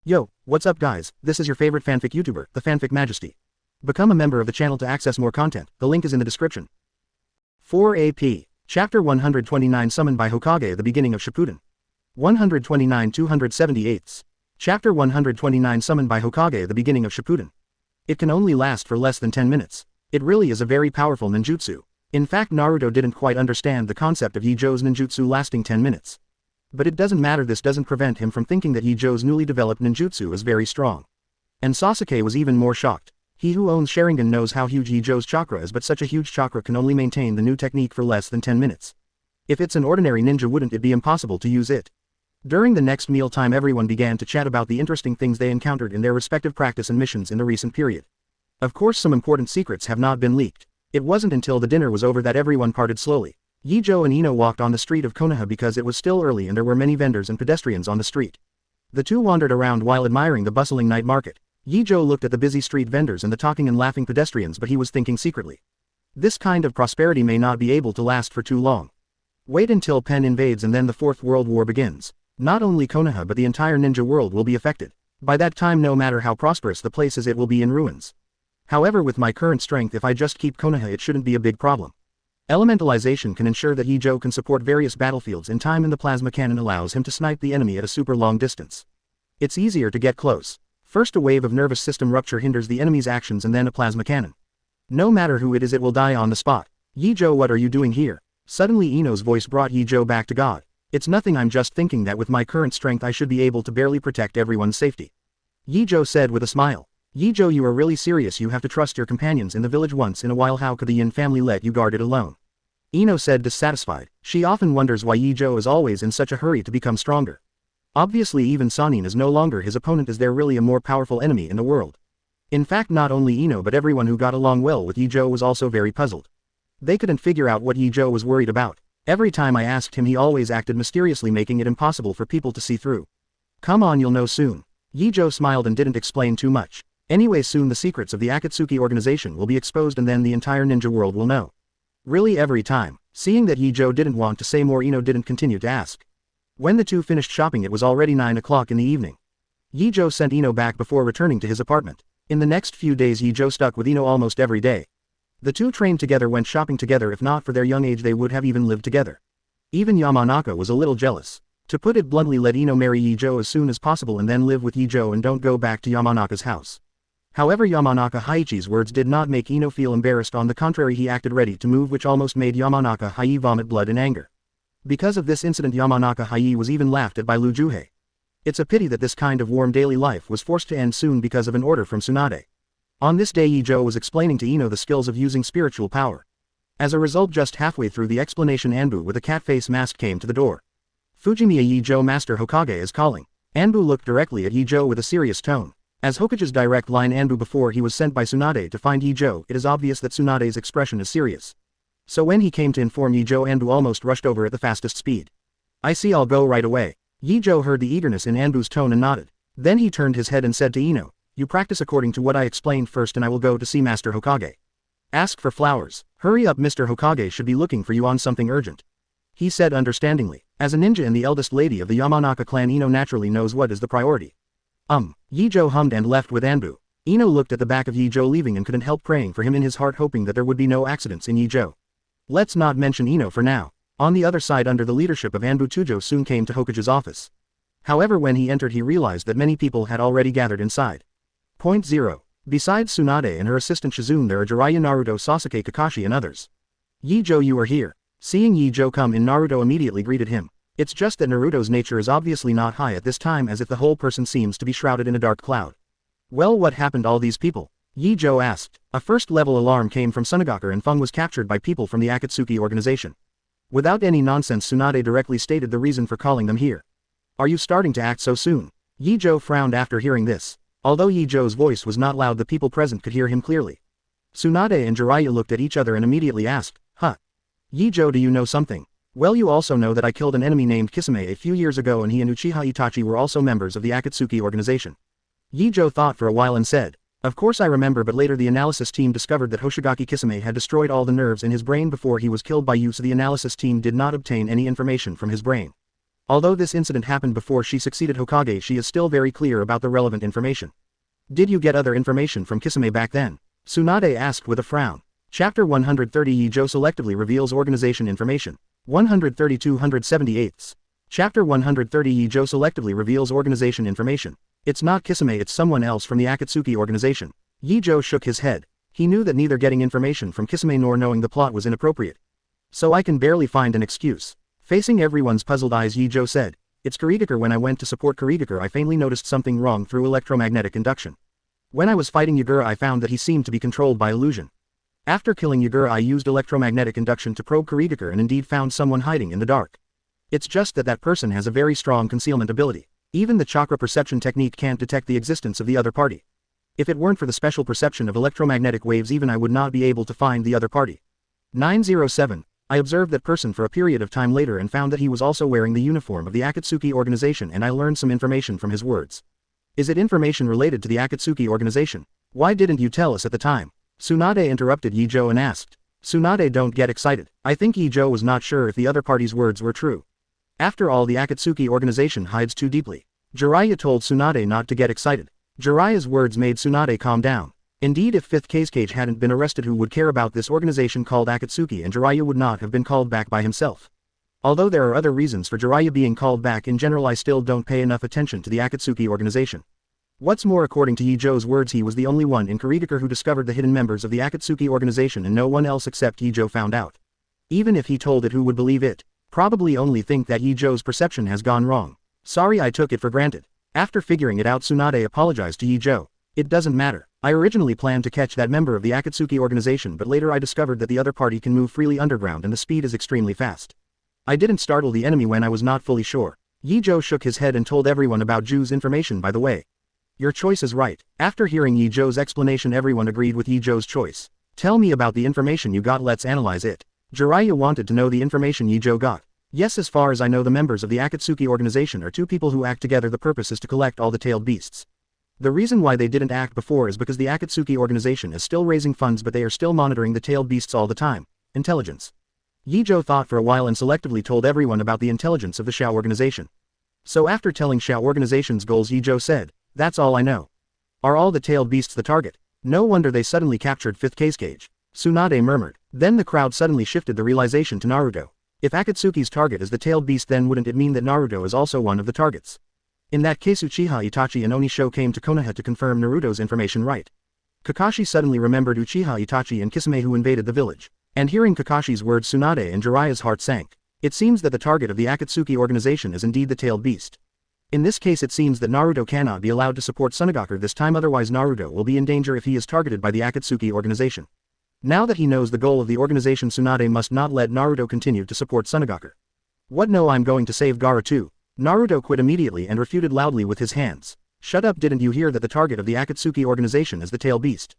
Yo, what's up guys, this is your favorite fanfic YouTuber, the Fanfic Majesty. Become a member of the channel to access more content, the link is in the description. 4AP, Chapter 129 Summoned by Hokage at the beginning of Shippuden. 129 278. Chapter 129 Summoned by Hokage at the beginning of Shippuden. It can only last for less than 10 minutes. It really is a very powerful ninjutsu. In fact, Naruto didn't quite understand the concept of Ye Zhou's ninjutsu lasting 10 minutes. But it doesn't matter, this doesn't prevent him from thinking that Ye Zhou's newly developed ninjutsu is very strong. And Sasuke was even more shocked. He who owns Sharingan knows how huge Ye Zhou's chakra is, but such a huge chakra can only maintain the new technique for less than 10 minutes. If it's an ordinary ninja, wouldn't it be impossible to use it? During the next mealtime, everyone began to chat about the interesting things they encountered in their respective practice and missions in the recent period. Of course, some important secrets have not been leaked. It wasn't until the dinner was over that everyone parted slowly. Ye Zhou and Ino walked on the street of Konoha because it was still early and there were many vendors and pedestrians on the street. The two wandered around while admiring the bustling night market. Ye Zhou looked at the busy street vendors and the talking and laughing pedestrians, but he was thinking secretly. This kind of prosperity may not be able to last for too long. Wait until Pen invades and then the Fourth World War begins. Not only Konoha but the entire ninja world will be affected. By that time, no matter how prosperous the place is, it will be in ruins. However, with my current strength, if I just keep Konoha, it shouldn't be a big problem. Elementalization can ensure that Ye Zhou can support various battlefields in time, and the plasma cannon allows him to snipe the enemy at a super long distance. It's easier to get close. First, a wave of nervous system rupture hinders the enemy's actions, and then a plasma cannon. No matter who it is, it will die on the spot. Ye Zhou, what are you doing here? Suddenly Ino's voice brought Ye Zhou back to God. It's nothing, I'm just thinking that with my current strength I should be able to barely protect everyone's safety. Ye Zhou said with a smile. Ye Zhou, you are really serious? You have to trust your companions in the village once in a while. How could the Yin family let you guard it alone? Ino said, dissatisfied. She often wonders why Ye Zhou is always in such a hurry to become stronger. Obviously even Sannin is no longer his opponent. Is there really a more powerful enemy in the world? In fact, not only Ino but everyone who got along well with Ye Zhou was also very puzzled. They couldn't figure out what Ye Zhou was worried about. Every time I asked him, he always acted mysteriously, making it impossible for people to see through. Come on, you'll know soon. Ye Zhou smiled and didn't explain too much. Anyway, soon the secrets of the Akatsuki organization will be exposed and then the entire ninja world will know. Really, every time. Seeing that Ye Zhou didn't want to say more, Ino didn't continue to ask. When the two finished shopping, it was already 9 o'clock in the evening. Ye Zhou sent Ino back before returning to his apartment. In the next few days, Ye Zhou stuck with Ino almost every day. The two trained together, went shopping together. If not for their young age, they would have even lived together. Even Yamanaka was a little jealous. To put it bluntly, let Ino marry Ye Zhou as soon as possible and then live with Ye Zhou and don't go back to Yamanaka's house. However, Yamanaka Haichi's words did not make Ino feel embarrassed. On the contrary, he acted ready to move, which almost made Yamanaka Hai vomit blood in anger. Because of this incident, Yamanaka Hai was even laughed at by Lu Juhei. It's a pity that this kind of warm daily life was forced to end soon because of an order from Tsunade. On this day, Ye Zhou was explaining to Ino the skills of using spiritual power. As a result, just halfway through the explanation, Anbu with a cat face mask came to the door. Fujimiya, Ye Zhou, Master Hokage is calling. Anbu looked directly at Ye Zhou with a serious tone. As Hokage's direct line Anbu before he was sent by Tsunade to find Ye Zhou, it is obvious that Tsunade's expression is serious. So when he came to inform Ye Zhou, Anbu almost rushed over at the fastest speed. I see, I'll go right away. Ye Zhou heard the eagerness in Anbu's tone and nodded. Then he turned his head and said to Ino, you practice according to what I explained first and I will go to see Master Hokage. Ask for flowers. Hurry up, Mr. Hokage should be looking for you on something urgent. He said understandingly. As a ninja and the eldest lady of the Yamanaka clan, Ino naturally knows what is the priority. Ye Zhou hummed and left with Anbu. Ino looked at the back of Ye Zhou leaving and couldn't help praying for him in his heart, hoping that there would be no accidents in Ye Zhou. Let's not mention Ino for now. On the other side, under the leadership of Anbu, Tujo soon came to Hokage's office. However, when he entered, he realized that many people had already gathered inside. Point 0. Besides Tsunade and her assistant Shizune, there are Jiraiya, Naruto, Sasuke, Kakashi and others. Ye Zhou, you are here. Seeing Ye Zhou come in, Naruto immediately greeted him. It's just that Naruto's nature is obviously not high at this time, as if the whole person seems to be shrouded in a dark cloud. Well, what happened all these people? Ye Zhou asked. A first-level alarm came from Sunagaku and Feng was captured by people from the Akatsuki organization. Without any nonsense, Tsunade directly stated the reason for calling them here. Are you starting to act so soon? Ye Zhou frowned after hearing this. Although Ye Zhou's voice was not loud, the people present could hear him clearly. Tsunade and Jiraiya looked at each other and immediately asked, huh? Ye Zhou, do you know something? Well, you also know that I killed an enemy named Kisame a few years ago, and he and Uchiha Itachi were also members of the Akatsuki organization. Ye Zhou thought for a while and said, of course I remember, but later the analysis team discovered that Hoshigaki Kisame had destroyed all the nerves in his brain before he was killed by you, so the analysis team did not obtain any information from his brain. Although this incident happened before she succeeded Hokage, she is still very clear about the relevant information. Did you get other information from Kisame back then? Tsunade asked with a frown. Chapter 130 Ye Zhou selectively reveals organization information. 130-278. Chapter 130 Ye Zhou selectively reveals organization information. It's not Kisame, it's someone else from the Akatsuki organization. Ye Zhou shook his head. He knew that neither getting information from Kisame nor knowing the plot was inappropriate. So I can barely find an excuse. Facing everyone's puzzled eyes, Ye Zhou said, "It's Kurigakure. When I went to support Kurigakure, I faintly noticed something wrong through electromagnetic induction. When I was fighting Yagura, I found that he seemed to be controlled by illusion. After killing Yagura, I used electromagnetic induction to probe Kurigakure and indeed found someone hiding in the dark. It's just that that person has a very strong concealment ability. Even the chakra perception technique can't detect the existence of the other party. If it weren't for the special perception of electromagnetic waves, even I would not be able to find the other party." 907. I observed that person for a period of time later and found that he was also wearing the uniform of the Akatsuki organization, and I learned some information from his words. Is it information related to the Akatsuki organization? Why didn't you tell us at the time? Tsunade interrupted Ye Zhou and asked. Tsunade, don't get excited. I think Ye Zhou was not sure if the other party's words were true. After all, the Akatsuki organization hides too deeply. Jiraiya told Tsunade not to get excited. Jiraiya's words made Tsunade calm down. Indeed, if 5th Kazekage hadn't been arrested, who would care about this organization called Akatsuki, and Jiraiya would not have been called back by himself. Although there are other reasons for Jiraiya being called back, in general I still don't pay enough attention to the Akatsuki organization. What's more, according to Ye Zhou's words, he was the only one in Kurigakure who discovered the hidden members of the Akatsuki organization, and no one else except Ye Zhou found out. Even if he told it, who would believe it? Probably only think that Ye Zhou's perception has gone wrong. Sorry, I took it for granted. After figuring it out, Tsunade apologized to Ye Zhou. It doesn't matter. I originally planned to catch that member of the Akatsuki organization, but later I discovered that the other party can move freely underground and the speed is extremely fast. I didn't startle the enemy when I was not fully sure. Ye Zhou shook his head and told everyone about Zhou's information. By the way, your choice is right. After hearing Ye Zhou's explanation, everyone agreed with Ye Zhou's choice. Tell me about the information you got, let's analyze it. Jiraiya wanted to know the information Ye Zhou got. Yes, as far as I know, the members of the Akatsuki organization are two people who act together. The purpose is to collect all the tailed beasts. The reason why they didn't act before is because the Akatsuki organization is still raising funds, but they are still monitoring the tailed beasts all the time. Intelligence. Ye Zhou thought for a while and selectively told everyone about the intelligence of the Shao organization. So after telling Shao organization's goals, Ye Zhou said, "That's all I know." Are all the tailed beasts the target? No wonder they suddenly captured 5th Kazekage. Tsunade murmured. Then the crowd suddenly shifted the realization to Naruto. If Akatsuki's target is the tailed beast, then wouldn't it mean that Naruto is also one of the targets? In that case, Uchiha Itachi and Onisho came to Konoha to confirm Naruto's information, right? Kakashi suddenly remembered Uchiha Itachi and Kisame who invaded the village. And hearing Kakashi's words, Tsunade and Jiraiya's heart sank. It seems that the target of the Akatsuki organization is indeed the tailed beast. In this case, it seems that Naruto cannot be allowed to support Tsunagakure this time, otherwise Naruto will be in danger if he is targeted by the Akatsuki organization. Now that he knows the goal of the organization, Tsunade must not let Naruto continue to support Tsunagakure. What? No, I'm going to save Gaara too. Naruto quit immediately and refuted loudly with his hands. Shut up, didn't you hear that the target of the Akatsuki organization is the tail beast?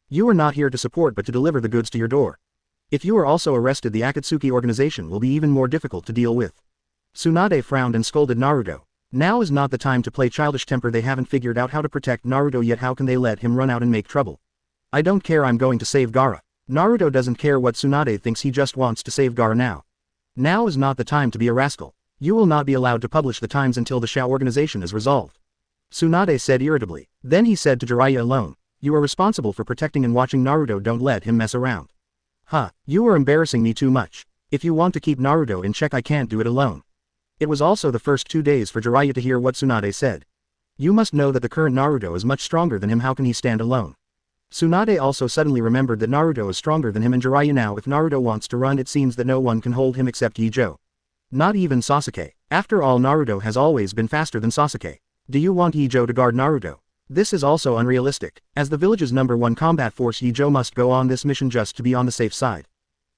You are not here to support but to deliver the goods to your door. If you are also arrested, the Akatsuki organization will be even more difficult to deal with. Tsunade frowned and scolded Naruto. Now is not the time to play childish temper. They haven't figured out how to protect Naruto yet. How can they let him run out and make trouble? I don't care, I'm going to save Gaara. Naruto doesn't care what Tsunade thinks, he just wants to save Gaara now. Now is not the time to be a rascal. You will not be allowed to publish the times until the Shao organization is resolved. Tsunade said irritably. Then he said to Jiraiya alone, "You are responsible for protecting and watching Naruto, don't let him mess around." Huh, you are embarrassing me too much. If you want to keep Naruto in check, I can't do it alone. It was also the first 2 days for Jiraiya to hear what Tsunade said. You must know that the current Naruto is much stronger than him, how can he stand alone? Tsunade also suddenly remembered that Naruto is stronger than him and Jiraiya now. If Naruto wants to run, it seems that no one can hold him except Ye Zhou. Not even Sasuke. After all, Naruto has always been faster than Sasuke. Do you want Ye Zhou to guard Naruto? This is also unrealistic. As the village's #1 combat force, Ye Zhou must go on this mission just to be on the safe side.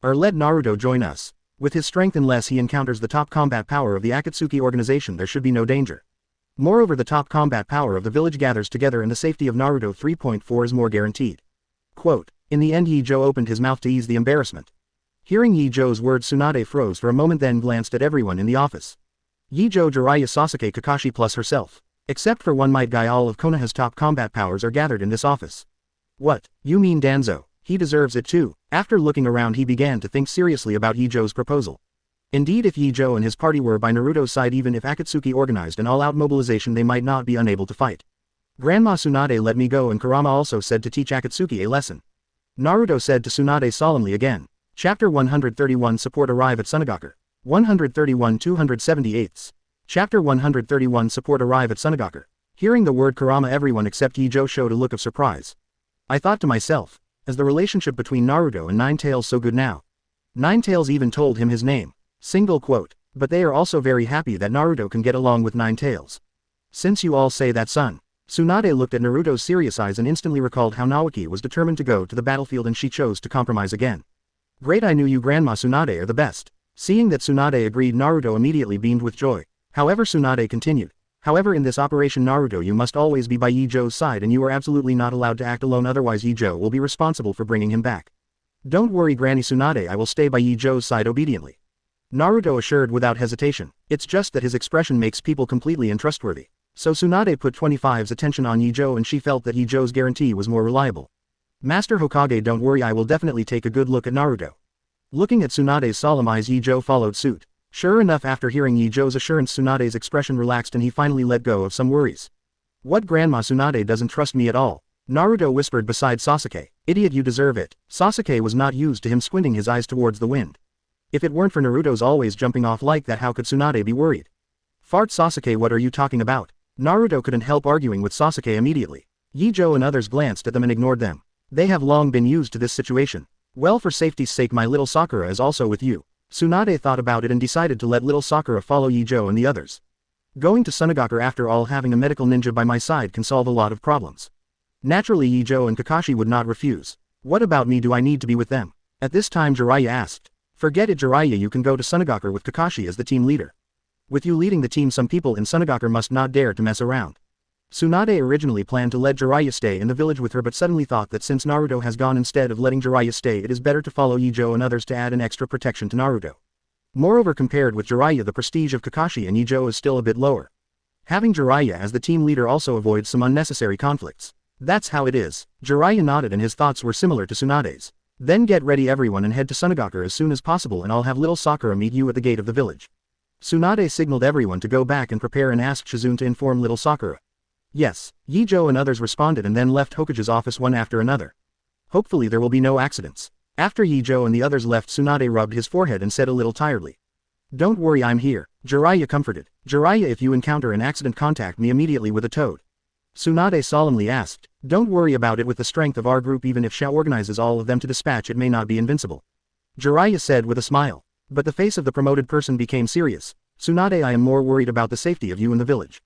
Or let Naruto join us. With his strength, unless he encounters the top combat power of the Akatsuki organization, there should be no danger. Moreover, the top combat power of the village gathers together and the safety of Naruto 3.4 is more guaranteed. Quote. In the end, Ye Zhou opened his mouth to ease the embarrassment. Hearing Ye Zhou's words, Tsunade froze for a moment, then glanced at everyone in the office. Ye Zhou, Jiraiya, Sasuke, Kakashi plus herself. Except for one might guy, all of Konoha's top combat powers are gathered in this office. What, you mean Danzo? He deserves it too. After looking around, he began to think seriously about Ye Zhou's proposal. Indeed, if Ye Zhou and his party were by Naruto's side, even if Akatsuki organized an all-out mobilization, they might not be unable to fight. Grandma Tsunade let me go, and Kurama also said to teach Akatsuki a lesson. Naruto said to Tsunade solemnly again. Chapter 131 Support arrive at Sunagaku. 131 278. Chapter 131 Support arrive at Sunagaku. Hearing the word Kurama, everyone except Ye Zhou showed a look of surprise. I thought to myself, is the relationship between Naruto and Ninetales so good now? Ninetales even told him his name. Single quote. But they are also very happy that Naruto can get along with Ninetales. Since you all say that, son. Tsunade looked at Naruto's serious eyes and instantly recalled how Naoki was determined to go to the battlefield and she chose to compromise again. Great, I knew you Grandma Tsunade are the best. Seeing that Tsunade agreed, Naruto immediately beamed with joy. However, Tsunade continued. However, in this operation Naruto, you must always be by Ye Zhou's side and you are absolutely not allowed to act alone, otherwise Ye Zhou will be responsible for bringing him back. Don't worry Granny Tsunade, I will stay by Ye Zhou's side obediently. Naruto assured without hesitation. It's just that his expression makes people completely untrustworthy. So Tsunade put 25's attention on Ye Zhou and she felt that Ye Zhou's guarantee was more reliable. Master Hokage, don't worry, I will definitely take a good look at Naruto. Looking at Tsunade's solemn eyes, Ye Zhou followed suit. Sure enough, after hearing Ye Zhou's assurance, Tsunade's expression relaxed and he finally let go of some worries. What, Grandma Tsunade doesn't trust me at all? Naruto whispered beside Sasuke. Idiot, you deserve it. Sasuke was not used to him squinting his eyes towards the wind. If it weren't for Naruto's always jumping off like that, how could Tsunade be worried? Fart Sasuke, what are you talking about? Naruto couldn't help arguing with Sasuke immediately. Ye Zhou and others glanced at them and ignored them. They have long been used to this situation. Well, for safety's sake, my little Sakura is also with you. Tsunade thought about it and decided to let little Sakura follow Ye Zhou and the others. Going to Sunagaku, after all, having a medical ninja by my side can solve a lot of problems. Naturally, Ye Zhou and Kakashi would not refuse. What about me, do I need to be with them? At this time Jiraiya asked. Forget it Jiraiya, you can go to Sunagaku with Kakashi as the team leader. With you leading the team, some people in Sunagaku must not dare to mess around. Tsunade originally planned to let Jiraiya stay in the village with her, but suddenly thought that since Naruto has gone, instead of letting Jiraiya stay, it is better to follow Ye Zhou and others to add an extra protection to Naruto. Moreover, compared with Jiraiya, the prestige of Kakashi and Ye Zhou is still a bit lower. Having Jiraiya as the team leader also avoids some unnecessary conflicts. That's how it is. Jiraiya nodded and his thoughts were similar to Tsunade's. Then get ready everyone and head to Sunagaku as soon as possible, and I'll have little Sakura meet you at the gate of the village. Tsunade signaled everyone to go back and prepare and asked Shizune to inform little Sakura. Yes, Ye Zhou and others responded and then left Hokage's office one after another. Hopefully there will be no accidents. After Ye Zhou and the others left, Tsunade rubbed his forehead and said a little tiredly. Don't worry, I'm here. Jiraiya comforted. Jiraiya, if you encounter an accident, contact me immediately with a toad. Tsunade solemnly asked. Don't worry about it, with the strength of our group, even if Shao organizes all of them to dispatch, it may not be invincible. Jiraiya said with a smile. But the face of the promoted person became serious. Tsunade, I am more worried about the safety of you in the village.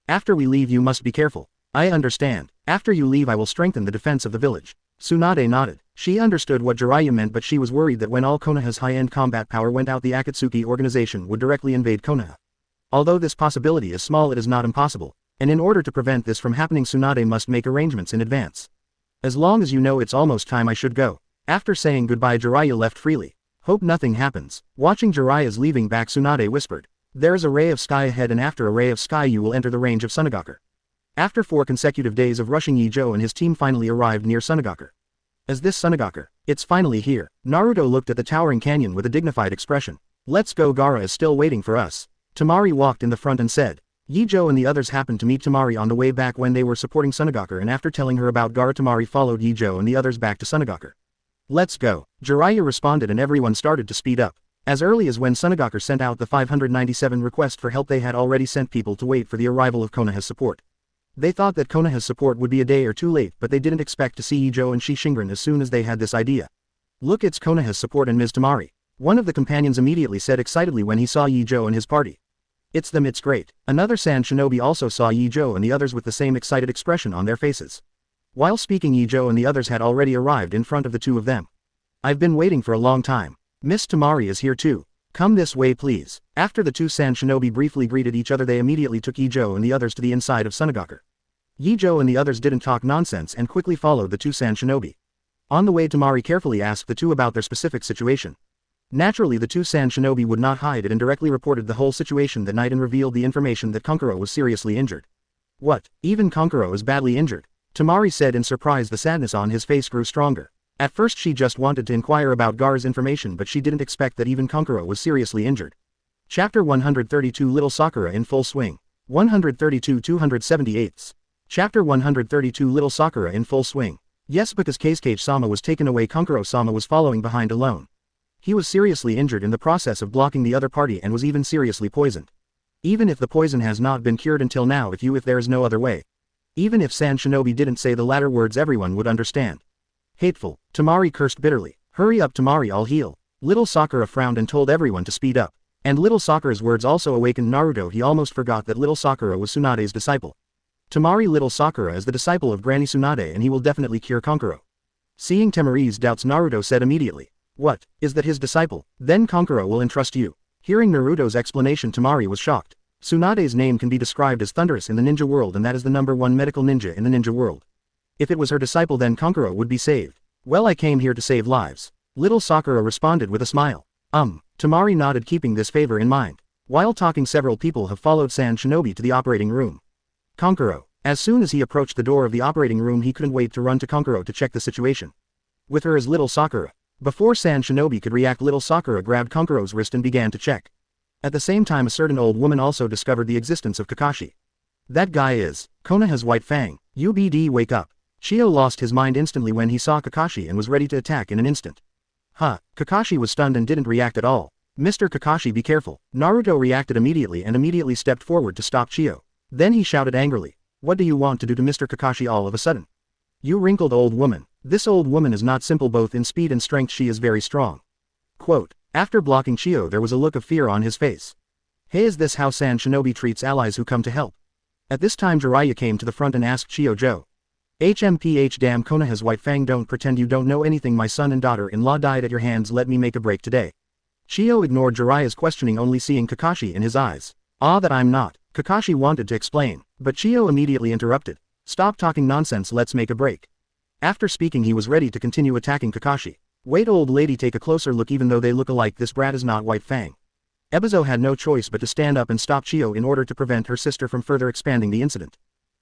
After we leave you must be careful. I understand. After you leave I will strengthen the defense of the village. Tsunade nodded. She understood what Jiraiya meant, but she was worried that when all Konoha's high-end combat power went out, the Akatsuki organization would directly invade Konoha. Although this possibility is small, it is not impossible. And in order to prevent this from happening, Tsunade must make arrangements in advance. As long as you know it's almost time, I should go. After saying goodbye, Jiraiya left freely. Hope nothing happens. Watching Jiraiya's leaving back, Tsunade whispered. There is a ray of sky ahead, and after a ray of sky you will enter the range of Sunagaku. After 4 consecutive days of rushing, Ye Zhou and his team finally arrived near Sunagaku. Is this Sunagaku? It's finally here. Naruto looked at the towering canyon with a dignified expression. Let's go, Gaara is still waiting for us. Tamari walked in the front and said. Ye Zhou and the others happened to meet Tamari on the way back when they were supporting Sunagaku, and after telling her about Gaara, Tamari followed Ye Zhou and the others back to Sunagaku. Let's go. Jiraiya responded and everyone started to speed up. As early as when Sunagaku sent out the 597 request for help, they had already sent people to wait for the arrival of Konoha's support. They thought that Konoha's support would be a day or two late, but they didn't expect to see Ye Zhou and Shinran as soon as they had this idea. Look, it's Konoha's support and Ms. Tamari. One of the companions immediately said excitedly when he saw Ye Zhou and his party. It's them, it's great. Another Sand Shinobi also saw Ye Zhou and the others with the same excited expression on their faces. While speaking, Ye Zhou and the others had already arrived in front of the two of them. I've been waiting for a long time. Miss Tamari is here too. Come this way please. After the two Sand Shinobi briefly greeted each other, they immediately took Ye Zhou and the others to the inside of Sunagaku. Ye Zhou and the others didn't talk nonsense and quickly followed the two Sand Shinobi. On the way, Tamari carefully asked the two about their specific situation. Naturally, the two Sand Shinobi would not hide it and directly reported the whole situation that night and revealed the information that Kankuro was seriously injured. What? Even Kankuro is badly injured? Tamari said in surprise. The sadness on his face grew stronger. At first she just wanted to inquire about Gar's information, but she didn't expect that even Kankuro was seriously injured. Chapter 132 Little Sakura in full swing. 132 278. Chapter 132 Little Sakura in full swing. Yes, because Kazekage-sama was taken away, Kankuro-sama was following behind alone. He was seriously injured in the process of blocking the other party and was even seriously poisoned. Even if the poison has not been cured until now, if there is no other way. Even if Sand Shinobi didn't say the latter words, everyone would understand. Hateful, Temari cursed bitterly. Hurry up Temari, I'll heal. Little Sakura frowned and told everyone to speed up. And Little Sakura's words also awakened Naruto. He almost forgot that Little Sakura was Tsunade's disciple. Temari, Little Sakura is the disciple of Granny Tsunade and he will definitely cure Kankuro. Seeing Temari's doubts, Naruto said immediately, "What, is that his disciple? Then Kankuro will entrust you." Hearing Naruto's explanation, Temari was shocked. Tsunade's name can be described as thunderous in the ninja world, and that is the #1 medical ninja in the ninja world. If it was her disciple, then Kankuro would be saved. Well, I came here to save lives. Little Sakura responded with a smile. Temari nodded, keeping this favor in mind. While talking, several people have followed Sand Shinobi to the operating room. Kankuro. As soon as he approached the door of the operating room, he couldn't wait to run to Kankuro to check the situation. With her is Little Sakura. Before Sand Shinobi could react, Little Sakura grabbed Kankuro's wrist and began to check. At the same time, a certain old woman also discovered the existence of Kakashi. That guy is Konoha's White Fang. UBD, wake up. Chio lost his mind instantly when he saw Kakashi and was ready to attack in an instant. Kakashi was stunned and didn't react at all. Mr. Kakashi, be careful. Naruto reacted immediately and immediately stepped forward to stop Chio. Then he shouted angrily, "What do you want to do to Mr. Kakashi all of a sudden? You wrinkled old woman." This old woman is not simple, both in speed and strength she is very strong. Quote, after blocking Chio, there was a look of fear on his face. Hey, is this how Sand Shinobi treats allies who come to help? At this time Jiraiya came to the front and asked Chio Joe. HMPH, damn Konoha's White Fang, don't pretend you don't know anything. My son and daughter-in-law died at your hands. Let me make a break today. Chio ignored Jiraiya's questioning, only seeing Kakashi in his eyes. That I'm not. Kakashi wanted to explain, but Chio immediately interrupted. Stop talking nonsense, let's make a break. After speaking, he was ready to continue attacking Kakashi. Wait, old lady, take a closer look. Even though they look alike, this brat is not White Fang. Ebizo had no choice but to stand up and stop Chio in order to prevent her sister from further expanding the incident.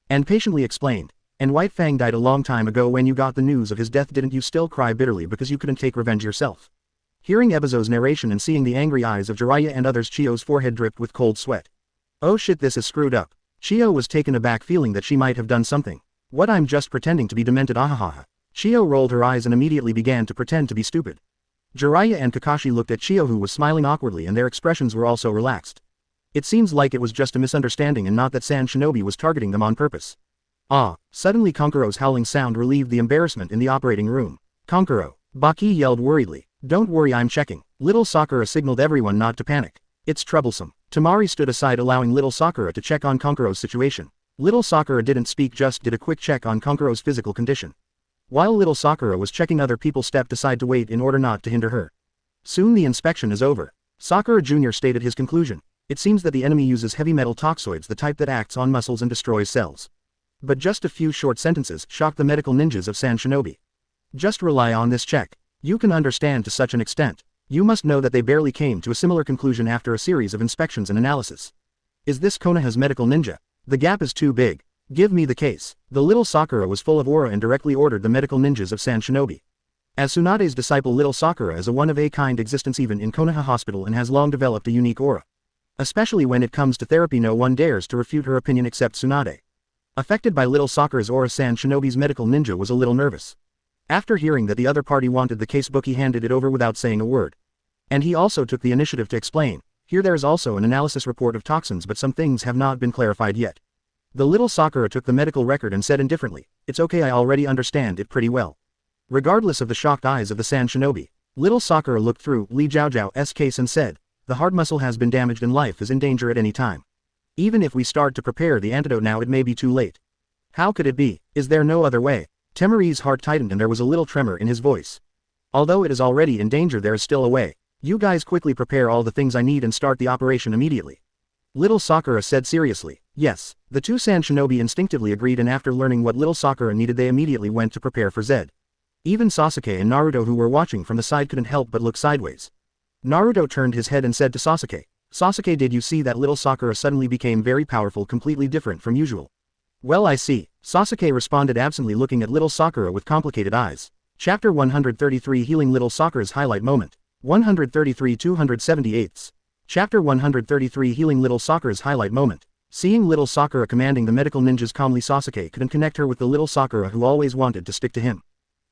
And patiently explained. And White Fang died a long time ago. When you got the news of his death, didn't you still cry bitterly because you couldn't take revenge yourself? Hearing Ebizo's narration and seeing the angry eyes of Jiraiya and others, Chio's forehead dripped with cold sweat. Oh shit, this is screwed up. Chio was taken aback, feeling that she might have done something. What, I'm just pretending to be demented, ahahaha. Chio rolled her eyes and immediately began to pretend to be stupid. Jiraiya and Kakashi looked at Chio, who was smiling awkwardly, and their expressions were also relaxed. It seems like it was just a misunderstanding and not that Sand Shinobi was targeting them on purpose. Suddenly Kankuro's howling sound relieved the embarrassment in the operating room. Kankuro. Baki yelled worriedly. Don't worry, I'm checking. Little Sakura signaled everyone not to panic. It's troublesome. Temari stood aside, allowing Little Sakura to check on Kankuro's situation. Little Sakura didn't speak, just did a quick check on Kankuro's physical condition. While Little Sakura was checking, other people stepped aside to wait in order not to hinder her. Soon the inspection is over. Sakura Jr. stated his conclusion. It seems that the enemy uses heavy metal toxoids, the type that acts on muscles and destroys cells. But just a few short sentences shocked the medical ninjas of Sand Shinobi. Just rely on this check. You can understand to such an extent. You must know that they barely came to a similar conclusion after a series of inspections and analysis. Is this Konoha's medical ninja? The gap is too big. Give me the case. The Little Sakura was full of aura and directly ordered the medical ninjas of Sand Shinobi. As Tsunade's disciple, Little Sakura is a one-of-a-kind existence even in Konoha Hospital and has long developed a unique aura. Especially when it comes to therapy, no one dares to refute her opinion except Tsunade. Affected by Little Sakura's aura, Sand Shinobi's medical ninja was a little nervous. After hearing that the other party wanted the casebook, he handed it over without saying a word. And he also took the initiative to explain. Here there is also an analysis report of toxins, but some things have not been clarified yet. The Little Sakura took the medical record and said indifferently, It's okay, I already understand it pretty well. Regardless of the shocked eyes of the Sand Shinobi, Little Sakura looked through Li Zhao's case and said, The heart muscle has been damaged and life is in danger at any time. Even if we start to prepare the antidote now, it may be too late. How could it be? Is there no other way? Temari's heart tightened and there was a little tremor in his voice. Although it is already in danger, there is still a way. You guys quickly prepare all the things I need and start the operation immediately. Little Sakura said seriously. Yes. The two Sand Shinobi instinctively agreed, and after learning what Little Sakura needed, they immediately went to prepare for Zed. Even Sasuke and Naruto, who were watching from the side, couldn't help but look sideways. Naruto turned his head and said to Sasuke, Sasuke, did you see that Little Sakura suddenly became very powerful, completely different from usual? Well, I see. Sasuke responded absently, looking at Little Sakura with complicated eyes. Chapter 133 Healing Little Sakura's Highlight Moment. 133 278. Chapter 133 Healing Little Sakura's Highlight Moment. Seeing little Sakura commanding the medical ninjas calmly, Sasuke couldn't connect her with the little Sakura who always wanted to stick to him.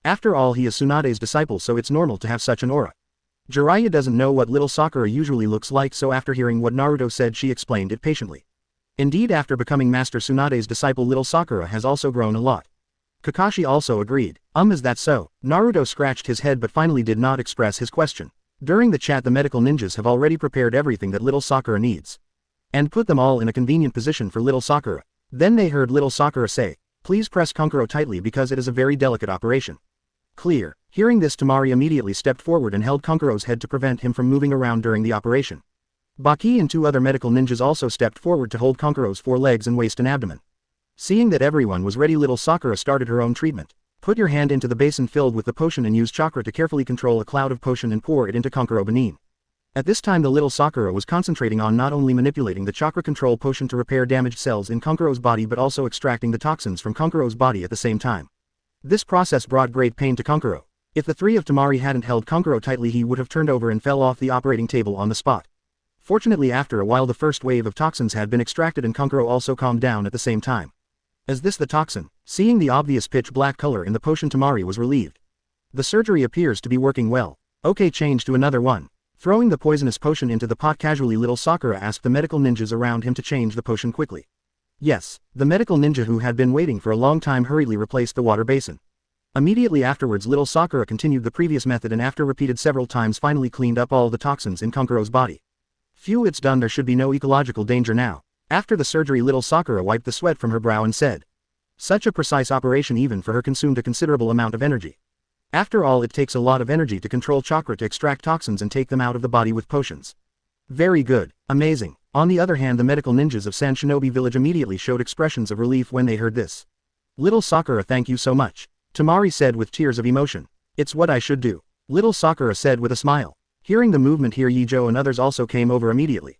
After all, he is Tsunade's disciple, so it's normal to have such an aura. Jiraiya doesn't know what little Sakura usually looks like, so after hearing what Naruto said, she explained it patiently. Indeed, after becoming Master Tsunade's disciple, little Sakura has also grown a lot. Kakashi also agreed. Is that so? Naruto scratched his head but finally did not express his question. During the chat, the medical ninjas have already prepared everything that little Sakura needs, and put them all in a convenient position for little Sakura. Then they heard little Sakura say, "Please press Kankuro tightly because it is a very delicate operation." Clear. Hearing this, Temari immediately stepped forward and held Kankuro's head to prevent him from moving around during the operation. Baki and 2 other medical ninjas also stepped forward to hold Kankuro's 4 legs and waist and abdomen. Seeing that everyone was ready, little Sakura started her own treatment. Put your hand into the basin filled with the potion and use chakra to carefully control a cloud of potion and pour it into Kankuro beneath. At this time, the little Sakura was concentrating on not only manipulating the chakra control potion to repair damaged cells in Kankuro's body but also extracting the toxins from Kankuro's body at the same time. This process brought great pain to Kankuro. If the 3 of Temari hadn't held Kankuro tightly, he would have turned over and fell off the operating table on the spot. Fortunately, after a while the first wave of toxins had been extracted and Kankuro also calmed down at the same time. Is this the toxin? Seeing the obvious pitch black color in the potion, Temari was relieved. The surgery appears to be working well. Okay, change to another one. Throwing the poisonous potion into the pot casually, little Sakura asked the medical ninjas around him to change the potion quickly. Yes, the medical ninja who had been waiting for a long time hurriedly replaced the water basin. Immediately afterwards, little Sakura continued the previous method and after repeated several times finally cleaned up all the toxins in Kankuro's body. Phew, it's done, there should be no ecological danger now. After the surgery, little Sakura wiped the sweat from her brow and said, "Such a precise operation even for her consumed a considerable amount of energy. After all, it takes a lot of energy to control chakra to extract toxins and take them out of the body with potions. Very good, amazing." On the other hand, the medical ninjas of San Shinobi Village immediately showed expressions of relief when they heard this. "Little Sakura, thank you so much," Temari said with tears of emotion. "It's what I should do," little Sakura said with a smile. Hearing the movement here, Ye Zhou and others also came over immediately.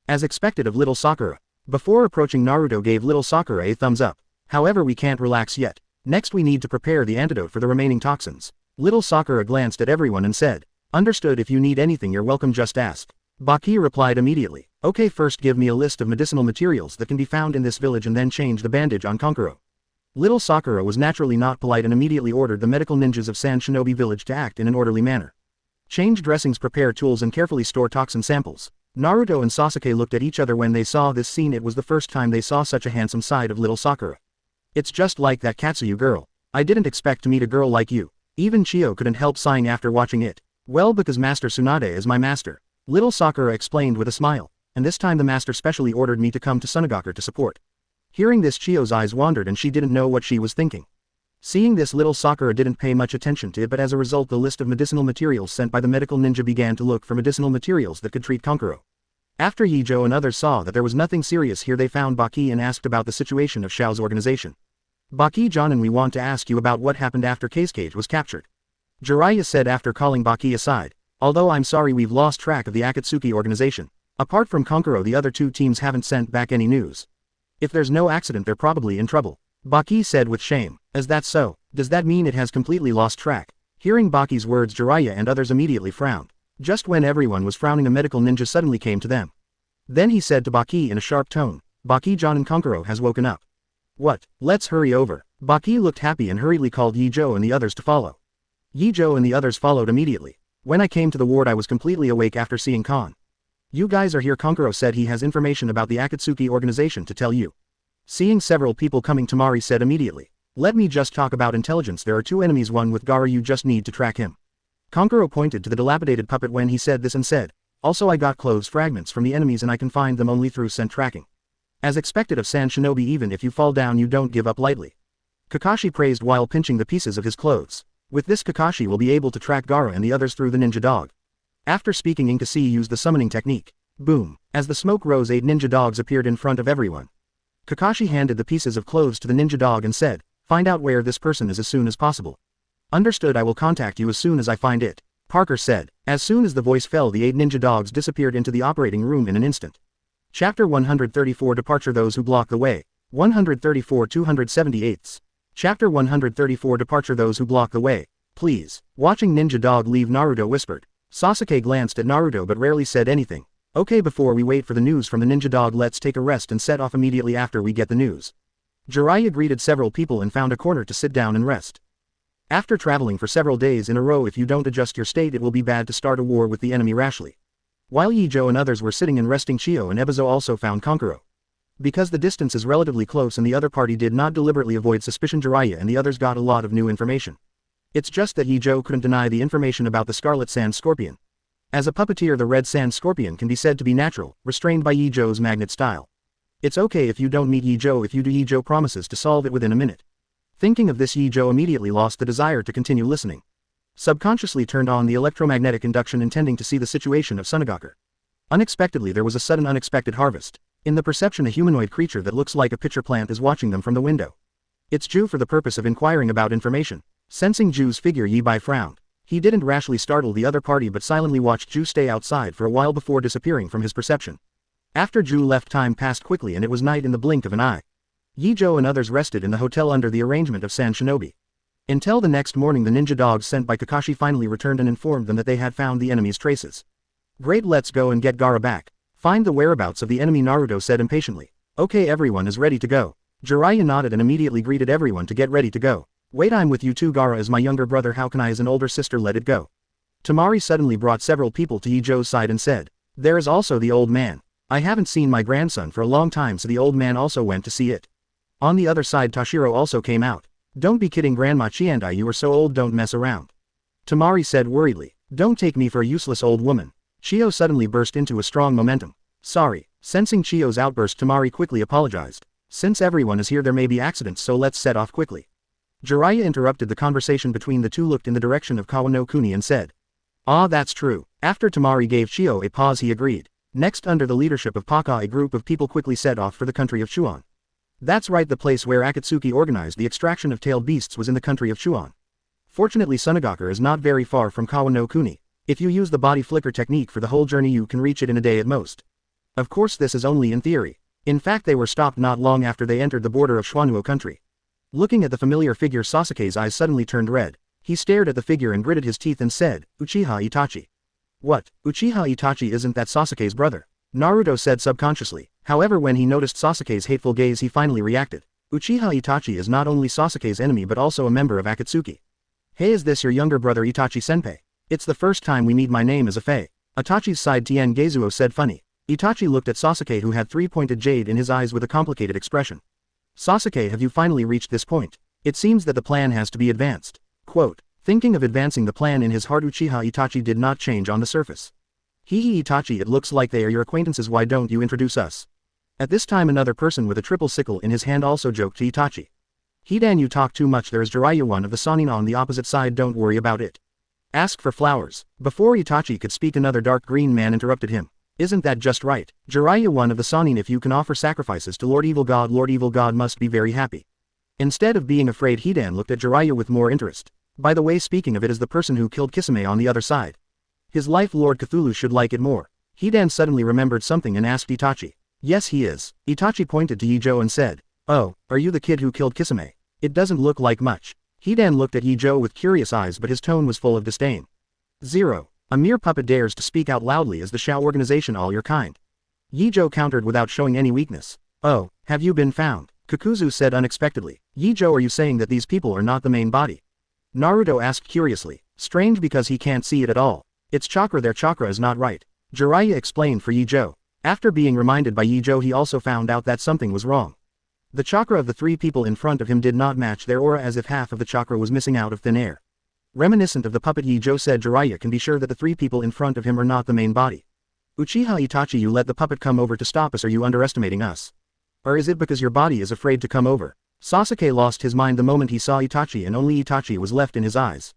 As expected of little Sakura, before approaching, Naruto gave little Sakura a thumbs up. "However, we can't relax yet. Next we need to prepare the antidote for the remaining toxins." Little Sakura glanced at everyone and said, "Understood, if you need anything you're welcome, just ask." Baki replied immediately, "Okay, first give me a list of medicinal materials that can be found in this village and then change the bandage on Kankuro." Little Sakura was naturally not polite and immediately ordered the medical ninjas of San Shinobi Village to act in an orderly manner. Change dressings, prepare tools and carefully store toxin samples. Naruto and Sasuke looked at each other when they saw this scene. It was the first time they saw such a handsome side of little Sakura. "It's just like that Katsuyu girl. I didn't expect to meet a girl like you." Even Chio couldn't help sighing after watching it. "Well, because Master Tsunade is my master," little Sakura explained with a smile, "and this time the master specially ordered me to come to Sunagakure to support." Hearing this, Chio's eyes wandered and she didn't know what she was thinking. Seeing this, little Sakura didn't pay much attention to it, but as a result the list of medicinal materials sent by the medical ninja began to look for medicinal materials that could treat Kankuro. After Ye Zhou and others saw that there was nothing serious here, they found Baki and asked about the situation of Xiao's organization. "Baki-Jonin, we want to ask you about what happened after Cage was captured," Jiraiya said after calling Baki aside. "Although I'm sorry, we've lost track of the Akatsuki organization. Apart from Kankuro, the other 2 teams haven't sent back any news. If there's no accident, they're probably in trouble," Baki said with shame. "Is that so? Does that mean it has completely lost track?" Hearing Baki's words, Jiraiya and others immediately frowned. Just when everyone was frowning, a medical ninja suddenly came to them. Then he said to Baki in a sharp tone, "Baki-Jonin, Kankuro has woken up." "What? Let's hurry over." Baki looked happy and hurriedly called Ye Zhou and the others to follow. Ye Zhou and the others followed immediately. "When I came to the ward, I was completely awake after seeing Khan. You guys are here. Kankuro said he has information about the Akatsuki organization to tell you." Seeing several people coming, Temari said immediately, "Let me just talk about intelligence. There are 2 enemies, one with Gaara, you just need to track him." Kankuro pointed to the dilapidated puppet when he said this and said, "Also, I got clothes fragments from the enemies and I can find them only through scent tracking. As expected of San Shinobi, even if you fall down you don't give up lightly." Kakashi praised while pinching the pieces of his clothes. With this, Kakashi will be able to track Gaara and the others through the ninja dog. After speaking, Inkasi used the summoning technique. Boom! As the smoke rose, 8 ninja dogs appeared in front of everyone. Kakashi handed the pieces of clothes to the ninja dog and said, "Find out where this person is as soon as possible." "Understood, I will contact you as soon as I find it," Parker said. As soon as the voice fell, the 8 ninja dogs disappeared into the operating room in an instant. Chapter 134 Departure, Those Who Block the Way. 134 278. Chapter 134 Departure, Those Who Block the Way. please. Watching Ninja Dog leave, Naruto whispered. Sasuke glanced at Naruto but rarely said anything. Okay, before we wait for the news from the Ninja Dog, let's take a rest and set off immediately after we get the news. Jiraiya greeted several people and found a corner to sit down and rest. After traveling for several days in a row, if you don't adjust your state, it will be bad to start a war with the enemy rashly. While Ye Zhou and others were sitting and resting, Chio and Ebizo also found Kankuro. Because the distance is relatively close and the other party did not deliberately avoid suspicion, Jiraiya and the others got a lot of new information. It's just that Ye Zhou couldn't deny the information about the Scarlet Sand Scorpion. As a puppeteer, the Red Sand Scorpion can be said to be natural, restrained by Ye Zhou's magnet style. It's okay if you don't meet Ye Zhou. If you do, Ye Zhou promises to solve it within a minute. Thinking of this, Ye Zhou immediately lost the desire to continue listening. Subconsciously turned on the electromagnetic induction, intending to see the situation of Sunagaku. Unexpectedly, there was a sudden unexpected harvest. In the perception, a humanoid creature that looks like a pitcher plant is watching them from the window. It's Zhou for the purpose of inquiring about information. Sensing Zhou's figure, Ye Bai frowned. He didn't rashly startle the other party but silently watched Zhou stay outside for a while before disappearing from his perception. After Zhou left, time passed quickly and it was night in the blink of an eye. Ye Zhou and others rested in the hotel under the arrangement of Sand Shinobi. Until the next morning, the ninja dogs sent by Kakashi finally returned and informed them that they had found the enemy's traces. Great, let's go and get Gaara back. Find the whereabouts of the enemy, Naruto said impatiently. Okay, everyone is ready to go. Jiraiya nodded and immediately greeted everyone to get ready to go. Wait, I'm with you too. Gaara is my younger brother. How can I as an older sister let it go? Tamari suddenly brought several people to Ye Zhou's side and said. There is also the old man. I haven't seen my grandson for a long time, so the old man also went to see it. On the other side, Toshiro also came out. Don't be kidding, Grandma Chiandai, you are so old, don't mess around. Tamari said worriedly. Don't take me for a useless old woman. Chio suddenly burst into a strong momentum. Sorry. Sensing Chio's outburst, Tamari quickly apologized. Since everyone is here, there may be accidents, so let's set off quickly. Jiraiya interrupted the conversation between the two, looked in the direction of Kawano Kuni and said. Ah, that's true. After Tamari gave Chio a pause, he agreed. Next, under the leadership of Paka, a group of people quickly set off for the country of Chuan. That's right, the place where Akatsuki organized the extraction of tailed beasts was in the country of Chuan. Fortunately, Sunagaku is not very far from Kawano Kuni. If you use the body flicker technique for the whole journey, you can reach it in a day at most. Of course, this is only in theory. In fact, they were stopped not long after they entered the border of Shuanuo country. Looking at the familiar figure, Sasuke's eyes suddenly turned red. He stared at the figure and gritted his teeth and said, Uchiha Itachi. What? Uchiha Itachi, isn't that Sasuke's brother? Naruto said subconsciously. However, when he noticed Sasuke's hateful gaze, he finally reacted. Uchiha Itachi is not only Sasuke's enemy but also a member of Akatsuki. Hey, is this your younger brother Itachi-senpai? It's the first time we meet. My name is Afei. Itachi's side Tien Geizuo said funny. Itachi looked at Sasuke, who had three-pointed jade in his eyes with a complicated expression. Sasuke, have you finally reached this point? It seems that the plan has to be advanced. Quote. Thinking of advancing the plan in his heart, Uchiha Itachi did not change on the surface. Hee Itachi, it looks like they are your acquaintances, why don't you introduce us? At this time, another person with a triple sickle in his hand also joked to Itachi. Hidan, you talk too much. There is Jiraiya, one of the Sannin, on the opposite side, don't worry about it. Ask for flowers. Before Itachi could speak, another dark green man interrupted him. Isn't that just right? Jiraiya, one of the Sannin, if you can offer sacrifices to Lord Evil God must be very happy. Instead of being afraid, Hidan looked at Jiraiya with more interest. By the way, speaking of it, is the person who killed Kisame on the other side. His life, Lord Cthulhu should like it more. Hidan suddenly remembered something and asked Itachi. Yes, he is. Itachi pointed to Ye Zhou and said. Oh, are you the kid who killed Kisame? It doesn't look like much. Hidan looked at Ye Zhou with curious eyes, but his tone was full of disdain. 0. A mere puppet dares to speak out loudly as the Shao organization, all your kind. Ye Zhou countered without showing any weakness. Oh, have you been found? Kakuzu said unexpectedly. Ye Zhou, are you saying that these people are not the main body? Naruto asked curiously. Strange, because he can't see it at all. It's chakra, their chakra is not right. Jiraiya explained for Ye Zhou. After being reminded by Ye Zhou, he also found out that something was wrong. The chakra of the three people in front of him did not match their aura, as if half of the chakra was missing out of thin air. Reminiscent of the puppet, Ye Zhou said Jiraiya can be sure that the three people in front of him are not the main body. Uchiha Itachi, you let the puppet come over to stop us. Are you underestimating us? Or is it because your body is afraid to come over? Sasuke lost his mind the moment he saw Itachi, and only Itachi was left in his eyes.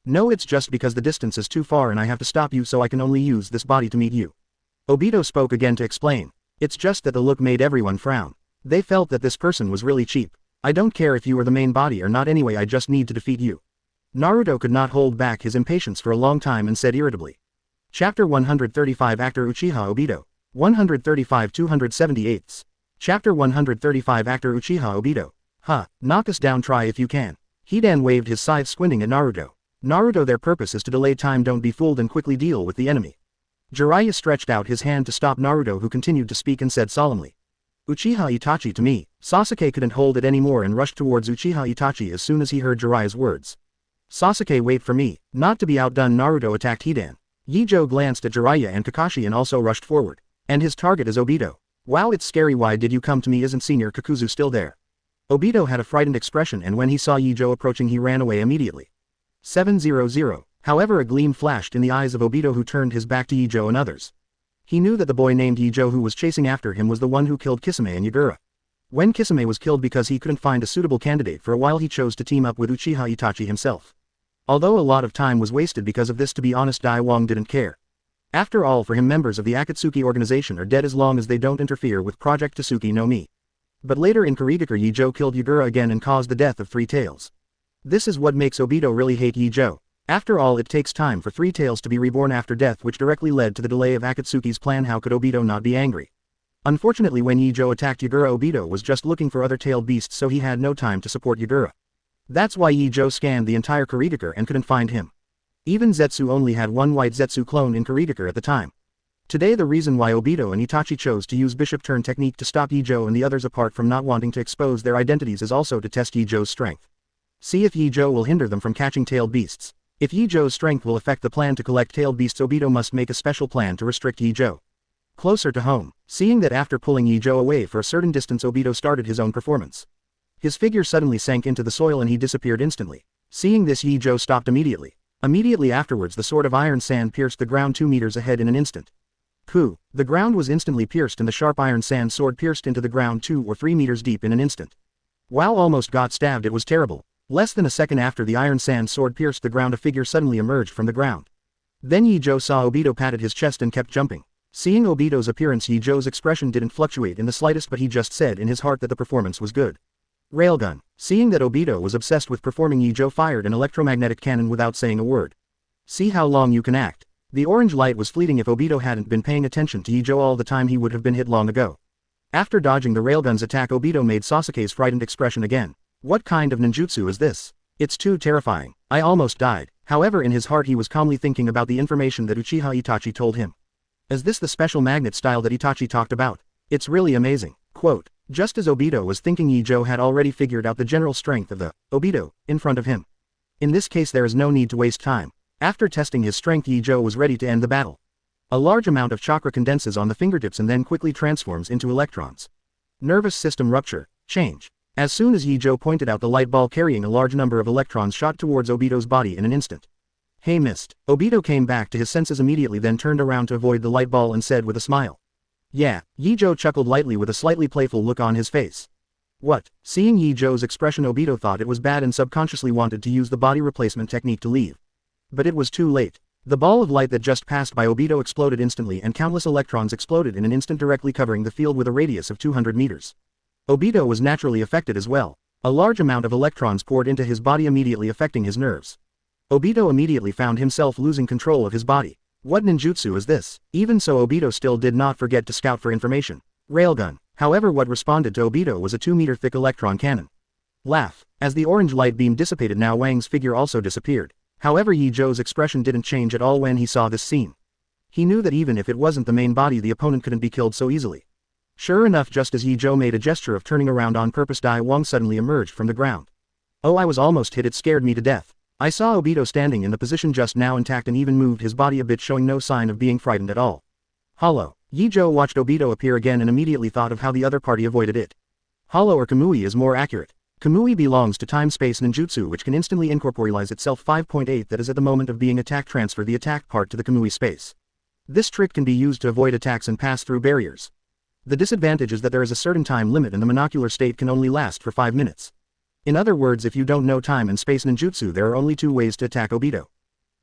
No, it's just because the distance is too far and I have to stop you, so I can only use this body to meet you. Obito spoke again to explain. It's just that the look made everyone frown. They felt that this person was really cheap. I don't care if you are the main body or not anyway, I just need to defeat you. Naruto could not hold back his impatience for a long time and said irritably. Chapter 135, Actor Uchiha Obito. 135 278. Chapter 135, Actor Uchiha Obito. Knock us down, try if you can. Hidan waved his scythe, squinting at Naruto. Naruto, their purpose is to delay time, don't be fooled and quickly deal with the enemy. Jiraiya stretched out his hand to stop Naruto, who continued to speak and said solemnly. Uchiha Itachi to me. Sasuke couldn't hold it anymore and rushed towards Uchiha Itachi as soon as he heard Jiraiya's words. Sasuke, wait for me. Not to be outdone, Naruto attacked Hidan. Ye Zhou glanced at Jiraiya and Kakashi and also rushed forward. And his target is Obito. Wow, it's scary. Why did you come to me? Isn't Senior Kakuzu still there? Obito had a frightened expression, and when he saw Ye Zhou approaching he ran away immediately. 700. However, a gleam flashed in the eyes of Obito, who turned his back to Ye Zhou and others. He knew that the boy named Ye Zhou who was chasing after him was the one who killed Kisame and Yagura. When Kisame was killed because he couldn't find a suitable candidate for a while, he chose to team up with Uchiha Itachi himself. Although a lot of time was wasted because of this, to be honest, Dai Wang didn't care. After all, for him, members of the Akatsuki organization are dead as long as they don't interfere with Project Tsuki no Mi. But later in Kurigakure, Ye Zhou killed Yagura again and caused the death of Three Tails. This is what makes Obito really hate Ye Zhou. After all, it takes time for Three Tails to be reborn after death, which directly led to the delay of Akatsuki's plan. How could Obito not be angry? Unfortunately, when Ye Zhou attacked Yagura, Obito was just looking for other tailed beasts, so he had no time to support Yagura. That's why Ye Zhou scanned the entire Kurigakure and couldn't find him. Even Zetsu only had one white Zetsu clone in Kurigakure at the time. Today, the reason why Obito and Itachi chose to use bishop turn technique to stop Ye Zhou and the others, apart from not wanting to expose their identities, is also to test Ye Zhou's strength. See if Ye Zhou will hinder them from catching tailed beasts. If Ye Zhou's strength will affect the plan to collect tailed beasts, Obito must make a special plan to restrict Ye Zhou. Closer to home, seeing that after pulling Ye Zhou away for a certain distance, Obito started his own performance. His figure suddenly sank into the soil and he disappeared instantly. Seeing this, Ye Zhou stopped immediately. Immediately afterwards, the sword of iron sand pierced the ground 2 meters ahead in an instant. The ground was instantly pierced and the sharp iron sand sword pierced into the ground 2 or 3 meters deep in an instant. Wow, almost got stabbed. It was terrible. Less than a second after the iron sand sword pierced the ground, a figure suddenly emerged from the ground. Then Ye Zhou saw Obito, patted his chest and kept jumping. Seeing Obito's appearance, Ye Zhou's expression didn't fluctuate in the slightest, but he just said in his heart that the performance was good. Railgun. Seeing that Obito was obsessed with performing, Ye Zhou fired an electromagnetic cannon without saying a word. See how long you can act. The orange light was fleeting. If Obito hadn't been paying attention to Ye Zhou all the time, he would have been hit long ago. After dodging the railgun's attack, Obito made Sasuke's frightened expression again. What kind of ninjutsu is this? It's too terrifying. I almost died. However, in his heart he was calmly thinking about the information that Uchiha Itachi told him. Is this the special magnet style that Itachi talked about? It's really amazing. Quote. Just as Obito was thinking, Ye Zhou had already figured out the general strength of the Obito in front of him. In this case, there is no need to waste time. After testing his strength, Ye Zhou was ready to end the battle. A large amount of chakra condenses on the fingertips and then quickly transforms into electrons. Nervous system rupture. Change. As soon as Ye Zhou pointed out, the light ball carrying a large number of electrons shot towards Obito's body in an instant. Hey, missed. Obito came back to his senses immediately, then turned around to avoid the light ball and said with a smile. Yeah. Ye Zhou chuckled lightly with a slightly playful look on his face. What? Seeing Ye Zhou's expression, Obito thought it was bad and subconsciously wanted to use the body replacement technique to leave. But it was too late. The ball of light that just passed by Obito exploded instantly, and countless electrons exploded in an instant, directly covering the field with a radius of 200 meters. Obito was naturally affected as well. A large amount of electrons poured into his body, immediately affecting his nerves. Obito immediately found himself losing control of his body. What ninjutsu is this? Even so, Obito still did not forget to scout for information. Railgun. However, what responded to Obito was a 2-meter-thick electron cannon. Laugh. As the orange light beam dissipated, now Wang's figure also disappeared. However, Ye Zhou's expression didn't change at all when he saw this scene. He knew that even if it wasn't the main body, the opponent couldn't be killed so easily. Sure enough, just as Ye Zhou made a gesture of turning around on purpose, Dai Wang suddenly emerged from the ground. Oh, I was almost hit. It scared me to death. I saw Obito standing in the position just now intact and even moved his body a bit, showing no sign of being frightened at all. Hollow. Ye Zhou watched Obito appear again and immediately thought of how the other party avoided it. Hollow, or Kamui, is more accurate. Kamui belongs to time-space ninjutsu, which can instantly incorporealize itself. 5.8 That is, at the moment of being attacked, transfer the attacked part to the Kamui space. This trick can be used to avoid attacks and pass through barriers. The disadvantage is that there is a certain time limit and the monocular state can only last for 5 minutes. In other words, if you don't know time and space ninjutsu, there are only 2 ways to attack Obito.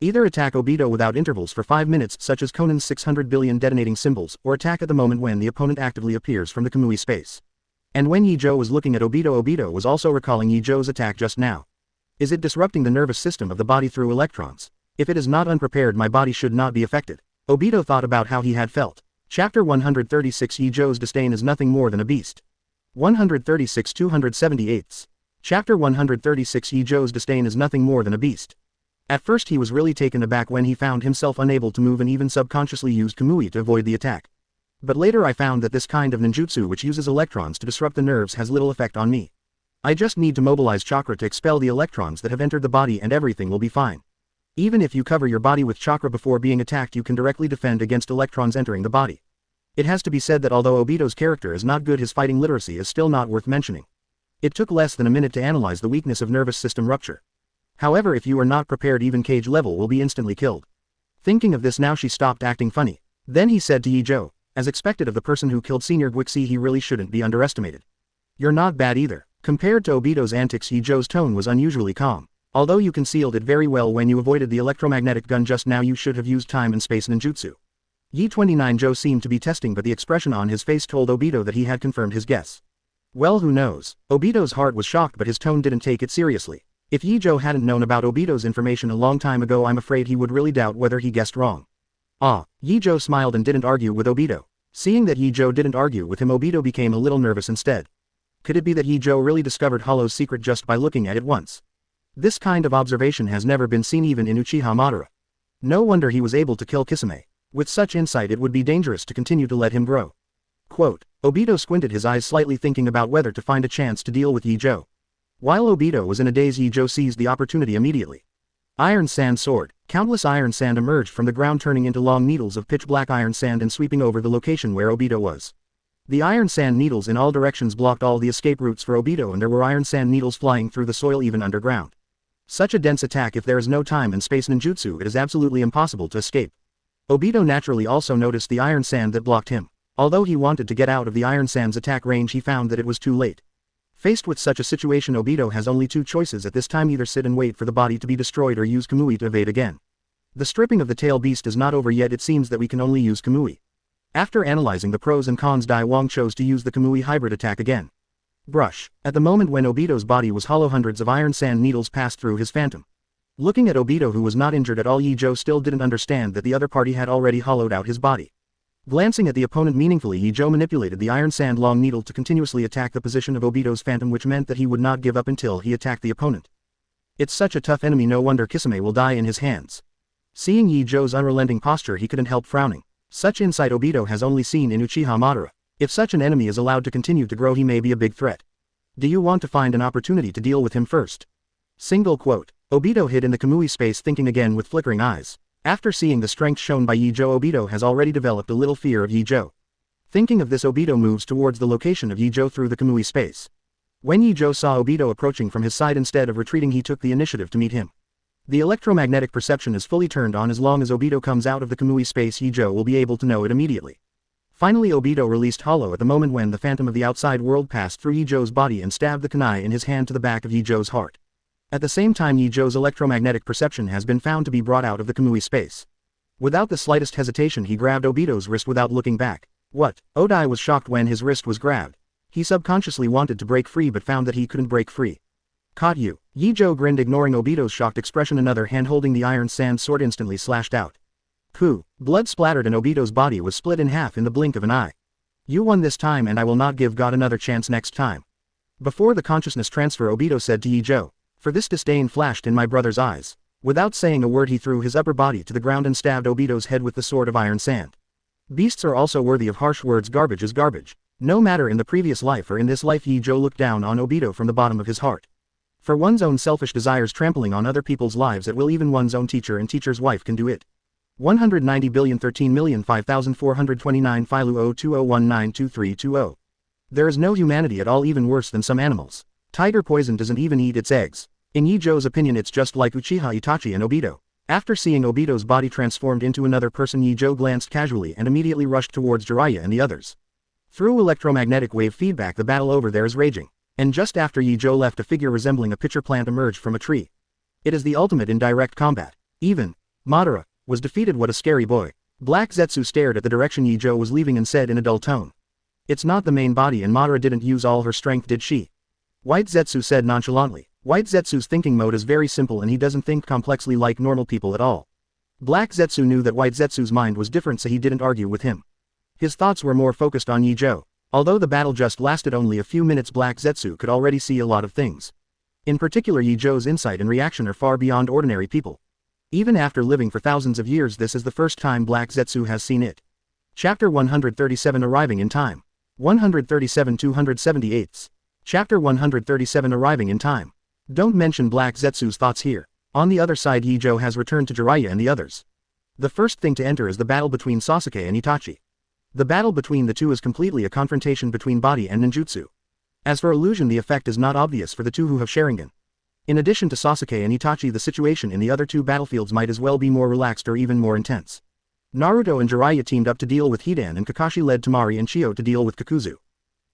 Either attack Obito without intervals for 5 minutes, such as Conan's 600 billion detonating symbols, or attack at the moment when the opponent actively appears from the Kamui space. And when Ye Zhou was looking at Obito, Obito was also recalling Ye Zhou's attack just now. Is it disrupting the nervous system of the body through electrons? If it is not unprepared, my body should not be affected. Obito thought about how he had felt. Chapter 136 Ye Zhou's disdain is nothing more than a beast. 136 278. Chapter 136 Ye Zhou's disdain is nothing more than a beast. At first he was really taken aback when he found himself unable to move and even subconsciously used Kamui to avoid the attack. But later I found that this kind of ninjutsu which uses electrons to disrupt the nerves has little effect on me. I just need to mobilize chakra to expel the electrons that have entered the body and everything will be fine. Even if you cover your body with chakra before being attacked, you can directly defend against electrons entering the body. It has to be said that although Obito's character is not good, his fighting literacy is still not worth mentioning. It took less than a minute to analyze the weakness of nervous system rupture. However, if you are not prepared, even Cage level will be instantly killed. Thinking of this now, she stopped acting funny. Then he said to Ye Zhou, as expected of the person who killed Senior Guixi, he really shouldn't be underestimated. You're not bad either. Compared to Obito's antics, Ye Zhou's tone was unusually calm. Although you concealed it very well when you avoided the electromagnetic gun just now, you should have used time and space ninjutsu. Ye 29 Zhou seemed to be testing, but the expression on his face told Obito that he had confirmed his guess. Well, who knows? Obito's heart was shocked, but his tone didn't take it seriously. If Ye Zhou hadn't known about Obito's information a long time ago, I'm afraid he would really doubt whether he guessed wrong. Ye Zhou smiled and didn't argue with Obito. Seeing that Ye Zhou didn't argue with him, Obito became a little nervous instead. Could it be that Ye Zhou really discovered Hollow's secret just by looking at it once? This kind of observation has never been seen even in Uchiha Madara. No wonder he was able to kill Kisame. With such insight, it would be dangerous to continue to let him grow. Quote, Obito squinted his eyes slightly, thinking about whether to find a chance to deal with Ye Zhou. While Obito was in a daze, Ye Zhou seized the opportunity immediately. Iron Sand Sword. Countless iron sand emerged from the ground, turning into long needles of pitch black iron sand and sweeping over the location where Obito was. The iron sand needles in all directions blocked all the escape routes for Obito, and there were iron sand needles flying through the soil even underground. Such a dense attack, if there is no time and space ninjutsu, it is absolutely impossible to escape. Obito naturally also noticed the iron sand that blocked him. Although he wanted to get out of the iron sand's attack range, he found that it was too late. Faced with such a situation, Obito has only two choices at this time: either sit and wait for the body to be destroyed or use Kamui to evade again. The stripping of the tail beast is not over yet. It seems that we can only use Kamui. After analyzing the pros and cons, Dai Wang chose to use the Kamui hybrid attack again. Brush. At the moment when Obito's body was hollow, hundreds of iron sand needles passed through his phantom. Looking at Obito, who was not injured at all, Ye Zhou still didn't understand that the other party had already hollowed out his body. Glancing at the opponent meaningfully, Ye Zhou manipulated the iron sand long needle to continuously attack the position of Obito's phantom, which meant that he would not give up until he attacked the opponent. It's such a tough enemy, no wonder Kisame will die in his hands. Seeing Ye Zhou's unrelenting posture, he couldn't help frowning. Such insight Obito has only seen in Uchiha Madara. If such an enemy is allowed to continue to grow, he may be a big threat. Do you want to find an opportunity to deal with him first? Single quote. Obito hid in the Kamui space, thinking again with flickering eyes. After seeing the strength shown by Ye Zhou, Obito has already developed a little fear of Ye Zhou. Thinking of this, Obito moves towards the location of Ye Zhou through the Kamui space. When Ye Zhou saw Obito approaching from his side, instead of retreating, he took the initiative to meet him. The electromagnetic perception is fully turned on. As long as Obito comes out of the Kamui space, Ye Zhou will be able to know it immediately. Finally, Obito released Hollow at the moment when the phantom of the outside world passed through Ye Zhou's body and stabbed the kunai in his hand to the back of Ye Zhou's heart. At the same time, Ye Zhou's electromagnetic perception has been found to be brought out of the Kamui space. Without the slightest hesitation, he grabbed Obito's wrist without looking back. What? Odai was shocked when his wrist was grabbed. He subconsciously wanted to break free but found that he couldn't break free. Caught you. Ye Zhou grinned, ignoring Obito's shocked expression. Another hand holding the iron sand sword instantly slashed out. Pooh. Blood splattered and Obito's body was split in half in the blink of an eye. You won this time, and I will not give God another chance next time. Before the consciousness transfer, Obito said to Ye Zhou. For this disdain flashed in my brother's eyes. Without saying a word, he threw his upper body to the ground and stabbed Obito's head with the sword of iron sand. Beasts are also worthy of harsh words. Garbage is garbage. No matter in the previous life or in this life, Ye Zhou looked down on Obito from the bottom of his heart. For one's own selfish desires, trampling on other people's lives at will, even one's own teacher and teacher's wife can do it. 190,013,005,429 Philu 020192320. There is no humanity at all, even worse than some animals. Tiger poison doesn't even eat its eggs. In Ye Zhou's opinion, it's just like Uchiha Itachi and Obito. After seeing Obito's body transformed into another person, Ye Zhou glanced casually and immediately rushed towards Jiraiya and the others. Through electromagnetic wave feedback, the battle over there is raging. And just after Ye Zhou left, a figure resembling a pitcher plant emerged from a tree. It is the ultimate in direct combat. Even Madara was defeated. What a scary boy. Black Zetsu stared at the direction Ye Zhou was leaving and said in a dull tone. It's not the main body, and Madara didn't use all her strength, did she? White Zetsu said nonchalantly. White Zetsu's thinking mode is very simple and he doesn't think complexly like normal people at all. Black Zetsu knew that White Zetsu's mind was different, so he didn't argue with him. His thoughts were more focused on Ye Zhou. Although the battle just lasted only a few minutes, Black Zetsu could already see a lot of things. In particular, Ye Zhou's insight and reaction are far beyond ordinary people. Even after living for thousands of years, this is the first time Black Zetsu has seen it. Chapter 137 Arriving in Time. 137 278. Chapter 137 Arriving in Time. Don't mention Black Zetsu's thoughts here. On the other side, Ye Zhou has returned to Jiraiya and the others. The first thing to enter is the battle between Sasuke and Itachi. The battle between the two is completely a confrontation between body and ninjutsu. As for illusion, the effect is not obvious for the two who have Sharingan. In addition to Sasuke and Itachi, the situation in the other two battlefields might as well be more relaxed or even more intense. Naruto and Jiraiya teamed up to deal with Hidan, and Kakashi led Temari and Chio to deal with Kakuzu.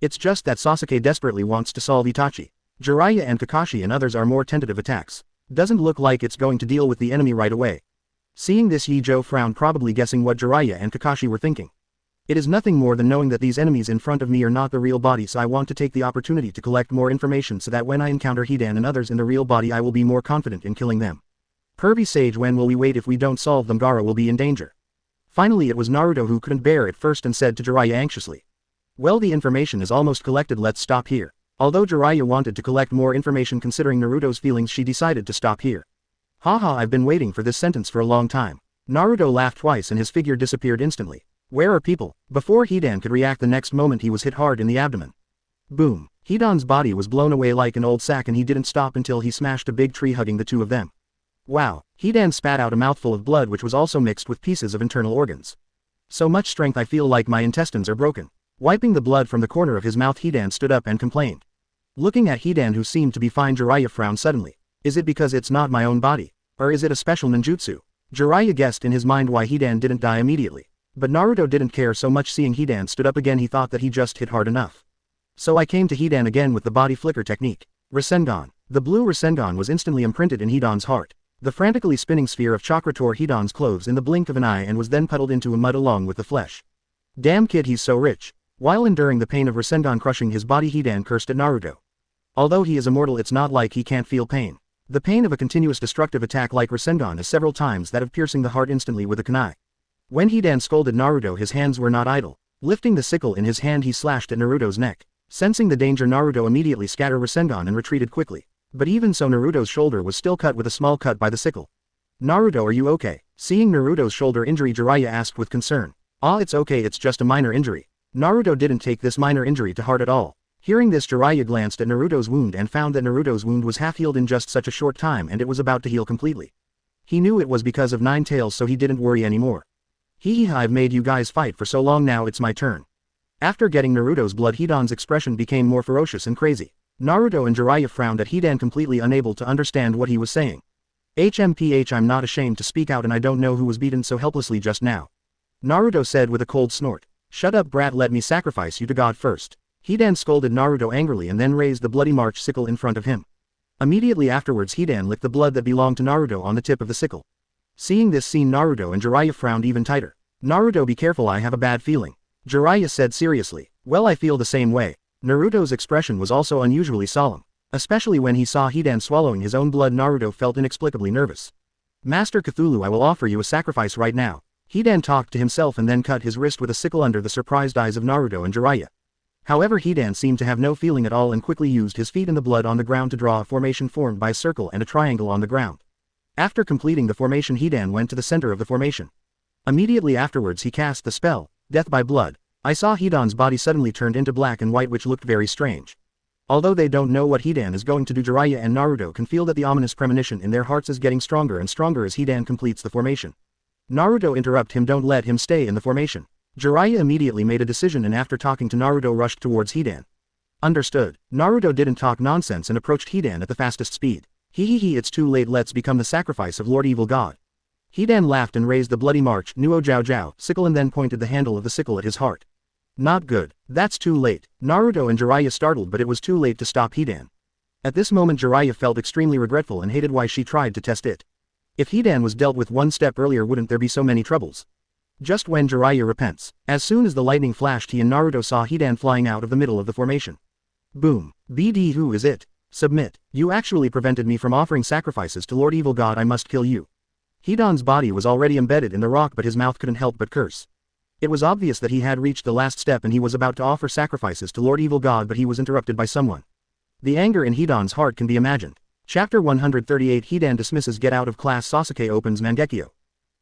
It's just that Sasuke desperately wants to solve Itachi. Jiraiya and Kakashi and others are more tentative attacks. Doesn't look like it's going to deal with the enemy right away. Seeing this, Ye Zhou frowned, probably guessing what Jiraiya and Kakashi were thinking. It is nothing more than knowing that these enemies in front of me are not the real body, so I want to take the opportunity to collect more information so that when I encounter Hidan and others in the real body I will be more confident in killing them. Pervy Sage, when will we wait? If we don't solve them, Gaara will be in danger. Finally it was Naruto who couldn't bear it first and said to Jiraiya anxiously. Well, the information is almost collected, let's stop here. Although Jiraiya wanted to collect more information considering Naruto's feelings, she decided to stop here. Haha, I've been waiting for this sentence for a long time. Naruto laughed twice and his figure disappeared instantly. Where are people? Before Hidan could react, the next moment he was hit hard in the abdomen. Boom. Hidan's body was blown away like an old sack, and he didn't stop until he smashed a big tree, hugging the two of them. Wow. Hidan spat out a mouthful of blood, which was also mixed with pieces of internal organs. So much strength, I feel like my intestines are broken. Wiping the blood from the corner of his mouth, Hidan stood up and complained. Looking at Hidan, who seemed to be fine, Jiraiya frowned suddenly. Is it because it's not my own body? Or is it a special ninjutsu? Jiraiya guessed in his mind why Hidan didn't die immediately. But Naruto didn't care so much. Seeing Hidan stood up again, he thought that he just hit hard enough. So I came to Hidan again with the body flicker technique. Rasengan. The blue Rasengan was instantly imprinted in Hidan's heart. The frantically spinning sphere of chakra tore Hidan's clothes in the blink of an eye and was then puddled into a mud along with the flesh. Damn kid, he's so rich. While enduring the pain of Rasengan crushing his body, Hidan cursed at Naruto. Although he is immortal, it's not like he can't feel pain. The pain of a continuous destructive attack like Rasengan is several times that of piercing the heart instantly with a kunai. When Hidan scolded Naruto, his hands were not idle. Lifting the sickle in his hand, he slashed at Naruto's neck. Sensing the danger, Naruto immediately scattered Rasengan and retreated quickly. But even so, Naruto's shoulder was still cut with a small cut by the sickle. Naruto, are you okay? Seeing Naruto's shoulder injury, Jiraiya asked with concern. Ah, it's okay, it's just a minor injury. Naruto didn't take this minor injury to heart at all. Hearing this, Jiraiya glanced at Naruto's wound and found that Naruto's wound was half healed in just such a short time, and it was about to heal completely. He knew it was because of Nine Tails, so he didn't worry anymore. I've made you guys fight for so long, now it's my turn. After getting Naruto's blood, Hidan's expression became more ferocious and crazy. Naruto and Jiraiya frowned at Hidan, completely unable to understand what he was saying. HMPH, I'm not ashamed to speak out, and I don't know who was beaten so helplessly just now. Naruto said with a cold snort. Shut up, brat, let me sacrifice you to God first. Hidan scolded Naruto angrily and then raised the bloody March sickle in front of him. Immediately afterwards, Hidan licked the blood that belonged to Naruto on the tip of the sickle. Seeing this scene, Naruto and Jiraiya frowned even tighter. Naruto, be careful, I have a bad feeling. Jiraiya said seriously. Well, I feel the same way. Naruto's expression was also unusually solemn. Especially when he saw Hidan swallowing his own blood, Naruto felt inexplicably nervous. Master Cthulhu, I will offer you a sacrifice right now. Hidan talked to himself and then cut his wrist with a sickle under the surprised eyes of Naruto and Jiraiya. However, Hidan seemed to have no feeling at all and quickly used his feet in the blood on the ground to draw a formation formed by a circle and a triangle on the ground. After completing the formation, Hidan went to the center of the formation. Immediately afterwards, he cast the spell, Death by Blood. I saw Hidan's body suddenly turned into black and white, which looked very strange. Although they don't know what Hidan is going to do, Jiraiya and Naruto can feel that the ominous premonition in their hearts is getting stronger and stronger as Hidan completes the formation. Naruto interrupt him, don't let him stay in the formation. Jiraiya immediately made a decision and after talking to Naruto rushed towards Hidan. Understood. Naruto didn't talk nonsense and approached Hidan at the fastest speed. It's too late, let's become the sacrifice of Lord Evil God. Hidan laughed and raised the bloody March Nuo Jiao Jiao sickle and then pointed the handle of the sickle at his heart. Not good. That's too late. Naruto and Jiraiya startled, but it was too late to stop Hidan. At this moment, Jiraiya felt extremely regretful and hated why she tried to test it. If Hidan was dealt with one step earlier, wouldn't there be so many troubles? Just when Jiraiya repents. As soon as the lightning flashed, he and Naruto saw Hidan flying out of the middle of the formation. Boom. BD, who is it? Submit. You actually prevented me from offering sacrifices to Lord Evil God, I must kill you. Hidan's body was already embedded in the rock, but his mouth couldn't help but curse. It was obvious that he had reached the last step and he was about to offer sacrifices to Lord Evil God, but he was interrupted by someone. The anger in Hidan's heart can be imagined. Chapter 138 Hidan dismisses Get Out of Class Sasuke opens Mangekyo.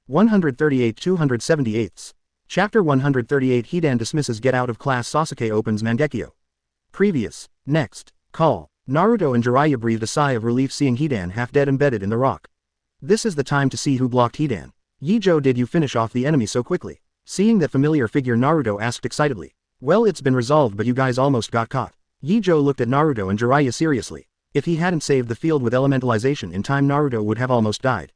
138 278. Chapter 138 Hidan dismisses Get Out of Class Sasuke opens Mangekyo. Previous. Next. Call. Naruto and Jiraiya breathed a sigh of relief seeing Hidan half dead embedded in the rock. This is the time to see who blocked Hidan. Ye Zhou, did you finish off the enemy so quickly? Seeing that familiar figure, Naruto asked excitedly. Well, it's been resolved, but you guys almost got caught. Ye Zhou looked at Naruto and Jiraiya seriously. If he hadn't saved the field with elementalization in time, Naruto would have almost died.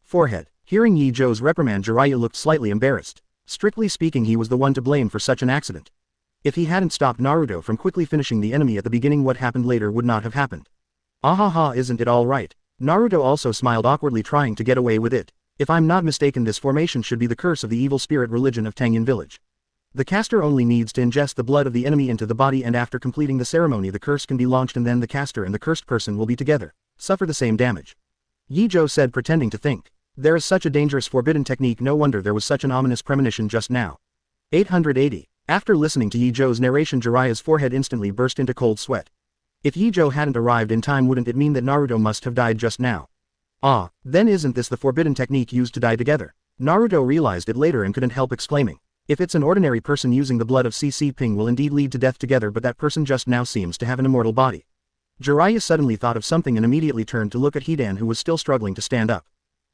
Forehead. Hearing Ye Zhou's reprimand, Jiraiya looked slightly embarrassed. Strictly speaking, he was the one to blame for such an accident. If he hadn't stopped Naruto from quickly finishing the enemy at the beginning, what happened later would not have happened. Ahaha, isn't it all right? Naruto also smiled awkwardly, trying to get away with it. If I'm not mistaken, this formation should be the curse of the evil spirit religion of Tangyun village. The caster only needs to ingest the blood of the enemy into the body, and after completing the ceremony the curse can be launched, and then the caster and the cursed person will be together, suffer the same damage. Ye Zhou said, pretending to think. There is such a dangerous forbidden technique, no wonder there was such an ominous premonition just now. 880. After listening to Ye Zhou's narration, Jiraiya's forehead instantly burst into cold sweat. If Ye Zhou hadn't arrived in time, wouldn't it mean that Naruto must have died just now? Ah, then isn't this the forbidden technique used to die together? Naruto realized it later and couldn't help exclaiming. If it's an ordinary person, using the blood of CC Ping will indeed lead to death together, but that person just now seems to have an immortal body. Jiraiya suddenly thought of something and immediately turned to look at Hidan, who was still struggling to stand up.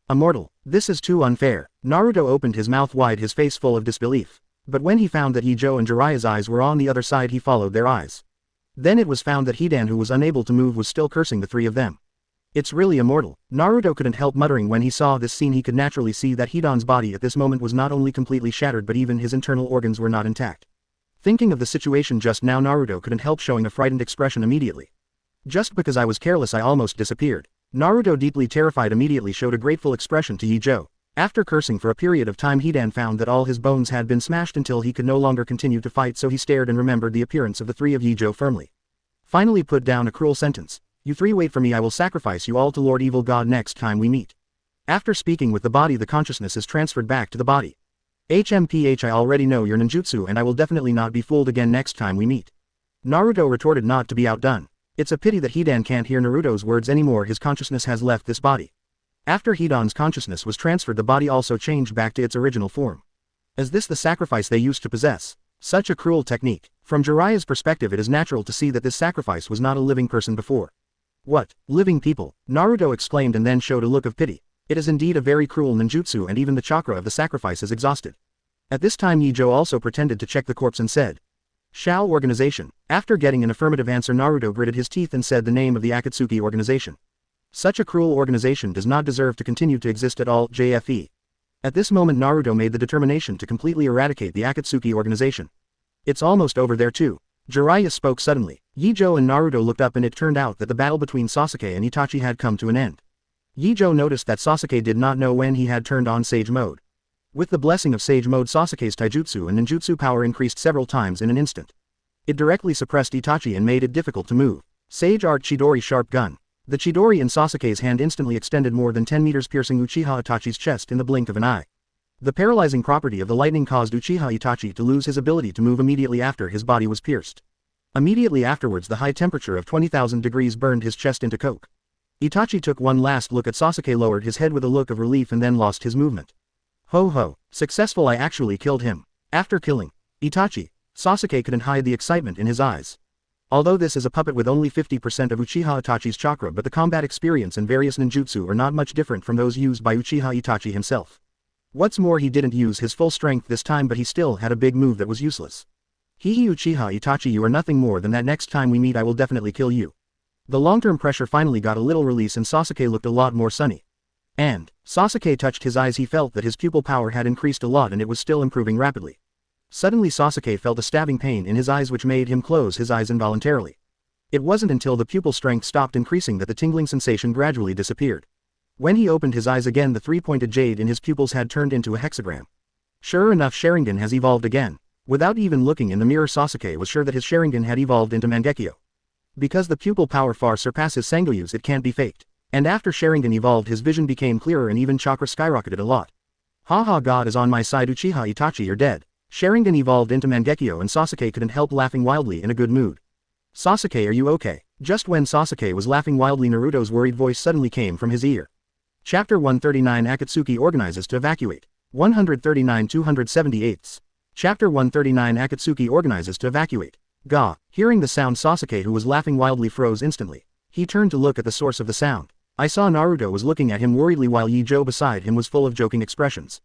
Immortal. This is too unfair. Naruto opened his mouth wide, his face full of disbelief. But when he found that Ye Zhou and Jiraiya's eyes were on the other side, he followed their eyes. Then it was found that Hidan, who was unable to move, was still cursing the three of them. It's really immortal. Naruto couldn't help muttering. When he saw this scene, he could naturally see that Hidan's body at this moment was not only completely shattered, but even his internal organs were not intact. Thinking of the situation just now, Naruto couldn't help showing a frightened expression immediately. Just because I was careless, I almost disappeared. Naruto, deeply terrified, immediately showed a grateful expression to Ye Zhou. After cursing for a period of time, Hidan found that all his bones had been smashed until he could no longer continue to fight, so he stared and remembered the appearance of the three of Ye Zhou firmly. Finally put down a cruel sentence. You three wait for me, I will sacrifice you all to Lord Evil God next time we meet. After speaking with the body, the consciousness is transferred back to the body. HMPH, I already know your ninjutsu and I will definitely not be fooled again next time we meet. Naruto retorted, not to be outdone. It's a pity that Hidan can't hear Naruto's words anymore, his consciousness has left this body. After Hidan's consciousness was transferred, the body also changed back to its original form. Is this the sacrifice they used to possess? Such a cruel technique. From Jiraiya's perspective, it is natural to see that this sacrifice was not a living person before. What? Living people? Naruto exclaimed and then showed a look of pity. It is indeed a very cruel ninjutsu, and even the chakra of the sacrifice is exhausted. At this time, Ye Zhou also pretended to check the corpse and said, Shao Organization. After getting an affirmative answer, Naruto gritted his teeth and said the name of the Akatsuki organization. Such a cruel organization does not deserve to continue to exist at all, JFE. At this moment, Naruto made the determination to completely eradicate the Akatsuki organization. It's almost over there too. Jiraiya spoke suddenly. Ye Zhou and Naruto looked up, and it turned out that the battle between Sasuke and Itachi had come to an end. Ye Zhou noticed that Sasuke did not know when he had turned on Sage Mode. With the blessing of Sage Mode, Sasuke's taijutsu and ninjutsu power increased several times in an instant. It directly suppressed Itachi and made it difficult to move. Sage Art Chidori Sharp Gun. The Chidori in Sasuke's hand instantly extended more than 10 meters, piercing Uchiha Itachi's chest in the blink of an eye. The paralyzing property of the lightning caused Uchiha Itachi to lose his ability to move immediately after his body was pierced. Immediately afterwards, the high temperature of 20,000 degrees burned his chest into coke. Itachi took one last look at Sasuke, lowered his head with a look of relief, and then lost his movement. Ho ho, successful, I actually killed him. After killing Itachi, Sasuke couldn't hide the excitement in his eyes. Although this is a puppet with only 50% of Uchiha Itachi's chakra, but the combat experience and various ninjutsu are not much different from those used by Uchiha Itachi himself. What's more, he didn't use his full strength this time, but he still had a big move that was useless. Hihi Uchiha Itachi, you are nothing more than that. Next time we meet I will definitely kill you. The long-term pressure finally got a little release and Sasuke looked a lot more sunny. And Sasuke touched his eyes. He felt that his pupil power had increased a lot and it was still improving rapidly. Suddenly Sasuke felt a stabbing pain in his eyes which made him close his eyes involuntarily. It wasn't until the pupil strength stopped increasing that the tingling sensation gradually disappeared. When he opened his eyes again, the three-pointed jade in his pupils had turned into a hexagram. Sure enough, Sharingan has evolved again. Without even looking in the mirror, Sasuke was sure that his Sharingan had evolved into Mangekyo. Because the pupil power far surpasses Sangoyu's, it can't be faked. And after Sharingan evolved, his vision became clearer and even chakra skyrocketed a lot. Haha, God is on my side. Uchiha Itachi, you're dead. Sharingan evolved into Mangekyo and Sasuke couldn't help laughing wildly in a good mood. Sasuke, are you okay? Just when Sasuke was laughing wildly, Naruto's worried voice suddenly came from his ear. Chapter 139 Akatsuki organizes to evacuate. 139 278. Chapter 139 Akatsuki organizes to evacuate. Ga. Hearing the sound, Sasuke, who was laughing wildly, froze instantly. He turned to look at the source of the sound. I saw Naruto was looking at him worriedly while Ye Zhou beside him was full of joking expressions.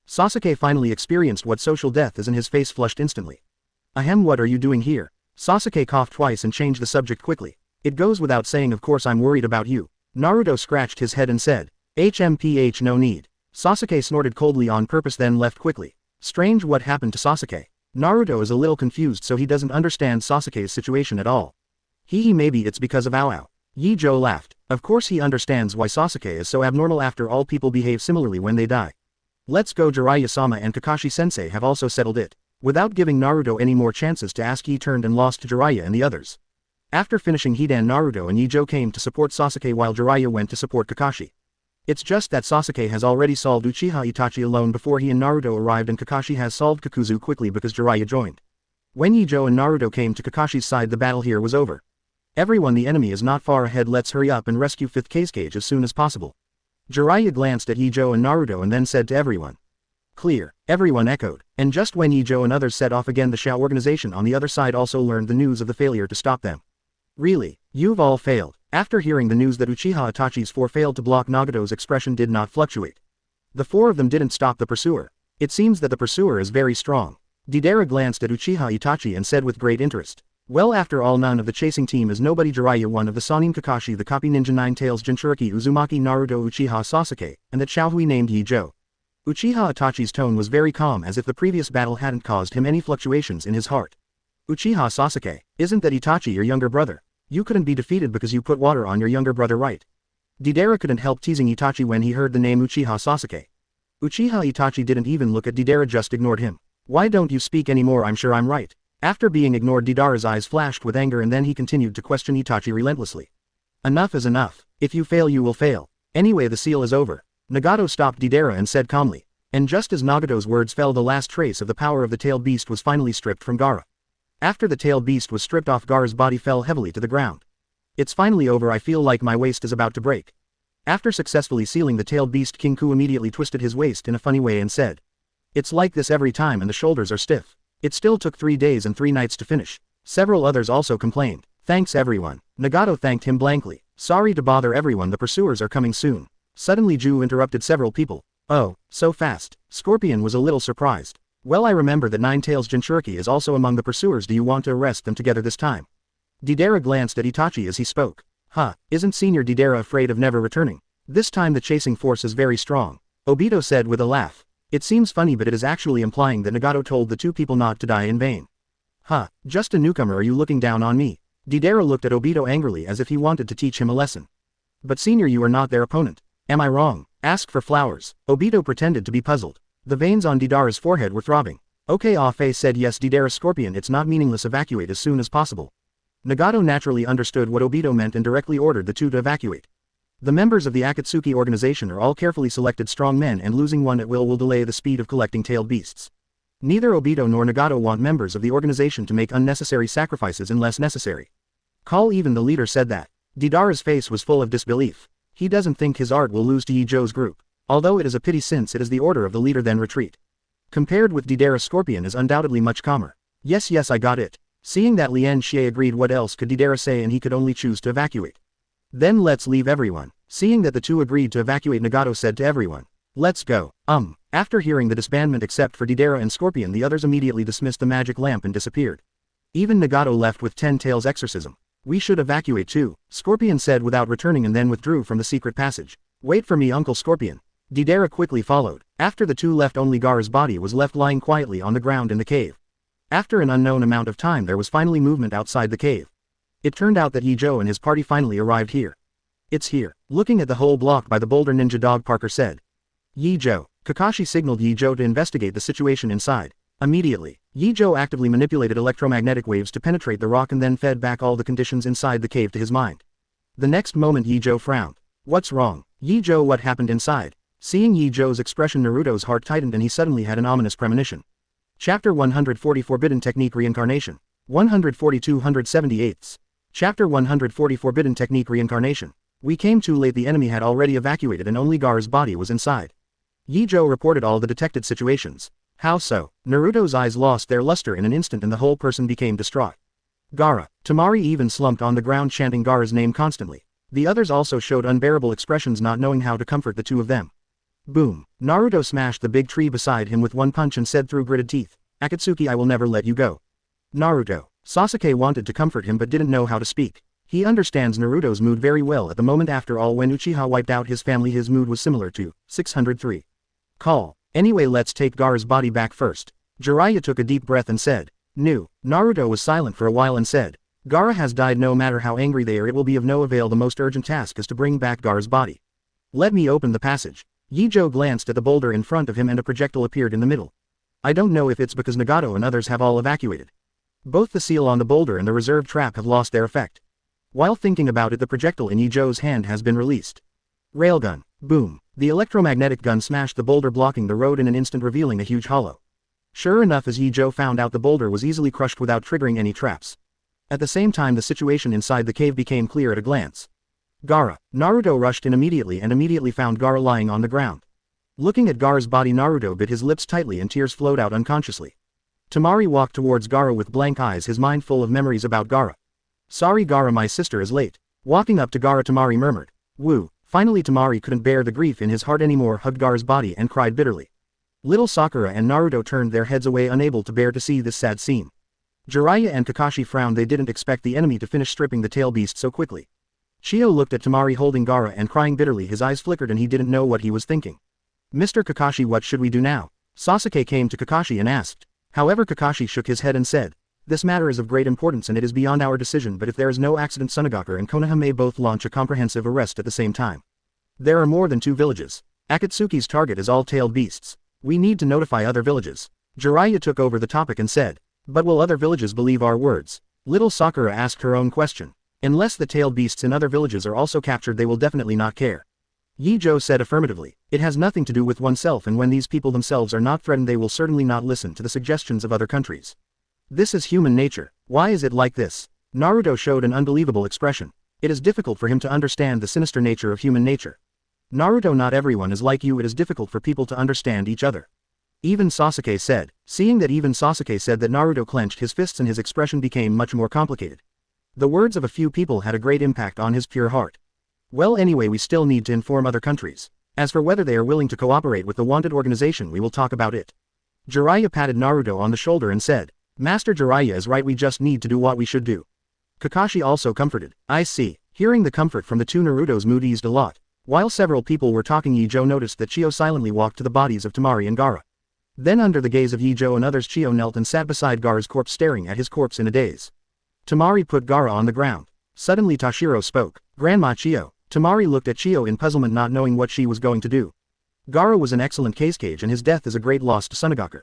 Sasuke finally experienced what social death is and his face flushed instantly. Ahem, what are you doing here? Sasuke coughed twice and changed the subject quickly. It goes without saying, of course I'm worried about you. Naruto scratched his head and said, HMPH, no need. Sasuke snorted coldly on purpose, then left quickly. Strange, what happened to Sasuke? Naruto is a little confused, so he doesn't understand Sasuke's situation at all. Maybe it's because of Ao Ao. Ye Zhou laughed. Of course he understands why Sasuke is so abnormal, after all people behave similarly when they die. Let's go. Jiraiya-sama and Kakashi-sensei have also settled it. Without giving Naruto any more chances to ask, he turned and lost to Jiraiya and the others. After finishing Hidan, Naruto and Ye Zhou came to support Sasuke while Jiraiya went to support Kakashi. It's just that Sasuke has already solved Uchiha Itachi alone before he and Naruto arrived, and Kakashi has solved Kakuzu quickly because Jiraiya joined. When Ye Zhou and Naruto came to Kakashi's side, the battle here was over. Everyone, the enemy is not far ahead, let's hurry up and rescue 5th Kazekage as soon as possible. Jiraiya glanced at Ye Zhou and Naruto and then said to everyone. Clear. Everyone echoed. And just when Ye Zhou and others set off again, the Shao organization on the other side also learned the news of the failure to stop them. Really? You've all failed? After hearing the news that Uchiha Itachi's 4 failed to block, Nagato's expression did not fluctuate. The 4 of them didn't stop the pursuer. It seems that the pursuer is very strong. Deidara glanced at Uchiha Itachi and said with great interest. Well, after all, none of the chasing team is nobody. Jiraiya, one of the Sannin, Kakashi, the copy ninja, Nine Tails, Jinchuriki, Uzumaki, Naruto, Uchiha, Sasuke, and that Xiaohui named Ye Zhou. Uchiha Itachi's tone was very calm, as if the previous battle hadn't caused him any fluctuations in his heart. Uchiha Sasuke, isn't that Itachi your younger brother? You couldn't be defeated because you put water on your younger brother, right? Deidara couldn't help teasing Itachi when he heard the name Uchiha Sasuke. Uchiha Itachi didn't even look at Deidara, just ignored him. Why don't you speak anymore? I'm sure I'm right. After being ignored, Deidara's eyes flashed with anger, and then he continued to question Itachi relentlessly. Enough is enough. If you fail, you will fail. Anyway, the seal is over. Nagato stopped Deidara and said calmly. And just as Nagato's words fell, the last trace of the power of the tailed beast was finally stripped from Gaara. After the tailed beast was stripped off, Gaara's body fell heavily to the ground. It's finally over. I feel like my waist is about to break. After successfully sealing the tailed beast, King Ku immediately twisted his waist in a funny way and said. It's like this every time, and the shoulders are stiff. It still took 3 days and 3 nights to finish. Several others also complained. Thanks everyone. Nagato thanked him blankly. Sorry to bother everyone, the pursuers are coming soon. Suddenly Zhu interrupted several people. Oh, so fast. Scorpion was a little surprised. Well, I remember that Nine Tails Jinchuriki is also among the pursuers. Do you want to arrest them together this time? Deidara glanced at Itachi as he spoke. Isn't Senior Deidara afraid of never returning? This time the chasing force is very strong. Obito said with a laugh. It seems funny, but it is actually implying that Nagato told the 2 people not to die in vain. Just a newcomer, are you looking down on me? Deidara looked at Obito angrily as if he wanted to teach him a lesson. But Senior, you are not their opponent. Am I wrong? Ask for flowers. Obito pretended to be puzzled. The veins on Deidara's forehead were throbbing. Okay, Afe said. Yes, Deidara. Scorpion, it's not meaningless. Evacuate as soon as possible. Nagato naturally understood what Obito meant and directly ordered the 2 to evacuate. The members of the Akatsuki organization are all carefully selected strong men, and losing one at will delay the speed of collecting tailed beasts. Neither Obito nor Nagato want members of the organization to make unnecessary sacrifices unless necessary. Call, even the leader said that. Deidara's face was full of disbelief. He doesn't think his art will lose to Ye Zhou's group. Although it is a pity, since it is the order of the leader, then retreat. Compared with Deidara, Scorpion is undoubtedly much calmer. Yes, I got it. Seeing that Lien Xie agreed, what else could Deidara say, and he could only choose to evacuate. Then let's leave everyone. Seeing that the 2 agreed to evacuate, Nagato said to everyone. Let's go. After hearing the disbandment except for Deidara and Scorpion, the others immediately dismissed the magic lamp and disappeared. Even Nagato left with 10 Tails exorcism. We should evacuate too, Scorpion said without returning, and then withdrew from the secret passage. Wait for me, Uncle Scorpion. Deidara quickly followed. After the 2 left, only Gaara's body was left lying quietly on the ground in the cave. After an unknown amount of time, there was finally movement outside the cave. It turned out that Ye Zhou and his party finally arrived here. It's here. Looking at the hole blocked by the boulder ninja dog, Parker said. Ye Zhou. Kakashi signaled Ye Zhou to investigate the situation inside. Immediately, Ye Zhou actively manipulated electromagnetic waves to penetrate the rock and then fed back all the conditions inside the cave to his mind. The next moment Ye Zhou frowned. What's wrong? Ye Zhou, what happened inside? Seeing Ye Zhou's expression, Naruto's heart tightened and he suddenly had an ominous premonition. Chapter 140 Forbidden Technique Reincarnation. 142-178. Chapter 140 Forbidden Technique Reincarnation. We came too late. The enemy had already evacuated and only Gaara's body was inside. Ye Zhou reported all the detected situations. How so? Naruto's eyes lost their luster in an instant and the whole person became distraught. Gaara. Temari even slumped on the ground chanting Gaara's name constantly. The others also showed unbearable expressions, not knowing how to comfort the two of them. Boom. Naruto smashed the big tree beside him with one punch and said through gritted teeth, "Akatsuki, I will never let you go." Naruto. Sasuke wanted to comfort him but didn't know how to speak. He understands Naruto's mood very well. At the moment, after all, when Uchiha wiped out his family, his mood was similar to 603. Call. Anyway, let's take Gaara's body back first. Jiraiya took a deep breath and said, "No." Naruto was silent for a while and said, "Gaara has died. No matter how angry they are, it will be of no avail. The most urgent task is to bring back Gaara's body. Let me open the passage." Ye Zhou glanced at the boulder in front of him and a projectile appeared in the middle. I don't know if it's because Nagato and others have all evacuated. Both the seal on the boulder and the reserve trap have lost their effect. While thinking about it, the projectile in Ye Zhou's hand has been released. Railgun. Boom. The electromagnetic gun smashed the boulder, blocking the road in an instant, revealing a huge hollow. Sure enough, as Ye Zhou found out, the boulder was easily crushed without triggering any traps. At the same time, the situation inside the cave became clear at a glance. Gaara. Naruto rushed in immediately and immediately found Gaara lying on the ground. Looking at Gaara's body, Naruto bit his lips tightly and tears flowed out unconsciously. Temari walked towards Gaara with blank eyes, his mind full of memories about Gaara. "Sorry Gaara, my sister is late." Walking up to Gaara, Temari murmured, "Woo." Finally Temari couldn't bear the grief in his heart anymore, hugged Gaara's body and cried bitterly. Little Sakura and Naruto turned their heads away, unable to bear to see this sad scene. Jiraiya and Kakashi frowned. They didn't expect the enemy to finish stripping the tail beast so quickly. Chio looked at Temari holding Gaara and crying bitterly. His eyes flickered and he didn't know what he was thinking. "Mr. Kakashi, what should we do now?" Sasuke came to Kakashi and asked. However, Kakashi shook his head and said, "This matter is of great importance and it is beyond our decision, but if there is no accident, Sunagaku and Konoha may both launch a comprehensive arrest at the same time. There are more than 2 villages. Akatsuki's target is all tailed beasts. We need to notify other villages." Jiraiya took over the topic and said, "But will other villages believe our words?" Little Sakura asked her own question. "Unless the tailed beasts in other villages are also captured, they will definitely not care." Ye Zhou said affirmatively, "It has nothing to do with oneself, and when these people themselves are not threatened, they will certainly not listen to the suggestions of other countries. This is human nature. Why is it like this?" Naruto showed an unbelievable expression. It is difficult for him to understand the sinister nature of human nature. "Naruto, not everyone is like you. It is difficult for people to understand each other." Even Sasuke said. Seeing that even Sasuke said that, Naruto clenched his fists and his expression became much more complicated. The words of a few people had a great impact on his pure heart. "Well, anyway, we still need to inform other countries. As for whether they are willing to cooperate with the wanted organization, we will talk about it." Jiraiya patted Naruto on the shoulder and said, "Master Jiraiya is right, we just need to do what we should do." Kakashi also comforted. "I see." Hearing the comfort from the two, Naruto's mood eased a lot. While several people were talking, Ye Zhou noticed that Chio silently walked to the bodies of Temari and Gaara. Then under the gaze of Ye Zhou and others, Chio knelt and sat beside Gaara's corpse, staring at his corpse in a daze. Temari put Gaara on the ground. Suddenly Tashiro spoke. "Grandma Chio." Temari looked at Chio in puzzlement, not knowing what she was going to do. Gaara was an excellent Kazekage and his death is a great loss to Sunagaku.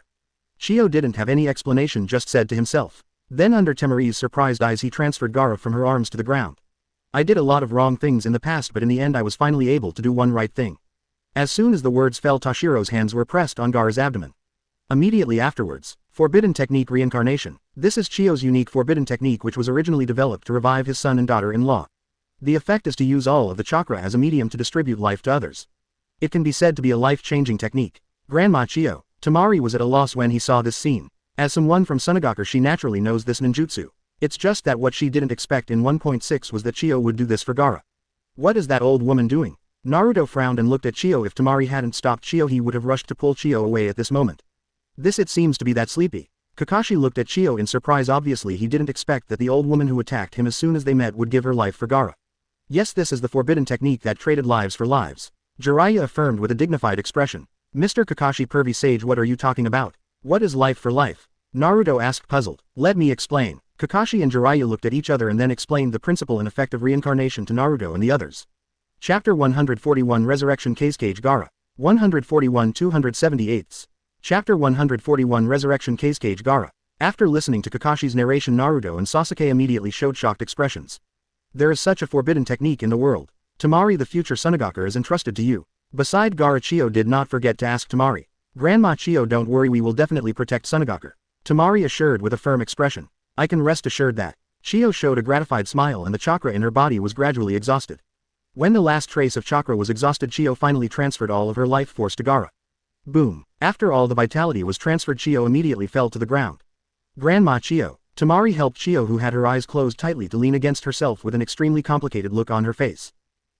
Chio didn't have any explanation, just said to himself. Then under Temari's surprised eyes, he transferred Gaara from her arms to the ground. "I did a lot of wrong things in the past, but in the end I was finally able to do one right thing." As soon as the words fell, Tashiro's hands were pressed on Gaara's abdomen. Immediately afterwards, Forbidden Technique Reincarnation. This is Chio's unique forbidden technique, which was originally developed to revive his son and daughter-in-law. The effect is to use all of the chakra as a medium to distribute life to others. It can be said to be a life-changing technique. Grandma Chio. Temari was at a loss when he saw this scene. As someone from Sunagaku, she naturally knows this ninjutsu. It's just that what she didn't expect in 1.6 was that Chio would do this for Gaara. "What is that old woman doing?" Naruto frowned and looked at Chio. If Temari hadn't stopped Chio, he would have rushed to pull Chio away at this moment. "This, it seems to be that sleepy." Kakashi looked at Chio in surprise. Obviously he didn't expect that the old woman who attacked him as soon as they met would give her life for Gaara. "Yes, this is the forbidden technique that traded lives for lives," Jiraiya affirmed with a dignified expression. "Mr. Kakashi, pervy sage, what are you talking about? What is life for life?" Naruto asked, puzzled. "Let me explain." Kakashi and Jiraiya looked at each other and then explained the principle and effect of reincarnation to Naruto and the others. Chapter 141 Resurrection Kazekage Gaara. 141 278. Chapter 141 Resurrection Kazekage Gaara. After listening to Kakashi's narration, Naruto and Sasuke immediately showed shocked expressions. "There is such a forbidden technique in the world. Temari, the future Sunagaku, is entrusted to you." Beside Gaara, Chio did not forget to ask Temari. "Grandma Chio, don't worry, we will definitely protect Sunagaku." Temari assured with a firm expression. "I can rest assured that." Chiyo showed a gratified smile and the chakra in her body was gradually exhausted. When the last trace of chakra was exhausted, Chiyo finally transferred all of her life force to Gaara. Boom. After all the vitality was transferred, Chiyo immediately fell to the ground. Grandma Chiyo. Temari helped Chiyo, who had her eyes closed tightly, to lean against herself with an extremely complicated look on her face.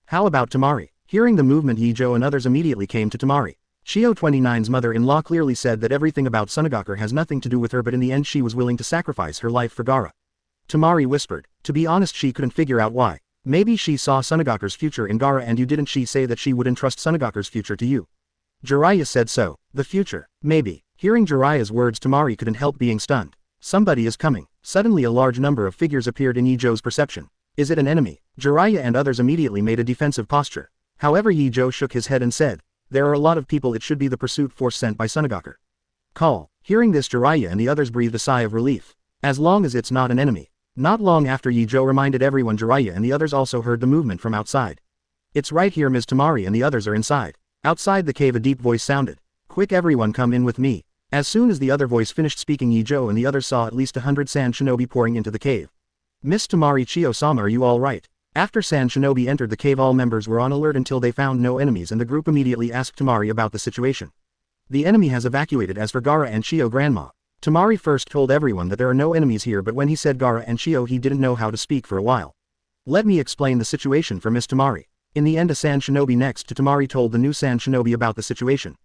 How about Temari? Hearing the movement, Ye Zhou and others immediately came to Temari. Chiyo 29's mother-in-law clearly said that everything about Sunagakure has nothing to do with her, but in the end she was willing to sacrifice her life for Gaara. Temari whispered. To be honest, she couldn't figure out why. Maybe she saw Sunagakure's future in Gaara, and you didn't she say that she would entrust Sunagakure's future to you? Jiraiya said so. The future. Maybe. Hearing Jiraiya's words, Temari couldn't help being stunned. Somebody is coming. Suddenly a large number of figures appeared in Ye Zhou's perception. Is it an enemy? Jiraiya and others immediately made a defensive posture. However, Ye Zhou shook his head and said, there are a lot of people, it should be the pursuit force sent by Sunagakure. Call. Hearing this, Jiraiya and the others breathed a sigh of relief. As long as it's not an enemy. Not long after, Ye Zhou reminded everyone Jiraiya and the others also heard the movement from outside. It's right here, Ms. Temari and the others are inside. Outside the cave a deep voice sounded. Quick everyone, come in with me. As soon as the other voice finished speaking, Ye Zhou and the others saw at least 100 sand shinobi pouring into the cave. Miss Temari, Chiyo-sama, are you all right? After sand shinobi entered the cave, all members were on alert until they found no enemies, and the group immediately asked Temari about the situation. The enemy has evacuated. As for Gaara and Chiyo, grandma. Temari first told everyone that there are no enemies here, but when he said Gaara and Chiyo, he didn't know how to speak for a while. Let me explain the situation for Miss Temari. In the end, a sand shinobi next to Temari told the new sand shinobi about the situation.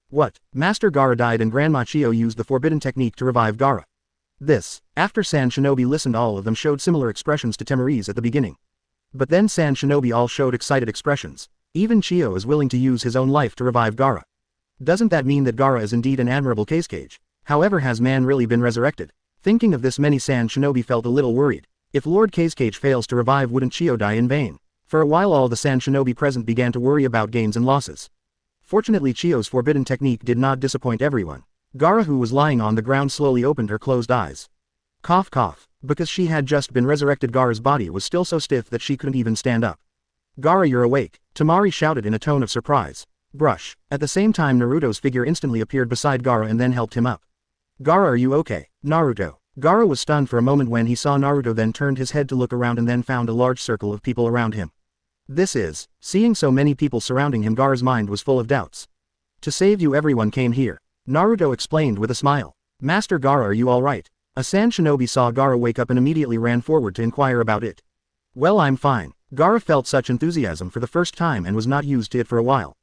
What? Master Gaara died and Grandma Chiyo used the forbidden technique to revive Gaara. This. After sand shinobi listened, all of them showed similar expressions to Temari's at the beginning. But then sand shinobi all showed excited expressions. Even Chiyo is willing to use his own life to revive Gaara. Doesn't that mean that Gaara is indeed an admirable cage? However, has man really been resurrected? Thinking of this, many sand shinobi felt a little worried. If Lord Cage fails to revive, wouldn't Chiyo die in vain? For a while all the sand shinobi present began to worry about gains and losses. Fortunately, Chiyo's forbidden technique did not disappoint everyone. Gaara, who was lying on the ground, slowly opened her closed eyes. Cough cough. Because she had just been resurrected, Gaara's body was still so stiff that she couldn't even stand up. Gaara, you're awake, Temari shouted in a tone of surprise. Brush. At the same time, Naruto's figure instantly appeared beside Gaara and then helped him up. Gaara, are you okay? Naruto. Gaara was stunned for a moment when he saw Naruto, then turned his head to look around and then found a large circle of people around him. This is. Seeing so many people surrounding him, Gaara's mind was full of doubts. To save you, everyone came here. Naruto explained with a smile. Master Gaara, are you alright? A sand shinobi saw Gaara wake up and immediately ran forward to inquire about it. Well, I'm fine. Gaara felt such enthusiasm for the first time and was not used to it for a while.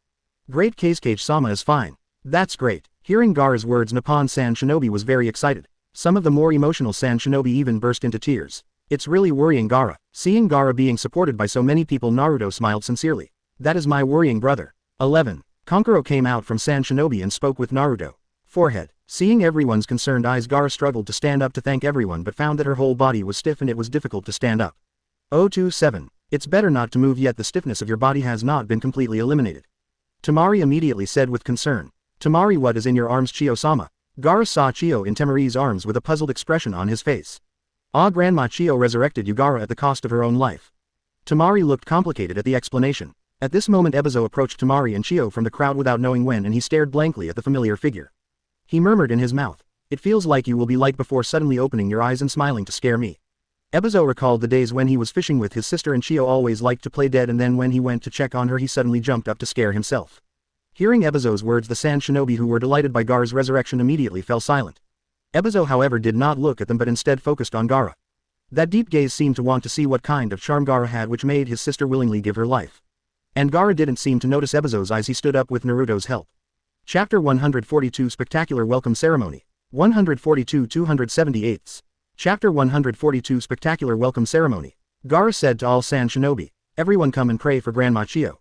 Great, Cage-sama is fine. That's great. Hearing Gaara's words, Nippon sand shinobi was very excited. Some of the more emotional sand shinobi even burst into tears. It's really worrying, Gaara. Seeing Gaara being supported by so many people, Naruto smiled sincerely. That is my worrying brother. 11. Kankuro came out from sand shinobi and spoke with Naruto. Forehead. Seeing everyone's concerned eyes, Gaara struggled to stand up to thank everyone but found that her whole body was stiff and it was difficult to stand up. 027. It's better not to move yet, the stiffness of your body has not been completely eliminated. Temari immediately said with concern. Temari, what is in your arms, Chiyo-sama? Gaara saw Chiyo in Temari's arms with a puzzled expression on his face. Ah, Grandma, Chiyo resurrected you, Gaara, at the cost of her own life. Temari looked complicated at the explanation. At this moment Ebizo approached Temari and Chiyo from the crowd without knowing when, and he stared blankly at the familiar figure. He murmured in his mouth, it feels like you will be like before, suddenly opening your eyes and smiling to scare me. Ebizo recalled the days when he was fishing with his sister and Chiyo always liked to play dead, and then when he went to check on her he suddenly jumped up to scare himself. Hearing Ebizo's words, the sand shinobi who were delighted by Gaara's resurrection immediately fell silent. Ebizo, however, did not look at them but instead focused on Gaara. That deep gaze seemed to want to see what kind of charm Gaara had, which made his sister willingly give her life. And Gaara didn't seem to notice Ebizo's eyes. He stood up with Naruto's help. Chapter 142 Spectacular Welcome Ceremony. 142 278. Chapter 142 Spectacular Welcome Ceremony. Gaara said to all sand shinobi, everyone come and pray for Grandma Chiyo.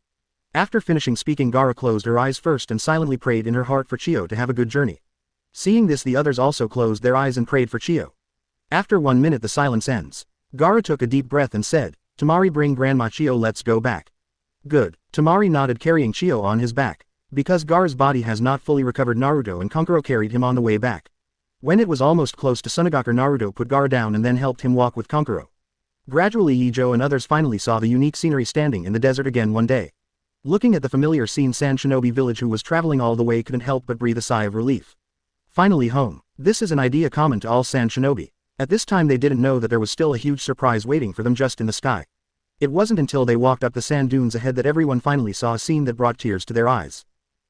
After finishing speaking, Gaara closed her eyes first and silently prayed in her heart for Chiyo to have a good journey. Seeing this, the others also closed their eyes and prayed for Chiyo. After 1 minute the silence ends. Gaara took a deep breath and said, Temari, bring Grandma Chiyo, let's go back. Good. Temari nodded, carrying Chiyo on his back. Because Gaara's body has not fully recovered, Naruto and Kankuro carried him on the way back. When it was almost close to Sunagakure, Naruto put Gaara down and then helped him walk with Kankuro. Gradually Ye Zhou and others finally saw the unique scenery standing in the desert again one day. Looking at the familiar scene, Sand Shinobi Village, who was traveling all the way, couldn't help but breathe a sigh of relief. Finally home. This is an idea common to all Sand Shinobi. At this time they didn't know that there was still a huge surprise waiting for them just in the sky. It wasn't until they walked up the sand dunes ahead that everyone finally saw a scene that brought tears to their eyes.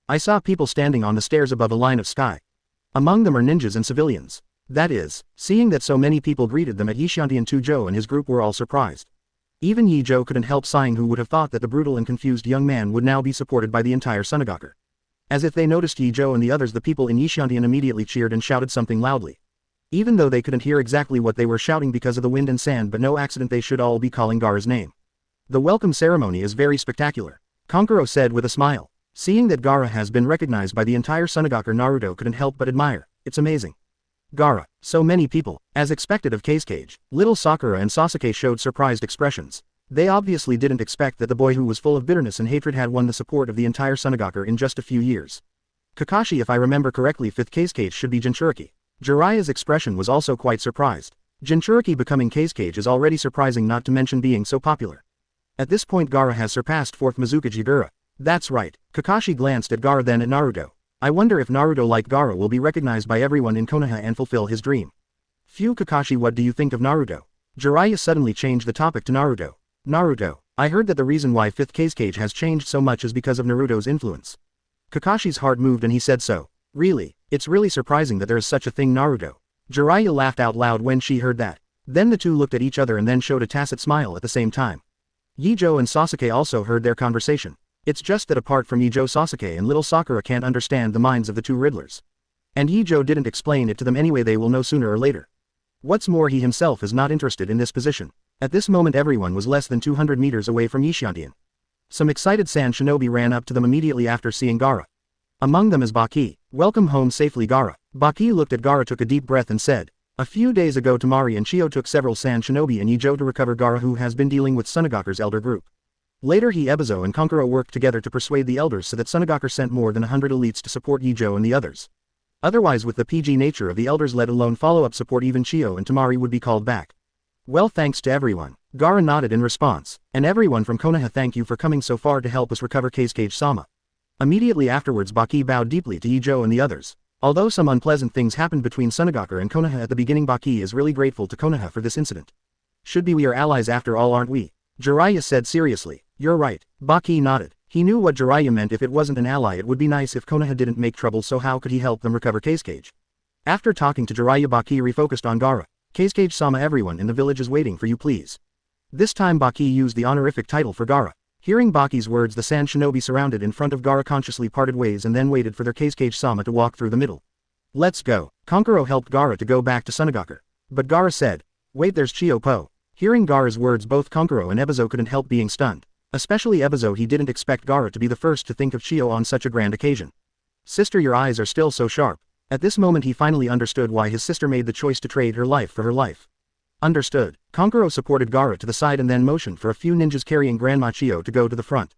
I saw people standing on the stairs above a line of sky. Among them are ninjas and civilians. That is, seeing that so many people greeted them at Ye Zhou and his group were all surprised. Even Ye Zhou couldn't help sighing, who would have thought that the brutal and confused young man would now be supported by the entire synagogue. As if they noticed Ye Zhou and the others, the people in Ye Zhou immediately cheered and shouted something loudly. Even though they couldn't hear exactly what they were shouting because of the wind and sand, but no accident they should all be calling Gaara's name. The welcome ceremony is very spectacular, Kankuro said with a smile. Seeing that Gaara has been recognized by the entire synagogue, Naruto couldn't help but admire. It's amazing. Gaara, so many people. As expected of Kazekage, little Sakura and Sasuke showed surprised expressions. They obviously didn't expect that the boy who was full of bitterness and hatred had won the support of the entire synagogue in just a few years. Kakashi, if I remember correctly, 5th Kazekage should be Jinchuriki. Jiraiya's expression was also quite surprised. Jinchuriki becoming Kazekage is already surprising, not to mention being so popular. At this point Gaara has surpassed 4th Mizuka Jigura. That's right. Kakashi glanced at Gaara, then at Naruto. I wonder if Naruto, like Gaara, will be recognized by everyone in Konoha and fulfill his dream. Phew, Kakashi, what do you think of Naruto? Jiraiya suddenly changed the topic to Naruto. Naruto, I heard that the reason why 5th Kazekage has changed so much is because of Naruto's influence. Kakashi's heart moved and he said so. Really? It's really surprising that there is such a thing, Naruto. Jiraiya laughed out loud when she heard that. Then the two looked at each other and then showed a tacit smile at the same time. Ye Zhou and Sasuke also heard their conversation. It's just that apart from Ye Zhou, Sasuke and little Sakura can't understand the minds of the two Riddlers. And Ye Zhou didn't explain it to them anyway, they will know sooner or later. What's more, he himself is not interested in this position. At this moment everyone was less than 200 meters away from Ye Zhou. Some excited sand shinobi ran up to them immediately after seeing Gaara. Among them is Baki. Welcome home safely, Gaara. Baki looked at Gaara, took a deep breath and said, a few days ago Temari and Chio took several sand shinobi and Ye Zhou to recover Gaara, who has been dealing with Sunagaku's elder group. Later he, Ebizo and Kankuro worked together to persuade the elders so that Sunagaku sent more than 100 elites to support Ye Zhou and the others. Otherwise, with the PG nature of the elders, let alone follow-up support, even Chio and Temari would be called back. Well, thanks to everyone. Gaara nodded in response. And everyone from Konoha, thank you for coming so far to help us recover Kazekage-sama. Immediately afterwards Baki bowed deeply to Ye Zhou and the others. Although some unpleasant things happened between Sunagaku and Konoha at the beginning, Baki is really grateful to Konoha for this incident. Should be, we are allies after all, aren't we? Jiraiya said seriously. You're right. Baki nodded. He knew what Jiraiya meant. If it wasn't an ally, it would be nice if Konoha didn't make trouble, so how could he help them recover Kazekage? After talking to Jiraiya, Baki refocused on Gaara. Kazekage-sama, everyone in the village is waiting for you, please. This time Baki used the honorific title for Gaara. Hearing Baki's words, the sand shinobi surrounded in front of Gaara consciously parted ways and then waited for their Kazekage-sama to walk through the middle. Let's go. Kankuro helped Gaara to go back to Sunagaku. But Gaara said, wait, there's Chio-po. Hearing Gaara's words, both Kankuro and Ebizo couldn't help being stunned. Especially Ebizo, he didn't expect Gaara to be the first to think of Chio on such a grand occasion. Sister, your eyes are still so sharp. At this moment he finally understood why his sister made the choice to trade her life for her life. Understood. Kankuro supported Gaara to the side and then motioned for a few ninjas carrying Grandma Chio to go to the front.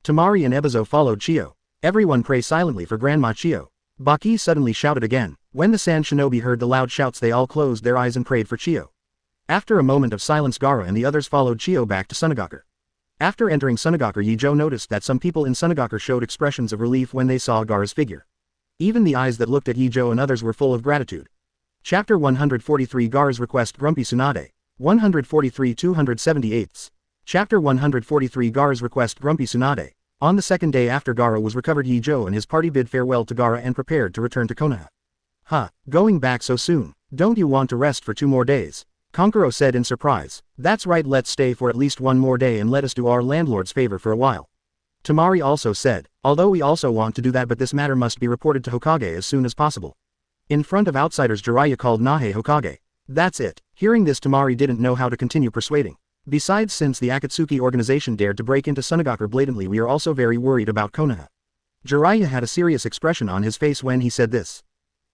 Temari and Ebizo followed Chio. Everyone pray silently for Grandma Chio. Baki suddenly shouted again. When the sand shinobi heard the loud shouts, they all closed their eyes and prayed for Chio. After a moment of silence, Gaara and the others followed Chio back to Sunagaku. After entering Sunagaku, Ye Zhou noticed that some people in Sunagaku showed expressions of relief when they saw Gaara's figure. Even the eyes that looked at Ye Zhou and others were full of gratitude. Chapter 143, Gaara's Request, Grumpy Tsunade. 143 278. Chapter 143, Gaara's Request, Grumpy Tsunade. On the second day after Gaara was recovered, Ye Zhou and his party bid farewell to Gaara and prepared to return to Konoha. Huh, going back so soon? Don't you want to rest for 2 more days? Kankuro said in surprise. That's right, let's stay for at least 1 more day and let us do our landlord's favor for a while. Temari also said, although we also want to do that, but this matter must be reported to Hokage as soon as possible. In front of outsiders, Jiraiya called Nahe Hokage. That's it. Hearing this, Temari didn't know how to continue persuading. Besides, since the Akatsuki organization dared to break into Sunagaku blatantly, we are also very worried about Konoha. Jiraiya had a serious expression on his face when he said this.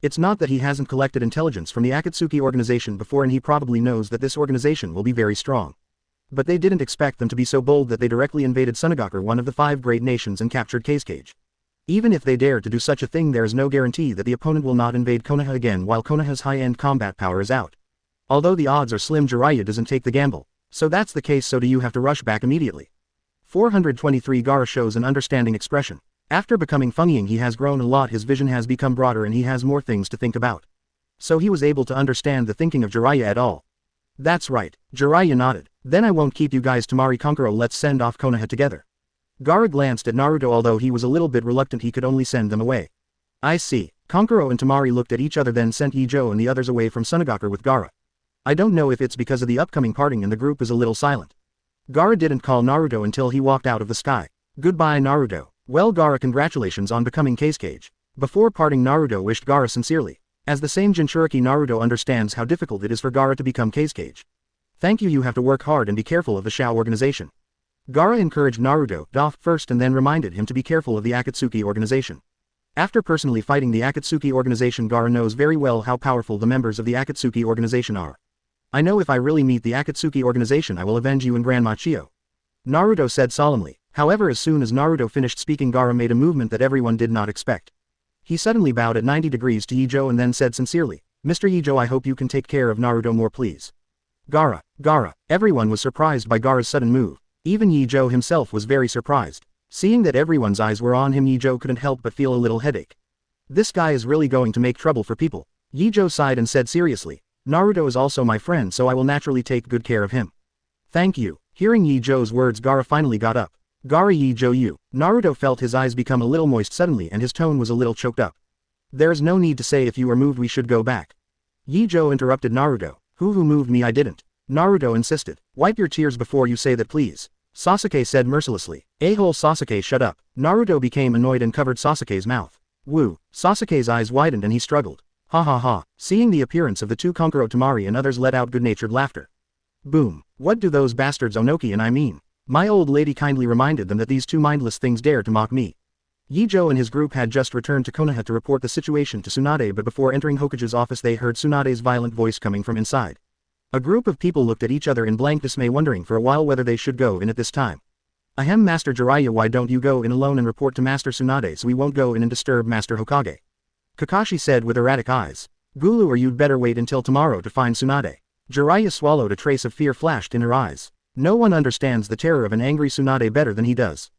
It's not that he hasn't collected intelligence from the Akatsuki organization before, and he probably knows that this organization will be very strong. But they didn't expect them to be so bold that they directly invaded Sunagaku, one of the 5 great nations, and captured Kazekage. Even if they dare to do such a thing, there is no guarantee that the opponent will not invade Konoha again while Konoha's high-end combat power is out. Although the odds are slim, Jiraiya doesn't take the gamble. So that's the case, so do you have to rush back immediately? 423 Gaara shows an understanding expression. After becoming Fungying, he has grown a lot, his vision has become broader and he has more things to think about. so he was able to understand the thinking of Jiraiya at all. That's right, Jiraiya nodded. Then I won't keep you guys Temari Kankuro, let's send off Konoha together. Gaara glanced at Naruto, although he was a little bit reluctant he could only send them away. I see. Kankuro and Temari looked at each other, then sent Ye Zhou and the others away from Sunagakure with Gaara. I don't know if it's because of the upcoming parting and the group is a little silent. Gaara didn't call Naruto until he walked out of the sky. Goodbye Naruto. Well Gaara, congratulations on becoming Kazekage. Before parting, Naruto wished Gaara sincerely. As the same Jinchuriki, Naruto understands how difficult it is for Gaara to become Kazekage. Thank you, you have to work hard and be careful of the Shao organization. Gaara encouraged Naruto off first and then reminded him to be careful of the Akatsuki organization. After personally fighting the Akatsuki organization, Gaara knows very well how powerful the members of the Akatsuki organization are. I know if I really meet the Akatsuki organization I will avenge you and Grandma Chio. Naruto said solemnly. However, as soon as Naruto finished speaking, Gaara made a movement that everyone did not expect. He suddenly bowed at 90 degrees to Ye Zhou and then said sincerely, Mr. Ye Zhou, I hope you can take care of Naruto more, please. Gaara. Everyone was surprised by Gaara's sudden move. Even Ye Zhou himself was very surprised. Seeing that everyone's eyes were on him, Ye Zhou couldn't help but feel a little headache. This guy is really going to make trouble for people. Ye Zhou sighed and said seriously, Naruto is also my friend, so I will naturally take good care of him. Thank you. Hearing Ye Zhou's words, Gaara finally got up. Gaara, Ye Zhou, you. Naruto felt his eyes become a little moist suddenly and his tone was a little choked up. There's no need to say if you are moved we should go back. Ye Zhou interrupted Naruto. Who moved me? I didn't. Naruto insisted. Wipe your tears before you say that, please. Sasuke said mercilessly. A-hole Sasuke, shut up. Naruto became annoyed and covered Sasuke's mouth. Woo. Sasuke's eyes widened and he struggled. Ha ha ha. Seeing the appearance of the two, Kankuro, Temari and others let out good-natured laughter. Boom. What do those bastards Onoki and I mean? My old lady kindly reminded them that these two mindless things dare to mock me. Ye Zhou and his group had just returned to Konoha to report the situation to Tsunade, but before entering Hokage's office they heard Tsunade's violent voice coming from inside. A group of people looked at each other in blank dismay, wondering for a while whether they should go in at this time. Ahem, Master Jiraiya, why don't you go in alone and report to Master Tsunade so we won't go in and disturb Master Hokage? Kakashi said with erratic eyes. Gulu, or you'd better wait until tomorrow to find Tsunade. Jiraiya swallowed. A trace of fear flashed in her eyes. No one understands the terror of an angry Tsunade better than he does.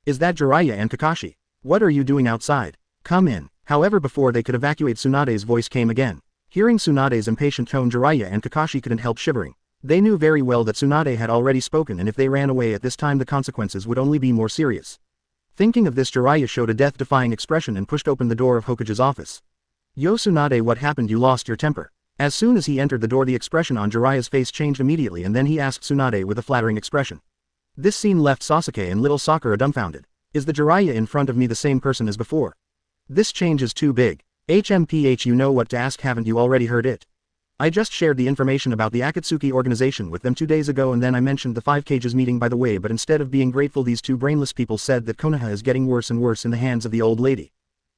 Is that Jiraiya and Kakashi? What are you doing outside? Come in. However, before they could evacuate, Tsunade's voice came again. Hearing Tsunade's impatient tone, Jiraiya and Kakashi couldn't help shivering. They knew very well that Tsunade had already spoken, and if they ran away at this time the consequences would only be more serious. Thinking of this, Jiraiya showed a death-defying expression and pushed open the door of Hokage's office. Yo Tsunade, what happened? You lost your temper. As soon as he entered the door, the expression on Jiraiya's face changed immediately, and then he asked Tsunade with a flattering expression. This scene left Sasuke and little Sakura dumbfounded. Is the Jiraiya in front of me the same person as before? This change is too big. HMPH, you know what to ask, haven't you already heard it? I just shared the information about the Akatsuki organization with them 2 days ago, and then I mentioned the 5 Kages meeting by the way, but instead of being grateful these two brainless people said that Konoha is getting worse and worse in the hands of the old lady.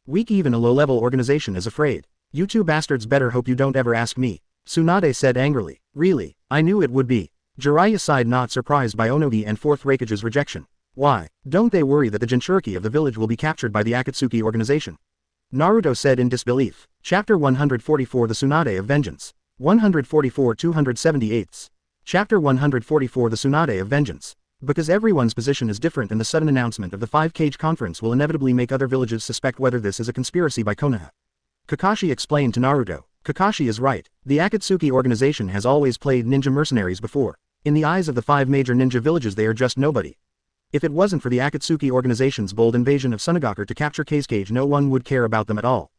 Weak, even a low-level organization is afraid. You two bastards better hope you don't ever ask me. Tsunade said angrily. Really? I knew it would be. Jiraiya sighed, not surprised by Onogi and 4th Raikage's rejection. Why? Don't they worry that the Jinchuriki of the village will be captured by the Akatsuki organization? Naruto said in disbelief. Chapter 144, The Tsunade of Vengeance. 144 278. Chapter 144, The Tsunade of Vengeance. Because everyone's position is different and the sudden announcement of the 5 Kage conference will inevitably make other villages suspect whether this is a conspiracy by Konoha. Kakashi explained to Naruto. Kakashi is right. The Akatsuki organization has always played ninja mercenaries before. In the eyes of the 5 major ninja villages they are just nobody. If it wasn't for the Akatsuki organization's bold invasion of Sunagakure to capture Kazekage, no one would care about them at all.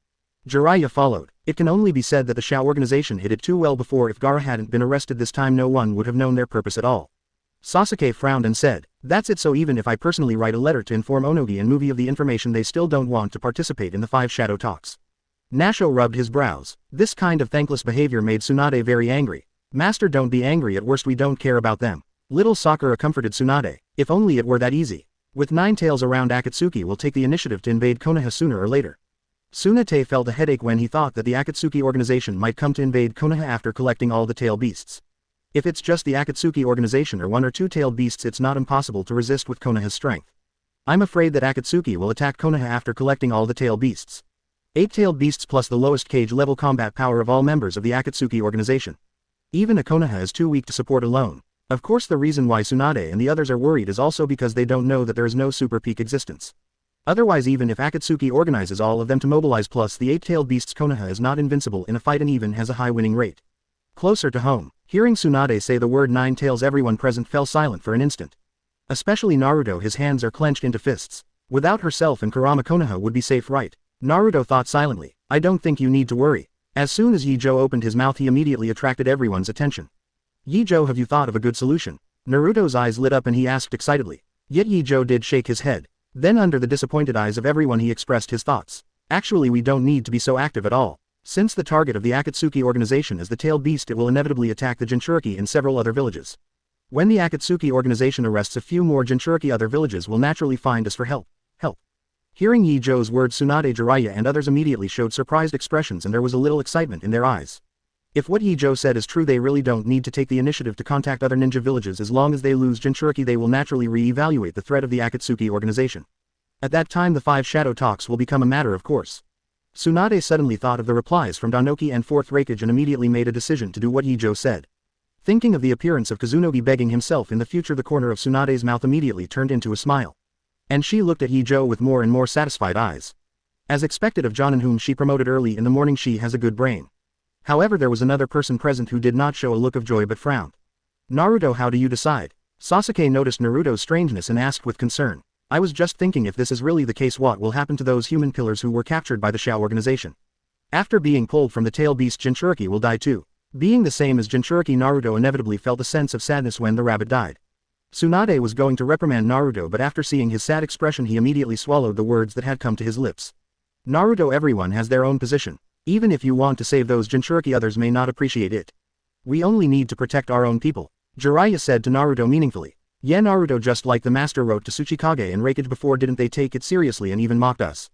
Jiraiya followed. It can only be said that the Shao organization hid it too well before. If Gaara hadn't been arrested this time, no one would have known their purpose at all. Sasuke frowned and said, that's it, so even if I personally write a letter to inform Onogi and Muvi of the information, they still don't want to participate in the 5 shadow talks. Nasho rubbed his brows. This kind of thankless behavior made Tsunade very angry. Master, don't be angry, at worst we don't care about them. Little Sakura comforted Tsunade. If only it were that easy. With 9 tails around, Akatsuki will take the initiative to invade Konoha sooner or later. Tsunade felt a headache when he thought that the Akatsuki organization might come to invade Konoha after collecting all the tail beasts. If it's just the Akatsuki organization or 1 or 2 tailed beasts, it's not impossible to resist with Konoha's strength. I'm afraid that Akatsuki will attack Konoha after collecting all the tailed beasts. 8 tailed beasts plus the lowest Kage level combat power of all members of the Akatsuki organization. Even a Konoha is too weak to support alone. Of course, the reason why Tsunade and the others are worried is also because they don't know that there is no super peak existence. Otherwise, even if Akatsuki organizes all of them to mobilize, plus the eight-tailed beast's Konoha is not invincible in a fight and even has a high winning rate. Closer to home, hearing Tsunade say the word 9 tails, everyone present fell silent for an instant. Especially Naruto, his hands are clenched into fists. Without herself and Kurama, Konoha would be safe, right? Naruto thought silently. I don't think you need to worry. As soon as Ye Zhou opened his mouth, he immediately attracted everyone's attention. Ye Zhou, have you thought of a good solution? Naruto's eyes lit up and he asked excitedly. Yet Ye Zhou did shake his head. Then under the disappointed eyes of everyone he expressed his thoughts. Actually, we don't need to be so active at all. Since the target of the Akatsuki organization is the tailed beast, it will inevitably attack the Jinchuriki in several other villages. When the Akatsuki organization arrests a few more Jinchuriki, other villages will naturally find us for help. Hearing Ye Zhou's words, Tsunade, Jiraiya and others immediately showed surprised expressions and there was a little excitement in their eyes. If what Ye Zhou said is true, they really don't need to take the initiative to contact other ninja villages. As long as they lose Jinchuriki, they will naturally re-evaluate the threat of the Akatsuki organization. At that time, the 5 shadow talks will become a matter of course. Tsunade suddenly thought of the replies from Danoki and 4th Raikage and immediately made a decision to do what Ye Zhou said. Thinking of the appearance of Kuzunogi begging himself in the future, the corner of Tsunade's mouth immediately turned into a smile. And she looked at Ye Zhou with more and more satisfied eyes. As expected of Jonin, whom she promoted early in the morning, she has a good brain. However, there was another person present who did not show a look of joy but frowned. Naruto, how do you decide? Sasuke noticed Naruto's strangeness and asked with concern. I was just thinking, if this is really the case, what will happen to those human pillars who were captured by the Shao organization? After being pulled from the tail beast, Jinchuriki will die too. Being the same as Jinchuriki, Naruto inevitably felt a sense of sadness when the rabbit died. Tsunade was going to reprimand Naruto, but after seeing his sad expression he immediately swallowed the words that had come to his lips. Naruto, everyone has their own position. Even if you want to save those Jinchuriki, others may not appreciate it. We only need to protect our own people, Jiraiya said to Naruto meaningfully. Yeah, Naruto, just like the master wrote to Tsuchikage and Raikage before, didn't they take it seriously and even mocked us?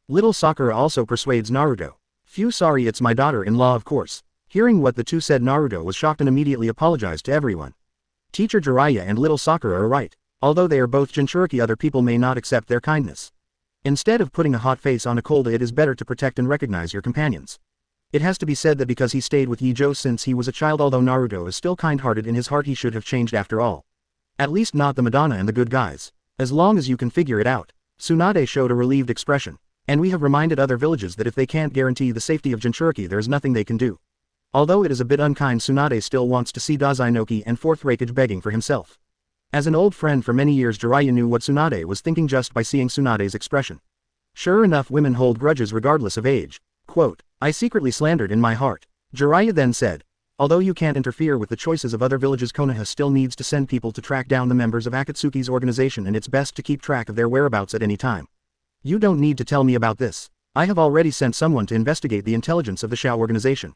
Little Sakura also persuades Naruto. Phew, sorry, it's my daughter-in-law, of course. Hearing what the two said, Naruto was shocked and immediately apologized to everyone. Teacher Jiraiya and little Sakura are right. Although they are both Jinchuriki, other people may not accept their kindness. Instead of putting a hot face on a cold, it is better to protect and recognize your companions. It has to be said that because he stayed with Ye Zhou since he was a child, although Naruto is still kind-hearted in his heart, he should have changed after all. At least not the Madonna and the good guys. As long as you can figure it out. Tsunade showed a relieved expression. And we have reminded other villages that if they can't guarantee the safety of Jinchuriki, there is nothing they can do. Although it is a bit unkind, Tsunade still wants to see Dazainoki and 4th Raikage begging for himself. As an old friend for many years, Jiraiya knew what Tsunade was thinking just by seeing Tsunade's expression. Sure enough, women hold grudges regardless of age. Quote, I secretly slandered in my heart. Jiraiya then said. Although you can't interfere with the choices of other villages, Konoha still needs to send people to track down the members of Akatsuki's organization, and it's best to keep track of their whereabouts at any time. You don't need to tell me about this. I have already sent someone to investigate the intelligence of the Shao organization.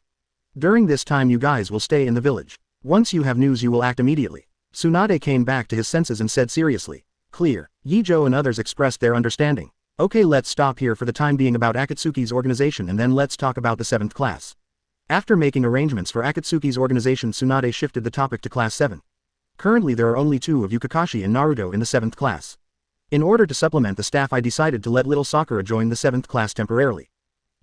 During this time you guys will stay in the village. Once you have news you will act immediately. Tsunade came back to his senses and said seriously. Clear. Ye Zhou and others expressed their understanding. Okay, let's stop here for the time being about Akatsuki's organization and then let's talk about the 7th class. After making arrangements for Akatsuki's organization, Tsunade shifted the topic to class 7. Currently there are only 2 of you, Kakashi and Naruto, in the 7th class. In order to supplement the staff, I decided to let little Sakura join the 7th class temporarily.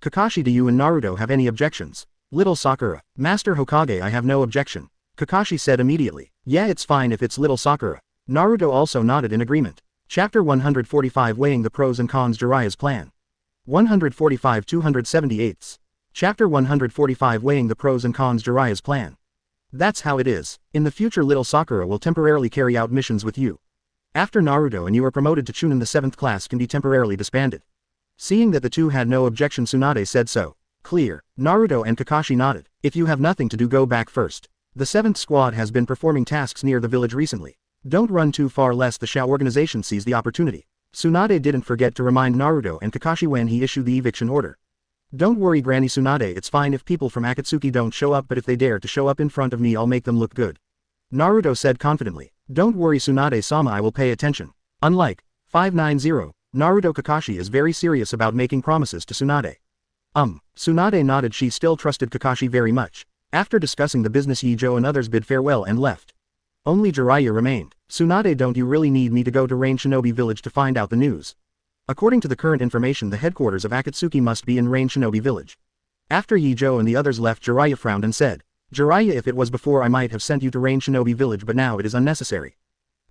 Kakashi, do you and Naruto have any objections? Little Sakura, Master Hokage, I have no objection. Kakashi said immediately. Yeah, it's fine if it's little Sakura. Naruto also nodded in agreement. Chapter 145, Weighing the Pros and Cons, Jiraiya's Plan. 145 278. Chapter 145, Weighing the Pros and Cons, Jiraiya's Plan. That's how it is. In the future little Sakura will temporarily carry out missions with you. After Naruto and you are promoted to Chunin, the 7th class can be temporarily disbanded. Seeing that the two had no objection, Tsunade said so. Clear. Naruto and Kakashi nodded. If you have nothing to do, go back first. The 7th squad has been performing tasks near the village recently. Don't run too far lest the Shao organization sees the opportunity. Tsunade didn't forget to remind Naruto and Kakashi when he issued the eviction order. Don't worry, Granny Tsunade, it's fine if people from Akatsuki don't show up, but if they dare to show up in front of me, I'll make them look good. Naruto said confidently. Don't worry, Tsunade-sama, I will pay attention. Unlike 590, Naruto, Kakashi is very serious about making promises to Tsunade. Tsunade nodded. She still trusted Kakashi very much. After discussing the business, Ye Zhou and others bid farewell and left. Only Jiraiya remained. Tsunade, don't you really need me to go to Rain Shinobi Village to find out the news? According to the current information, the headquarters of Akatsuki must be in Rain Shinobi Village. After Ye Zhou and the others left, Jiraiya frowned and said, Jiraiya, if it was before I might have sent you to Rain Shinobi Village, but now it is unnecessary.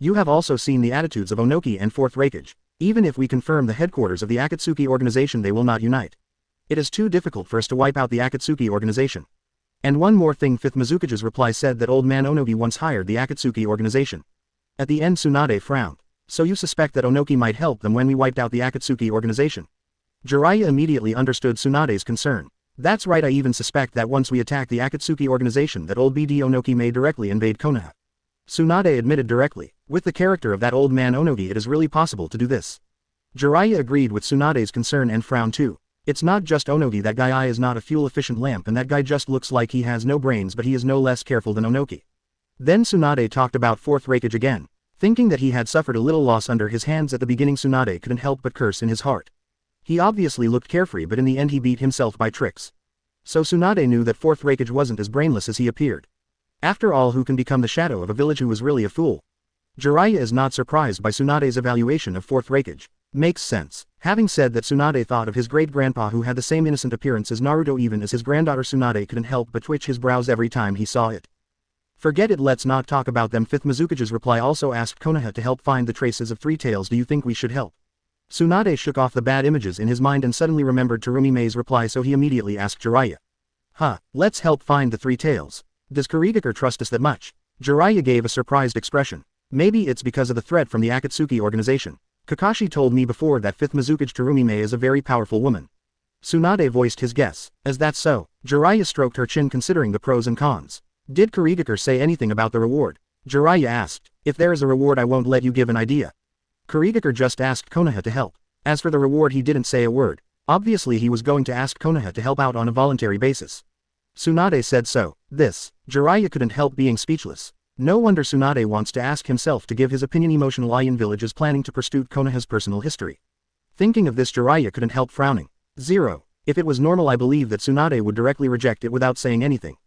You have also seen the attitudes of Onoki and 4th Raikage. Even if we confirm the headquarters of the Akatsuki organization, they will not unite. It is too difficult for us to wipe out the Akatsuki organization. And one more thing, 5th Mizukage's reply said that old man Onoki once hired the Akatsuki organization. At the end Tsunade frowned. So you suspect that Onoki might help them when we wiped out the Akatsuki organization? Jiraiya immediately understood Tsunade's concern. That's right, I even suspect that once we attack the Akatsuki organization that old BD Onoki may directly invade Konoha. Tsunade admitted directly, with the character of that old man Onoki it is really possible to do this. Jiraiya agreed with Tsunade's concern and frowned too. It's not just Onoki, that guy is not a fuel-efficient lamp, and that guy just looks like he has no brains, but he is no less careful than Onoki. Then Tsunade talked about 4th Raikage again. Thinking that he had suffered a little loss under his hands at the beginning, Tsunade couldn't help but curse in his heart. He obviously looked carefree, but in the end he beat himself by tricks. So Tsunade knew that 4th Raikage wasn't as brainless as he appeared. After all, who can become the shadow of a village who is really a fool? Jiraiya is not surprised by Tsunade's evaluation of 4th Raikage. Makes sense. Having said that, Tsunade thought of his great-grandpa who had the same innocent appearance as Naruto. Even as his granddaughter, Tsunade couldn't help but twitch his brows every time he saw it. Forget it, let's not talk about them. 5th Mizukage's reply also asked Konoha to help find the traces of 3 Tails. Do you think we should help? Tsunade shook off the bad images in his mind and suddenly remembered Terumi Mei's reply, so he immediately asked Jiraiya. Let's help find the 3 Tails. Does Kurigake trust us that much? Jiraiya gave a surprised expression. Maybe it's because of the threat from the Akatsuki organization. Kakashi told me before that 5th Mizukage Terumi Mei is a very powerful woman. Tsunade voiced his guess. Is that so? Jiraiya stroked her chin, considering the pros and cons. Did Kurigake say anything about the reward? Jiraiya asked. If there is a reward, I won't let you give an idea. Kurigake just asked Konoha to help. As for the reward, he didn't say a word. Obviously he was going to ask Konoha to help out on a voluntary basis. Tsunade said so. Jiraiya couldn't help being speechless. No wonder Tsunade wants to ask himself to give his opinion. Emotional Lion Village is planning to pursue Konoha's personal history. Thinking of this, Jiraiya couldn't help frowning. 0. If it was normal, I believe that Tsunade would directly reject it without saying anything.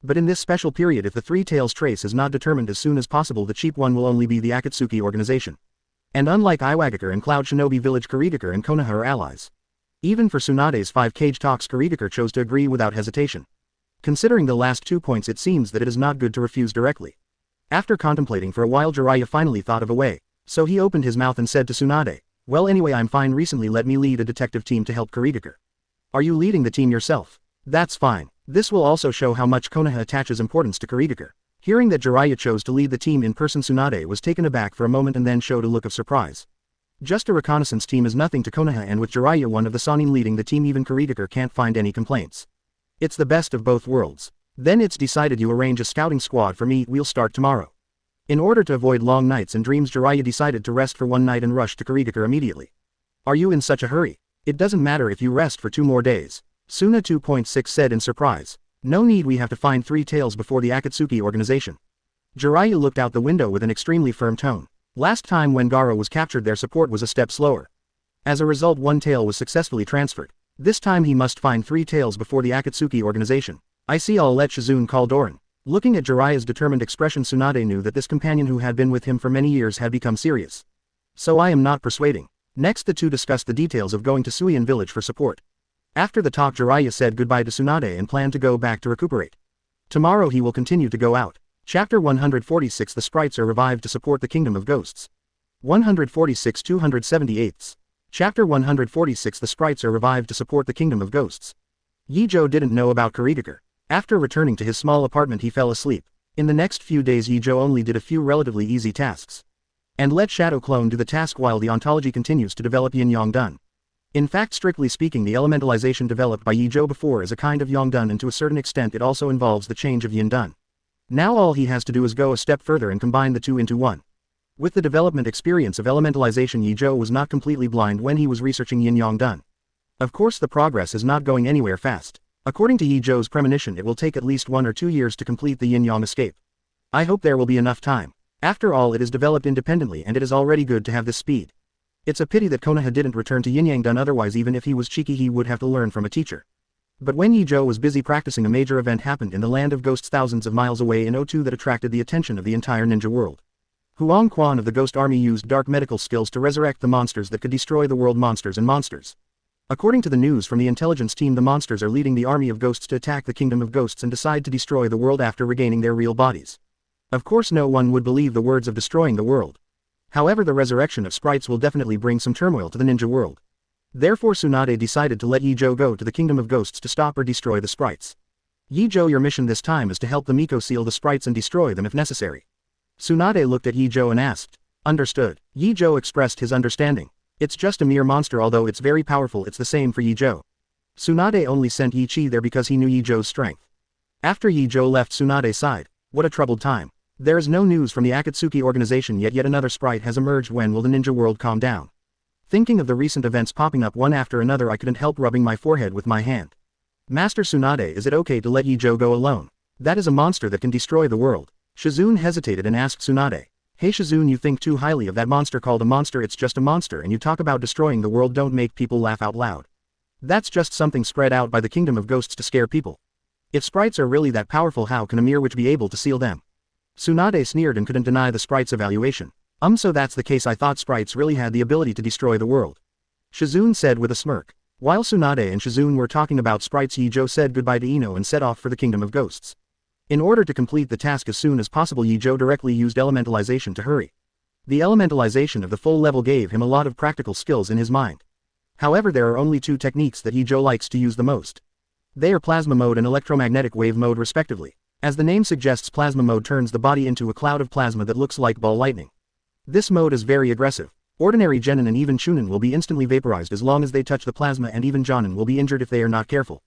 But in this special period, if the 3 Tails trace is not determined as soon as possible, the cheap one will only be the Akatsuki organization. And unlike Iwagakure and Cloud Shinobi Village, Kurigake and Konoha are allies. Even for Tsunade's 5 talks, Kurigake chose to agree without hesitation. Considering the last 2 points, it seems that it is not good to refuse directly. After contemplating for a while, Jiraiya finally thought of a way, so he opened his mouth and said to Tsunade, well, anyway, I'm fine. Recently let me lead a detective team to help Kurigake. Are you leading the team yourself? That's fine. This will also show how much Konoha attaches importance to Kurigake. Hearing that Jiraiya chose to lead the team in person, Tsunade was taken aback for a moment and then showed a look of surprise. Just a reconnaissance team is nothing to Konoha, and with Jiraiya, one of the Sannin, leading the team, even Kurigake can't find any complaints. It's the best of both worlds. Then it's decided. You arrange a scouting squad for me. We'll start tomorrow. In order to avoid long nights and dreams, Jiraiya decided to rest for one night and rush to Kurigake immediately. Are you in such a hurry? It doesn't matter if you rest for 2 more days. Suna 2.6 said in surprise. No need, we have to find 3 Tails before the Akatsuki organization. Jiraiya looked out the window with an extremely firm tone. Last time when Gaara was captured, their support was a step slower. As a result, 1 tail was successfully transferred. This time he must find 3 Tails before the Akatsuki organization. I see, I'll let Shizune call Doran. Looking at Jiraiya's determined expression, Tsunade knew that this companion who had been with him for many years had become serious. So I am not persuading. Next, the two discussed the details of going to Suion village for support. After the talk, Jiraiya said goodbye to Tsunade and planned to go back to recuperate. Tomorrow he will continue to go out. Chapter 146. The sprites are revived to support the Kingdom of Ghosts. 146 278. Chapter 146. The sprites are revived to support the Kingdom of Ghosts. Ye Zhou didn't know about Kurigake. After returning to his small apartment, he fell asleep. In the next few days, Ye Zhou only did a few relatively easy tasks. And let Shadow Clone do the task while the ontology continues to develop Yin Yang Dun. In fact, strictly speaking, the elementalization developed by Ye Zhou before is a kind of Yang Dun, and to a certain extent it also involves the change of Yin Dun. Now all he has to do is go a step further and combine the two into one. With the development experience of elementalization, Ye Zhou was not completely blind when he was researching Yin Yang Dun. Of course, the progress is not going anywhere fast. According to Ye Zhou's premonition, it will take at least 1 or 2 years to complete the Yin Yang escape. I hope there will be enough time. After all, it is developed independently and it is already good to have this speed. It's a pity that Konoha didn't return to Yin Yang Dun, otherwise even if he was cheeky he would have to learn from a teacher. But when Ye Zhou was busy practicing, a major event happened in the land of ghosts thousands of miles away in O2 that attracted the attention of the entire ninja world. Huang Quan of the Ghost Army used dark medical skills to resurrect the monsters that could destroy the world. Monsters and monsters. According to the news from the intelligence team, the monsters are leading the army of ghosts to attack the Kingdom of Ghosts and decide to destroy the world after regaining their real bodies. Of course no one would believe the words of destroying the world. However, the resurrection of sprites will definitely bring some turmoil to the ninja world. Therefore Tsunade decided to let Ye Zhou go to the kingdom of ghosts to stop or destroy the sprites. Ye Zhou, your mission this time is to help the Miko seal the sprites and destroy them if necessary. Tsunade looked at Ye Zhou and asked. Understood. Ye Zhou expressed his understanding. It's just a mere monster, although it's very powerful. It's the same for Ye Zhou. Tsunade only sent Ye Chi there because he knew Ye Zhou's strength. After Ye Zhou left Tsunade's side, what a troubled time. There is no news from the Akatsuki organization yet another sprite has emerged. When will the ninja world calm down? Thinking of the recent events popping up one after another, I couldn't help rubbing my forehead with my hand. Master Tsunade, is it okay to let Ye Zhou go alone? That is a monster that can destroy the world. Shizune hesitated and asked Tsunade. Hey Shizune, you think too highly of that monster called a monster. It's just a monster, and you talk about destroying the world. Don't make people laugh out loud. That's just something spread out by the kingdom of ghosts to scare people. If sprites are really that powerful, how can a mere witch be able to seal them? Tsunade sneered and couldn't deny the sprite's evaluation. So that's the case. I thought sprites really had the ability to destroy the world. Shizune said with a smirk. While Tsunade and Shizune were talking about sprites, Ye Zhou said goodbye to Ino and set off for the kingdom of ghosts. In order to complete the task as soon as possible, Ye Zhou directly used elementalization to hurry. The elementalization of the full level gave him a lot of practical skills in his mind. However, there are only two techniques that Ye Zhou likes to use the most. They are plasma mode and electromagnetic wave mode respectively. As the name suggests, plasma mode turns the body into a cloud of plasma that looks like ball lightning. This mode is very aggressive. Ordinary genin and even chunin will be instantly vaporized as long as they touch the plasma, and even jonin will be injured if they are not careful.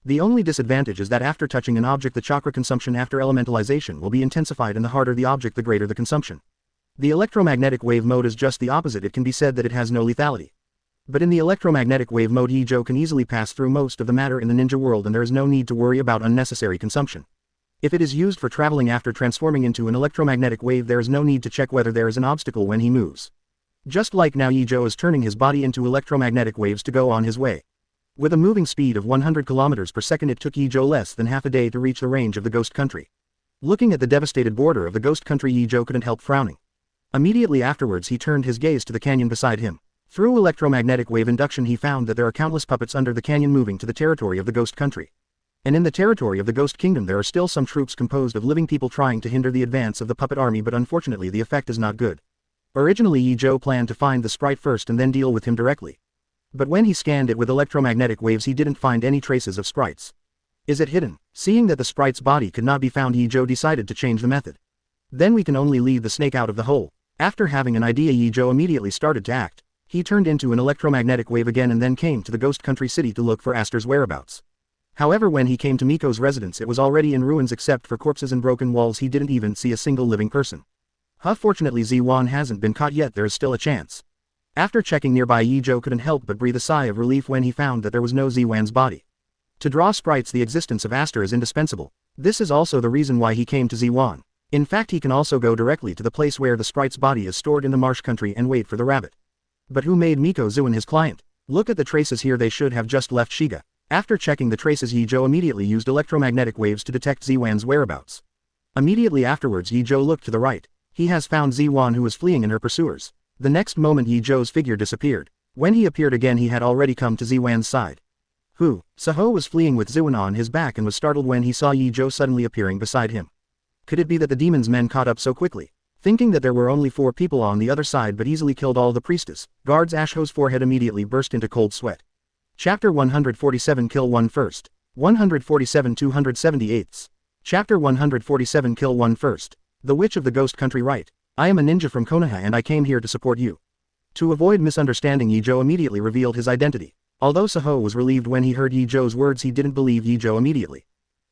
The only disadvantage is that after touching an object, the chakra consumption after elementalization will be intensified, and the harder the object, the greater the consumption. The electromagnetic wave mode is just the opposite. It can be said that it has no lethality. But in the electromagnetic wave mode, Ye Zhou can easily pass through most of the matter in the ninja world, and there is no need to worry about unnecessary consumption. If it is used for traveling after transforming into an electromagnetic wave, there is no need to check whether there is an obstacle when he moves. Just like now, Ye Zhou is turning his body into electromagnetic waves to go on his way. With a moving speed of 100 kilometers per second, it took Ye Zhou less than half a day to reach the range of the ghost country. Looking at the devastated border of the ghost country, Ye Zhou couldn't help frowning. Immediately afterwards, he turned his gaze to the canyon beside him. Through electromagnetic wave induction, he found that there are countless puppets under the canyon moving to the territory of the ghost country. And in the territory of the ghost kingdom, there are still some troops composed of living people trying to hinder the advance of the puppet army, but unfortunately the effect is not good. Originally, Ye Zhou planned to find the sprite first and then deal with him directly. But when he scanned it with electromagnetic waves, he didn't find any traces of sprites. Is it hidden? Seeing that the sprite's body could not be found, Ye Zhou decided to change the method. Then we can only lead the snake out of the hole. After having an idea, Ye Zhou immediately started to act. He turned into an electromagnetic wave again and then came to the ghost country city to look for Aster's whereabouts. However, when he came to Miko's residence, it was already in ruins except for corpses and broken walls. He didn't even see a single living person. Fortunately, Ziwan hasn't been caught yet. There is still a chance. After checking nearby, Ye Zhou couldn't help but breathe a sigh of relief when he found that there was no Ziwan's body. To draw sprites, the existence of Aster is indispensable. This is also the reason why he came to Ziwan. In fact, he can also go directly to the place where the sprite's body is stored in the marsh country and wait for the rabbit. But who made Miko Zuin his client? Look at the traces here. They should have just left Shiga. After checking the traces, Ye Zhou immediately used electromagnetic waves to detect Ziwan's whereabouts. Immediately afterwards, Ye Zhou looked to the right. He has found Ziwan, who was fleeing in her pursuers. The next moment, Ye Zhou's figure disappeared. When he appeared again, he had already come to Ziwan's side. Who? Saho was fleeing with Ziwan on his back and was startled when he saw Ye Zhou suddenly appearing beside him. Could it be that the demon's men caught up so quickly? Thinking that there were only 4 people on the other side but easily killed all the priestess guards, Asho's forehead immediately burst into cold sweat. Chapter 147 Kill One First. 147 278. Chapter 147 Kill One First. The Witch of the Ghost Country. Right. I am a ninja from Konoha and I came here to support you. To avoid misunderstanding, Ye Zhou immediately revealed his identity. Although Saho was relieved when he heard Ye Zhou's words, he didn't believe Ye Zhou immediately.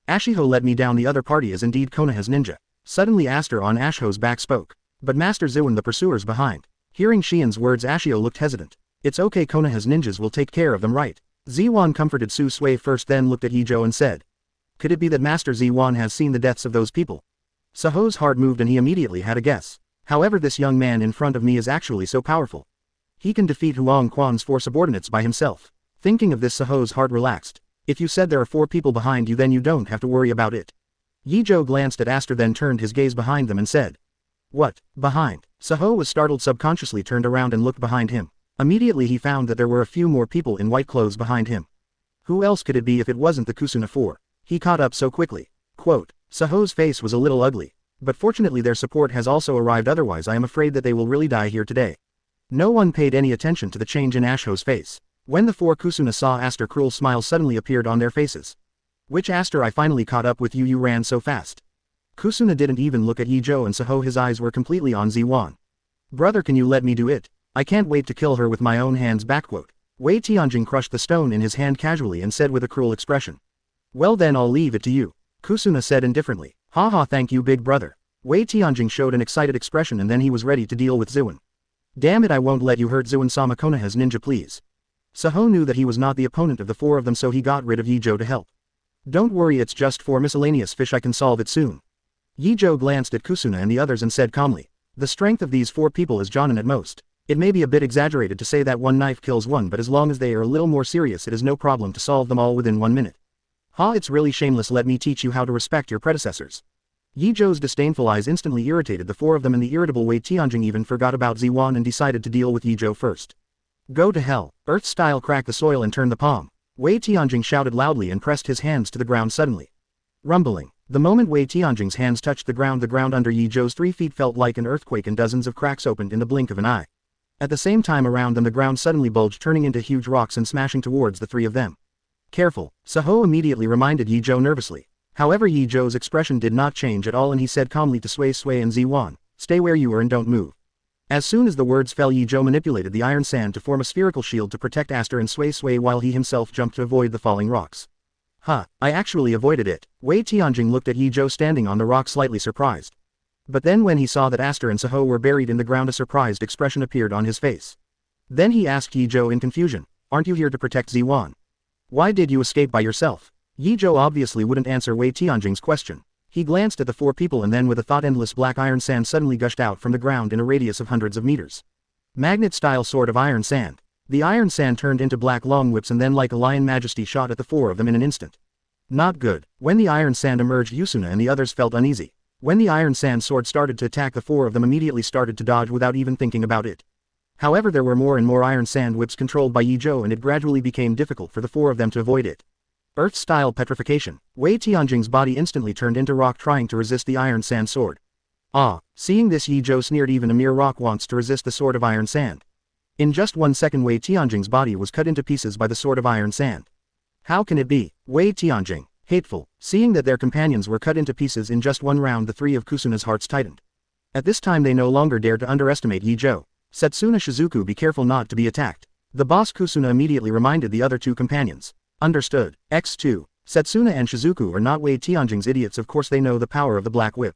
Ashiho let me down. The other party is indeed Konoha's ninja. Suddenly Aster on Ashiho's back spoke. But Master Zuin, the pursuers behind. Hearing Xian's words, Ashio looked hesitant. It's okay, Konoha's ninjas will take care of them, right? Ziwan comforted Su Sui first, then looked at Ye Zhou and said. Could it be that Master Ziwan has seen the deaths of those people? Saho's heart moved and he immediately had a guess. However, this young man in front of me is actually so powerful. He can defeat Huang Quan's 4 subordinates by himself. Thinking of this, Saho's heart relaxed. If you said there are 4 people behind you, then you don't have to worry about it. Ye Zhou glanced at Aster, then turned his gaze behind them and said. What? Behind? Saho was startled, subconsciously turned around and looked behind him. Immediately he found that there were a few more people in white clothes behind him. Who else could it be if it wasn't the Kusuna 4? He caught up so quickly. Quote. Saho's face was a little ugly. But fortunately their support has also arrived, otherwise I am afraid that they will really die here today. No one paid any attention to the change in Ashou's face. When the four Kusuna saw Aster, cruel smiles suddenly appeared on their faces. Which Aster? I finally caught up with you, you ran so fast. Kusuna didn't even look at Ye Zhou and Saho, his eyes were completely on Ziwan. Brother, can you let me do it? I can't wait to kill her with my own hands. Backquote. Wei Tianjing crushed the stone in his hand casually and said with a cruel expression. Well then I'll leave it to you. Kusuna said indifferently. Haha, thank you big brother. Wei Tianjing showed an excited expression and then he was ready to deal with Ziwan. Damn it, I won't let you hurt Ziwan-sama. Konoha's ninja, please. Saho knew that he was not the opponent of the four of them, so he got rid of Ye Zhou to help. Don't worry, it's just four miscellaneous fish, I can solve it soon. Ye Zhou glanced at Kusuna and the others and said calmly. The strength of these four people is Jonin at most. It may be a bit exaggerated to say that one knife kills one, but as long as they are a little more serious it is no problem to solve them all within 1 minute. Ha, it's really shameless, let me teach you how to respect your predecessors. Ye Zhou's disdainful eyes instantly irritated the four of them, and the irritable Wei Tianjing even forgot about Ziwan and decided to deal with Ye Zhou first. Go to hell. Earth-style, crack the soil and turn the palm. Wei Tianjing shouted loudly and pressed his hands to the ground suddenly. Rumbling. The moment Wei Tianjing's hands touched the ground under Ye Zhou's 3 feet felt like an earthquake and dozens of cracks opened in the blink of an eye. At the same time around them the ground suddenly bulged, turning into huge rocks and smashing towards the three of them. Careful, Saho immediately reminded Ye Zhou nervously. However, Ye Zhou's expression did not change at all and he said calmly to Sui and Ziwan, stay where you are and don't move. As soon as the words fell, Ye Zhou manipulated the iron sand to form a spherical shield to protect Aster and Sui while he himself jumped to avoid the falling rocks. Huh, I actually avoided it. Wei Tianjing looked at Ye Zhou standing on the rock slightly surprised. But then when he saw that Aster and Saho were buried in the ground, a surprised expression appeared on his face. Then he asked Ye Zhou in confusion, aren't you here to protect Ziwan? Why did you escape by yourself? Ye Zhou obviously wouldn't answer Wei Tianjing's question. He glanced at the four people and then with a thought endless black iron sand suddenly gushed out from the ground in a radius of hundreds of meters. Magnet-style sword of iron sand. The iron sand turned into black long whips and then like a lion majesty shot at the four of them in an instant. Not good. When the iron sand emerged, Yusuna and the others felt uneasy. When the iron sand sword started to attack, the four of them immediately started to dodge without even thinking about it. However, there were more and more iron sand whips controlled by Ye Zhou and it gradually became difficult for the four of them to avoid it. Earth-style petrification. Wei Tianjing's body instantly turned into rock trying to resist the iron sand sword. Ah, seeing this Ye Zhou sneered, even a mere rock wants to resist the sword of iron sand. In just 1 second Wei Tianjing's body was cut into pieces by the sword of iron sand. How can it be? Wei Tianjing. Hateful. Seeing that their companions were cut into pieces in just 1 round, the three of Kusuna's hearts tightened. At this time they no longer dared to underestimate Ye Zhou. Setsuna Shizuku, be careful not to be attacked. The boss Kusuna immediately reminded the other 2 companions. Understood. X2. Setsuna and Shizuku are not Wei Tianjing's idiots, of course they know the power of the Black Whip.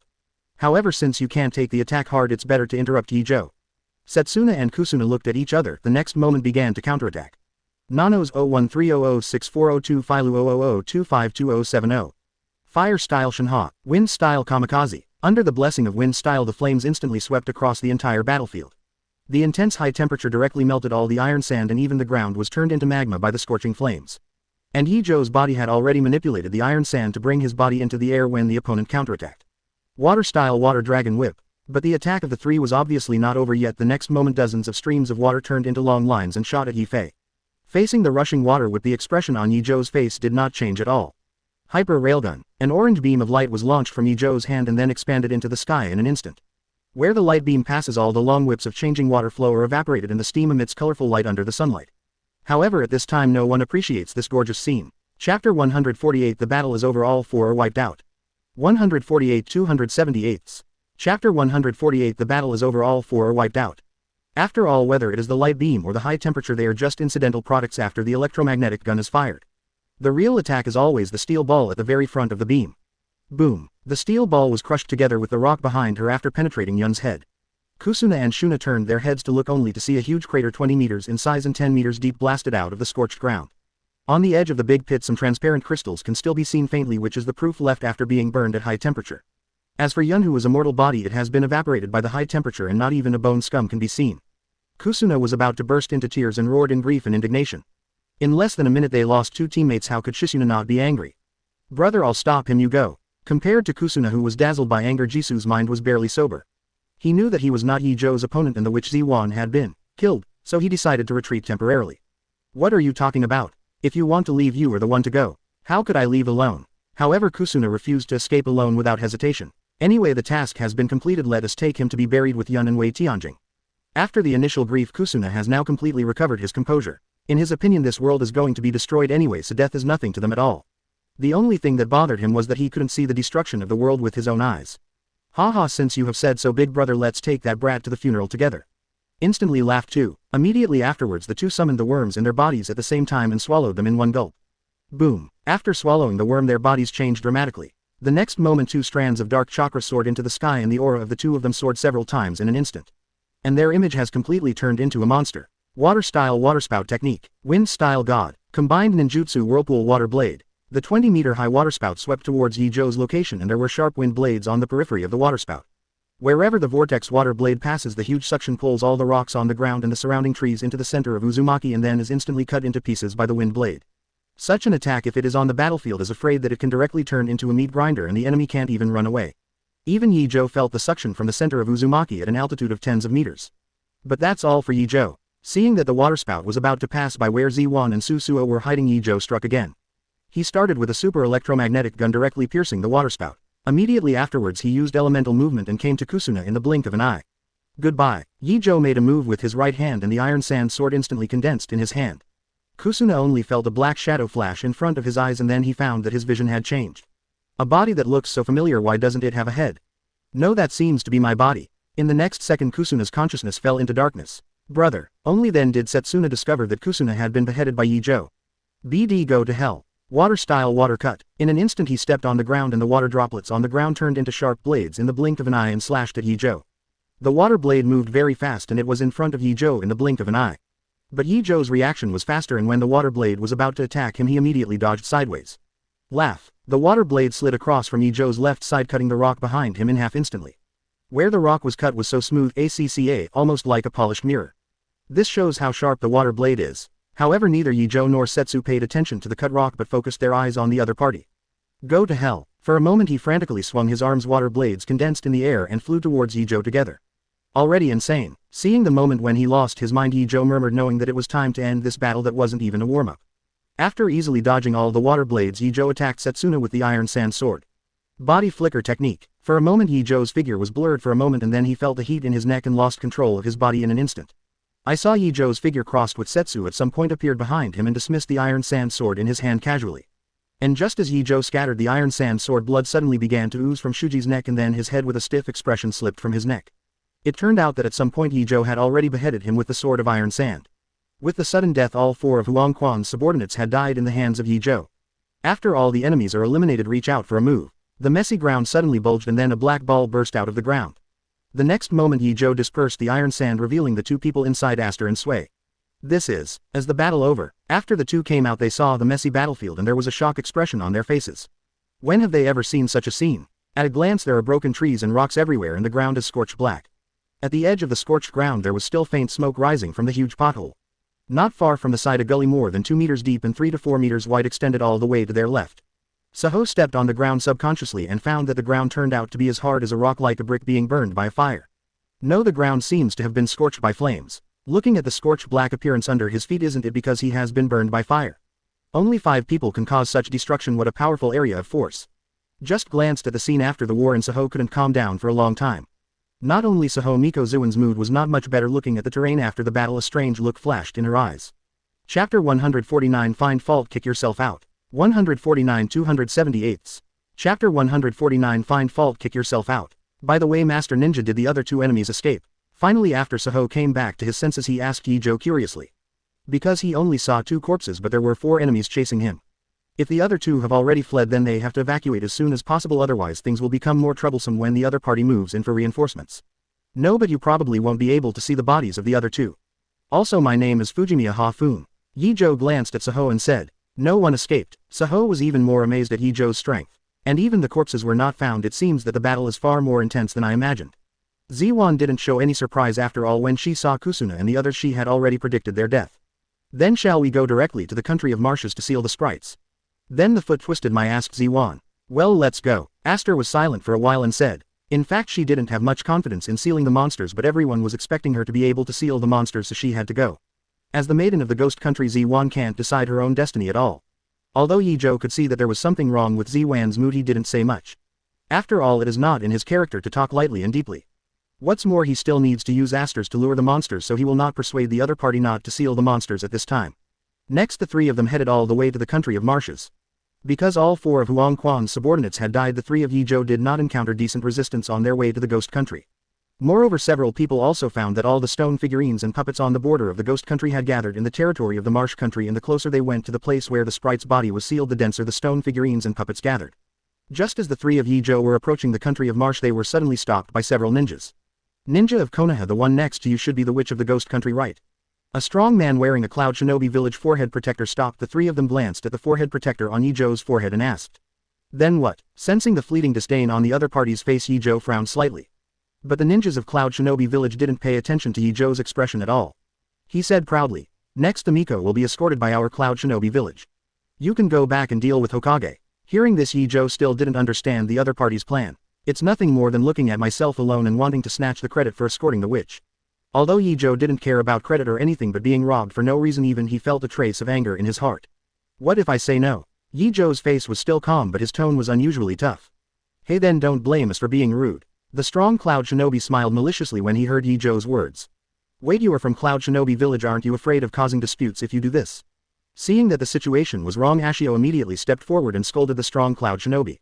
However, since you can't take the attack hard, it's better to interrupt Ye Zhou. Setsuna and Kusuna looked at each other, the next moment began to counterattack. Nanos 013006402 Filu 000252070. Fire style Shinha, wind style Kamikaze. Under the blessing of wind style, the flames instantly swept across the entire battlefield. The intense high temperature directly melted all the iron sand and even the ground was turned into magma by the scorching flames. And Ye Zhou's body had already manipulated the iron sand to bring his body into the air when the opponent counterattacked. Water style Water Dragon Whip. But the attack of the three was obviously not over yet. The next moment dozens of streams of water turned into long lines and shot at Ye Fei. Facing the rushing water with the expression on Ye Zhou's face did not change at all. Hyper Railgun. An orange beam of light was launched from Ye Zhou's hand and then expanded into the sky in an instant. Where the light beam passes, all the long whips of changing water flow or evaporated and the steam emits colorful light under the sunlight. However, at this time no one appreciates this gorgeous scene. Chapter 148. The battle is over, all four are wiped out. 148 278. Chapter 148. The battle is over, all four are wiped out. After all, whether it is the light beam or the high temperature, they are just incidental products after the electromagnetic gun is fired. The real attack is always the steel ball at the very front of the beam. Boom. The steel ball was crushed together with the rock behind her after penetrating Yun's head. Kusuna and Shuna turned their heads to look only to see a huge crater 20 meters in size and 10 meters deep blasted out of the scorched ground. On the edge of the big pit some transparent crystals can still be seen faintly, which is the proof left after being burned at high temperature. As for Yun, who is a mortal body, it has been evaporated by the high temperature and not even a bone scum can be seen. Kusuna was about to burst into tears and roared in grief and indignation. In less than a minute they lost 2 teammates. How could Shisuna not be angry? Brother, I'll stop him, you go. Compared to Kusuna, who was dazzled by anger, Jisu's mind was barely sober. He knew that he was not Ye Zhou's opponent and the witch Ziwan had been killed, so he decided to retreat temporarily. What are you talking about? If you want to leave, you are the one to go. How could I leave alone? However, Kusuna refused to escape alone without hesitation. Anyway, the task has been completed, let us take him to be buried with Yun and Wei Tianjing. After the initial grief, Kusuna has now completely recovered his composure. In his opinion, this world is going to be destroyed anyway, so death is nothing to them at all. The only thing that bothered him was that he couldn't see the destruction of the world with his own eyes. Haha, since you have said so, big brother, let's take that brat to the funeral together. Instantly laughed too. Immediately afterwards the two summoned the worms in their bodies at the same time and swallowed them in one gulp. Boom. After swallowing the worm, their bodies changed dramatically. The next moment 2 strands of dark chakra soared into the sky and the aura of the two of them soared several times in an instant. And their image has completely turned into a monster. Water-style waterspout technique. Wind-style god. Combined ninjutsu whirlpool water blade. The 20-meter-high waterspout swept towards Ye Zhou's location and there were sharp wind blades on the periphery of the waterspout. Wherever the vortex water blade passes, the huge suction pulls all the rocks on the ground and the surrounding trees into the center of Uzumaki and then is instantly cut into pieces by the wind blade. Such an attack, if it is on the battlefield, is afraid that it can directly turn into a meat grinder and the enemy can't even run away. Even Ye Zhou felt the suction from the center of Uzumaki at an altitude of tens of meters. But that's all for Ye Zhou. Seeing that the waterspout was about to pass by where Ziwan and Susuo were hiding, Ye Zhou struck again. He started with a super electromagnetic gun directly piercing the waterspout. Immediately afterwards he used elemental movement and came to Kusuna in the blink of an eye. Goodbye. Ye Zhou made a move with his right hand and the iron sand sword instantly condensed in his hand. Kusuna only felt a black shadow flash in front of his eyes and then he found that his vision had changed. A body that looks so familiar, why doesn't it have a head? No, that seems to be my body. In the next second Kusuna's consciousness fell into darkness. Brother. Only then did Setsuna discover that Kusuna had been beheaded by Ye Zhou. BD, go to hell. Water-style water cut. In an instant he stepped on the ground and the water droplets on the ground turned into sharp blades in the blink of an eye and slashed at Ye Zhou. The water blade moved very fast and it was in front of Ye Zhou in the blink of an eye. But Ye Zhou's reaction was faster and when the water blade was about to attack him he immediately dodged sideways. Laugh. The water blade slid across from Ye Zhou's left side, cutting the rock behind him in half instantly. Where the rock was cut was so smooth, almost like a polished mirror. This shows how sharp the water blade is. However, neither Ye Zhou nor Setsu paid attention to the cut rock but focused their eyes on the other party. Go to hell. For a moment he frantically swung his arms, water blades condensed in the air and flew towards Ye Zhou together. Already insane. Seeing the moment when he lost his mind, Ye Zhou murmured, knowing that it was time to end this battle that wasn't even a warm-up. After easily dodging all the water blades, Ye Zhou attacked Setsuna with the iron sand sword. Body flicker technique. For a moment Ye Zhou's figure was blurred for a moment and then he felt the heat in his neck and lost control of his body in an instant. I saw Ye Zhou's figure crossed with Setsu at some point, appeared behind him and dismissed the iron sand sword in his hand casually. And just as Ye Zhou scattered the iron sand sword, blood suddenly began to ooze from Shuji's neck and then his head with a stiff expression slipped from his neck. It turned out that at some point Ye Zhou had already beheaded him with the sword of iron sand. With the sudden death, all 4 of Huang Quan's subordinates had died in the hands of Ye Zhou. After all the enemies are eliminated, reach out for a move. The messy ground suddenly bulged and then a black ball burst out of the ground. The next moment Ye Zhou dispersed the iron sand, revealing the 2 people inside, Aster and Sui. This is, as the battle over. After the 2 came out they saw the messy battlefield and there was a shock expression on their faces. When have they ever seen such a scene? At a glance there are broken trees and rocks everywhere and the ground is scorched black. At the edge of the scorched ground there was still faint smoke rising from the huge pothole. Not far from the side a gully more than 2 meters deep and 3 to 4 meters wide extended all the way to their left. Saho stepped on the ground subconsciously and found that the ground turned out to be as hard as a rock, like a brick being burned by a fire. No, the ground seems to have been scorched by flames. Looking at the scorched black appearance under his feet, isn't it because he has been burned by fire? Only 5 people can cause such destruction, what a powerful area of force. Just glanced at the scene after the war and Saho couldn't calm down for a long time. Not only Saho, Miko Zuin's mood was not much better. Looking at the terrain after the battle, a strange look flashed in her eyes. Chapter 149 Find fault, kick yourself out. 149 278. Chapter 149 Find fault, kick yourself out. By the way, Master Ninja, did the other 2 enemies escape? Finally, after Saho came back to his senses, he asked Ye Zhou curiously. Because he only saw 2 corpses but there were 4 enemies chasing him. If the other 2 have already fled, then they have to evacuate as soon as possible, otherwise things will become more troublesome when the other party moves in for reinforcements. No, but you probably won't be able to see the bodies of the other 2. Also, my name is Fujimiya Ha-Fun. Ye Zhou glanced at Saho and said. No one escaped. Saho was even more amazed at Ye Zhou's strength. And even the corpses were not found. It seems that the battle is far more intense than I imagined. Ziwan didn't show any surprise after all when she saw Kusuna and the others. She had already predicted their death. Then shall we go directly to the country of marshes to seal the sprites? Then the foot twisted my, asked Ziwan. Well, let's go. Aster was silent for a while and said. In fact, she didn't have much confidence in sealing the monsters, but everyone was expecting her to be able to seal the monsters, so she had to go. As the maiden of the ghost country, Ziwan can't decide her own destiny at all. Although Ye Zhou could see that there was something wrong with Ziwan's mood, he didn't say much. After all, it is not in his character to talk lightly and deeply. What's more, he still needs to use asters to lure the monsters, so he will not persuade the other party not to seal the monsters at this time. Next, the three of them headed all the way to the country of marshes. Because all four of Huang Quan's subordinates had died, the three of Ye Zhou did not encounter decent resistance on their way to the ghost country. Moreover, several people also found that all the stone figurines and puppets on the border of the ghost country had gathered in the territory of the marsh country, and the closer they went to the place where the sprite's body was sealed, the denser the stone figurines and puppets gathered. Just as the three of Ye Zhou were approaching the country of marsh, they were suddenly stopped by several ninjas. Ninja of Konoha, the one next to you should be the witch of the ghost country, right? A strong man wearing a Cloud Shinobi Village forehead protector stopped the three of them, glanced at the forehead protector on Ye Zhou's forehead and asked. Then what? Sensing the fleeting disdain on the other party's face, Ye Zhou frowned slightly. But the ninjas of Cloud Shinobi Village didn't pay attention to Ye Zhou's expression at all. He said proudly, "Next, the Miko will be escorted by our Cloud Shinobi Village. You can go back and deal with Hokage." Hearing this, Ye Zhou still didn't understand the other party's plan. It's nothing more than looking at myself alone and wanting to snatch the credit for escorting the witch. Although Ye Zhou didn't care about credit or anything but being robbed for no reason, even he felt a trace of anger in his heart. What if I say no? Ye Zhou's face was still calm, but his tone was unusually tough. Hey, then don't blame us for being rude. The strong Cloud Shinobi smiled maliciously when he heard Ye Zhou's words. Wait, you are from Cloud Shinobi Village, aren't you afraid of causing disputes if you do this? Seeing that the situation was wrong, Ashio immediately stepped forward and scolded the strong Cloud Shinobi.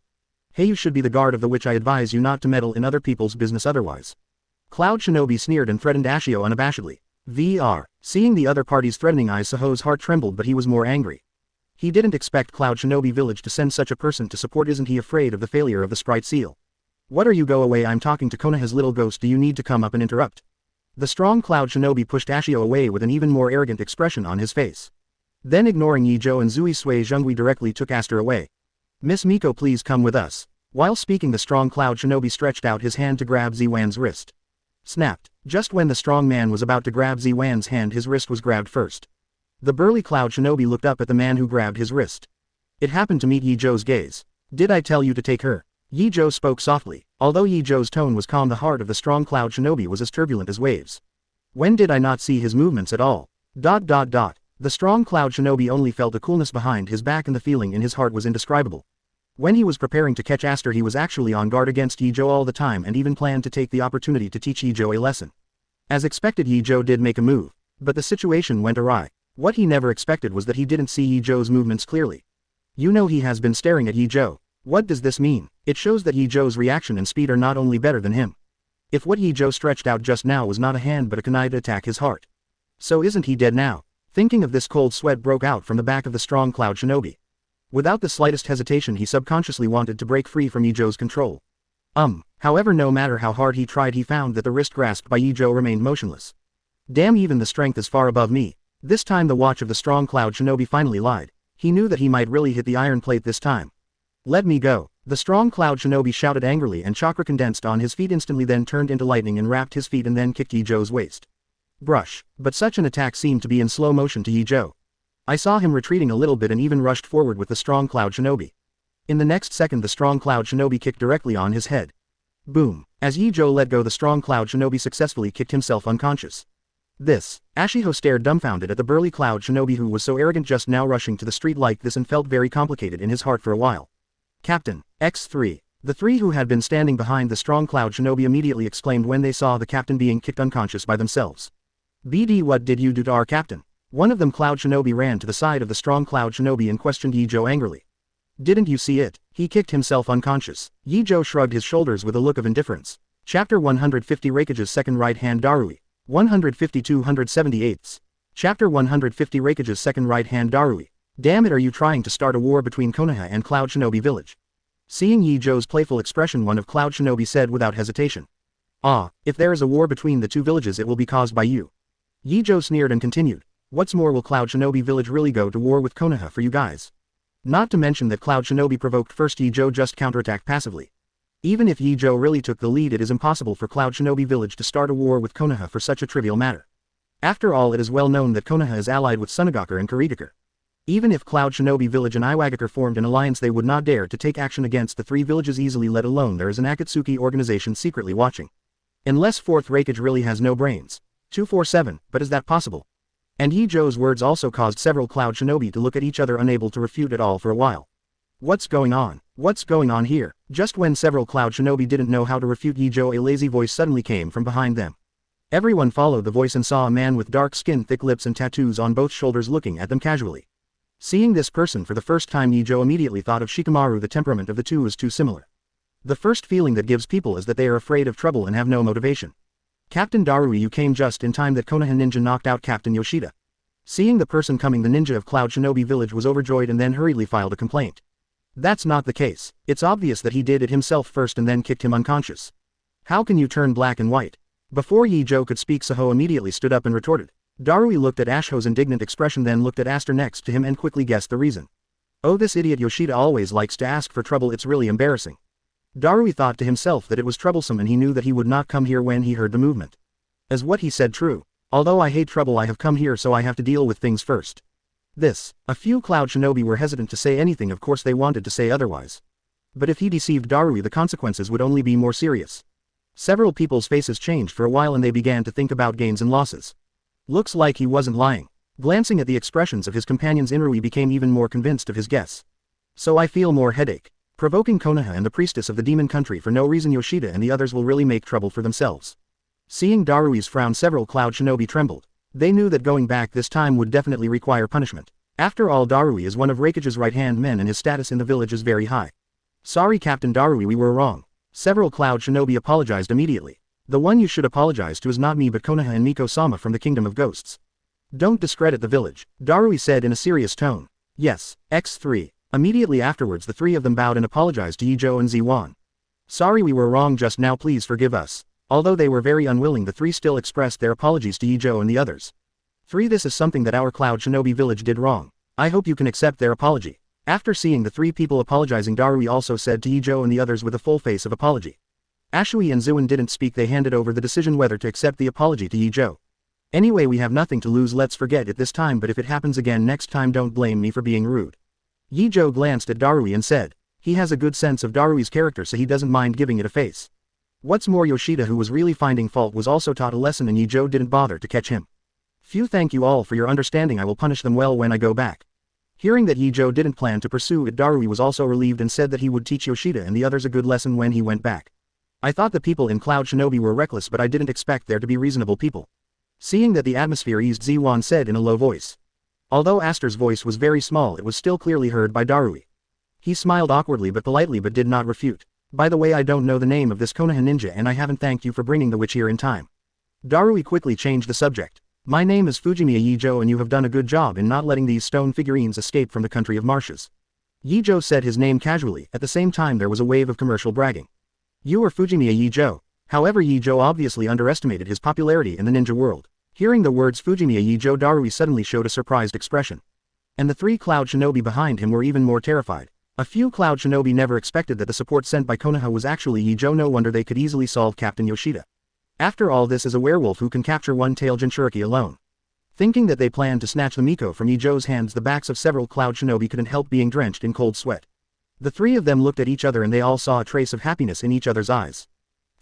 Hey, you should be the guard of the witch. I advise you not to meddle in other people's business otherwise. Cloud Shinobi sneered and threatened Ashio unabashedly. Seeing the other party's threatening eyes, Saho's heart trembled, but he was more angry. He didn't expect Cloud Shinobi Village to send such a person to support. Isn't he afraid of the failure of the sprite seal? What are you? Go away, I'm talking to Konoha's little ghost. Do you need to come up and interrupt? The strong Cloud Shinobi pushed Ashio away with an even more arrogant expression on his face. Then, ignoring Ye Zhou and Zui Sui Zhongui, directly took Aster away. Miss Miko, please come with us. While speaking, the strong Cloud Shinobi stretched out his hand to grab Ziwan's wrist. Snapped. Just when the strong man was about to grab Ziwan's hand, his wrist was grabbed first. The burly Cloud Shinobi looked up at the man who grabbed his wrist. It happened to meet Ye Zhou's gaze. Did I tell you to take her? Ye Zhou spoke softly. Although Ye Zhou's tone was calm, the heart of the strong Cloud Shinobi was as turbulent as waves. When did I not see his movements at all? The strong Cloud Shinobi only felt a coolness behind his back, and the feeling in his heart was indescribable. When he was preparing to catch Aster, he was actually on guard against Ye Zhou all the time and even planned to take the opportunity to teach Ye Zhou a lesson. As expected, Ye Zhou did make a move, but the situation went awry. What he never expected was that he didn't see Ye Zhou's movements clearly. You know, he has been staring at Ye Zhou. What does this mean? It shows that Ye Zhou's reaction and speed are not only better than him. If what Ye Zhou stretched out just now was not a hand but a kunai to attack his heart. So isn't he dead now? Thinking of this, cold sweat broke out from the back of the strong Cloud Shinobi. Without the slightest hesitation, he subconsciously wanted to break free from Ye Zhou's control. However, no matter how hard he tried, he found that the wrist grasped by Ye Zhou remained motionless. Damn, even the strength is far above me. This time the watch of the strong Cloud Shinobi finally lied. He knew that he might really hit the iron plate this time. Let me go. The strong Cloud Shinobi shouted angrily, and chakra condensed on his feet instantly, then turned into lightning and wrapped his feet and then kicked Ye Zhou's waist. Brush. But such an attack seemed to be in slow motion to Ye Zhou. I saw him retreating a little bit and even rushed forward with the strong Cloud Shinobi. In the next second, the strong Cloud Shinobi kicked directly on his head. Boom. As Ye Zhou let go, the strong Cloud Shinobi successfully kicked himself unconscious. Ashiho stared dumbfounded at the burly Cloud Shinobi, who was so arrogant just now, rushing to the street like this, and felt very complicated in his heart for a while. Captain. X3. The three who had been standing behind the strong Cloud Shinobi immediately exclaimed when they saw the captain being kicked unconscious by themselves. BD, what did you do to our captain? One of them, Cloud Shinobi, ran to the side of the strong Cloud Shinobi and questioned Ye Zhou angrily. Didn't you see it? He kicked himself unconscious. Ye Zhou shrugged his shoulders with a look of indifference. Chapter 150, Raikage's second right-hand Darui. 150-278. Chapter 150, Raikage's second right-hand Darui. Damn it, are you trying to start a war between Konoha and Cloud Shinobi Village? Seeing Ye Zhou's playful expression, one of Cloud Shinobi said without hesitation. If there is a war between the two villages, it will be caused by you. Ye Zhou sneered and continued. What's more, will Cloud Shinobi Village really go to war with Konoha for you guys? Not to mention that Cloud Shinobi provoked first, Ye Zhou just counterattacked passively. Even if Ye Zhou really took the lead, it is impossible for Cloud Shinobi Village to start a war with Konoha for such a trivial matter. After all, it is well known that Konoha is allied with Sunagakur and Kurigakure. Even if Cloud Shinobi Village and Iwagakure formed an alliance, they would not dare to take action against the three villages easily, let alone there is an Akatsuki organization secretly watching. Unless fourth Raikage really has no brains. 247, but is that possible? And Ye Zhou's words also caused several Cloud Shinobi to look at each other, unable to refute at all for a while. What's going on? What's going on here? Just when several cloud shinobi didn't know how to refute Ye Zhou, a lazy voice suddenly came from behind them. Everyone followed the voice and saw a man with dark skin, thick lips and tattoos on both shoulders looking at them casually. Seeing this person for the first time, Ye Zhou immediately thought of Shikamaru. The temperament of the two is too similar. The first feeling that gives people is that they are afraid of trouble and have no motivation. Captain Darui, you came just in time. That Konoha ninja knocked out Captain Yoshida. Seeing the person coming, the ninja of Cloud Shinobi Village was overjoyed and then hurriedly filed a complaint. That's not the case. It's obvious that he did it himself first and then kicked him unconscious. How can you turn black and white? Before Ye Zhou could speak, Saho immediately stood up and retorted. Darui looked at Asho's indignant expression, then looked at Aster next to him and quickly guessed the reason. Oh, this idiot Yoshida always likes to ask for trouble. It's really embarrassing. Darui thought to himself that it was troublesome, and he knew that he would not come here when he heard the movement. As what he said true. Although I hate trouble, I have come here so I have to deal with things first. This. A few cloud shinobi were hesitant to say anything. Of course they wanted to say otherwise. But if he deceived Darui, the consequences would only be more serious. Several people's faces changed for a while and they began to think about gains and losses. Looks like he wasn't lying. Glancing at the expressions of his companions, Inrui became even more convinced of his guess. So I feel more headache. Provoking Konoha and the priestess of the demon country for no reason. Yoshida and the others will really make trouble for themselves. Seeing Darui's frown, several cloud shinobi trembled. They knew that going back this time would definitely require punishment. After all, Darui is one of Raikage's right-hand men and his status in the village is very high. Sorry Captain Darui, we were wrong. Several cloud shinobi apologized immediately. The one you should apologize to is not me but Konoha and Miko-sama from the Kingdom of Ghosts. Don't discredit the village, Darui said in a serious tone. Yes, X3. Immediately afterwards the three of them bowed and apologized to Ye Zhou and Ziwan. Sorry we were wrong just now, please forgive us. Although they were very unwilling, the three still expressed their apologies to Ye Zhou and the others. 3. This is something that our Cloud Shinobi village did wrong. I hope you can accept their apology. After seeing the three people apologizing, Darui also said to Ye Zhou and the others with a full face of apology. Ashui and Zuin didn't speak. They handed over the decision whether to accept the apology to Ye Zhou. Anyway, we have nothing to lose, let's forget it this time, but if it happens again next time don't blame me for being rude. Ye Zhou glanced at Darui and said, he has a good sense of Darui's character so he doesn't mind giving it a face. What's more, Yoshida, who was really finding fault, was also taught a lesson and Ye Zhou didn't bother to catch him. Phew, thank you all for your understanding, I will punish them well when I go back. Hearing that Ye Zhou didn't plan to pursue it, Darui was also relieved and said that he would teach Yoshida and the others a good lesson when he went back. I thought the people in Cloud Shinobi were reckless, but I didn't expect there to be reasonable people. Seeing that the atmosphere eased, Ziwan said in a low voice. Although Aster's voice was very small, it was still clearly heard by Darui. He smiled awkwardly but politely but did not refute. By the way, I don't know the name of this Konoha ninja and I haven't thanked you for bringing the witch here in time. Darui quickly changed the subject. My name is Fujimiya Ye Zhou and you have done a good job in not letting these stone figurines escape from the country of marshes. Ye Zhou said his name casually. At the same time there was a wave of commercial bragging. You are Fujimiya Ye Zhou. However, Ye Zhou obviously underestimated his popularity in the ninja world. Hearing the words Fujimiya Ye Zhou, Darui suddenly showed a surprised expression. And the three Cloud Shinobi behind him were even more terrified. A few Cloud Shinobi never expected that the support sent by Konoha was actually Ye Zhou. No wonder they could easily solve Captain Yoshida. After all, this is a werewolf who can capture one-tail Jinchuriki alone. Thinking that they planned to snatch the Miko from Ye Zhou's hands, the backs of several Cloud Shinobi couldn't help being drenched in cold sweat. The three of them looked at each other and they all saw a trace of happiness in each other's eyes.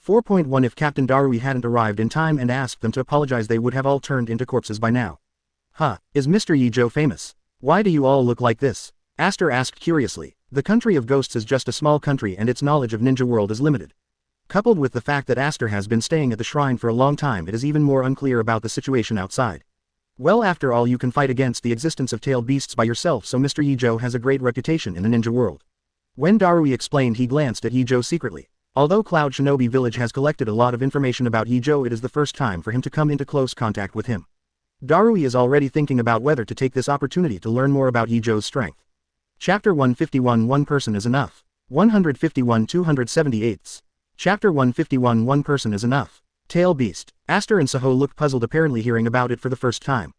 4.1 If Captain Darui hadn't arrived in time and asked them to apologize, they would have all turned into corpses by now. Huh, is Mr. Ye Zhou famous? Why do you all look like this? Aster asked curiously. The country of ghosts is just a small country and its knowledge of ninja world is limited. Coupled with the fact that Aster has been staying at the shrine for a long time, it is even more unclear about the situation outside. Well, after all, you can fight against the existence of tailed beasts by yourself, so Mr. Ye Zhou has a great reputation in the ninja world. When Darui explained, he glanced at Ye Zhou secretly. Although Cloud Shinobi Village has collected a lot of information about Ye Zhou, it is the first time for him to come into close contact with him. Darui is already thinking about whether to take this opportunity to learn more about Ye Zhou's strength. Chapter 151 One person is enough. 151 278. Chapter 151 One person is enough. Tail Beast. Aster and Saho looked puzzled, apparently hearing about it for the first time.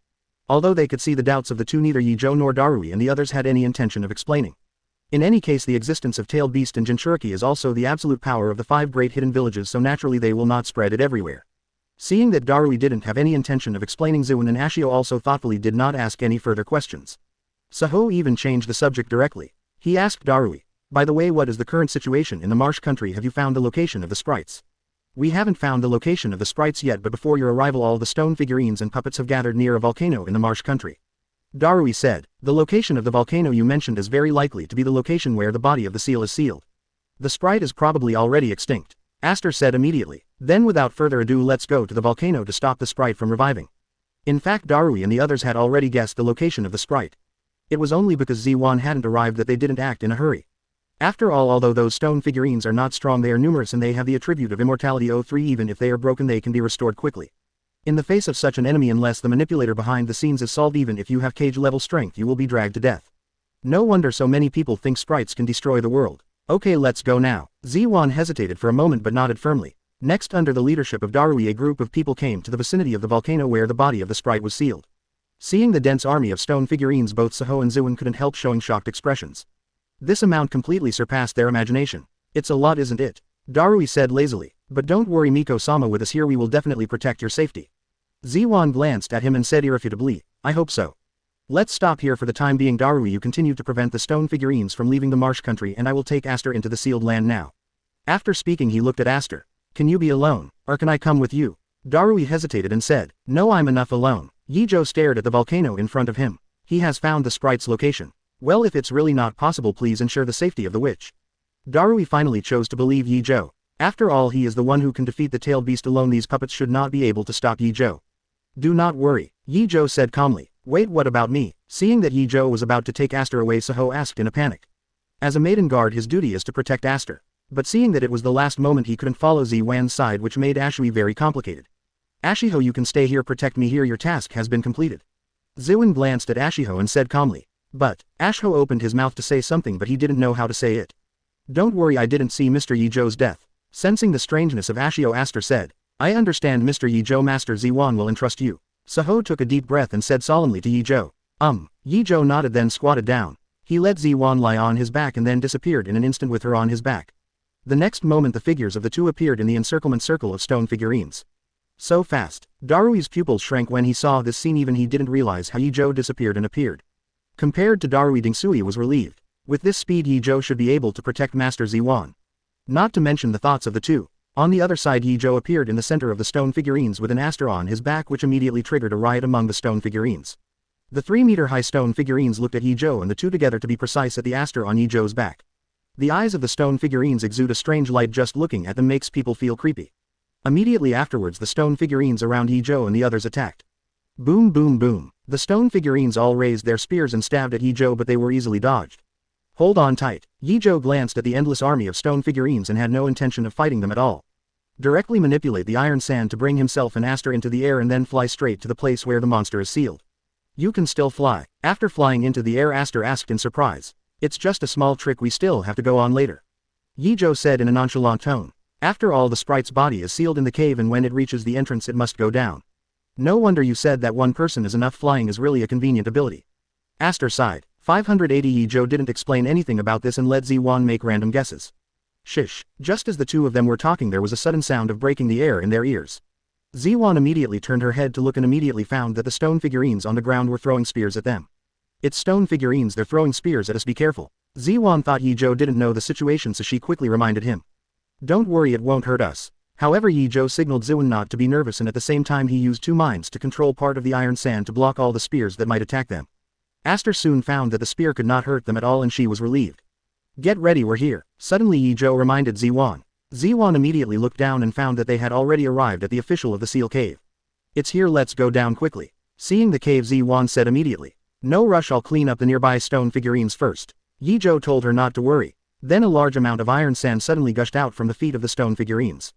Although they could see the doubts of the two, neither Ye Zhou nor Darui and the others had any intention of explaining. In any case, the existence of Tailed Beast and Jinchuriki is also the absolute power of the 5 great hidden villages, so naturally they will not spread it everywhere. Seeing that Darui didn't have any intention of explaining, Zuin and Ashio also thoughtfully did not ask any further questions. Saho even changed the subject directly. He asked Darui, by the way, what is the current situation in the marsh country? Have you found the location of the sprites? We haven't found the location of the sprites yet, but before your arrival all the stone figurines and puppets have gathered near a volcano in the marsh country. Darui said, the location of the volcano you mentioned is very likely to be the location where the body of the seal is sealed. The sprite is probably already extinct. Aster said immediately. Then without further ado let's go to the volcano to stop the sprite from reviving. In fact Darui and the others had already guessed the location of the sprite. It was only because Zwan hadn't arrived that they didn't act in a hurry. After all, although those stone figurines are not strong, they are numerous and they have the attribute of immortality 03. Even if they are broken they can be restored quickly. In the face of such an enemy, unless the manipulator behind the scenes is solved, even if you have cage level strength you will be dragged to death. No wonder so many people think sprites can destroy the world. Okay, let's go now. Zwan hesitated for a moment but nodded firmly. Next, under the leadership of Darui, a group of people came to the vicinity of the volcano where the body of the sprite was sealed. Seeing the dense army of stone figurines, both Saho and Zwan couldn't help showing shocked expressions. This amount completely surpassed their imagination. It's a lot, isn't it? Darui said lazily. But don't worry Miko-sama, with us here we will definitely protect your safety. Zwan glanced at him and said irrefutably, I hope so. Let's stop here for the time being. Darui, you continue to prevent the stone figurines from leaving the marsh country and I will take Aster into the sealed land now. After speaking he looked at Aster. Can you be alone, or can I come with you? Darui hesitated and said, no, I'm enough alone. Ye Zhou stared at the volcano in front of him. He has found the sprite's location. Well, if it's really not possible, please ensure the safety of the witch. Darui finally chose to believe Ye Zhou. After all, he is the one who can defeat the tailed beast alone. These puppets should not be able to stop Ye Zhou. Do not worry, Ye Zhou said calmly. Wait, what about me? Seeing that Ye Zhou was about to take Aster away, Saho asked in a panic. As a maiden guard, his duty is to protect Aster. But seeing that it was the last moment, he couldn't follow Zwan's side, which made Ashui very complicated. Ashiho, you can stay here, protect me here, your task has been completed. Zwan glanced at Ashiho and said calmly. But, Ashiho opened his mouth to say something but he didn't know how to say it. Don't worry, I didn't see Mr. Ye Zhou's death. Sensing the strangeness of Ashiho, Aster said. I understand Mr. Ye Zhou, Master Zwan will entrust you. Saho took a deep breath and said solemnly to Ye Zhou. Ye Zhou nodded, then squatted down. He let Zwan lie on his back and then disappeared in an instant with her on his back. The next moment the figures of the two appeared in the encirclement circle of stone figurines. So fast. Darui's pupils shrank when he saw this scene. Even he didn't realize how Ye Zhou disappeared and appeared. Compared to Darui, Dingsui was relieved. With this speed Ye Zhou should be able to protect Master Zwan. Not to mention the thoughts of the two. On the other side, Ye Zhou appeared in the center of the stone figurines with an Aster on his back, which immediately triggered a riot among the stone figurines. The 3-meter-high stone figurines looked at Ye Zhou and the two together, to be precise, at the Aster on Ye Zhou's back. The eyes of the stone figurines exude a strange light. Just looking at them makes people feel creepy. Immediately afterwards the stone figurines around Ye Zhou and the others attacked. Boom boom boom. The stone figurines all raised their spears and stabbed at Ye Zhou, but they were easily dodged. Hold on tight. Ye Zhou glanced at the endless army of stone figurines and had no intention of fighting them at all. Directly manipulate the iron sand to bring himself and Aster into the air and then fly straight to the place where the monster is sealed. You can still fly. After flying into the air, Aster asked in surprise. It's just a small trick, we still have to go on later. Ye Zhou said in a nonchalant tone. After all, the sprite's body is sealed in the cave and when it reaches the entrance it must go down. No wonder you said that one person is enough. Flying is really a convenient ability. Aster sighed. 580. Ye Zhou didn't explain anything about this and let Zwan make random guesses. Shish. Just as the two of them were talking, there was a sudden sound of breaking the air in their ears. Zwan immediately turned her head to look and immediately found that the stone figurines on the ground were throwing spears at them. It's stone figurines, they're throwing spears at us, be careful. Zwan thought Ye Zhou didn't know the situation, so she quickly reminded him. Don't worry, it won't hurt us. However, Ye Zhou signaled Zwan not to be nervous and at the same time he used two minds to control part of the iron sand to block all the spears that might attack them. Aster soon found that the spear could not hurt them at all and she was relieved. Get ready, we're here. Suddenly Ye Zhou reminded Zwan. Zwan immediately looked down and found that they had already arrived at the official of the seal cave. It's here, let's go down quickly. Seeing the cave, Zwan said immediately. No rush, I'll clean up the nearby stone figurines first. Ye Zhou told her not to worry. Then a large amount of iron sand suddenly gushed out from the feet of the stone figurines.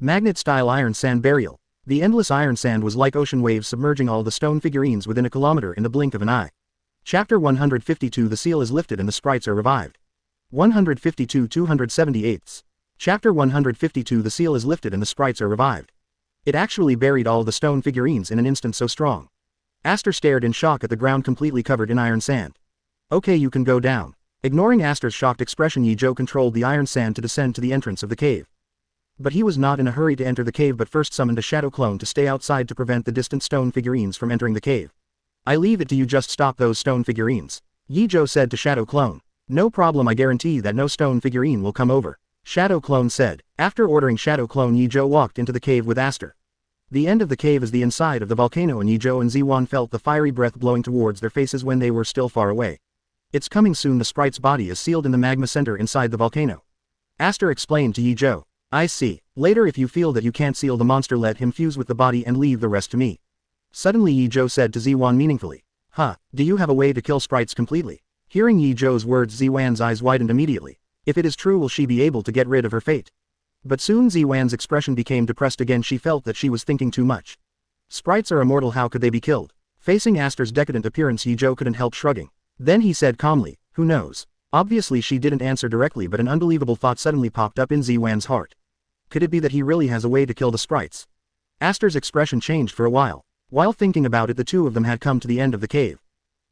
Magnet-style iron sand burial. The endless iron sand was like ocean waves submerging all the stone figurines within a kilometer in the blink of an eye. Chapter 152. The seal is lifted and the sprites are revived. 152 278. Chapter 152. The seal is lifted and the sprites are revived. It actually buried all the stone figurines in an instant, so strong. Aster stared in shock at the ground completely covered in iron sand. Okay, you can go down. Ignoring Aster's shocked expression, Ye Zhou controlled the iron sand to descend to the entrance of the cave. But he was not in a hurry to enter the cave, but first summoned a shadow clone to stay outside to prevent the distant stone figurines from entering the cave. I leave it to you, just stop those stone figurines. Ye Zhou said to Shadow Clone. No problem, I guarantee that no stone figurine will come over. Shadow Clone said. After ordering Shadow Clone, Ye Zhou walked into the cave with Aster. The end of the cave is the inside of the volcano, and Ye Zhou and Ziwan felt the fiery breath blowing towards their faces when they were still far away. It's coming soon. The sprite's body is sealed in the magma center inside the volcano. Aster explained to Ye Zhou. I see. Later, if you feel that you can't seal the monster, let him fuse with the body and leave the rest to me. Suddenly Ye Zhou said to Ziwan meaningfully. Huh, do you have a way to kill sprites completely? Hearing Ye Zhou's words, Ziwan's eyes widened immediately. If it is true, will she be able to get rid of her fate? But soon Ziwan's expression became depressed again. She felt that she was thinking too much. Sprites are immortal, how could they be killed? Facing Aster's decadent appearance, Ye Zhou couldn't help shrugging. Then he said calmly, who knows? Obviously she didn't answer directly, but an unbelievable thought suddenly popped up in Ziwan's heart. Could it be that he really has a way to kill the sprites? Aster's expression changed for a while. While thinking about it, the two of them had come to the end of the cave.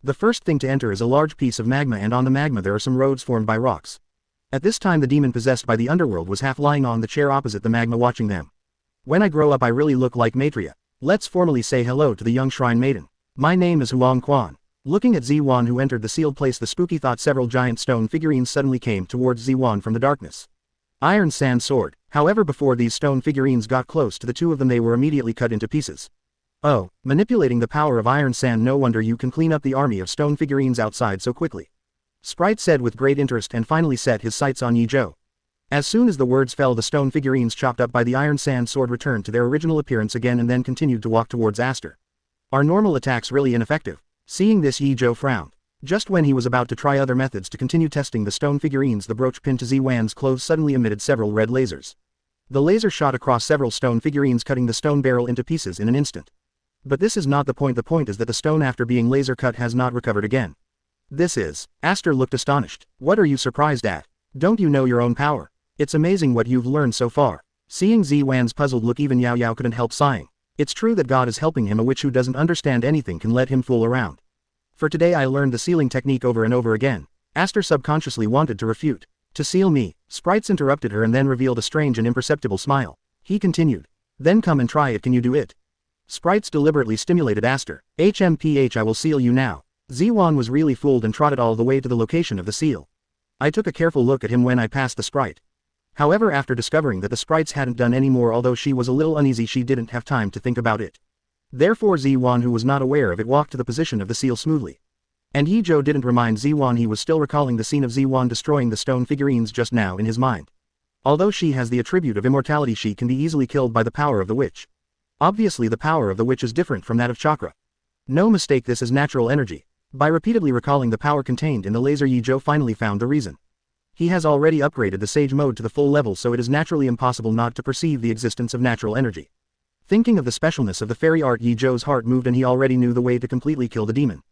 The first thing to enter is a large piece of magma, and on the magma there are some roads formed by rocks. At this time the demon possessed by the underworld was half lying on the chair opposite the magma watching them. When I grow up I really look like Maitreya. Let's formally say hello to the young shrine maiden. My name is Huang Quan. Looking at Ziwan, who entered the sealed place, the spooky thought several giant stone figurines suddenly came towards Ziwan from the darkness. Iron Sand Sword. However, before these stone figurines got close to the two of them, they were immediately cut into pieces. Oh, manipulating the power of Iron Sand, no wonder you can clean up the army of stone figurines outside so quickly. Sprite said with great interest and finally set his sights on Ye Zhou. As soon as the words fell, the stone figurines chopped up by the Iron Sand Sword returned to their original appearance again and then continued to walk towards Aster. Are normal attacks really ineffective? Seeing this, Ye Zhou frowned. Just when he was about to try other methods to continue testing the stone figurines, the brooch pinned to Ziwan's clothes suddenly emitted several red lasers. The laser shot across several stone figurines, cutting the stone barrel into pieces in an instant. But this is not the point. The point is that the stone, after being laser cut, has not recovered again. This is. Aster looked astonished. What are you surprised at? Don't you know your own power? It's amazing what you've learned so far. Seeing Ziwan's puzzled look, even Yao Yao couldn't help sighing. It's true that God is helping him. A witch who doesn't understand anything can let him fool around. For today I learned the sealing technique over and over again. Aster subconsciously wanted to refute. To seal me? Sprites interrupted her and then revealed a strange and imperceptible smile. He continued. Then come and try it. Can you do it? Sprites deliberately stimulated Aster. HMPH, I will seal you now. Ziwan was really fooled and trotted all the way to the location of the seal. I took a careful look at him when I passed the sprite. However, after discovering that the sprites hadn't done any more, although she was a little uneasy, she didn't have time to think about it. Therefore Ziwan, who was not aware of it, walked to the position of the seal smoothly. And Ye Zhou didn't remind Ziwan. He was still recalling the scene of Ziwan destroying the stone figurines just now in his mind. Although she has the attribute of immortality, she can be easily killed by the power of the witch. Obviously the power of the witch is different from that of chakra. No mistake, this is natural energy. By repeatedly recalling the power contained in the laser, Ye Zhou finally found the reason. He has already upgraded the Sage mode to the full level, so it is naturally impossible not to perceive the existence of natural energy. Thinking of the specialness of the fairy art, Ye Zhou's heart moved, and he already knew the way to completely kill the demon.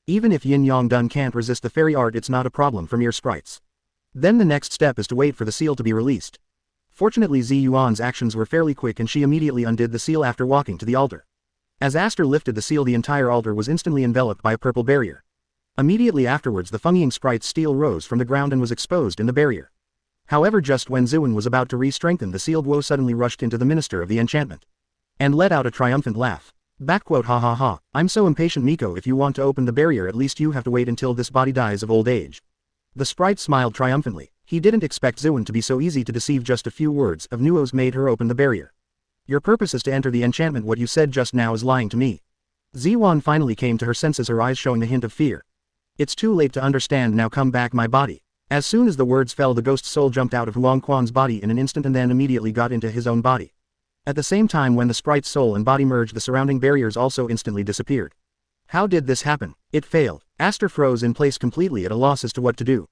Even if Yin Yang Dun can't resist the fairy art, it's not a problem for mere sprites. Then the next step is to wait for the seal to be released. Fortunately Zi Yuan's actions were fairly quick, and she immediately undid the seal after walking to the altar. As Aster lifted the seal, the entire altar was instantly enveloped by a purple barrier. Immediately afterwards the fungying sprite's steel rose from the ground and was exposed in the barrier. However, just when Ziwan was about to re-strengthen the sealed, Wo suddenly rushed into the Minister of the Enchantment. And let out a triumphant laugh. Backquote, ha ha ha, I'm so impatient, Miko. If you want to open the barrier, at least you have to wait until this body dies of old age. The sprite smiled triumphantly. He didn't expect Ziwan to be so easy to deceive. Just a few words of Nuo's made her open the barrier. Your purpose is to enter the enchantment. What you said just now is lying to me. Ziwan finally came to her senses, her eyes showing a hint of fear. It's too late to understand now. Come back, my body. As soon as the words fell, the ghost soul jumped out of Huang Quan's body in an instant and then immediately got into his own body. At the same time, when the sprite's soul and body merged, the surrounding barriers also instantly disappeared. How did this happen? It failed. Aster froze in place, completely at a loss as to what to do.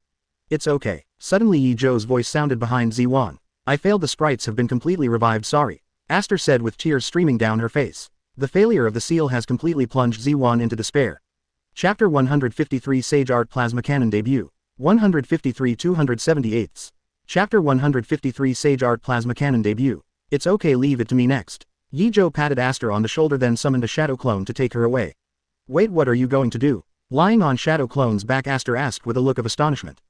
It's okay. Suddenly Ye Zhou's voice sounded behind Ziwan. I failed. The sprites have been completely revived. Sorry. Aster said with tears streaming down her face. The failure of the seal has completely plunged Ziwan into despair. Chapter 153 Sage Art Plasma Cannon Debut. 153 278. Chapter 153 Sage Art Plasma Cannon Debut. It's okay, leave it to me next. Ye Zhou patted Aster on the shoulder, then summoned a shadow clone to take her away. Wait, what are you going to do? Lying on Shadow Clone's back, Aster asked with a look of astonishment.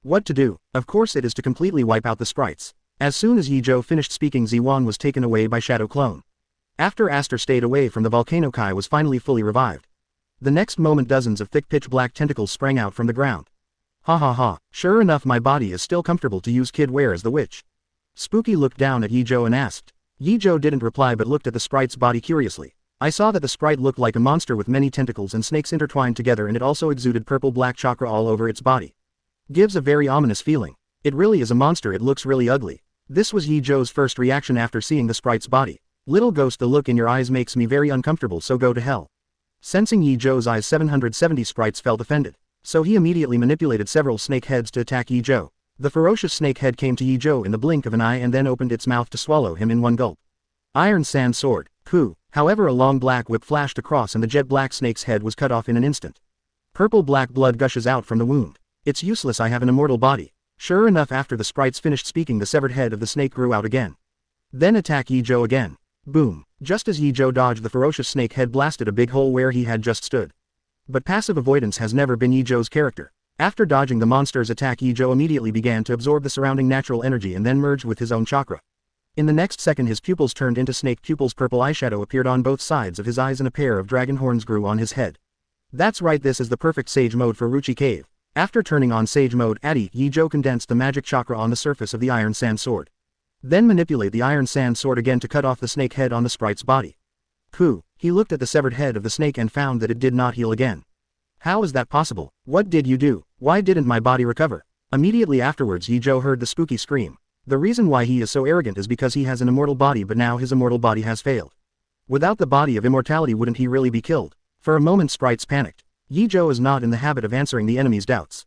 What to do? Of course it is to completely wipe out the sprites. As soon as Ye Zhou finished speaking, Ziwan was taken away by Shadow Clone. After Aster stayed away from the volcano, Kai was finally fully revived. The next moment dozens of thick pitch black tentacles sprang out from the ground. Ha ha ha, sure enough my body is still comfortable to use, kid. Where is the witch? Spooky looked down at Ye Zhou and asked. Ye Zhou didn't reply but looked at the sprite's body curiously. I saw that the sprite looked like a monster with many tentacles and snakes intertwined together, and it also exuded purple-black chakra all over its body. Gives a very ominous feeling. It really is a monster. It looks really ugly. This was Ye Zhou's first reaction after seeing the sprite's body. Little ghost, the look in your eyes makes me very uncomfortable, so go to hell. Sensing Ye Zhou's eyes, 770 sprites felt offended. So he immediately manipulated several snake heads to attack Ye Zhou. The ferocious snake head came to Ye Zhou in the blink of an eye and then opened its mouth to swallow him in one gulp. Iron Sand Sword. Ku. However, a long black whip flashed across and the jet black snake's head was cut off in an instant. Purple-black blood gushes out from the wound. It's useless, I have an immortal body. Sure enough, after the sprites finished speaking, the severed head of the snake grew out again. Then attack Ye Zhou again. Boom. Just as Ye Zhou dodged, the ferocious snake head blasted a big hole where he had just stood. But passive avoidance has never been Ye Zhou's character. After dodging the monster's attack, Ye Zhou immediately began to absorb the surrounding natural energy and then merged with his own chakra. In the next second, his pupils turned into snake pupils. Purple eyeshadow appeared on both sides of his eyes and a pair of dragon horns grew on his head. That's right, this is the perfect sage mode for Ruchi Cave. After turning on sage mode, Ye Zhou condensed the magic chakra on the surface of the Iron Sand Sword. Then manipulate the Iron Sand Sword again to cut off the snake head on the sprite's body. Ku. He looked at the severed head of the snake and found that it did not heal again. How is that possible? What did you do? Why didn't my body recover? Immediately afterwards, Ye Zhou heard the spooky scream. The reason why he is so arrogant is because he has an immortal body, but now his immortal body has failed. Without the body of immortality, wouldn't he really be killed? For a moment, sprites panicked. Ye Zhou is not in the habit of answering the enemy's doubts.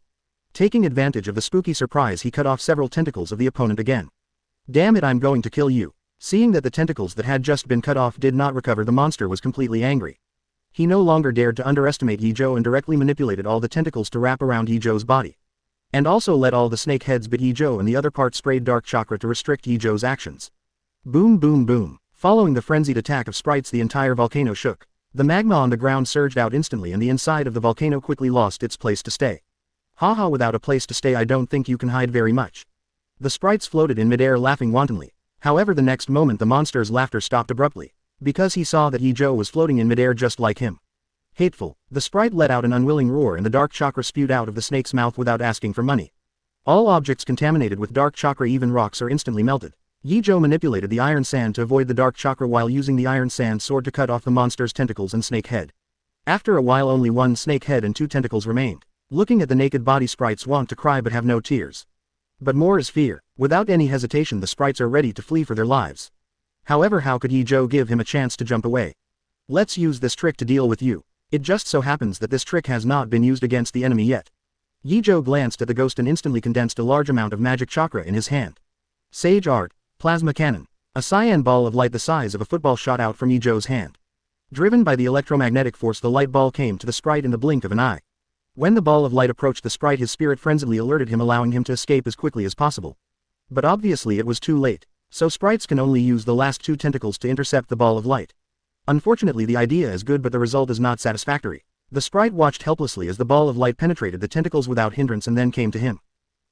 Taking advantage of the spooky surprise, he cut off several tentacles of the opponent again. Damn it, I'm going to kill you. Seeing that the tentacles that had just been cut off did not recover, the monster was completely angry. He no longer dared to underestimate Ye Zhou and directly manipulated all the tentacles to wrap around Ye Zhou's body. And also let all the snake heads bit Ye Zhou, and the other part sprayed dark chakra to restrict Ye Zhou's actions. Boom boom boom. Following the frenzied attack of sprites, the entire volcano shook. The magma on the ground surged out instantly and the inside of the volcano quickly lost its place to stay. Haha, without a place to stay I don't think you can hide very much. The sprites floated in midair laughing wantonly. However, the next moment the monster's laughter stopped abruptly, because he saw that Ye Zhou was floating in midair just like him. Hateful. The sprite let out an unwilling roar and the dark chakra spewed out of the snake's mouth without asking for money. All objects contaminated with dark chakra, even rocks, are instantly melted. Ye Zhou manipulated the iron sand to avoid the dark chakra while using the Iron Sand Sword to cut off the monster's tentacles and snake head. After a while, only one snake head and two tentacles remained. Looking at the naked body, sprites want to cry but have no tears. But more is fear. Without any hesitation, the sprites are ready to flee for their lives. However, how could Ye Zhou give him a chance to jump away? Let's use this trick to deal with you. It just so happens that this trick has not been used against the enemy yet. Ye Zhou glanced at the ghost and instantly condensed a large amount of magic chakra in his hand. Sage Art. Plasma Cannon. A cyan ball of light the size of a football shot out from Ye Zhou's hand. Driven by the electromagnetic force, the light ball came to the sprite in the blink of an eye. When the ball of light approached the sprite, his spirit frenziedly alerted him, allowing him to escape as quickly as possible. But obviously it was too late, so sprites can only use the last two tentacles to intercept the ball of light. Unfortunately, the idea is good but the result is not satisfactory. The sprite watched helplessly as the ball of light penetrated the tentacles without hindrance and then came to him.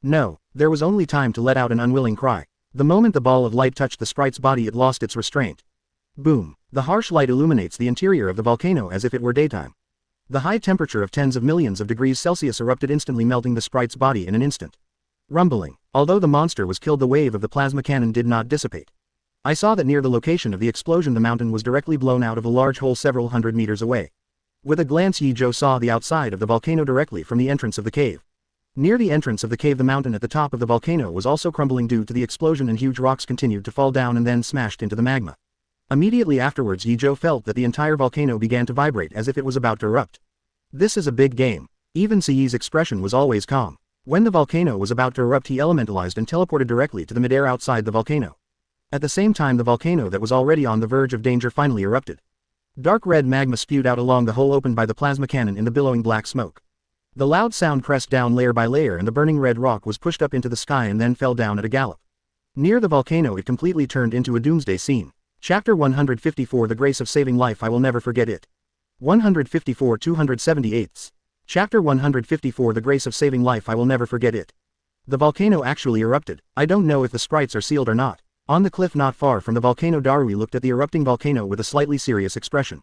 No, there was only time to let out an unwilling cry. The moment the ball of light touched the sprite's body, it lost its restraint. Boom! The harsh light illuminates the interior of the volcano as if it were daytime. The high temperature of tens of millions of degrees Celsius erupted, instantly melting the sprite's body in an instant. Rumbling. Although the monster was killed, the wave of the plasma cannon did not dissipate. I saw that near the location of the explosion, the mountain was directly blown out of a large hole several hundred meters away. With a glance, Ye Zhou saw the outside of the volcano directly from the entrance of the cave. Near the entrance of the cave, the mountain at the top of the volcano was also crumbling due to the explosion, and huge rocks continued to fall down and then smashed into the magma. Immediately afterwards, Ye Zhou felt that the entire volcano began to vibrate as if it was about to erupt. This is a big game. Even Siyi's expression was always calm. When the volcano was about to erupt, he elementalized and teleported directly to the midair outside the volcano. At the same time, the volcano that was already on the verge of danger finally erupted. Dark red magma spewed out along the hole opened by the plasma cannon in the billowing black smoke. The loud sound pressed down layer by layer, and the burning red rock was pushed up into the sky and then fell down at a gallop. Near the volcano, it completely turned into a doomsday scene. Chapter 154, The Grace of Saving Life, I Will Never Forget It. 154 278. Chapter 154, The Grace of Saving Life, I Will Never Forget It. The volcano actually erupted. I don't know if the sprites are sealed or not. On the cliff not far from the volcano, Darui looked at the erupting volcano with a slightly serious expression.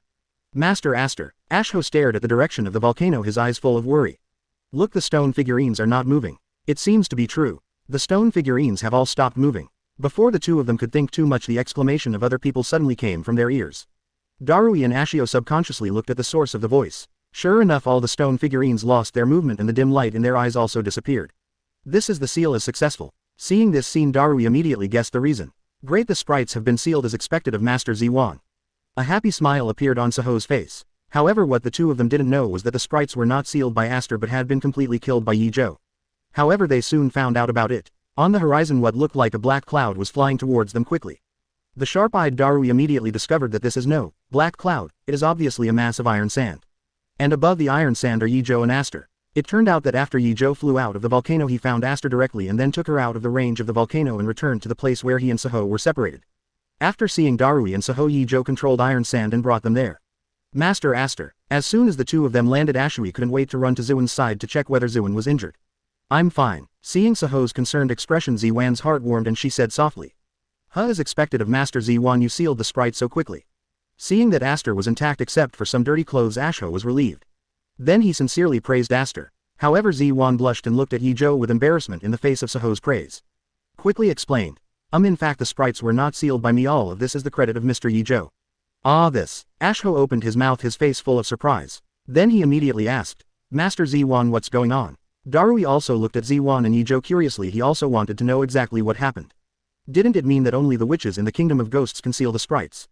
Master Aster. Asho stared at the direction of the volcano, his eyes full of worry. Look, the stone figurines are not moving. It seems to be true. The stone figurines have all stopped moving. Before the two of them could think too much, the exclamation of other people suddenly came from their ears. Darui and Ashio subconsciously looked at the source of the voice. Sure enough, all the stone figurines lost their movement and the dim light in their eyes also disappeared. This is the seal is successful. Seeing this scene, Darui immediately guessed the reason. Great, the sprites have been sealed as expected of Master Ziwan. A happy smile appeared on Saho's face. However, what the two of them didn't know was that the sprites were not sealed by Aster but had been completely killed by Ye Zhou. However, they soon found out about it. On the horizon, what looked like a black cloud was flying towards them quickly. The sharp-eyed Darui immediately discovered that this is no black cloud, it is obviously a mass of iron sand. And above the iron sand are Ye Zhou and Aster. It turned out that after Ye Zhou flew out of the volcano, he found Aster directly and then took her out of the range of the volcano and returned to the place where he and Saho were separated. After seeing Darui and Saho, Ye Zhou controlled iron sand and brought them there. Master Aster. As soon as the two of them landed, Ashui couldn't wait to run to Ziwan's side to check whether Ziwan was injured. I'm fine. Seeing Saho's concerned expression, Ziwan's heart warmed and she said softly. As expected of Master Ziwan, you sealed the sprite so quickly. Seeing that Aster was intact except for some dirty clothes, Asho was relieved. Then he sincerely praised Aster. However, Ziwan blushed and looked at Ye Zhou with embarrassment in the face of Saho's praise. Quickly explained. In fact, the sprites were not sealed by me. All of this is the credit of Mr. Ye Zhou. Ah, this. Asho opened his mouth, his face full of surprise. Then he immediately asked, Master Ziwan, what's going on? Darui also looked at Ziwan and Ye Zhou curiously. He also wanted to know exactly what happened. Didn't it mean that only the witches in the Kingdom of Ghosts can seal the sprites?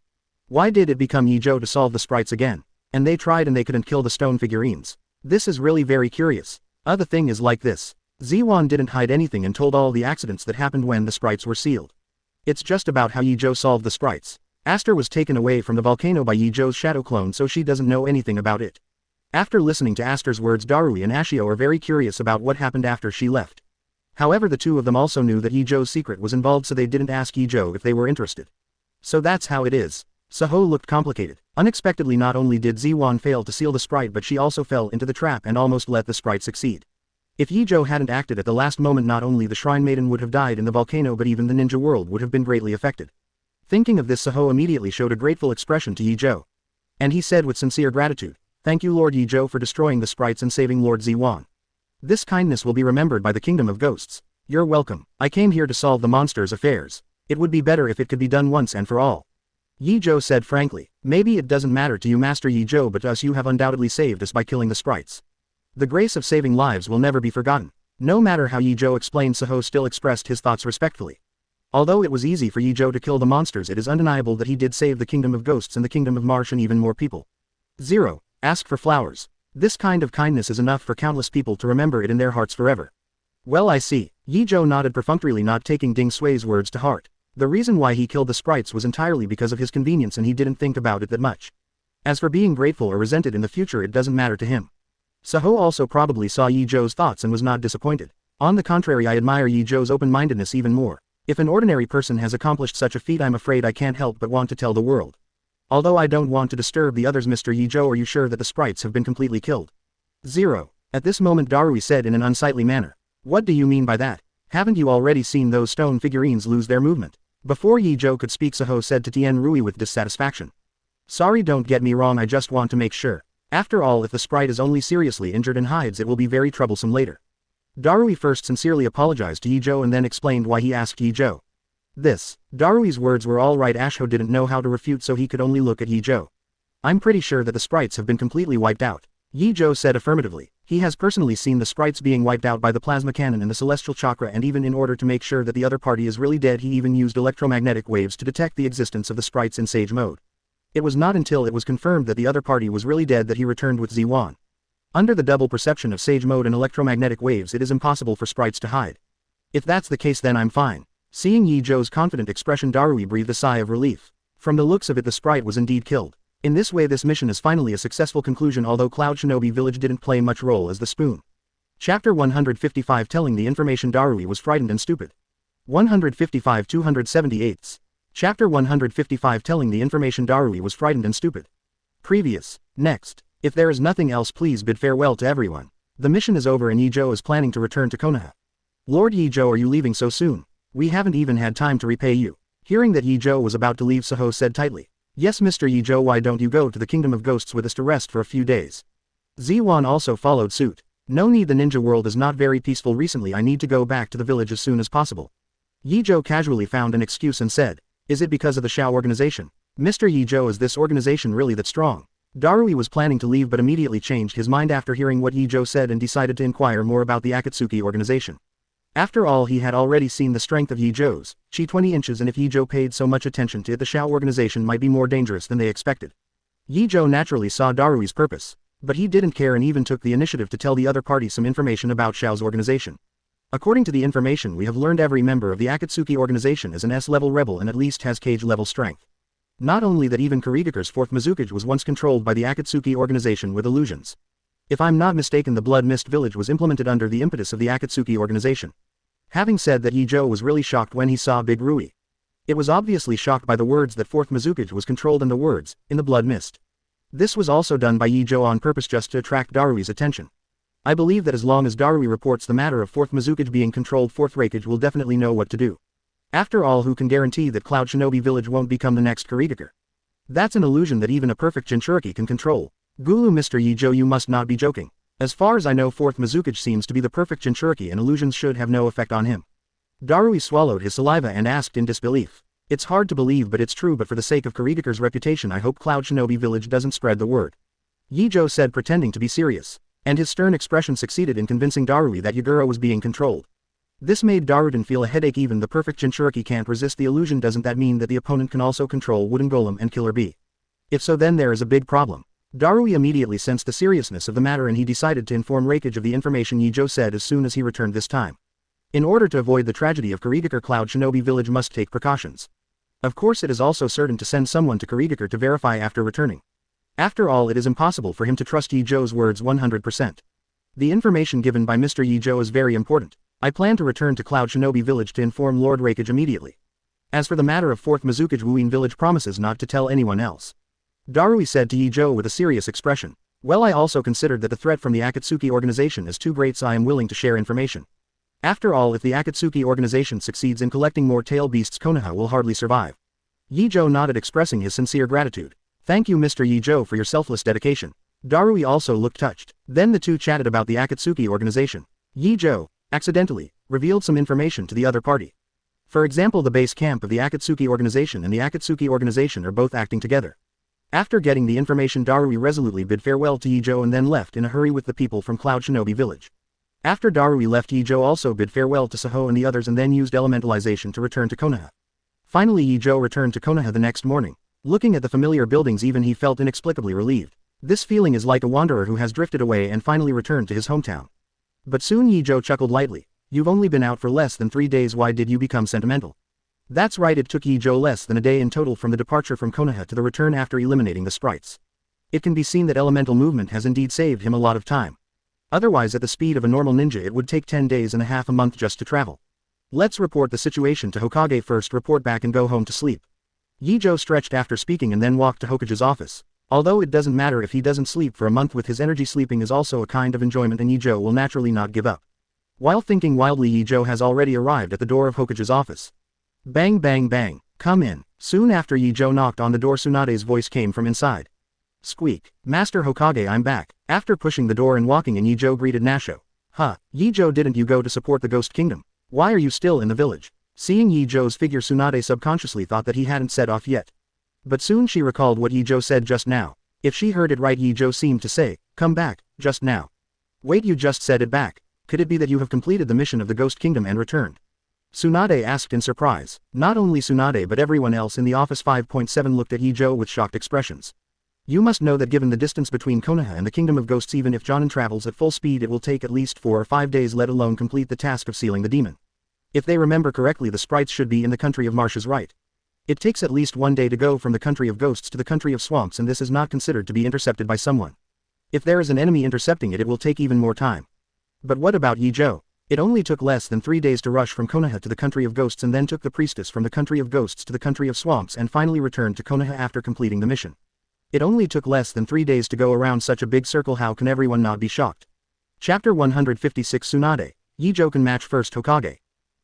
Why did it become Ye Zhou to solve the sprites again? And they tried and they couldn't kill the stone figurines. This is really very curious. The thing is like this. Ziwan didn't hide anything and told all the accidents that happened when the sprites were sealed. It's just about how Ye Zhou solved the sprites. Aster was taken away from the volcano by Ye Zhou's shadow clone, so she doesn't know anything about it. After listening to Aster's words, Darui and Ashio are very curious about what happened after she left. However, the two of them also knew that Ye Zhou's secret was involved, so they didn't ask Ye Zhou if they were interested. So that's how it is. Saho looked complicated. Unexpectedly, not only did Ziwan fail to seal the sprite, but she also fell into the trap and almost let the sprite succeed. If Ye Zhou hadn't acted at the last moment, not only the Shrine Maiden would have died in the volcano, but even the ninja world would have been greatly affected. Thinking of this, Saho immediately showed a grateful expression to Ye Zhou. And he said with sincere gratitude, "Thank you, Lord Ye Zhou, for destroying the sprites and saving Lord Ziwan. This kindness will be remembered by the Kingdom of Ghosts. You're welcome. I came here to solve the monster's affairs. It would be better if it could be done once and for all." Ye Zhou said frankly, "Maybe it doesn't matter to you, Master Ye Zhou, but to us you have undoubtedly saved us by killing the sprites. The grace of saving lives will never be forgotten." No matter how Ye Zhou explained, Saho still expressed his thoughts respectfully. Although it was easy for Ye Zhou to kill the monsters, it is undeniable that he did save the Kingdom of Ghosts and the Kingdom of Marsh and even more people. 0. Ask for flowers. This kind of kindness is enough for countless people to remember it in their hearts forever. Well, I see. Ye Zhou nodded perfunctorily, not taking Ding Sui's words to heart. The reason why he killed the sprites was entirely because of his convenience, and he didn't think about it that much. As for being grateful or resented in the future, it doesn't matter to him. Saho also probably saw Ye Zhou's thoughts and was not disappointed. On the contrary, I admire Ye Zhou's open-mindedness even more. If an ordinary person has accomplished such a feat, I'm afraid I can't help but want to tell the world. Although I don't want to disturb the others, Mr. Ye Zhou, are you sure that the sprites have been completely killed? 0. At this moment, Darui said in an unsightly manner. What do you mean by that? Haven't you already seen those stone figurines lose their movement? Before Ye Zhou could speak, Saho said to Tien Rui with dissatisfaction. Sorry, don't get me wrong, I just want to make sure. After all, if the sprite is only seriously injured and hides, it will be very troublesome later. Darui first sincerely apologized to Ye Zhou and then explained why he asked Ye Zhou. Darui's words were all right. Asho didn't know how to refute, so he could only look at Ye Zhou. I'm pretty sure that the sprites have been completely wiped out. Ye Zhou said affirmatively. He has personally seen the sprites being wiped out by the plasma cannon and the celestial chakra, and even in order to make sure that the other party is really dead, he even used electromagnetic waves to detect the existence of the sprites in Sage mode. It was not until it was confirmed that the other party was really dead that he returned with Ziwan. Under the double perception of Sage mode and electromagnetic waves, it is impossible for sprites to hide. If that's the case, then I'm fine. Seeing Ye Zhou's confident expression, Darui breathed a sigh of relief. From the looks of it, the sprite was indeed killed. In this way, this mission is finally a successful conclusion, although Cloud Shinobi Village didn't play much role as the spoon. Chapter 155, telling the information. Darui was frightened and stupid. 155 278. Chapter 155, telling the information. Darui was frightened and stupid. Previous. Next. If there is nothing else, please bid farewell to everyone. The mission is over and Ye Zhou is planning to return to Konoha. Lord Ye Zhou, are you leaving so soon? We haven't even had time to repay you. Hearing that Ye Zhou was about to leave, Saho said tightly. Yes, Mr. Ye Zhou, why don't you go to the Kingdom of Ghosts with us to rest for a few days? Ziwan also followed suit. No need, the ninja world is not very peaceful recently. I need to go back to the village as soon as possible. Ye Zhou casually found an excuse and said, "Is it because of the Shao organization? Mr. Ye Zhou, is this organization really that strong?" Darui was planning to leave but immediately changed his mind after hearing what Ye Zhou said and decided to inquire more about the Akatsuki organization. After all, he had already seen the strength of Ye Zhou's chi 20 inches, and if Ye Zhou paid so much attention to it, the Shao organization might be more dangerous than they expected. Ye Zhou naturally saw Darui's purpose, but he didn't care and even took the initiative to tell the other party some information about Shao's organization. According to the information we have learned, every member of the Akatsuki organization is an S-level rebel and at least has Kage-level strength. Not only that, even Kuritaker's 4th Mizukage was once controlled by the Akatsuki organization with illusions. If I'm not mistaken, the Blood Mist Village was implemented under the impetus of the Akatsuki organization. Having said that, Ye Zhou was really shocked when he saw Big Rui. It was obviously shocked by the words that 4th Mizukage was controlled and the words, in the blood mist. This was also done by Ye Zhou on purpose just to attract Darui's attention. I believe that as long as Darui reports the matter of 4th Mizukage being controlled, 4th Raikage will definitely know what to do. After all, who can guarantee that Cloud Shinobi Village won't become the next Kuritaker? That's an illusion that even a perfect Jinchuriki can control. Gulu, Mr. Ye Zhou, you must not be joking. As far as I know, 4th Mizukage seems to be the perfect Jinchuriki and illusions should have no effect on him. Darui swallowed his saliva and asked in disbelief. It's hard to believe, but it's true, but for the sake of Kuritaker's reputation I hope Cloud Shinobi Village doesn't spread the word. Ye Zhou said, pretending to be serious. And his stern expression succeeded in convincing Darui that Yagura was being controlled. This made Daruden feel a headache. Even the perfect Jinchuriki can't resist the illusion. Doesn't that mean that the opponent can also control Wooden Golem and Killer Bee? If so, then there is a big problem. Darui immediately sensed the seriousness of the matter and he decided to inform Raikage of the information Ye Zhou said as soon as he returned this time. In order to avoid the tragedy of Kuritaker, Cloud Shinobi Village must take precautions. Of course, it is also certain to send someone to Kuritaker to verify after returning. After all, it is impossible for him to trust Ye Zhou's words 100%. The information given by Mr. Ye Zhou is very important. I plan to return to Cloud Shinobi Village to inform Lord Raikage immediately. As for the matter of 4th Mizukage, Wuin Village promises not to tell anyone else. Darui said to Ye Zhou with a serious expression. Well, I also considered that the threat from the Akatsuki organization is too great, so I am willing to share information. After all, if the Akatsuki organization succeeds in collecting more tail beasts, Konoha will hardly survive. Ye Zhou nodded, expressing his sincere gratitude. Thank you, Mr. Ye Zhou, for your selfless dedication. Darui also looked touched. Then the two chatted about the Akatsuki organization. Ye Zhou, accidentally, revealed some information to the other party. For example, the base camp of the Akatsuki organization and the Akatsuki organization are both acting together. After getting the information, Darui resolutely bid farewell to Ye Zhou and then left in a hurry with the people from Cloud Shinobi Village. After Darui left, Ye Zhou also bid farewell to Saho and the others and then used elementalization to return to Konoha. Finally, Ye Zhou returned to Konoha the next morning. Looking at the familiar buildings, even he felt inexplicably relieved. This feeling is like a wanderer who has drifted away and finally returned to his hometown. But soon Ye Zhou chuckled lightly. You've only been out for less than 3 days, why did you become sentimental? That's right, it took Ye Zhou less than a day in total from the departure from Konoha to the return after eliminating the sprites. It can be seen that elemental movement has indeed saved him a lot of time. Otherwise, at the speed of a normal ninja, it would take 10 days and a half, a month just to travel. Let's report the situation to Hokage first, report back and go home to sleep. Ye Zhou stretched after speaking and then walked to Hokage's office. Although it doesn't matter if he doesn't sleep for a month with his energy, sleeping is also a kind of enjoyment and Ye Zhou will naturally not give up. While thinking wildly, Ye Zhou has already arrived at the door of Hokage's office. Bang bang bang, come in. Soon after Ye Zhou knocked on the door, Tsunade's voice came from inside. Squeak. Master Hokage, I'm back. After pushing the door and walking in, Ye Zhou greeted Nasho. Huh, Ye Zhou, didn't you go to support the Ghost Kingdom? Why are you still in the village? Seeing Ye Zhou's figure, Tsunade subconsciously thought that he hadn't set off yet. But soon she recalled what Ye Zhou said just now. If she heard it right, Ye Zhou seemed to say, come back, just now. Wait, you just said it back. Could it be that you have completed the mission of the Ghost Kingdom and returned? Tsunade asked in surprise. Not only Tsunade but everyone else in the office 5.7 looked at Ye Zhou with shocked expressions. You must know that given the distance between Konoha and the Kingdom of Ghosts, even if Jonin travels at full speed, it will take at least 4 or 5 days, let alone complete the task of sealing the demon. If they remember correctly, the sprites should be in the country of marshes, right? It takes at least 1 day to go from the country of ghosts to the country of swamps, and this is not considered to be intercepted by someone. If there is an enemy intercepting it, it will take even more time. But what about Ye Zhou? It only took less than 3 days to rush from Konoha to the country of ghosts and then took the priestess from the country of ghosts to the country of swamps and finally returned to Konoha after completing the mission. It only took less than 3 days to go around such a big circle. How can everyone not be shocked? Chapter 156 Tsunade, Ye Zhou can match first Hokage.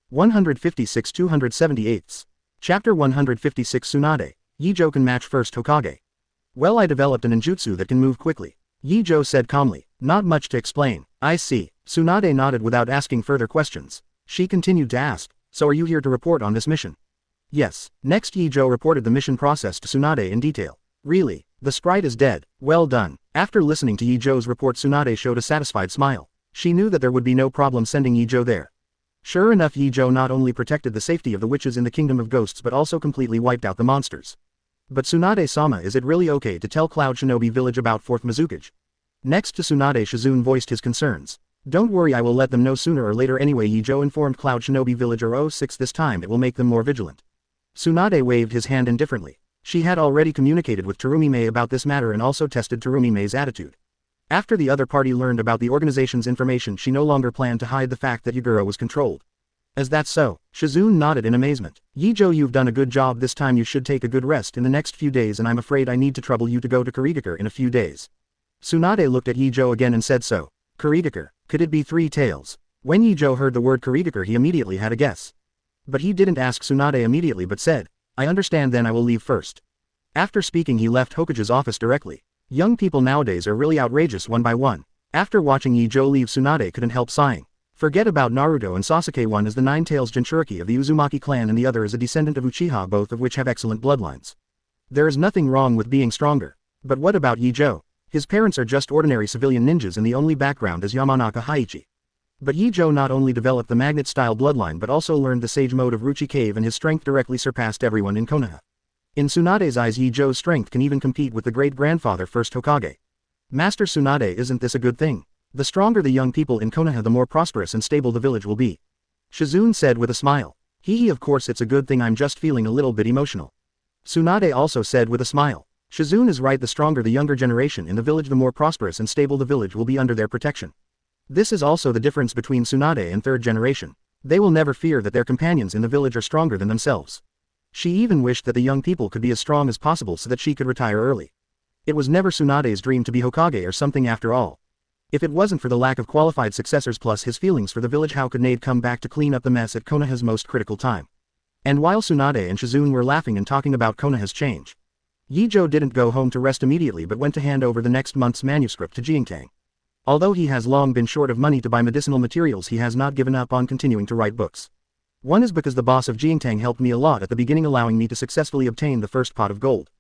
156 278. Chapter 156 Tsunade, Ye Zhou can match first Hokage. Well, I developed a ninjutsu that can move quickly. Ye Zhou said calmly. Not much to explain. I see. Tsunade nodded without asking further questions. She continued to ask, So are you here to report on this mission? Yes. Next Ye Zhou reported the mission process to Tsunade in detail. Really? The sprite is dead. Well done. After listening to Ye Zhou's report, Tsunade showed a satisfied smile. She knew that there would be no problem sending Ye Zhou there. Sure enough, Ye Zhou not only protected the safety of the witches in the Kingdom of Ghosts but also completely wiped out the monsters. But Tsunade-sama, is it really okay to tell Cloud Shinobi Village about 4th Mizukage? Next to Tsunade, Shizune voiced his concerns. Don't worry, I will let them know sooner or later anyway. Ye Zhou informed Cloud Shinobi Village or 06 this time it will make them more vigilant. Tsunade waved his hand indifferently. She had already communicated with Terumi-mei about this matter and also tested Terumi-mei's attitude. After the other party learned about the organization's information, she no longer planned to hide the fact that Yagura was controlled. As that's so, Shizune nodded in amazement. Ye Zhou, you've done a good job this time. You should take a good rest in the next few days, and I'm afraid I need to trouble you to go to Kurigakure in a few days. Tsunade looked at Ye Zhou again and said so. Kurigakure. Could it be 3 Tails? When Ye Zhou heard the word Kurigakure, he immediately had a guess. But he didn't ask Tsunade immediately but said, I understand, then I will leave first. After speaking, he left Hokage's office directly. Young people nowadays are really outrageous one by one. After watching Ye Zhou leave, Tsunade couldn't help sighing. Forget about Naruto and Sasuke. One is the 9 Tails Jinchuriki of the Uzumaki clan and the other is a descendant of Uchiha, both of which have excellent bloodlines. There is nothing wrong with being stronger. But what about Ye Zhou? His parents are just ordinary civilian ninjas and the only background is Yamanaka Haichi. But Ye Zhou not only developed the magnet-style bloodline but also learned the sage mode of Ruchi Cave, and his strength directly surpassed everyone in Konoha. In Tsunade's eyes, Ye Zhou's strength can even compete with the great-grandfather first Hokage. Master Tsunade, isn't this a good thing? The stronger the young people in Konoha, the more prosperous and stable the village will be. Shizune said with a smile. Of course it's a good thing, I'm just feeling a little bit emotional. Tsunade also said with a smile. Shizune is right, the stronger the younger generation in the village, the more prosperous and stable the village will be under their protection. This is also the difference between Tsunade and 3rd generation. They will never fear that their companions in the village are stronger than themselves. She even wished that the young people could be as strong as possible so that she could retire early. It was never Tsunade's dream to be Hokage or something after all. If it wasn't for the lack of qualified successors plus his feelings for the village, how could Nade come back to clean up the mess at Konoha's most critical time? And while Tsunade and Shizune were laughing and talking about Konoha's change, Ye Zhou didn't go home to rest immediately but went to hand over the next month's manuscript to Jiangtang. Although he has long been short of money to buy medicinal materials, he has not given up on continuing to write books. One is because the boss of Jiangtang helped me a lot at the beginning, allowing me to successfully obtain the first pot of gold.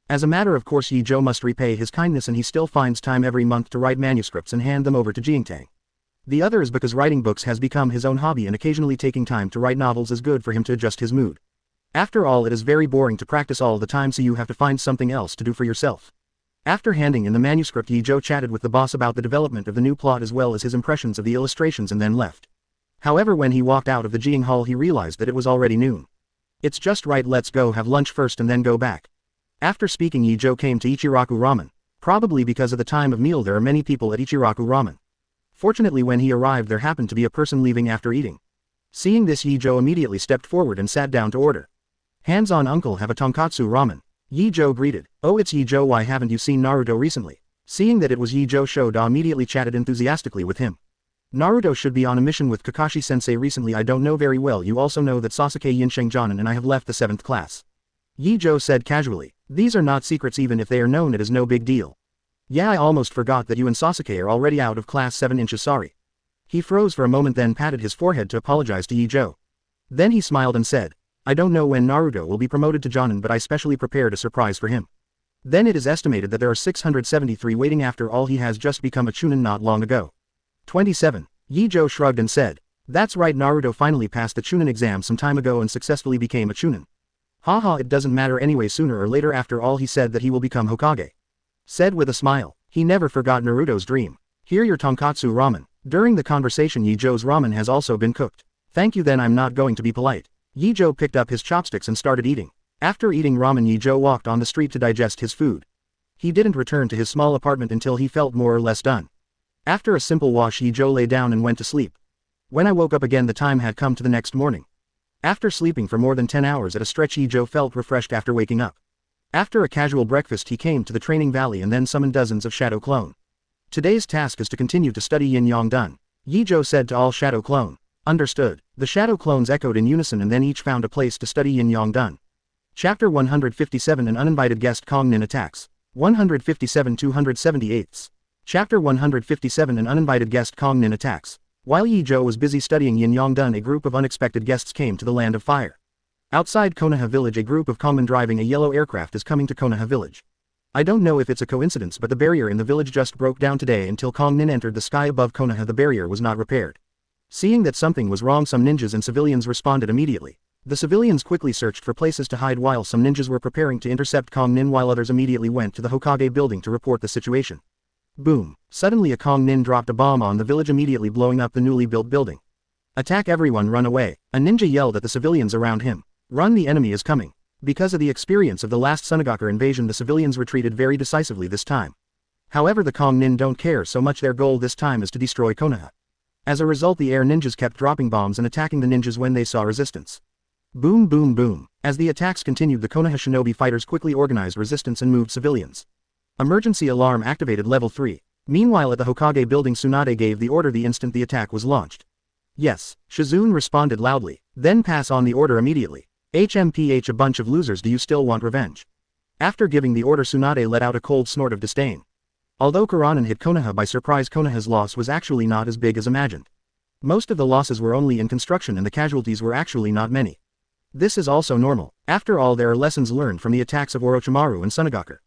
As a matter of course, Ye Zhou must repay his kindness, and he still finds time every month to write manuscripts and hand them over to Jiangtang. The other is because writing books has become his own hobby, and occasionally taking time to write novels is good for him to adjust his mood. After all, it is very boring to practice all the time, so you have to find something else to do for yourself. After handing in the manuscript, Ye Zhou chatted with the boss about the development of the new plot as well as his impressions of the illustrations and then left. However, when he walked out of the Jiang Hall, he realized that it was already noon. It's just right, let's go have lunch first and then go back. After speaking, Ye Zhou came to Ichiraku Ramen. Probably because of the time of meal, there are many people at Ichiraku Ramen. Fortunately, when he arrived, there happened to be a person leaving after eating. Seeing this, Ye Zhou immediately stepped forward and sat down to order. Hands-on, uncle, have a tonkatsu ramen. Ye Zhou greeted. Oh, it's Ye Zhou, why haven't you seen Naruto recently? Seeing that it was Ye Zhou, Shoda immediately chatted enthusiastically with him. Naruto should be on a mission with Kakashi-sensei recently. I don't know very well. You also know that Sasuke Yinsheng Jonin and I have left the 7th class. Ye Zhou said casually. These are not secrets, even if they are known it is no big deal. Yeah, I almost forgot that you and Sasuke are already out of class 7 inches, sorry. He froze for a moment, then patted his forehead to apologize to Ye Zhou. Then he smiled and said, I don't know when Naruto will be promoted to Jonin, but I specially prepared a surprise for him. Then it is estimated that there are 673 waiting. After all, he has just become a Chunin not long ago. 27. Ye Zhou shrugged and said, that's right, Naruto finally passed the Chunin exam some time ago and successfully became a Chunin. Haha, it doesn't matter anyway, sooner or later after all he said that he will become Hokage. Said with a smile. He never forgot Naruto's dream. Here, your tonkatsu ramen. During the conversation, Ye Zhou's ramen has also been cooked. Thank you, then I'm not going to be polite. Ye Zhou picked up his chopsticks and started eating. After eating ramen, Ye Zhou walked on the street to digest his food. He didn't return to his small apartment until he felt more or less done. After a simple wash, Ye Zhou lay down and went to sleep. When I woke up again, the time had come to the next morning. After sleeping for more than 10 hours at a stretch, Ye Zhou felt refreshed after waking up. After a casual breakfast, he came to the training valley and then summoned dozens of Shadow Clone. Today's task is to continue to study Yin Yang Dun, Ye Zhou said to all Shadow Clone. Understood. The Shadow Clones echoed in unison and then each found a place to study Yin Yang Dun. Chapter 157, An Uninvited Guest. Kong Nin Attacks. 157 278. Chapter 157, An Uninvited Guest. Kong Nin Attacks. While Ye Zhou was busy studying Yin Yongdun, a group of unexpected guests came to the Land of Fire. Outside Konoha village, a group of Kongmen driving a yellow aircraft is coming to Konoha village. I don't know if it's a coincidence, but the barrier in the village just broke down today. Until Kongnin entered the sky above Konoha, the barrier was not repaired. Seeing that something was wrong, some ninjas and civilians responded immediately. The civilians quickly searched for places to hide while some ninjas were preparing to intercept Kongnin, while others immediately went to the Hokage building to report the situation. Boom! Suddenly a Kongnin dropped a bomb on the village, immediately blowing up the newly built building. Attack everyone, run away! A ninja yelled at the civilians around him. Run, the enemy is coming. Because of the experience of the last Sunagaku invasion, the civilians retreated very decisively this time. However, the Kongnin don't care so much. Their goal this time is to destroy Konoha. As a result, the air ninjas kept dropping bombs and attacking the ninjas when they saw resistance. Boom boom boom. As the attacks continued, the Konoha shinobi fighters quickly organized resistance and moved civilians. Emergency alarm activated level 3. Meanwhile, at the Hokage building, Tsunade gave the order the instant the attack was launched. Yes, Shizune responded loudly. Then pass on the order immediately. HMPH, a bunch of losers, do you still want revenge? After giving the order, Tsunade let out a cold snort of disdain. Although Kuranin hit Konoha by surprise, Konoha's loss was actually not as big as imagined. Most of the losses were only in construction and the casualties were actually not many. This is also normal. After all, there are lessons learned from the attacks of Orochimaru and Sunagaku.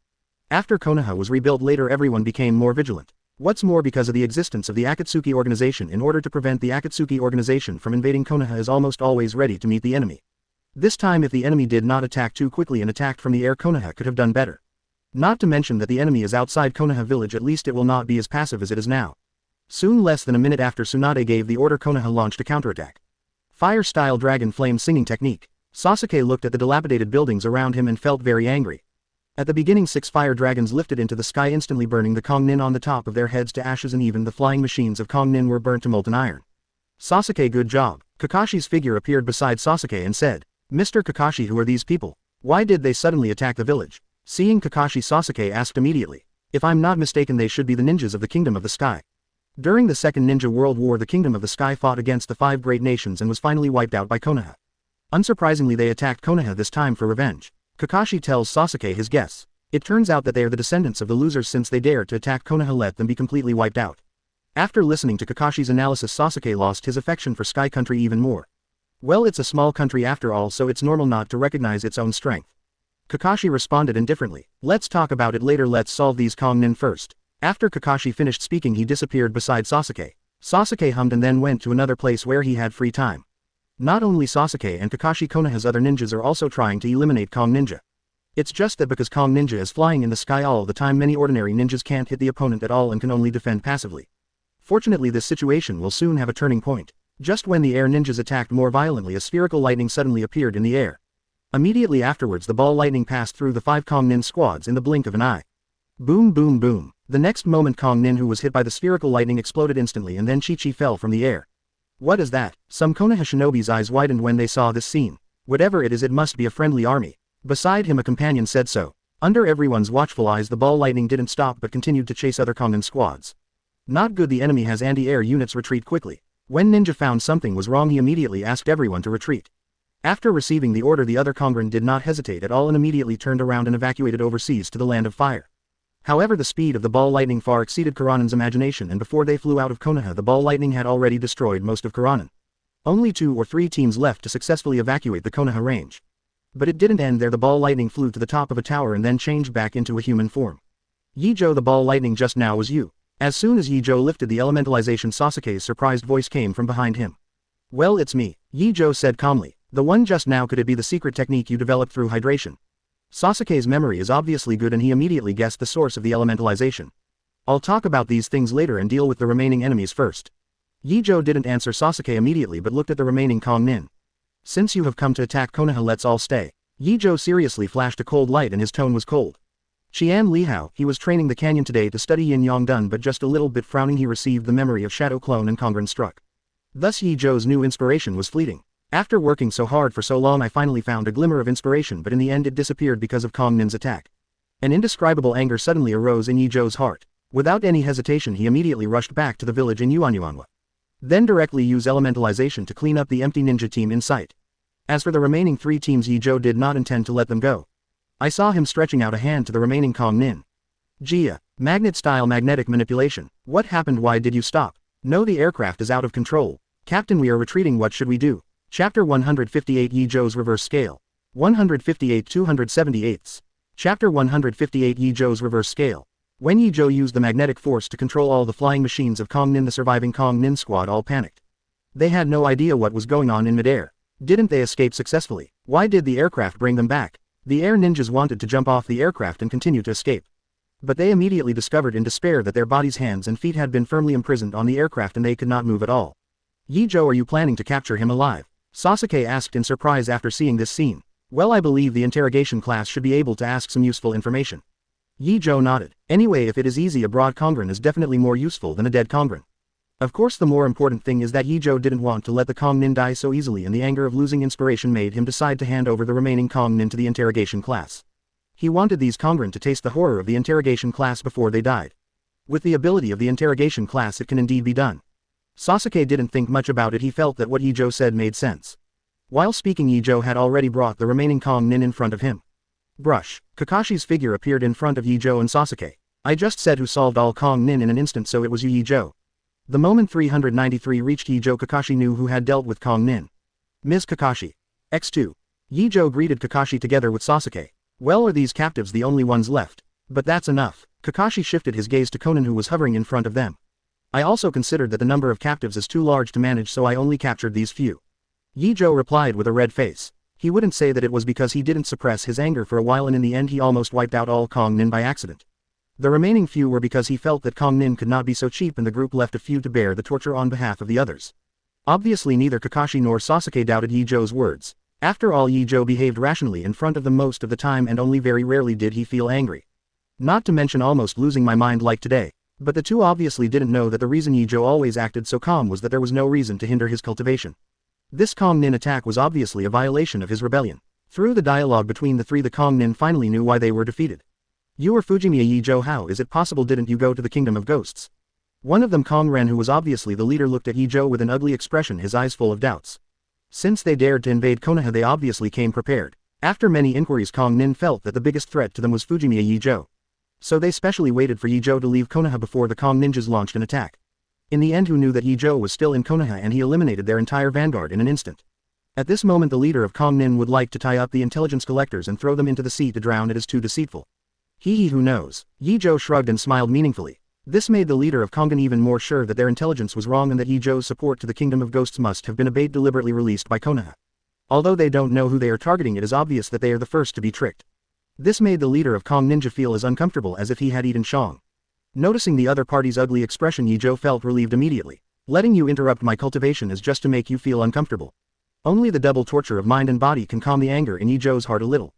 After Konoha was rebuilt later, everyone became more vigilant. What's more, because of the existence of the Akatsuki organization, in order to prevent the Akatsuki organization from invading, Konoha is almost always ready to meet the enemy. This time, if the enemy did not attack too quickly and attacked from the air, Konoha could have done better. Not to mention that the enemy is outside Konoha village, at least it will not be as passive as it is now. Soon, less than a minute after Tsunade gave the order, Konoha launched a counterattack. Fire-style dragon flame singing technique. Sasuke looked at the dilapidated buildings around him and felt very angry. At the beginning, 6 fire dragons lifted into the sky, instantly burning the Kongnin on the top of their heads to ashes, and even the flying machines of Kongnin were burnt to molten iron. Sasuke, good job. Kakashi's figure appeared beside Sasuke and said, Mr. Kakashi, who are these people? Why did they suddenly attack the village? Seeing Kakashi, Sasuke asked immediately. If I'm not mistaken, they should be the ninjas of the Kingdom of the Sky. During the Second Ninja World War, the Kingdom of the Sky fought against the 5 great nations and was finally wiped out by Konoha. Unsurprisingly, they attacked Konoha this time for revenge. Kakashi tells Sasuke his guess. It turns out that they are the descendants of the losers, since they dared to attack Konoha, let them be completely wiped out. After listening to Kakashi's analysis, Sasuke lost his affection for Sky Country even more. Well, it's a small country after all, so it's normal not to recognize its own strength. Kakashi responded indifferently. Let's talk about it later, let's solve these Kongnin first. After Kakashi finished speaking, he disappeared beside Sasuke. Sasuke hummed and then went to another place where he had free time. Not only Sasuke and Kakashi, Konoha's other ninjas are also trying to eliminate Kong Ninja. It's just that because Kong Ninja is flying in the sky all the time, many ordinary ninjas can't hit the opponent at all and can only defend passively. Fortunately, this situation will soon have a turning point. Just when the air ninjas attacked more violently, a spherical lightning suddenly appeared in the air. Immediately afterwards, the ball lightning passed through the 5 Kong Nin squads in the blink of an eye. Boom boom boom. The next moment, Kong Nin, who was hit by the spherical lightning, exploded instantly, and then Chi-Chi fell from the air. What is that? Some Konoha shinobi's eyes widened when they saw this scene. Whatever it is, it must be a friendly army. Beside him, a companion said so. Under everyone's watchful eyes, the ball lightning didn't stop but continued to chase other Kongnin squads. Not good, the enemy has anti-air units, retreat quickly. When Ninja found something was wrong, he immediately asked everyone to retreat. After receiving the order, the other Kongren did not hesitate at all and immediately turned around and evacuated overseas to the Land of Fire. However, the speed of the ball lightning far exceeded Kuranin's imagination, and before they flew out of Konoha, the ball lightning had already destroyed most of Kuranin. Only 2 or 3 teams left to successfully evacuate the Konoha range. But it didn't end there. The ball lightning flew to the top of a tower and then changed back into a human form. Ye Zhou, the ball lightning just now was you. As soon as Ye Zhou lifted the elementalization, Sasuke's surprised voice came from behind him. Well, it's me, Ye Zhou said calmly. The one just now, could it be the secret technique you developed through hydration? Sasuke's memory is obviously good and he immediately guessed the source of the elementalization. I'll talk about these things later and deal with the remaining enemies first. Ye Zhou didn't answer Sasuke immediately but looked at the remaining Kong Nin. Since you have come to attack Konoha, let's all stay. Ye Zhou seriously flashed a cold light and his tone was cold. Qian Lihao, he was training the canyon today to study Yin Yongdun, but just a little bit frowning, he received the memory of Shadow Clone and Kongren struck. Thus Ye Zhou's new inspiration was fleeting. After working so hard for so long, I finally found a glimmer of inspiration, but in the end it disappeared because of Kong Nin's attack. An indescribable anger suddenly arose in Ye Zhou's heart. Without any hesitation, he immediately rushed back to the village in Yuanyuanwa. Then directly use elementalization to clean up the empty ninja team in sight. As for the remaining 3 teams, Ye Zhou did not intend to let them go. I saw him stretching out a hand to the remaining Kong Nin. Jia, magnet-style magnetic manipulation. What happened? Why did you stop? No, the aircraft is out of control. Captain, we are retreating, what should we do? Chapter 158 Ye Zhou's Reverse Scale. 158 278. Chapter 158 Ye Zhou's Reverse Scale. When Ye Zhou used the magnetic force to control all the flying machines of Kong Nin, the surviving Kong Nin squad all panicked. They had no idea what was going on in midair. Didn't they escape successfully? Why did the aircraft bring them back? The air ninjas wanted to jump off the aircraft and continue to escape. But they immediately discovered in despair that their bodies, hands and feet had been firmly imprisoned on the aircraft and they could not move at all. Ye Zhou, are you planning to capture him alive? Sasuke asked in surprise after seeing this scene. Well, I believe the interrogation class should be able to ask some useful information. Ye Zhou nodded. Anyway, if it is easy, a broad Kongren is definitely more useful than a dead Kongren. Of course, the more important thing is that Ye Zhou didn't want to let the Kong Nin die so easily, and the anger of losing inspiration made him decide to hand over the remaining Kong Nin to the interrogation class. He wanted these Kongren to taste the horror of the interrogation class before they died. With the ability of the interrogation class, it can indeed be done. Sasuke didn't think much about it, he felt that what Ye Zhou said made sense. While speaking, Ye Zhou had already brought the remaining Kong Nin in front of him. Brush. Kakashi's figure appeared in front of Ye Zhou and Sasuke. I just said who solved all Kong Nin in an instant, so it was you, Ye Zhou. The moment 393 reached Ye Zhou, Kakashi knew who had dealt with Kong Nin. Ms. Kakashi. X2. Ye Zhou greeted Kakashi together with Sasuke. Well, are these captives the only ones left? But that's enough. Kakashi shifted his gaze to Konan, who was hovering in front of them. I also considered that the number of captives is too large to manage, so I only captured these few. Ye Zhou replied with a red face. He wouldn't say that it was because he didn't suppress his anger for a while, and in the end he almost wiped out all Kong Nin by accident. The remaining few were because he felt that Kong Nin could not be so cheap, and the group left a few to bear the torture on behalf of the others. Obviously neither Kakashi nor Sasuke doubted Ye Zhou's words. After all, Ye Zhou behaved rationally in front of them most of the time, and only very rarely did he feel angry. Not to mention almost losing my mind like today. But the two obviously didn't know that the reason Ye Zhou always acted so calm was that there was no reason to hinder his cultivation. This Kong Nin attack was obviously a violation of his rebellion. Through the dialogue between the three, the Kong Nin finally knew why they were defeated. You are Fujimiya, Ye Zhou, how is it possible didn't you go to the Kingdom of Ghosts? One of them, Kong Ren, who was obviously the leader, looked at Ye Zhou with an ugly expression, his eyes full of doubts. Since they dared to invade Konoha, they obviously came prepared. After many inquiries, Kong Nin felt that the biggest threat to them was Fujimiya Ye Zhou. So they specially waited for Ye Zhou to leave Konoha before the Kong ninjas launched an attack. In the end, who knew that Ye Zhou was still in Konoha, and he eliminated their entire vanguard in an instant. At this moment, the leader of Kong Nin would like to tie up the intelligence collectors and throw them into the sea to drown. It is too deceitful. He who knows. Ye Zhou shrugged and smiled meaningfully. This made the leader of Kongan even more sure that their intelligence was wrong and that Ye Zhou's support to the Kingdom of Ghosts must have been a bait deliberately released by Konoha. Although they don't know who they are targeting, it is obvious that they are the first to be tricked. This made the leader of Kong Ninja feel as uncomfortable as if he had eaten Shang. Noticing the other party's ugly expression, Ye Zhou felt relieved immediately. Letting you interrupt my cultivation is just to make you feel uncomfortable. Only the double torture of mind and body can calm the anger in Ye Zhou's heart a little.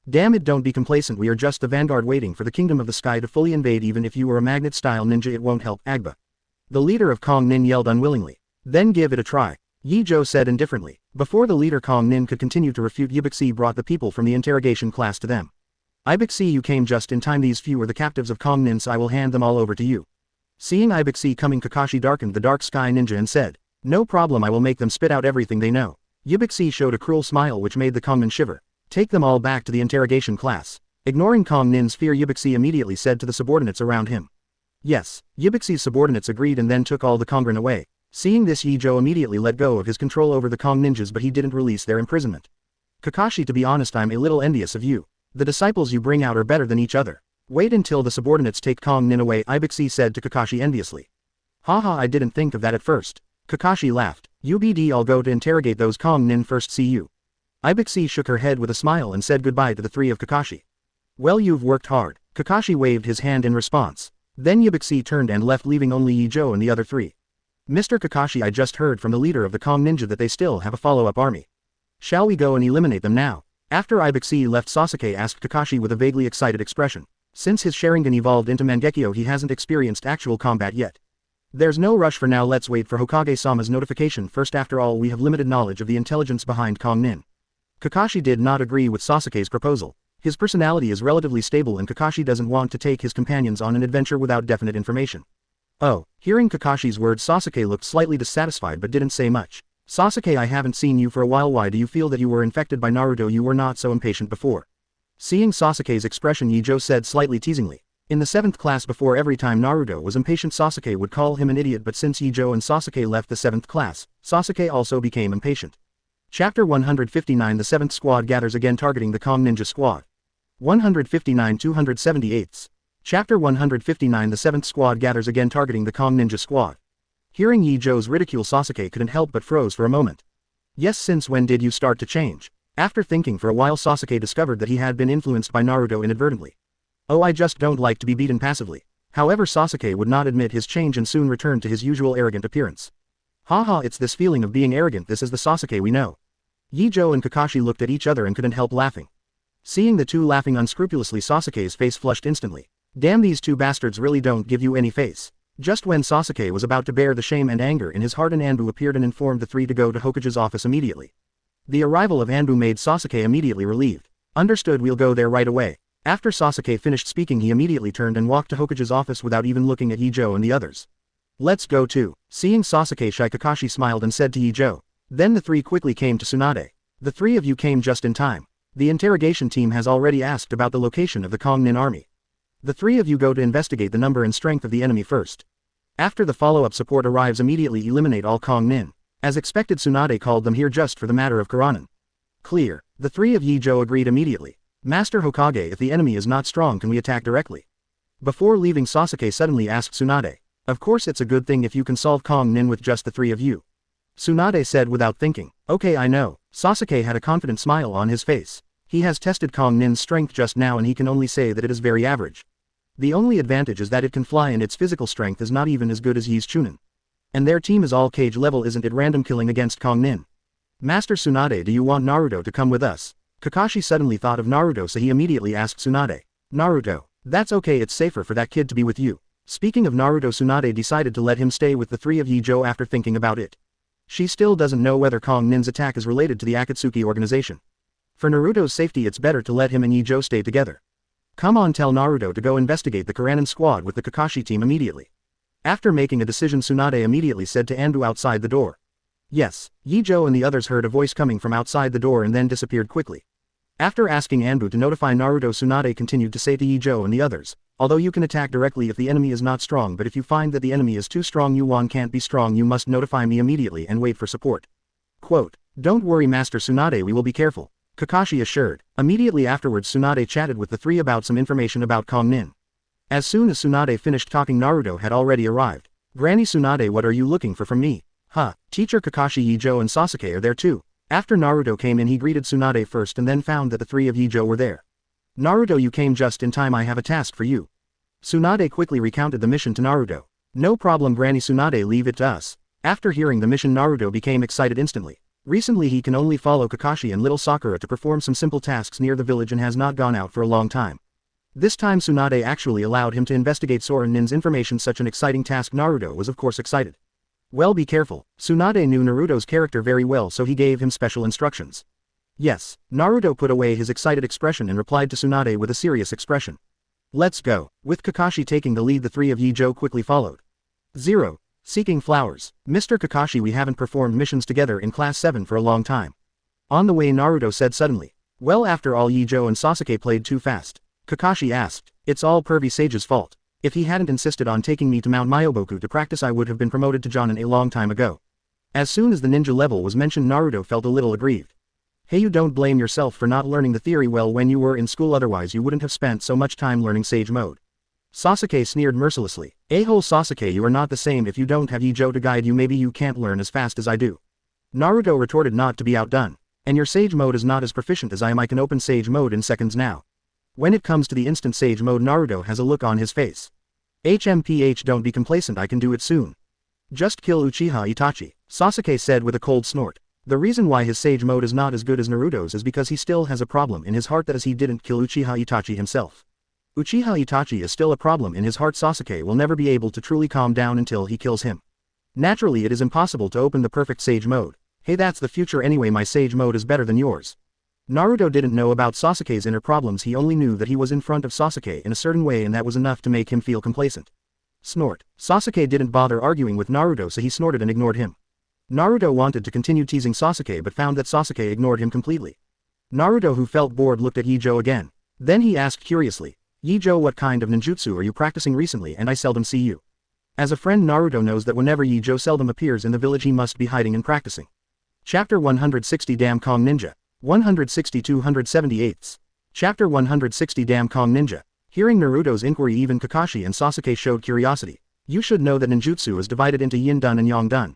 Damn it, don't be complacent, we are just the vanguard waiting for the Kingdom of the Sky to fully invade. Even if you were a magnet-style ninja, it won't help, Agba. The leader of Kong Nin yelled unwillingly. Then give it a try. Ye Zhou said indifferently. Before the leader Kong Nin could continue to refute, Yibixi brought the people from the interrogation class to them. Ibixi, you came just in time. These few are the captives of Kong Nin, so I will hand them all over to you. Seeing Ibixi coming, Kakashi darkened the dark sky ninja and said, no problem, I will make them spit out everything they know. Yibixi showed a cruel smile which made the Kongman shiver. Take them all back to the interrogation class. Ignoring Kong Nin's fear, Yibixi immediately said to the subordinates around him. Yes. Yibixi's subordinates agreed and then took all the Kongren away. Seeing this, Ye Zhou immediately let go of his control over the Kong ninjas, but he didn't release their imprisonment. Kakashi, to be honest, I'm a little envious of you. The disciples you bring out are better than each other. Wait until the subordinates take Kong Nin away, Ibixi said to Kakashi enviously. Haha, I didn't think of that at first. Kakashi laughed. UBD, I'll go to interrogate those Kong Nin first, see you. Ibixi shook her head with a smile and said goodbye to the three of Kakashi. Well, you've worked hard. Kakashi waved his hand in response. Then Yibixi turned and left, leaving only Ye Zhou and the other three. Mr. Kakashi, I just heard from the leader of the Kong Ninja that they still have a follow-up army. Shall we go and eliminate them now? After Ibixi left, Sasuke asked Kakashi with a vaguely excited expression. Since his Sharingan evolved into Mangekyo, he hasn't experienced actual combat yet. There's no rush for now, let's wait for Hokage-sama's notification first. After all, we have limited knowledge of the intelligence behind Kong Nin. Kakashi did not agree with Sasuke's proposal. His personality is relatively stable and Kakashi doesn't want to take his companions on an adventure without definite information. Oh, hearing Kakashi's words, Sasuke looked slightly dissatisfied but didn't say much. Sasuke, I haven't seen you for a while. Why do you feel that you were infected by Naruto? You were not so impatient before. Seeing Sasuke's expression, Ye Zhou said slightly teasingly. In the 7th class before, every time Naruto was impatient, Sasuke would call him an idiot, but since Ye Zhou and Sasuke left the 7th class, Sasuke also became impatient. Chapter 159 The 7th Squad gathers again, targeting the Kong Ninja Squad. 159 278. Chapter 159 The 7th Squad gathers again, targeting the Kong Ninja Squad. Hearing Ye Zhou's ridicule, Sasuke couldn't help but froze for a moment. Yes, since when did you start to change? After thinking for a while, Sasuke discovered that he had been influenced by Naruto inadvertently. Oh, I just don't like to be beaten passively. However, Sasuke would not admit his change and soon returned to his usual arrogant appearance. Haha, it's this feeling of being arrogant, this is the Sasuke we know. Ye Zhou and Kakashi looked at each other and couldn't help laughing. Seeing the two laughing unscrupulously, Sasuke's face flushed instantly. Damn, these two bastards really don't give you any face. Just when Sasuke was about to bear the shame and anger in his heart, an Anbu appeared and informed the three to go to Hokage's office immediately. The arrival of Anbu made Sasuke immediately relieved. Understood, we'll go there right away. After Sasuke finished speaking, he immediately turned and walked to Hokage's office without even looking at Ye Zhou and the others. Let's go too. Seeing Sasuke shy, Kakashi smiled and said to Ye Zhou. Then the three quickly came to Tsunade. The three of you came just in time. The interrogation team has already asked about the location of the Kong Nin army. The three of you go to investigate the number and strength of the enemy first. After the follow-up support arrives, immediately eliminate all Kong Nin. As expected, Tsunade called them here just for the matter of Karanen. Clear. The three of Ye Zhou agreed immediately. Master Hokage, if the enemy is not strong, can we attack directly? Before leaving, Sasuke suddenly asked Tsunade. Of course, it's a good thing if you can solve Kong Nin with just the three of you. Tsunade said without thinking. Okay, I know. Sasuke had a confident smile on his face. He has tested Kong Nin's strength just now and he can only say that it is very average. The only advantage is that it can fly and its physical strength is not even as good as Ye's Chunin. And their team is all cage level, isn't it? Random killing against Kong Nin. Master Tsunade, do you want Naruto to come with us? Kakashi suddenly thought of Naruto, so he immediately asked Tsunade. Naruto. That's okay, it's safer for that kid to be with you. Speaking of Naruto, Tsunade decided to let him stay with the three of Ye Zhou after thinking about it. She still doesn't know whether Kong Nin's attack is related to the Akatsuki organization. For Naruto's safety, it's better to let him and Ye Zhou stay together. Come on, tell Naruto to go investigate the Karanen squad with the Kakashi team immediately. After making a decision, Tsunade immediately said to Anbu outside the door. Yes. Ye Zhou and the others heard a voice coming from outside the door and then disappeared quickly. After asking Anbu to notify Naruto, Tsunade continued to say to Ye Zhou and the others, although you can attack directly if the enemy is not strong, but if you find that the enemy is too strong, you can't be strong, you must notify me immediately and wait for support. Quote, don't worry Master Tsunade, we will be careful, Kakashi assured. Immediately afterwards, Tsunade chatted with the three about some information about Kong Nin. As soon as Tsunade finished talking, Naruto had already arrived. Granny Tsunade, what are you looking for from me? Huh, teacher Kakashi, Ye Zhou and Sasuke are there too. After Naruto came in, he greeted Tsunade first and then found that the three of Ye Zhou were there. Naruto, you came just in time, I have a task for you. Tsunade quickly recounted the mission to Naruto. No problem Granny Tsunade, leave it to us. After hearing the mission, Naruto became excited instantly. Recently he can only follow Kakashi and little Sakura to perform some simple tasks near the village and has not gone out for a long time. This time Tsunade actually allowed him to investigate Sora Nin's information. Such an exciting task. Naruto was of course excited. Well, be careful. Tsunade knew Naruto's character very well, so he gave him special instructions. Yes. Naruto put away his excited expression and replied to Tsunade with a serious expression. Let's go. With Kakashi taking the lead, the three of Ye Zhou quickly followed. 0. Seeking flowers. Mr. Kakashi, we haven't performed missions together in class 7 for a long time. On the way, Naruto said suddenly. Well, after all, Ye Zhou and Sasuke played too fast. Kakashi asked. It's all Pervy Sage's fault. If he hadn't insisted on taking me to Mount Myoboku to practice, I would have been promoted to Jonin a long time ago. As soon as the ninja level was mentioned, Naruto felt a little aggrieved. Hey, you don't blame yourself for not learning the theory well when you were in school, otherwise you wouldn't have spent so much time learning Sage Mode. Sasuke sneered mercilessly. A-hole Sasuke, you are not the same. If you don't have Ye Zhou to guide you, maybe you can't learn as fast as I do. Naruto retorted, not to be outdone. And your Sage Mode is not as proficient as I am. I can open Sage Mode in seconds now. When it comes to the instant Sage Mode, Naruto has a look on his face. HMPH, don't be complacent, I can do it soon. Just kill Uchiha Itachi, Sasuke said with a cold snort. The reason why his Sage Mode is not as good as Naruto's is because he still has a problem in his heart, that is, he didn't kill Uchiha Itachi himself. Uchiha Itachi is still a problem in his heart. Sasuke will never be able to truly calm down until he kills him. Naturally, it is impossible to open the perfect Sage Mode. Hey, that's the future anyway, my Sage Mode is better than yours. Naruto didn't know about Sasuke's inner problems, he only knew that he was in front of Sasuke in a certain way, and that was enough to make him feel complacent. Snort. Sasuke didn't bother arguing with Naruto, so he snorted and ignored him. Naruto wanted to continue teasing Sasuke but found that Sasuke ignored him completely. Naruto, who felt bored, looked at Ye Zhou again. Then he asked curiously, Ye Zhou, what kind of ninjutsu are you practicing recently, and I seldom see you? As a friend, Naruto knows that whenever Ye Zhou seldom appears in the village, he must be hiding and practicing. Chapter 160 Damn Kong Ninja. 160-278. Chapter 160 Damn Kong Ninja. Hearing Naruto's inquiry, even Kakashi and Sasuke showed curiosity. You should know that ninjutsu is divided into Yin Dan and Yang Dan.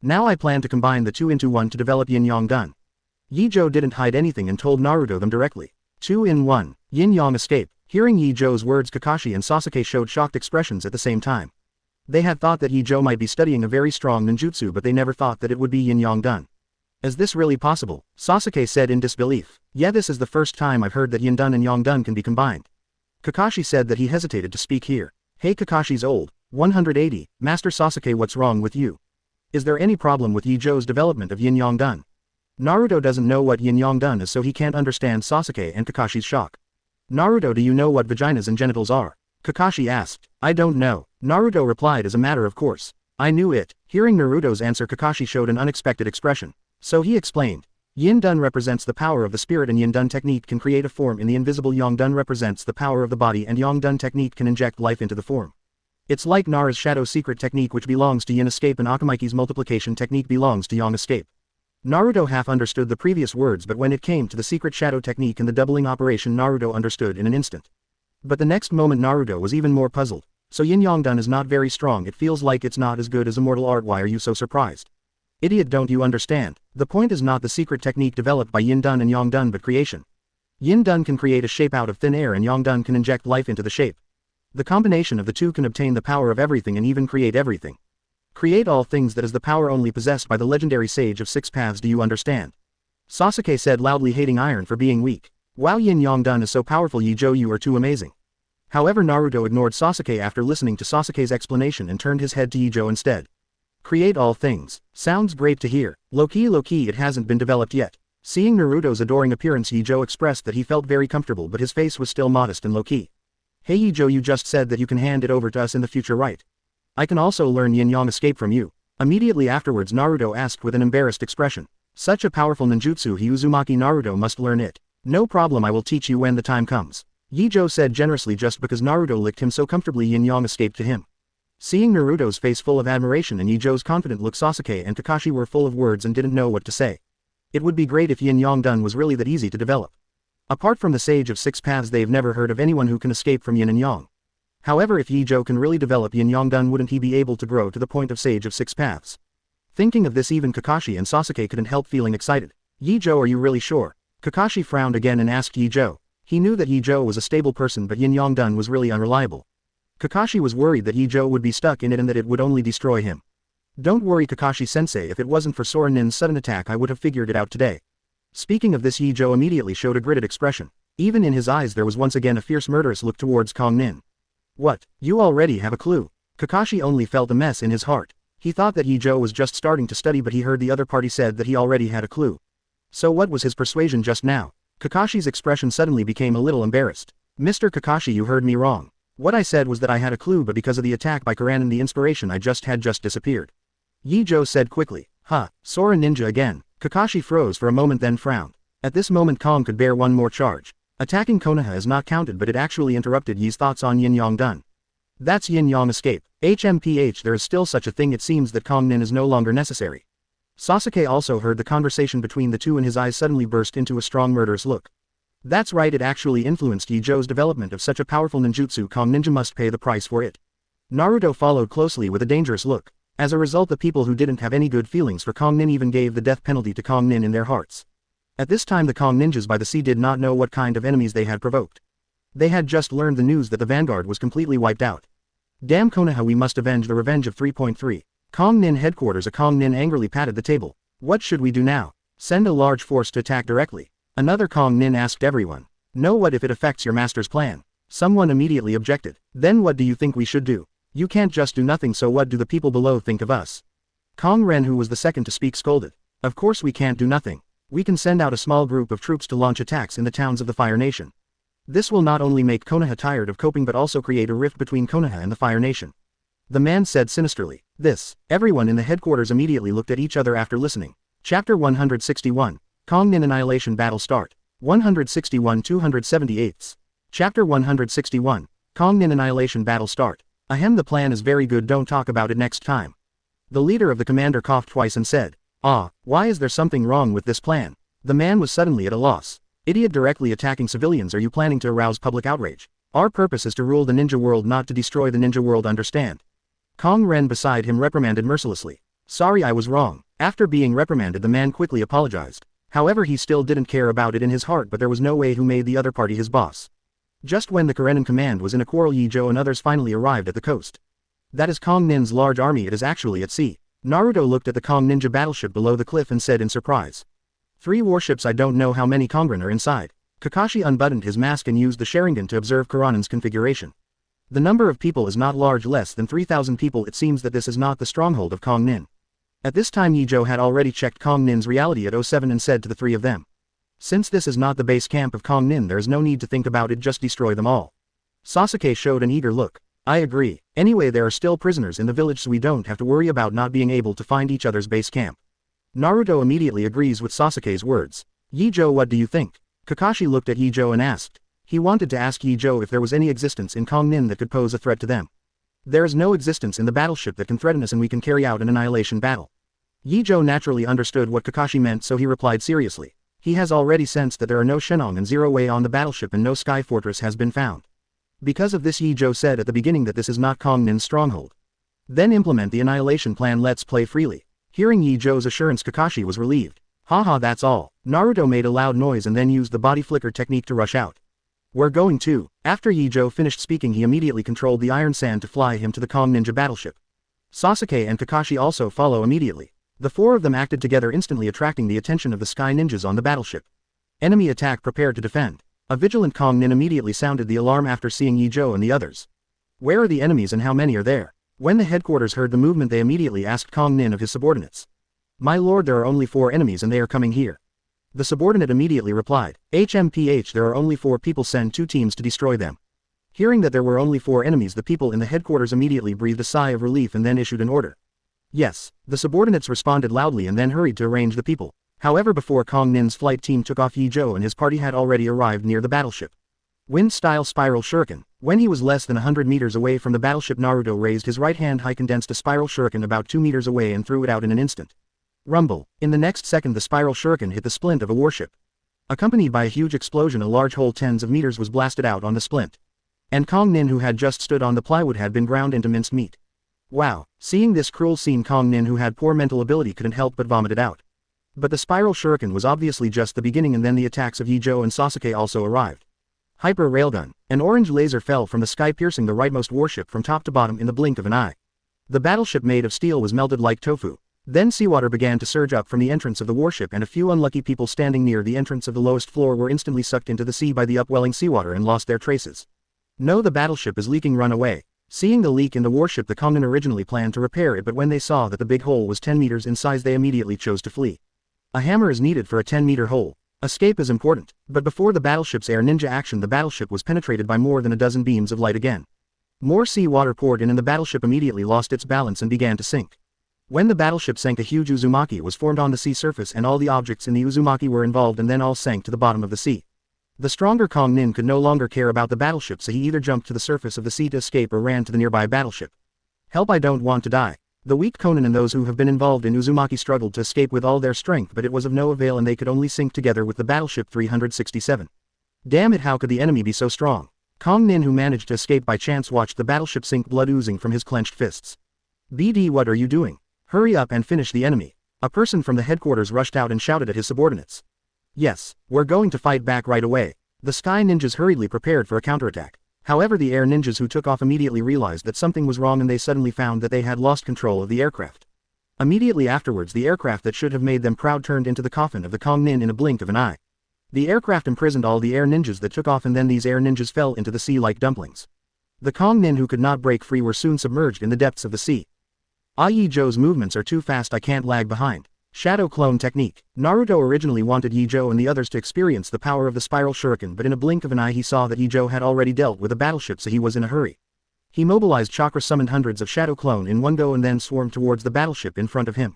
Now I plan to combine the two into one to develop Yin Yang Dan. Ye Zhou didn't hide anything and told Naruto them directly. 2 in 1. Yin Yang escape. Hearing Ye Zhou's words, Kakashi and Sasuke showed shocked expressions at the same time. They had thought that Ye Zhou might be studying a very strong ninjutsu, but they never thought that it would be Yin Yang Dan. Is this really possible? Sasuke said in disbelief. Yeah, this is the first time I've heard that Yin Dan and Yang Dan can be combined. Kakashi said that he hesitated to speak here. Hey, Kakashi's old. 180. Master Sasuke, what's wrong with you? Is there any problem with Ye Zhou's development of Yin Yang Dan? Naruto doesn't know what Yin Yang Dan is, so he can't understand Sasuke and Kakashi's shock. Naruto, do you know what vaginas and genitals are? Kakashi asked. I don't know. Naruto replied as a matter of course. I knew it. Hearing Naruto's answer, Kakashi showed an unexpected expression. So he explained. Yin Dan represents the power of the spirit, and Yin Dan technique can create a form in the invisible. Yang Dan represents the power of the body, and Yang Dan technique can inject life into the form. It's like Nara's shadow secret technique, which belongs to Yin escape, and Akamaki's multiplication technique belongs to Yang escape. Naruto half understood the previous words, but when it came to the secret shadow technique and the doubling operation, Naruto understood in an instant. But the next moment Naruto was even more puzzled. So Yin Yang Dan is not very strong. It feels like it's not as good as immortal art. Why are you so surprised? Idiot, don't you understand? The point is not the secret technique developed by Yin Dan and Yang Dan, but creation. Yin Dan can create a shape out of thin air, and Yang Dan can inject life into the shape. The combination of the two can obtain the power of everything and even create everything. Create all things, that is the power only possessed by the legendary sage of 6 paths. Do you understand? Sasuke said loudly, hating iron for being weak. Wow, Yin Yang Dan is so powerful, Ye Zhou, you are too amazing. However, Naruto ignored Sasuke after listening to Sasuke's explanation and turned his head to Ye Zhou instead. Create all things. Sounds great to hear. Low-key, it hasn't been developed yet. Seeing Naruto's adoring appearance, Ye Zhou expressed that he felt very comfortable, but his face was still modest and low-key. Hey Ye Zhou, you just said that you can hand it over to us in the future, right? I can also learn Yin Yang escape from you. Immediately afterwards, Naruto asked with an embarrassed expression. Such a powerful ninjutsu, Uzumaki, Naruto must learn it. No problem, I will teach you when the time comes. Ye Zhou said generously, just because Naruto licked him so comfortably. Yin Yang escaped to him. Seeing Naruto's face full of admiration and Ye Zhou's confident look, Sasuke and Kakashi were full of words and didn't know what to say. It would be great if Yin Yang Dan was really that easy to develop. Apart from the sage of 6 paths, they've never heard of anyone who can escape from Yin and Yang. However, if Ye Zhou can really develop Yin Yang Dan, wouldn't he be able to grow to the point of sage of 6 paths? Thinking of this, even Kakashi and Sasuke couldn't help feeling excited. Ye Zhou, are you really sure? Kakashi frowned again and asked Ye Zhou. He knew that Ye Zhou was a stable person, but Yin Yang Dan was really unreliable. Kakashi was worried that Ye Zhou would be stuck in it and that it would only destroy him. Don't worry, Kakashi-sensei, if it wasn't for Sora Nin's sudden attack, I would have figured it out today. Speaking of this, Ye Zhou immediately showed a gritted expression. Even in his eyes there was once again a fierce murderous look towards Kong Nin. What? You already have a clue? Kakashi only felt a mess in his heart. He thought that Ye Zhou was just starting to study, but he heard the other party said that he already had a clue. So what was his persuasion just now? Kakashi's expression suddenly became a little embarrassed. Mr. Kakashi, you heard me wrong. What I said was that I had a clue, but because of the attack by Kuranin, the inspiration I just had just disappeared. Ye Zhou said quickly. Huh, Sora Ninja again. Kakashi froze for a moment, then frowned. At this moment Kong could bear one more charge. Attacking Konoha is not counted, but it actually interrupted Ye's thoughts on Yin Yang Dan. That's Yin Yang escape. HMPH, there is still such a thing. It seems that Kong Nin is no longer necessary. Sasuke also heard the conversation between the two and his eyes suddenly burst into a strong murderous look. That's right, it actually influenced Ye Zhou's development of such a powerful ninjutsu. Kong Ninja must pay the price for it. Naruto followed closely with a dangerous look. As a result, the people who didn't have any good feelings for Kong Nin even gave the death penalty to Kong Nin in their hearts. At this time the Kong ninjas by the sea did not know what kind of enemies they had provoked. They had just learned the news that the vanguard was completely wiped out. Damn Konoha, we must avenge the revenge of 3.3. Kong Nin headquarters. A Kong Nin angrily patted the table. What should we do now? Send a large force to attack directly. Another Kong Nin asked everyone. No, what if it affects your master's plan? Someone immediately objected. Then what do you think we should do? You can't just do nothing, so what do the people below think of us? Kong Ren, who was the second to speak, scolded. Of course we can't do nothing. We can send out a small group of troops to launch attacks in the towns of the Fire Nation. This will not only make Konoha tired of coping but also create a rift between Konoha and the Fire Nation. The man said sinisterly. This. Everyone in the headquarters immediately looked at each other after listening. Chapter 161. Kong Nin Annihilation Battle Start. 161-278. Chapter 161. Kong Nin Annihilation Battle Start. Ahem, the plan is very good, don't talk about it next time. The leader of the commander coughed twice and said, why is there something wrong with this plan? The man was suddenly at a loss. Idiot, directly attacking civilians, are you planning to arouse public outrage? Our purpose is to rule the ninja world, not to destroy the ninja world, understand? Kong Ren beside him reprimanded mercilessly. Sorry, I was wrong. After being reprimanded, the man quickly apologized. However, he still didn't care about it in his heart, but there was no way who made the other party his boss. Just when the Karenin command was in a quarrel, Ye Zhou and others finally arrived at the coast. That is Kong Nin's large army, it is actually at sea. Naruto looked at the Kong ninja battleship below the cliff and said in surprise. 3 warships, I don't know how many Kongren are inside. Kakashi unbuttoned his mask and used the Sharingan to observe Karanin's configuration. The number of people is not large, less than 3,000 people. It seems that this is not the stronghold of Kong Nin. At this time Ye Zhou had already checked Kong Nin's reality at 07 and said to the 3 of them. Since this is not the base camp of Kong Nin, there is no need to think about it, just destroy them all. Sasuke showed an eager look. I agree. Anyway, there are still prisoners in the village, so we don't have to worry about not being able to find each other's base camp. Naruto immediately agrees with Sasuke's words. Ye Zhou, what do you think? Kakashi looked at Ye Zhou and asked. He wanted to ask Ye Zhou if there was any existence in Kong Nin that could pose a threat to them. There is no existence in the battleship that can threaten us, and we can carry out an annihilation battle. Ye Zhou naturally understood what Kakashi meant, so he replied seriously. He has already sensed that there are no Shenong and Zero Way on the battleship, and no Sky Fortress has been found. Because of this, Ye Zhou said at the beginning that this is not Kong Nin's stronghold. Then implement the annihilation plan, let's play freely. Hearing Ye Zhou's assurance, Kakashi was relieved. Haha, that's all. Naruto made a loud noise and then used the body flicker technique to rush out. We're going to. After Ye Zhou finished speaking, he immediately controlled the iron sand to fly him to the Kong ninja battleship. Sasuke and Kakashi also follow immediately. The 4 of them acted together, instantly attracting the attention of the sky ninjas on the battleship. Enemy attack, prepare to defend. A vigilant Kong Nin immediately sounded the alarm after seeing Ye Zhou and the others. Where are the enemies and how many are there? When the headquarters heard the movement, they immediately asked Kong Nin of his subordinates. My lord, there are only 4 enemies and they are coming here. The subordinate immediately replied. HMPH, there are only 4 people, send 2 teams to destroy them. Hearing that there were only 4 enemies, the people in the headquarters immediately breathed a sigh of relief and then issued an order. Yes, the subordinates responded loudly and then hurried to arrange the people. However, before Kong Nin's flight team took off, Ye Zhou and his party had already arrived near the battleship. Wind-style spiral shuriken. When he was less than 100 meters away from the battleship, Naruto raised his right hand high, condensed a spiral shuriken about 2 meters away and threw it out in an instant. Rumble. In the next second, the spiral shuriken hit the splint of a warship. Accompanied by a huge explosion, a large hole tens of meters was blasted out on the splint. And Kong Nin, who had just stood on the plywood, had been ground into minced meat. Wow. Seeing this cruel scene, Kong Nin, who had poor mental ability, couldn't help but vomit it out. But the spiral shuriken was obviously just the beginning, and then the attacks of Ye Zhou and Sasuke also arrived. Hyper Railgun. An orange laser fell from the sky, piercing the rightmost warship from top to bottom in the blink of an eye. The battleship, made of steel, was melted like tofu. Then seawater began to surge up from the entrance of the warship, and a few unlucky people standing near the entrance of the lowest floor were instantly sucked into the sea by the upwelling seawater and lost their traces. No, the battleship is leaking, run away. Seeing the leak in the warship, the Kongnin originally planned to repair it, but when they saw that the big hole was 10 meters in size, they immediately chose to flee. A hammer is needed for a 10-meter hole. Escape is important. But before the battleship's air ninja action, the battleship was penetrated by more than a dozen beams of light again. More sea water poured in and the battleship immediately lost its balance and began to sink. When the battleship sank, a huge Uzumaki was formed on the sea surface, and all the objects in the Uzumaki were involved and then all sank to the bottom of the sea. The stronger Kong Nin could no longer care about the battleship, so he either jumped to the surface of the sea to escape or ran to the nearby battleship. Help, I don't want to die. The weak Konin and those who have been involved in Uzumaki struggled to escape with all their strength, but it was of no avail and they could only sink together with the battleship 367. Damn it, how could the enemy be so strong? Kong Nin, who managed to escape by chance, watched the battleship sink, blood oozing from his clenched fists. BD, what are you doing? Hurry up and finish the enemy. A person from the headquarters rushed out and shouted at his subordinates. Yes, we're going to fight back right away. The sky ninjas hurriedly prepared for a counterattack. However, the air ninjas who took off immediately realized that something was wrong, and they suddenly found that they had lost control of the aircraft. Immediately afterwards, the aircraft that should have made them proud turned into the coffin of the Kong Nin in a blink of an eye. The aircraft imprisoned all the air ninjas that took off, and then these air ninjas fell into the sea like dumplings. The Kong Nin who could not break free were soon submerged in the depths of the sea. Ye Zhou's movements are too fast, I can't lag behind. Shadow Clone Technique. Naruto originally wanted Ye Zhou and the others to experience the power of the spiral shuriken, but in a blink of an eye he saw that Ye Zhou had already dealt with a battleship, so he was in a hurry. He mobilized chakra, summoned hundreds of Shadow Clone in one go, and then swarmed towards the battleship in front of him.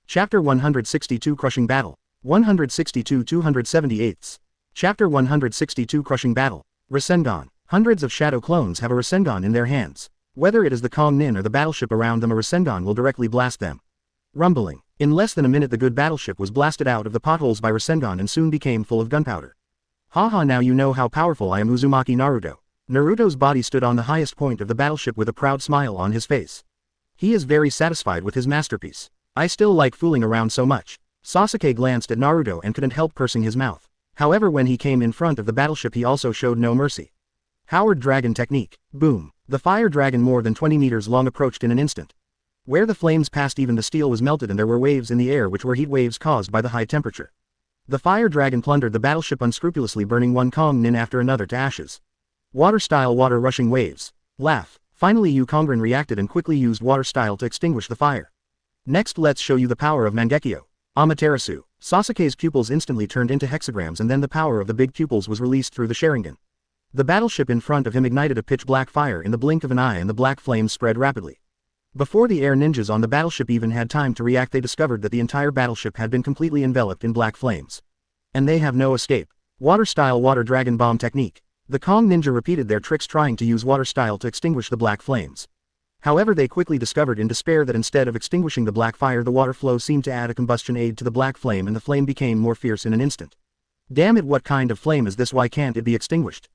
Chapter 162 Crushing Battle. 162 278. Chapter 162 Crushing Battle. Rasengan. Hundreds of shadow clones have a Rasengan in their hands. Whether it is the Kong Nin or the battleship around them, a Rasengan will directly blast them. Rumbling. In less than a minute the good battleship was blasted out of the potholes by Rasengan and soon became full of gunpowder. Haha, now you know how powerful I am, Uzumaki Naruto. Naruto's body stood on the highest point of the battleship with a proud smile on his face. He is very satisfied with his masterpiece. I still like fooling around so much. Sasuke glanced at Naruto and couldn't help pursing his mouth. However, when he came in front of the battleship he also showed no mercy. Howard Dragon Technique. Boom. The fire dragon more than 20 meters long approached in an instant. Where the flames passed even the steel was melted and there were waves in the air which were heat waves caused by the high temperature. The fire dragon plundered the battleship unscrupulously, burning one Kong Nin after another to ashes. Water style, water rushing waves. Laugh. Finally Yu Kongren reacted and quickly used water style to extinguish the fire. Next let's show you the power of Mangekyo. Amaterasu. Sasuke's pupils instantly turned into hexagrams and then the power of the big pupils was released through the Sharingan. The battleship in front of him ignited a pitch black fire in the blink of an eye and the black flames spread rapidly. Before the air ninjas on the battleship even had time to react, they discovered that the entire battleship had been completely enveloped in black flames. And they have no escape. Water style, water dragon bomb technique. The Kong ninja repeated their tricks trying to use water style to extinguish the black flames. However, they quickly discovered in despair that instead of extinguishing the black fire, the water flow seemed to add a combustion aid to the black flame and the flame became more fierce in an instant. Damn it, what kind of flame is this? Why can't it be extinguished?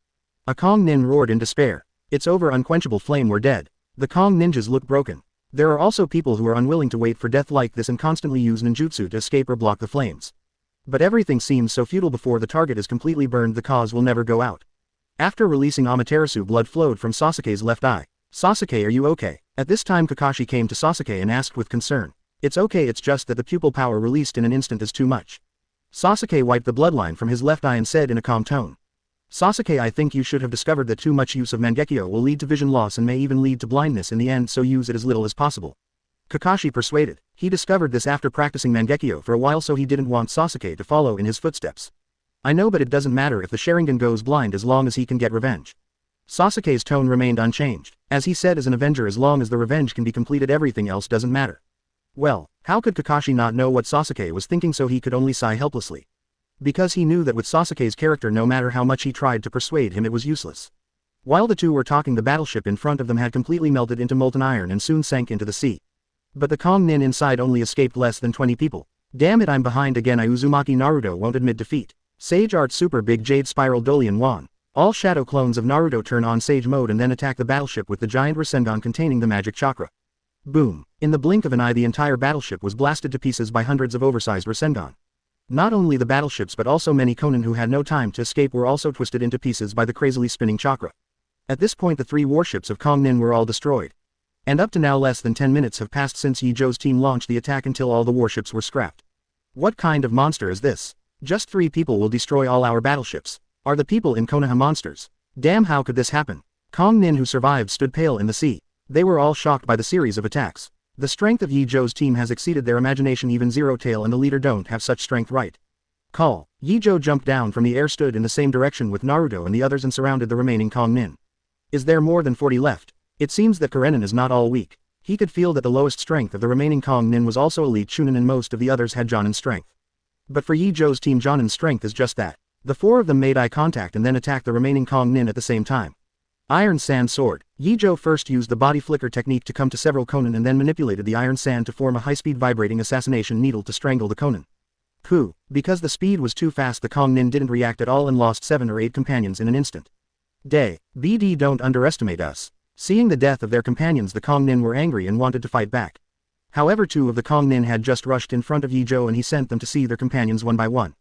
A Kong Nin roared in despair. It's over, unquenchable flame, we're dead. The Kong ninjas look broken. There are also people who are unwilling to wait for death like this and constantly use ninjutsu to escape or block the flames. But everything seems so futile. Before the target is completely burned, the cause will never go out. After releasing Amaterasu, blood flowed from Sasuke's left eye. Sasuke, are you okay? At this time Kakashi came to Sasuke and asked with concern. It's okay, it's just that the pupil power released in an instant is too much. Sasuke wiped the bloodline from his left eye and said in a calm tone. Sasuke, I think you should have discovered that too much use of Mangekyo will lead to vision loss and may even lead to blindness in the end, so use it as little as possible. Kakashi persuaded. He discovered this after practicing Mangekyo for a while, so he didn't want Sasuke to follow in his footsteps. I know, but it doesn't matter if the Sharingan goes blind as long as he can get revenge. Sasuke's tone remained unchanged. As he said, as an avenger, as long as the revenge can be completed, everything else doesn't matter. Well, how could Kakashi not know what Sasuke was thinking, so he could only sigh helplessly. Because he knew that with Sasuke's character, no matter how much he tried to persuade him, it was useless. While the two were talking, the battleship in front of them had completely melted into molten iron and soon sank into the sea. But the Kong Nin inside only escaped less than 20 people. Damn it, I'm behind again. Uzumaki Naruto won't admit defeat. Sage Art Super Big Jade Spiral Dolian Wan. All shadow clones of Naruto turn on Sage mode and then attack the battleship with the giant Rasengan containing the magic chakra. Boom. In the blink of an eye, the entire battleship was blasted to pieces by hundreds of oversized Rasengan. Not only the battleships but also many Konin who had no time to escape were also twisted into pieces by the crazily spinning chakra. At this point the 3 warships of Kong Nin were all destroyed. And up to now less than 10 minutes have passed since Ye Zhou's team launched the attack until all the warships were scrapped. What kind of monster is this? Just 3 people will destroy all our battleships. Are the people in Konoha monsters? Damn, how could this happen? Kong Nin who survived stood pale in the sea. They were all shocked by the series of attacks. The strength of Ye Zhou's team has exceeded their imagination. Even Zero Tail and the leader don't have such strength, right? Call. Ye Zhou jumped down from the air, stood in the same direction with Naruto and the others and surrounded the remaining Kong Nin. Is there more than 40 left? It seems that Karenin is not all weak. He could feel that the lowest strength of the remaining Kong Nin was also elite Chunin and most of the others had Jonin's strength. But for Ye Zhou's team, Jonin's strength is just that. The 4 of them made eye contact and then attacked the remaining Kong Nin at the same time. Iron Sand Sword. Ye Zhou first used the body flicker technique to come to several Konin and then manipulated the iron sand to form a high-speed vibrating assassination needle to strangle the Konin. Pooh. Because the speed was too fast, the Kong Nin didn't react at all and lost 7 or 8 companions in an instant. BD, don't underestimate us. Seeing the death of their companions, the Kong Nin were angry and wanted to fight back. However, 2 of the Kong Nin had just rushed in front of Ye Zhou and he sent them to see their companions one by one.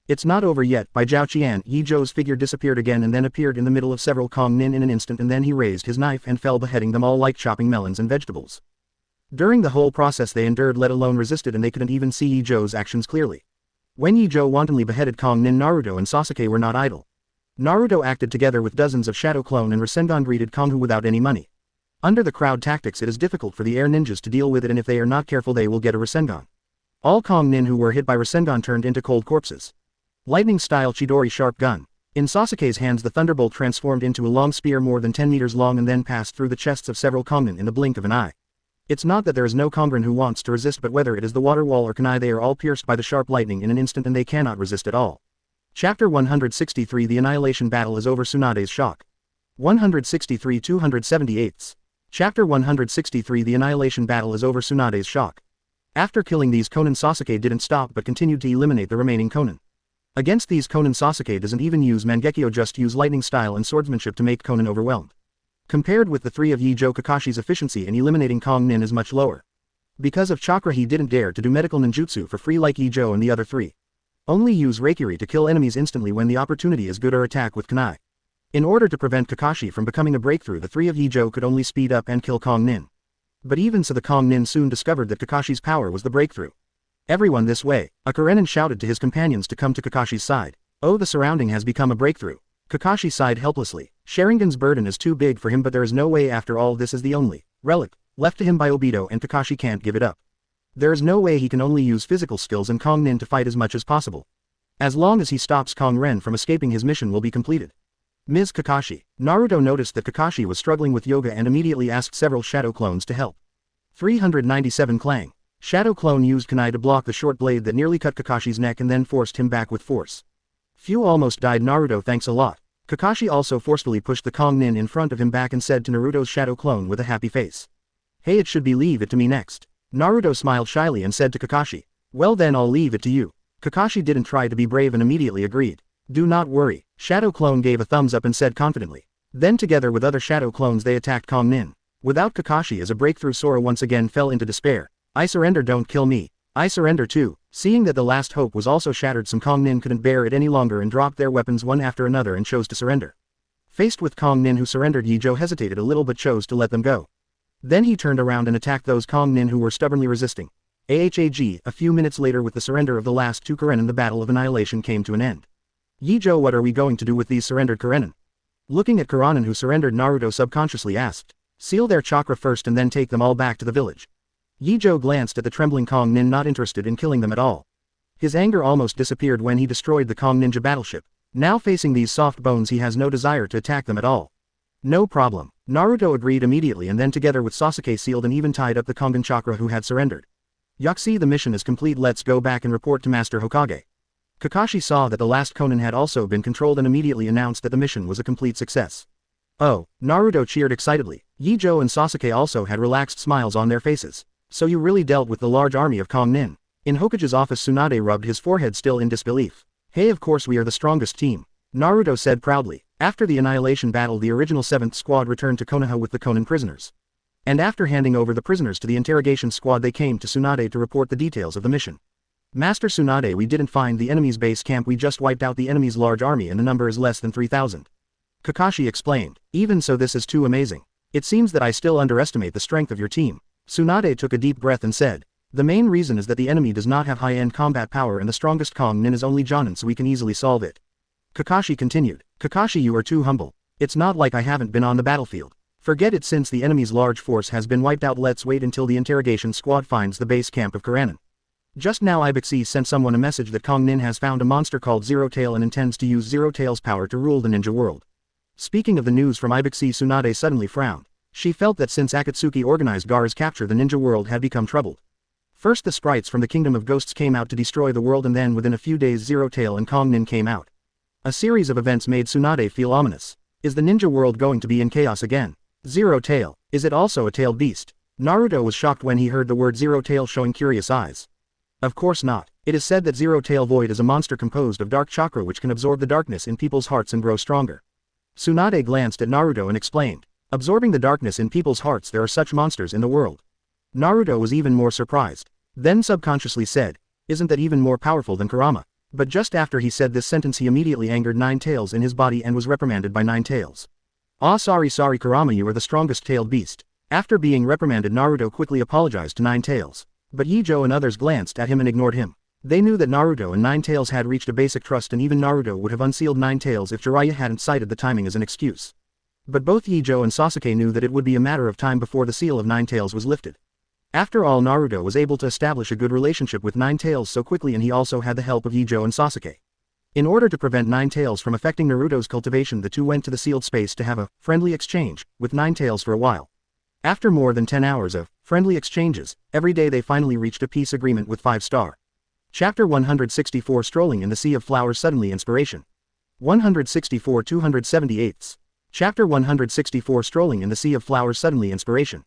It's not over yet. By Zhao Qian, Ye Zhou's figure disappeared again and then appeared in the middle of several Kong Nin in an instant, and then he raised his knife and fell, beheading them all like chopping melons and vegetables. During the whole process they endured, let alone resisted, and they couldn't even see Ye Zhou's actions clearly. When Ye Zhou wantonly beheaded Kong Nin, Naruto and Sasuke were not idle. Naruto acted together with dozens of Shadow Clone and Rasengan greeted Konghu without any money. Under the crowd tactics, it is difficult for the air ninjas to deal with it, and if they are not careful they will get a Rasengan. All Kong Nin who were hit by Rasengan turned into cold corpses. Lightning style Chidori sharp gun. In Sasuke's hands the thunderbolt transformed into a long spear more than 10 meters long and then passed through the chests of several Kongnin in the blink of an eye. It's not that there is no Kongren who wants to resist, but whether it is the water wall or kunai, they are all pierced by the sharp lightning in an instant and they cannot resist at all. Chapter 163 The Annihilation Battle is over. Tsunade's shock. 163 278. Chapter 163 The Annihilation Battle is over. Tsunade's shock. After killing these Konin, Sasuke didn't stop but continued to eliminate the remaining Konin. Against these Konin, Sasuke doesn't even use Mangekyo, just use lightning style and swordsmanship to make Konin overwhelmed. Compared with the three of Ye Zhou, Kakashi's efficiency in eliminating Kong Nin is much lower. Because of chakra, he didn't dare to do medical ninjutsu for free like Ye Zhou and the other three. Only use Reikiri to kill enemies instantly when the opportunity is good, or attack with kunai. In order to prevent Kakashi from becoming a breakthrough, the three of Ye Zhou could only speed up and kill Kong Nin. But even so, the Kong Nin soon discovered that Kakashi's power was the breakthrough. Everyone this way, a Karenin shouted to his companions to come to Kakashi's side. Oh, the surrounding has become a breakthrough. Kakashi sighed helplessly. Sharingan's burden is too big for him, but there is no way. After all, this is the only relic left to him by Obito, and Kakashi can't give it up. There is no way. He can only use physical skills and Kong Nin to fight as much as possible. As long as he stops Kong Ren from escaping, his mission will be completed. Ms. Kakashi. Naruto noticed that Kakashi was struggling with yoga and immediately asked several shadow clones to help. 397 Clang. Shadow clone used kunai to block the short blade that nearly cut Kakashi's neck and then forced him back with force. Few almost died. Naruto, thanks a lot. Kakashi also forcefully pushed the Kong Nin in front of him back and said to Naruto's shadow clone with a happy face. Hey, it should be leave it to me next. Naruto smiled shyly and said to Kakashi. Well then, I'll leave it to you. Kakashi didn't try to be brave and immediately agreed. Do not worry. Shadow clone gave a thumbs up and said confidently. Then together with other shadow clones they attacked Kong Nin. Without Kakashi as a breakthrough, Sora once again fell into despair. I surrender, don't kill me. I surrender too. Seeing that the last hope was also shattered, some Kong Nin couldn't bear it any longer and dropped their weapons one after another and chose to surrender. Faced with Kong Nin who surrendered, Ye Zhou hesitated a little but chose to let them go. Then he turned around and attacked those Kong Nin who were stubbornly resisting. AHAG, a few minutes later, with the surrender of the last two Karenin, the battle of annihilation came to an end. Ye Zhou, what are we going to do with these surrendered Karenin? Looking at Karanin who surrendered, Naruto subconsciously asked. Seal their chakra first and then take them all back to the village. Ye Zhou glanced at the trembling Kong Nin, not interested in killing them at all. His anger almost disappeared when he destroyed the Kong Ninja battleship. Now facing these soft bones, he has no desire to attack them at all. No problem. Naruto agreed immediately and then together with Sasuke sealed and even tied up the Kongan chakra who had surrendered. Yakushi, the mission is complete, let's go back and report to Master Hokage. Kakashi saw that the last Konin had also been controlled and immediately announced that the mission was a complete success. Oh, Naruto cheered excitedly. Ye Zhou and Sasuke also had relaxed smiles on their faces. So you really dealt with the large army of Kong Nin. In Hokage's office, Tsunade rubbed his forehead, still in disbelief. Hey, of course we are the strongest team. Naruto said proudly. After the annihilation battle, the original 7th squad returned to Konoha with the Konin prisoners. And after handing over the prisoners to the interrogation squad, they came to Tsunade to report the details of the mission. Master Tsunade, we didn't find the enemy's base camp, we just wiped out the enemy's large army and the number is less than 3,000. Kakashi explained. Even so, this is too amazing. It seems that I still underestimate the strength of your team. Tsunade took a deep breath and said. The main reason is that the enemy does not have high-end combat power and the strongest Kong Nin is only Jonin, so we can easily solve it. Kakashi continued. Kakashi, you are too humble. It's not like I haven't been on the battlefield. Forget it, since the enemy's large force has been wiped out, let's wait until the interrogation squad finds the base camp of Karanin. Just now Ibuxi sent someone a message that Kong Nin has found a monster called Zero Tail and intends to use Zero Tail's power to rule the ninja world. Speaking of the news from Ibuxi, Tsunade suddenly frowned. She felt that since Akatsuki organized Gaara's capture, the ninja world had become troubled. First the sprites from the Kingdom of Ghosts came out to destroy the world, and then within a few days Zero Tail and Kong Nin came out. A series of events made Tsunade feel ominous. Is the ninja world going to be in chaos again? Zero Tail, is it also a tailed beast? Naruto was shocked when he heard the word Zero Tail, showing curious eyes. Of course not. It is said that Zero Tail Void is a monster composed of dark chakra which can absorb the darkness in people's hearts and grow stronger. Tsunade glanced at Naruto and explained. Absorbing the darkness in people's hearts, there are such monsters in the world. Naruto was even more surprised. Then subconsciously said, isn't that even more powerful than Kurama? But just after he said this sentence, he immediately angered Nine Tails in his body and was reprimanded by Nine Tails. Ah, sorry Kurama, you are the strongest tailed beast. After being reprimanded, Naruto quickly apologized to Nine Tails. But Ye Zhou and others glanced at him and ignored him. They knew that Naruto and Nine Tails had reached a basic trust, and even Naruto would have unsealed Nine Tails if Jiraiya hadn't cited the timing as an excuse. But both Ye Zhou and Sasuke knew that it would be a matter of time before the seal of Nine Tails was lifted. After all, Naruto was able to establish a good relationship with Nine Tails so quickly, and he also had the help of Ye Zhou and Sasuke. In order to prevent Nine Tails from affecting Naruto's cultivation, the two went to the sealed space to have a friendly exchange with Nine Tails for a while. After more than 10 hours of friendly exchanges, every day they finally reached a peace agreement with 5 Star. Chapter 164 Strolling in the Sea of Flowers Suddenly Inspiration. 164 278. Chapter 164 Strolling in the Sea of Flowers Suddenly Inspiration.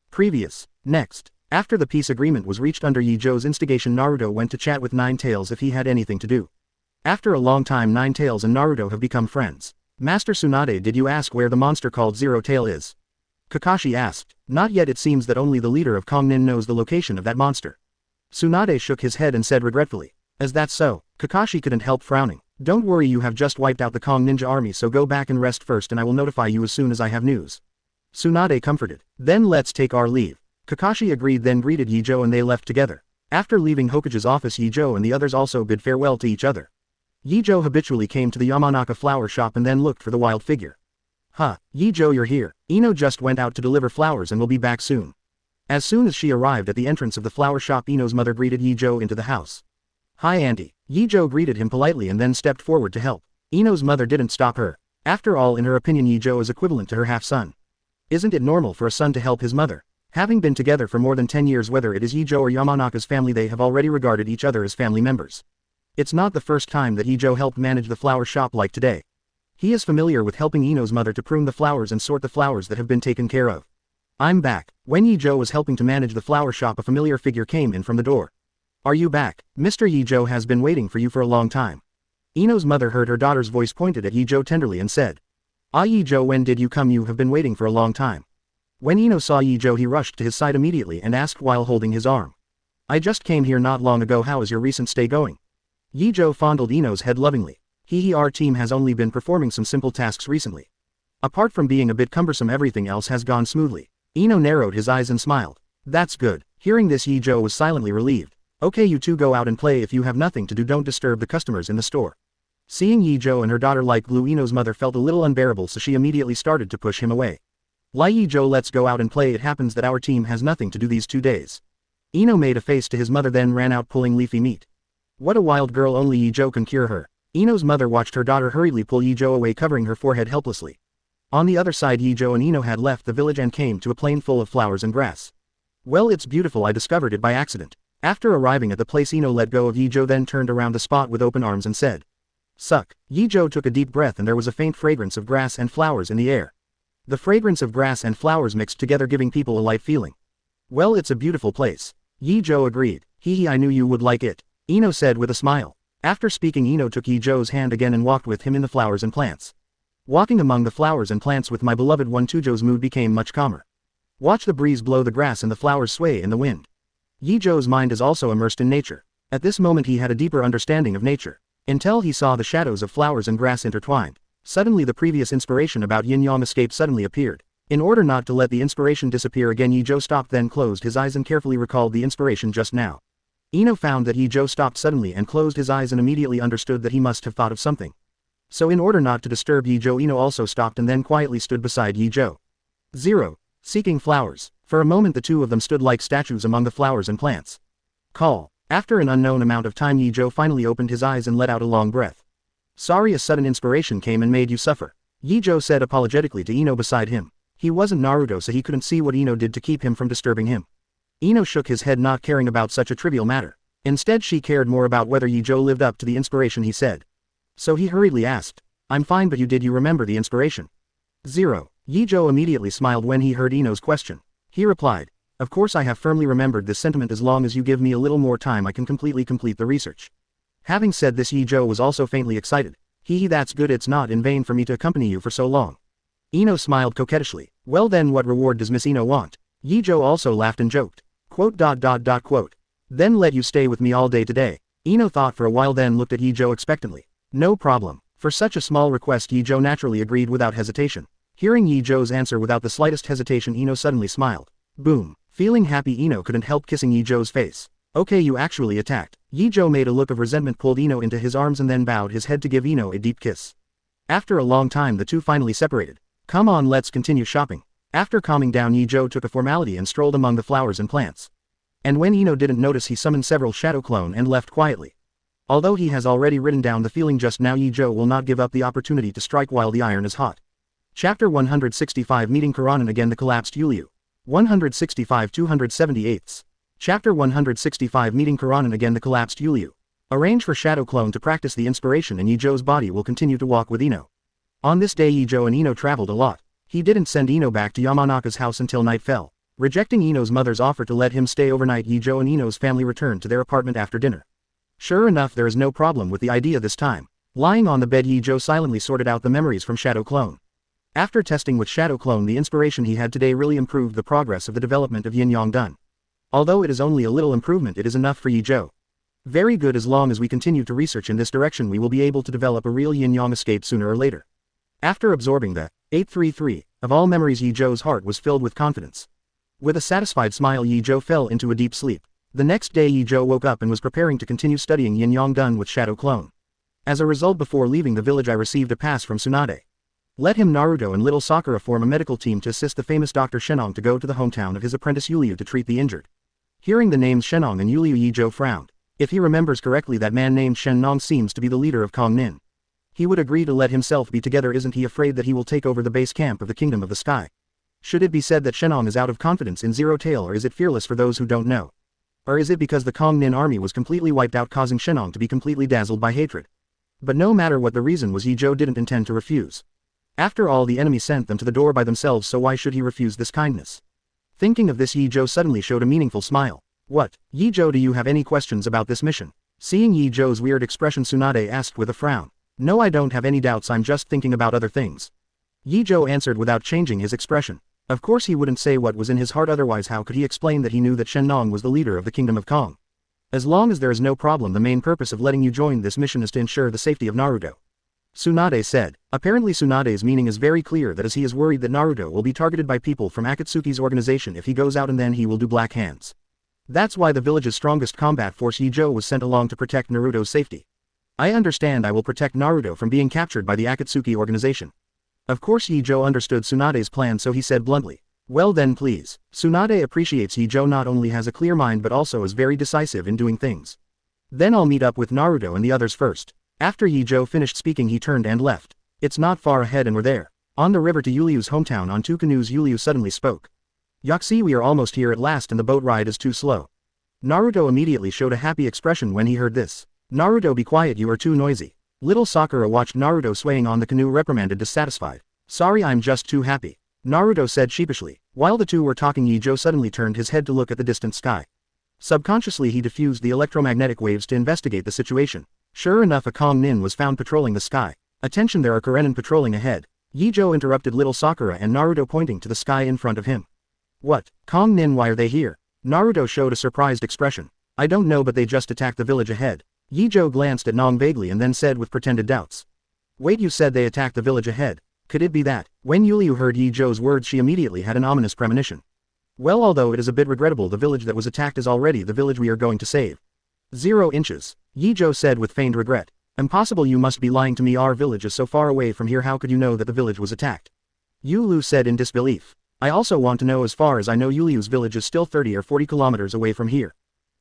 Previous. Next. After the peace agreement was reached under Ye Zhou's instigation, Naruto went to chat with Nine Tails if he had anything to do. After a long time, Nine Tails and Naruto have become friends. Master Tsunade, did you ask where the monster called Zero Tail is? Kakashi asked. Not yet, it seems that only the leader of Kongnin knows the location of that monster. Tsunade shook his head and said regretfully. Is that so? Kakashi couldn't help frowning. Don't worry, you have just wiped out the Kong ninja army, so go back and rest first and I will notify you as soon as I have news. Tsunade comforted. Then let's take our leave. Kakashi agreed, then greeted Ye Zhou and they left together. After leaving Hokage's office, Ye Zhou and the others also bid farewell to each other. Ye Zhou habitually came to the Yamanaka flower shop and then looked for the wild figure. Ye Zhou, you're here. Ino just went out to deliver flowers and will be back soon. As soon as she arrived at the entrance of the flower shop, Ino's mother greeted Ye Zhou into the house. Hi auntie. Ye Zhou greeted him politely and then stepped forward to help. Ino's mother didn't stop her. After all, in her opinion, Ye Zhou is equivalent to her half-son. Isn't it normal for a son to help his mother? Having been together for more than 10 years, whether it is Ye Zhou or Yamanaka's family, they have already regarded each other as family members. It's not the first time that Ye Zhou helped manage the flower shop like today. He is familiar with helping Ino's mother to prune the flowers and sort the flowers that have been taken care of. I'm back. When Ye Zhou was helping to manage the flower shop, a familiar figure came in from the door. Are you back? Mr. Ye Zhou has been waiting for you for a long time. Ino's mother heard her daughter's voice, pointed at Ye Zhou tenderly and said. Ye Zhou, when did you come? You have been waiting for a long time. When Ino saw Ye Zhou, he rushed to his side immediately and asked while holding his arm. I just came here not long ago. How is your recent stay going? Ye Zhou fondled Ino's head lovingly. Our team has only been performing some simple tasks recently. Apart from being a bit cumbersome, everything else has gone smoothly. Ino narrowed his eyes and smiled. That's good. Hearing this, Ye Zhou was silently relieved. Okay, you two go out and play. If you have nothing to do, don't disturb the customers in the store. Seeing Ye Zhou and her daughter like glue, Ino's mother felt a little unbearable, so she immediately started to push him away. Ye Zhou, let's go out and play. It happens that our team has nothing to do these 2 days. Ino made a face to his mother, then ran out pulling leafy meat. What a wild girl, only Ye Zhou can cure her. Ino's mother watched her daughter hurriedly pull Ye Zhou away, covering her forehead helplessly. On the other side, Ye Zhou and Ino had left the village and came to a plain full of flowers and grass. Well, it's beautiful. I discovered it by accident. After arriving at the place, Ino let go of Ye Zhou, then turned around the spot with open arms and said. Suck. Ye Zhou took a deep breath and there was a faint fragrance of grass and flowers in the air. The fragrance of grass and flowers mixed together, giving people a light feeling. Well, it's a beautiful place. Ye Zhou agreed. I knew you would like it. Ino said with a smile. After speaking, Ino took Ye Zhou's hand again and walked with him in the flowers and plants. Walking among the flowers and plants with my beloved one, Zhou's mood became much calmer. Watch the breeze blow the grass and the flowers sway in the wind. Ye Zhou's mind is also immersed in nature. At this moment he had a deeper understanding of nature. Until he saw the shadows of flowers and grass intertwined. Suddenly the previous inspiration about yin-yang escape suddenly appeared. In order not to let the inspiration disappear again, Ye Zhou stopped, then closed his eyes and carefully recalled the inspiration just now. Ino found that Ye Zhou stopped suddenly and closed his eyes and immediately understood that he must have thought of something. So in order not to disturb Ye Zhou, Ino also stopped and then quietly stood beside Ye Zhou. 0. Seeking flowers. For a moment the two of them stood like statues among the flowers and plants. Call. After an unknown amount of time, Ye Zhou finally opened his eyes and let out a long breath. Sorry, a sudden inspiration came and made you suffer. Ye Zhou said apologetically to Ino beside him. He wasn't Naruto, so he couldn't see what Ino did to keep him from disturbing him. Ino shook his head, not caring about such a trivial matter. Instead she cared more about whether Ye Zhou lived up to the inspiration he said. So he hurriedly asked. I'm fine, but did you remember the inspiration? 0. Ye Zhou immediately smiled when he heard Ino's question. He replied. Of course I have firmly remembered this sentiment. As long as you give me a little more time I can completely complete the research. Having said this, Ye Zhou was also faintly excited. That's good, it's not in vain for me to accompany you for so long. Ino smiled coquettishly. Well then, what reward does Miss Ino want? Ye Zhou also laughed and joked. Quote. Then let you stay with me all day today. Ino thought for a while, then looked at Ye Zhou expectantly. No problem. For such a small request, Ye Zhou naturally agreed without hesitation. Hearing Ye Zhou's answer without the slightest hesitation, Ino suddenly smiled. Boom. Feeling happy, Ino couldn't help kissing Ye Zhou's face. Okay, you actually attacked. Ye Zhou made a look of resentment, pulled Ino into his arms and then bowed his head to give Ino a deep kiss. After a long time the two finally separated. Come on, let's continue shopping. After calming down, Ye Zhou took a formality and strolled among the flowers and plants. And when Ino didn't notice, he summoned several shadow clone and left quietly. Although he has already written down the feeling just now, Ye Zhou will not give up the opportunity to strike while the iron is hot. Chapter 165 Meeting Kuranin again, the collapsed Yuliu. 165 278. Chapter 165 Meeting Kuranin again, the collapsed Yuliu. Arrange for Shadow Clone to practice the inspiration and Ye Zhou's body will continue to walk with Ino. On this day Ye Zhou and Ino traveled a lot. He didn't send Ino back to Yamanaka's house until night fell. Rejecting Ino's mother's offer to let him stay overnight, Ye Zhou and Ino's family returned to their apartment after dinner. Sure enough, there is no problem with the idea this time. Lying on the bed, Ye Zhou silently sorted out the memories from Shadow Clone. After testing with Shadow Clone, the inspiration he had today really improved the progress of the development of Yin Yang Dun. Although it is only a little improvement, it is enough for Ye Zhou. Very good. As long as we continue to research in this direction, we will be able to develop a real Yin Yang escape sooner or later. After absorbing the 833 of all memories, Ye Zhou's heart was filled with confidence. With a satisfied smile, Ye Zhou fell into a deep sleep. The next day Ye Zhou woke up and was preparing to continue studying Yin Yang Dun with Shadow Clone. As a result, before leaving the village I received a pass from Tsunade. Let him, Naruto and little Sakura, form a medical team to assist the famous Dr. Shenong to go to the hometown of his apprentice Yuliu to treat the injured. Hearing the names Shenong and Yuliu, Ye Zhou frowned. If he remembers correctly, that man named Shenong seems to be the leader of Kong Nin. He would agree to let himself be together. Isn't he afraid that he will take over the base camp of the Kingdom of the Sky? Should it be said that Shenong is out of confidence in Zero Tail, or is it fearless for those who don't know? Or is it because the Kong Nin army was completely wiped out, causing Shenong to be completely dazzled by hatred? But no matter what the reason was, Ye Zhou didn't intend to refuse. After all, the enemy sent them to the door by themselves, so why should he refuse this kindness? Thinking of this, Ye Zhou suddenly showed a meaningful smile. What, Ye Zhou, do you have any questions about this mission? Seeing Ye Zhou's weird expression, Tsunade asked with a frown. No, I don't have any doubts, I'm just thinking about other things. Ye Zhou answered without changing his expression. Of course he wouldn't say what was in his heart, otherwise how could he explain that he knew that Shenong was the leader of the Kingdom of Kong? As long as there is no problem, the main purpose of letting you join this mission is to ensure the safety of Naruto. Tsunade said. Apparently Tsunade's meaning is very clear, that is, he is worried that Naruto will be targeted by people from Akatsuki's organization if he goes out, and then he will do black hands. That's why the village's strongest combat force Ye Zhou was sent along to protect Naruto's safety. I understand. I will protect Naruto from being captured by the Akatsuki organization. Of course Ye Zhou understood Tsunade's plan, so he said bluntly. Well then, please. Tsunade appreciates Ye Zhou not only has a clear mind but also is very decisive in doing things. Then I'll meet up with Naruto and the others first. After Ye Zhou finished speaking, he turned and left. It's not far ahead and we're there. On the river to Yuliu's hometown on 2 canoes, Yuliu suddenly spoke. Yaxi, we are almost here at last, and the boat ride is too slow. Naruto immediately showed a happy expression when he heard this. Naruto, be quiet, you are too noisy. Little Sakura watched Naruto swaying on the canoe, reprimanded, dissatisfied. Sorry, I'm just too happy. Naruto said sheepishly. While the two were talking, Ye Zhou suddenly turned his head to look at the distant sky. Subconsciously he diffused the electromagnetic waves to investigate the situation. Sure enough, a Kong Nin was found patrolling the sky. Attention, there are Karenin patrolling ahead. Ye Zhou interrupted little Sakura and Naruto, pointing to the sky in front of him. What? Kong Nin, why are they here? Naruto showed a surprised expression. I don't know, but they just attacked the village ahead. Ye Zhou glanced at Nong vaguely and then said with pretended doubts. Wait, you said they attacked the village ahead? Could it be that? When Yuliu heard Ye Zhou's words, she immediately had an ominous premonition. Well, although it is a bit regrettable, the village that was attacked is already the village we are going to save. 0 inches. Ye Zhou said with feigned regret. Impossible, you must be lying to me. Our village is so far away from here, how could you know that the village was attacked? Yuliu said in disbelief. I also want to know. As far as I know, Yuliu's village is still 30 or 40 kilometers away from here.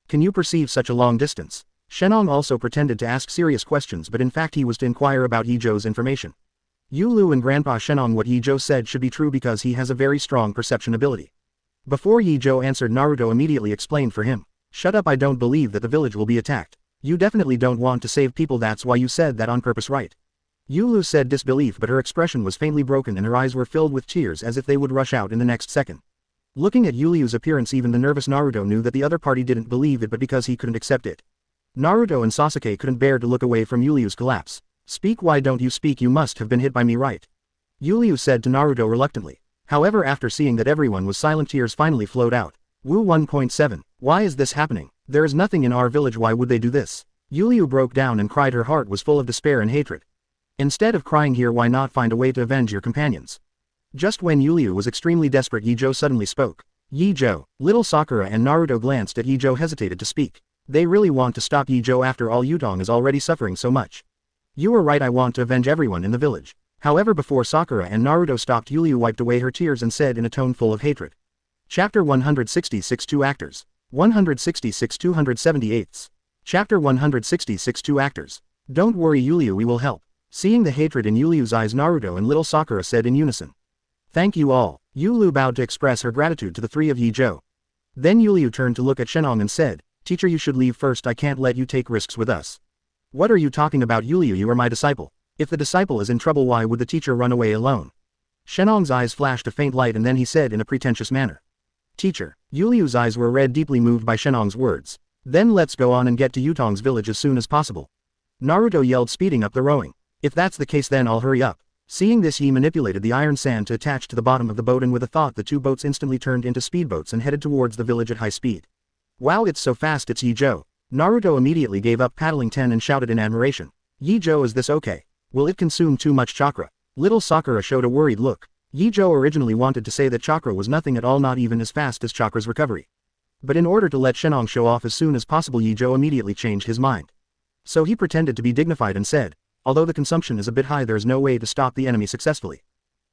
Can you perceive such a long distance? Shenong also pretended to ask serious questions, but in fact he was to inquire about Ye Zhou's information. Yuliu and Grandpa Shenong, what Ye Zhou said should be true because he has a very strong perception ability. Before Ye Zhou answered, Naruto immediately explained for him. Shut up, I don't believe that the village will be attacked. You definitely don't want to save people, that's why you said that on purpose, right? Yuliu said disbelief, but her expression was faintly broken and her eyes were filled with tears as if they would rush out in the next second. Looking at Yuliu's appearance, even the nervous Naruto knew that the other party didn't believe it, but because he couldn't accept it. Naruto and Sasuke couldn't bear to look away from Yuliu's collapse. Speak, why don't you speak? You must have been hit by me, right? Yuliu said to Naruto reluctantly. However, after seeing that everyone was silent, tears finally flowed out. Wu 1.7. Why is this happening? There is nothing in our village, why would they do this? Yuliu broke down and cried. Her heart was full of despair and hatred. Instead of crying here, why not find a way to avenge your companions? Just when Yuliu was extremely desperate, Ye Zhou suddenly spoke. Ye Zhou. Little Sakura and Naruto glanced at Ye Zhou, hesitated to speak. They really want to stop Ye Zhou, after all Yutong is already suffering so much. You are right, I want to avenge everyone in the village. However, before Sakura and Naruto stopped, Yuliu wiped away her tears and said in a tone full of hatred. Chapter 166, 2 actors. 166 278. Chapter 166, 2 actors. Don't worry Yuliu, we will help. Seeing the hatred in Yuliu's eyes, Naruto and little Sakura said in unison. Thank you all. Yuliu bowed to express her gratitude to the three of Ye Zhou. Then Yuliu turned to look at Shenong and said, Teacher, you should leave first, I can't let you take risks with us. What are you talking about, Yuliu? You are my disciple. If the disciple is in trouble, why would the teacher run away alone? Shenong's eyes flashed a faint light and then he said in a pretentious manner. Teacher. Yuliu's eyes were red, deeply moved by Shenong's words. Then let's go on and get to Yutong's village as soon as possible. Naruto yelled, speeding up the rowing. If that's the case, then I'll hurry up. Seeing this, he manipulated the iron sand to attach to the bottom of the boat, and with a thought the two boats instantly turned into speedboats and headed towards the village at high speed. Wow, it's so fast, it's Ye Zhou. Naruto immediately gave up paddling 10 and shouted in admiration. Ye Zhou, is this okay? Will it consume too much chakra? Little Sakura showed a worried look. Ye Zhou originally wanted to say that chakra was nothing at all, not even as fast as chakra's recovery. But in order to let Shenong show off as soon as possible, Ye Zhou immediately changed his mind. So he pretended to be dignified and said, although the consumption is a bit high, there's no way to stop the enemy successfully.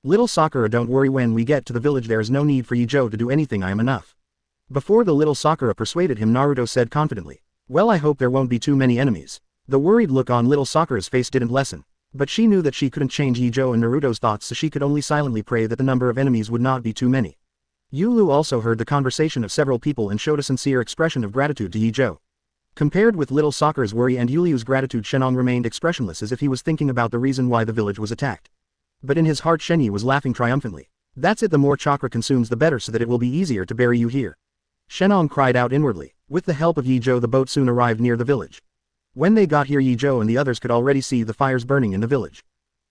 Little Sakura, don't worry, when we get to the village there is no need for Ye Zhou to do anything, I am enough. Before the little Sakura persuaded him, Naruto said confidently, well, I hope there won't be too many enemies. The worried look on little Sakura's face didn't lessen, but she knew that she couldn't change Ye Zhou and Naruto's thoughts, so she could only silently pray that the number of enemies would not be too many. Yulu also heard the conversation of several people and showed a sincere expression of gratitude to Ye Zhou. Compared with little Sakura's worry and Yuliu's gratitude, Shenong remained expressionless, as if he was thinking about the reason why the village was attacked. But in his heart, Shenyi was laughing triumphantly. That's it, the more chakra consumes the better, so that it will be easier to bury you here. Shenong cried out inwardly. With the help of Ye Zhou, the boat soon arrived near the village. When they got here, Ye Zhou and the others could already see the fires burning in the village.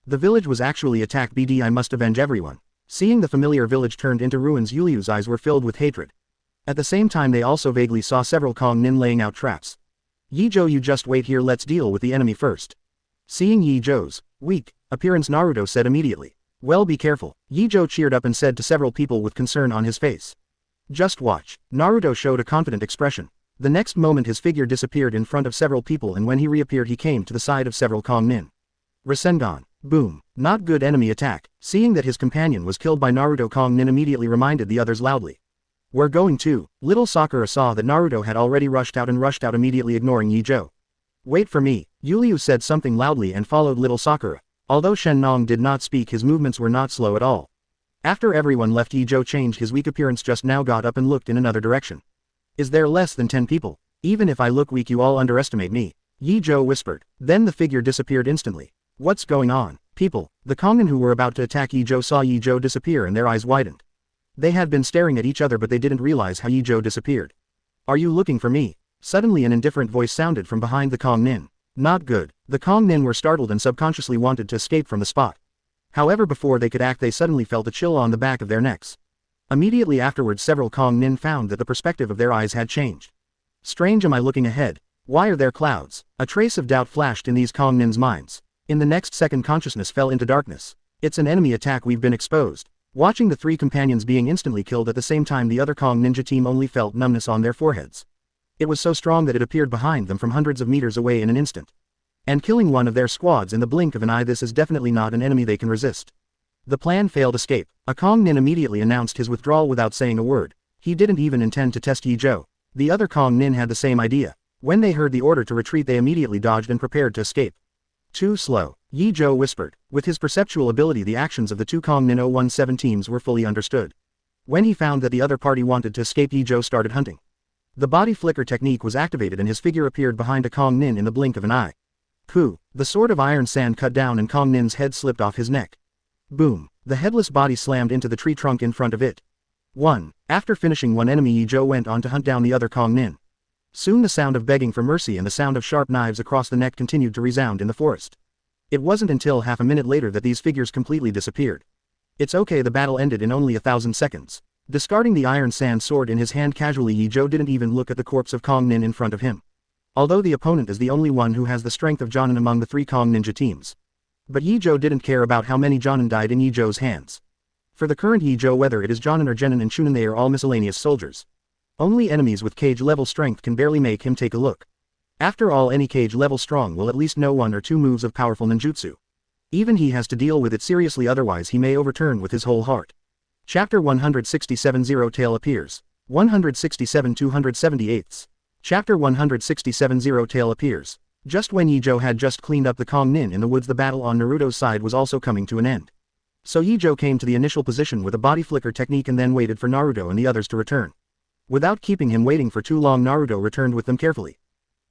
The village was actually attacked. BD, I must avenge everyone. Seeing the familiar village turned into ruins, Yuliu's eyes were filled with hatred. At the same time, they also vaguely saw several Kong Nin laying out traps. Ye Zhou, you just wait here, let's deal with the enemy first. Seeing Ye Zhou's weak appearance, Naruto said immediately, well, be careful. Ye Zhou cheered up and said to several people with concern on his face. Just watch. Naruto showed a confident expression. The next moment his figure disappeared in front of several people, and when he reappeared he came to the side of several Kong Nin. Rasengan. Boom. Not good, enemy attack. Seeing that his companion was killed by Naruto, Kong Nin immediately reminded the others loudly. We're going to. Little Sakura saw that Naruto had already rushed out immediately, ignoring Ye Zhou. Wait for me. Yuliu said something loudly and followed little Sakura. Although Shenong did not speak, his movements were not slow at all. After everyone left, Ye Zhou changed his weak appearance, just now got up and looked in another direction. Is there less than 10 people? Even if I look weak, you all underestimate me. Ye Zhou whispered. Then the figure disappeared instantly. What's going on? People. The Kongnin who were about to attack Ye Zhou saw Ye Zhou disappear and their eyes widened. They had been staring at each other, but they didn't realize how Ye Zhou disappeared. Are you looking for me? Suddenly an indifferent voice sounded from behind the Kong Nin. Not good. The Kong Nin were startled and subconsciously wanted to escape from the spot. However, before they could act, they suddenly felt a chill on the back of their necks. Immediately afterwards, several Kong Nin found that the perspective of their eyes had changed. Strange, am I looking ahead? Why are there clouds? A trace of doubt flashed in these Kong Nin's minds. In the next second, consciousness fell into darkness. It's an enemy attack, we've been exposed. Watching the three companions being instantly killed at the same time, the other Kong ninja team only felt numbness on their foreheads. It was so strong that it appeared behind them from hundreds of meters away in an instant. And killing one of their squads in the blink of an eye, this is definitely not an enemy they can resist. The plan failed. Escape. A Kong Nin immediately announced his withdrawal without saying a word. He didn't even intend to test Ye Zhou. The other Kong Nin had the same idea. When they heard the order to retreat, they immediately dodged and prepared to escape. Too slow. Ye Zhou whispered. With his perceptual ability, the actions of the two Kong Nin 017 teams were fully understood. When he found that the other party wanted to escape, Ye Zhou started hunting. The body flicker technique was activated and his figure appeared behind a Kong Nin in the blink of an eye. Ku. The sword of iron sand cut down and Kong Nin's head slipped off his neck. Boom. The headless body slammed into the tree trunk in front of it. 1. After finishing one enemy, Ye Zhou went on to hunt down the other Kong Nin. Soon the sound of begging for mercy and the sound of sharp knives across the neck continued to resound in the forest. It wasn't until half a minute later that these figures completely disappeared. It's okay, the battle ended in only 1,000 seconds. Discarding the iron sand sword in his hand casually, Ye Zhou didn't even look at the corpse of Kong Nin in front of him. Although the opponent is the only one who has the strength of Jonin among the three Kong ninja teams. But Ye Zhou didn't care about how many Jonin died in Ye Zhou's hands. For the current Ye Zhou, whether it is Jonin or Genin and Chunin, they are all miscellaneous soldiers. Only enemies with cage level strength can barely make him take a look. After all, any cage level strong will at least know 1 or 2 moves of powerful ninjutsu. Even he has to deal with it seriously, otherwise he may overturn with his whole heart. Chapter 167 Zero Tail appears. 167 278. Chapter 167 Zero Tail appears. Just when Ye Zhou had just cleaned up the Kong Nin in the woods, the battle on Naruto's side was also coming to an end. So Ye Zhou came to the initial position with a body flicker technique and then waited for Naruto and the others to return. Without keeping him waiting for too long, Naruto returned with them carefully.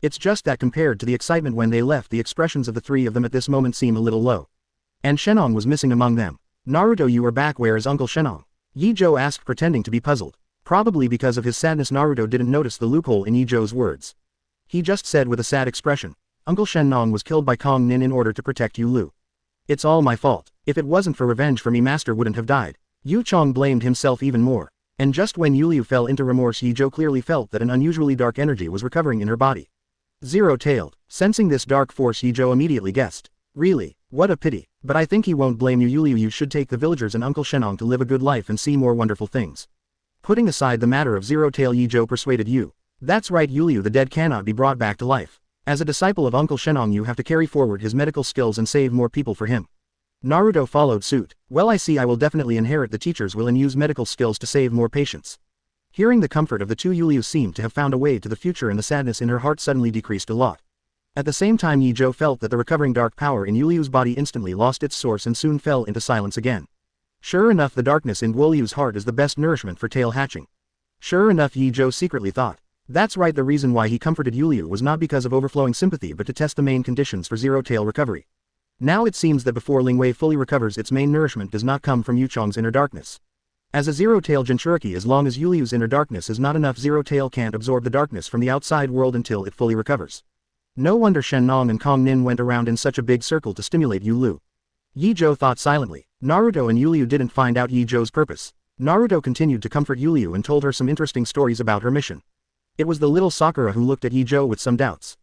It's just that compared to the excitement when they left, the expressions of the three of them at this moment seem a little low. And Shenong was missing among them. Naruto, you are back, where is Uncle Shenong? Ye Zhou asked, pretending to be puzzled. Probably because of his sadness, Naruto didn't notice the loophole in Ye Zhou's words. He just said with a sad expression, Uncle Shenong was killed by Kong Nin in order to protect Yu Lu. It's all my fault. If it wasn't for revenge for me, Master wouldn't have died. Yu Chong blamed himself even more. And just when Yu Lu fell into remorse, Ye Zhou clearly felt that an unusually dark energy was recovering in her body. Zero-tailed. Sensing this dark force, Ye Zhou immediately guessed. Really? What a pity. But I think he won't blame you, Yu Lu. You should take the villagers and Uncle Shenong to live a good life and see more wonderful things. Putting aside the matter of Zero-tail, Ye Zhou persuaded Yu. That's right, Yu Lu, the dead cannot be brought back to life. As a disciple of Uncle Shenong, you have to carry forward his medical skills and save more people for him. Naruto followed suit. Well, I see, I will definitely inherit the teacher's will and use medical skills to save more patients. Hearing the comfort of the two, Yu Lu seemed to have found a way to the future, and the sadness in her heart suddenly decreased a lot. At the same time, Ye Zhou felt that the recovering dark power in Yu Lu's body instantly lost its source and soon fell into silence again. Sure enough, the darkness in Guo Liu's heart is the best nourishment for tail hatching. Sure enough, Ye Zhou secretly thought. That's right, the reason why he comforted Yu Lu was not because of overflowing sympathy but to test the main conditions for Zero-tail recovery. Now it seems that before Lingwei fully recovers, its main nourishment does not come from Yu Chong's inner darkness. As a Zero-tail Jinchuriki, as long as Yu Lu's inner darkness is not enough, Zero-tail can't absorb the darkness from the outside world until it fully recovers. No wonder Shenong and Kong Nin went around in such a big circle to stimulate Yu Lu. Ye Zhou thought silently. Naruto and Yu Lu didn't find out Ye Zhou's purpose. Naruto continued to comfort Yu Lu and told her some interesting stories about her mission. It was the little Sakura who looked at Ye Zhou with some doubts.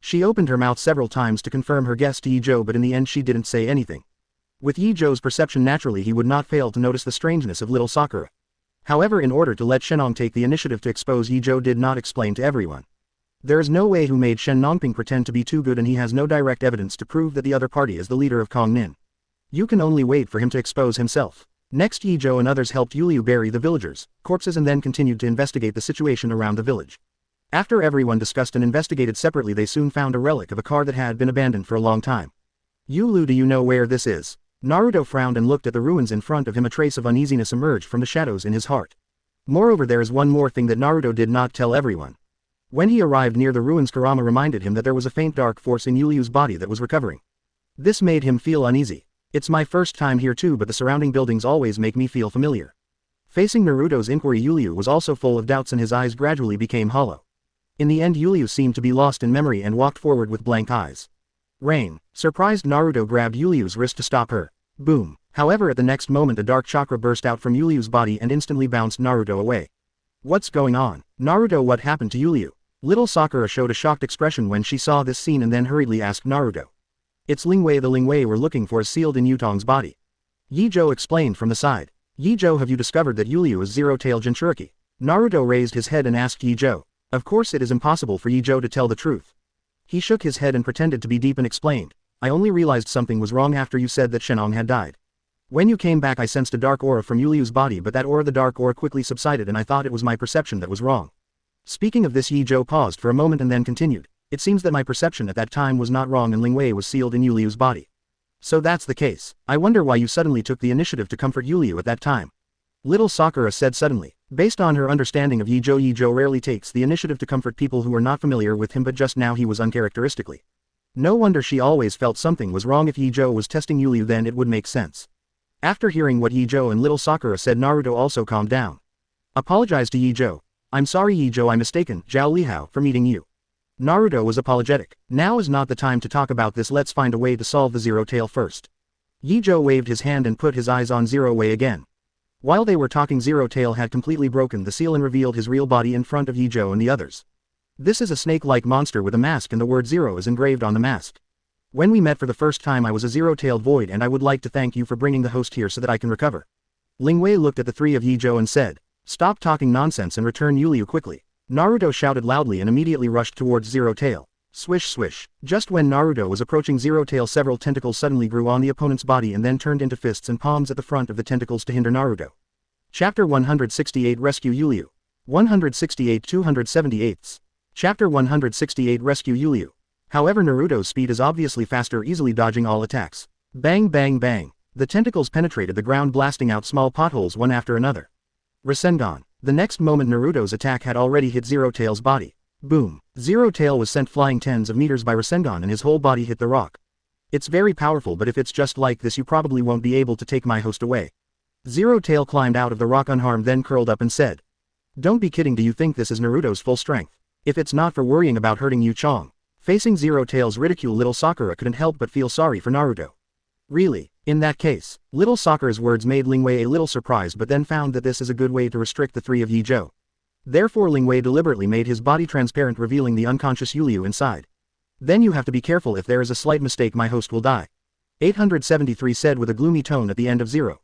She opened her mouth several times to confirm her guess to Ye Zhou, but in the end she didn't say anything. With Ye Zhou's perception, naturally he would not fail to notice the strangeness of little Sakura. However, in order to let Shenong take the initiative to expose Ye Zhou, did not explain to everyone. There is no way who made Shen Nongping pretend to be too good, and he has no direct evidence to prove that the other party is the leader of Kong Nin. You can only wait for him to expose himself. Next, Ye Zhou and others helped Yu Lu bury the villagers' corpses and then continued to investigate the situation around the village. After everyone discussed and investigated separately, they soon found a relic of a car that had been abandoned for a long time. Yu Lu, do you know where this is? Naruto frowned and looked at the ruins in front of him. A trace of uneasiness emerged from the shadows in his heart. Moreover, there is one more thing that Naruto did not tell everyone. When he arrived near the ruins, Kurama reminded him that there was a faint dark force in Yu Lu's body that was recovering. This made him feel uneasy. It's my first time here too, but the surrounding buildings always make me feel familiar. Facing Naruto's inquiry, Yu Lu was also full of doubts and his eyes gradually became hollow. In the end, Yu Lu seemed to be lost in memory and walked forward with blank eyes. Rain. Surprised, Naruto grabbed Yu Lu's wrist to stop her. Boom. However, at the next moment a dark chakra burst out from Yu Lu's body and instantly bounced Naruto away. What's going on? Naruto, what happened to Yu Lu? Little Sakura showed a shocked expression when she saw this scene and then hurriedly asked Naruto. It's Lingwei. The Lingwei we're looking for is sealed in Yu Tong's body. Ye Zhou explained from the side. Ye Zhou, have you discovered that Yu Lu is Zero-tail Jinchuriki? Naruto raised his head and asked Ye Zhou. Of course it is impossible for Ye Zhou to tell the truth. He shook his head and pretended to be deep and explained. I only realized something was wrong after you said that Shenong had died. When you came back I sensed a dark aura from Yu Lu's body, but that aura, the dark aura, quickly subsided and I thought it was my perception that was wrong. Speaking of this, Ye Zhou paused for a moment and then continued. It seems that my perception at that time was not wrong and Lingwei was sealed in Yu Lu's body. So that's the case. I wonder why you suddenly took the initiative to comfort Yu Lu at that time. Little Sakura said suddenly. Based on her understanding of Ye Zhou rarely takes the initiative to comfort people who are not familiar with him, but just now he was uncharacteristically. No wonder she always felt something was wrong. If Ye Zhou was testing Yu Lu, then it would make sense. After hearing what Ye Zhou and little Sakura said, Naruto also calmed down. Apologized to Ye Zhou. I'm sorry Ye Zhou, I mistaken Zhao Lihao for meeting you. Naruto was apologetic. Now is not the time to talk about this, let's find a way to solve the Zero-tail first. Ye Zhou waved his hand and put his eyes on Zero-Wei again. While they were talking, Zero-tail had completely broken the seal and revealed his real body in front of Ye Zhou and the others. This is a snake-like monster with a mask and the word Zero is engraved on the mask. When we met for the first time I was a Zero-tailed void and I would like to thank you for bringing the host here so that I can recover. Lingwei looked at the three of Ye Zhou and said, stop talking nonsense and return Yu Lu quickly. Naruto shouted loudly and immediately rushed towards Zero-tail. Swish swish. Just when Naruto was approaching Zero-tail, several tentacles suddenly grew on the opponent's body and then turned into fists and palms at the front of the tentacles to hinder Naruto. Chapter 168 Rescue Yu Lu. 168 278. Chapter 168 Rescue Yu Lu. However, Naruto's speed is obviously faster, easily dodging all attacks. Bang bang bang. The tentacles penetrated the ground, blasting out small potholes one after another. Rasengan. The next moment Naruto's attack had already hit Zero Tail's body. Boom. Zero Tail was sent flying tens of meters by Rasengan and his whole body hit the rock. It's very powerful, but if it's just like this you probably won't be able to take my host away. Zero Tail climbed out of the rock unharmed, then curled up and said. Don't be kidding, do you think this is Naruto's full strength? If it's not for worrying about hurting Yu Chong. Facing Zero Tail's ridicule, little Sakura couldn't help but feel sorry for Naruto. Really? In that case, little Sakura's words made Lingwei a little surprised, but then found that this is a good way to restrict the three of Ye Zhou. Therefore Lingwei deliberately made his body transparent, revealing the unconscious Yuliu inside. Then you have to be careful, if there is a slight mistake my host will die. 873 said with a gloomy tone at the end of Zero.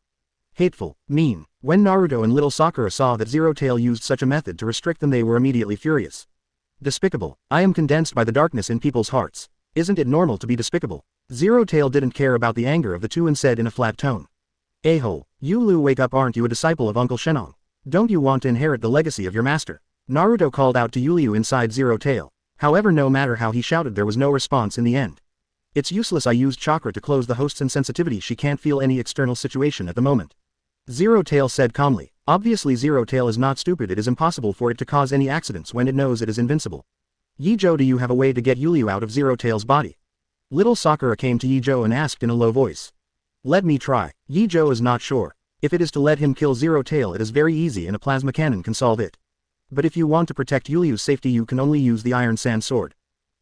Hateful, mean. When Naruto and little Sakura saw that Zero Tail used such a method to restrict them, they were immediately furious. Despicable. I am condensed by the darkness in people's hearts. Isn't it normal to be despicable? Zero Tail didn't care about the anger of the two and said in a flat tone. A-hole, you Lu, wake up, aren't you a disciple of Uncle Shenong? Don't you want to inherit the legacy of your master? Naruto called out to Yuliu inside Zero Tail. However, no matter how he shouted, there was no response in the end. It's useless, I used chakra to close the host's insensitivity, she can't feel any external situation at the moment. Zero Tail said calmly. Obviously Zero Tail is not stupid, it is impossible for it to cause any accidents when it knows it is invincible. Ye Zhou, do you have a way to get Yuliu out of Zero Tail's body? Little Sakura came to Ye Zhou and asked in a low voice. Let me try. Ye Zhou is not sure. If it is to let him kill Zero Tail, it is very easy and a plasma cannon can solve it. But if you want to protect Yuliu's safety, you can only use the Iron Sand Sword.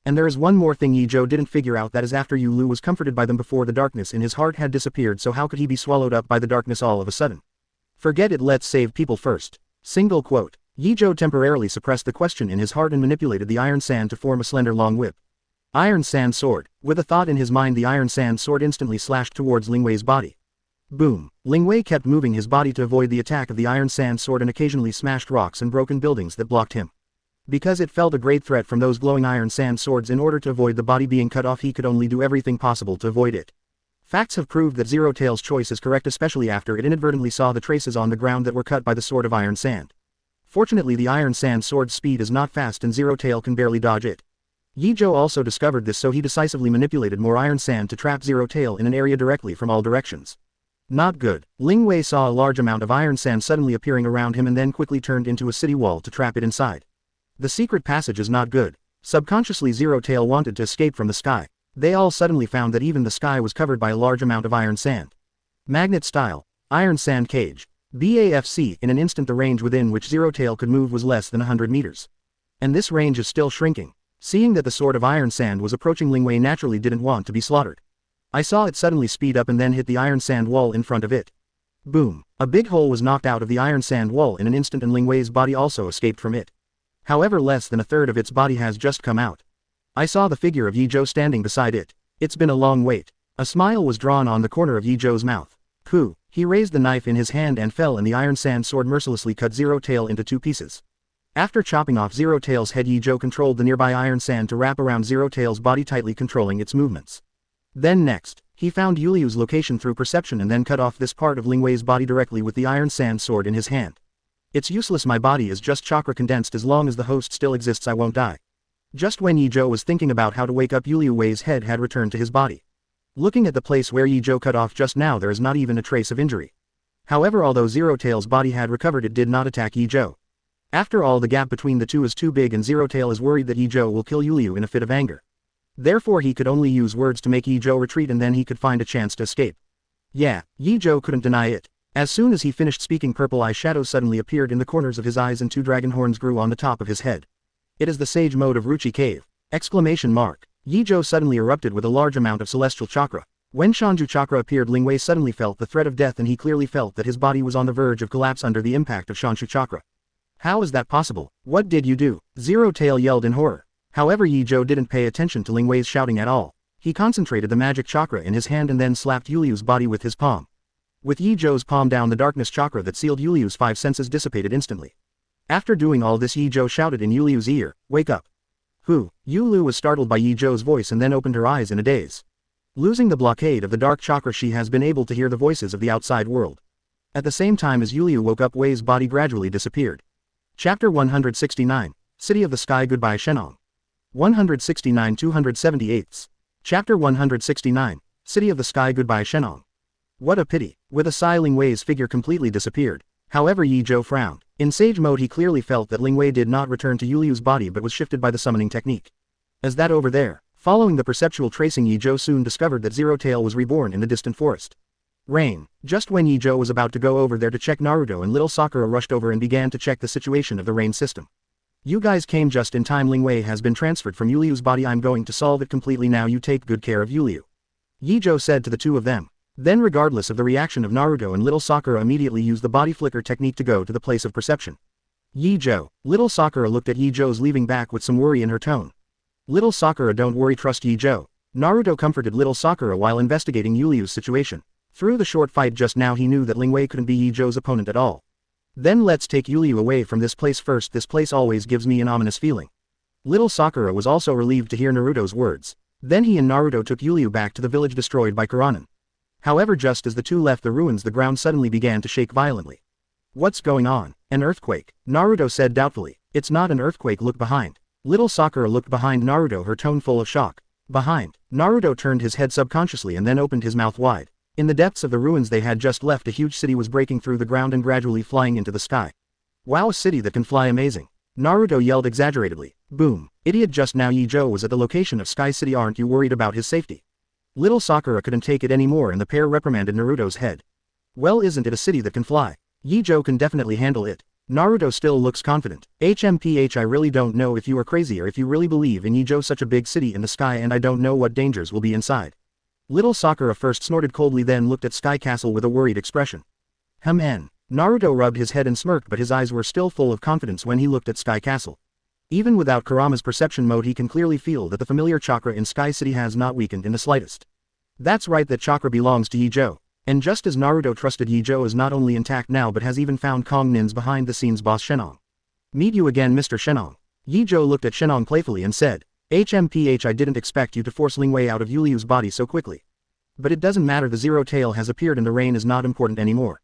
And there is one more thing Ye Zhou didn't figure out, that is after Yu Lu was comforted by them before, the darkness in his heart had disappeared, so how could he be swallowed up by the darkness all of a sudden? Forget it, let's save people first. Single quote. Ye Zhou temporarily suppressed the question in his heart and manipulated the iron sand to form a slender long whip. Iron Sand Sword. With a thought in his mind, the Iron Sand Sword instantly slashed towards Lingwei's body. Boom. Lingwei kept moving his body to avoid the attack of the Iron Sand Sword and occasionally smashed rocks and broken buildings that blocked him. Because it felt a great threat from those glowing Iron Sand Swords, in order to avoid the body being cut off, he could only do everything possible to avoid it. Facts have proved that Zero Tail's choice is correct, especially after it inadvertently saw the traces on the ground that were cut by the Sword of Iron Sand. Fortunately, the Iron Sand Sword's speed is not fast and Zero Tail can barely dodge it. Ye Zhou also discovered this, so he decisively manipulated more Iron Sand to trap Zero Tail in an area directly from all directions. Not good. Lingwei saw a large amount of Iron Sand suddenly appearing around him and then quickly turned into a city wall to trap it inside. The secret passage is not good. Subconsciously Zero Tail wanted to escape from the sky. They all suddenly found that even the sky was covered by a large amount of iron sand. Magnet style. Iron Sand Cage. BAFC. In an instant the range within which Zero Tail could move was less than 100 meters. And this range is still shrinking. Seeing that the Sword of Iron Sand was approaching, Lingwei naturally didn't want to be slaughtered. I saw it suddenly speed up and then hit the iron sand wall in front of it. Boom. A big hole was knocked out of the iron sand wall in an instant and Lingwei's body also escaped from it. However, less than a third of its body has just come out. I saw the figure of Ye Zhou standing beside it. It's been a long wait. A smile was drawn on the corner of Ye Zhou's mouth. Pooh. He raised the knife in his hand and fell, and the Iron Sand Sword mercilessly cut Zero Tail into 2 pieces. After chopping off Zero Tail's head, Ye Zhou controlled the nearby iron sand to wrap around Zero Tail's body, tightly controlling its movements. Then next, he found Yuliu's location through perception and then cut off this part of Lingwei's body directly with the Iron Sand Sword in his hand. It's useless, my body is just chakra condensed, as long as the host still exists I won't die. Just when Ye Zhou was thinking about how to wake up, Yuliu's head had returned to his body. Looking at the place where Ye Zhou cut off just now, there is not even a trace of injury. However, although Zero Tail's body had recovered, it did not attack Ye Zhou. After all, the gap between the two is too big and Zero Tail is worried that Ye Zhou will kill Yuliu in a fit of anger. Therefore he could only use words to make Ye Zhou retreat, and then he could find a chance to escape. Yeah, Ye Zhou couldn't deny it. As soon as he finished speaking, purple eye shadows suddenly appeared in the corners of his eyes and 2 dragon horns grew on the top of his head. It is the sage mode of Ruchi Cave! Exclamation mark. Ye Zhou suddenly erupted with a large amount of celestial chakra. When Shanju chakra appeared, Lingwei suddenly felt the threat of death, and he clearly felt that his body was on the verge of collapse under the impact of Shanju chakra. How is that possible? What did you do? Zero Tail yelled in horror. However, Ye Zhou didn't pay attention to Lingwei's shouting at all. He concentrated the magic chakra in his hand and then slapped Yuliu's body with his palm. With Ye Zhou's palm down, the darkness chakra that sealed Yuliu's 5 senses dissipated instantly. After doing all this, Ye Zhou shouted in Yuliu's ear, "Wake up." Who? Yu was startled by Ye Zhou's voice and then opened her eyes in a daze. Losing the blockade of the dark chakra, she has been able to hear the voices of the outside world. At the same time as Yuliu woke up, Wei's body gradually disappeared. Chapter 169. City of the Sky. Goodbye Shenong. 169 278. Chapter 169. City of the Sky. Goodbye Shenong. What a pity. With a sigh, Lingwei's figure completely disappeared. However, Ye Zhou frowned. In sage mode he clearly felt that Lingwei did not return to Yuliu's body but was shifted by the summoning technique. As that over there. Following the perceptual tracing, Ye Zhou soon discovered that Zero Tail was reborn in the distant forest. Rain. Just when Ye Zhou was about to go over there to check, Naruto and little Sakura rushed over and began to check the situation of the rain system. You guys came just in time. Lingwei has been transferred from Yuliu's body. I'm going to solve it completely now. You take good care of Yuliu. Ye Zhou said to the two of them. Then, regardless of the reaction of Naruto and little Sakura, immediately used the body flicker technique to go to the place of perception. Ye Zhou. Little Sakura looked at Ye Zhou's leaving back with some worry in her tone. Little Sakura, don't worry, trust Ye Zhou. Naruto comforted little Sakura while investigating Yuliu's situation. Through the short fight just now he knew that Lingwei couldn't be Ye Zhou's opponent at all. Then let's take Yuliu away from this place first. This place always gives me an ominous feeling. Little Sakura was also relieved to hear Naruto's words. Then he and Naruto took Yuliu back to the village destroyed by Kuranin. However, just as the two left the ruins, the ground suddenly began to shake violently. What's going on? An earthquake? Naruto said doubtfully. It's not an earthquake, look behind. Little Sakura looked behind Naruto, her tone full of shock. Behind. Naruto turned his head subconsciously and then opened his mouth wide. In the depths of the ruins they had just left, a huge city was breaking through the ground and gradually flying into the sky. Wow, a city that can fly, amazing. Naruto yelled exaggeratedly. Boom. Idiot, just now Ye Zhou was at the location of Sky City. Aren't you worried about his safety? Little Sakura couldn't take it anymore and the pair reprimanded Naruto's head. Well, isn't it a city that can fly? Ye Zhou can definitely handle it. Naruto still looks confident. HMPH, I really don't know if you are crazy or if you really believe in Ye Zhou, such a big city in the sky, and I don't know what dangers will be inside. Little Sakura first snorted coldly, then looked at Sky Castle with a worried expression. Naruto rubbed his head and smirked, but his eyes were still full of confidence when he looked at Sky Castle. Even without Kurama's perception mode he can clearly feel that the familiar chakra in Sky City has not weakened in the slightest. That's right, that chakra belongs to Ye Zhou. And just as Naruto trusted, Ye Zhou is not only intact now but has even found Kong Nin's behind the scenes boss Shenong. Meet you again, Mr. Shenong. Ye Zhou looked at Shenong playfully and said, HMPH, I didn't expect you to force Lingwei out of Yuliu's body so quickly. But it doesn't matter, the Zero Tail has appeared and the rain is not important anymore.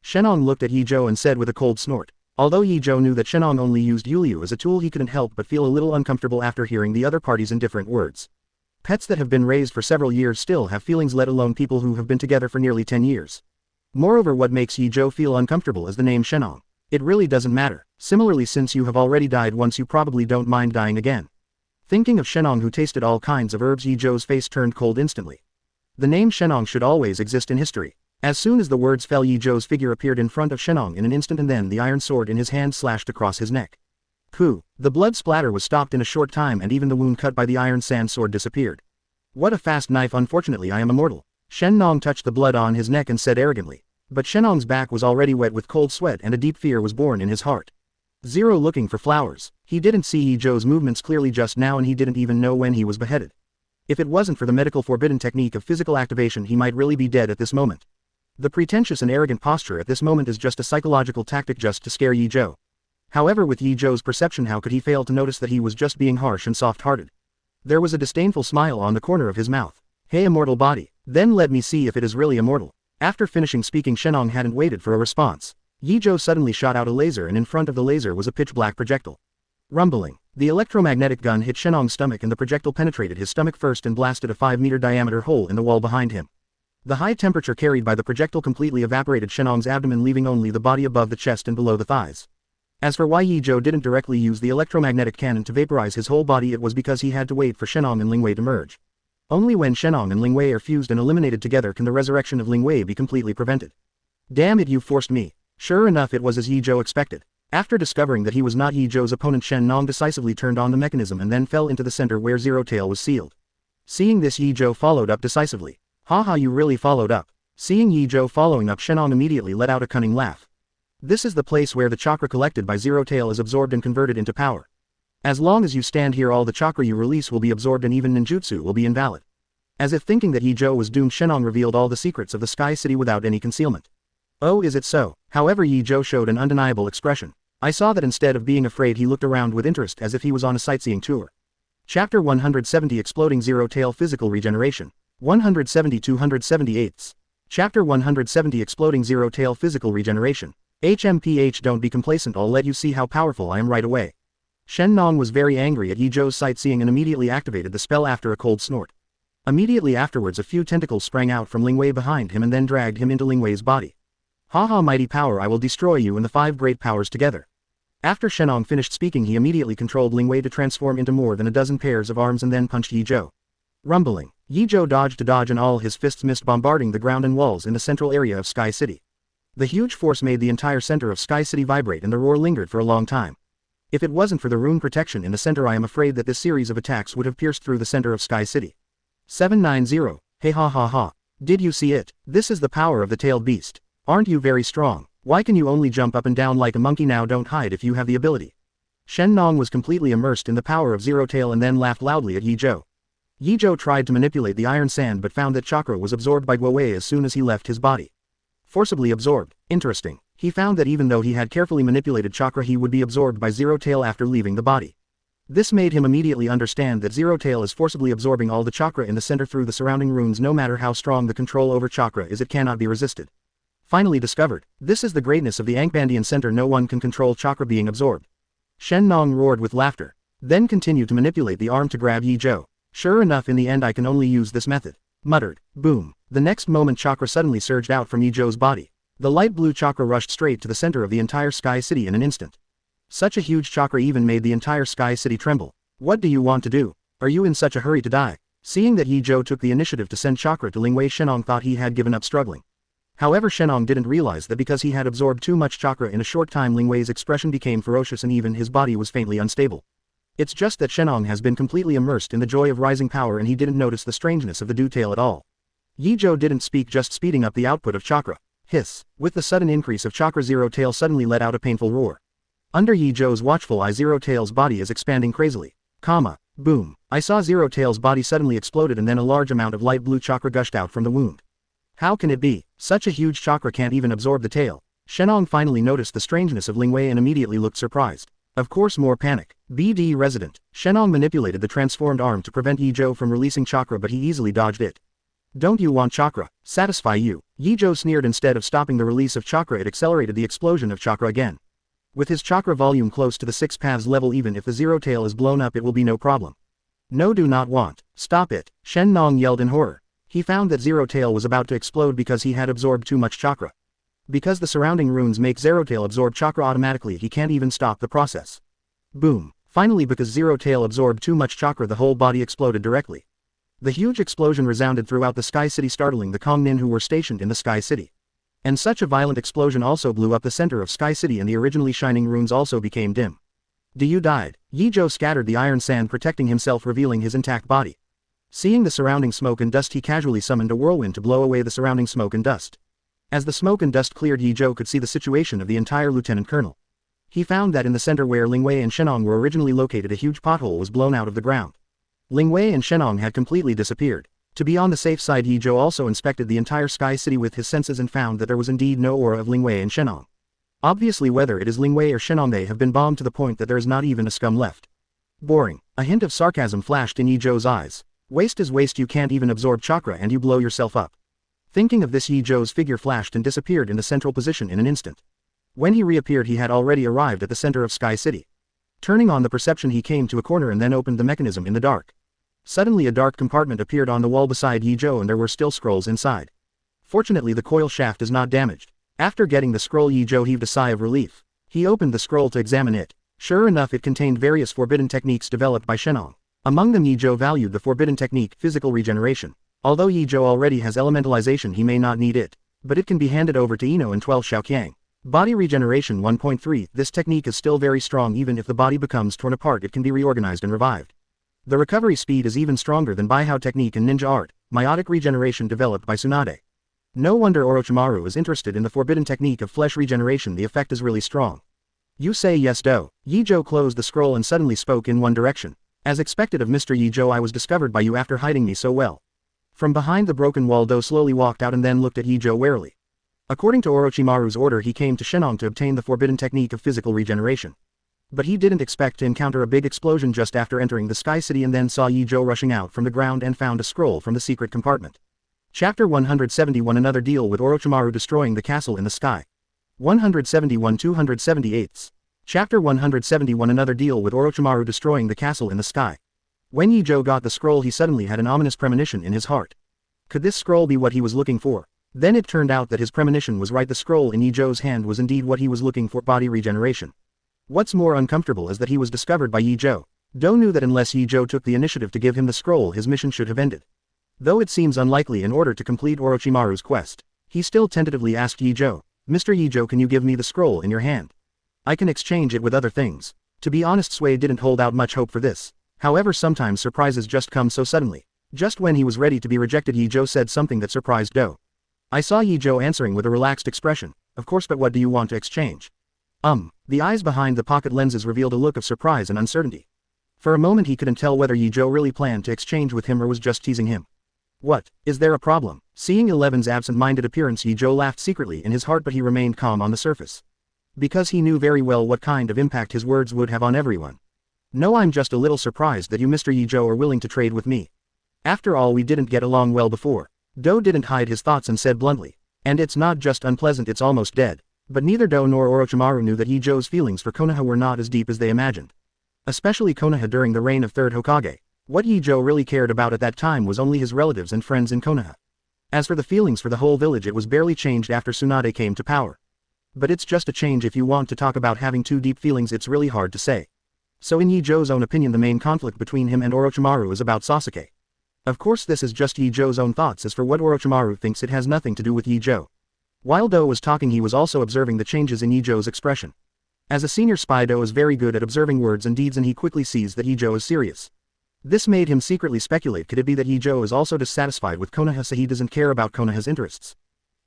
Shenong looked at Ye Zhou and said with a cold snort. Although Ye Zhou knew that Shenong only used Yuliu as a tool, he couldn't help but feel a little uncomfortable after hearing the other party's indifferent words. Pets that have been raised for several years still have feelings, let alone people who have been together for nearly 10 years. Moreover, what makes Ye Zhou feel uncomfortable is the name Shenong. It really doesn't matter. Similarly, since you have already died once, you probably don't mind dying again. Thinking of Shenong, who tasted all kinds of herbs, Ye Zhou's face turned cold instantly. The name Shenong should always exist in history. As soon as the words fell, Ye Zhou's figure appeared in front of Shenong in an instant, and then the iron sword in his hand slashed across his neck. Pooh! The blood splatter was stopped in a short time, and even the wound cut by the iron sand sword disappeared. What a fast knife! Unfortunately, I am immortal. Shenong touched the blood on his neck and said arrogantly. But Shenong's back was already wet with cold sweat and a deep fear was born in his heart. Zero looking for flowers. He didn't see Ye Zhou's movements clearly just now, and he didn't even know when he was beheaded. If it wasn't for the medical forbidden technique of physical activation, he might really be dead at this moment. The pretentious and arrogant posture at this moment is just a psychological tactic just to scare Ye Zhou. However, with Ye Zhou's perception, how could he fail to notice that he was just being harsh and soft-hearted? There was a disdainful smile on the corner of his mouth. Hey, immortal body. Then let me see if it is really immortal. After finishing speaking, Shenong hadn't waited for a response. Ye Zhou suddenly shot out a laser, and in front of the laser was a pitch-black projectile. Rumbling. The electromagnetic gun hit Shenong's stomach, and the projectile penetrated his stomach first and blasted a 5-meter diameter hole in the wall behind him. The high temperature carried by the projectile completely evaporated Shenong's abdomen, leaving only the body above the chest and below the thighs. As for why Ye Zhou didn't directly use the electromagnetic cannon to vaporize his whole body, it was because he had to wait for Shenong and Lingwei to merge. Only when Shenong and Lingwei are fused and eliminated together can the resurrection of Lingwei be completely prevented. Damn it, you forced me. Sure enough, it was as Ye Zhou expected. After discovering that he was not Ye Zhou's opponent, Shenong decisively turned on the mechanism and then fell into the center where Zero Tail was sealed. Seeing this, Ye Zhou followed up decisively. Haha, you really followed up. Seeing Ye Zhou following up, Shenong immediately let out a cunning laugh. This is the place where the chakra collected by Zero Tail is absorbed and converted into power. As long as you stand here, all the chakra you release will be absorbed and even ninjutsu will be invalid. As if thinking that Ye Zhou was doomed, Shenong revealed all the secrets of the Sky City without any concealment. Oh, is it so? However, Ye Zhou showed an undeniable expression. I saw that instead of being afraid, he looked around with interest as if he was on a sightseeing tour. Chapter 170, Exploding Zero Tail Physical Regeneration. 170-278. Chapter 170, Exploding Zero Tail Physical Regeneration. HMPH, don't be complacent, I'll let you see how powerful I am right away. Shenong was very angry at Ye Zhou's sightseeing and immediately activated the spell after a cold snort. Immediately afterwards, a few tentacles sprang out from Lingwei behind him and then dragged him into Lingwei's body. Haha, mighty power, I will destroy you and the 5 great powers together. After Shenong finished speaking, he immediately controlled Ling Wei to transform into more than a dozen pairs of arms and then punched Ye Zhou. Rumbling, Ye Zhou dodged to dodge and all his fists missed, bombarding the ground and walls in the central area of Sky City. The huge force made the entire center of Sky City vibrate and the roar lingered for a long time. If it wasn't for the rune protection in the center, I am afraid that this series of attacks would have pierced through the center of Sky City. 790, hey ha ha ha. Did you see it? This is the power of the tailed beast. Aren't you very strong? Why can you only jump up and down like a monkey? Now don't hide if you have the ability. Shen Nong was completely immersed in the power of Zero Tail and then laughed loudly at Ye Zhou. Ye Zhou tried to manipulate the iron sand but found that chakra was absorbed by Guo Wei as soon as he left his body. Forcibly absorbed. Interesting. He found that even though he had carefully manipulated chakra, he would be absorbed by Zero Tail after leaving the body. This made him immediately understand that Zero Tail is forcibly absorbing all the chakra in the center through the surrounding runes. No matter how strong the control over chakra is, it cannot be resisted. Finally discovered. This is the greatness of the Ankbandian center, no one can control chakra being absorbed. Shen Nong roared with laughter. Then continued to manipulate the arm to grab Ye Zhou. Sure enough, in the end I can only use this method. Muttered. Boom. The next moment chakra suddenly surged out from Ye Zhou's body. The light blue chakra rushed straight to the center of the entire Sky City in an instant. Such a huge chakra even made the entire Sky City tremble. What do you want to do? Are you in such a hurry to die? Seeing that Ye Zhou took the initiative to send chakra to Ling Wei, Shenong thought he had given up struggling. However, Shenong didn't realize that because he had absorbed too much chakra in a short time, Ling Wei's expression became ferocious and even his body was faintly unstable. It's just that Shenong has been completely immersed in the joy of rising power and he didn't notice the strangeness of the detail at all. Ye Zhou didn't speak, just speeding up the output of chakra. Hiss. With the sudden increase of chakra, Zero Tail suddenly let out a painful roar. Under Ye Zhou's watchful eye, Zero Tail's body is expanding crazily. Boom. I saw Zero Tail's body suddenly exploded and then a large amount of light blue chakra gushed out from the wound. How can it be? Such a huge chakra can't even absorb the tail. Shenong finally noticed the strangeness of Ling Wei and immediately looked surprised. Of course, more panic. BD resident. Shenong manipulated the transformed arm to prevent Ye Zhou from releasing chakra, but he easily dodged it. Don't you want chakra? Satisfy you? Ye Zhou sneered. Instead of stopping the release of chakra, it accelerated the explosion of chakra again. With his chakra volume close to the 6 paths level, even if the Zero Tail is blown up, it will be no problem. No, do not want. Stop it. Shen Nong yelled in horror. He found that Zero Tail was about to explode because he had absorbed too much chakra. Because the surrounding runes make Zero Tail absorb chakra automatically, he can't even stop the process. Boom. Finally, because Zero Tail absorbed too much chakra, the whole body exploded directly. The huge explosion resounded throughout the Sky City, startling the Kongnin who were stationed in the Sky City. And such a violent explosion also blew up the center of Sky City, and the originally shining runes also became dim. Do you died? Ye Zhou scattered the iron sand, protecting himself, revealing his intact body. Seeing the surrounding smoke and dust, he casually summoned a whirlwind to blow away the surrounding smoke and dust. As the smoke and dust cleared, Ye Zhou could see the situation of the entire lieutenant colonel. He found that in the center where Ling Wei and Shenong were originally located, a huge pothole was blown out of the ground. Ling Wei and Shenong had completely disappeared. To be on the safe side, Ye Zhou also inspected the entire Sky City with his senses and found that there was indeed no aura of Ling Wei and Shenong. Obviously, whether it is Ling Wei or Shenong, they have been bombed to the point that there is not even a scum left. Boring. A hint of sarcasm flashed in Ye Zhou's eyes. Waste is waste, you can't even absorb chakra and you blow yourself up. Thinking of this, Ye Zhou's figure flashed and disappeared in the central position in an instant. When he reappeared, he had already arrived at the center of Sky City. Turning on the perception, he came to a corner and then opened the mechanism in the dark. Suddenly a dark compartment appeared on the wall beside Ye Zhou and there were still scrolls inside. Fortunately, the coil shaft is not damaged. After getting the scroll, Ye Zhou heaved a sigh of relief. He opened the scroll to examine it. Sure enough, it contained various forbidden techniques developed by Shenong. Among them, Ye Zhou valued the forbidden technique, physical regeneration. Although Ye Zhou already has elementalization, he may not need it, but it can be handed over to Ino and 12 Xiaoqiang. Body regeneration 1.3. This technique is still very strong. Even if the body becomes torn apart, it can be reorganized and revived. The recovery speed is even stronger than Baihao technique and ninja art, meiotic regeneration developed by Tsunade. No wonder Orochimaru is interested in the forbidden technique of flesh regeneration. The effect is really strong. You say yes, Do. Ye Zhou closed the scroll and suddenly spoke in one direction. As expected of Mr. Ye Zhou, I was discovered by you after hiding me so well. From behind the broken wall, Do slowly walked out and then looked at Ye Zhou warily. According to Orochimaru's order, he came to Shenong to obtain the forbidden technique of physical regeneration. But he didn't expect to encounter a big explosion just after entering the Sky City, and then saw Ye Zhou rushing out from the ground and found a scroll from the secret compartment. Chapter 171. Another deal with Orochimaru, destroying the castle in the sky. 171 278. Chapter 171. Another deal with Orochimaru, destroying the castle in the sky. When Ye Zhou got the scroll, he suddenly had an ominous premonition in his heart. Could this scroll be what he was looking for? Then it turned out that his premonition was right. The scroll in Ye Zhou's hand was indeed what he was looking for: body regeneration. What's more uncomfortable is that he was discovered by Ye Zhou. Dou knew that unless Ye Zhou took the initiative to give him the scroll, his mission should have ended. Though it seems unlikely in order to complete Orochimaru's quest, he still tentatively asked Ye Zhou, "Mr. Ye Zhou, can you give me the scroll in your hand? I can exchange it with other things." To be honest, Sui didn't hold out much hope for this. However, sometimes surprises just come so suddenly. Just when he was ready to be rejected, Ye Zhou said something that surprised Dou. I saw Ye Zhou answering with a relaxed expression, "Of course, but what do you want to exchange?" The eyes behind the pocket lenses revealed a look of surprise and uncertainty. For a moment he couldn't tell whether Ye Zhou really planned to exchange with him or was just teasing him. "What, is there a problem?" Seeing Eleven's absent-minded appearance, Ye Zhou laughed secretly in his heart, but he remained calm on the surface. Because he knew very well what kind of impact his words would have on everyone. "No, I'm just a little surprised that you, Mr. Ye Zhou, are willing to trade with me. After all, we didn't get along well before." Dou didn't hide his thoughts and said bluntly, "And it's not just unpleasant, it's almost dead." But neither Dou nor Orochimaru knew that Ye Zhou's feelings for Konoha were not as deep as they imagined. Especially Konoha during the reign of third Hokage. What Ye Zhou really cared about at that time was only his relatives and friends in Konoha. As for the feelings for the whole village, it was barely changed after Tsunade came to power. But it's just a change. If you want to talk about having two deep feelings, it's really hard to say. So in Ye Zhou's own opinion, the main conflict between him and Orochimaru is about Sasuke. Of course, this is just Ye Zhou's own thoughts. As for what Orochimaru thinks, it has nothing to do with Ye Zhou. While Dou was talking, he was also observing the changes in Ye Zhou's expression. As a senior spy, Dou is very good at observing words and deeds, and he quickly sees that Ye Zhou is serious. This made him secretly speculate, could it be that Ye Zhou is also dissatisfied with Konoha, so he doesn't care about Konoha's interests?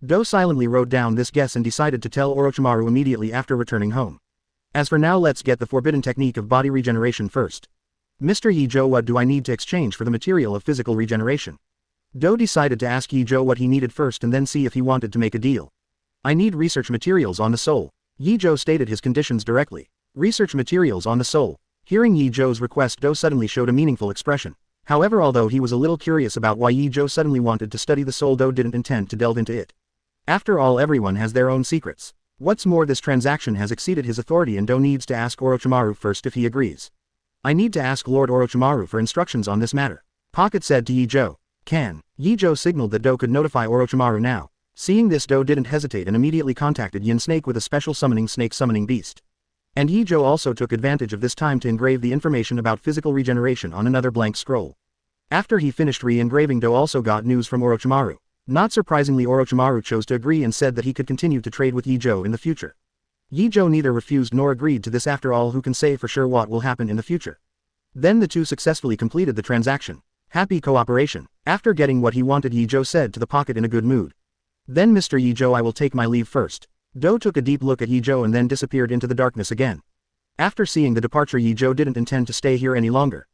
Dou silently wrote down this guess and decided to tell Orochimaru immediately after returning home. As for now, let's get the forbidden technique of body regeneration first. "Mr. Ye Zhou, what do I need to exchange for the material of physical regeneration?" Dou decided to ask Ye Zhou what he needed first and then see if he wanted to make a deal. "I need research materials on the soul." Ye Zhou stated his conditions directly. Research materials on the soul. Hearing Ye Zhou's request, Dou suddenly showed a meaningful expression. However, although he was a little curious about why Ye Zhou suddenly wanted to study the soul, Dou didn't intend to delve into it. After all, everyone has their own secrets. What's more, this transaction has exceeded his authority and Dou needs to ask Orochimaru first if he agrees. "I need to ask Lord Orochimaru for instructions on this matter," Pocket said to Ye Zhou. "Can." Ye Zhou signaled that Dou could notify Orochimaru now. Seeing this, Dou didn't hesitate and immediately contacted Yin Snake with a special snake summoning beast. And Ye Zhou also took advantage of this time to engrave the information about physical regeneration on another blank scroll. After he finished re-engraving, Dou also got news from Orochimaru. Not surprisingly, Orochimaru chose to agree and said that he could continue to trade with Ye Zhou in the future. Ye Zhou neither refused nor agreed to this. After all, who can say for sure what will happen in the future? Then the two successfully completed the transaction. Happy cooperation. After getting what he wanted, Ye Zhou said to the Pocket in a good mood. "Then Mr. Ye Zhou, I will take my leave first." Dou took a deep look at Ye Zhou and then disappeared into the darkness again. After seeing the departure, Ye Zhou didn't intend to stay here any longer.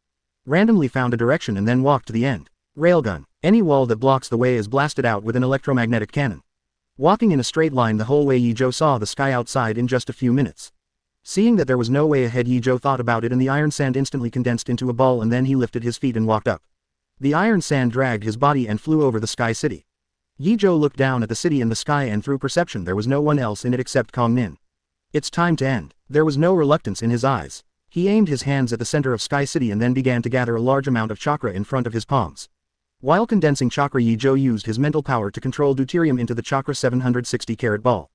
Randomly found a direction and then walked to the end. Railgun. Any wall that blocks the way is blasted out with an electromagnetic cannon. Walking in a straight line the whole way, Ye Zhou saw the sky outside in just a few minutes. Seeing that there was no way ahead, Ye Zhou thought about it and the iron sand instantly condensed into a ball, and then he lifted his feet and walked up. The iron sand dragged his body and flew over the Sky City. Ye Zhou looked down at the city in the sky, and through perception there was no one else in it except Kong Nin. It's time to end. There was no reluctance in his eyes. He aimed his hands at the center of Sky City and then began to gather a large amount of chakra in front of his palms. While condensing chakra, Ye Zhou used his mental power to control deuterium into the chakra 760-carat ball.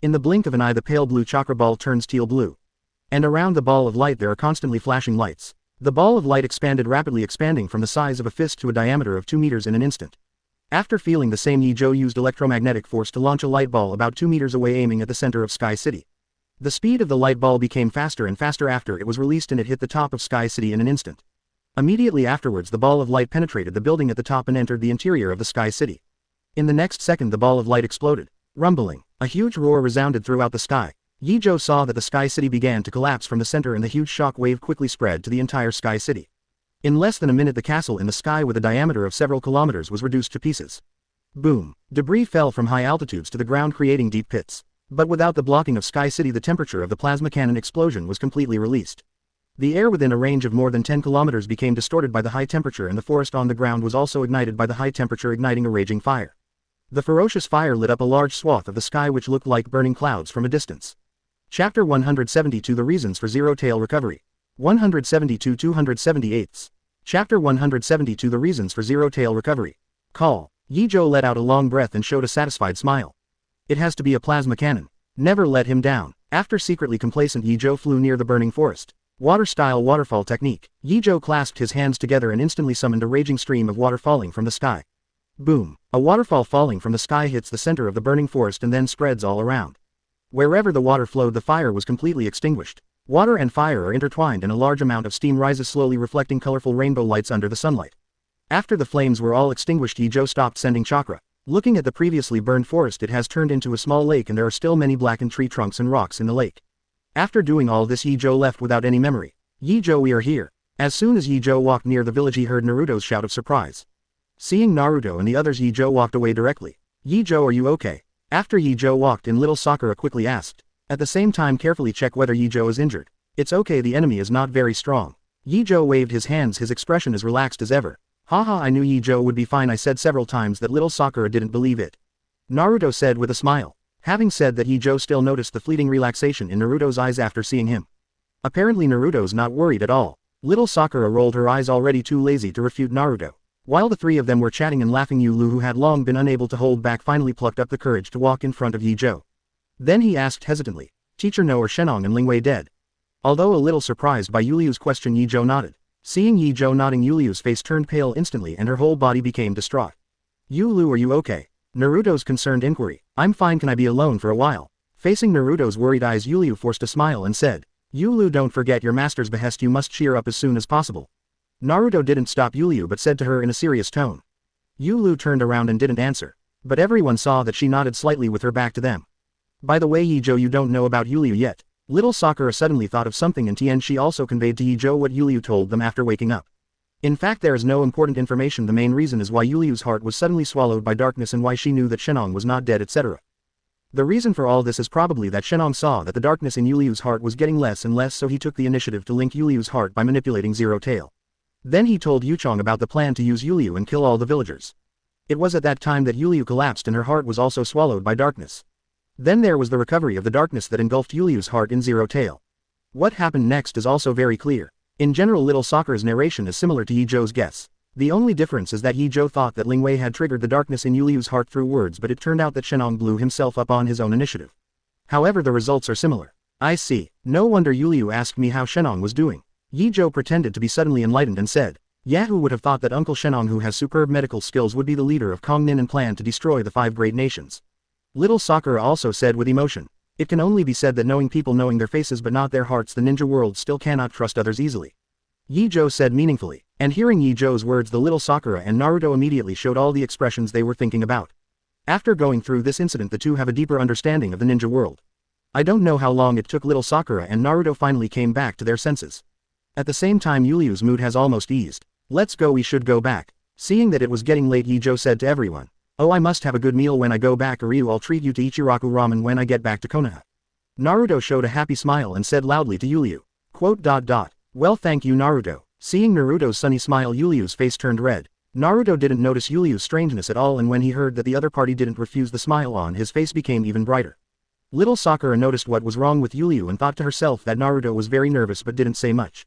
In the blink of an eye, the pale blue chakra ball turns teal blue. And around the ball of light there are constantly flashing lights. The ball of light expanded rapidly, expanding from the size of a fist to a diameter of 2 meters in an instant. After feeling the same, Ye Zhou used electromagnetic force to launch a light ball about 2 meters away, aiming at the center of Sky City. The speed of the light ball became faster and faster after it was released, and it hit the top of Sky City in an instant. Immediately afterwards, the ball of light penetrated the building at the top and entered the interior of the Sky City. In the next second, the ball of light exploded. Rumbling. A huge roar resounded throughout the sky. Ye Zhou saw that the Sky City began to collapse from the center, and the huge shock wave quickly spread to the entire Sky City. In less than a minute, the castle in the sky with a diameter of several kilometers was reduced to pieces. Boom. Debris fell from high altitudes to the ground, creating deep pits. But without the blocking of Sky City, the temperature of the plasma cannon explosion was completely released. The air within a range of more than 10 kilometers became distorted by the high temperature, and the forest on the ground was also ignited by the high temperature, igniting a raging fire. The ferocious fire lit up a large swath of the sky which looked like burning clouds from a distance. Chapter 172: The Reasons for Zero-Tail Recovery. 172-278. Chapter 172: The Reasons for Zero-Tail Recovery. Call. Ye Zhou let out a long breath and showed a satisfied smile. It has to be a plasma cannon. Never let him down. After secretly complacent, Ye Zhou flew near the burning forest. Water-style waterfall technique. Ye Zhou clasped his hands together and instantly summoned a raging stream of water falling from the sky. Boom! A waterfall falling from the sky hits the center of the burning forest and then spreads all around. Wherever the water flowed, the fire was completely extinguished. Water and fire are intertwined and a large amount of steam rises slowly, reflecting colorful rainbow lights under the sunlight. After the flames were all extinguished, Ye Zhou stopped sending chakra. Looking at the previously burned forest, it has turned into a small lake and there are still many blackened tree trunks and rocks in the lake. After doing all this, Ye Zhou left without any memory. Ye Zhou, we are here. As soon as Ye Zhou walked near the village, he heard Naruto's shout of surprise. Seeing Naruto and the others, Ye Zhou walked away directly. Ye Zhou, are you okay? After Ye Zhou walked in, little Sakura quickly asked. At the same time, carefully check whether Ye Zhou is injured. It's okay, the enemy is not very strong. Ye Zhou waved his hands, his expression as relaxed as ever. Haha, I knew Ye Zhou would be fine. I said several times that little Sakura didn't believe it. Naruto said with a smile. Having said that, Ye Zhou still noticed the fleeting relaxation in Naruto's eyes after seeing him. Apparently Naruto's not worried at all. Little Sakura rolled her eyes, already too lazy to refute Naruto. While the three of them were chatting and laughing, Yu Lu, who had long been unable to hold back, finally plucked up the courage to walk in front of Ye Zhou. Then he asked hesitantly, Teacher, no, are Shenong and Lingwei dead? Although a little surprised by Yu Liu's question, Ye Zhou nodded. Seeing Ye Zhou nodding, Yu Liu's face turned pale instantly and her whole body became distraught. Yu Lu, are you okay? Naruto's concerned inquiry. I'm fine, can I be alone for a while? Facing Naruto's worried eyes, Yu Liu forced a smile and said, Yu Lu, don't forget your master's behest, you must cheer up as soon as possible. Naruto didn't stop Yu Liu but said to her in a serious tone. Yu Lu turned around and didn't answer. But everyone saw that she nodded slightly with her back to them. By the way, Ye Zhou, you don't know about Yu Liu yet. Little Sakura suddenly thought of something and she also conveyed to Ye Zhou what Yu Liu told them after waking up. In fact, there is no important information. The main reason is why Yu Liu's heart was suddenly swallowed by darkness and why she knew that Shenong was not dead, etc. The reason for all this is probably that Shenong saw that the darkness in Yu Liu's heart was getting less and less, so he took the initiative to link Yu Liu's heart by manipulating Zero Tail. Then he told Yu Chong about the plan to use Yu Liu and kill all the villagers. It was at that time that Yu Liu collapsed and her heart was also swallowed by darkness. Then there was the recovery of the darkness that engulfed Yu Liu's heart in Zero Tail. What happened next is also very clear. In general, little Sakura's narration is similar to Ye Zhou's guess. The only difference is that Ye Zhou thought that Lingwei had triggered the darkness in Yu Liu's heart through words, but it turned out that Shenong blew himself up on his own initiative. However, the results are similar. I see. No wonder Yu Liu asked me how Shenong was doing. Ye Zhou pretended to be suddenly enlightened and said, Yeah, who would have thought that Uncle Shenong, who has superb medical skills, would be the leader of Kongnin and plan to destroy the 5 great nations. Little Sakura also said with emotion. It can only be said that knowing people, knowing their faces but not their hearts, the ninja world still cannot trust others easily. Ye Zhou said meaningfully, and hearing Ye Zhou's words, the little Sakura and Naruto immediately showed all the expressions they were thinking about. After going through this incident, the two have a deeper understanding of the ninja world. I don't know how long it took little Sakura and Naruto finally came back to their senses. At the same time, Yu Liu's mood has almost eased. Let's go, we should go back. Seeing that it was getting late, Ye Zhou said to everyone, Oh, I must have a good meal when I go back, or I'll treat you to Ichiraku ramen when I get back to Konoha. Naruto showed a happy smile and said loudly to Yu Liu, Well, thank you, Naruto. Seeing Naruto's sunny smile, Yu Liu's face turned red. Naruto didn't notice Yu Liu's strangeness at all, and when he heard that the other party didn't refuse the smile on his face became even brighter. Little Sakura noticed what was wrong with Yu Liu and thought to herself that Naruto was very nervous but didn't say much.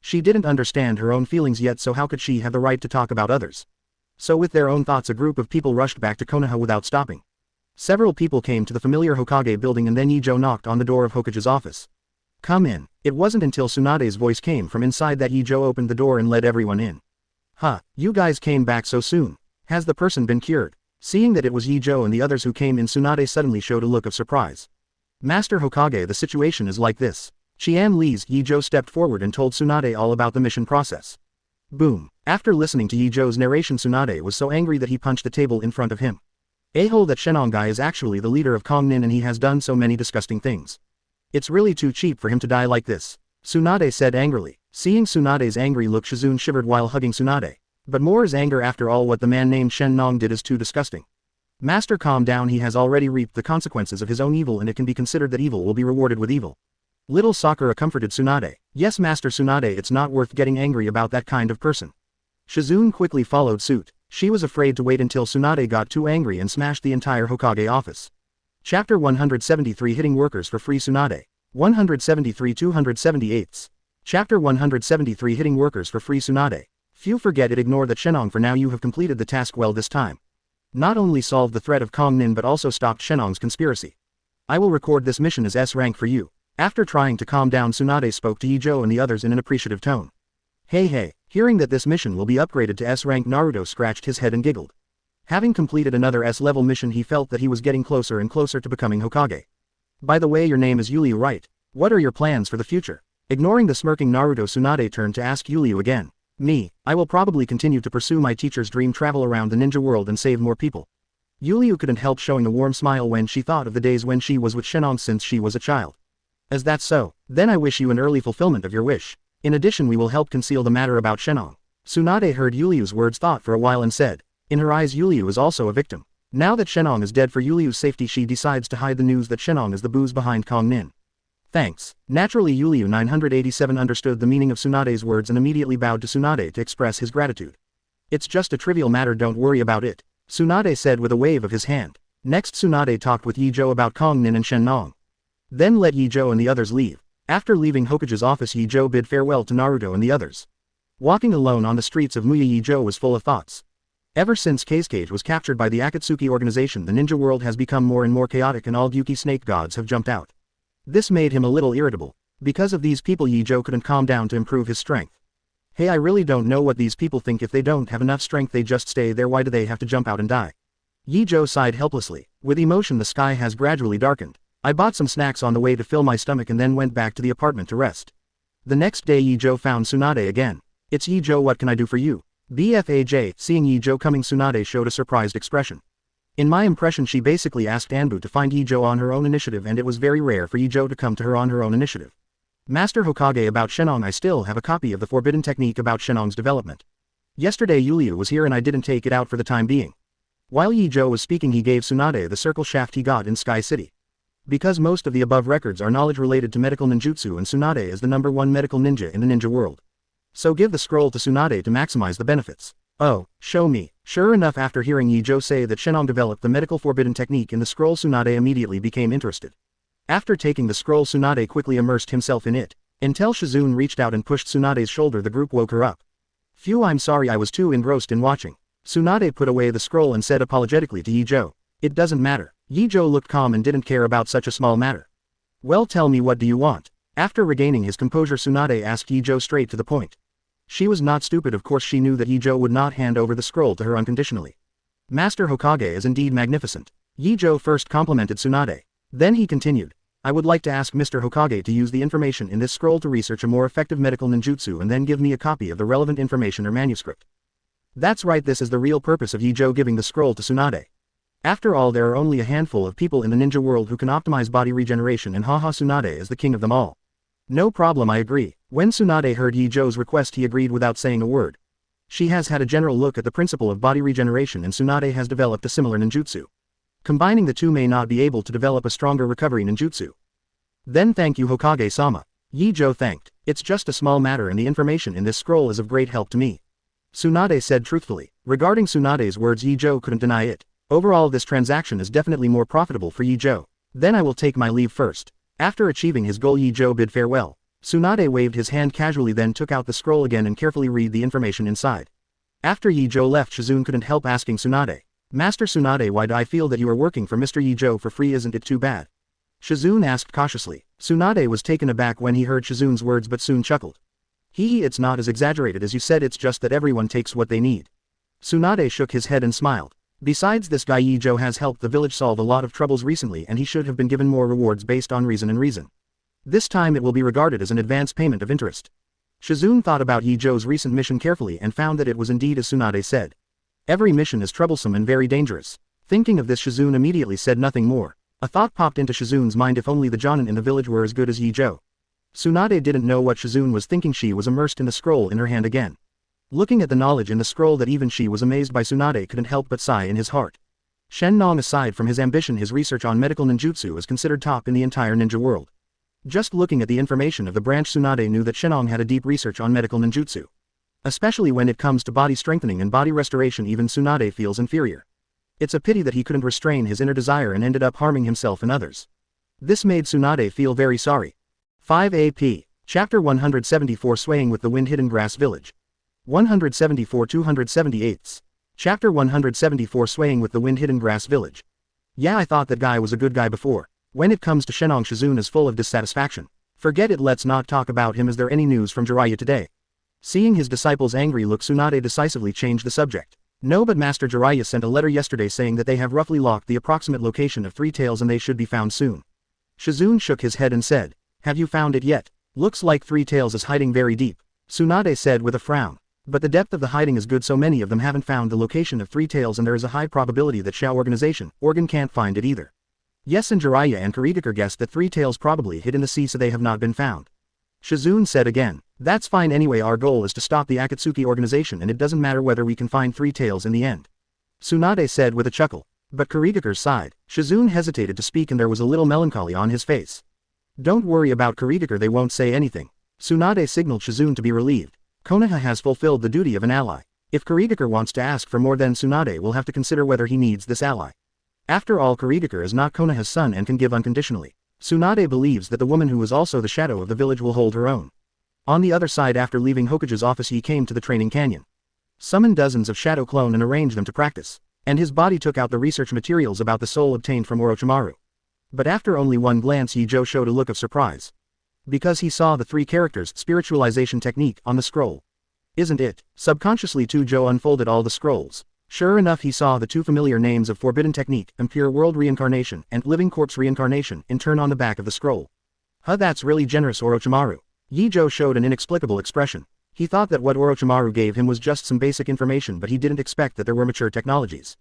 She didn't understand her own feelings yet, so how could she have the right to talk about others? So with their own thoughts, a group of people rushed back to Konoha without stopping. Several people came to the familiar Hokage building, and then Ye Zhou knocked on the door of Hokage's office. Come in. It wasn't until Tsunade's voice came from inside that Ye Zhou opened the door and let everyone in. Huh, you guys came back so soon. Has the person been cured? Seeing that it was Ye Zhou and the others who came in, Tsunade suddenly showed a look of surprise. Master Hokage, the situation is like this. Qian Li's Ye Zhou stepped forward and told Tsunade all about the mission process. Boom. After listening to Ye Zhou's narration, Tsunade was so angry that he punched the table in front of him. A-hole, that Shenong guy is actually the leader of Kongnin and he has done so many disgusting things. It's really too cheap for him to die like this, Tsunade said angrily. Seeing Tsunade's angry look, Shizune shivered while hugging Tsunade. But more is anger, after all what the man named Shen Nong did is too disgusting. Master, calm down, he has already reaped the consequences of his own evil and it can be considered that evil will be rewarded with evil. Little Sakura comforted Tsunade. Yes, Master Tsunade, it's not worth getting angry about that kind of person. Shizune quickly followed suit. She was afraid to wait until Tsunade got too angry and smashed the entire Hokage office. Chapter 173, Hitting Workers for Free. Tsunade. 173 278. Chapter 173, Hitting Workers for Free. Tsunade. Few forget it, ignore that Shenong for now, you have completed the task well this time. Not only solved the threat of Kong Nin but also stopped Shenong's conspiracy. I will record this mission as S rank for you. After trying to calm down, Tsunade spoke to Ye Zhou and the others in an appreciative tone. Hey, hearing that this mission will be upgraded to S rank, Naruto scratched his head and giggled. Having completed another S-level mission, he felt that he was getting closer and closer to becoming Hokage. By the way, your name is Yuliu, right? What are your plans for the future? Ignoring the smirking Naruto, Tsunade turned to ask Yuliu again. Me, I will probably continue to pursue my teacher's dream, travel around the ninja world and save more people. Yuliu couldn't help showing a warm smile when she thought of the days when she was with Shenong since she was a child. As that's so, then I wish you an early fulfillment of your wish. In addition, we will help conceal the matter about Shenong. Tsunade heard Yuliu's words, thought for a while and said, in her eyes Yuliu is also a victim. Now that Shenong is dead, for Yuliu's safety she decides to hide the news that Shenong is the booze behind Kong Nin. Thanks. Naturally, Yuliu 987 understood the meaning of Tsunade's words and immediately bowed to Tsunade to express his gratitude. It's just a trivial matter, don't worry about it, Tsunade said with a wave of his hand. Next, Tsunade talked with Ye Zhou about Kong Nin and Shenong. Then let Ye Zhou and the others leave. After leaving Hokage's office, Ye Zhou bid farewell to Naruto and the others. Walking alone on the streets of Muya, Ye Zhou was full of thoughts. Ever since Kazekage was captured by the Akatsuki organization, the ninja world has become more and more chaotic and all Gyuki snake gods have jumped out. This made him a little irritable. Because of these people, Ye Zhou couldn't calm down to improve his strength. Hey, I really don't know what these people think. If they don't have enough strength, they just stay there. Why do they have to jump out and die? Ye Zhou sighed helplessly. With emotion, the sky has gradually darkened. I bought some snacks on the way to fill my stomach and then went back to the apartment to rest. The next day, Ye Zhou found Tsunade again. It's Ye Zhou, what can I do for you? BFAJ, seeing Ye Zhou coming, Tsunade showed a surprised expression. In my impression, she basically asked Anbu to find Ye Zhou on her own initiative, and it was very rare for Ye Zhou to come to her on her own initiative. Master Hokage, about Shenong, I still have a copy of the forbidden technique about Shenong's development. Yesterday Yuliu was here and I didn't take it out for the time being. While Ye Zhou was speaking, he gave Tsunade the circle shaft he got in Sky City. Because most of the above records are knowledge related to medical ninjutsu, and Tsunade is the #1 medical ninja in the ninja world. So give the scroll to Tsunade to maximize the benefits. Oh, show me. Sure enough, after hearing Ye Zhou say that Shenong developed the medical forbidden technique in the scroll, Tsunade immediately became interested. After taking the scroll, Tsunade quickly immersed himself in it. Until Shizune reached out and pushed Tsunade's shoulder, the group woke her up. Phew, I'm sorry, I was too engrossed in watching. Tsunade put away the scroll and said apologetically to Ye Zhou. It doesn't matter. Ye Zhou looked calm and didn't care about such a small matter. Well, tell me, what do you want? After regaining his composure, Tsunade asked Ye Zhou straight to the point. She was not stupid, of course she knew that Ye Zhou would not hand over the scroll to her unconditionally. Master Hokage is indeed magnificent. Ye Zhou first complimented Tsunade. Then he continued. I would like to ask Mr. Hokage to use the information in this scroll to research a more effective medical ninjutsu and then give me a copy of the relevant information or manuscript. That's right, this is the real purpose of Ye Zhou giving the scroll to Tsunade. After all, there are only a handful of people in the ninja world who can optimize body regeneration, and haha, Tsunade is the king of them all. No problem, I agree. When Tsunade heard Ye Zhou's request, he agreed without saying a word. She has had a general look at the principle of body regeneration, and Tsunade has developed a similar ninjutsu. Combining the two may not be able to develop a stronger recovery ninjutsu. Then thank you, Hokage-sama. Ye Zhou thanked. It's just a small matter and the information in this scroll is of great help to me, Tsunade said truthfully. Regarding Tsunade's words, Ye Zhou couldn't deny it. Overall, this transaction is definitely more profitable for Ye Zhou. Then I will take my leave first. After achieving his goal, Ye Zhou bid farewell. Tsunade waved his hand casually, then took out the scroll again and carefully read the information inside. After Ye Zhou left, Shizune couldn't help asking Tsunade. Master Tsunade, why do I feel that you are working for Mr. Ye Zhou for free? Isn't it too bad? Shizune asked cautiously. Tsunade was taken aback when he heard Shizune's words but soon chuckled. It's not as exaggerated as you said, it's just that everyone takes what they need. Tsunade shook his head and smiled. Besides, this guy Ye Zhou has helped the village solve a lot of troubles recently, and he should have been given more rewards based on reason. This time it will be regarded as an advance payment of interest. Shizune thought about Ye Zhou's recent mission carefully and found that it was indeed as Tsunade said. Every mission is troublesome and very dangerous. Thinking of this, Shizune immediately said nothing more. A thought popped into Shizune's mind: if only the jonin in the village were as good as Ye Zhou. Tsunade didn't know what Shizune was thinking. She was immersed in the scroll in her hand again. Looking at the knowledge in the scroll that even she was amazed by, Tsunade couldn't help but sigh in his heart. Shenong, aside from his ambition, his research on medical ninjutsu is considered top in the entire ninja world. Just looking at the information of the branch, Tsunade knew that Shenong had a deep research on medical ninjutsu. Especially when it comes to body strengthening and body restoration, even Tsunade feels inferior. It's a pity that he couldn't restrain his inner desire and ended up harming himself and others. This made Tsunade feel very sorry. 5 AP. Chapter 174, Swaying with the Wind, Hidden Grass Village. 174-278. Chapter 174 Swaying with the Wind Hidden Grass Village. Yeah, I thought that guy was a good guy before. When it comes to Shenong, Shizune is full of dissatisfaction. Forget it, let's not talk about him. Is there any news from Jiraiya today? Seeing his disciple's angry look, Tsunade decisively changed the subject. No, but Master Jiraiya sent a letter yesterday saying that they have roughly locked the approximate location of Three Tails and they should be found soon. Shizune shook his head and said, "Have you found it yet? Looks like Three Tails is hiding very deep," Tsunade said with a frown. "But the depth of the hiding is good, so many of them haven't found the location of Three Tails and there is a high probability that Xiao organization, Organ can't find it either." Yes, and Jiraiya and Kuritaker guessed that Three Tails probably hid in the sea, so they have not been found. Shizune said again, "That's fine anyway, our goal is to stop the Akatsuki organization and it doesn't matter whether we can find Three Tails in the end," Tsunade said with a chuckle. But Kuritaker sighed. Shizune hesitated to speak and there was a little melancholy on his face. "Don't worry about Kuritaker, they won't say anything." Tsunade signaled Shizune to be relieved. Konoha has fulfilled the duty of an ally. If Kuritaker wants to ask for more, then Tsunade will have to consider whether he needs this ally. After all, Kuritaker is not Konoha's son and can give unconditionally. Tsunade believes that the woman who is also the shadow of the village will hold her own. On the other side, after leaving Hokage's office, he came to the training canyon. Summoned dozens of shadow clone and arranged them to practice. And his body took out the research materials about the soul obtained from Orochimaru. But after only one glance, Ye Zhou showed a look of surprise. Because he saw the three characters' spiritualization technique on the scroll. Isn't it? Subconsciously too, Zhou unfolded all the scrolls. Sure enough, he saw the two familiar names of Forbidden Technique, Impure World Reincarnation, and Living Corpse Reincarnation, in turn on the back of the scroll. Huh, that's really generous, Orochimaru. Ye Zhou showed an inexplicable expression. He thought that what Orochimaru gave him was just some basic information, but he didn't expect that there were mature technologies.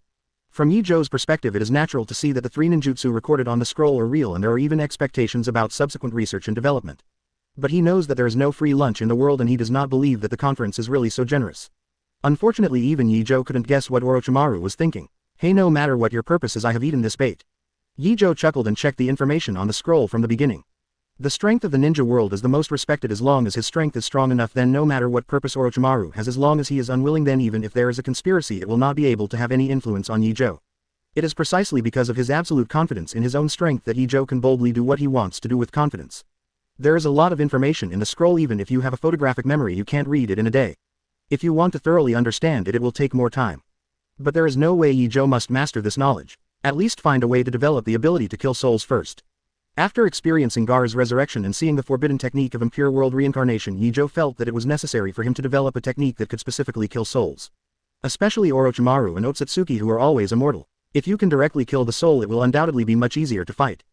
From Ye Zhou's perspective, it is natural to see that the three ninjutsu recorded on the scroll are real, and there are even expectations about subsequent research and development. But he knows that there is no free lunch in the world, and he does not believe that the conference is really so generous. Unfortunately, even Ye Zhou couldn't guess what Orochimaru was thinking. "Hey, no matter what your purpose is, I have eaten this bait." Ye Zhou chuckled and checked the information on the scroll from the beginning. The strength of the ninja world is the most respected as long as his strength is strong enough. Then no matter what purpose Orochimaru has, as long as he is unwilling, then even if there is a conspiracy, it will not be able to have any influence on Ye Zhou. It is precisely because of his absolute confidence in his own strength that Ye Zhou can boldly do what he wants to do with confidence. There is a lot of information in the scroll. Even if you have a photographic memory, you can't read it in a day. If you want to thoroughly understand it, it will take more time. But there is no way. Ye Zhou must master this knowledge. At least find a way to develop the ability to kill souls first. After experiencing Gaara's resurrection and seeing the forbidden technique of Impure World Reincarnation, Ye Zhou felt that it was necessary for him to develop a technique that could specifically kill souls. Especially Orochimaru and Otsutsuki, who are always immortal. If you can directly kill the soul, it will undoubtedly be much easier to fight.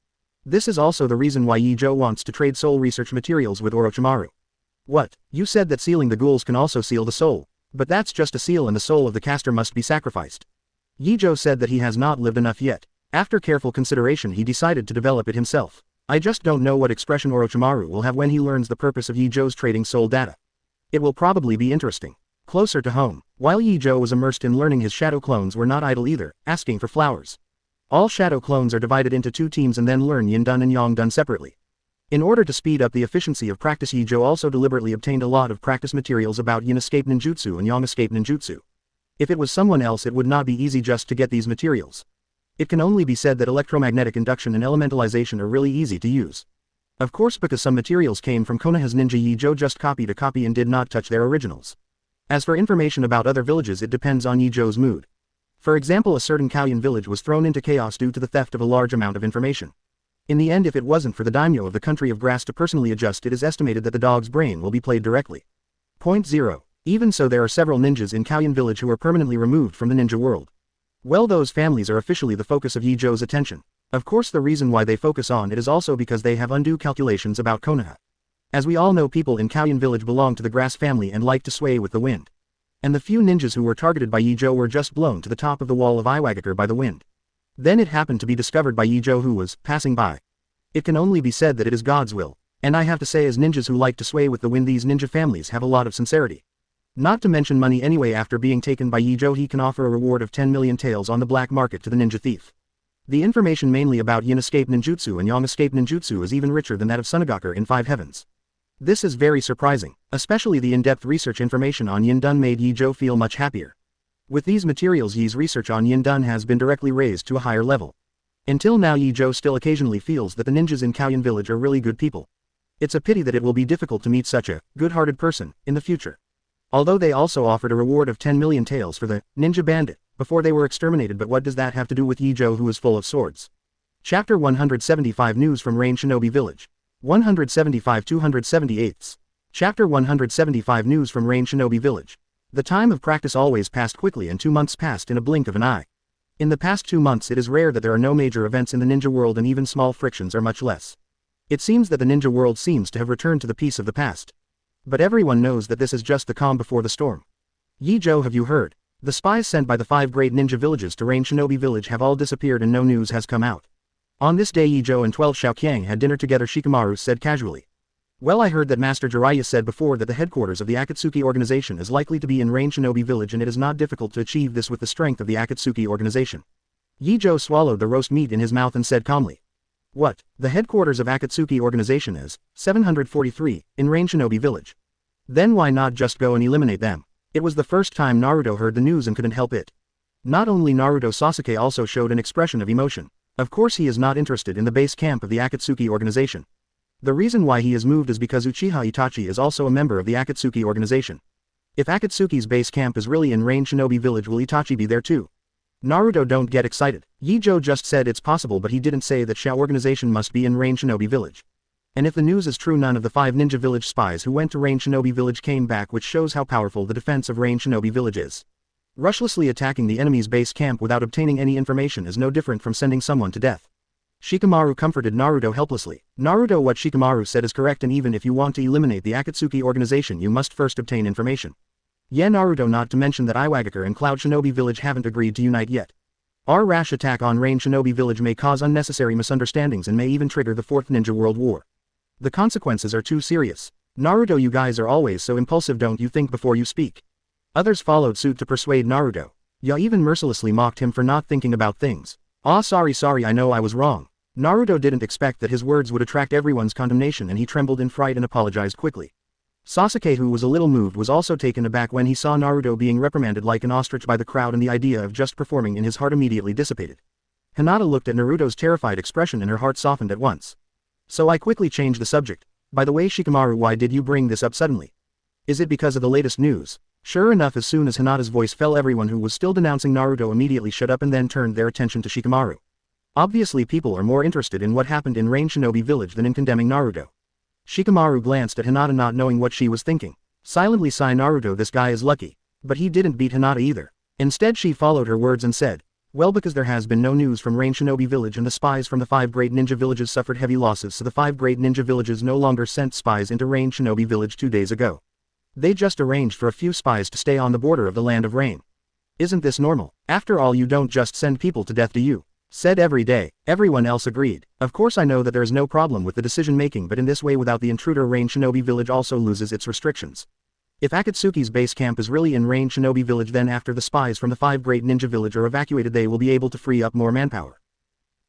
This is also the reason why Ye Zhou wants to trade soul research materials with Orochimaru. "What? You said that sealing the ghouls can also seal the soul. But that's just a seal, and the soul of the caster must be sacrificed." Ye Zhou said that he has not lived enough yet. After careful consideration, he decided to develop it himself. I just don't know what expression Orochimaru will have when he learns the purpose of Ye Zhou's trading soul data. It will probably be interesting. Closer to home, while Ye Zhou was immersed in learning, his shadow clones were not idle either, asking for flowers. All shadow clones are divided into two teams and then learn Yin Dun and Yang Dun separately. In order to speed up the efficiency of practice, Ye Zhou also deliberately obtained a lot of practice materials about Yin Escape Ninjutsu and Yang Escape Ninjutsu. If it was someone else, it would not be easy just to get these materials. It can only be said that electromagnetic induction and elementalization are really easy to use. Of course, because some materials came from Konoha's ninja, Ye Zhou just copied a copy and did not touch their originals. As for information about other villages, it depends on Ye Zhou's mood. For example, a certain Kaoyan village was thrown into chaos due to the theft of a large amount of information. In the end, if it wasn't for the daimyo of the country of grass to personally adjust, it is estimated that the dog's brain will be played directly. Point 0. Even so, there are several ninjas in Kaoyan village who are permanently removed from the ninja world. Well, those families are officially the focus of Ye Zhou's attention. Of course, the reason why they focus on it is also because they have undue calculations about Konoha. As we all know, people in Kaoyan village belong to the grass family and like to sway with the wind. And the few ninjas who were targeted by Ye Zhou were just blown to the top of the wall of Iwagakure by the wind. Then it happened to be discovered by Ye Zhou, who was passing by. It can only be said that it is God's will. And I have to say, as ninjas who like to sway with the wind, these ninja families have a lot of sincerity. Not to mention money anyway. After being taken by Ye Zhou, he can offer a reward of 10 million taels on the black market to the ninja thief. The information mainly about Yin Escape Ninjutsu and Yang Escape Ninjutsu is even richer than that of Sunagakure in Five Heavens. This is very surprising, especially the in-depth research information on Yin Dun made Ye Zhou feel much happier. With these materials, Ye's research on Yin Dun has been directly raised to a higher level. Until now, Ye Zhou still occasionally feels that the ninjas in Kaoyan village are really good people. It's a pity that it will be difficult to meet such a good-hearted person in the future. Although they also offered a reward of 10 million taels for the ninja bandit before they were exterminated, but what does that have to do with Ye Zhou, who is full of swords? Chapter 175 News from Rain Shinobi Village. 175 278. Chapter 175 News from Rain Shinobi Village. The time of practice always passed quickly, and 2 months passed in a blink of an eye. In the past 2 months it is rare that there are no major events in the ninja world, and even small frictions are much less. It seems that the ninja world seems to have returned to the peace of the past. But everyone knows that this is just the calm before the storm. Ye Zhou, have you heard? The spies sent by the 5 great ninja villages to Rain Shinobi Village have all disappeared and no news has come out. On this day Ye Zhou and 12 Xiaoqiang had dinner together. Shikamaru said casually. Well, I heard that Master Jiraiya said before that the headquarters of the Akatsuki organization is likely to be in Rain Shinobi Village, and it is not difficult to achieve this with the strength of the Akatsuki organization. Ye Zhou swallowed the roast meat in his mouth and said calmly. What? The headquarters of Akatsuki organization is 743 in Rain Shinobi Village. Then why not just go and eliminate them? It was the first time Naruto heard the news and couldn't help it. Not only Naruto, Sasuke also showed an expression of emotion. Of course he is not interested in the base camp of the Akatsuki organization. The reason why he is moved is because Uchiha Itachi is also a member of the Akatsuki organization. If Akatsuki's base camp is really in Rain Shinobi Village, will Itachi be there too? Naruto, don't get excited. Ye Zhou just said it's possible, but he didn't say that Shao organization must be in Rain Shinobi Village. And if the news is true, none of the 5 ninja village spies who went to Rain Shinobi Village came back, which shows how powerful the defense of Rain Shinobi Village is. Rushlessly attacking the enemy's base camp without obtaining any information is no different from sending someone to death. Shikamaru comforted Naruto helplessly. Naruto, what Shikamaru said is correct, and even if you want to eliminate the Akatsuki organization, you must first obtain information. Yeah, Naruto, not to mention that Iwagakure and Cloud Shinobi Village haven't agreed to unite yet. Our rash attack on Rain Shinobi Village may cause unnecessary misunderstandings and may even trigger the 4th Ninja World War. The consequences are too serious. Naruto, you guys are always so impulsive, don't you think before you speak? Others followed suit to persuade Naruto. Ya even mercilessly mocked him for not thinking about things. Ah, sorry, I know I was wrong. Naruto didn't expect that his words would attract everyone's condemnation, and he trembled in fright and apologized quickly. Sasuke, who was a little moved, was also taken aback when he saw Naruto being reprimanded like an ostrich by the crowd, and the idea of just performing in his heart immediately dissipated. Hinata looked at Naruto's terrified expression and her heart softened at once. So I quickly changed the subject. By the way, Shikamaru, why did you bring this up suddenly? Is it because of the latest news? Sure enough, as soon as Hinata's voice fell, everyone who was still denouncing Naruto immediately shut up and then turned their attention to Shikamaru. Obviously, people are more interested in what happened in Rain Shinobi Village than in condemning Naruto. Shikamaru glanced at Hinata, not knowing what she was thinking. Silently sigh, Naruto, this guy is lucky. But he didn't beat Hinata either. Instead, she followed her words and said, well, because there has been no news from Rain Shinobi Village, and the spies from the 5 great ninja villages suffered heavy losses, so the 5 great ninja villages no longer sent spies into Rain Shinobi Village 2 days ago. They just arranged for a few spies to stay on the border of the Land of Rain. Isn't this normal? After all, you don't just send people to death, do you? Said every day. Everyone else agreed. Of course, I know that there is no problem with the decision making, but in this way, without the intruder, Rain Shinobi Village also loses its restrictions. If Akatsuki's base camp is really in Rain Shinobi Village, then after the spies from the 5 great ninja village are evacuated, they will be able to free up more manpower.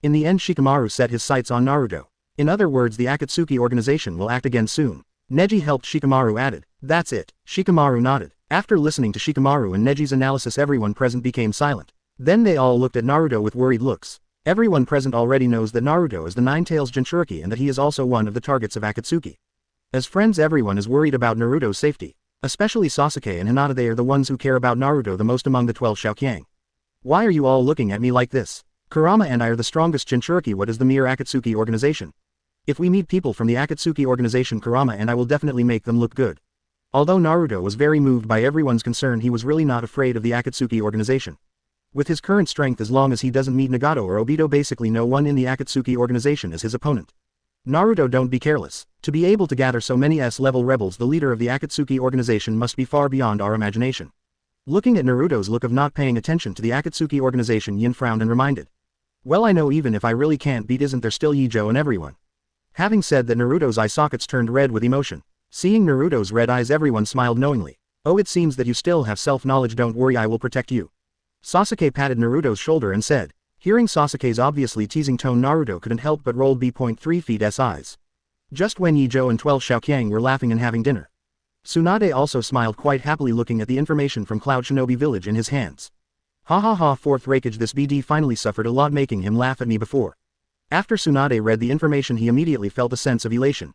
In the end, Shikamaru set his sights on Naruto. In other words, the Akatsuki organization will act again soon. Neji helped Shikamaru added. That's it. Shikamaru nodded. After listening to Shikamaru and Neji's analysis, everyone present became silent. Then they all looked at Naruto with worried looks. Everyone present already knows that Naruto is the Nine-Tails Jinchuriki and that he is also one of the targets of Akatsuki. As friends, everyone is worried about Naruto's safety. Especially Sasuke and Hinata, they are the ones who care about Naruto the most among the 12 Xiaoqiang. Why are you all looking at me like this? Kurama and I are the strongest Jinchuriki. What is the mere Akatsuki organization? If we meet people from the Akatsuki organization, Kurama and I will definitely make them look good. Although Naruto was very moved by everyone's concern, he was really not afraid of the Akatsuki organization. With his current strength, as long as he doesn't meet Nagato or Obito, basically no one in the Akatsuki organization is his opponent. Naruto, don't be careless. To be able to gather so many S-level rebels, the leader of the Akatsuki organization must be far beyond our imagination. Looking at Naruto's look of not paying attention to the Akatsuki organization, Yin frowned and reminded. Well, I know, even if I really can't beat, isn't there still Ye Zhou and everyone? Having said that, Naruto's eye sockets turned red with emotion. Seeing Naruto's red eyes, everyone smiled knowingly. Oh, it seems that you still have self-knowledge. Don't worry, I will protect you. Sasuke patted Naruto's shoulder and said. Hearing Sasuke's obviously teasing tone, Naruto couldn't help but roll B.3 feet S eyes. Just when Ye Zhou and 12 Xiaoqiang were laughing and having dinner. Tsunade also smiled quite happily, looking at the information from Cloud Shinobi Village in his hands. Ha ha ha, fourth Raikage, this BD finally suffered a lot making him laugh at me before. After Tsunade read the information, he immediately felt a sense of elation.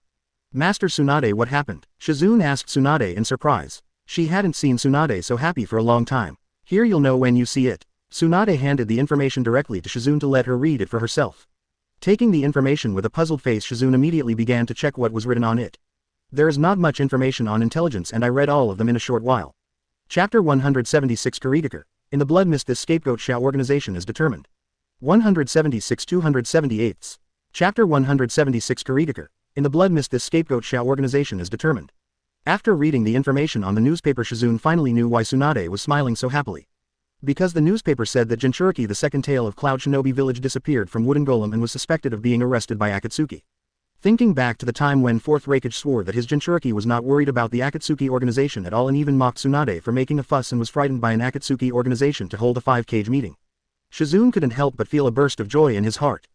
Master Tsunade, what happened? Shizune asked Tsunade in surprise. She hadn't seen Tsunade so happy for a long time. Here you'll know when you see it. Tsunade handed the information directly to Shizune to let her read it for herself. Taking the information with a puzzled face, Shizune immediately began to check what was written on it. There is not much information on intelligence and I read all of them in a short while. Chapter 176 Kuritaker. In the blood mist this scapegoat Xiao organization is determined. 176 278. Chapter 176 Kuritaker. In the blood mist this scapegoat Xiao organization is determined. After reading the information on the newspaper, Shizune finally knew why Tsunade was smiling so happily. Because the newspaper said that Jinchuriki, the second tail of Cloud Shinobi Village, disappeared from Wooden Golem and was suspected of being arrested by Akatsuki. Thinking back to the time when Fourth Raikage swore that his Jinchuriki was not worried about the Akatsuki organization at all and even mocked Tsunade for making a fuss and was frightened by an Akatsuki organization to hold a 5-cage meeting. Shizune couldn't help but feel a burst of joy in his heart.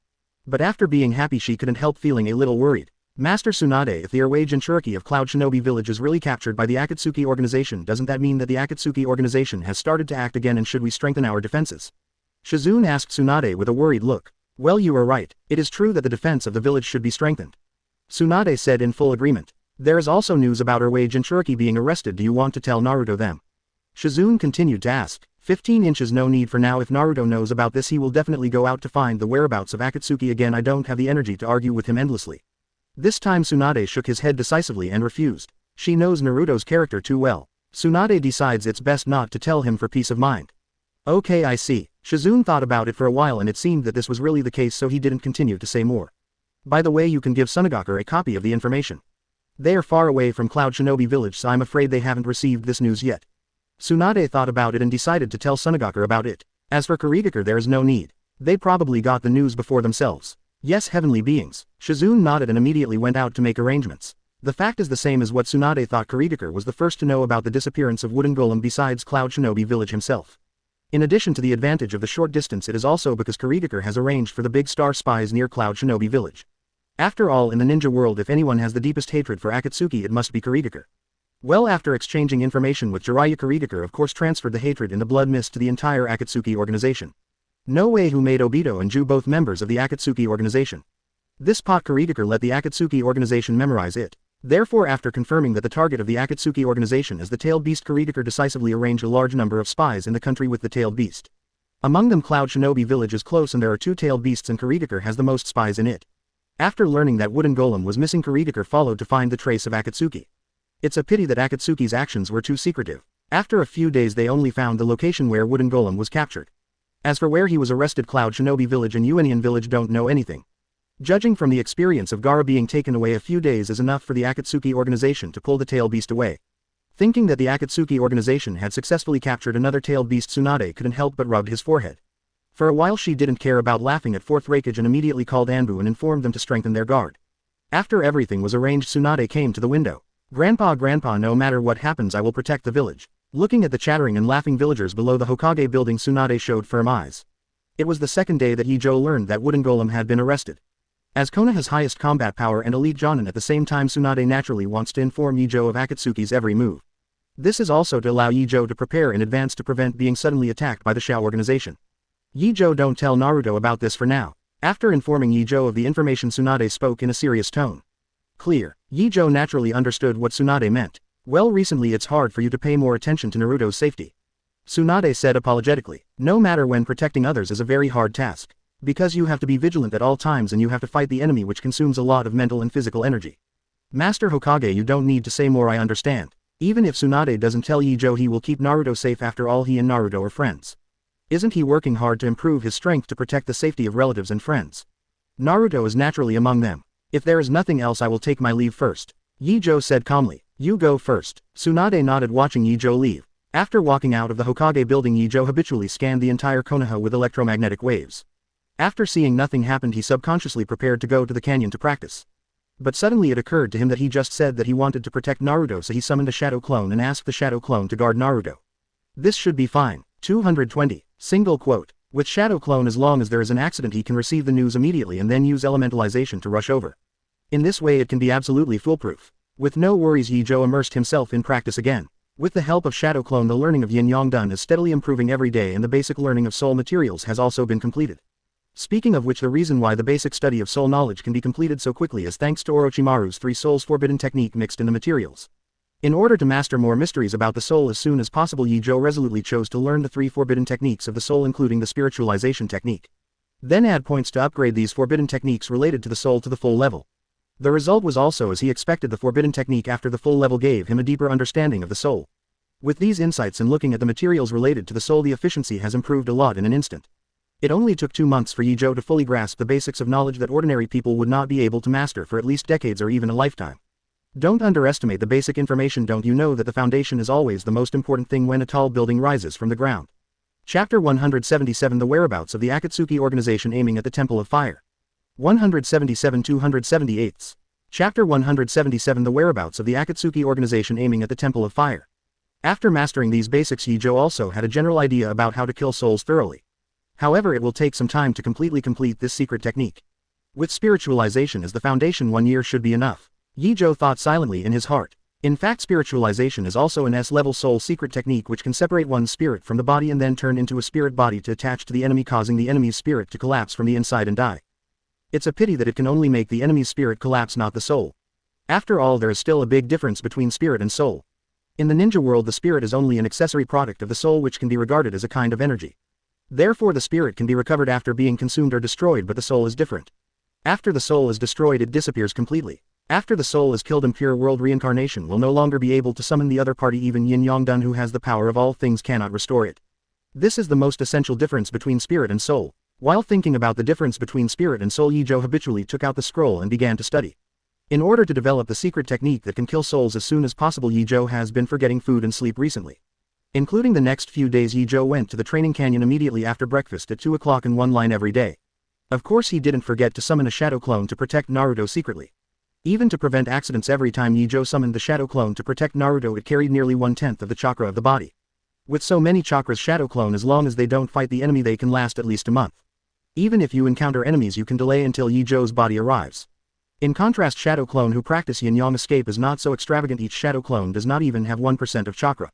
But after being happy she couldn't help feeling a little worried. Master Tsunade, if the Erway Jinchuriki of Cloud Shinobi Village is really captured by the Akatsuki organization, doesn't that mean that the Akatsuki organization has started to act again, and should we strengthen our defenses? Shizune asked Tsunade with a worried look. Well, you are right. It is true that the defense of the village should be strengthened. Tsunade said in full agreement. There is also news about Erway Jinchuriki being arrested. Do you want to tell Naruto them? Shizune continued to ask. 15 inches no need for now. If Naruto knows about this he will definitely go out to find the whereabouts of Akatsuki again. I don't have the energy to argue with him endlessly. This time Tsunade shook his head decisively and refused. She knows Naruto's character too well. Tsunade decides it's best not to tell him for peace of mind. Okay, I see. Shizune thought about it for a while and it seemed that this was really the case, so he didn't continue to say more. By the way, you can give Sunagakure a copy of the information. They are far away from Cloud Shinobi Village, so I'm afraid they haven't received this news yet. Tsunade thought about it and decided to tell Sunagakure about it. As for Kuritaker, there is no need. They probably got the news before themselves. Yes, heavenly beings. Shizune nodded and immediately went out to make arrangements. The fact is the same as what Tsunade thought. Kuritaker was the first to know about the disappearance of Wooden Golem besides Cloud Shinobi Village himself. In addition to the advantage of the short distance, it is also because Kuritaker has arranged for the big star spies near Cloud Shinobi Village. After all, in the ninja world, if anyone has the deepest hatred for Akatsuki, it must be Kuritaker. Well, after exchanging information with Jiraiya, Kuritaker of course transferred the hatred in the blood mist to the entire Akatsuki organization. No way, who made Obito and Ju both members of the Akatsuki organization. This pot Kuritaker let the Akatsuki organization memorize it. Therefore, after confirming that the target of the Akatsuki organization is the tailed beast, Kuritaker decisively arranged a large number of spies in the country with the tailed beast. Among them Cloud Shinobi Village is close and there are 2 tailed beasts and Kuritaker has the most spies in it. After learning that Wooden Golem was missing, Kuritaker followed to find the trace of Akatsuki. It's a pity that Akatsuki's actions were too secretive. After a few days they only found the location where Wooden Golem was captured. As for where he was arrested, Cloud Shinobi Village and Uenian Village don't know anything. Judging from the experience of Gaara being taken away, a few days is enough for the Akatsuki organization to pull the tailed beast away. Thinking that the Akatsuki organization had successfully captured another tailed beast, Tsunade couldn't help but rubbed his forehead. For a while she didn't care about laughing at Fourth Raikage and immediately called Anbu and informed them to strengthen their guard. After everything was arranged, Tsunade came to the window. Grandpa, no matter what happens I will protect the village. Looking at the chattering and laughing villagers below the Hokage building, Tsunade showed firm eyes. It was the second day that Ye Zhou learned that Wooden Golem had been arrested. As Konoha's highest combat power and elite jonin at the same time, Tsunade naturally wants to inform Ye Zhou of Akatsuki's every move. This is also to allow Ye Zhou to prepare in advance to prevent being suddenly attacked by the Xiao organization. Ye Zhou, don't tell Naruto about this for now. After informing Ye Zhou of the information, Tsunade spoke in a serious tone. Clear. Ye Zhou naturally understood what Tsunade meant. Well, recently it's hard for you to pay more attention to Naruto's safety. Tsunade said apologetically. No matter when, protecting others is a very hard task. Because you have to be vigilant at all times and you have to fight the enemy, which consumes a lot of mental and physical energy. Master Hokage, you don't need to say more, I understand. Even if Tsunade doesn't tell Ye Zhou, he will keep Naruto safe. After all, he and Naruto are friends. Isn't he working hard to improve his strength to protect the safety of relatives and friends? Naruto is naturally among them. If there is nothing else, I will take my leave first. Ye Zhou said calmly. You go first. Tsunade nodded, watching Ye Zhou leave. After walking out of the Hokage building, Ye Zhou habitually scanned the entire Konoha with electromagnetic waves. After seeing nothing happened, he subconsciously prepared to go to the canyon to practice. But suddenly it occurred to him that he just said that he wanted to protect Naruto, so he summoned a shadow clone and asked the shadow clone to guard Naruto. This should be fine. 220. Single quote. With shadow clone, as long as there is an accident, he can receive the news immediately and then use elementalization to rush over. In this way it can be absolutely foolproof. With no worries, Ye Zhou immersed himself in practice again. With the help of Shadow Clone, the learning of Yin Yang Dan is steadily improving every day, and the basic learning of soul materials has also been completed. Speaking of which, the reason why the basic study of soul knowledge can be completed so quickly is thanks to Orochimaru's 3 souls forbidden technique mixed in the materials. In order to master more mysteries about the soul as soon as possible, Ye Zhou resolutely chose to learn the 3 forbidden techniques of the soul, including the spiritualization technique. Then add points to upgrade these forbidden techniques related to the soul to the full level. The result was also as he expected. The forbidden technique after the full level gave him a deeper understanding of the soul. With these insights and looking at the materials related to the soul, the efficiency has improved a lot in an instant. It only took 2 months for Ye Zhou to fully grasp the basics of knowledge that ordinary people would not be able to master for at least decades or even a lifetime. Don't underestimate the basic information. Don't you know that the foundation is always the most important thing when a tall building rises from the ground? Chapter 177 The Whereabouts of the Akatsuki Organization Aiming at the Temple of Fire. 177-278. Chapter 177 The Whereabouts of the Akatsuki Organization Aiming at the Temple of Fire. After mastering these basics, Ye Zhou also had a general idea about how to kill souls thoroughly. However, it will take some time to completely complete this secret technique. With spiritualization as the foundation, 1 year should be enough. Ye Zhou thought silently in his heart. In fact, spiritualization is also an S-level soul secret technique which can separate one's spirit from the body and then turn into a spirit body to attach to the enemy, causing the enemy's spirit to collapse from the inside and die. It's a pity that it can only make the enemy's spirit collapse, not the soul. After all, there is still a big difference between spirit and soul. In the ninja world, the spirit is only an accessory product of the soul, which can be regarded as a kind of energy. Therefore, the spirit can be recovered after being consumed or destroyed, but the soul is different. After the soul is destroyed, it disappears completely. After the soul is killed, impure world reincarnation will no longer be able to summon the other party. Even Yin Yongdun, who has the power of all things, cannot restore it. This is the most essential difference between spirit and soul. While thinking about the difference between spirit and soul, Ye Zhou habitually took out the scroll and began to study. In order to develop the secret technique that can kill souls as soon as possible, Ye Zhou has been forgetting food and sleep recently. Including the next few days, Ye Zhou went to the training canyon immediately after breakfast at 2 o'clock in one line every day. Of course, he didn't forget to summon a shadow clone to protect Naruto secretly. Even to prevent accidents, every time Ye Zhou summoned the shadow clone to protect Naruto, it carried nearly 1/10 of the chakra of the body. With so many chakras, shadow clone, as long as they don't fight the enemy, they can last at least a month. Even if you encounter enemies, you can delay until Ye Zhou's body arrives. In contrast, shadow clone who practice yin-yang escape is not so extravagant. Each shadow clone does not even have 1% of chakra.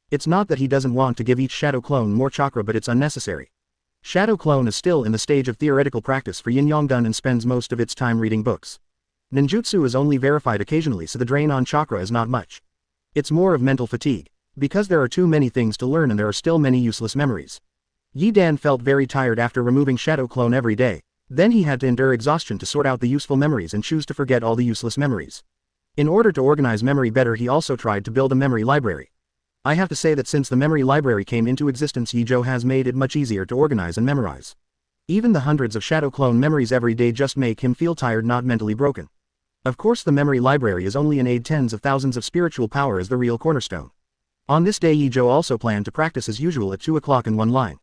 It's not that he doesn't want to give each shadow clone more chakra, but it's unnecessary. Shadow clone is still in the stage of theoretical practice for Yin Yongdun and spends most of its time reading books. Ninjutsu is only verified occasionally, so the drain on chakra is not much. It's more of mental fatigue. Because there are too many things to learn and there are still many useless memories. Yi Dan felt very tired after removing shadow clone every day. Then he had to endure exhaustion to sort out the useful memories and choose to forget all the useless memories. In order to organize memory better, he also tried to build a memory library. I have to say that since the memory library came into existence, Ye Zhou has made it much easier to organize and memorize. Even the hundreds of shadow clone memories every day just make him feel tired, not mentally broken. Of course, the memory library is only an aid. Tens of thousands of spiritual power is the real cornerstone. On this day, Ye Zhou also planned to practice as usual at 2 o'clock in one line.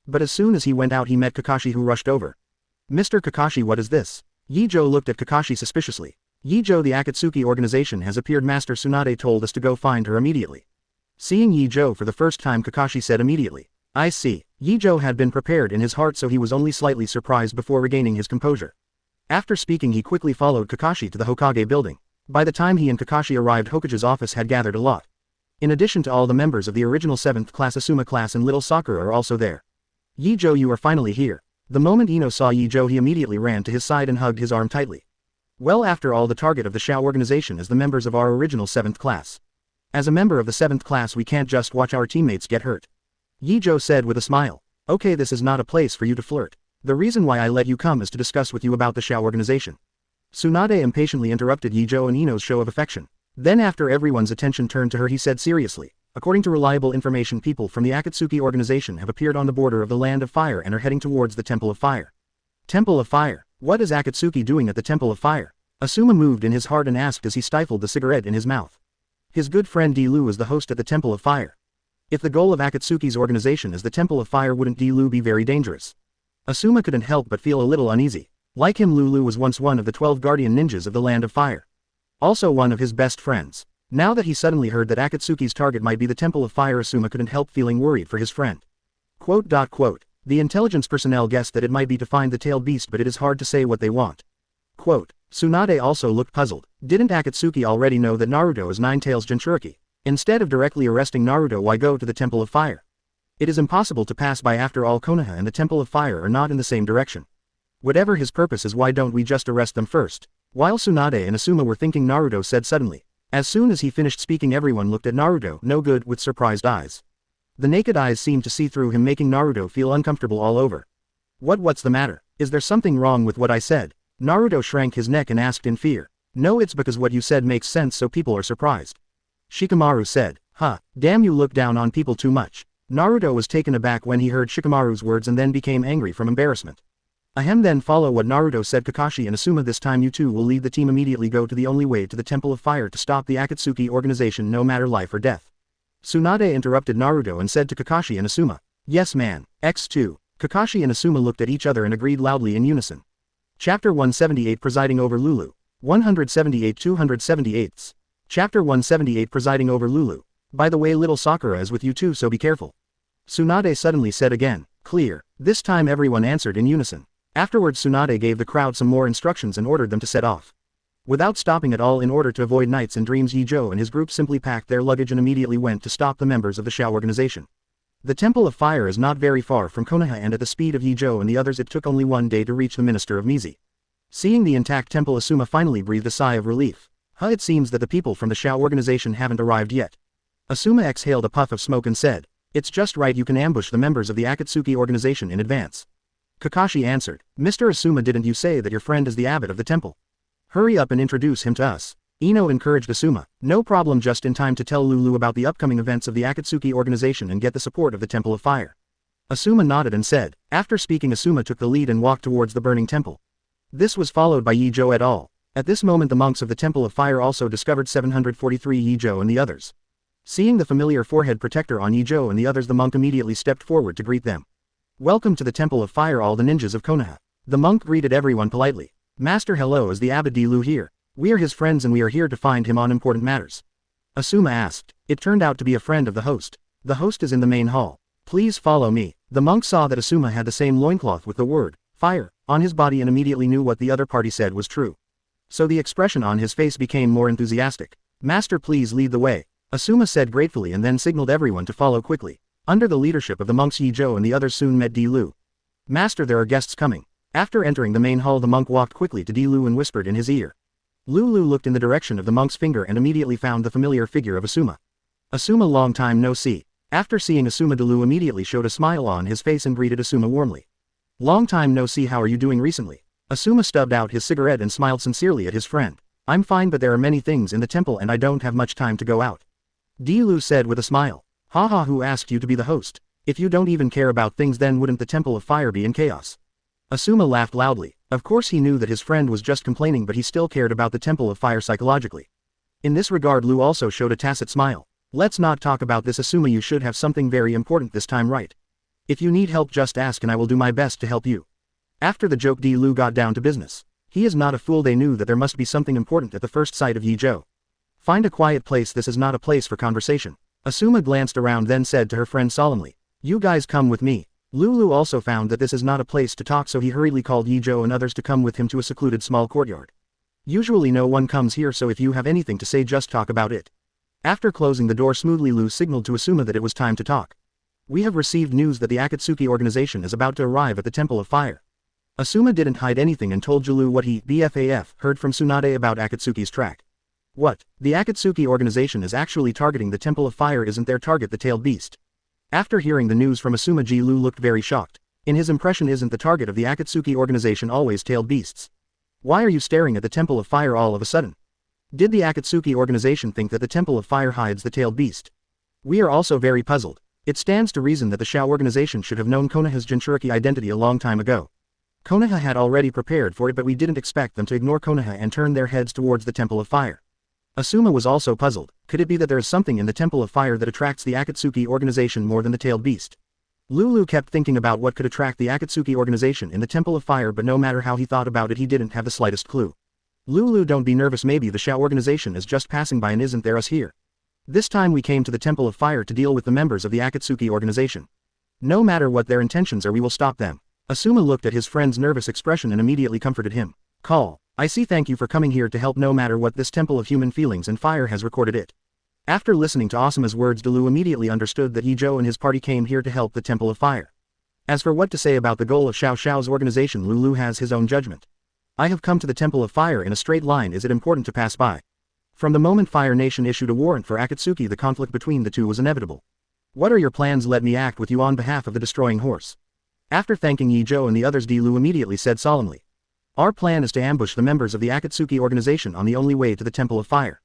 But as soon as he went out, he met Kakashi, who rushed over. "Mr. Kakashi, what is this?" Ye Zhou looked at Kakashi suspiciously. "Ye Zhou, the Akatsuki organization has appeared. Master Tsunade told us to go find her immediately." Seeing Ye Zhou for the first time, Kakashi said immediately, "I see." Ye Zhou had been prepared in his heart, so he was only slightly surprised before regaining his composure. After speaking, he quickly followed Kakashi to the Hokage building. By the time he and Kakashi arrived, Hokage's office had gathered a lot. In addition to all the members of the original 7th class, Asuma class and Little Sakura are also there. "Ye Zhou, you are finally here." The moment Ino saw Ye Zhou, he immediately ran to his side and hugged his arm tightly. "Well, after all, the target of the Shao organization is the members of our original 7th class. As a member of the 7th class, we can't just watch our teammates get hurt." Ye Zhou said with a smile. "Okay, this is not a place for you to flirt. The reason why I let you come is to discuss with you about the Shao organization." Tsunade impatiently interrupted Ye Zhou and Ino's show of affection. Then, after everyone's attention turned to her, he said seriously, "According to reliable information, people from the Akatsuki organization have appeared on the border of the Land of Fire and are heading towards the Temple of Fire." Temple of Fire? What is Akatsuki doing at the Temple of Fire? Asuma moved in his heart and asked as he stifled the cigarette in his mouth. His good friend Di-Lu is the host at the Temple of Fire. If the goal of Akatsuki's organization is the Temple of Fire, wouldn't Di-Lu be very dangerous? Asuma couldn't help but feel a little uneasy. Like him, Lulu was once one of the 12 guardian ninjas of the Land of Fire. Also one of his best friends. Now that he suddenly heard that Akatsuki's target might be the Temple of Fire, Asuma couldn't help feeling worried for his friend. The intelligence personnel guessed that it might be to find the tailed beast, but it is hard to say what they want. Tsunade also looked puzzled. Didn't Akatsuki already know that Naruto is Nine Tails Jinchuriki? Instead of directly arresting Naruto, why go to the Temple of Fire? It is impossible to pass by. After all, Konoha and the Temple of Fire are not in the same direction. Whatever his purpose is, why don't we just arrest them first? While Tsunade and Asuma were thinking, Naruto said suddenly, As soon as he finished speaking, everyone looked at Naruto, no good, with surprised eyes. The naked eyes seemed to see through him, making Naruto feel uncomfortable all over. What's the matter? Is there something wrong with what I said? Naruto shrank his neck and asked in fear. No, it's because what you said makes sense, so people are surprised. Shikamaru said. Huh, damn, you look down on people too much. Naruto was taken aback when he heard Shikamaru's words and then became angry from embarrassment. Ahem, then follow what Naruto said. Kakashi and Asuma, this time you two will lead the team. Immediately go to the only way to the Temple of Fire to stop the Akatsuki organization, no matter life or death. Tsunade interrupted Naruto and said to Kakashi and Asuma. Yes man, X2. Kakashi and Asuma looked at each other and agreed loudly in unison. Chapter 178 Presiding over Lulu. 178 278. Chapter 178 Presiding over Lulu. By the way, little Sakura is with you too, so be careful. Tsunade suddenly said again. Clear. This time everyone answered in unison. Afterwards Tsunade gave the crowd some more instructions and ordered them to set off. Without stopping at all in order to avoid nights and dreams, Ye Zhou and his group simply packed their luggage and immediately went to stop the members of the Shao organization. The Temple of Fire is not very far from Konoha, and at the speed of Ye Zhou and the others it took only one day to reach the Minister of Mizi. Seeing the intact temple, Asuma finally breathed a sigh of relief. It seems that the people from the Shao organization haven't arrived yet. Asuma exhaled a puff of smoke and said, It's just right, you can ambush the members of the Akatsuki organization in advance. Kakashi answered, Mr. Asuma, didn't you say that your friend is the abbot of the temple? Hurry up and introduce him to us. Ino encouraged Asuma. No problem, just in time to tell Lulu about the upcoming events of the Akatsuki organization and get the support of the Temple of Fire. Asuma nodded and said. After speaking, Asuma took the lead and walked towards the burning temple. This was followed by Ye Zhou et al. At this moment the monks of the Temple of Fire also discovered 743 Ye Zhou and the others. Seeing the familiar forehead protector on Ye Zhou and the others, the monk immediately stepped forward to greet them. Welcome to the Temple of Fire, all the ninjas of Konoha. The monk greeted everyone politely. Master, hello, is the Abbot Di Lu here? We are his friends and we are here to find him on important matters. Asuma asked. It turned out to be a friend of the host. The host is in the main hall. Please follow me. The monk saw that Asuma had the same loincloth with the word, fire, on his body and immediately knew what the other party said was true. So the expression on his face became more enthusiastic. Master, please lead the way. Asuma said gratefully and then signaled everyone to follow quickly. Under the leadership of the monks, Ye Zhou and the others soon met Di Lu. Master, there are guests coming. After entering the main hall, the monk walked quickly to Di Lu and whispered in his ear. Lulu looked in the direction of the monk's finger and immediately found the familiar figure of Asuma. Asuma, long time no see. After seeing Asuma, Di Lu immediately showed a smile on his face and greeted Asuma warmly. Long time no see, how are you doing recently? Asuma stubbed out his cigarette and smiled sincerely at his friend. I'm fine, but there are many things in the temple and I don't have much time to go out. Di Lu said with a smile. Haha, who asked you to be the host? If you don't even care about things, then wouldn't the Temple of Fire be in chaos? Asuma laughed loudly. Of course he knew that his friend was just complaining, but he still cared about the Temple of Fire psychologically. In this regard, Lu also showed a tacit smile. Let's not talk about this, Asuma, you should have something very important this time, right? If you need help, just ask and I will do my best to help you. After the joke, Di Lu got down to business. He is not a fool, they knew that there must be something important at the first sight of Ye Zhou. Find a quiet place, this is not a place for conversation. Asuma glanced around, then said to her friend solemnly. You guys come with me. Lulu also found that this is not a place to talk, so he hurriedly called Ye Zhou and others to come with him to a secluded small courtyard. Usually no one comes here, so if you have anything to say, just talk about it. After closing the door smoothly, Lu signaled to Asuma that it was time to talk. We have received news that the Akatsuki organization is about to arrive at the Temple of Fire. Asuma didn't hide anything and told Lu what he, BFAF, heard from Tsunade about Akatsuki's track. What? The Akatsuki organization is actually targeting the Temple of Fire, isn't their target the tailed beast? After hearing the news from Asuma, Lu looked very shocked. In his impression, isn't the target of the Akatsuki organization always tailed beasts? Why are you staring at the Temple of Fire all of a sudden? Did the Akatsuki organization think that the Temple of Fire hides the tailed beast? We are also very puzzled. It stands to reason that the Shao organization should have known Konoha's Jinchuriki identity a long time ago. Konoha had already prepared for it, but we didn't expect them to ignore Konoha and turn their heads towards the Temple of Fire. Asuma was also puzzled. Could it be that there is something in the Temple of Fire that attracts the Akatsuki organization more than the tailed beast? Lulu kept thinking about what could attract the Akatsuki organization in the Temple of Fire, but no matter how he thought about it, he didn't have the slightest clue. Lulu, don't be nervous, maybe the Shao organization is just passing by and isn't there us here. This time we came to the Temple of Fire to deal with the members of the Akatsuki organization. No matter what their intentions are, we will stop them. Asuma looked at his friend's nervous expression and immediately comforted him. Call. I see, thank you for coming here to help. No matter what, this Temple of Human Feelings and Fire has recorded it. After listening to Asuma's words, Lu immediately understood that Ye Zhou and his party came here to help the Temple of Fire. As for what to say about the goal of Xiao Xiao's organization, Lu has his own judgment. I have come to the Temple of Fire in a straight line. Is it important to pass by? From the moment Fire Nation issued a warrant for Akatsuki, the conflict between the two was inevitable. What are your plans? Let me act with you on behalf of the destroying horse. After thanking Ye Zhou and the others, Ye Lu immediately said solemnly. Our plan is to ambush the members of the Akatsuki organization on the only way to the Temple of Fire.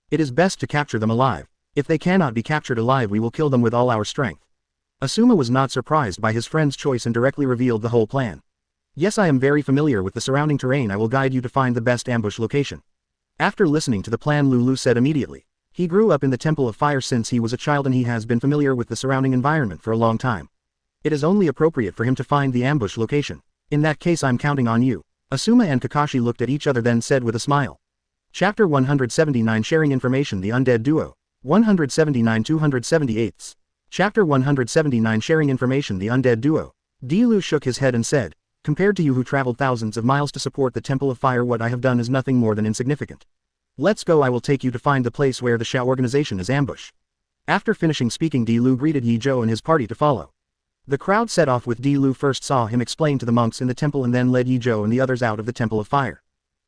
It is best to capture them alive. If they cannot be captured alive, we will kill them with all our strength. Asuma was not surprised by his friend's choice and directly revealed the whole plan. Yes, I am very familiar with the surrounding terrain. I will guide you to find the best ambush location. After listening to the plan, Lulu said immediately. He grew up in the Temple of Fire since he was a child and he has been familiar with the surrounding environment for a long time. It is only appropriate for him to find the ambush location. In that case, I'm counting on you. Asuma and Kakashi looked at each other, then said with a smile. Chapter 179, Sharing Information, the Undead Duo. 179 278. Chapter 179, Sharing Information, the Undead Duo. Ye Lu shook his head and said, compared to you who traveled thousands of miles to support the Temple of Fire, what I have done is nothing more than insignificant. Let's go. I will take you to find the place where the Shao organization is ambushed. After finishing speaking, Ye Lu greeted Ye Zhou and his party to follow. The crowd set off with Ye Lu. First saw him explain to the monks in the temple and then led Ye Zhou and the others out of the Temple of Fire.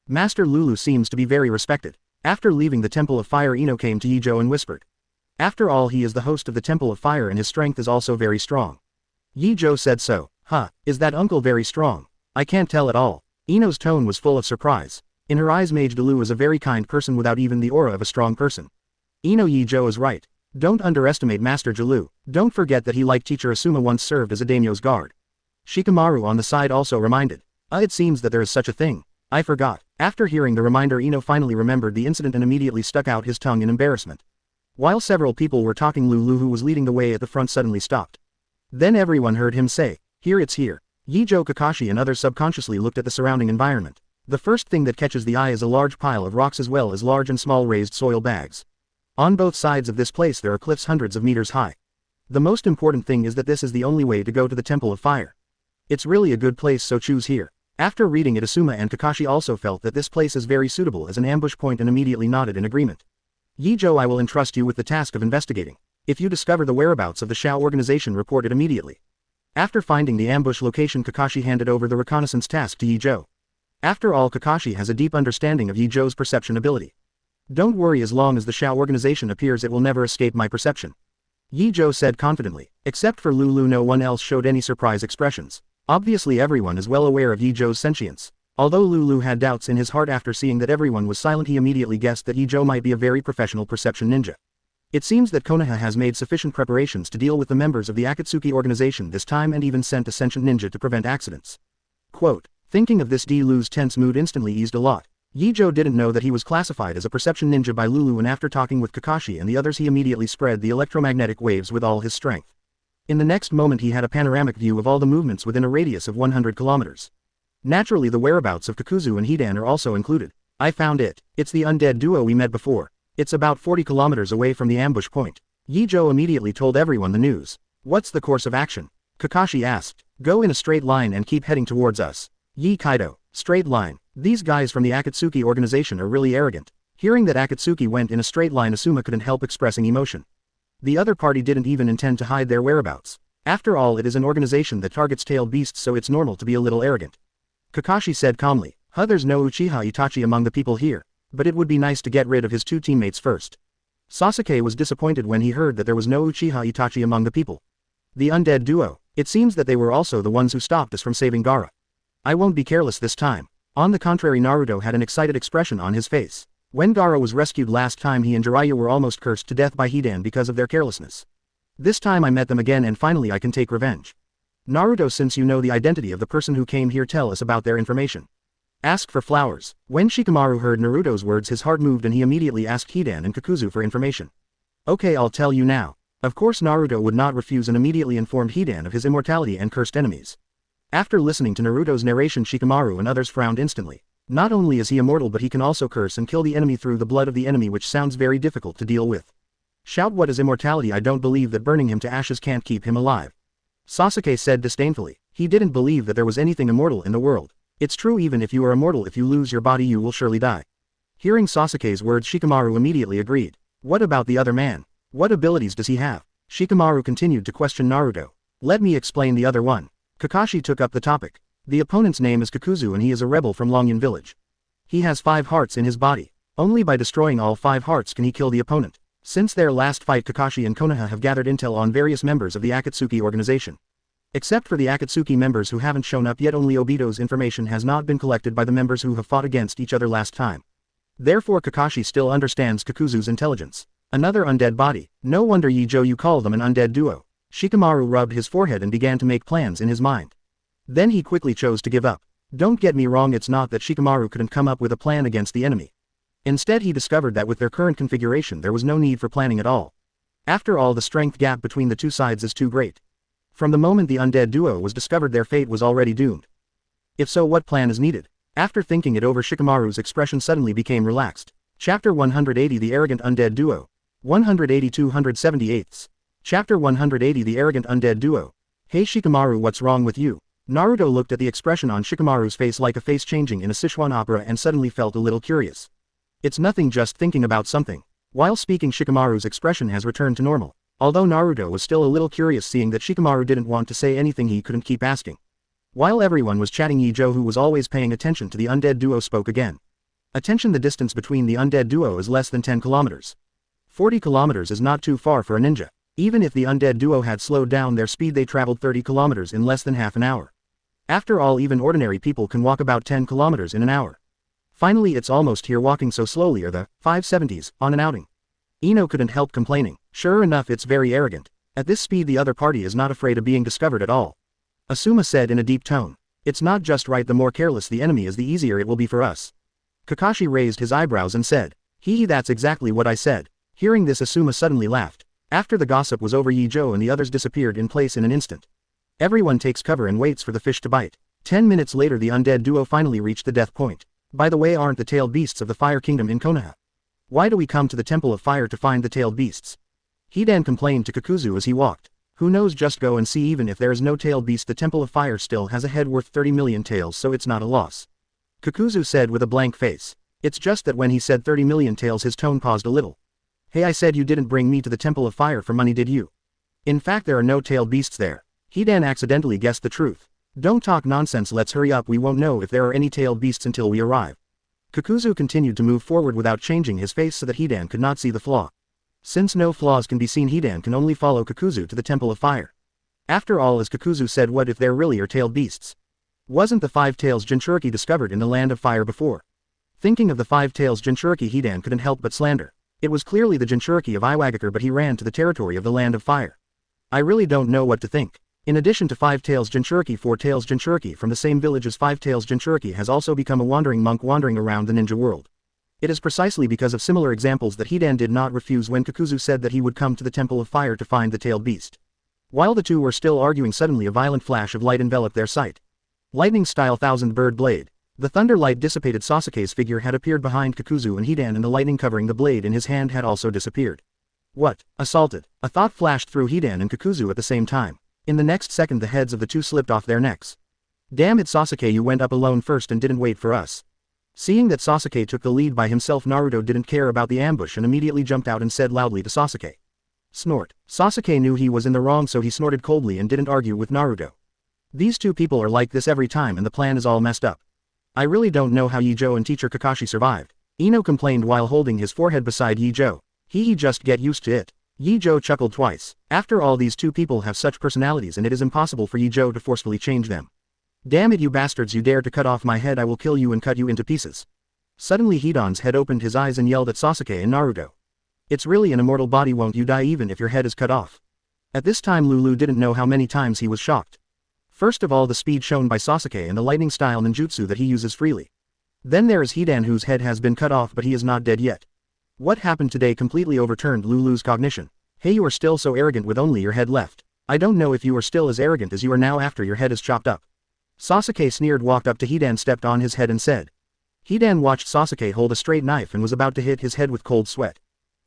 Master Lulu seems to be very respected. After leaving the Temple of Fire, Ino came to Ye Zhou and whispered. After all, he is the host of the Temple of Fire and his strength is also very strong. Ye Zhou said so. Huh, is that uncle very strong? I can't tell at all. Ino's tone was full of surprise. In her eyes, Mage Delu is a very kind person without even the aura of a strong person. Ino, Ye Zhou is right. Don't underestimate Master Delu. Don't forget that he, like teacher Asuma, once served as a daimyo's guard. Shikamaru on the side also reminded. It seems that there is such a thing. I forgot. After hearing the reminder, Ino finally remembered the incident and immediately stuck out his tongue in embarrassment. While several people were talking, Lulu, who was leading the way at the front, suddenly stopped. Then everyone heard him say, "Here, it's here." Ye Zhou, Kakashi and others subconsciously looked at the surrounding environment. The first thing that catches the eye is a large pile of rocks as well as large and small raised soil bags. On both sides of this place there are cliffs hundreds of meters high. The most important thing is that this is the only way to go to the Temple of Fire. It's really a good place, so choose here. After reading it, Asuma and Kakashi also felt that this place is very suitable as an ambush point and immediately nodded in agreement. Ye Zhou, I will entrust you with the task of investigating. If you discover the whereabouts of the Shao organization, report it immediately. After finding the ambush location, Kakashi handed over the reconnaissance task to Ye Zhou. After all, Kakashi has a deep understanding of Ye Zhou's perception ability. Don't worry, as long as the Shao organization appears, it will never escape my perception. Ye Zhou said confidently. Except for Lulu, no one else showed any surprise expressions. Obviously everyone is well aware of Ye Zhou's sentience. Although Lulu had doubts in his heart after seeing that everyone was silent, he immediately guessed that Ye Zhou might be a very professional perception ninja. It seems that Konoha has made sufficient preparations to deal with the members of the Akatsuki organization this time and even sent a sentient ninja to prevent accidents. Quote, thinking of this, Ye Lu's tense mood instantly eased a lot. Ye Zhou didn't know that he was classified as a perception ninja by Lulu, and after talking with Kakashi and the others, he immediately spread the electromagnetic waves with all his strength. In the next moment he had a panoramic view of all the movements within a radius of 100 kilometers. Naturally, the whereabouts of Kakuzu and Hidan are also included. I found it. It's the undead duo we met before. It's about 40 kilometers away from the ambush point. Ye Zhou immediately told everyone the news. What's the course of action? Kakashi asked. Go in a straight line and keep heading towards us. Ye Kaido. Straight line. These guys from the Akatsuki organization are really arrogant. Hearing that Akatsuki went in a straight line, Asuma couldn't help expressing emotion. The other party didn't even intend to hide their whereabouts. After all, it is an organization that targets tailed beasts, so it's normal to be a little arrogant. Kakashi said calmly. There's no Uchiha Itachi among the people here. But it would be nice to get rid of his two teammates first. Sasuke was disappointed when he heard that there was no Uchiha Itachi among the people. The undead duo. It seems that they were also the ones who stopped us from saving Gaara. I won't be careless this time. On the contrary, Naruto had an excited expression on his face. When Gaara was rescued last time, he and Jiraiya were almost cursed to death by Hidan because of their carelessness. This time I met them again and finally I can take revenge. Naruto, since you know the identity of the person who came here, tell us about their information. Ask for flowers. When Shikamaru heard Naruto's words, his heart moved and he immediately asked Hidan and Kakuzu for information. Okay, I'll tell you now. Of course Naruto would not refuse and immediately informed Hidan of his immortality and cursed enemies. After listening to Naruto's narration, Shikamaru and others frowned instantly. Not only is he immortal, but he can also curse and kill the enemy through the blood of the enemy, which sounds very difficult to deal with. Shout, what is immortality? I don't believe that burning him to ashes can't keep him alive. Sasuke said disdainfully. He didn't believe that there was anything immortal in the world. It's true, even if you are immortal, if you lose your body you will surely die. Hearing Sasuke's words, Shikamaru immediately agreed. What about the other man? What abilities does he have? Shikamaru continued to question Naruto. Let me explain the other one. Kakashi took up the topic. The opponent's name is Kakuzu and he is a rebel from Longyan village. He has 5 hearts in his body. Only by destroying all 5 hearts can he kill the opponent. Since their last fight, Kakashi and Konoha have gathered intel on various members of the Akatsuki organization. Except for the Akatsuki members who haven't shown up yet, only Obito's information has not been collected by the members who have fought against each other last time. Therefore Kakashi still understands Kakuzu's intelligence. Another undead body. No wonder Ye Zhou you call them an undead duo. Shikamaru rubbed his forehead and began to make plans in his mind. Then he quickly chose to give up. Don't get me wrong, it's not that Shikamaru couldn't come up with a plan against the enemy. Instead he discovered that with their current configuration there was no need for planning at all. After all, the strength gap between the two sides is too great. From the moment the undead duo was discovered, their fate was already doomed. If so, what plan is needed? After thinking it over, Shikamaru's expression suddenly became relaxed. Chapter 180 The Arrogant Undead Duo. 180-278. Chapter 180 The Arrogant Undead Duo. Hey Shikamaru, what's wrong with you? Naruto looked at the expression on Shikamaru's face like a face changing in a Sichuan opera and suddenly felt a little curious. It's nothing, just thinking about something. While speaking, Shikamaru's expression has returned to normal. Although Naruto was still a little curious, seeing that Shikamaru didn't want to say anything, he couldn't keep asking. While everyone was chatting, Ye Zhou, who was always paying attention to the undead duo, spoke again. Attention, the distance between the undead duo is less than 10 kilometers. 40 kilometers is not too far for a ninja. Even if the undead duo had slowed down their speed, they traveled 30 kilometers in less than half an hour. After all, even ordinary people can walk about 10 kilometers in an hour. Finally, it's almost here. Walking so slowly are the 570s on an outing. Ino couldn't help complaining. Sure enough, it's very arrogant. At this speed the other party is not afraid of being discovered at all. Asuma said in a deep tone. It's not just right, the more careless the enemy is, the easier it will be for us. Kakashi raised his eyebrows and said, Hee, that's exactly what I said. Hearing this, Asuma suddenly laughed. After the gossip was over, Ye Zhou and the others disappeared in place in an instant. Everyone takes cover and waits for the fish to bite. 10 minutes later the undead duo finally reached the death point. By the way, aren't the tailed beasts of the Fire Kingdom in Konoha? Why do we come to the Temple of Fire to find the tailed beasts? Hidan complained to Kakuzu as he walked. Who knows, just go and see. Even if there is no tailed beast, the Temple of Fire still has a head worth 30 million taels, so it's not a loss. Kakuzu said with a blank face. It's just that when he said 30 million taels his tone paused a little. Hey, I said you didn't bring me to the Temple of Fire for money, did you? In fact, there are no tailed beasts there. Hidan accidentally guessed the truth. Don't talk nonsense, let's hurry up, we won't know if there are any tailed beasts until we arrive. Kakuzu continued to move forward without changing his face so that Hidan could not see the flaw. Since no flaws can be seen, Hidan can only follow Kakuzu to the Temple of Fire. After all, as Kakuzu said, what if there really are tailed beasts? Wasn't the 5 tails Jinchuriki discovered in the Land of Fire before? Thinking of the 5 tails Jinchuriki, Hidan couldn't help but slander. It was clearly the Jinchuriki of Iwagakure, but he ran to the territory of the Land of Fire. I really don't know what to think. In addition to 5 tails Jinchuriki, 4 tails Jinchuriki from the same village as 5 tails Jinchuriki has also become a wandering monk wandering around the ninja world. It is precisely because of similar examples that Hidan did not refuse when Kakuzu said that he would come to the Temple of Fire to find the tailed beast. While the two were still arguing, suddenly a violent flash of light enveloped their sight. Lightning style thousand bird blade. The thunder light dissipated. Sasuke's figure had appeared behind Kakuzu and Hidan, and the lightning covering the blade in his hand had also disappeared. What? Assaulted? A thought flashed through Hidan and Kakuzu at the same time. In the next second the heads of the two slipped off their necks. Damn it, Sasuke, you went up alone first and didn't wait for us. Seeing that Sasuke took the lead by himself, Naruto didn't care about the ambush and immediately jumped out and said loudly to Sasuke. Snort. Sasuke knew he was in the wrong, so he snorted coldly and didn't argue with Naruto. These two people are like this every time and the plan is all messed up. I really don't know how Ye Zhou and teacher Kakashi survived. Ino complained while holding his forehead beside Ye Zhou. He just get used to it. Ye Zhou chuckled twice. After all, these two people have such personalities and it is impossible for Ye Zhou to forcefully change them. Damn it, you bastards, you dare to cut off my head, I will kill you and cut you into pieces. Suddenly Hidan's head opened his eyes and yelled at Sasuke and Naruto. It's really an immortal body, won't you die even if your head is cut off? At this time Lulu didn't know how many times he was shocked. First of all, the speed shown by Sasuke and the lightning style ninjutsu that he uses freely. Then there is Hidan, whose head has been cut off but he is not dead yet. What happened today completely overturned Lulu's cognition. Hey, you are still so arrogant with only your head left. I don't know if you are still as arrogant as you are now after your head is chopped up. Sasuke sneered, walked up to Hidan, stepped on his head and said. Hidan watched Sasuke hold a straight knife and was about to hit his head with cold sweat.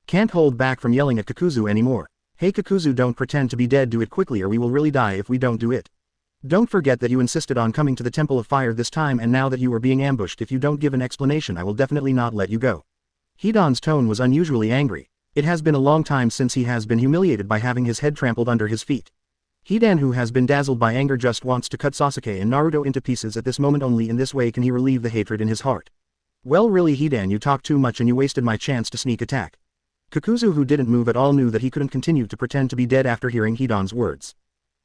Can't hold back from yelling at Kakuzu anymore. Hey Kakuzu, don't pretend to be dead, do it quickly or we will really die if we don't do it. Don't forget that you insisted on coming to the Temple of Fire this time, and now that you are being ambushed, if you don't give an explanation I will definitely not let you go. Hidan's tone was unusually angry. It has been a long time since he has been humiliated by having his head trampled under his feet. Hidan, who has been dazzled by anger, just wants to cut Sasuke and Naruto into pieces at this moment. Only in this way can he relieve the hatred in his heart. Well really Hidan, you talk too much and you wasted my chance to sneak attack. Kakuzu, who didn't move at all, knew that he couldn't continue to pretend to be dead after hearing Hidan's words.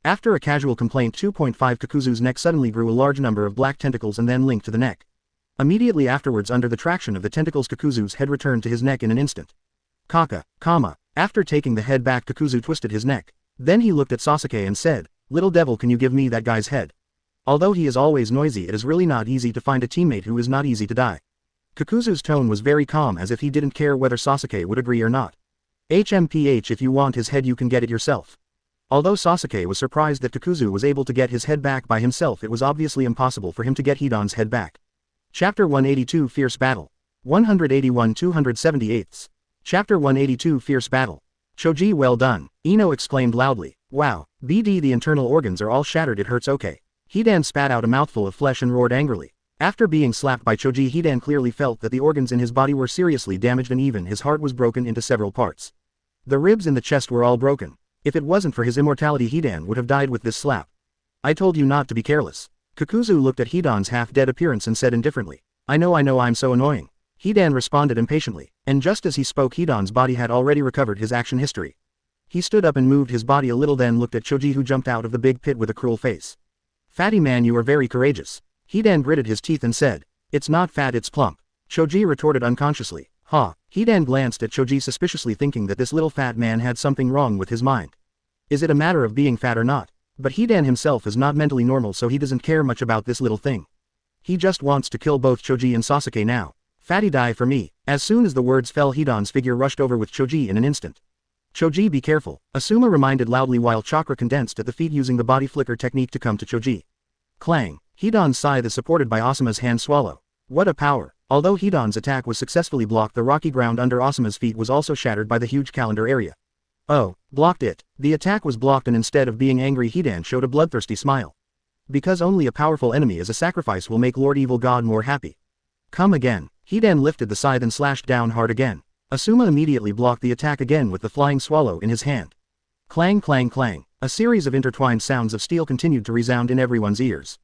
After a casual complaint 2.5, Kakuzu's neck suddenly grew a large number of black tentacles and then linked to the neck. Immediately afterwards, under the traction of the tentacles, Kakuzu's head returned to his neck in an instant. After taking the head back, Kakuzu twisted his neck. Then he looked at Sasuke and said, "Little devil, can you give me that guy's head? Although he is always noisy, it is really not easy to find a teammate who is not easy to die." Kakuzu's tone was very calm, as if he didn't care whether Sasuke would agree or not. "HMPH, if you want his head you can get it yourself." Although Sasuke was surprised that Kakuzu was able to get his head back by himself, it was obviously impossible for him to get Hidan's head back. Chapter 182 Fierce Battle. 181 278. Chapter 182 Fierce Battle. "Choji, well done," Ino exclaimed loudly. "Wow, BD, the internal organs are all shattered, it hurts." Okay. Hidan spat out a mouthful of flesh and roared angrily. After being slapped by Choji, Hidan clearly felt that the organs in his body were seriously damaged and even his heart was broken into several parts. The ribs in the chest were all broken. If it wasn't for his immortality, Hidan would have died with this slap. "I told you not to be careless." Kakuzu looked at Hidan's half-dead appearance and said indifferently, I know, I'm so annoying." Hidan responded impatiently, and just as he spoke, Hidan's body had already recovered his action history. He stood up and moved his body a little, then looked at Choji, who jumped out of the big pit with a cruel face. "Fatty man, you are very courageous." Hidan gritted his teeth and said, "It's not fat, it's plump." Choji retorted unconsciously. "Ha." Hidan glanced at Choji suspiciously, thinking that this little fat man had something wrong with his mind. Is it a matter of being fat or not? But Hidan himself is not mentally normal, so he doesn't care much about this little thing. He just wants to kill both Choji and Sasuke now. "Fatty, die for me." As soon as the words fell, Hidan's figure rushed over with Choji in an instant. "Choji, be careful," Asuma reminded loudly while chakra condensed at the feet, using the body flicker technique to come to Choji. Clang. Hidan's scythe is supported by Asuma's hand swallow. What a power! Although Hidan's attack was successfully blocked, the rocky ground under Asuma's feet was also shattered by the huge calendar area. Oh, blocked it. The attack was blocked, and instead of being angry, Hidan showed a bloodthirsty smile. Because only a powerful enemy as a sacrifice will make Lord Evil God more happy. Come again. Hidan lifted the scythe and slashed down hard again. Asuma immediately blocked the attack again with the flying swallow in his hand. Clang clang clang. A series of intertwined sounds of steel continued to resound in everyone's ears.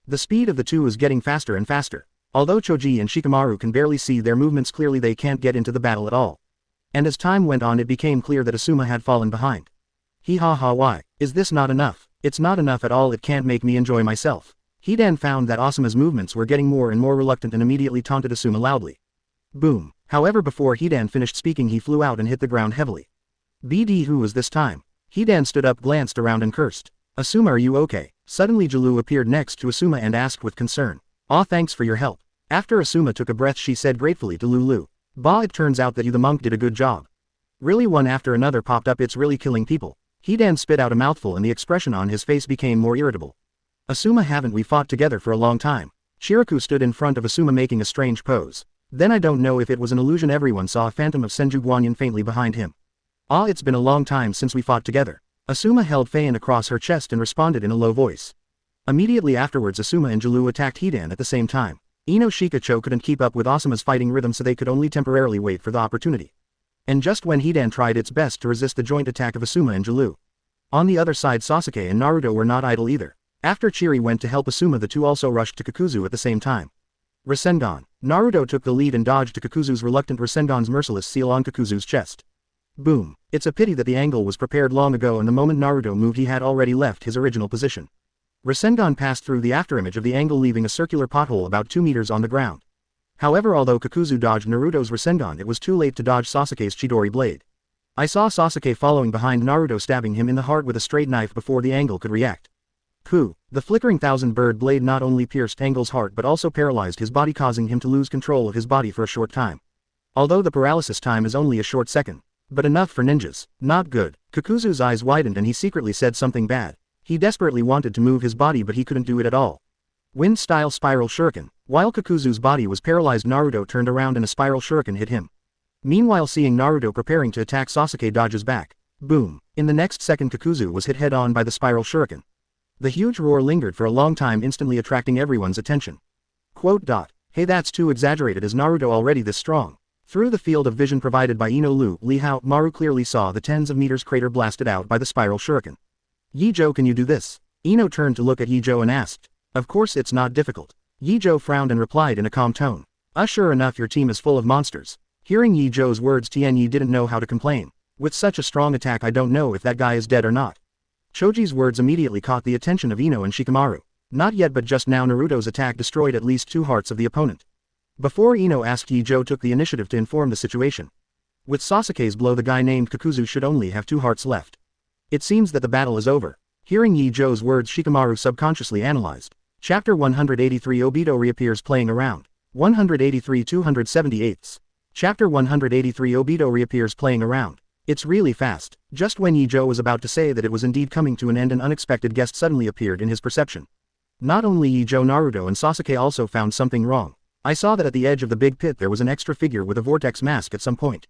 The speed of the two is getting faster and faster. Although Choji and Shikamaru can barely see their movements clearly, they can't get into the battle at all. And as time went on, it became clear that Asuma had fallen behind. Why? Is this not enough? It's not enough at all, it can't make me enjoy myself. Hidan found that Asuma's movements were getting more and more reluctant and immediately taunted Asuma loudly. Boom. However, before Hidan finished speaking, he flew out and hit the ground heavily. BD, who was this time? Hidan stood up, glanced around and cursed. Asuma, are you okay? Suddenly Julu appeared next to Asuma and asked with concern. Aw, thanks for your help. After Asuma took a breath, she said gratefully to Lulu. Bah, it turns out that you the monk did a good job. Really, one after another popped up, it's really killing people. Hidan spit out a mouthful and the expression on his face became more irritable. Asuma, haven't we fought together for a long time? Shiraku stood in front of Asuma making a strange pose. Then I don't know if it was an illusion, everyone saw a phantom of Senju Guanyin faintly behind him. Ah, it's been a long time since we fought together. Asuma held Feian across her chest and responded in a low voice. Immediately afterwards, Asuma and Julu attacked Hidan at the same time. Ino Shikacho couldn't keep up with Asuma's fighting rhythm, so they could only temporarily wait for the opportunity. And just when Hidan tried its best to resist the joint attack of Asuma and Julu. On the other side, Sasuke and Naruto were not idle either. After Chiri went to help Asuma, the two also rushed to Kakuzu at the same time. Rasengan. Naruto took the lead and dodged to Kakuzu's reluctant Rasengan's merciless seal on Kakuzu's chest. Boom. It's a pity that the angle was prepared long ago, and the moment Naruto moved he had already left his original position. Rasengan passed through the afterimage of the angle, leaving a circular pothole about 2 meters on the ground. However, although Kakuzu dodged Naruto's Rasengan, it was too late to dodge Sasuke's Chidori blade. I saw Sasuke following behind Naruto, stabbing him in the heart with a straight knife before the angle could react. Pooh. The flickering thousand-bird blade not only pierced Angle's heart but also paralyzed his body, causing him to lose control of his body for a short time. Although the paralysis time is only a short second. But enough for ninjas. Not good. Kakuzu's eyes widened and he secretly said something bad. He desperately wanted to move his body, but he couldn't do it at all. Wind-style spiral shuriken. While Kakuzu's body was paralyzed, Naruto turned around and a spiral shuriken hit him. Meanwhile, seeing Naruto preparing to attack, Sasuke dodges back. Boom. In the next second, Kakuzu was hit head-on by the spiral shuriken. The huge roar lingered for a long time, instantly attracting everyone's attention. Quote. Hey, that's too exaggerated. Is Naruto already this strong? Through the field of vision provided by Ino Lihao, Maru clearly saw the tens of meters crater blasted out by the spiral shuriken. Ye Zhou, can you do this? Ino turned to look at Ye Zhou and asked. Of course, it's not difficult. Ye Zhou frowned and replied in a calm tone. Sure enough, your team is full of monsters. Hearing Ye Zhou's words, Tianyi didn't know how to complain. With such a strong attack, I don't know if that guy is dead or not. Choji's words immediately caught the attention of Ino and Shikamaru. Not yet, but just now Naruto's attack destroyed at least 2 hearts of the opponent. Before Ino asked, Ye Zhou took the initiative to inform the situation. With Sasuke's blow, the guy named Kakuzu should only have 2 hearts left. It seems that the battle is over. Hearing Ye Zhou's words, Shikamaru subconsciously analyzed. Chapter 183 Obito reappears playing around. 183 278. Chapter 183 Obito reappears playing around. It's really fast. Just when Ye Zhou was about to say that it was indeed coming to an end, an unexpected guest suddenly appeared in his perception. Not only Ye Zhou, Naruto and Sasuke also found something wrong. I saw that at the edge of the big pit there was an extra figure with a vortex mask at some point.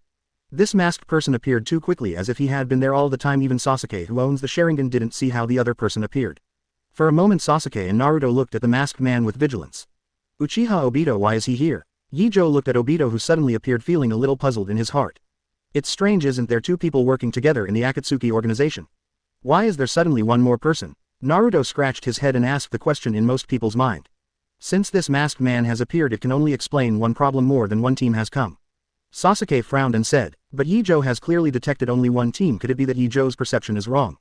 This masked person appeared too quickly, as if he had been there all the time. Even Sasuke, who owns the Sharingan, didn't see how the other person appeared. For a moment Sasuke and Naruto looked at the masked man with vigilance. Uchiha Obito, why is he here? Ye Zhou looked at Obito, who suddenly appeared, feeling a little puzzled in his heart. It's strange, isn't there, 2 people working together in the Akatsuki organization? Why is there suddenly one more person? Naruto scratched his head and asked the question in most people's mind. Since this masked man has appeared, it can only explain one problem: more than one team has come. Sasuke frowned and said, but Ye Zhou has clearly detected only one team. Could it be that Ye Zhou's perception is wrong?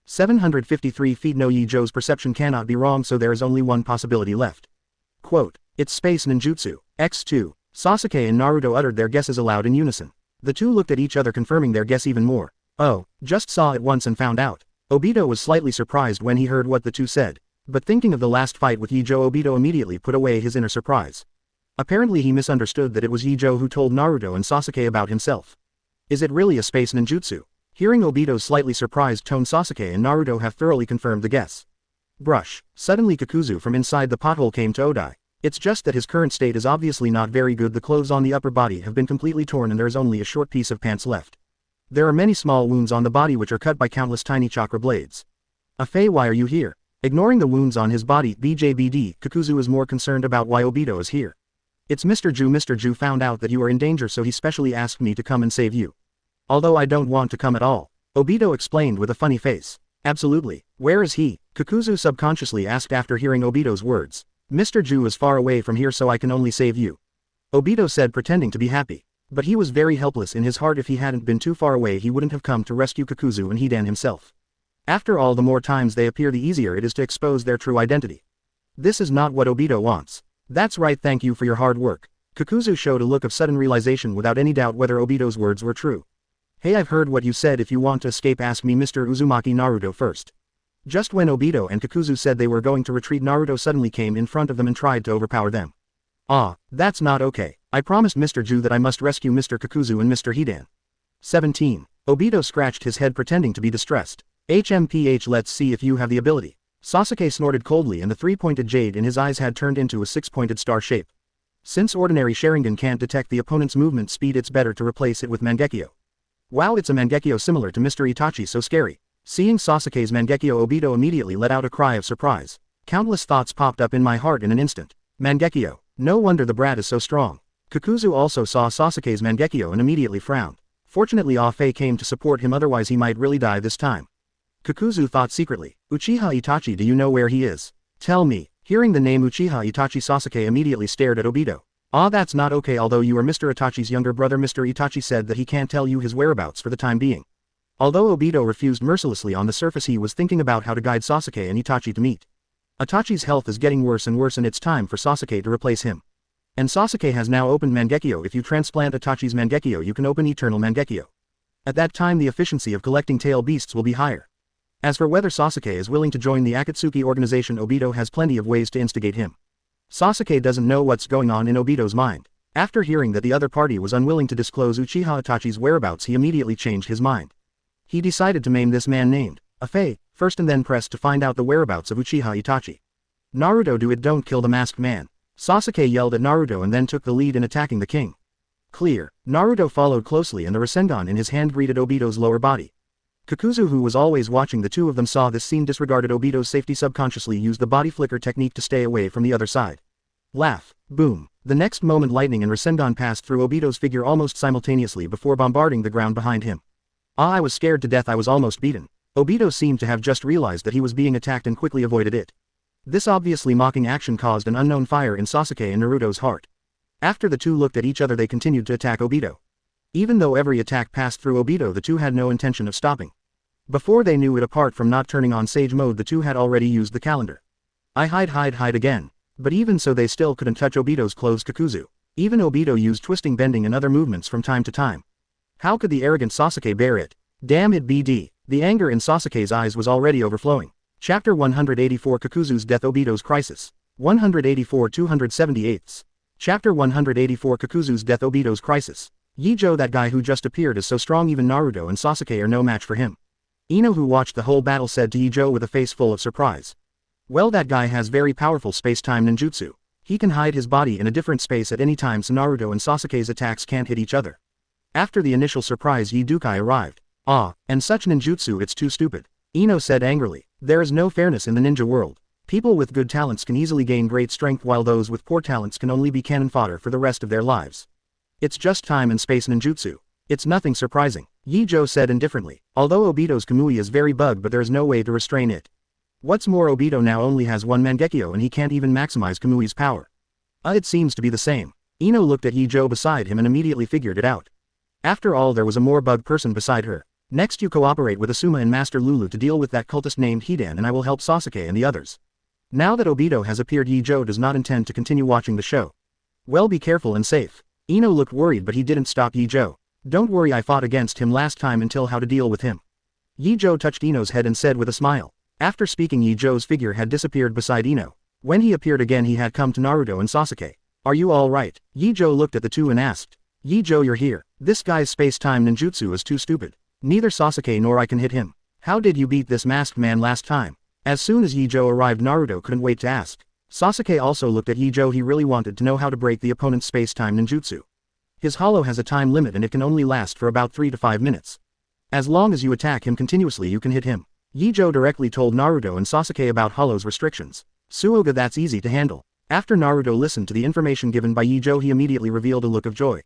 753 feet. No, Ye Zhou's perception cannot be wrong, so there is only one possibility left. Quote, it's space ninjutsu. X2. Sasuke and Naruto uttered their guesses aloud in unison. The two looked at each other, confirming their guess even more. Oh, just saw it once and found out. Obito was slightly surprised when he heard what the two said. But thinking of the last fight with Ye Zhou, Obito immediately put away his inner surprise. Apparently he misunderstood that it was Ye Zhou who told Naruto and Sasuke about himself. Is it really a space ninjutsu? Hearing Obito's slightly surprised tone, Sasuke and Naruto have thoroughly confirmed the guess. Brush. Suddenly Kakuzu from inside the pothole came to Odai. It's just that his current state is obviously not very good. The clothes on the upper body have been completely torn and there is only a short piece of pants left. There are many small wounds on the body which are cut by countless tiny chakra blades. Afei, why are you here? Ignoring the wounds on his body, BJBD, Kakuzu is more concerned about why Obito is here. It's Mr. Zhou. Mr. Zhou found out that you are in danger, so he specially asked me to come and save you. Although I don't want to come at all. Obito explained with a funny face. Absolutely. Where is he? Kakuzu subconsciously asked after hearing Obito's words. Mr. Zhou is far away from here, so I can only save you. Obito said, pretending to be happy. But he was very helpless in his heart. If he hadn't been too far away, he wouldn't have come to rescue Kakuzu and Hidan himself. After all, the more times they appear, the easier it is to expose their true identity. This is not what Obito wants. That's right, thank you for your hard work. Kakuzu showed a look of sudden realization without any doubt whether Obito's words were true. Hey, I've heard what you said. If you want to escape, ask me, Mr. Uzumaki. Naruto first. Just when Obito and Kakuzu said they were going to retreat, Naruto suddenly came in front of them and tried to overpower them. Ah, that's not okay. I promised Mr. Zhou that I must rescue Mr. Kakuzu and Mr. Hidan. 17. Obito scratched his head, pretending to be distressed. HMPH, let's see if you have the ability. Sasuke snorted coldly, and the 3-pointed jade in his eyes had turned into a 6-pointed star shape. Since ordinary Sharingan can't detect the opponent's movement speed, it's better to replace it with Mangekyo. Wow, it's a Mangekyo similar to Mr. Itachi, so scary. Seeing Sasuke's Mangekyo, Obito immediately let out a cry of surprise. Countless thoughts popped up in my heart in an instant. Mangekyo. No wonder the brat is so strong. Kakuzu also saw Sasuke's Mangekyo and immediately frowned. Fortunately, Afei came to support him, otherwise he might really die this time. Kakuzu thought secretly. Uchiha Itachi, do you know where he is? Tell me. Hearing the name Uchiha Itachi, Sasuke immediately stared at Obito. Ah, that's not okay. Although you are Mr. Itachi's younger brother, Mr. Itachi said that he can't tell you his whereabouts for the time being. Although Obito refused mercilessly, on the surface he was thinking about how to guide Sasuke and Itachi to meet. Itachi's health is getting worse and worse, and it's time for Sasuke to replace him. And Sasuke has now opened Mangekyo. If you transplant Itachi's Mangekyo, you can open Eternal Mangekyo. At that time the efficiency of collecting tail beasts will be higher. As for whether Sasuke is willing to join the Akatsuki organization, Obito has plenty of ways to instigate him. Sasuke doesn't know what's going on in Obito's mind. After hearing that the other party was unwilling to disclose Uchiha Itachi's whereabouts, he immediately changed his mind. He decided to maim this man named Afei first and then pressed to find out the whereabouts of Uchiha Itachi. Naruto, do it, don't kill the masked man. Sasuke yelled at Naruto and then took the lead in attacking the king. Clear. Naruto followed closely, and the Rasengan in his hand greeted Obito's lower body. Kakuzu, who was always watching the two of them, saw this scene, disregarded Obito's safety, subconsciously used the body flicker technique to stay away from the other side. Laugh. Boom. The next moment lightning and Rasengan passed through Obito's figure almost simultaneously before bombarding the ground behind him. Ah, I was scared to death. I was almost beaten. Obito seemed to have just realized that he was being attacked and quickly avoided it. This obviously mocking action caused an unknown fire in Sasuke and Naruto's heart. After the two looked at each other they continued to attack Obito. Even though every attack passed through Obito the two had no intention of stopping. Before they knew it, apart from not turning on Sage mode, the two had already used the calendar. I hide again. But even so they still couldn't touch Obito's closed Kakuzu. Even Obito used twisting, bending and other movements from time to time. How could the arrogant Sasuke bear it? Damn it BD. The anger in Sasuke's eyes was already overflowing. Chapter 184 Kakuzu's Death, Obito's Crisis. 184 278. Chapter 184 Kakuzu's Death, Obito's Crisis. Ye Zhou, that guy who just appeared, is so strong even Naruto and Sasuke are no match for him. Ino, who watched the whole battle, said to Ye Zhou with a face full of surprise. Well, that guy has very powerful space-time ninjutsu. He can hide his body in a different space at any time so Naruto and Sasuke's attacks can't hit each other. After the initial surprise, Ye Dukai arrived. Ah, and such ninjutsu, it's too stupid. Ino said angrily. There is no fairness in the ninja world. People with good talents can easily gain great strength while those with poor talents can only be cannon fodder for the rest of their lives. It's just time and space ninjutsu. It's nothing surprising, Ye Zhou said indifferently. Although Obito's Kamui is very bug, but there's no way to restrain it. What's more, Obito now only has one Mangekyo and he can't even maximize Kamui's power. It seems to be the same. Ino looked at Ye Zhou beside him and immediately figured it out. After all, there was a more bug person beside her. Next, you cooperate with Asuma and Master Lulu to deal with that cultist named Hidan, and I will help Sasuke and the others. Now that Obito has appeared, Ye Zhou does not intend to continue watching the show. Well, be careful and safe. Ino looked worried, but he didn't stop Ye Zhou. Don't worry, I fought against him last time until how to deal with him. Ye Zhou touched Ino's head and said with a smile. After speaking, Ye Zhou's figure had disappeared beside Ino. When he appeared again, he had come to Naruto and Sasuke. Are you all right? Ye Zhou looked at the two and asked. Ye Zhou, you're here. This guy's space-time ninjutsu is too stupid. Neither Sasuke nor I can hit him. How did you beat this masked man last time? As soon as Ye Zhou arrived, Naruto couldn't wait to ask. Sasuke also looked at Ye Zhou. He really wanted to know how to break the opponent's space-time ninjutsu. His hollow has a time limit and it can only last for about 3 to 5 minutes. As long as you attack him continuously, you can hit him. Ye Zhou directly told Naruto and Sasuke about hollow's restrictions. Suoga, that's easy to handle. After Naruto listened to the information given by Ye Zhou, he immediately revealed a look of joy.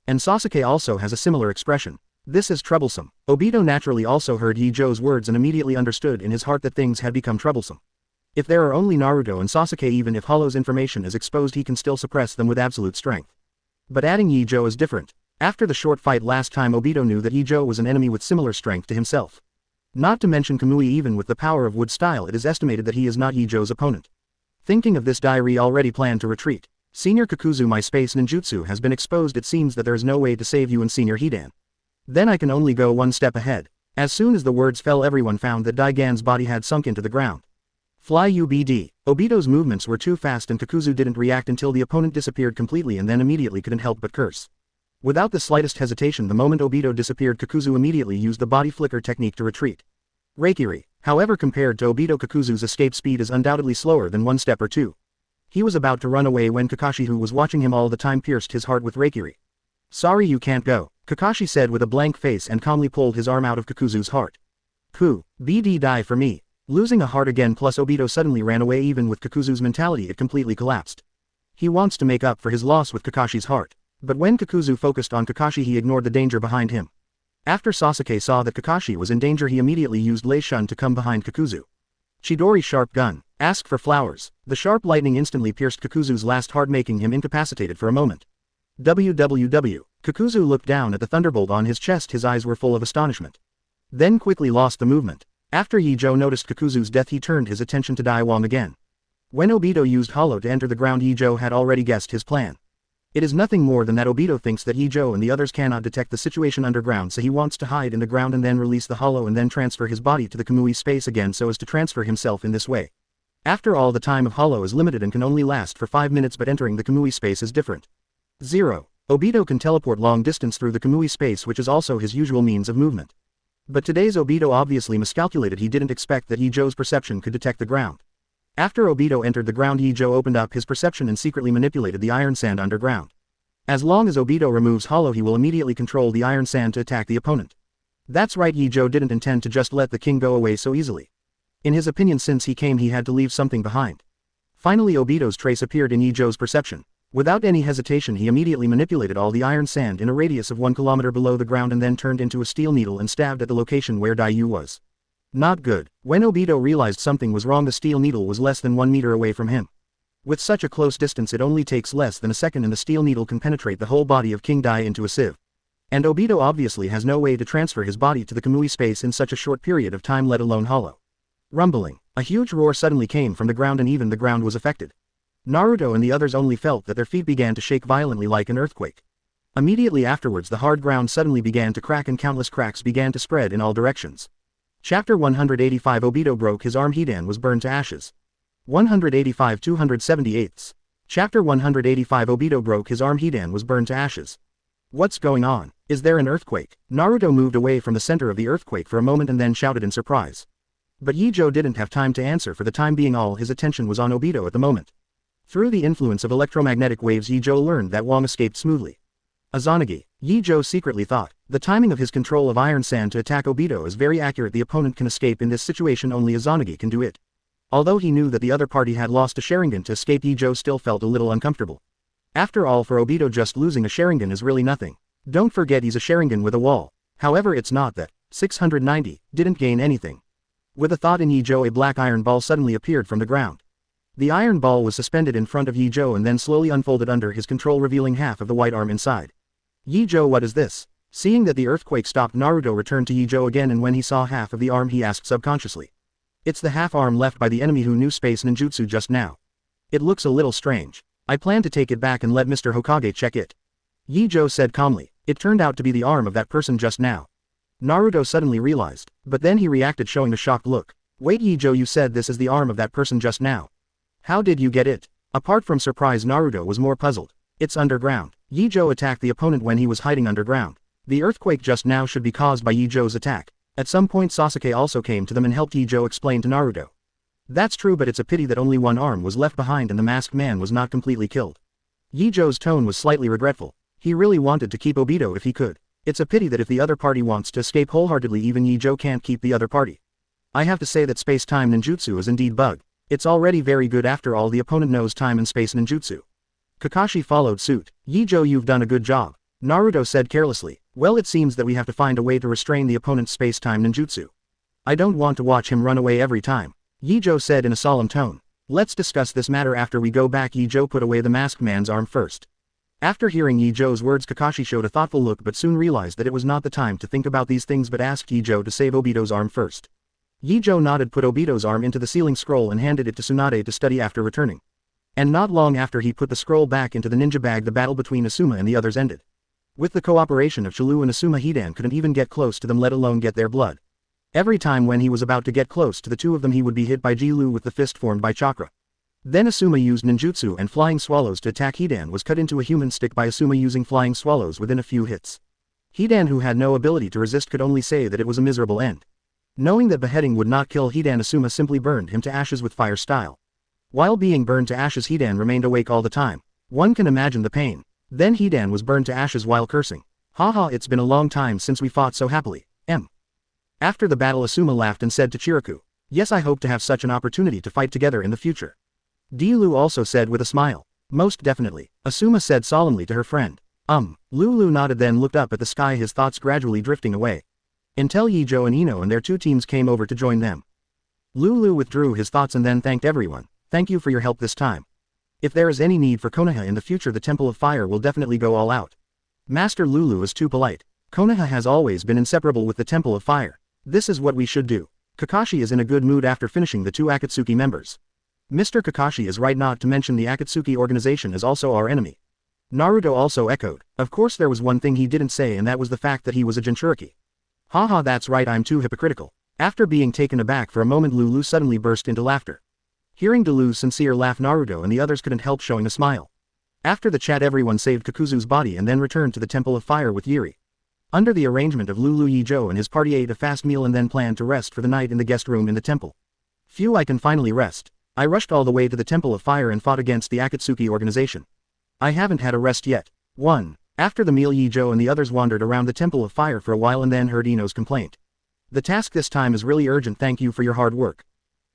And Sasuke also has a similar expression. This is troublesome. Obito naturally also heard Ye Zhou's words and immediately understood in his heart that things had become troublesome. If there are only Naruto and Sasuke, even if hollow's information is exposed, he can still suppress them with absolute strength. But adding Ye Zhou is different. After the short fight last time, Obito knew that Ye Zhou was an enemy with similar strength to himself. Not to mention Kamui, even with the power of wood style, it is estimated that he is not Ye Zhou's opponent. Thinking of this, Dairi already planned to retreat. Senior Kakuzu, my space ninjutsu has been exposed. It seems that there is no way to save you and Senior Hidan. Then I can only go one step ahead. As soon as the words fell, everyone found that Daigan's body had sunk into the ground. Fly UBD. Obito's movements were too fast and Kakuzu didn't react until the opponent disappeared completely, and then immediately couldn't help but curse. Without the slightest hesitation, the moment Obito disappeared, Kakuzu immediately used the body flicker technique to retreat. Reikiri. However, compared to Obito, Kakuzu's escape speed is undoubtedly slower than 1 step or 2. He was about to run away when Kakashi, who was watching him all the time, pierced his heart with Reikiri. Sorry, you can't go, Kakashi said with a blank face and calmly pulled his arm out of Kakuzu's heart. BD die for me. Losing a heart again, plus Obito suddenly ran away. Even with Kakuzu's mentality, it completely collapsed. He wants to make up for his loss with Kakashi's heart. But when Kakuzu focused on Kakashi, he ignored the danger behind him. After Sasuke saw that Kakashi was in danger, he immediately used Lei Shun to come behind Kakuzu. Chidori's sharp gun. Ask for flowers. The sharp lightning instantly pierced Kakuzu's last heart, making him incapacitated for a moment. WWW. Kakuzu looked down at the thunderbolt on his chest. His eyes were full of astonishment. Then quickly lost the movement. After Ye Zhou noticed Kakuzu's death, he turned his attention to Dai Wang again. When Obito used hollow to enter the ground, Ye Zhou had already guessed his plan. It is nothing more than that Obito thinks that Ye Zhou and the others cannot detect the situation underground, so he wants to hide in the ground and then release the hollow and then transfer his body to the Kamui space again so as to transfer himself in this way. After all, the time of hollow is limited and can only last for 5 minutes, but entering the Kamui space is different. 0. Obito can teleport long distance through the Kamui space, which is also his usual means of movement. But today's Obito obviously miscalculated. He didn't expect that Ye Zhou's perception could detect the ground. After Obito entered the ground, Ye Zhou opened up his perception and secretly manipulated the iron sand underground. As long as Obito removes hollow, he will immediately control the iron sand to attack the opponent. That's right, Ye Zhou didn't intend to just let the king go away so easily. In his opinion, since he came, he had to leave something behind. Finally, Obito's trace appeared in Ye Zhou's perception. Without any hesitation, he immediately manipulated all the iron sand in a radius of 1 kilometer below the ground and then turned into a steel needle and stabbed at the location where Daiyu was. Not good. When Obito realized something was wrong, the steel needle was less than 1 meter away from him. With such a close distance it only takes less than a second and the steel needle can penetrate the whole body of King Dai into a sieve. And Obito obviously has no way to transfer his body to the Kamui space in such a short period of time, let alone hollow. Rumbling. A huge roar suddenly came from the ground and even the ground was affected. Naruto and the others only felt that their feet began to shake violently like an earthquake. Immediately afterwards the hard ground suddenly began to crack and countless cracks began to spread in all directions. Chapter 185 Obito broke his arm. Hidan was burned to ashes. 185 278. Chapter 185 Obito broke his arm. Hidan was burned to ashes. What's going on? Is there an earthquake? Naruto moved away from the center of the earthquake for a moment and then shouted in surprise. But Ye Zhou didn't have time to answer. For the time being all his attention was on Obito at the moment. Through the influence of electromagnetic waves Ye Zhou learned that Wong escaped smoothly. Izanagi, Ye Zhou secretly thought, the timing of his control of Iron Sand to attack Obito is very accurate. The opponent can escape in this situation, only Izanagi can do it. Although he knew that the other party had lost a Sharingan to escape, Ye Zhou still felt a little uncomfortable. After all, for Obito just losing a Sharingan is really nothing. Don't forget he's a Sharingan with a wall. However, it's not that 690 didn't gain anything. With a thought in Ye Zhou, a black iron ball suddenly appeared from the ground. The iron ball was suspended in front of Ye Zhou and then slowly unfolded under his control, revealing half of the white arm inside. Ye Zhou, what is this? Seeing that the earthquake stopped, Naruto returned to Ye Zhou again, and when he saw half of the arm he asked subconsciously. It's the half arm left by the enemy who knew space ninjutsu just now. It looks a little strange. I plan to take it back and let Mr. Hokage check it. Ye Zhou said calmly. It turned out to be the arm of that person just now. Naruto suddenly realized, but then he reacted showing a shocked look. Wait, Ye Zhou, you said this is the arm of that person just now. How did you get it? Apart from surprise, Naruto was more puzzled. It's underground. Ye Zhou attacked the opponent when he was hiding underground. The earthquake just now should be caused by Ye Zhou's attack. At some point Sasuke also came to them and helped Ye Zhou explain to Naruto. That's true, but it's a pity that only one arm was left behind and the masked man was not completely killed. Ye Zhou's tone was slightly regretful. He really wanted to keep Obito if he could. It's a pity that if the other party wants to escape wholeheartedly, even Ye Zhou can't keep the other party. I have to say that space-time ninjutsu is indeed bug. It's already very good. After all, the opponent knows time and space ninjutsu. Kakashi followed suit. Ye Zhou, you've done a good job. Naruto said carelessly. Well, it seems that we have to find a way to restrain the opponent's space-time ninjutsu. I don't want to watch him run away every time. Ye Zhou said in a solemn tone. Let's discuss this matter after we go back. Ye Zhou put away the masked man's arm first. After hearing Ye Zhou's words, Kakashi showed a thoughtful look but soon realized that it was not the time to think about these things, but asked Ye Zhou to save Obito's arm first. Ye Zhou nodded, put Obito's arm into the sealing scroll and handed it to Tsunade to study after returning. And not long after he put the scroll back into the ninja bag, the battle between Asuma and the others ended. With the cooperation of Shilu and Asuma, Hidan couldn't even get close to them, let alone get their blood. Every time when he was about to get close to the two of them, he would be hit by Jilu with the fist formed by chakra. Then Asuma used ninjutsu and flying swallows to attack. Hidan was cut into a human stick by Asuma using flying swallows within a few hits. Hidan, who had no ability to resist, could only say that it was a miserable end. Knowing that beheading would not kill Hidan, Asuma simply burned him to ashes with fire style. While being burned to ashes, Hidan remained awake all the time. One can imagine the pain. Then Hidan was burned to ashes while cursing. Haha, it's been a long time since we fought so happily. After the battle, Asuma laughed and said to Chiraku, yes, I hope to have such an opportunity to fight together in the future. Dilu also said with a smile. Most definitely, Asuma said solemnly to her friend. Lulu nodded, then looked up at the sky, his thoughts gradually drifting away. Until Ye Zhou and Ino and their two teams came over to join them. Lulu withdrew his thoughts and then thanked everyone. Thank you for your help this time. If there is any need for Konoha in the future, the Temple of Fire will definitely go all out. Master Lulu is too polite. Konoha has always been inseparable with the Temple of Fire. This is what we should do. Kakashi is in a good mood after finishing the two Akatsuki members. Mr. Kakashi is right, not to mention the Akatsuki organization is also our enemy. Naruto also echoed. Of course there was one thing he didn't say, and that was the fact that he was a Jinchuriki. Haha, that's right, I'm too hypocritical. After being taken aback for a moment, Lulu suddenly burst into laughter. Hearing Dilu's sincere laugh, Naruto and the others couldn't help showing a smile. After the chat, everyone saved Kakuzu's body and then returned to the Temple of Fire with Yuri. Under the arrangement of Lulu, Ye Zhou and his party ate a fast meal and then planned to rest for the night in the guest room in the temple. Phew, I can finally rest. I rushed all the way to the Temple of Fire and fought against the Akatsuki organization. I haven't had a rest yet. 1. After the meal, Ye Zhou and the others wandered around the Temple of Fire for a while and then heard Ino's complaint. The task this time is really urgent, thank you for your hard work.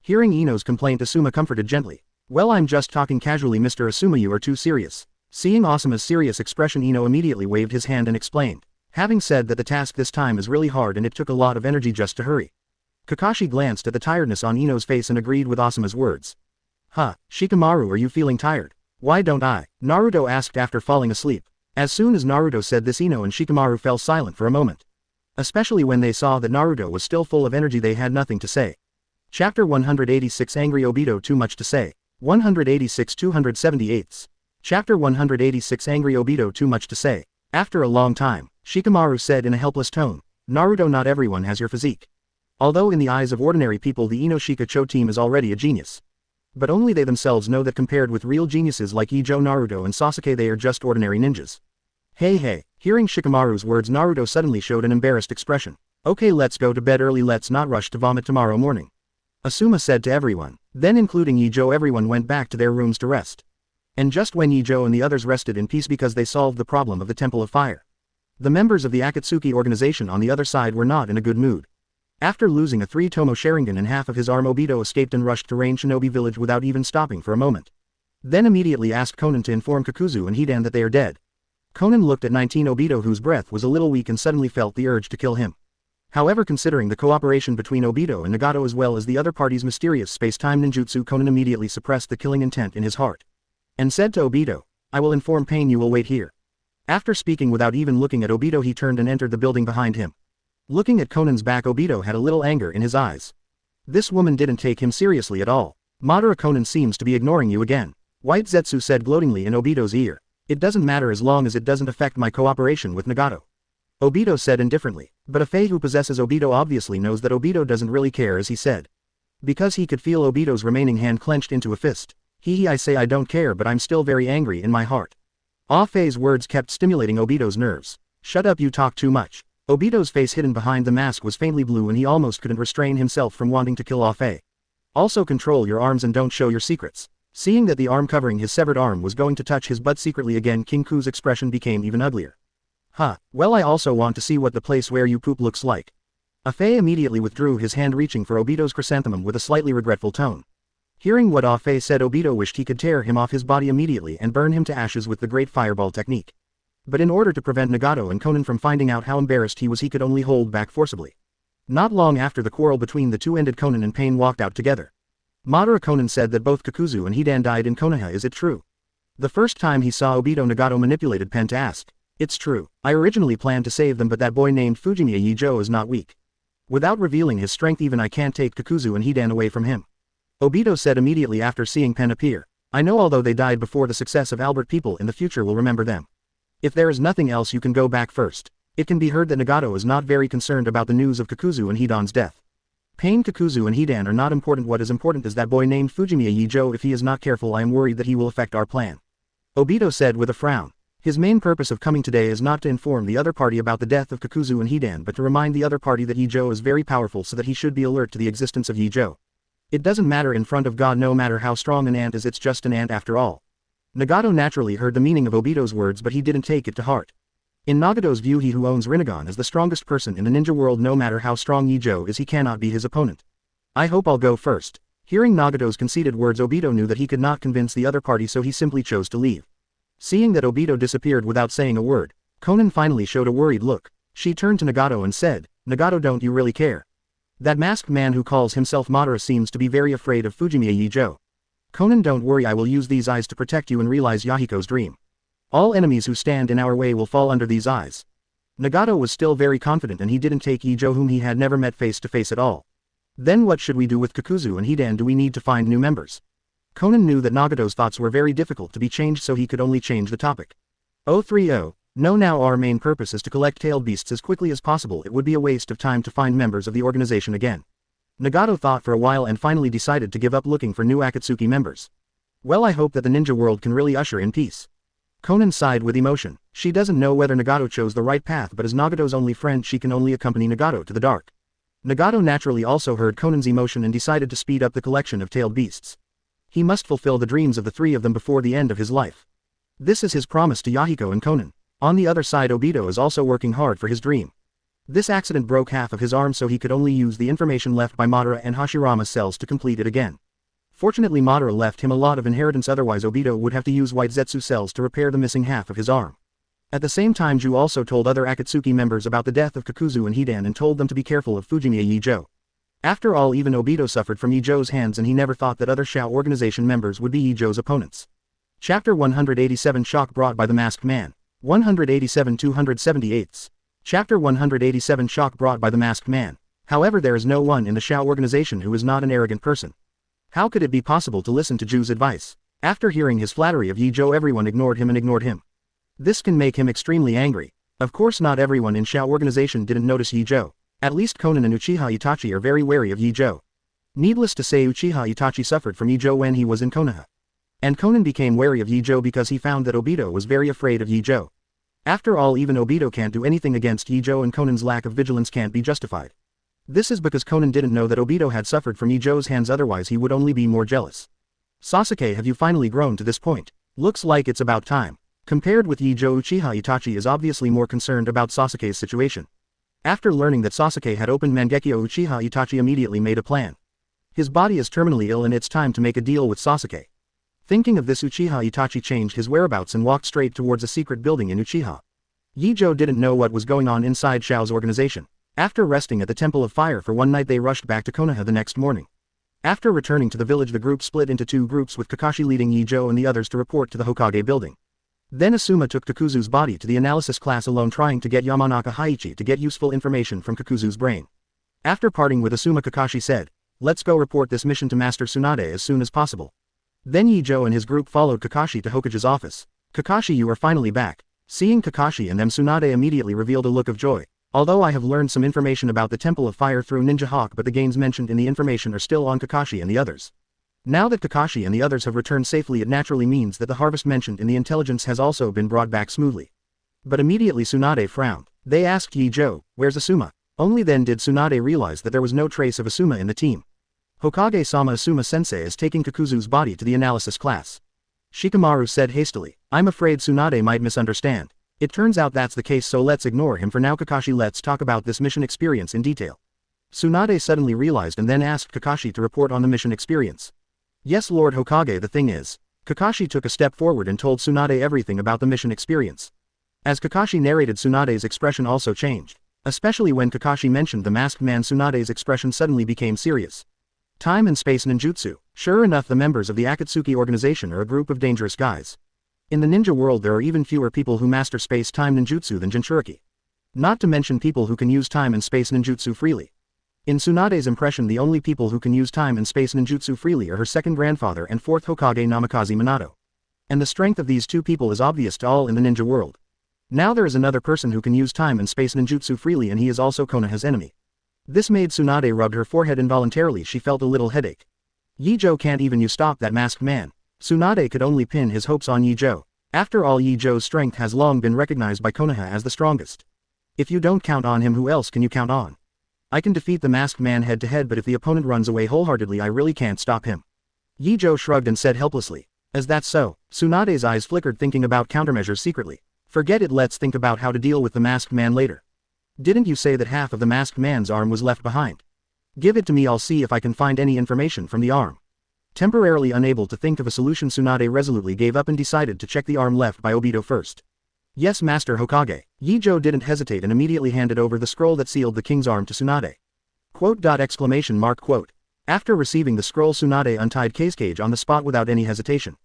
Hearing Ino's complaint, Asuma comforted gently. Well, I'm just talking casually, Mr. Asuma, you are too serious. Seeing Asuma's serious expression, Ino immediately waved his hand and explained. Having said that the task this time is really hard and it took a lot of energy just to hurry. Kakashi glanced at the tiredness on Ino's face and agreed with Asuma's words. Shikamaru, are you feeling tired? Why don't I? Naruto asked after falling asleep. As soon as Naruto said this, Ino and Shikamaru fell silent for a moment. Especially when they saw that Naruto was still full of energy, they had nothing to say. Chapter 186 Angry Obito, too much to say. 186 278. Chapter 186 Angry Obito, too much to say. After a long time, Shikamaru said in a helpless tone, Naruto, not everyone has your physique. Although in the eyes of ordinary people the Ino-Shika-Cho team is already a genius. But only they themselves know that compared with real geniuses like Ye Zhou, Naruto and Sasuke, they are just ordinary ninjas. Hey. Hearing Shikamaru's words, Naruto suddenly showed an embarrassed expression. Okay, let's go to bed early, let's not rush to vomit tomorrow morning. Asuma said to everyone. Then including Ye Zhou, everyone went back to their rooms to rest. And just when Ye Zhou and the others rested in peace because they solved the problem of the Temple of Fire, the members of the Akatsuki organization on the other side were not in a good mood. After losing a 3-tomo Sharingan and half of his arm, Obito escaped and rushed to Rain Shinobi Village without even stopping for a moment. Then immediately asked Konan to inform Kakuzu and Hidan that they are dead. Konan looked at 19 Obito, whose breath was a little weak, and suddenly felt the urge to kill him. However, considering the cooperation between Obito and Nagato as well as the other party's mysterious space-time ninjutsu, Konan immediately suppressed the killing intent in his heart. And said to Obito, I will inform Pain, you will wait here. After speaking without even looking at Obito, he turned and entered the building behind him. Looking at Konan's back, Obito had a little anger in his eyes. This woman didn't take him seriously at all. Madara, Konan seems to be ignoring you again. White Zetsu said gloatingly in Obito's ear. It doesn't matter as long as it doesn't affect my cooperation with Nagato. Obito said indifferently, but a Fae who possesses Obito obviously knows that Obito doesn't really care, as he said. Because he could feel Obito's remaining hand clenched into a fist. I say I don't care, but I'm still very angry in my heart. Ah Fei's words kept stimulating Obito's nerves. Shut up, you talk too much. Obito's face hidden behind the mask was faintly blue and he almost couldn't restrain himself from wanting to kill Ah Fei. Also control your arms and don't show your secrets. Seeing that the arm covering his severed arm was going to touch his butt secretly again, King Ku's expression became even uglier. Well, I also want to see what the place where you poop looks like. Ah Fei immediately withdrew his hand, reaching for Obito's chrysanthemum with a slightly regretful tone. Hearing what Ah Fei said, Obito wished he could tear him off his body immediately and burn him to ashes with the great fireball technique. But in order to prevent Nagato and Konan from finding out how embarrassed he was, he could only hold back forcibly. Not long after the quarrel between the two ended, Konan and Pain walked out together. Madara, Konan said that both Kakuzu and Hidan died in Konoha. Is it true? The first time he saw Obito, Nagato manipulated Pen to ask. It's true. I originally planned to save them, but that boy named Fujimiya Ye Zhou is not weak. Without revealing his strength, even I can't take Kakuzu and Hidan away from him. Obito said immediately after seeing Pen appear. I know, although they died before the success of Albert, people in the future will remember them. If there is nothing else, you can go back first. It can be heard that Nagato is not very concerned about the news of Kakuzu and Hidan's death. Pain, Kakuzu and Hidan are not important. What is important is that boy named Fujimiya Ye Zhou. If he is not careful, I am worried that he will affect our plan. Obito said with a frown. His main purpose of coming today is not to inform the other party about the death of Kakuzu and Hidan, but to remind the other party that Ye Zhou is very powerful, so that he should be alert to the existence of Ye Zhou. It doesn't matter in front of God, no matter how strong an ant is, it's just an ant after all. Nagato naturally heard the meaning of Obito's words, but he didn't take it to heart. In Nagato's view, he who owns Rinnegan is the strongest person in the ninja world. No matter how strong Ye Zhou is, he cannot be his opponent. I hope I'll go first. Hearing Nagato's conceited words, Obito knew that he could not convince the other party, so he simply chose to leave. Seeing that Obito disappeared without saying a word, Konan finally showed a worried look. She turned to Nagato and said, Nagato, don't you really care? That masked man who calls himself Madara seems to be very afraid of Fujimiya Ye Zhou. Konan, don't worry, I will use these eyes to protect you and realize Yahiko's dream. All enemies who stand in our way will fall under these eyes. Nagato was still very confident, and he didn't take Ye Zhou, whom he had never met, face to face at all. Then what should we do with Kakuzu and Hidan? Do we need to find new members? Konan knew that Nagato's thoughts were very difficult to be changed, so he could only change the topic. 030. No, now our main purpose is to collect tailed beasts as quickly as possible. It would be a waste of time to find members of the organization again. Nagato thought for a while and finally decided to give up looking for new Akatsuki members. Well, I hope that the ninja world can really usher in peace. Konan sighed with emotion. She doesn't know whether Nagato chose the right path, but as Nagato's only friend, she can only accompany Nagato to the dark. Nagato naturally also heard Konan's emotion and decided to speed up the collection of tailed beasts. He must fulfill the dreams of the three of them before the end of his life. This is his promise to Yahiko and Konan. On the other side, Obito is also working hard for his dream. This accident broke half of his arm, so he could only use the information left by Madara and Hashirama's cells to complete it again. Fortunately, Madara left him a lot of inheritance, otherwise Obito would have to use White Zetsu cells to repair the missing half of his arm. At the same time, Zhou also told other Akatsuki members about the death of Kakuzu and Hidan and told them to be careful of Fujimiya Ye Zhou. After all, even Obito suffered from Ye Zhou's hands, and he never thought that other Shao organization members would be Ye Zhou's opponents. Chapter 187 Shock brought by the masked man. 187-278. Chapter 187 Shock brought by the masked man. However, there is no one in the Shao organization who is not an arrogant person. How could it be possible to listen to Zhu's advice? After hearing his flattery of Ye Zhou, everyone ignored him. This can make him extremely angry. Of course, not everyone in Shao organization didn't notice Ye Zhou. At least Konan and Uchiha Itachi are very wary of Ye Zhou. Needless to say, Uchiha Itachi suffered from Ye Zhou when he was in Konoha. And Konan became wary of Ye Zhou because he found that Obito was very afraid of Ye Zhou. After all, even Obito can't do anything against Ye Zhou, and Konan's lack of vigilance can't be justified. This is because Konan didn't know that Obito had suffered from Ye Zhou's hands, otherwise he would only be more jealous. Sasuke, have you finally grown to this point? Looks like it's about time. Compared with Ye Zhou, Uchiha Itachi is obviously more concerned about Sasuke's situation. After learning that Sasuke had opened Mangekyo, Uchiha Itachi immediately made a plan. His body is terminally ill and it's time to make a deal with Sasuke. Thinking of this, Uchiha Itachi changed his whereabouts and walked straight towards a secret building in Uchiha. Ye Zhou didn't know what was going on inside Shao's organization. After resting at the Temple of Fire for one night, they rushed back to Konoha the next morning. After returning to the village, the group split into two groups, with Kakashi leading Ye Zhou and the others to report to the Hokage building. Then Asuma took Kakuzu's body to the analysis class alone, trying to get Yamanaka Haichi to get useful information from Kakuzu's brain. After parting with Asuma, Kakashi said, "Let's go report this mission to Master Tsunade as soon as possible." Then Ye Zhou and his group followed Kakashi to Hokage's office. "Kakashi, you are finally back." Seeing Kakashi and them, Tsunade immediately revealed a look of joy. "Although I have learned some information about the Temple of Fire through Ninja Hawk, but the gains mentioned in the information are still on Kakashi and the others. Now that Kakashi and the others have returned safely, it naturally means that the harvest mentioned in the intelligence has also been brought back smoothly." But immediately Tsunade frowned. They asked Ye Zhou, "Where's Asuma?" Only then did Tsunade realize that there was no trace of Asuma in the team. "Hokage-sama, Asuma-sensei is taking Kakuzu's body to the analysis class." Shikamaru said hastily. "I'm afraid Tsunade might misunderstand. It turns out that's the case, so let's ignore him for now. Kakashi, let's talk about this mission experience in detail." Tsunade suddenly realized and then asked Kakashi to report on the mission experience. "Yes, Lord Hokage, the thing is." Kakashi took a step forward and told Tsunade everything about the mission experience. As Kakashi narrated, Tsunade's expression also changed. Especially when Kakashi mentioned the masked man, Tsunade's expression suddenly became serious. "Time and space ninjutsu. Sure enough, the members of the Akatsuki organization are a group of dangerous guys. In the ninja world, there are even fewer people who master space-time ninjutsu than Jinchuriki. Not to mention people who can use time and space ninjutsu freely. In Tsunade's impression, the only people who can use time and space ninjutsu freely are her second grandfather and fourth Hokage, Namikaze Minato. And the strength of these two people is obvious to all in the ninja world. Now there is another person who can use time and space ninjutsu freely, and he is also Konoha's enemy." This made Tsunade rub her forehead. Involuntarily she felt a little headache. Ye Zhou can't even stop that masked man. Tsunade could only pin his hopes on Ye Zhou. After all, Ye Zhou's strength has long been recognized by Konoha as the strongest. If you don't count on him, who else can you count on? "I can defeat the masked man head to head, but if the opponent runs away wholeheartedly, I really can't stop him." Ye Zhou shrugged and said helplessly. "Is that so?" Tsunade's eyes flickered, thinking about countermeasures secretly. "Forget it, let's think about how to deal with the masked man later. Didn't you say that half of the masked man's arm was left behind? Give it to me, I'll see if I can find any information from the arm." Temporarily unable to think of a solution, Tsunade resolutely gave up and decided to check the arm left by Obito first. "Yes, Master Hokage." Ye Zhou didn't hesitate and immediately handed over the scroll that sealed the king's arm to Tsunade. Quote. After receiving the scroll, Tsunade untied Kazekage on the spot without any hesitation.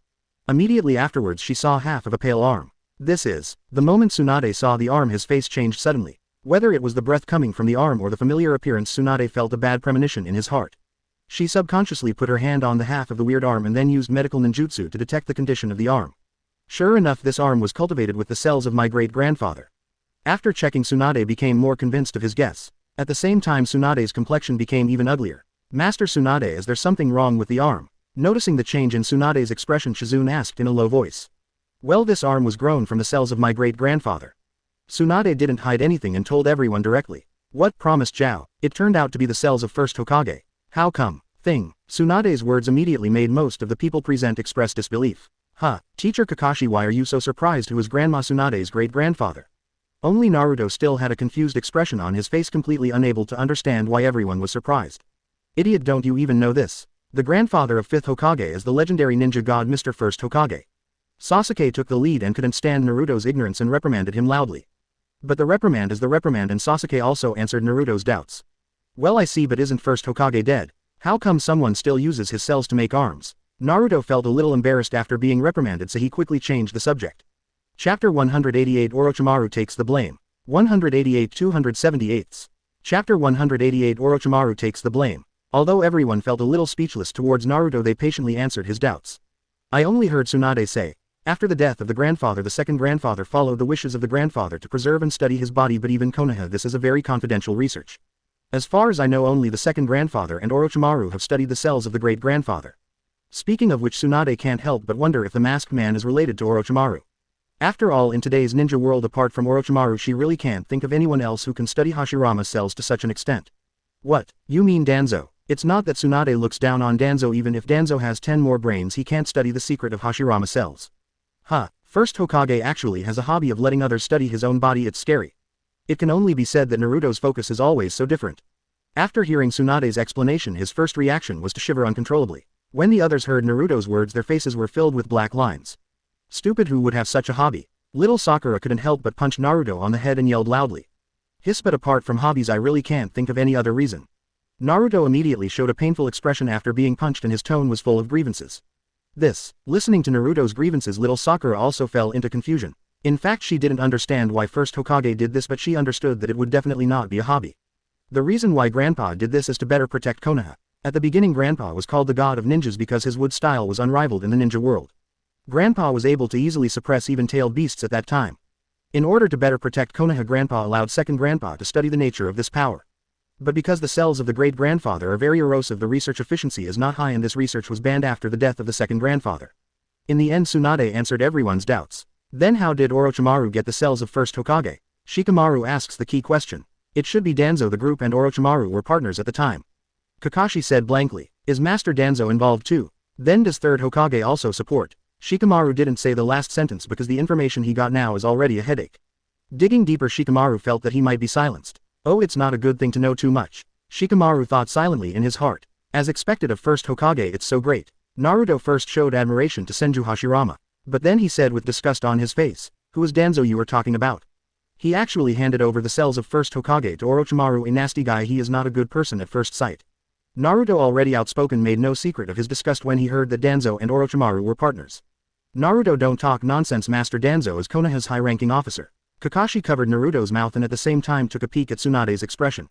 Immediately afterwards she saw half of a pale arm. The moment Tsunade saw the arm, his face changed suddenly. Whether it was the breath coming from the arm or the familiar appearance, Tsunade felt a bad premonition in his heart. She subconsciously put her hand on the half of the weird arm and then used medical ninjutsu to detect the condition of the arm. Sure enough, this arm was cultivated with the cells of my great-grandfather. After checking, Tsunade became more convinced of his guess. At the same time, Tsunade's complexion became even uglier. "Master Tsunade, is there something wrong with the arm?" Noticing the change in Tsunade's expression, Shizune asked in a low voice. "Well, this arm was grown from the cells of my great-grandfather." Tsunade didn't hide anything and told everyone directly. "What?" promised Zhao. "It turned out to be the cells of first Hokage." "How come?" Tsunade's words immediately made most of the people present express disbelief. Teacher Kakashi, why are you so surprised? Who is Grandma Tsunade's great-grandfather?" Only Naruto still had a confused expression on his face, completely unable to understand why everyone was surprised. "Idiot, don't you even know this? The grandfather of 5th Hokage is the legendary ninja god Mr. First Hokage." Sasuke took the lead and couldn't stand Naruto's ignorance and reprimanded him loudly. But the reprimand is the reprimand, and Sasuke also answered Naruto's doubts. Well, I see, but isn't first Hokage dead? How come someone still uses his cells to make arms? Naruto felt a little embarrassed after being reprimanded, so he quickly changed the subject. Chapter 188 Orochimaru takes the blame. 188 278. Chapter 188 Orochimaru takes the blame. Although everyone felt a little speechless towards Naruto, they patiently answered his doubts. I only heard Tsunade say, after the death of the grandfather, the second grandfather followed the wishes of the grandfather to preserve and study his body, but even Konoha, this is a very confidential research. As far as I know, only the second grandfather and Orochimaru have studied the cells of the great grandfather. Speaking of which, Tsunade can't help but wonder if the masked man is related to Orochimaru. After all, in today's ninja world, apart from Orochimaru, she really can't think of anyone else who can study Hashirama's cells to such an extent. What, you mean Danzo? It's not that Tsunade looks down on Danzo. Even if Danzo has 10 more brains, he can't study the secret of Hashirama cells. Huh, first Hokage actually has a hobby of letting others study his own body. It's scary. It can only be said that Naruto's focus is always so different. After hearing Tsunade's explanation, his first reaction was to shiver uncontrollably. When the others heard Naruto's words, their faces were filled with black lines. Stupid, who would have such a hobby? Little Sakura couldn't help but punch Naruto on the head and yelled loudly. Hiss, but apart from hobbies, I really can't think of any other reason. Naruto immediately showed a painful expression after being punched, and his tone was full of grievances. Listening to Naruto's grievances, little Sakura also fell into confusion. In fact, she didn't understand why first Hokage did this, but she understood that it would definitely not be a hobby. The reason why Grandpa did this is to better protect Konoha. At the beginning, Grandpa was called the god of ninjas because his wood style was unrivaled in the ninja world. Grandpa was able to easily suppress even tailed beasts at that time. In order to better protect Konoha, Grandpa allowed second Grandpa to study the nature of this power. But because the cells of the great grandfather are very erosive, the research efficiency is not high, and this research was banned after the death of the second grandfather. In the end, Tsunade answered everyone's doubts. Then how did Orochimaru get the cells of first Hokage? Shikamaru asks the key question. It should be Danzo. The group and Orochimaru were partners at the time. Kakashi said blankly. Is Master Danzo involved too? Then does third Hokage also support? Shikamaru didn't say the last sentence because the information he got now is already a headache. Digging deeper, Shikamaru felt that he might be silenced. Oh, it's not a good thing to know too much. Shikamaru thought silently in his heart. As expected of first Hokage, it's so great. Naruto first showed admiration to Senju Hashirama. But then he said with disgust on his face, who is Danzo you are talking about? He actually handed over the cells of first Hokage to Orochimaru, a nasty guy. He is not a good person at first sight. Naruto, already outspoken, made no secret of his disgust when he heard that Danzo and Orochimaru were partners. Naruto, don't talk nonsense. Master Danzo is Konoha's high-ranking officer. Kakashi covered Naruto's mouth and at the same time took a peek at Tsunade's expression.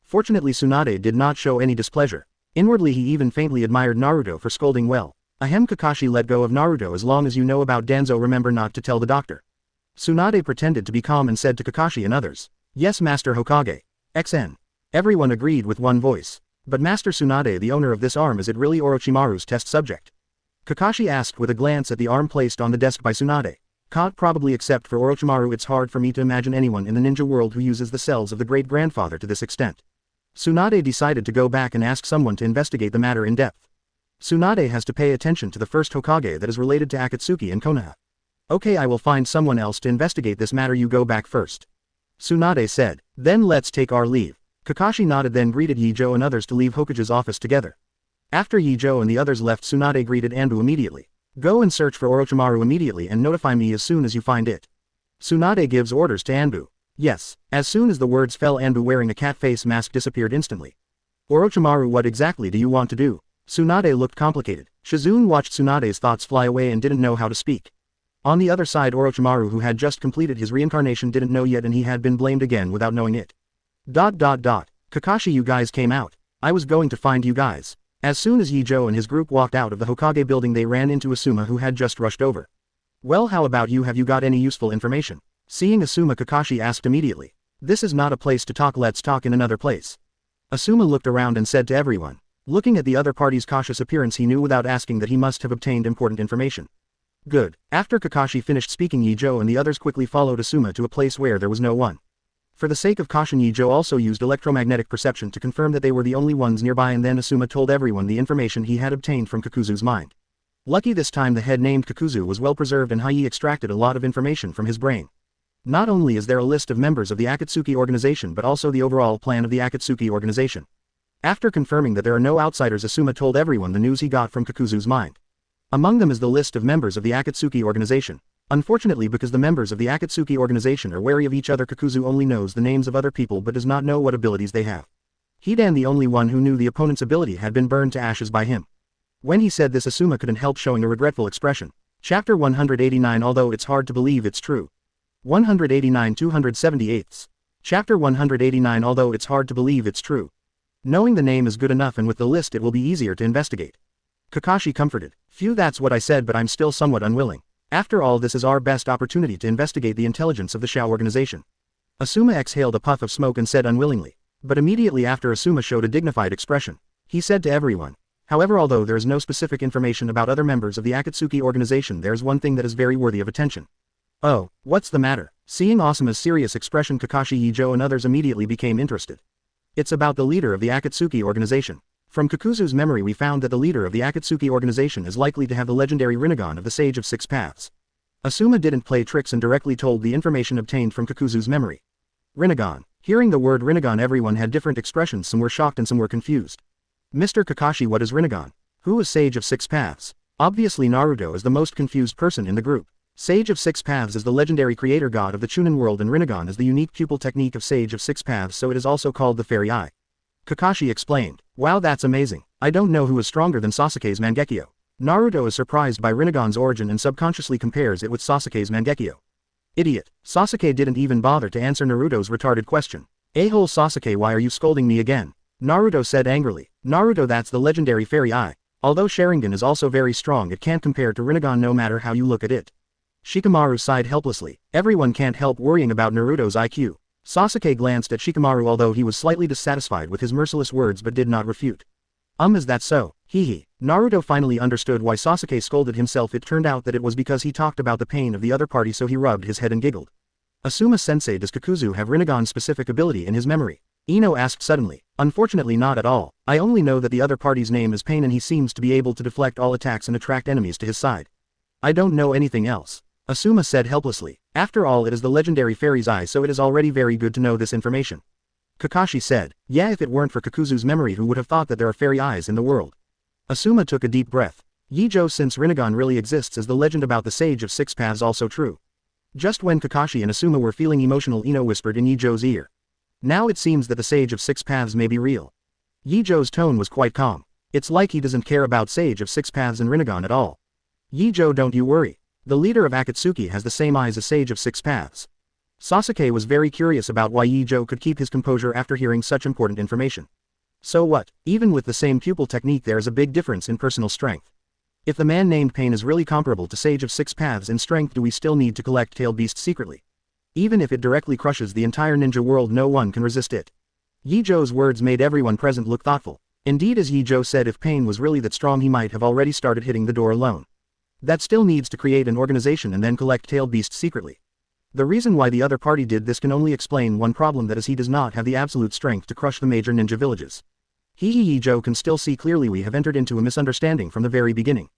Fortunately, Tsunade did not show any displeasure. Inwardly, he even faintly admired Naruto for scolding well. Ahem. Kakashi, let go of Naruto. As long as you know about Danzo, remember not to tell the doctor. Tsunade pretended to be calm and said to Kakashi and others. Yes, Master Hokage. XN. Everyone agreed with one voice. But Master Tsunade, the owner of this arm, is it really Orochimaru's test subject? Kakashi asked with a glance at the arm placed on the desk by Tsunade. Can't probably, except for Orochimaru. It's hard for me to imagine anyone in the ninja world who uses the cells of the great grandfather to this extent. Tsunade decided to go back and ask someone to investigate the matter in depth. Tsunade has to pay attention to the first Hokage that is related to Akatsuki and Konoha. Okay, I will find someone else to investigate this matter. You go back first. Tsunade said. Then let's take our leave. Kakashi nodded, then greeted Ye Zhou and others to leave Hokage's office together. After Ye Zhou and the others left, Tsunade greeted Anbu immediately. Go and search for Orochimaru immediately and notify me as soon as you find it. Tsunade gives orders to Anbu. Yes. As soon as the words fell, Anbu wearing a cat face mask disappeared instantly. Orochimaru, what exactly do you want to do? Tsunade looked complicated. Shizune watched Tsunade's thoughts fly away and didn't know how to speak. On the other side, Orochimaru, who had just completed his reincarnation, didn't know yet and he had been blamed again without knowing it. Kakashi, you guys came out. I was going to find you guys. As soon as Ye Zhou and his group walked out of the Hokage building, they ran into Asuma, who had just rushed over. Well, how about you? Have you got any useful information? Seeing Asuma, Kakashi asked immediately. This is not a place to talk, let's talk in another place. Asuma looked around and said to everyone. Looking at the other party's cautious appearance, he knew without asking that he must have obtained important information. Good. After Kakashi finished speaking, Ye Zhou and the others quickly followed Asuma to a place where there was no one. For the sake of caution, Ye Zhou also used electromagnetic perception to confirm that they were the only ones nearby, and then Asuma told everyone the information he had obtained from Kakuzu's mind. Lucky this time the head named Kakuzu was well preserved and Hai extracted a lot of information from his brain. Not only is there a list of members of the Akatsuki organization but also the overall plan of the Akatsuki organization. After confirming that there are no outsiders, Asuma told everyone the news he got from Kakuzu's mind. Among them is the list of members of the Akatsuki organization. Unfortunately, because the members of the Akatsuki organization are wary of each other, Kakuzu only knows the names of other people but does not know what abilities they have. Hidan, the only one who knew the opponent's ability, had been burned to ashes by him. When he said this, Asuma couldn't help showing a regretful expression. Chapter 189. Although it's hard to believe it's true. 189 278. Chapter 189. Although it's hard to believe it's true. Knowing the name is good enough, and with the list it will be easier to investigate. Kakashi comforted. Phew, that's what I said, but I'm still somewhat unwilling. After all, this is our best opportunity to investigate the intelligence of the Shao organization. Asuma exhaled a puff of smoke and said unwillingly. But immediately after, Asuma showed a dignified expression. He said to everyone. However, although there is no specific information about other members of the Akatsuki organization, there's one thing that is very worthy of attention. Oh, what's the matter? Seeing Asuma's serious expression, Kakashi, Ye Zhou and others immediately became interested. It's about the leader of the Akatsuki organization. From Kakuzu's memory, we found that the leader of the Akatsuki organization is likely to have the legendary Rinnegan of the Sage of Six Paths. Asuma didn't play tricks and directly told the information obtained from Kakuzu's memory. Rinnegan. Hearing the word Rinnegan, everyone had different expressions. Some were shocked and some were confused. Mr. Kakashi, what is Rinnegan? Who is Sage of Six Paths? Obviously Naruto is the most confused person in the group. Sage of Six Paths is the legendary creator god of the Chunin world, and Rinnegan is the unique pupil technique of Sage of Six Paths, so it is also called the Fairy Eye. Kakashi explained. Wow, that's amazing. I don't know who is stronger than Sasuke's Mangekyo. Naruto is surprised by Rinnegan's origin and subconsciously compares it with Sasuke's Mangekyo. Idiot. Sasuke didn't even bother to answer Naruto's retarded question. A-hole Sasuke, why are you scolding me again? Naruto said angrily. Naruto, that's the legendary Fairy Eye. Although Sharingan is also very strong, it can't compare to Rinnegan no matter how you look at it. Shikamaru sighed helplessly. Everyone can't help worrying about Naruto's IQ. Sasuke glanced at Shikamaru, although he was slightly dissatisfied with his merciless words, but did not refute. Is that so? Hee. Naruto finally understood why Sasuke scolded himself. It turned out that it was because he talked about the pain of the other party, so he rubbed his head and giggled. Asuma-sensei, does Kakuzu have Rinnegan's specific ability in his memory? Ino asked suddenly. Unfortunately not at all. I only know that the other party's name is Pain and he seems to be able to deflect all attacks and attract enemies to his side. I don't know anything else. Asuma said helplessly. After all, it is the legendary Fairy's Eye, so it is already very good to know this information. Kakashi said. Yeah, if it weren't for Kakuzu's memory, who would have thought that there are fairy eyes in the world? Asuma took a deep breath. Ye Zhou, since Rinnegan really exists, is the legend about the Sage of Six Paths also true? Just when Kakashi and Asuma were feeling emotional, Ino whispered in Ye Zhou's ear. Now it seems that the Sage of Six Paths may be real. Ye Zhou's tone was quite calm. It's like he doesn't care about Sage of Six Paths and Rinnegan at all. Ye Zhou, don't you worry. The leader of Akatsuki has the same eyes as Sage of Six Paths. Sasuke was very curious about why Ye Zhou could keep his composure after hearing such important information. So what? Even with the same pupil technique, there is a big difference in personal strength. If the man named Pain is really comparable to Sage of Six Paths in strength, do we still need to collect tailed beasts secretly? Even if it directly crushes the entire ninja world, no one can resist it. Ye Zhou's words made everyone present look thoughtful. Indeed, as Ye Zhou said, if Pain was really that strong, he might have already started hitting the door alone. That still needs to create an organization and then collect tailed beasts secretly. The reason why the other party did this can only explain one problem, that is, he does not have the absolute strength to crush the major ninja villages. Ye Zhou can still see clearly we have entered into a misunderstanding from the very beginning.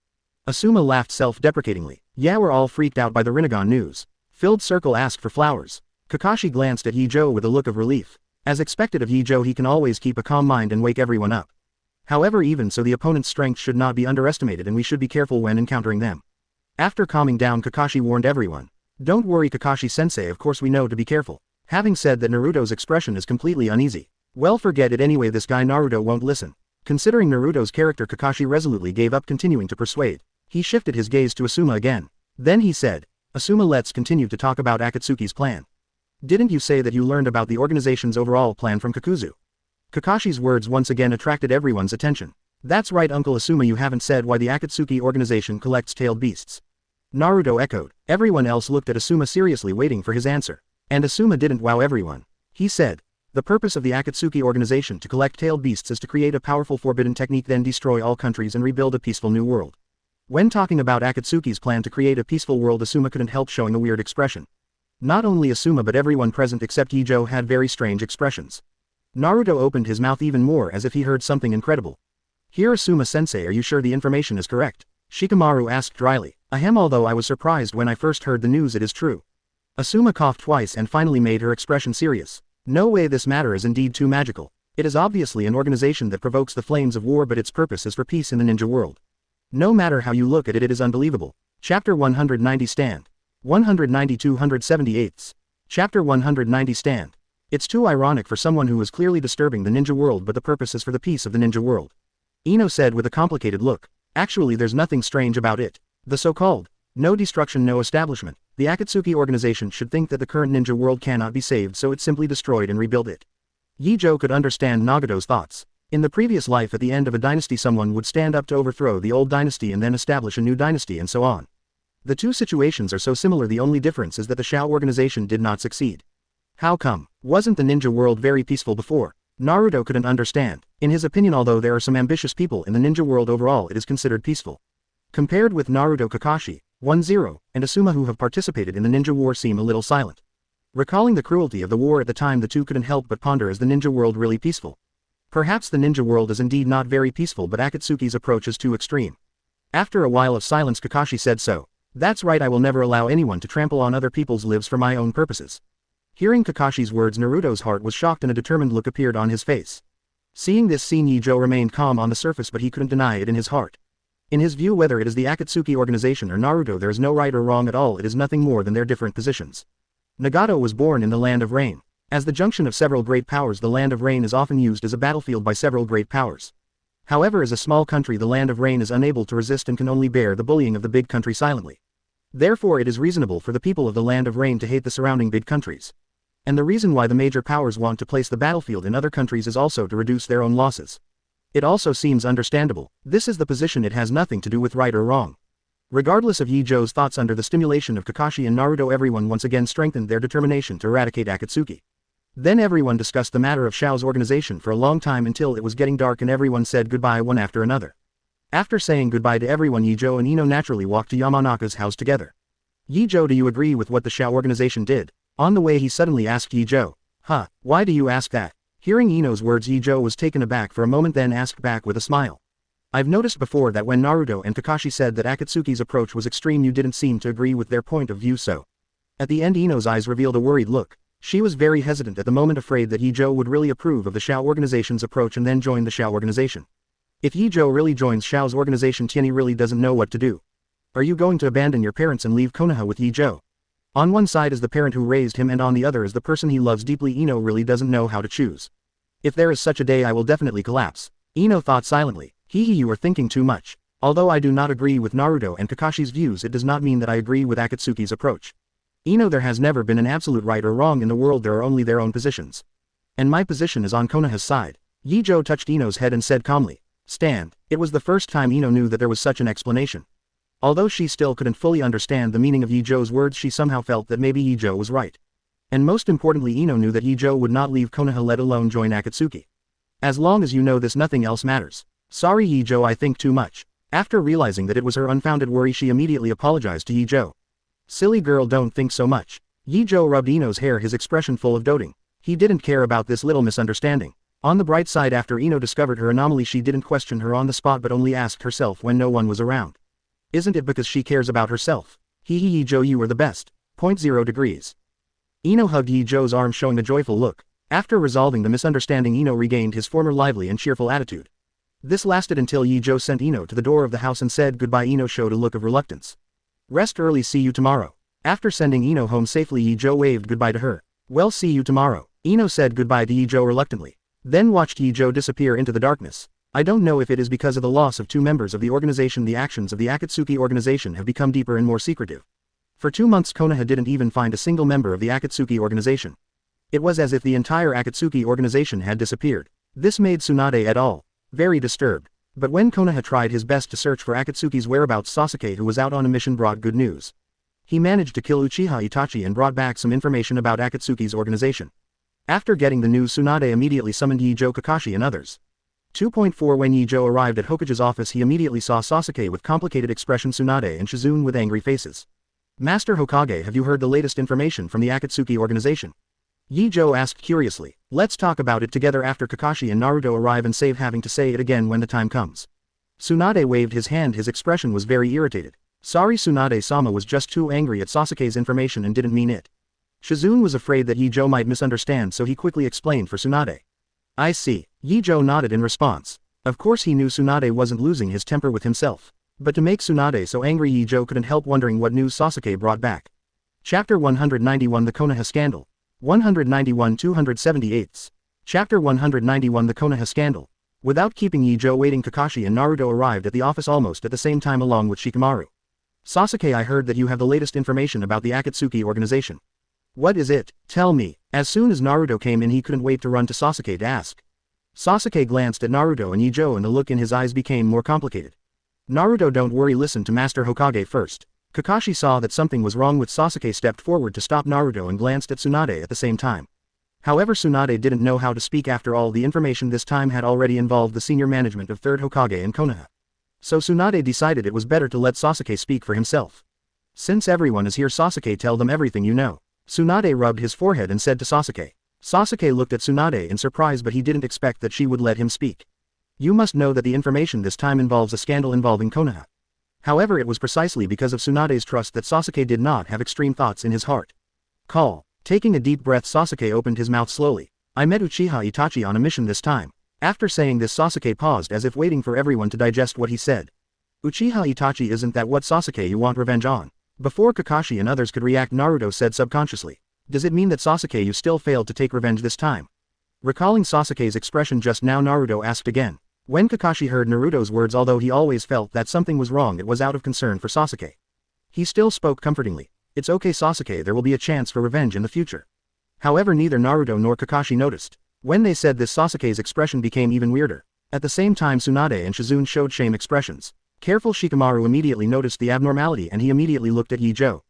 Asuma laughed self-deprecatingly. Yeah, we're all freaked out by the Rinnegan news. Filled Circle asked for flowers. Kakashi glanced at Ye Zhou with a look of relief. As expected of Ye Zhou, he can always keep a calm mind and wake everyone up. However, even so, the opponent's strength should not be underestimated and we should be careful when encountering them. After calming down, Kakashi warned everyone. Don't worry, Kakashi-sensei, of course we know to be careful. Having said that, Naruto's expression is completely uneasy. Well, forget it anyway, this guy Naruto won't listen. Considering Naruto's character, Kakashi resolutely gave up continuing to persuade. He shifted his gaze to Asuma again. Then he said, Asuma, let's continue to talk about Akatsuki's plan. Didn't you say that you learned about the organization's overall plan from Kakuzu? Kakashi's words once again attracted everyone's attention. That's right, Uncle Asuma, you haven't said why the Akatsuki organization collects tailed beasts. Naruto echoed. Everyone else looked at Asuma seriously, waiting for his answer. And Asuma didn't wow everyone. He said, the purpose of the Akatsuki organization to collect tailed beasts is to create a powerful forbidden technique, then destroy all countries and rebuild a peaceful new world. When talking about Akatsuki's plan to create a peaceful world, Asuma couldn't help showing a weird expression. Not only Asuma but everyone present except Ye Zhou had very strange expressions. Naruto opened his mouth even more as if he heard something incredible. Here, Asuma-sensei, are you sure the information is correct? Shikamaru asked dryly. Ahem, although I was surprised when I first heard the news, it is true. Asuma coughed twice and finally made her expression serious. No way, this matter is indeed too magical. It is obviously an organization that provokes the flames of war, but its purpose is for peace in the ninja world. No matter how you look at it, it is unbelievable. Chapter 190 Stand. 190 278. Chapter 190 Stand. It's too ironic for someone who is clearly disturbing the ninja world, but the purpose is for the peace of the ninja world. Ino said with a complicated look. Actually, there's nothing strange about it. The so-called no destruction, no establishment. The Akatsuki organization should think that the current ninja world cannot be saved, so it simply destroyed and rebuilt it. Ye Zhou could understand Nagato's thoughts. In the previous life, at the end of a dynasty, someone would stand up to overthrow the old dynasty and then establish a new dynasty, and so on. The two situations are so similar, the only difference is that the Shao organization did not succeed. How come? Wasn't the ninja world very peaceful before? Naruto couldn't understand. In his opinion, although there are some ambitious people in the ninja world, overall it is considered peaceful. Compared with Naruto, Kakashi, 1-0, and Asuma, who have participated in the ninja war, seem a little silent. Recalling the cruelty of the war at the time, the two couldn't help but ponder, is the ninja world really peaceful? Perhaps the ninja world is indeed not very peaceful, but Akatsuki's approach is too extreme. After a while of silence, Kakashi said, "So, that's right, I will never allow anyone to trample on other people's lives for my own purposes." Hearing Kakashi's words, Naruto's heart was shocked and a determined look appeared on his face. Seeing this scene, Ye Zhou remained calm on the surface, but he couldn't deny it in his heart. In his view, whether it is the Akatsuki organization or Naruto, there is no right or wrong at all, it is nothing more than their different positions. Nagato was born in the Land of Rain. As the junction of several great powers, the Land of Rain is often used as a battlefield by several great powers. However, as a small country, the Land of Rain is unable to resist and can only bear the bullying of the big country silently. Therefore, it is reasonable for the people of the Land of Rain to hate the surrounding big countries. And the reason why the major powers want to place the battlefield in other countries is also to reduce their own losses. It also seems understandable. This is the position, it has nothing to do with right or wrong. Regardless of Ye Zhou's thoughts, under the stimulation of Kakashi and Naruto, everyone once again strengthened their determination to eradicate Akatsuki. Then everyone discussed the matter of Shao's organization for a long time until it was getting dark and everyone said goodbye one after another. After saying goodbye to everyone, Ye Zhou and Ino naturally walked to Yamanaka's house together. "Ye Zhou, do you agree with what the Shao organization did?" On the way, he suddenly asked Ye Zhou. "Huh, why do you ask that?" Hearing Ino's words, Ye Zhou was taken aback for a moment, then asked back with a smile. "I've noticed before that when Naruto and Kakashi said that Akatsuki's approach was extreme, you didn't seem to agree with their point of view, so." At the end, Ino's eyes revealed a worried look. She was very hesitant at the moment, afraid that Ye Zhou would really approve of the Shao organization's approach and then join the Shao organization. If Ye Zhou really joins Shao's organization, Tianyi really doesn't know what to do. Are you going to abandon your parents and leave Konoha with Ye Zhou? On one side is the parent who raised him and on the other is the person he loves deeply. Ino really doesn't know how to choose. If there is such a day, I will definitely collapse. Ino thought silently. You are thinking too much. Although I do not agree with Naruto and Kakashi's views, it does not mean that I agree with Akatsuki's approach. Ino, there has never been an absolute right or wrong in the world, there are only their own positions. And my position is on Konoha's side. Ye Zhou touched Ino's head and said calmly, "Stand." It was the first time Ino knew that there was such an explanation. Although she still couldn't fully understand the meaning of Ye Zhou's words, she somehow felt that maybe Ye Zhou was right. And most importantly, Ino knew that Ye Zhou would not leave Konoha, let alone join Akatsuki. "As long as you know this, nothing else matters." "Sorry Ye Zhou, I think too much." After realizing that it was her unfounded worry, she immediately apologized to Ye Zhou. "Silly girl, don't think so much." Ye Zhou rubbed Ino's hair, his expression full of doting. He didn't care about this little misunderstanding. On the bright side, after Ino discovered her anomaly, she didn't question her on the spot but only asked herself when no one was around. Isn't it because she cares about herself? Ye Zhou, you are the best. 0 degrees. Ino hugged Ye Zhou's arm, showing a joyful look. After resolving the misunderstanding, Ino regained his former lively and cheerful attitude. This lasted until Ye Zhou sent Ino to the door of the house and said goodbye. Ino showed a look of reluctance. "Rest early, see you tomorrow." After sending Ino home safely, Ye Zhou waved goodbye to her. "Well, see you tomorrow." Ino said goodbye to Ye Zhou reluctantly. Then watched Ye Zhou disappear into the darkness. I don't know if it is because of the loss of 2 members of the organization, the actions of the Akatsuki organization have become deeper and more secretive. For 2 months Konoha didn't even find a single member of the Akatsuki organization. It was as if the entire Akatsuki organization had disappeared. This made Tsunade et al. Very disturbed. But when Konoha tried his best to search for Akatsuki's whereabouts, Sasuke, who was out on a mission, brought good news. He managed to kill Uchiha Itachi and brought back some information about Akatsuki's organization. After getting the news, Tsunade immediately summoned Ye Zhou, Kakashi and others. 2.4 When Ye Zhou arrived at Hokage's office, he immediately saw Sasuke with complicated expression, Tsunade and Shizune with angry faces. "Master Hokage, have you heard the latest information from the Akatsuki organization?" Ye Zhou asked curiously. "Let's talk about it together after Kakashi and Naruto arrive and save having to say it again when the time comes." Tsunade waved his hand, his expression was very irritated. Sorry, Tsunade-sama was just too angry at Sasuke's information and didn't mean it. Shizune was afraid that Ye Zhou might misunderstand, so he quickly explained for Tsunade. "I see." Ye Zhou nodded in response. Of course he knew Tsunade wasn't losing his temper with himself. But to make Tsunade so angry, Ye Zhou couldn't help wondering what news Sasuke brought back. Chapter 191 The Konoha Scandal. 191 278. Chapter 191 The Konoha Scandal. Without keeping Ye Zhou waiting, Kakashi and Naruto arrived at the office almost at the same time along with Shikamaru. Sasuke, I heard that you have the latest information about the Akatsuki organization. What is it? Tell me. As soon as Naruto came in, he couldn't wait to run to Sasuke to ask. Sasuke glanced at Naruto and Ye Zhou and the look in his eyes became more complicated. Naruto, don't worry, listen to Master Hokage first. Kakashi saw that something was wrong with Sasuke, stepped forward to stop Naruto and glanced at Tsunade at the same time. However, Tsunade didn't know how to speak. After all, the information this time had already involved the senior management of 3rd Hokage and Konoha. So Tsunade decided it was better to let Sasuke speak for himself. Since everyone is here, Sasuke, tell them everything you know. Tsunade rubbed his forehead and said to Sasuke. Sasuke looked at Tsunade in surprise, but he didn't expect that she would let him speak. You must know that the information this time involves a scandal involving Konoha. However, it was precisely because of Tsunade's trust that Sasuke did not have extreme thoughts in his heart. Call. Taking a deep breath, Sasuke opened his mouth slowly. I met Uchiha Itachi on a mission this time. After saying this, Sasuke paused as if waiting for everyone to digest what he said. Uchiha Itachi, isn't that what Sasuke you want revenge on? Before Kakashi and others could react, Naruto said subconsciously. Does it mean that Sasuke you still failed to take revenge this time? Recalling Sasuke's expression just now, Naruto asked again. When Kakashi heard Naruto's words, although he always felt that something was wrong, it was out of concern for Sasuke. He still spoke comfortingly. It's okay, Sasuke, there will be a chance for revenge in the future. However, neither Naruto nor Kakashi noticed. When they said this, Sasuke's expression became even weirder. At the same time, Tsunade and Shizune showed shame expressions. Careful Shikamaru immediately noticed the abnormality and he immediately looked at Ye Zhou.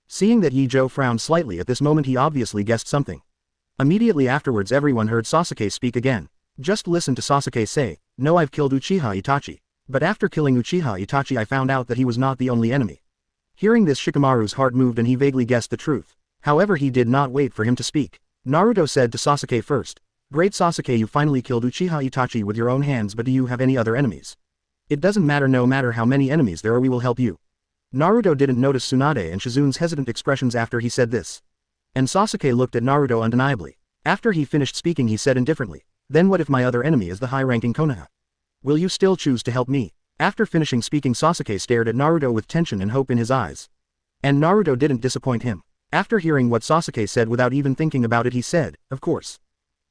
Seeing that Ye Zhou frowned slightly at this moment, he obviously guessed something. Immediately afterwards, everyone heard Sasuke speak again. Just listen to Sasuke say, no, I've killed Uchiha Itachi. But after killing Uchiha Itachi, I found out that he was not the only enemy. Hearing this, Shikamaru's heart moved and he vaguely guessed the truth. However, he did not wait for him to speak. Naruto said to Sasuke first. Great, Sasuke, you finally killed Uchiha Itachi with your own hands, but do you have any other enemies? It doesn't matter, no matter how many enemies there are, we will help you. Naruto didn't notice Tsunade and Shizune's hesitant expressions after he said this. And Sasuke looked at Naruto undeniably. After he finished speaking, he said indifferently. Then what if my other enemy is the high-ranking Konoha? Will you still choose to help me? After finishing speaking, Sasuke stared at Naruto with tension and hope in his eyes. And Naruto didn't disappoint him. After hearing what Sasuke said, without even thinking about it, he said, of course.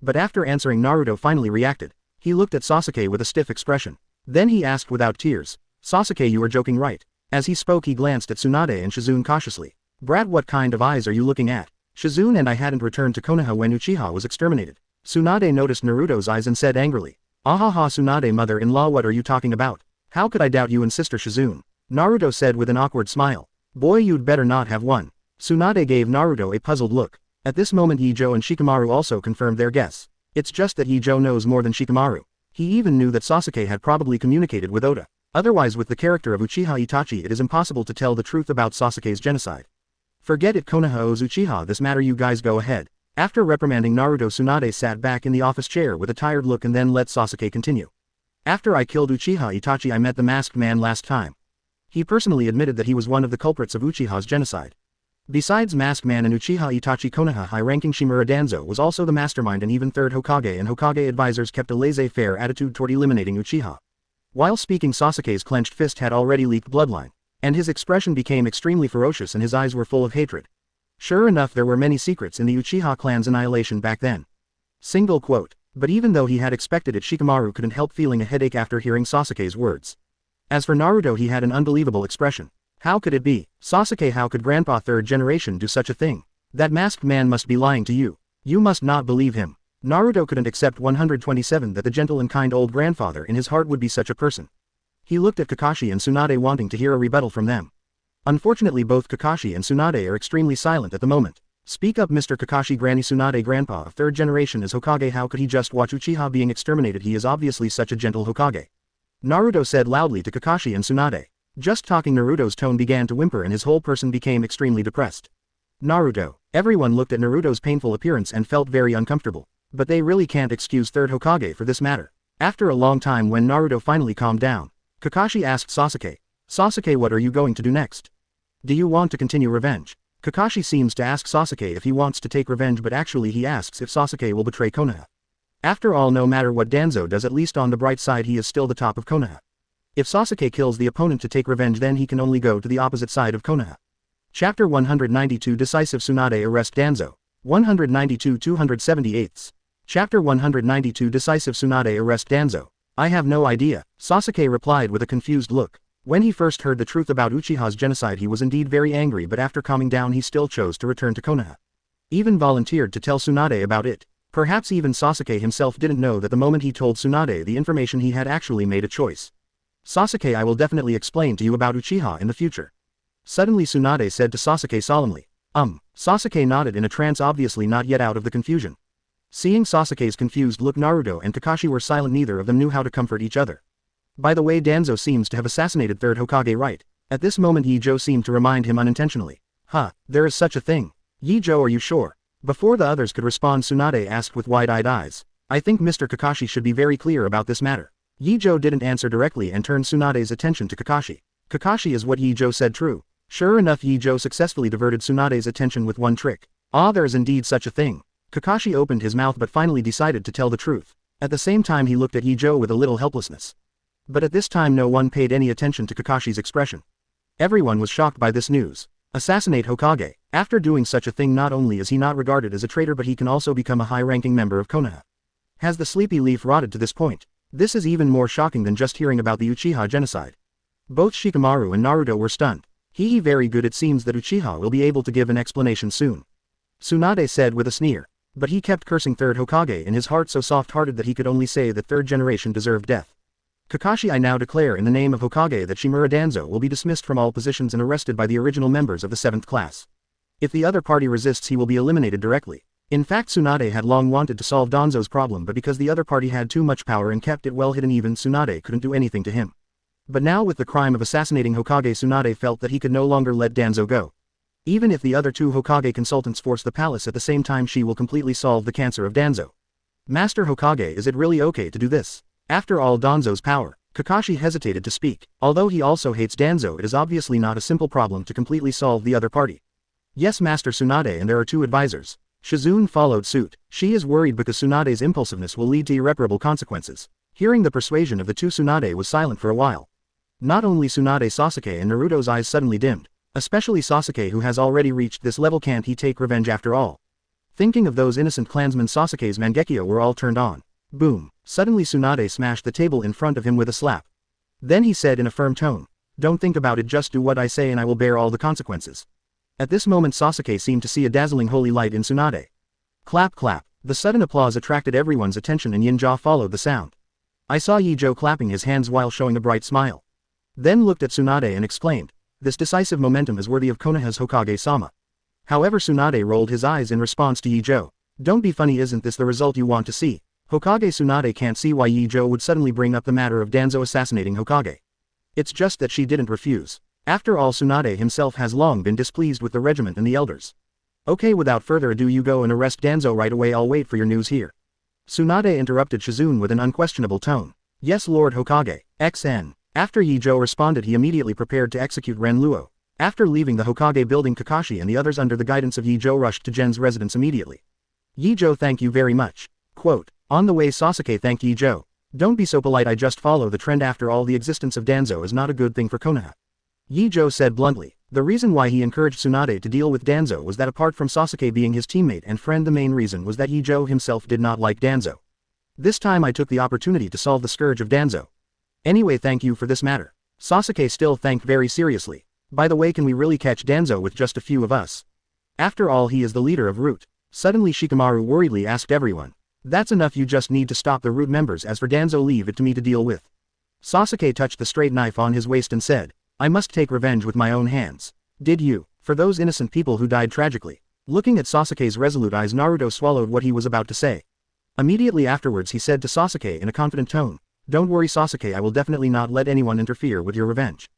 But after answering, Naruto finally reacted. He looked at Sasuke with a stiff expression. Then he asked without tears, Sasuke, you are joking, right? As he spoke, he glanced at Tsunade and Shizune cautiously. Brat, what kind of eyes are you looking at? Shizune and I hadn't returned to Konoha when Uchiha was exterminated. Tsunade noticed Naruto's eyes and said angrily. Ahaha, Tsunade, mother-in-law, what are you talking about? How could I doubt you and sister Shizune? Naruto said with an awkward smile. Boy, you'd better not have won. Tsunade gave Naruto a puzzled look. At this moment, Ye Zhou and Shikamaru also confirmed their guess. It's just that Ye Zhou knows more than Shikamaru. He even knew that Sasuke had probably communicated with Oda. Otherwise, with the character of Uchiha Itachi, it is impossible to tell the truth about Sasuke's genocide. Forget it, Konoha owes Uchiha this matter, you guys go ahead. After reprimanding Naruto, Tsunade sat back in the office chair with a tired look and then let Sasuke continue. After I killed Uchiha Itachi, I met the masked man last time. He personally admitted that he was one of the culprits of Uchiha's genocide. Besides Masked Man and Uchiha Itachi, Konoha high-ranking Shimura Danzo was also the mastermind, and even 3rd Hokage and Hokage advisors kept a laissez-faire attitude toward eliminating Uchiha. While speaking, Sasuke's clenched fist had already leaked bloodline, and his expression became extremely ferocious and his eyes were full of hatred. Sure enough, there were many secrets in the Uchiha clan's annihilation back then. Single quote. But even though he had expected it, Shikamaru couldn't help feeling a headache after hearing Sasuke's words. As for Naruto, he had an unbelievable expression. How could it be? Sasuke, how could Grandpa 3rd generation do such a thing? That masked man must be lying to you. You must not believe him. Naruto couldn't accept 127 that the gentle and kind old grandfather in his heart would be such a person. He looked at Kakashi and Tsunade, wanting to hear a rebuttal from them. Unfortunately, both Kakashi and Tsunade are extremely silent at the moment. Speak up, Mr. Kakashi. Granny, Tsunade, Grandpa of 3rd generation is Hokage. How could he just watch Uchiha being exterminated? He is obviously such a gentle Hokage. Naruto said loudly to Kakashi and Tsunade. Just talking, Naruto's tone began to whimper and his whole person became extremely depressed. Naruto. Everyone looked at Naruto's painful appearance and felt very uncomfortable. But they really can't excuse 3rd Hokage for this matter. After a long time, when Naruto finally calmed down, Kakashi asked Sasuke. Sasuke, what are you going to do next? Do you want to continue revenge? Kakashi seems to ask Sasuke if he wants to take revenge, but actually he asks if Sasuke will betray Konoha. After all, no matter what Danzo does, at least on the bright side, he is still the top of Konoha. If Sasuke kills the opponent to take revenge, then he can only go to the opposite side of Konoha. Chapter 192 Decisive Tsunade arrest Danzo. 192-278. Chapter 192 Decisive Tsunade Arrest Danzo. I have no idea, Sasuke replied with a confused look. When he first heard the truth about Uchiha's genocide he was indeed very angry, but after calming down he still chose to return to Konoha. Even volunteered to tell Tsunade about it. Perhaps even Sasuke himself didn't know that the moment he told Tsunade the information he had actually made a choice. Sasuke, I will definitely explain to you about Uchiha in the future. Suddenly Tsunade said to Sasuke solemnly. Sasuke nodded in a trance, obviously not yet out of the confusion. Seeing Sasuke's confused look, Naruto and Kakashi were silent. Neither of them knew how to comfort each other. By the way, Danzo seems to have assassinated third Hokage, right? At this moment Ye Zhou seemed to remind him unintentionally. There is such a thing. Ye Zhou, are you sure? Before the others could respond, Tsunade asked with wide-eyed eyes. I think Mr. Kakashi should be very clear about this matter. Ye Zhou didn't answer directly and turned Tsunade's attention to Kakashi. Kakashi, is what Ye Zhou said true? Sure enough, Ye Zhou successfully diverted Tsunade's attention with one trick. There is indeed such a thing. Kakashi opened his mouth but finally decided to tell the truth. At the same time he looked at Ye Zhou with a little helplessness. But at this time no one paid any attention to Kakashi's expression. Everyone was shocked by this news. Assassinate Hokage. After doing such a thing, not only is he not regarded as a traitor but he can also become a high-ranking member of Konoha. Has the sleepy leaf rotted to this point? This is even more shocking than just hearing about the Uchiha genocide. Both Shikamaru and Naruto were stunned. Very good, it seems that Uchiha will be able to give an explanation soon. Tsunade said with a sneer. But he kept cursing third Hokage in his heart, so soft-hearted that he could only say that third generation deserved death. Kakashi, I now declare in the name of Hokage that Shimura Danzo will be dismissed from all positions and arrested by the original members of the 7th class. If the other party resists he will be eliminated directly. In fact, Tsunade had long wanted to solve Danzo's problem, but because the other party had too much power and kept it well hidden, even Tsunade couldn't do anything to him. But now with the crime of assassinating Hokage, Tsunade felt that he could no longer let Danzo go. Even if the other two Hokage consultants force the palace at the same time, she will completely solve the cancer of Danzo. Master Hokage, is it really okay to do this? After all, Danzo's power. Kakashi hesitated to speak. Although he also hates Danzo, it is obviously not a simple problem to completely solve the other party. Yes, Master Tsunade, and there are two advisors. Shizune followed suit. She is worried because Tsunade's impulsiveness will lead to irreparable consequences. Hearing the persuasion of the two, Tsunade was silent for a while. Not only Tsunade, Sasuke and Naruto's eyes suddenly dimmed. Especially Sasuke, who has already reached this level. Can't he take revenge after all? Thinking of those innocent clansmen, Sasuke's Mangekyo were all turned on. Boom. Suddenly Tsunade smashed the table in front of him with a slap. Then he said in a firm tone. Don't think about it, just do what I say and I will bear all the consequences. At this moment Sasuke seemed to see a dazzling holy light in Tsunade. Clap clap. The sudden applause attracted everyone's attention and Yin Zhou followed the sound. I saw Ye Zhou clapping his hands while showing a bright smile. Then looked at Tsunade and exclaimed. This decisive momentum is worthy of Konoha's Hokage-sama. However, Tsunade rolled his eyes in response to Ye Zhou. Don't be funny, isn't this the result you want to see? Hokage Tsunade can't see why Ye Zhou would suddenly bring up the matter of Danzo assassinating Hokage. It's just that she didn't refuse. After all, Tsunade himself has long been displeased with the regiment and the elders. Okay, without further ado, you go and arrest Danzo right away, I'll wait for your news here. Tsunade interrupted Shizune with an unquestionable tone. Yes, Lord Hokage. XN. After Ye Zhou responded, he immediately prepared to execute Ren Luo. After leaving the Hokage building, Kakashi and the others under the guidance of Ye Zhou rushed to Gen's residence immediately. Ye Zhou, thank you very much. Quote. On the way, Sasuke thanked Ye Zhou. Don't be so polite, I just follow the trend. After all, the existence of Danzo is not a good thing for Konoha. Ye Zhou said bluntly. The reason why he encouraged Tsunade to deal with Danzo was that apart from Sasuke being his teammate and friend, the main reason was that Ye Zhou himself did not like Danzo. This time I took the opportunity to solve the scourge of Danzo. Anyway, thank you for this matter. Sasuke still thanked very seriously. By the way, can we really catch Danzo with just a few of us? After all, he is the leader of Root. Suddenly Shikamaru worriedly asked everyone. That's enough, you just need to stop the Root members. As for Danzo, leave it to me to deal with. Sasuke touched the straight knife on his waist and said, I must take revenge with my own hands. Did you? For those innocent people who died tragically. Looking at Sasuke's resolute eyes, Naruto swallowed what he was about to say. Immediately afterwards he said to Sasuke in a confident tone. Don't worry Sasuke, I will definitely not let anyone interfere with your revenge.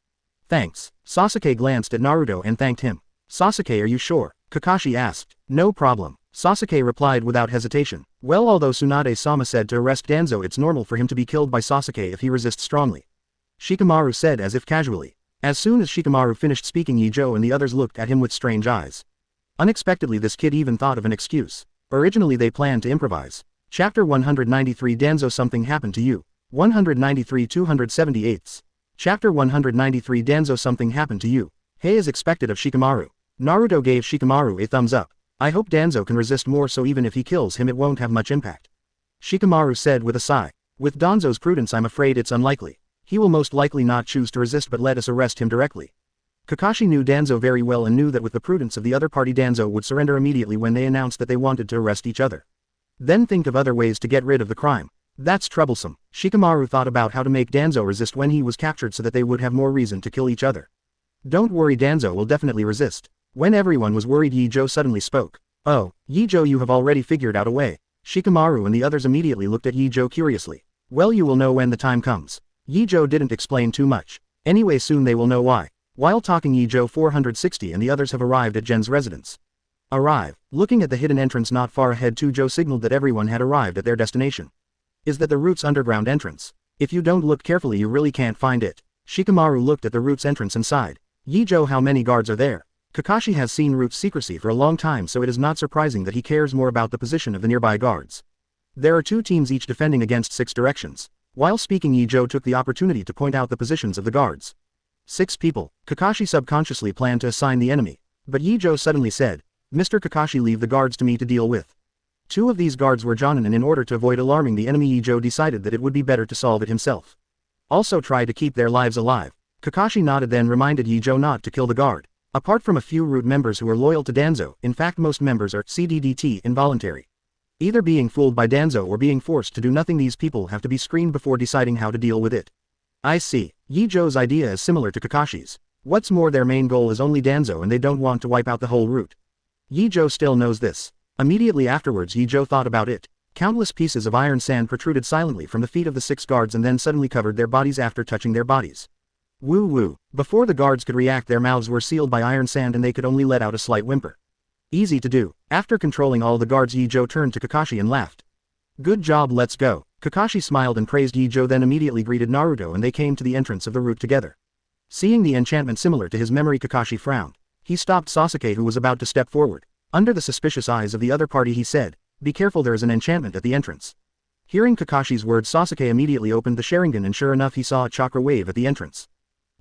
Thanks. Sasuke glanced at Naruto and thanked him. Sasuke, are you sure? Kakashi asked. No problem. Sasuke replied without hesitation. Well, although Tsunade-sama said to arrest Danzo, it's normal for him to be killed by Sasuke if he resists strongly. Shikamaru said as if casually. As soon as Shikamaru finished speaking, Ye Zhou and the others looked at him with strange eyes. Unexpectedly, this kid even thought of an excuse. Originally they planned to improvise. Chapter 193 Danzo, something happened to you. 193-278. Chapter 193 Danzo, something happened to you. Hey, as expected of Shikamaru. Naruto gave Shikamaru a thumbs up. I hope Danzo can resist more so even if he kills him it won't have much impact. Shikamaru said with a sigh. With Danzo's prudence I'm afraid it's unlikely. He will most likely not choose to resist but let us arrest him directly. Kakashi knew Danzo very well and knew that with the prudence of the other party Danzo would surrender immediately when they announced that they wanted to arrest each other. Then think of other ways to get rid of the crime. That's troublesome. Shikamaru thought about how to make Danzo resist when he was captured so that they would have more reason to kill each other. Don't worry, Danzo will definitely resist. When everyone was worried, Ye Zhou suddenly spoke. Oh, Ye Zhou, you have already figured out a way. Shikamaru and the others immediately looked at Ye Zhou curiously. Well, you will know when the time comes. Ye Zhou didn't explain too much. Anyway, soon they will know why. While talking, Ye Zhou 460 and the others have arrived at Gen's residence. Arrive. Looking at the hidden entrance not far ahead, Zhou signaled that everyone had arrived at their destination. Is that the Root's underground entrance? If you don't look carefully you really can't find it. Shikamaru looked at the Root's entrance and sighed. Ye Zhou, how many guards are there? Kakashi has seen Root's secrecy for a long time, so it is not surprising that he cares more about the position of the nearby guards. There are 2 teams each defending against 6 directions. While speaking, Ye Zhou took the opportunity to point out the positions of the guards. 6 people. Kakashi subconsciously planned to assign the enemy. But Ye Zhou suddenly said, Mr. Kakashi, leave the guards to me to deal with. 2 of these guards were Jonin, and in order to avoid alarming the enemy, Ye Zhou decided that it would be better to solve it himself. Also try to keep their lives alive. Kakashi nodded, then reminded Ye Zhou not to kill the guard. Apart from a few Root members who are loyal to Danzo, in fact most members are CDDT involuntary. Either being fooled by Danzo or being forced to do nothing. These people have to be screened before deciding how to deal with it. I see. Ye Zhou's idea is similar to Kakashi's. What's more, their main goal is only Danzo and they don't want to wipe out the whole Root. Ye Zhou still knows this. Immediately afterwards Ye Zhou thought about it. Countless pieces of iron sand protruded silently from the feet of the 6 guards and then suddenly covered their bodies after touching their bodies. Woo woo. Before the guards could react, their mouths were sealed by iron sand and they could only let out a slight whimper. Easy to do. After controlling all the guards, Ye Zhou turned to Kakashi and laughed. Good job, let's go. Kakashi smiled and praised Ye Zhou, then immediately greeted Naruto and they came to the entrance of the Root together. Seeing the enchantment similar to his memory, Kakashi frowned. He stopped Sasuke, who was about to step forward. Under the suspicious eyes of the other party he said, be careful, there is an enchantment at the entrance. Hearing Kakashi's words, Sasuke immediately opened the Sharingan and sure enough he saw a chakra wave at the entrance.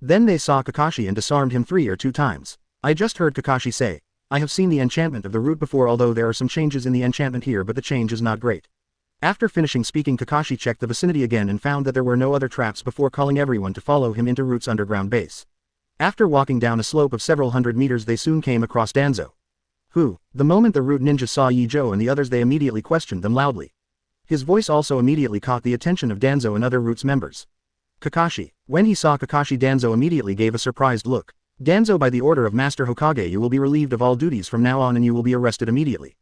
Then they saw Kakashi and disarmed him 3 or 2 times. I just heard Kakashi say, I have seen the enchantment of the Root before, although there are some changes in the enchantment here, but the change is not great. After finishing speaking, Kakashi checked the vicinity again and found that there were no other traps before calling everyone to follow him into Root's underground base. After walking down a slope of several hundred meters they soon came across Danzo. Who? The moment the Root ninja saw Ye Zhou and the others they immediately questioned them loudly. His voice also immediately caught the attention of Danzo and other Root's members. Kakashi. When he saw Kakashi, Danzo immediately gave a surprised look. Danzo, by the order of Master Hokage you will be relieved of all duties from now on and you will be arrested immediately.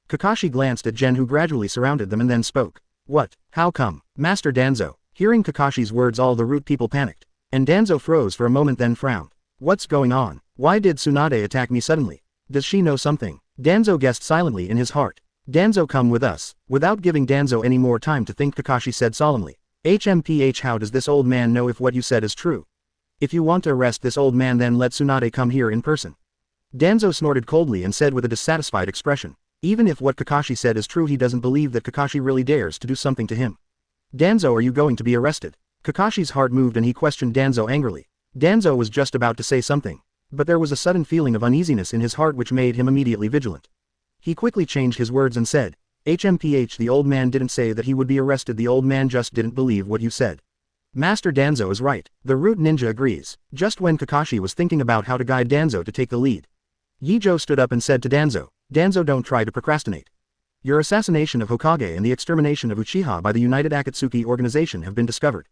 Kakashi glanced at Gen, who gradually surrounded them and then spoke. What? How come? Master Danzo. Hearing Kakashi's words all the Root people panicked. And Danzo froze for a moment then frowned. What's going on? Why did Tsunade attack me suddenly? Does she know something? Danzo guessed silently in his heart. Danzo, come with us. Without giving Danzo any more time to think, Kakashi said solemnly. HMPH, how does this old man know if what you said is true? If you want to arrest this old man, then let Tsunade come here in person. Danzo snorted coldly and said with a dissatisfied expression. Even if what Kakashi said is true, he doesn't believe that Kakashi really dares to do something to him. Danzo, are you going to be arrested? Kakashi's heart moved and he questioned Danzo angrily. Danzo was just about to say something. But there was a sudden feeling of uneasiness in his heart which made him immediately vigilant. He quickly changed his words and said, HMPH, the old man didn't say that he would be arrested, the old man just didn't believe what you said. Master Danzo is right. The Root ninja agrees. Just when Kakashi was thinking about how to guide Danzo to take the lead, Ye Zhou stood up and said to Danzo, Danzo, don't try to procrastinate. Your assassination of Hokage and the extermination of Uchiha by the United Akatsuki organization have been discovered.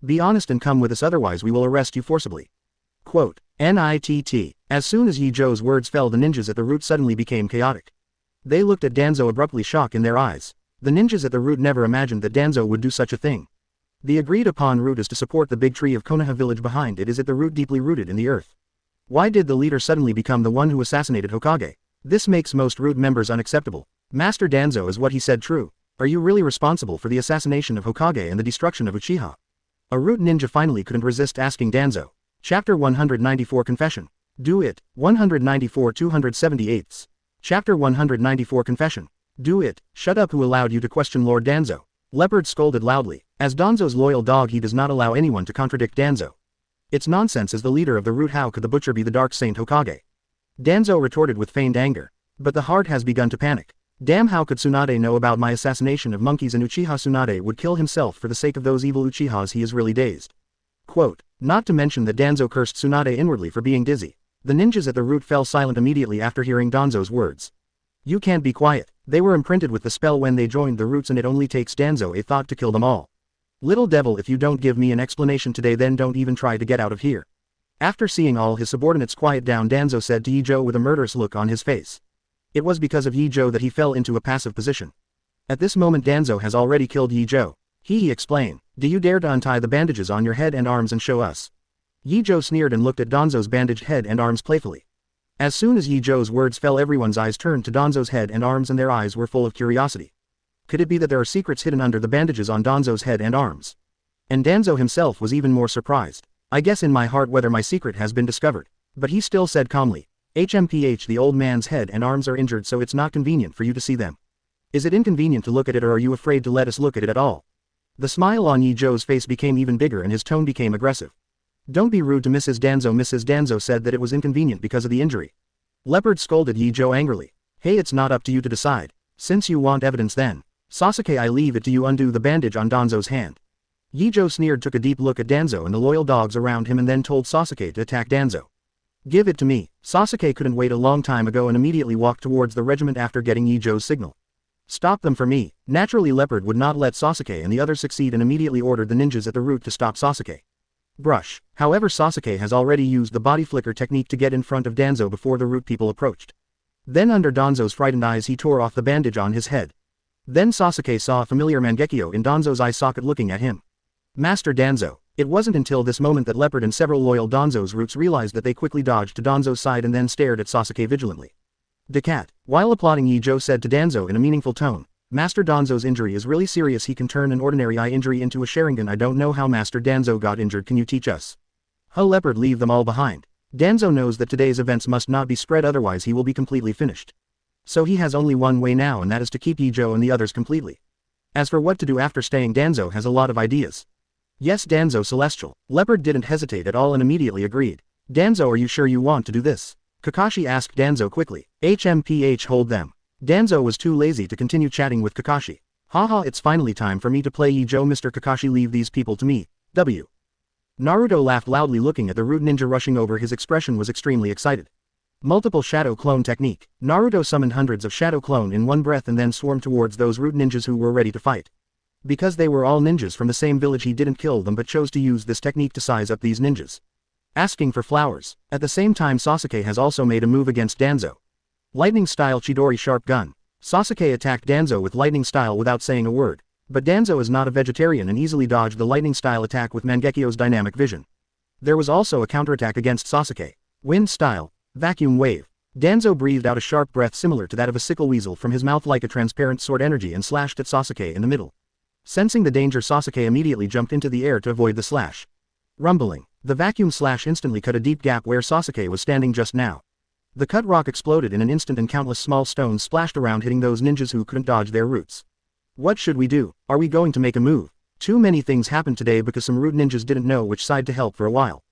Be honest and come with us, otherwise we will arrest you forcibly. Quote, NITT. As soon as Ye Zhou's words fell, the ninjas at the Root suddenly became chaotic. They looked at Danzo, abruptly, shock in their eyes. The ninjas at the Root never imagined that Danzo would do such a thing. The agreed upon route is to support the big tree of Konoha village. Behind it is at the Root, deeply rooted in the earth. Why did the leader suddenly become the one who assassinated Hokage? This makes most Root members unacceptable. Master Danzo, is what he said true? Are you really responsible for the assassination of Hokage and the destruction of Uchiha? A Root ninja finally couldn't resist asking Danzo. Chapter 194 Confession. Do it. 194 278. Chapter 194 Confession. Do it. Shut up, who allowed you to question Lord Danzo? Leopard scolded loudly. As Danzo's loyal dog, he does not allow anyone to contradict Danzo. It's nonsense. As the leader of the Root, how could the butcher be the Dark Saint Hokage? Danzo retorted with feigned anger. But the heart has begun to panic. Damn, how could Tsunade know about my assassination of monkeys, and Uchiha Tsunade would kill himself for the sake of those evil Uchihas? He is really dazed. Quote, not to mention that Danzo cursed Tsunade inwardly for being dizzy. The ninjas at the root fell silent immediately after hearing Danzo's words. You can't be quiet. They were imprinted with the spell when they joined the roots, and it only takes Danzo a thought to kill them all. Little devil, if you don't give me an explanation today, then don't even try to get out of here. After seeing all his subordinates quiet down, Danzo said to Ye Zhou with a murderous look on his face. It was because of Ye Zhou that he fell into a passive position. At this moment Danzo has already killed Ye Zhou. He explained, do you dare to untie the bandages on your head and arms and show us? Ye Zhou sneered and looked at Danzo's bandaged head and arms playfully. As soon as Ye Zhou's words fell, everyone's eyes turned to Danzo's head and arms, and their eyes were full of curiosity. Could it be that there are secrets hidden under the bandages on Danzo's head and arms? And Danzo himself was even more surprised. I guess in my heart whether my secret has been discovered. But he still said calmly, HMPH, the old man's head and arms are injured, so it's not convenient for you to see them. Is it inconvenient to look at it, or are you afraid to let us look at it at all? The smile on Ye Zhou's face became even bigger and his tone became aggressive. Don't be rude to Mrs. Danzo. Mrs. Danzo said that it was inconvenient because of the injury. Leopard scolded Ye Zhou angrily. Hey, it's not up to you to decide. Since you want evidence, then, Sasuke, I leave it to you. Undo the bandage on Danzo's hand. Ye Zhou sneered, took a deep look at Danzo and the loyal dogs around him, and then told Sasuke to attack Danzo. Give it to me. Sasuke couldn't wait a long time ago and immediately walked towards the regiment after getting Ye Zhou's signal. Stop them for me. Naturally, Leopard would not let Sasuke and the others succeed and immediately ordered the ninjas at the root to stop Sasuke. Brush. However, Sasuke has already used the body flicker technique to get in front of Danzo before the root people approached. Then under Danzo's frightened eyes he tore off the bandage on his head. Then Sasuke saw a familiar Mangekyo in Danzo's eye socket looking at him. Master Danzo. It wasn't until this moment that Leopard and several loyal Danzo's roots realized that they quickly dodged to Danzo's side and then stared at Sasuke vigilantly. Decat. While applauding, Ye Zhou said to Danzo in a meaningful tone, Master Danzo's injury is really serious. He can turn an ordinary eye injury into a Sharingan. I don't know how Master Danzo got injured. Can you teach us? Huh, Leopard, leave them all behind. Danzo knows that today's events must not be spread, otherwise he will be completely finished. So he has only one way now, and that is to keep Ye Zhou and the others completely. As for what to do after staying, Danzo has a lot of ideas. Yes, Danzo Celestial. Leopard didn't hesitate at all and immediately agreed. Danzo, are you sure you want to do this? Kakashi asked Danzo quickly. HMPH, hold them. Danzo was too lazy to continue chatting with Kakashi. Haha, it's finally time for me to play Ye Zhou. Mr. Kakashi, leave these people to me. W. Naruto laughed loudly, looking at the root ninja rushing over. His expression was extremely excited. Multiple shadow clone technique. Naruto summoned hundreds of shadow clone in one breath and then swarmed towards those root ninjas who were ready to fight. Because they were all ninjas from the same village, he didn't kill them but chose to use this technique to size up these ninjas. Asking for flowers. At the same time, Sasuke has also made a move against Danzo. Lightning style Chidori sharp gun. Sasuke attacked Danzo with lightning style without saying a word. But Danzo is not a vegetarian and easily dodged the lightning style attack with Mangekyo's dynamic vision. There was also a counterattack against Sasuke. Wind style. Vacuum wave. Danzo breathed out a sharp breath similar to that of a sickle weasel from his mouth like a transparent sword energy and slashed at Sasuke in the middle. Sensing the danger, Sasuke immediately jumped into the air to avoid the slash. Rumbling. The vacuum slash instantly cut a deep gap where Sasuke was standing just now. The cut rock exploded in an instant and countless small stones splashed around, hitting those ninjas who couldn't dodge their roots. What should we do? Are we going to make a move? Too many things happened today because some root ninjas didn't know which side to help for a while.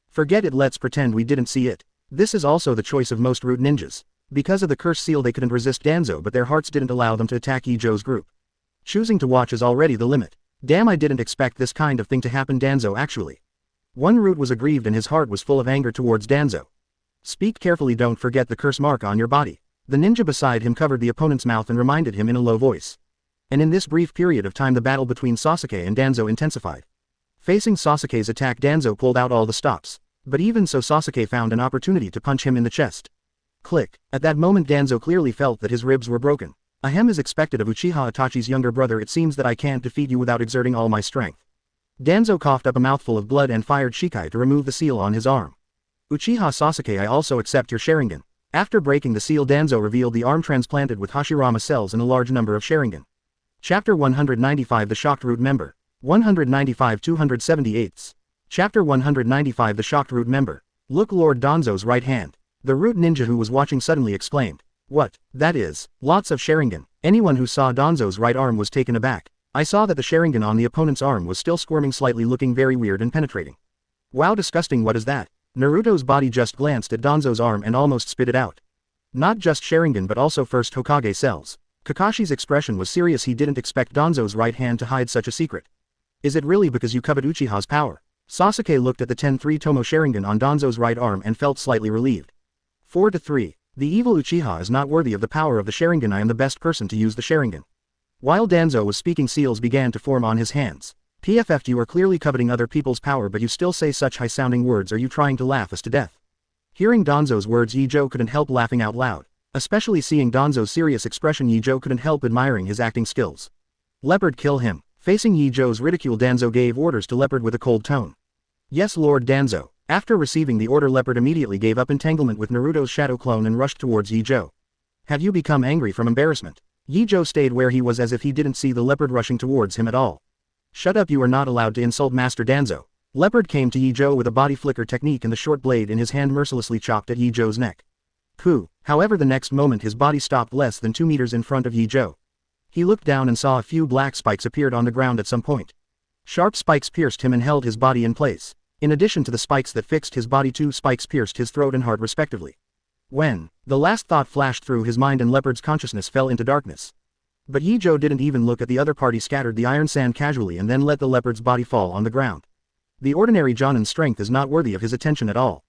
Forget it, let's pretend we didn't see it. This is also the choice of most root ninjas. Because of the curse seal they couldn't resist Danzo, but their hearts didn't allow them to attack Ye Zhou's group. Choosing to watch is already the limit. Damn, I didn't expect this kind of thing to happen. Danzo actually. One root was aggrieved and his heart was full of anger towards Danzo. Speak carefully, don't forget the curse mark on your body. The ninja beside him covered the opponent's mouth and reminded him in a low voice. And in this brief period of time the battle between Sasuke and Danzo intensified. Facing Sasuke's attack, Danzo pulled out all the stops. But even so, Sasuke found an opportunity to punch him in the chest. Click. At that moment Danzo clearly felt that his ribs were broken. Ahem is expected of Uchiha Itachi's younger brother. It seems that I can't defeat you without exerting all my strength. Danzo coughed up a mouthful of blood and fired Shikai to remove the seal on his arm. Uchiha Sasuke, I also accept your Sharingan. After breaking the seal, Danzo revealed the arm transplanted with Hashirama cells and a large number of Sharingan. Chapter 195, The Shocked Root Member. 195 278. Chapter 195, The Shocked Root Member. Look, Lord Danzo's right hand. The root ninja who was watching suddenly exclaimed. What? That is, lots of Sharingan. Anyone who saw Danzo's right arm was taken aback. I saw that the Sharingan on the opponent's arm was still squirming slightly, looking very weird and penetrating. Wow, disgusting, what is that? Naruto's body just glanced at Danzo's arm and almost spit it out. Not just Sharingan but also first Hokage cells. Kakashi's expression was serious. He didn't expect Danzo's right hand to hide such a secret. Is it really because you covet Uchiha's power? Sasuke looked at the 10-3 Tomo Sharingan on Danzo's right arm and felt slightly relieved. 4-3. The evil Uchiha is not worthy of the power of the Sharingan. I am the best person to use the Sharingan. While Danzo was speaking, seals began to form on his hands. PFF, you are clearly coveting other people's power, but you still say such high-sounding words. Are you trying to laugh us to death? Hearing Danzo's words, Ye Zhou couldn't help laughing out loud. Especially seeing Danzo's serious expression, Ye Zhou couldn't help admiring his acting skills. Leopard, kill him. Facing Ye Zhou's ridicule, Danzo gave orders to Leopard with a cold tone. Yes, Lord Danzo. After receiving the order, Leopard immediately gave up entanglement with Naruto's shadow clone and rushed towards Ye Zhou. Have you become angry from embarrassment? Ye Zhou stayed where he was as if he didn't see the Leopard rushing towards him at all. Shut up, you are not allowed to insult Master Danzo. Leopard came to Ye Zhou with a body flicker technique and the short blade in his hand mercilessly chopped at Ye Zhou's neck. Coup. However, the next moment his body stopped less than 2 meters in front of Ye Zhou. He looked down and saw a few black spikes appeared on the ground at some point. Sharp spikes pierced him and held his body in place. In addition to the spikes that fixed his body, 2 spikes pierced his throat and heart respectively. When the last thought flashed through his mind and Leopard's consciousness fell into darkness. But Ye Zhou didn't even look at the other party, scattered the iron sand casually and then let the Leopard's body fall on the ground. The ordinary Jonin's strength is not worthy of his attention at all.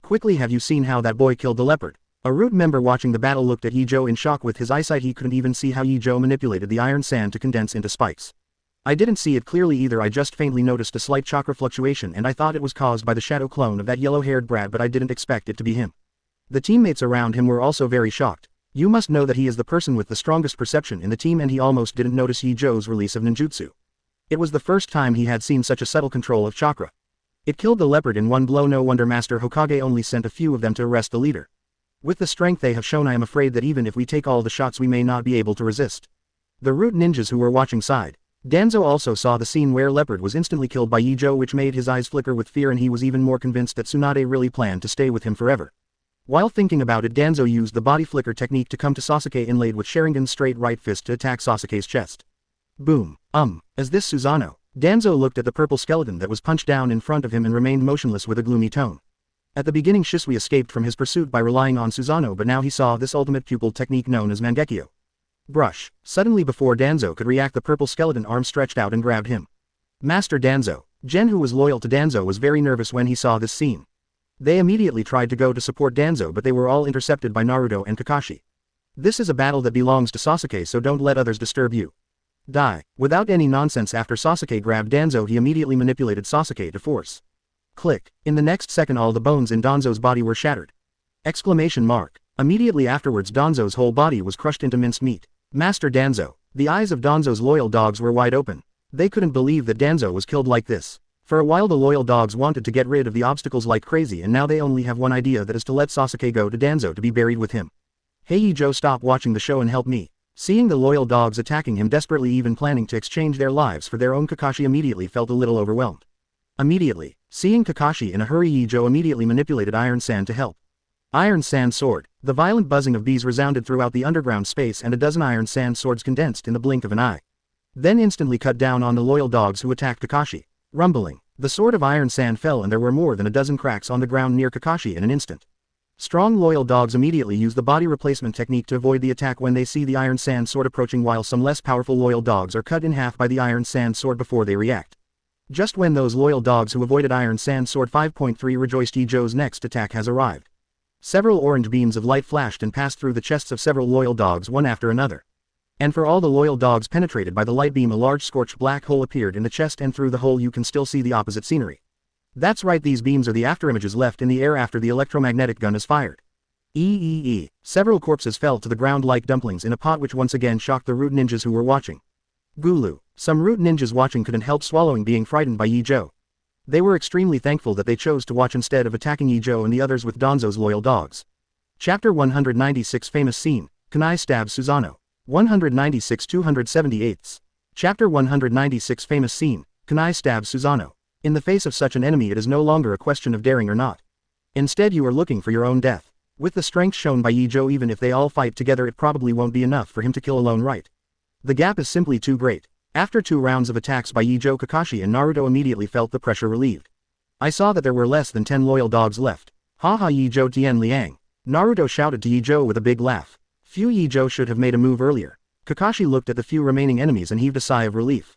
Quickly, have you seen how that boy killed the Leopard? A root member watching the battle looked at Ye Zhou in shock. With his eyesight he couldn't even see how Ye Zhou manipulated the iron sand to condense into spikes. I didn't see it clearly either. I just faintly noticed a slight chakra fluctuation and I thought it was caused by the shadow clone of that yellow-haired brat, but I didn't expect it to be him. The teammates around him were also very shocked. You must know that he is the person with the strongest perception in the team, and he almost didn't notice Ye Zhou's release of ninjutsu. It was the first time he had seen such a subtle control of chakra. It killed the Leopard in one blow. No wonder Master Hokage only sent a few of them to arrest the leader. With the strength they have shown, I am afraid that even if we take all the shots we may not be able to resist. The root ninjas who were watching sighed. Danzo also saw the scene where Leopard was instantly killed by Ye Zhou, which made his eyes flicker with fear, and he was even more convinced that Tsunade really planned to stay with him forever. While thinking about it, Danzo used the body flicker technique to come to Sasuke, inlaid with Sharingan's straight right fist, to attack Sasuke's chest. Boom. Is this Susanoo? Danzo looked at the purple skeleton that was punched down in front of him and remained motionless with a gloomy tone. At the beginning, Shisui escaped from his pursuit by relying on Susanoo, but now he saw this ultimate pupil technique known as Mangekyo. Brush. Suddenly, before Danzo could react, the purple skeleton arm stretched out and grabbed him. Master Danzo. Jen, who was loyal to Danzo, was very nervous when he saw this scene. They immediately tried to go to support Danzo, but they were all intercepted by Naruto and Kakashi. This is a battle that belongs to Sasuke, so don't let others disturb you. Die. Without any nonsense, after Sasuke grabbed Danzo, he immediately manipulated Sasuke to force. Click. In the next second, all the bones in Danzo's body were shattered. Exclamation mark. Immediately afterwards, Danzo's whole body was crushed into minced meat. Master Danzo. The eyes of Danzo's loyal dogs were wide open. They couldn't believe that Danzo was killed like this. For a while the loyal dogs wanted to get rid of the obstacles like crazy, and now they only have one idea, that is to let Sasuke go to Danzo to be buried with him. Hey Ye Zhou, stop watching the show and help me. Seeing the loyal dogs attacking him desperately, even planning to exchange their lives for their own, Kakashi immediately felt a little overwhelmed. Immediately, seeing Kakashi in a hurry, Ye Zhou immediately manipulated iron sand to help. Iron sand sword. The violent buzzing of bees resounded throughout the underground space, and a dozen iron sand swords condensed in the blink of an eye. Then instantly cut down on the loyal dogs who attacked Kakashi. Rumbling. The sword of iron sand fell, and there were more than a dozen cracks on the ground near Kakashi in an instant. Strong loyal dogs immediately use the body replacement technique to avoid the attack when they see the iron sand sword approaching, while some less powerful loyal dogs are cut in half by the iron sand sword before they react. Just when those loyal dogs who avoided iron sand sword 5.3 rejoiced, Ye Zhou's next attack has arrived. Several orange beams of light flashed and passed through the chests of several loyal dogs one after another. And for all the loyal dogs penetrated by the light beam, a large scorched black hole appeared in the chest, and through the hole you can still see the opposite scenery. That's right, these beams are the afterimages left in the air after the electromagnetic gun is fired. Several corpses fell to the ground like dumplings in a pot, which once again shocked the root ninjas who were watching. Gulu. Some root ninjas watching couldn't help swallowing, being frightened by Ye Zhou. They were extremely thankful that they chose to watch instead of attacking Ye Zhou and the others with Danzo's loyal dogs. Chapter 196, Famous Scene. Kunai stabs Susanoo. 196 278. Chapter 196, Famous Scene. Kunai stabs Susanoo. In the face of such an enemy, it is no longer a question of daring or not. Instead, you are looking for your own death. With the strength shown by Ye Zhou, even if they all fight together, it probably won't be enough for him to kill alone, right? The gap is simply too great. After 2 rounds of attacks by Ye Zhou, Kakashi and Naruto immediately felt the pressure relieved. I saw that there were less than 10 loyal dogs left. Haha, Ye Zhou Tian Liang. Naruto shouted to Ye Zhou with a big laugh. Phew, Ye Zhou should have made a move earlier. Kakashi looked at the few remaining enemies and heaved a sigh of relief.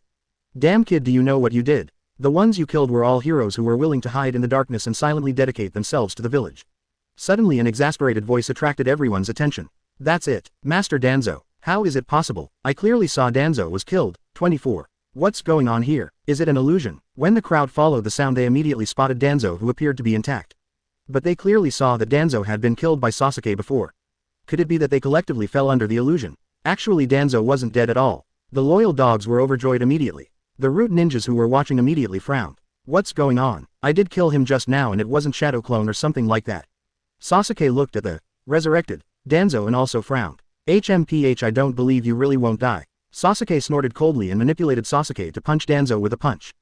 Damn kid, do you know what you did? The ones you killed were all heroes who were willing to hide in the darkness and silently dedicate themselves to the village. Suddenly an exasperated voice attracted everyone's attention. That's it, Master Danzo. How is it possible? I clearly saw Danzo was killed. 24. What's going on here? Is it an illusion? When the crowd followed the sound they immediately spotted Danzo, who appeared to be intact. But they clearly saw that Danzo had been killed by Sasuke before. Could it be that they collectively fell under the illusion? Actually, Danzo wasn't dead at all. The loyal dogs were overjoyed immediately. The root ninjas who were watching immediately frowned. What's going on? I did kill him just now and it wasn't Shadow Clone or something like that. Sasuke looked at the resurrected Danzo and also frowned. HMPH, I don't believe you really won't die. Sasuke snorted coldly and manipulated Sasuke to punch Danzo with a punch.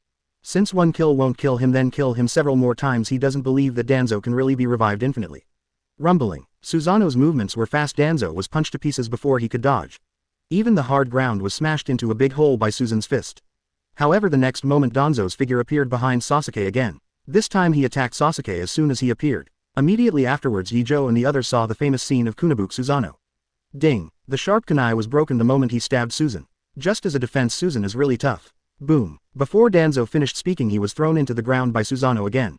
Since one kill won't kill him, then kill him several more times. He doesn't believe that Danzo can really be revived infinitely. Rumbling. Susanoo's movements were fast. Danzo was punched to pieces before he could dodge. Even the hard ground was smashed into a big hole by Susan's fist. However, the next moment Danzo's figure appeared behind Sasuke again. This time he attacked Sasuke as soon as he appeared. Immediately afterwards, Ye Zhou and the others saw the famous scene of Kunabuke Susanoo. Ding! The sharp kunai was broken the moment he stabbed Susan. Just as a defense, Susan is really tough. Boom! Before Danzo finished speaking, he was thrown into the ground by Susanoo again.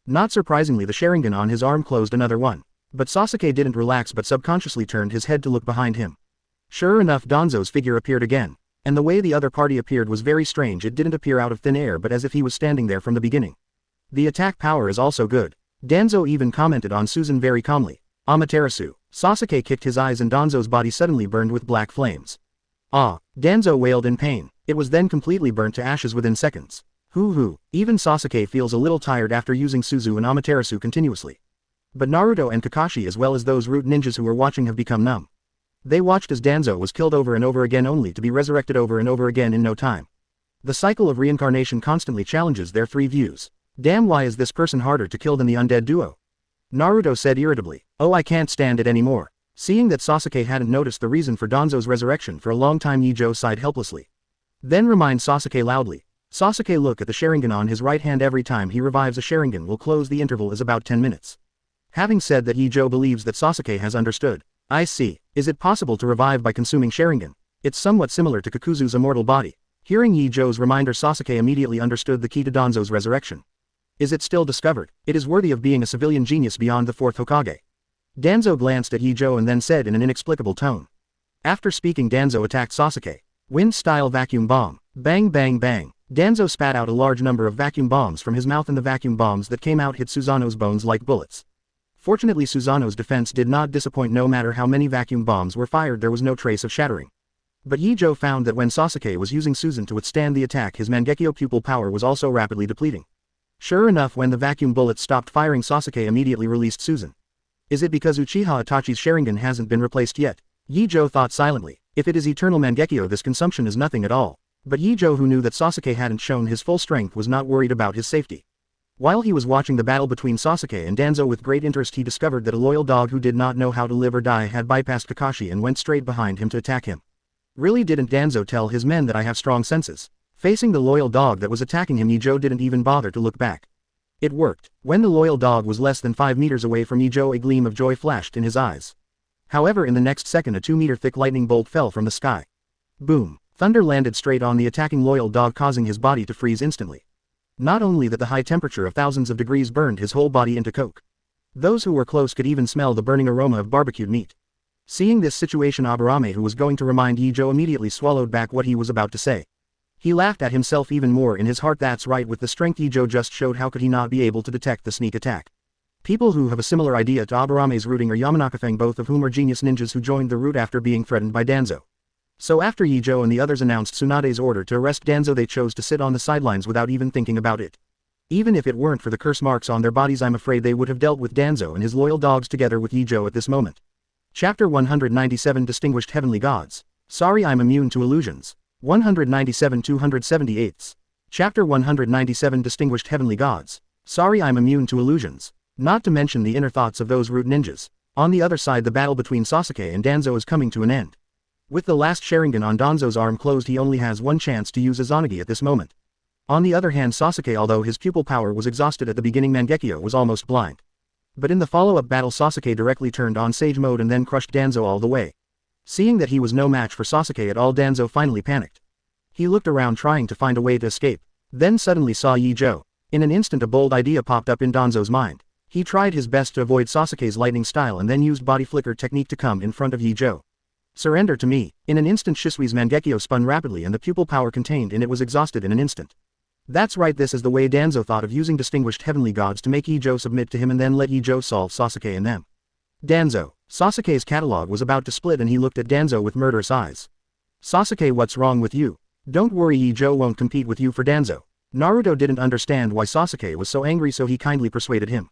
Not surprisingly, the Sharingan on his arm closed another one. But Sasuke didn't relax but subconsciously turned his head to look behind him. Sure enough, Danzo's figure appeared again. And the way the other party appeared was very strange. It didn't appear out of thin air but as if he was standing there from the beginning. The attack power is also good. Danzo even commented on Susan very calmly. Amaterasu. Sasuke kicked his eyes and Danzo's body suddenly burned with black flames. Ah! Danzo wailed in pain. It was then completely burnt to ashes within seconds. Hoo. Even Sasuke feels a little tired after using Suzu and Amaterasu continuously. But Naruto and Kakashi as well as those root ninjas who were watching have become numb. They watched as Danzo was killed over and over again only to be resurrected over and over again in no time. The cycle of reincarnation constantly challenges their three views. Damn, why is this person harder to kill than the undead duo? Naruto said irritably. Oh, I can't stand it anymore. Seeing that Sasuke hadn't noticed the reason for Danzo's resurrection for a long time, Ye Zhou sighed helplessly. Then remind Sasuke loudly. Sasuke, look at the Sharingan on his right hand. Every time he revives a Sharingan will close the interval is about 10 minutes. Having said that, Ye Zhou believes that Sasuke has understood. I see. Is it possible to revive by consuming Sharingan? It's somewhat similar to Kakuzu's immortal body. Hearing Ye Zhou's reminder, Sasuke immediately understood the key to Danzo's resurrection. Is it still discovered? It is worthy of being a civilian genius beyond the fourth Hokage. Danzo glanced at Ye Zhou and then said in an inexplicable tone. After speaking, Danzo attacked Sasuke. Wind-style vacuum bomb. Bang bang bang. Danzo spat out a large number of vacuum bombs from his mouth and the vacuum bombs that came out hit Susanoo's bones like bullets. Fortunately, Susanoo's defense did not disappoint. No matter how many vacuum bombs were fired, there was no trace of shattering. But Ye Zhou found that when Sasuke was using Susan to withstand the attack, his Mangekyo pupil power was also rapidly depleting. Sure enough, when the vacuum bullets stopped firing, Sasuke immediately released Susan. Is it because Uchiha Itachi's Sharingan hasn't been replaced yet? Ye Zhou thought silently. If it is eternal Mangekyo, this consumption is nothing at all. But Ye Zhou, who knew that Sasuke hadn't shown his full strength, was not worried about his safety. While he was watching the battle between Sasuke and Danzo with great interest, he discovered that a loyal dog who did not know how to live or die had bypassed Kakashi and went straight behind him to attack him. Really, didn't Danzo tell his men that I have strong senses? Facing the loyal dog that was attacking him, Ye Zhou didn't even bother to look back. It worked. When the loyal dog was less than 5 meters away from Ye Zhou, a gleam of joy flashed in his eyes. However, in the next second, a 2-meter thick lightning bolt fell from the sky. Boom! Thunder landed straight on the attacking loyal dog, causing his body to freeze instantly. Not only that, the high temperature of thousands of degrees burned his whole body into coke. Those who were close could even smell the burning aroma of barbecued meat. Seeing this situation, Aburame, who was going to remind Ye Zhou, immediately swallowed back what he was about to say. He laughed at himself even more in his heart. That's right, with the strength Ye Zhou just showed, how could he not be able to detect the sneak attack? People who have a similar idea to Aburame's rooting are Yamanaka-Feng, both of whom are genius ninjas who joined the root after being threatened by Danzo. So after Ye Zhou and the others announced Tsunade's order to arrest Danzo, they chose to sit on the sidelines without even thinking about it. Even if it weren't for the curse marks on their bodies, I'm afraid they would have dealt with Danzo and his loyal dogs together with Ye Zhou at this moment. Chapter 197, Distinguished Heavenly Gods. Sorry, I'm immune to illusions. 197 278. Chapter 197, Distinguished Heavenly Gods. Sorry, I'm immune to illusions. Not to mention the inner thoughts of those root ninjas. On the other side, the battle between Sasuke and Danzo is coming to an end. With the last Sharingan on Danzo's arm closed, he only has one chance to use Izanagi at this moment. On the other hand, Sasuke, although his pupil power was exhausted at the beginning, Mangekyo was almost blind. But in the follow-up battle Sasuke directly turned on Sage mode and then crushed Danzo all the way. Seeing that he was no match for Sasuke at all, Danzo finally panicked. He looked around trying to find a way to escape, then suddenly saw Ye Zhou. In an instant a bold idea popped up in Danzo's mind. He tried his best to avoid Sasuke's lightning style and then used body flicker technique to come in front of Ye Zhou. Surrender to me. In an instant Shisui's Mangekyo spun rapidly and the pupil power contained in it was exhausted in an instant. That's right, this is the way Danzo thought of using distinguished heavenly gods to make Ye Zhou submit to him and then let Ye Zhou solve Sasuke and them. Danzo. Sasuke's catalog was about to split and he looked at Danzo with murderous eyes. Sasuke, what's wrong with you? Don't worry, Ye Zhou won't compete with you for Danzo. Naruto didn't understand why Sasuke was so angry, so he kindly persuaded him.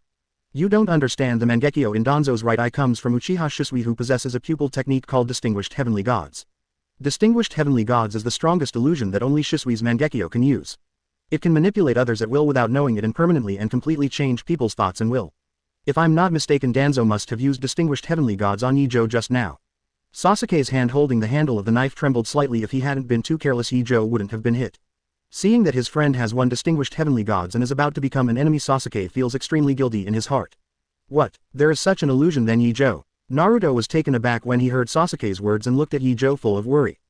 You don't understand, the Mangekyo in Danzo's right eye comes from Uchiha Shisui, who possesses a pupil technique called Distinguished Heavenly Gods. Distinguished Heavenly Gods is the strongest illusion that only Shisui's Mangekyo can use. It can manipulate others at will without knowing it and permanently and completely change people's thoughts and will. If I'm not mistaken, Danzo must have used Distinguished Heavenly Gods on Ye Zhou just now. Sasuke's hand holding the handle of the knife trembled slightly. If he hadn't been too careless, Ye Zhou wouldn't have been hit. Seeing that his friend has won Distinguished Heavenly Gods and is about to become an enemy, Sasuke feels extremely guilty in his heart. What? There is such an illusion then, Ye Zhou? Naruto was taken aback when he heard Sasuke's words and looked at Ye Zhou full of worry.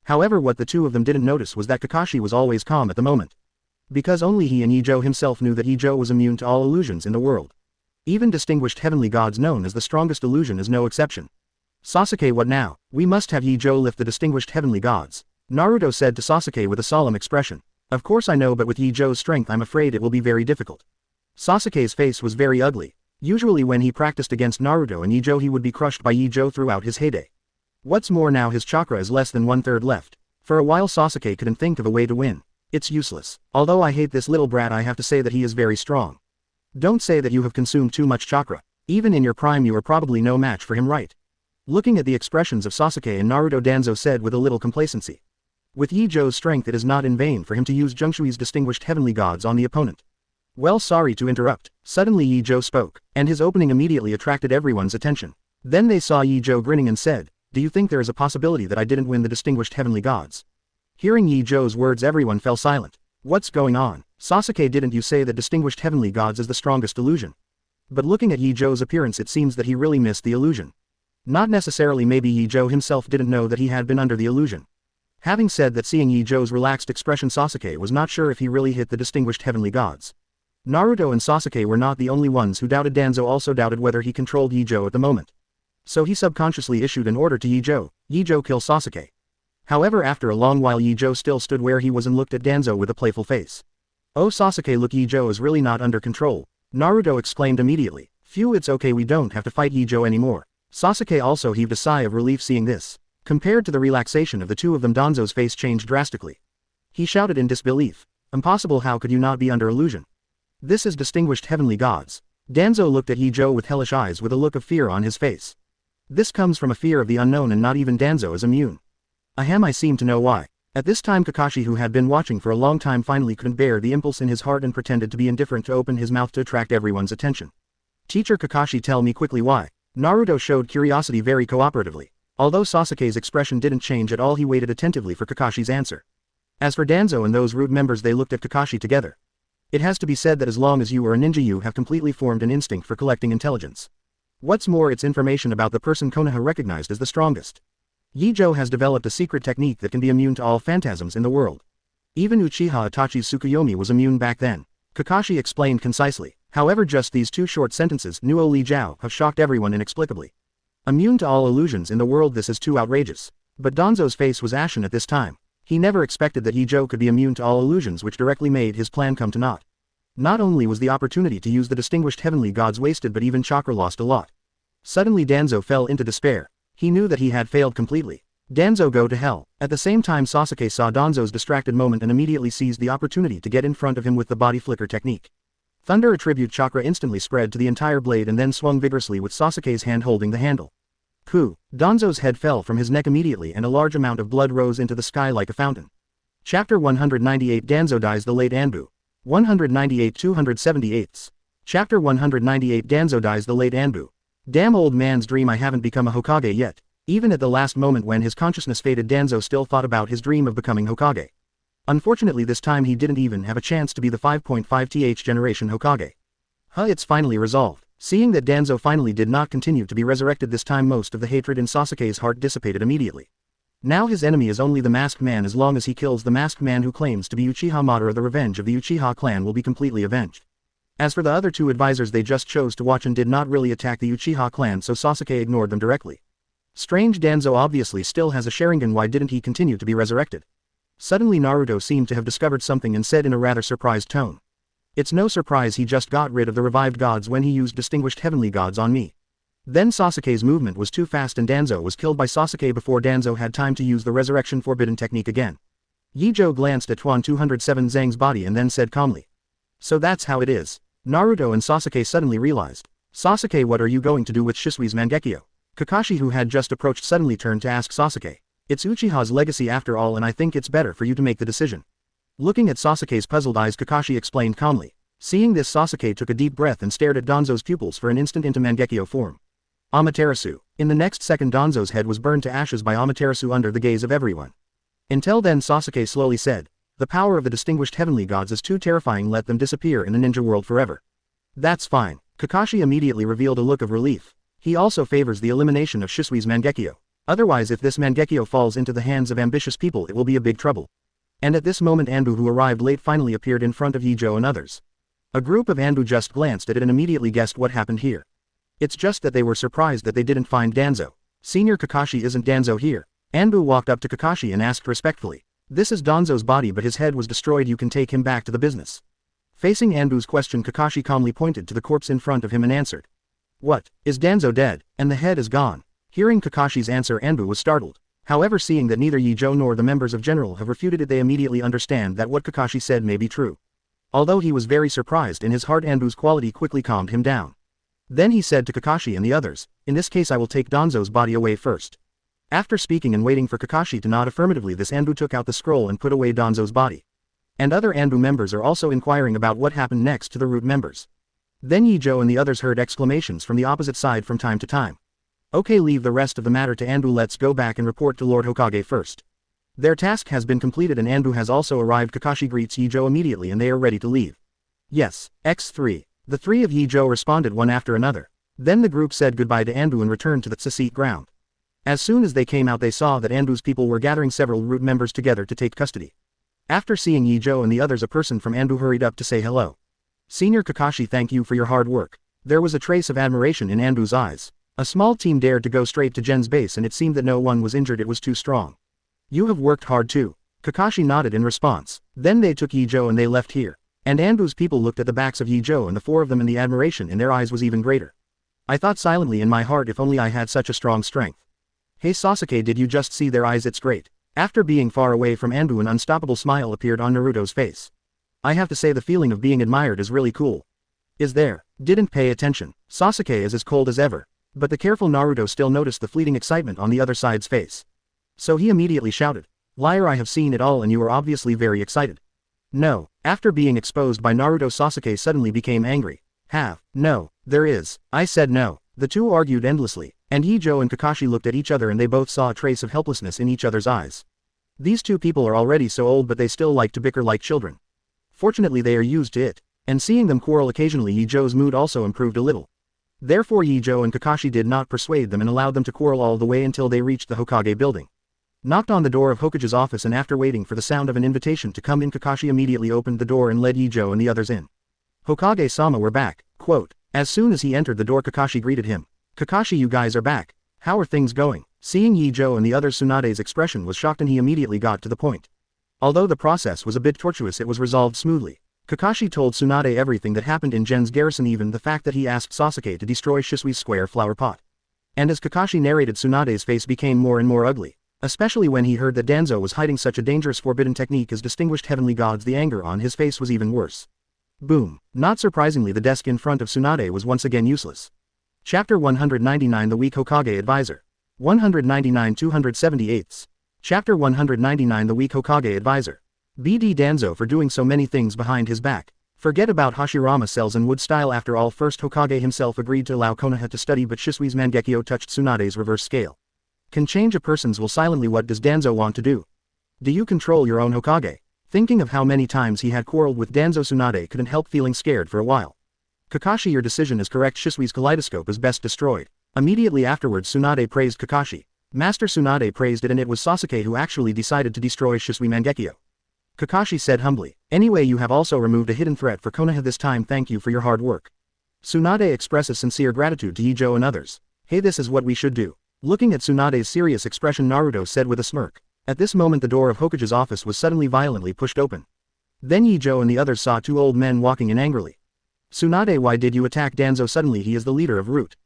However, what the two of them didn't notice was that Kakashi was always calm at the moment. Because only he and Ye Zhou himself knew that Ye Zhou was immune to all illusions in the world. Even Distinguished Heavenly Gods, known as the strongest illusion, is no exception. Sasuke, what now? We must have Ye Zhou lift the Distinguished Heavenly Gods, Naruto said to Sasuke with a solemn expression. Of course I know, but with Ye Zhou's strength I'm afraid it will be very difficult. Sasuke's face was very ugly. Usually when he practiced against Naruto and Ye Zhou he would be crushed by Ye Zhou throughout his heyday. What's more, now his chakra is less than 1/3 left. For a while Sasuke couldn't think of a way to win. It's useless. Although I hate this little brat, I have to say that he is very strong. Don't say that you have consumed too much chakra. Even in your prime you are probably no match for him, right? Looking at the expressions of Sasuke and Naruto, Danzo said with a little complacency. With Ye Zhou's strength it is not in vain for him to use Zhongshui's Distinguished Heavenly Gods on the opponent. Well, sorry to interrupt. Suddenly Ye Zhou spoke, and his opening immediately attracted everyone's attention. Then they saw Ye Zhou grinning and said, do you think there is a possibility that I didn't win the Distinguished Heavenly Gods? Hearing Ye Zhou's words everyone fell silent. What's going on? Sasuke, didn't you say that Distinguished Heavenly Gods is the strongest illusion? But looking at Ye Zhou's appearance it seems that he really missed the illusion. Not necessarily, maybe Ye Zhou himself didn't know that he had been under the illusion. Having said that, seeing Ye Zhou's relaxed expression, Sasuke was not sure if he really hit the Distinguished Heavenly Gods. Naruto and Sasuke were not the only ones who doubted. Danzo also doubted whether he controlled Ye Zhou at the moment. So he subconsciously issued an order to Ye Zhou, kill Sasuke. However, after a long while Ye Zhou still stood where he was and looked at Danzo with a playful face. Oh Sasuke, look, Ye Zhou is really not under control, Naruto exclaimed immediately. Phew, it's okay, we don't have to fight Ye Zhou anymore. Sasuke also heaved a sigh of relief seeing this. Compared to the relaxation of the two of them, Danzo's face changed drastically. He shouted in disbelief. Impossible, how could you not be under illusion? This is Distinguished Heavenly Gods. Danzo looked at Ye Zhou with hellish eyes with a look of fear on his face. This comes from a fear of the unknown, and not even Danzo is immune. Ahem, I seem to know why. At this time Kakashi, who had been watching for a long time, finally couldn't bear the impulse in his heart and pretended to be indifferent to open his mouth to attract everyone's attention. Teacher Kakashi, tell me quickly why. Naruto showed curiosity very cooperatively. Although Sasuke's expression didn't change at all, he waited attentively for Kakashi's answer. As for Danzo and those rude members, they looked at Kakashi together. It has to be said that as long as you are a ninja you have completely formed an instinct for collecting intelligence. What's more, it's information about the person Konoha recognized as the strongest. Ye Zhou has developed a secret technique that can be immune to all phantasms in the world. Even Uchiha Itachi's Tsukuyomi was immune back then. Kakashi explained concisely. However, just these two short sentences, Nuo Li Zhao, have shocked everyone inexplicably. Immune to all illusions in the world, this is too outrageous. But Danzo's face was ashen at this time. He never expected that Ye Zhou could be immune to all illusions, which directly made his plan come to naught. Not only was the opportunity to use the Distinguished Heavenly Gods wasted, but even chakra lost a lot. Suddenly Danzo fell into despair. He knew that he had failed completely. Danzo, go to hell. At the same time Sasuke saw Danzo's distracted moment and immediately seized the opportunity to get in front of him with the body flicker technique. Thunder attribute chakra instantly spread to the entire blade and then swung vigorously with Sasuke's hand holding the handle. Ku. Danzo's head fell from his neck immediately and a large amount of blood rose into the sky like a fountain. Chapter 198 Danzo dies the late Anbu. 198 278. Chapter 198 Danzo dies the late Anbu. Damn old man's dream, I haven't become a Hokage yet. Even at the last moment when his consciousness faded, Danzo still thought about his dream of becoming Hokage. Unfortunately this time he didn't even have a chance to be the 5.5th generation Hokage. It's finally resolved. Seeing that Danzo finally did not continue to be resurrected this time, most of the hatred in Sasuke's heart dissipated immediately. Now his enemy is only the Masked Man. As long as he kills the Masked Man who claims to be Uchiha Madara, the revenge of the Uchiha clan will be completely avenged. As for the other two advisors, they just chose to watch and did not really attack the Uchiha clan, so Sasuke ignored them directly. Strange, Danzo obviously still has a Sharingan, why didn't he continue to be resurrected? Suddenly Naruto seemed to have discovered something and said in a rather surprised tone. It's no surprise he just got rid of the revived gods when he used distinguished heavenly gods on me. Then Sasuke's movement was too fast and Danzo was killed by Sasuke before Danzo had time to use the resurrection forbidden technique again. Ye Zhou glanced at Tuan 207 Zhang's body and then said calmly. So that's how it is. Naruto and Sasuke suddenly realized. Sasuke, what are you going to do with Shisui's Mangekyo? Kakashi, who had just approached, suddenly turned to ask Sasuke. It's Uchiha's legacy after all, and I think it's better for you to make the decision. Looking at Sasuke's puzzled eyes, Kakashi explained calmly. Seeing this, Sasuke took a deep breath and stared at Danzo's pupils for an instant into Mangekyo form. Amaterasu. In the next second, Danzo's head was burned to ashes by Amaterasu under the gaze of everyone. Until then, Sasuke slowly said, the power of the distinguished heavenly gods is too terrifying, let them disappear in the ninja world forever. That's fine. Kakashi immediately revealed a look of relief. He also favors the elimination of Shisui's Mangekyo. Otherwise, if this Mangekyo falls into the hands of ambitious people, it will be a big trouble. And at this moment, Anbu, who arrived late, finally appeared in front of Ye Zhou and others. A group of Anbu just glanced at it and immediately guessed what happened here. It's just that they were surprised that they didn't find Danzo. Senior Kakashi, isn't Danzo here? Anbu walked up to Kakashi and asked respectfully. This is Danzo's body, but his head was destroyed, you can take him back to the business. Facing Anbu's question, Kakashi calmly pointed to the corpse in front of him and answered. What, is Danzo dead, and the head is gone? Hearing Kakashi's answer, Anbu was startled. However, seeing that neither Ye Zhou nor the members of General have refuted it, they immediately understand that what Kakashi said may be true. Although he was very surprised in his heart, Anbu's quality quickly calmed him down. Then he said to Kakashi and the others, in this case I will take Danzo's body away first. After speaking and waiting for Kakashi to nod affirmatively, this Anbu took out the scroll and put away Danzo's body. And other Anbu members are also inquiring about what happened next to the root members. Then Ye Zhou and the others heard exclamations from the opposite side from time to time. Okay, leave the rest of the matter to Anbu, let's go back and report to Lord Hokage first. Their task has been completed and Anbu has also arrived. Kakashi greets Ye Zhou immediately and they are ready to leave. Yes, X3. The three of Ye Zhou responded one after another. Then the group said goodbye to Anbu and returned to the Tsaseet ground. As soon as they came out, they saw that Anbu's people were gathering several root members together to take custody. After seeing Ye Zhou and the others, a person from Anbu hurried up to say hello. Senior Kakashi, thank you for your hard work. There was a trace of admiration in Anbu's eyes. A small team dared to go straight to Gen's base and it seemed that no one was injured, it was too strong. You have worked hard too. Kakashi nodded in response. Then they took Ye Zhou and they left here. And Anbu's people looked at the backs of Ye Zhou and the four of them, and the admiration in their eyes was even greater. I thought silently in my heart, if only I had such a strong strength. Hey Sasuke, did you just see their eyes? It's great. After being far away from Anbu, an unstoppable smile appeared on Naruto's face. I have to say, the feeling of being admired is really cool. Is there? Didn't pay attention. Sasuke is as cold as ever. But the careful Naruto still noticed the fleeting excitement on the other side's face. So he immediately shouted. Liar, I have seen it all and you are obviously very excited. No. After being exposed by Naruto, Sasuke suddenly became angry. No, there is. I said no. The two argued endlessly, and Ye Zhou and Kakashi looked at each other and they both saw a trace of helplessness in each other's eyes. These two people are already so old but they still like to bicker like children. Fortunately they are used to it, and seeing them quarrel occasionally, Ye Zhou's mood also improved a little. Therefore Ye Zhou and Kakashi did not persuade them and allowed them to quarrel all the way until they reached the Hokage building. Knocked on the door of Hokage's office, and after waiting for the sound of an invitation to come in, Kakashi immediately opened the door and led Ye Zhou and the others in. Hokage-sama, we're back. Quote. As soon as he entered the door, Kakashi greeted him. Kakashi, you guys are back. How are things going? Seeing Ye Zhou and the others, Tsunade's expression was shocked and he immediately got to the point. Although the process was a bit tortuous, it was resolved smoothly. Kakashi told Tsunade everything that happened in Gen's garrison, even the fact that he asked Sasuke to destroy Shisui's square flower pot. And as Kakashi narrated, Tsunade's face became more and more ugly. Especially when he heard that Danzo was hiding such a dangerous forbidden technique as distinguished heavenly gods, the anger on his face was even worse. Boom. Not surprisingly, the desk in front of Tsunade was once again useless. Chapter 199, The Weak Hokage Advisor. 199 278. Chapter 199, The Weak Hokage Advisor. BD Danzo for doing so many things behind his back. Forget about Hashirama cells and wood style. After all, first Hokage himself agreed to allow Konoha to study, but Shisui's Mangekyo touched Tsunade's reverse scale. Can change a person's will silently. What does Danzo want to do? Do you control your own Hokage? Thinking of how many times he had quarreled with Danzo, Tsunade couldn't help feeling scared for a while. Kakashi, your decision is correct. Shisui's kaleidoscope is best destroyed. Immediately afterwards Tsunade praised Kakashi. Master Tsunade praised it, and it was Sasuke who actually decided to destroy Shisui Mangekyo. Kakashi said humbly, anyway, you have also removed a hidden threat for Konoha this time. Thank you for your hard work. Tsunade expresses sincere gratitude to Ye Zhou and others. Hey, this is what we should do. Looking at Tsunade's serious expression, Naruto said with a smirk. At this moment the door of Hokage's office was suddenly violently pushed open. Then Ye Zhou and the others saw two old men walking in angrily. Tsunade, why did you attack Danzo suddenly? He is the leader of Root.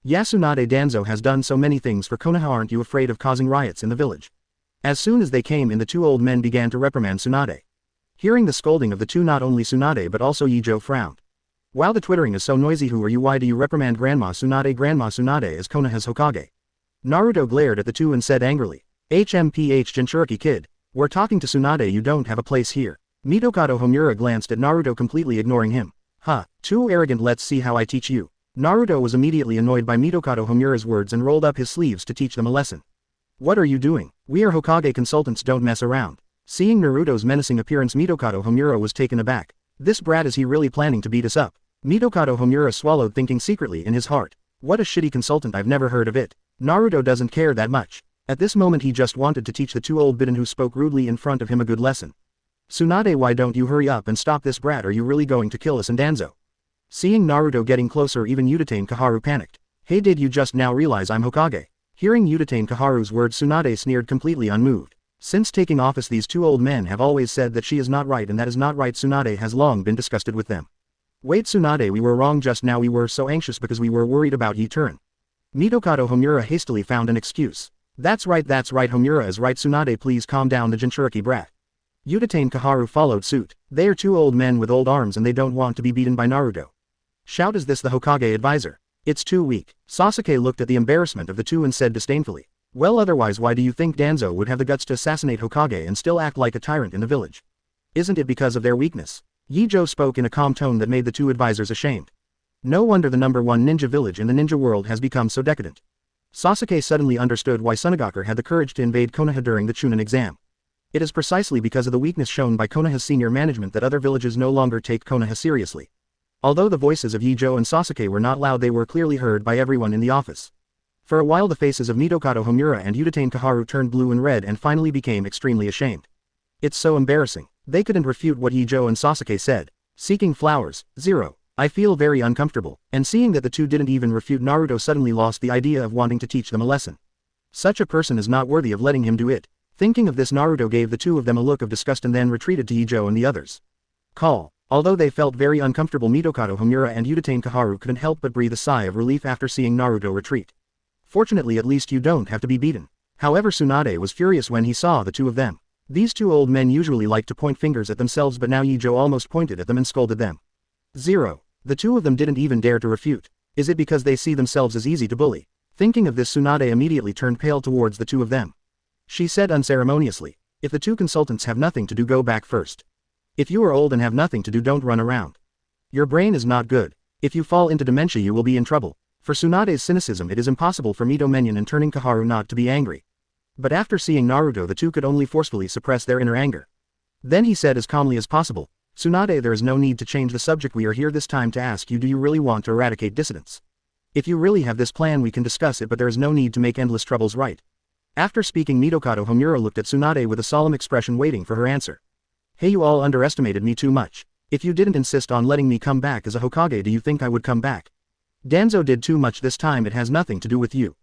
Yeah, Tsunade, Danzo has done so many things for Konoha. Aren't you afraid of causing riots in the village? As soon as they came in, the two old men began to reprimand Tsunade. Hearing the scolding of the two, not only Tsunade but also Ye Zhou frowned. Wow, the twittering is so noisy. Who are you? Why do you reprimand Grandma Tsunade? Grandma Tsunade is Konoha's Hokage. Naruto glared at the two and said angrily, HMPH Jinchuriki kid, we're talking to Tsunade, you don't have a place here. Mitokado Homura glanced at Naruto, completely ignoring him. Huh, too arrogant, let's see how I teach you. Naruto was immediately annoyed by Mitokado Homura's words and rolled up his sleeves to teach them a lesson. What are you doing? We are Hokage consultants, don't mess around. Seeing Naruto's menacing appearance, Mitokado Homura was taken aback. This brat, is he really planning to beat us up? Mitokado Homura swallowed, thinking secretly in his heart. What a shitty consultant, I've never heard of it. Naruto doesn't care that much. At this moment he just wanted to teach the two old bidden who spoke rudely in front of him a good lesson. Tsunade, why don't you hurry up and stop this brat? Are you really going to kill us and Danzo? Seeing Naruto getting closer, even Udatane Kaharu panicked. Hey, did you just now realize I'm Hokage? Hearing Udatane Kaharu's words, Tsunade sneered, completely unmoved. Since taking office these two old men have always said that she is not right, and that is not right. Tsunade has long been disgusted with them. Wait, Tsunade, we were wrong just now. We were so anxious because we were worried about Ye turn. Mitokado Homura hastily found an excuse. That's right, Homura is right. Tsunade, please calm down the Jinchuriki brat. Udatane Kaharu followed suit. They are two old men with old arms and they don't want to be beaten by Naruto. Shout, is this the Hokage advisor? It's too weak. Sasuke looked at the embarrassment of the two and said disdainfully. Well, otherwise why do you think Danzo would have the guts to assassinate Hokage and still act like a tyrant in the village? Isn't it because of their weakness? Ye Zhou spoke in a calm tone that made the two advisors ashamed. No wonder the #1 ninja village in the ninja world has become so decadent. Sasuke suddenly understood why Tsunagakure had the courage to invade Konoha during the Chunin exam. It is precisely because of the weakness shown by Konoha's senior management that other villages no longer take Konoha seriously. Although the voices of Ye Zhou and Sasuke were not loud, they were clearly heard by everyone in the office. For a while the faces of Mitokado Homura and Udatane Kaharu turned blue and red and finally became extremely ashamed. It's so embarrassing. They couldn't refute what Ye Zhou and Sasuke said. Seeking flowers, 0. I feel very uncomfortable, and seeing that the two didn't even refute, Naruto suddenly lost the idea of wanting to teach them a lesson. Such a person is not worthy of letting him do it. Thinking of this, Naruto gave the two of them a look of disgust and then retreated to Ye Zhou and the others. Call. Although they felt very uncomfortable, Mitokado Homura and Udatane Kaharu couldn't help but breathe a sigh of relief after seeing Naruto retreat. Fortunately, at least you don't have to be beaten. However, Tsunade was furious when he saw the two of them. These two old men usually like to point fingers at themselves, but now Ye Zhou almost pointed at them and scolded them. 0. The two of them didn't even dare to refute. Is it because they see themselves as easy to bully? Thinking of this, Tsunade immediately turned pale towards the two of them. She said unceremoniously, if the two consultants have nothing to do, go back first. If you are old and have nothing to do, don't run around. Your brain is not good. If you fall into dementia, you will be in trouble. For Tsunade's cynicism, it is impossible for Mito Menyon and turning Kaharu not to be angry. But after seeing Naruto, the two could only forcefully suppress their inner anger. Then he said as calmly as possible, Tsunade, there is no need to change the subject. We are here this time to ask you, do you really want to eradicate dissidents? If you really have this plan, we can discuss it, but there is no need to make endless troubles, right? After speaking, Mitokado Homura looked at Tsunade with a solemn expression, waiting for her answer. Hey, you all underestimated me too much. If you didn't insist on letting me come back as a Hokage, do you think I would come back? Danzo did too much this time. It has nothing to do with you.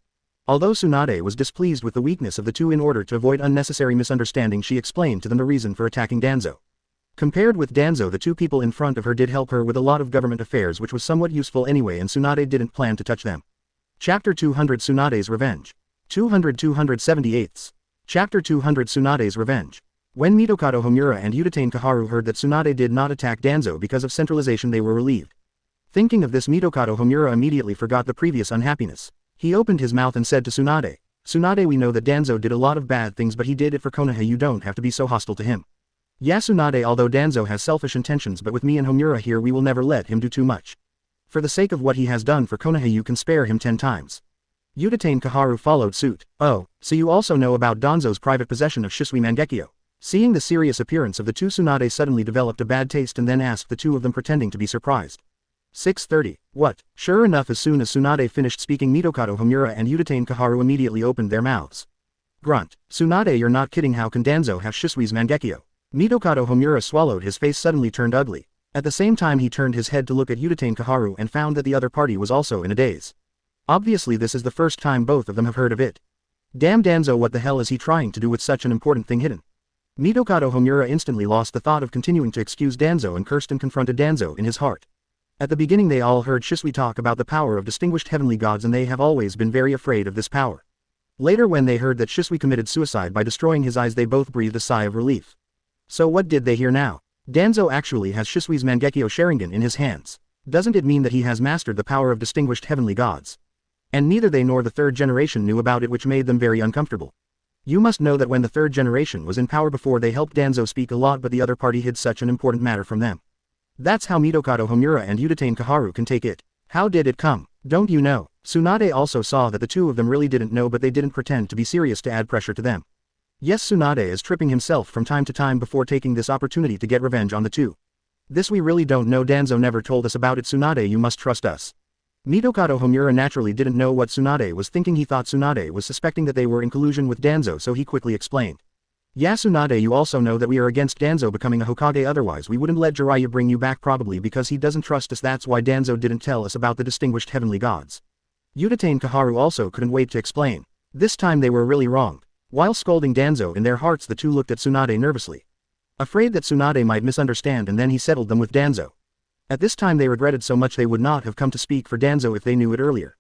Although Tsunade was displeased with the weakness of the two, in order to avoid unnecessary misunderstanding, she explained to them the reason for attacking Danzo. Compared with Danzo, the two people in front of her did help her with a lot of government affairs, which was somewhat useful anyway, and Tsunade didn't plan to touch them. Chapter 200 Tsunade's Revenge. 278. Chapter 200 Tsunade's Revenge. When Mitokado Homura and Udatane Kaharu heard that Tsunade did not attack Danzo because of centralization, they were relieved. Thinking of this, Mitokado Homura immediately forgot the previous unhappiness. He opened his mouth and said to Tsunade, Tsunade, we know that Danzo did a lot of bad things, but he did it for Konoha. You don't have to be so hostile to him. Yeah, Tsunade, although Danzo has selfish intentions, but with me and Homura here, we will never let him do too much. For the sake of what he has done for Konoha, you can spare him 10 times. Udatane Kaharu followed suit. Oh, so you also know about Danzo's private possession of Shisui Mangekyo. Seeing the serious appearance of the two, Tsunade suddenly developed a bad taste and then asked the two of them, pretending to be surprised. 6:30. What? Sure enough, as soon as Tsunade finished speaking, Mitokado Homura and Udatain Kaharu immediately opened their mouths. Grunt. Tsunade, you're not kidding, how can Danzo have Shisui's Mangekyo? Mitokado Homura swallowed, his face suddenly turned ugly. At the same time he turned his head to look at Udatain Kaharu and found that the other party was also in a daze. Obviously this is the first time both of them have heard of it. Damn Danzo, what the hell is he trying to do with such an important thing hidden? Mitokado Homura instantly lost the thought of continuing to excuse Danzo and cursed and confronted Danzo in his heart. At the beginning they all heard Shisui talk about the power of distinguished heavenly gods and they have always been very afraid of this power. Later when they heard that Shisui committed suicide by destroying his eyes, they both breathed a sigh of relief. So what did they hear now? Danzo actually has Shisui's Mangekyo Sharingan in his hands. Doesn't it mean that he has mastered the power of distinguished heavenly gods? And neither they nor the third generation knew about it, which made them very uncomfortable. You must know that when the third generation was in power before, they helped Danzo speak a lot, but the other party hid such an important matter from them. That's how Mitokado Homura and Udatain Kaharu can take it. How did it come? Don't you know? Tsunade also saw that the two of them really didn't know, but they didn't pretend to be serious to add pressure to them. Yes, Tsunade is tripping himself from time to time before taking this opportunity to get revenge on the two. This we really don't know. Danzo never told us about it. Tsunade, you must trust us. Mitokado Homura naturally didn't know what Tsunade was thinking. He thought Tsunade was suspecting that they were in collusion with Danzo, so he quickly explained. Yeah, Tsunade, you also know that we are against Danzo becoming a Hokage, otherwise we wouldn't let Jiraiya bring you back, probably because he doesn't trust us. That's why Danzo didn't tell us about the distinguished heavenly gods. Udatain Kaharu also couldn't wait to explain. This time they were really wrong. While scolding Danzo in their hearts, the two looked at Tsunade nervously. Afraid that Tsunade might misunderstand, and then he settled them with Danzo. At this time they regretted so much they would not have come to speak for Danzo if they knew it earlier.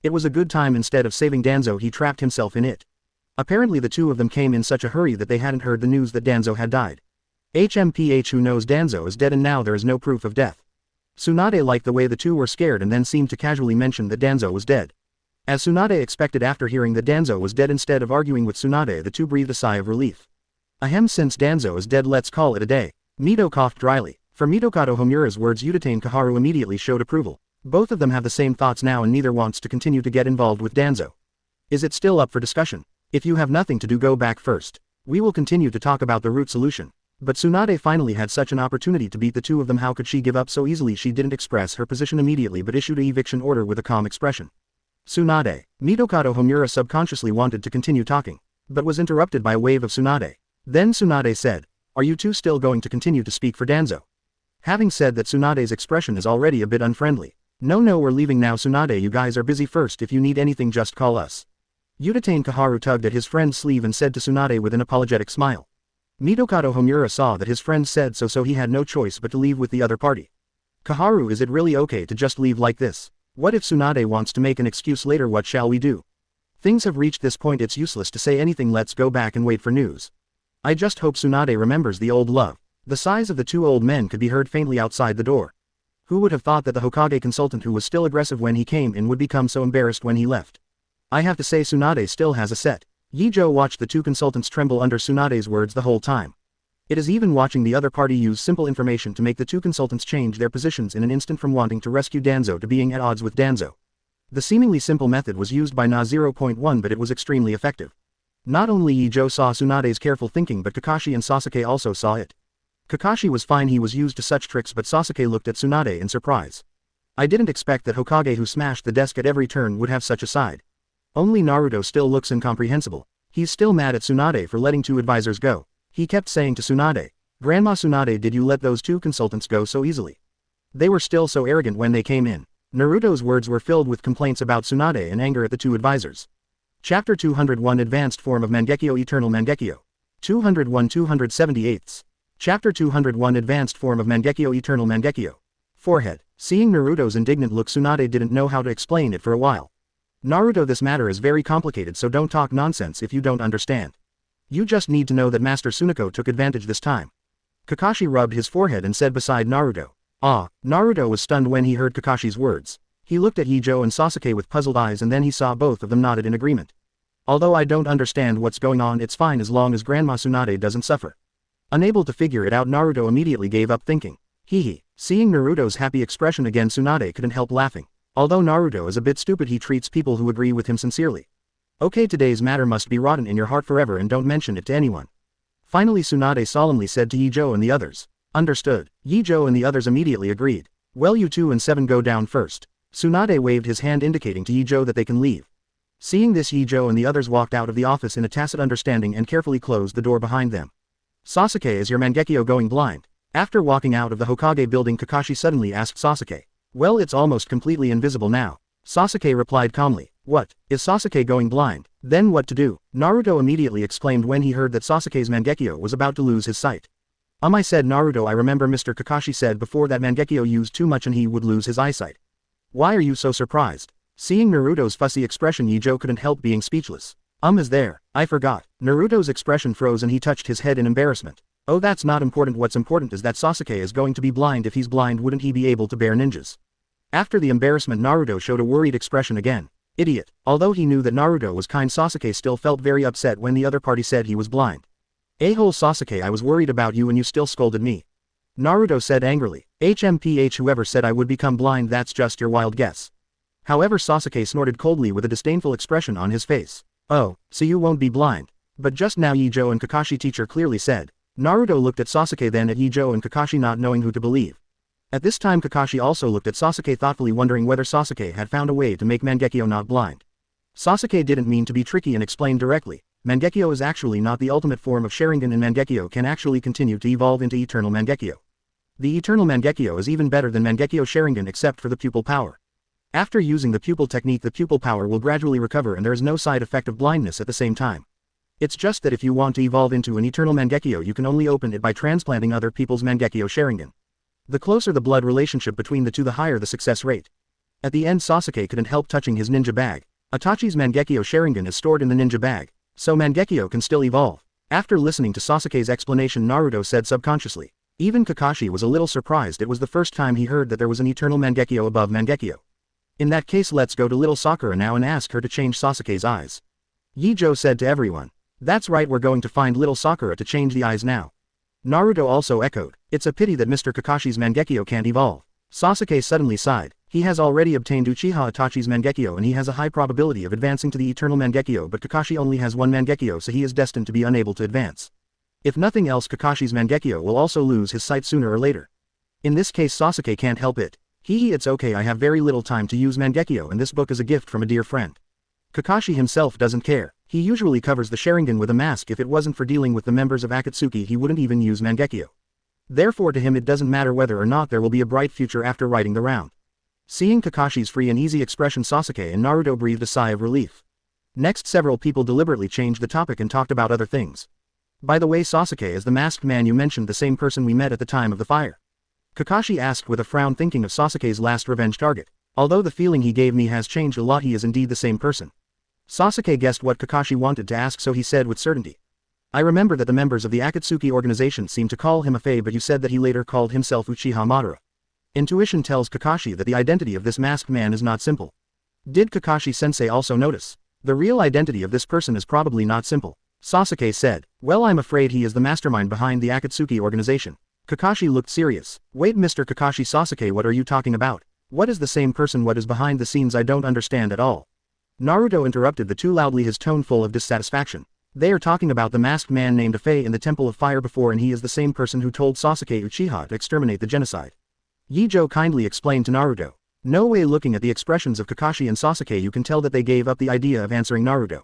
It was a good time. Instead of saving Danzo, he trapped himself in it. Apparently the two of them came in such a hurry that they hadn't heard the news that Danzo had died. HMPH, who knows? Danzo is dead and now there is no proof of death. Tsunade liked the way the two were scared and then seemed to casually mention that Danzo was dead. As Tsunade expected, after hearing that Danzo was dead, instead of arguing with Tsunade, the two breathed a sigh of relief. Ahem, since Danzo is dead, let's call it a day. Mito coughed dryly. For Mitokado Homura's words, Udatain Kaharu immediately showed approval. Both of them have the same thoughts now and neither wants to continue to get involved with Danzo. Is it still up for discussion? If you have nothing to do, go back first. We will continue to talk about the root solution. But Tsunade finally had such an opportunity to beat the two of them. How could she give up so easily? She didn't express her position immediately but issued an eviction order with a calm expression. Tsunade. Mitokado Homura subconsciously wanted to continue talking, but was interrupted by a wave of Tsunade. Then Tsunade said, "Are you two still going to continue to speak for Danzo?" Having said that, Tsunade's expression is already a bit unfriendly. No, we're leaving now, Tsunade. You guys are busy. First, if you need anything, just call us. Udatain Kaharu tugged at his friend's sleeve and said to Tsunade with an apologetic smile. Mitokado Homura saw that his friend said so he had no choice but to leave with the other party. Kaharu, is it really okay to just leave like this? What if Tsunade wants to make an excuse later? What shall we do? Things have reached this point, it's useless to say anything. Let's go back and wait for news. I just hope Tsunade remembers the old love. The sighs of the two old men could be heard faintly outside the door. Who would have thought that the Hokage consultant, who was still aggressive when he came in, would become so embarrassed when he left? I have to say, Tsunade still has a set. Ye Zhou watched the two consultants tremble under Tsunade's words the whole time. It is even watching the other party use simple information to make the two consultants change their positions in an instant, from wanting to rescue Danzo to being at odds with Danzo. The seemingly simple method was used by Na 0.1, but it was extremely effective. Not only Ye Zhou saw Tsunade's careful thinking, but Kakashi and Sasuke also saw it. Kakashi was fine, he was used to such tricks, but Sasuke looked at Tsunade in surprise. I didn't expect that Hokage, who smashed the desk at every turn, would have such a side. Only Naruto still looks incomprehensible. He's still mad at Tsunade for letting two advisors go. He kept saying to Tsunade, "Grandma Tsunade, did you let those two consultants go so easily? They were still so arrogant when they came in." Naruto's words were filled with complaints about Tsunade and anger at the two advisors. Chapter 201, Advanced Form of Mangekyo, Eternal Mangekyo. 201 278. Chapter 201, Advanced Form of Mangekyo, Eternal Mangekyo. Forehead. Seeing Naruto's indignant look, Tsunade didn't know how to explain it for a while. Naruto, this matter is very complicated, so don't talk nonsense if you don't understand. You just need to know that Master Tsuneko took advantage this time. Kakashi rubbed his forehead and said beside Naruto. Naruto was stunned when he heard Kakashi's words. He looked at Ye Zhou and Sasuke with puzzled eyes, and then he saw both of them nodded in agreement. Although I don't understand what's going on, it's fine as long as Grandma Tsunade doesn't suffer. Unable to figure it out, Naruto immediately gave up thinking. Hee. Seeing Naruto's happy expression again, Tsunade couldn't help laughing. Although Naruto is a bit stupid, he treats people who agree with him sincerely. Okay, today's matter must be rotten in your heart forever and don't mention it to anyone. Finally Tsunade solemnly said to Ye Zhou and the others. Understood. Ye Zhou and the others immediately agreed. Well, you 2 and 7 go down first. Tsunade waved his hand indicating to Ye Zhou that they can leave. Seeing this, Ye Zhou and the others walked out of the office in a tacit understanding and carefully closed the door behind them. Sasuke, is your Mangekyo going blind? After walking out of the Hokage building, Kakashi suddenly asked Sasuke. Well, it's almost completely invisible now. Sasuke replied calmly. What? Is Sasuke going blind? Then what to do? Naruto immediately exclaimed when he heard that Sasuke's Mangekyo was about to lose his sight. I said Naruto, I remember Mr. Kakashi said before that Mangekyo used too much and he would lose his eyesight. Why are you so surprised? Seeing Naruto's fussy expression, Ye Zhou couldn't help being speechless. Is there? I forgot. Naruto's expression froze and he touched his head in embarrassment. Oh, that's not important. What's important is that Sasuke is going to be blind. If he's blind, wouldn't he be able to bear ninjas? After the embarrassment, Naruto showed a worried expression again. Idiot. Although he knew that Naruto was kind, Sasuke still felt very upset when the other party said he was blind. A-hole Sasuke, I was worried about you and you still scolded me. Naruto said angrily. HMPH, whoever said I would become blind, that's just your wild guess. However, Sasuke snorted coldly with a disdainful expression on his face. Oh, so you won't be blind. But just now Ye Zhou and Kakashi teacher clearly said. Naruto looked at Sasuke, then at Ye Zhou and Kakashi, not knowing who to believe. At this time Kakashi also looked at Sasuke thoughtfully, wondering whether Sasuke had found a way to make Mangekyo not blind. Sasuke didn't mean to be tricky and explained directly. Mangekyo is actually not the ultimate form of Sharingan, and Mangekyo can actually continue to evolve into Eternal Mangekyo. The Eternal Mangekyo is even better than Mangekyo Sharingan except for the pupil power. After using the pupil technique, the pupil power will gradually recover and there is no side effect of blindness at the same time. It's just that if you want to evolve into an Eternal Mangekyo, you can only open it by transplanting other people's Mangekyo Sharingan. The closer the blood relationship between the two, the higher the success rate. At the end, Sasuke couldn't help touching his ninja bag. Itachi's Mangekyo Sharingan is stored in the ninja bag, so Mangekyo can still evolve. After listening to Sasuke's explanation, Naruto said subconsciously. Even Kakashi was a little surprised. It was the first time he heard that there was an Eternal Mangekyo above Mangekyo. In that case, let's go to little Sakura now and ask her to change Sasuke's eyes. Ye Zhou said to everyone. That's right, we're going to find little Sakura to change the eyes now. Naruto also echoed. It's a pity that Mr. Kakashi's Mangekyo can't evolve. Sasuke suddenly sighed. He has already obtained Uchiha Itachi's Mangekyo and he has a high probability of advancing to the Eternal Mangekyo, but Kakashi only has one Mangekyo, so he is destined to be unable to advance. If nothing else, Kakashi's Mangekyo will also lose his sight sooner or later. In this case, Sasuke can't help it. It's okay, I have very little time to use Mangekyo and this book is a gift from a dear friend. Kakashi himself doesn't care. He usually covers the Sharingan with a mask. If it wasn't for dealing with the members of Akatsuki, he wouldn't even use Mangekyo. Therefore to him it doesn't matter whether or not there will be a bright future after writing the round. Seeing Kakashi's free and easy expression, Sasuke and Naruto breathed a sigh of relief. Next, several people deliberately changed the topic and talked about other things. By the way, Sasuke, is the masked man you mentioned the same person we met at the time of the fire? Kakashi asked with a frown, thinking of Sasuke's last revenge target. Although the feeling he gave me has changed a lot, he is indeed the same person. Sasuke guessed what Kakashi wanted to ask, so he said with certainty. I remember that the members of the Akatsuki organization seemed to call him a Fae, but you said that he later called himself Uchiha Madara. Intuition tells Kakashi that the identity of this masked man is not simple. Did Kakashi-sensei also notice? The real identity of this person is probably not simple. Sasuke said. Well, I'm afraid he is the mastermind behind the Akatsuki organization. Kakashi looked serious. Wait, Mr. Kakashi, Sasuke, what are you talking about? What is the same person? What is behind the scenes? I don't understand at all. Naruto interrupted the two loudly, his tone full of dissatisfaction. They are talking about the masked man named a Fae in the Temple of Fire before, and he is the same person who told Sasuke Uchiha to exterminate the genocide. Ye Zhou kindly explained to Naruto. No way. Looking at the expressions of Kakashi and Sasuke, you can tell that they gave up the idea of answering Naruto.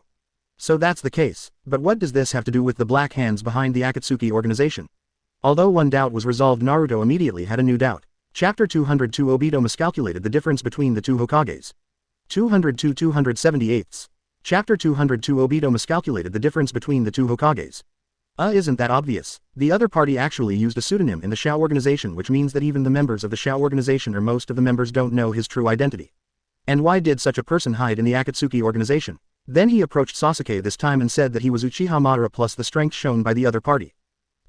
So that's the case. But what does this have to do with the black hands behind the Akatsuki organization? Although one doubt was resolved, Naruto immediately had a new doubt. Chapter 202 Obito miscalculated the difference between the two Hokages. 202-278. Chapter 202 Obito miscalculated the difference between the two Hokages. Isn't that obvious? The other party actually used a pseudonym in the Shao organization, which means that even the members of the Shao organization or most of the members don't know his true identity. And why did such a person hide in the Akatsuki organization? Then he approached Sasuke this time and said that he was Uchiha Madara plus the strength shown by the other party.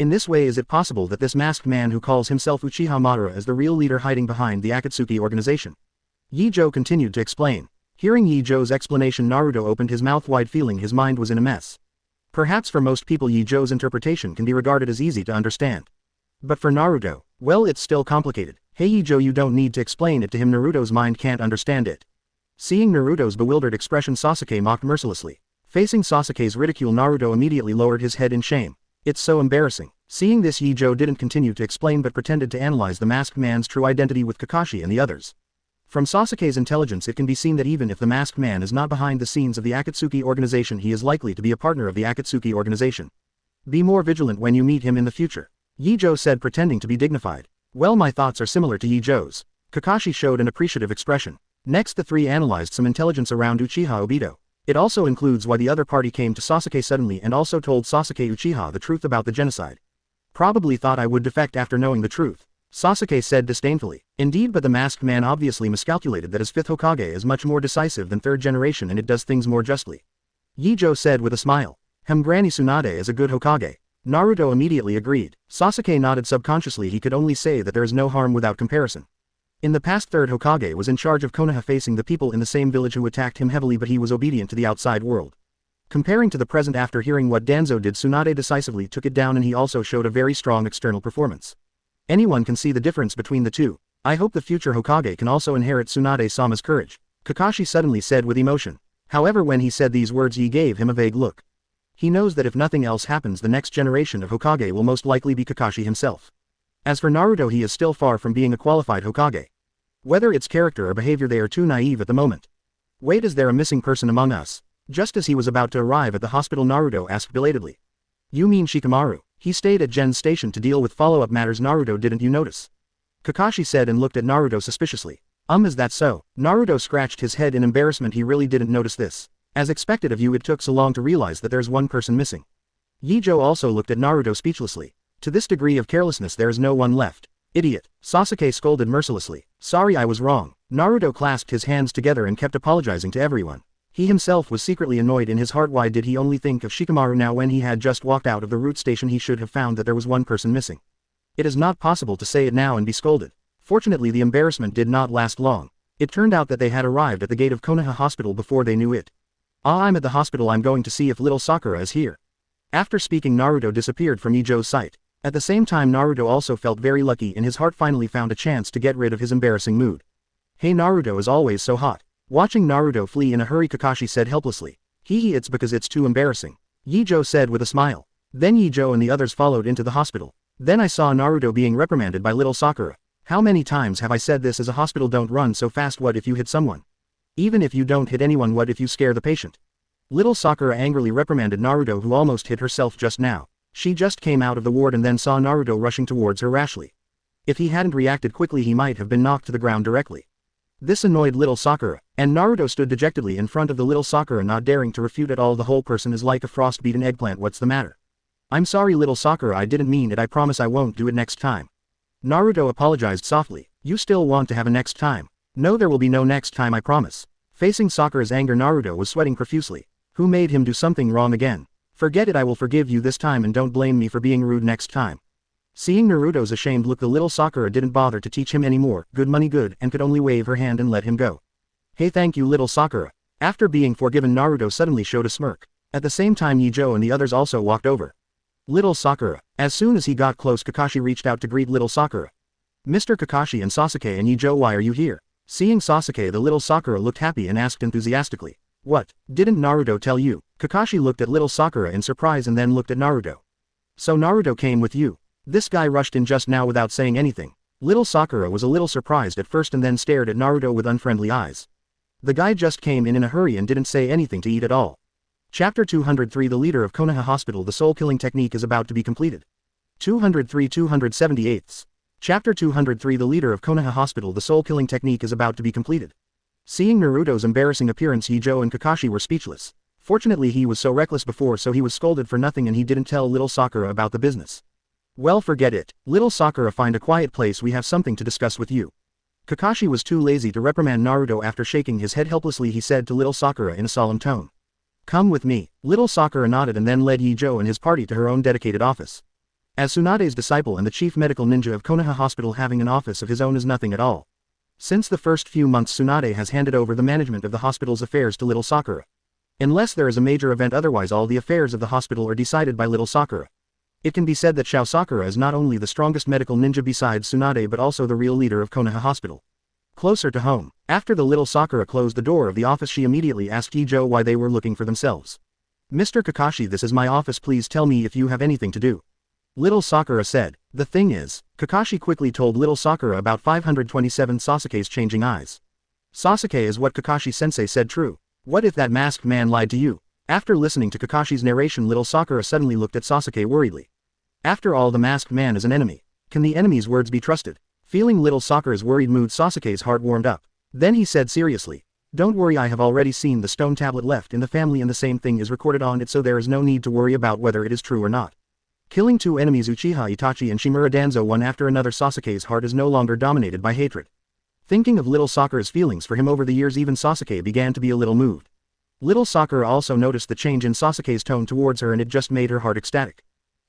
In this way, is it possible that this masked man who calls himself Uchiha Madara is the real leader hiding behind the Akatsuki organization? Ye Zhou continued to explain. Hearing Ye Zhou's explanation, Naruto opened his mouth wide, feeling his mind was in a mess. Perhaps for most people Ye Zhou's interpretation can be regarded as easy to understand. But for Naruto, well, it's still complicated. Hey Ye Zhou, you don't need to explain it to him, Naruto's mind can't understand it. Seeing Naruto's bewildered expression, Sasuke mocked mercilessly. Facing Sasuke's ridicule, Naruto immediately lowered his head in shame. It's so embarrassing. Seeing this, Ye Zhou didn't continue to explain but pretended to analyze the masked man's true identity with Kakashi and the others. From Sasuke's intelligence it can be seen that even if the masked man is not behind the scenes of the Akatsuki organization, he is likely to be a partner of the Akatsuki organization. Be more vigilant when you meet him in the future, Ye Zhou said, pretending to be dignified. Well, my thoughts are similar to Ye Zhou's. Kakashi showed an appreciative expression. Next, the three analyzed some intelligence around Uchiha Obito. It also includes why the other party came to Sasuke suddenly and also told Sasuke Uchiha the truth about the genocide. Probably thought I would defect after knowing the truth, Sasuke said disdainfully. Indeed, but the masked man obviously miscalculated that his fifth Hokage is much more decisive than third generation and it does things more justly. Ye Zhou said with a smile. Granny Tsunade is a good Hokage. Naruto immediately agreed. Sasuke nodded subconsciously. He could only say that there is no harm without comparison. In the past, third Hokage was in charge of Konoha, facing the people in the same village who attacked him heavily, but he was obedient to the outside world. Comparing to the present, after hearing what Danzo did, Tsunade decisively took it down and he also showed a very strong external performance. Anyone can see the difference between the two. I hope the future Hokage can also inherit Tsunade-sama's courage, Kakashi suddenly said with emotion. However, when he said these words, Ye gave him a vague look. He knows that if nothing else happens, the next generation of Hokage will most likely be Kakashi himself. As for Naruto, he is still far from being a qualified Hokage. Whether it's character or behavior, they are too naive at the moment. Wait, is there a missing person among us? Just as he was about to arrive at the hospital, Naruto asked belatedly. You mean Shikamaru? He stayed at Gen's station to deal with follow-up matters. Naruto, didn't you notice? Kakashi said and looked at Naruto suspiciously. Is that so? Naruto scratched his head in embarrassment. He really didn't notice this. As expected of you, it took so long to realize that there's one person missing. Ye Zhou also looked at Naruto speechlessly. To this degree of carelessness, there is no one left. Idiot, Sasuke scolded mercilessly. Sorry, I was wrong. Naruto clasped his hands together and kept apologizing to everyone. He himself was secretly annoyed in his heart. Why did he only think of Shikamaru now when he had just walked out of the route station? He should have found that there was one person missing. It is not possible to say it now and be scolded. Fortunately, the embarrassment did not last long. It turned out that they had arrived at the gate of Konoha Hospital before they knew it. I'm at the hospital. I'm going to see if little Sakura is here. After speaking, Naruto disappeared from Ye Zhou's sight. At the same time, Naruto also felt very lucky in his heart, finally found a chance to get rid of his embarrassing mood. Hey, Naruto is always so hot. Watching Naruto flee in a hurry, Kakashi said helplessly. It's because it's too embarrassing, Ye Zhou said with a smile. Then Ye Zhou and the others followed into the hospital. Then I saw Naruto being reprimanded by little Sakura. How many times have I said this as a hospital? Don't run so fast. What if you hit someone? Even if you don't hit anyone, what if you scare the patient? Little Sakura angrily reprimanded Naruto, who almost hit herself just now. She just came out of the ward and then saw Naruto rushing towards her rashly. If he hadn't reacted quickly, he might have been knocked to the ground directly. This annoyed little Sakura, and Naruto stood dejectedly in front of the little Sakura, not daring to refute at all. The whole person is like a frost-beaten eggplant. What's the matter? I'm sorry, little Sakura, I didn't mean it. I promise I won't do it next time. Naruto apologized softly. You still want to have a next time? No, there will be no next time, I promise. Facing Sakura's anger, Naruto was sweating profusely. Who made him do something wrong again? Forget it, I will forgive you this time and don't blame me for being rude next time. Seeing Naruto's ashamed look, the little Sakura didn't bother to teach him anymore. Good money good, and could only wave her hand and let him go. Hey, thank you, little Sakura. After being forgiven, Naruto suddenly showed a smirk. At the same time, Ye Zhou and the others also walked over. Little Sakura. As soon as he got close, Kakashi reached out to greet little Sakura. Mr. Kakashi and Sasuke and Ye Zhou, why are you here? Seeing Sasuke, the little Sakura looked happy and asked enthusiastically. What, didn't Naruto tell you? Kakashi looked at little Sakura in surprise and then looked at Naruto. So Naruto came with you? This guy rushed in just now without saying anything. Little Sakura was a little surprised at first and then stared at Naruto with unfriendly eyes. The guy just came in a hurry and didn't say anything to eat at all. Chapter 203, The leader of Konoha Hospital. The soul-killing technique is about to be completed. 203-278. Chapter 203, The leader of Konoha Hospital. The soul-killing technique is about to be completed. Seeing Naruto's embarrassing appearance, Ye Zhou and Kakashi were speechless. Fortunately, he was so reckless before, so he was scolded for nothing and he didn't tell little Sakura about the business. Well, forget it. Little Sakura, find a quiet place, we have something to discuss with you. Kakashi was too lazy to reprimand Naruto. After shaking his head helplessly, he said to little Sakura in a solemn tone. Come with me. Little Sakura nodded and then led Ye Zhou and his party to her own dedicated office. As Tsunade's disciple and the chief medical ninja of Konoha Hospital, having an office of his own is nothing at all. Since the first few months, Tsunade has handed over the management of the hospital's affairs to little Sakura. Unless there is a major event, otherwise all the affairs of the hospital are decided by little Sakura. It can be said that Shao Sakura is not only the strongest medical ninja besides Tsunade but also the real leader of Konoha Hospital. Closer to home, after the little Sakura closed the door of the office, she immediately asked Ye Zhou why they were looking for themselves. Mr. Kakashi, this is my office, please tell me if you have anything to do. Little Sakura said. The thing is, Kakashi quickly told little Sakura about 527 Sasuke's changing eyes. Sasuke, is what Kakashi-sensei said true? What if that masked man lied to you? After listening to Kakashi's narration, little Sakura suddenly looked at Sasuke worriedly. After all, the masked man is an enemy. Can the enemy's words be trusted? Feeling little Sakura's worried mood, Sasuke's heart warmed up. Then he said seriously, "Don't worry, I have already seen the stone tablet left in the family and the same thing is recorded on it, so there is no need to worry about whether it is true or not." Killing two enemies, Uchiha Itachi and Shimura Danzo, one after another, Sasuke's heart is no longer dominated by hatred. Thinking of little Sakura's feelings for him over the years, even Sasuke began to be a little moved. Little Sakura also noticed the change in Sasuke's tone towards her, and it just made her heart ecstatic.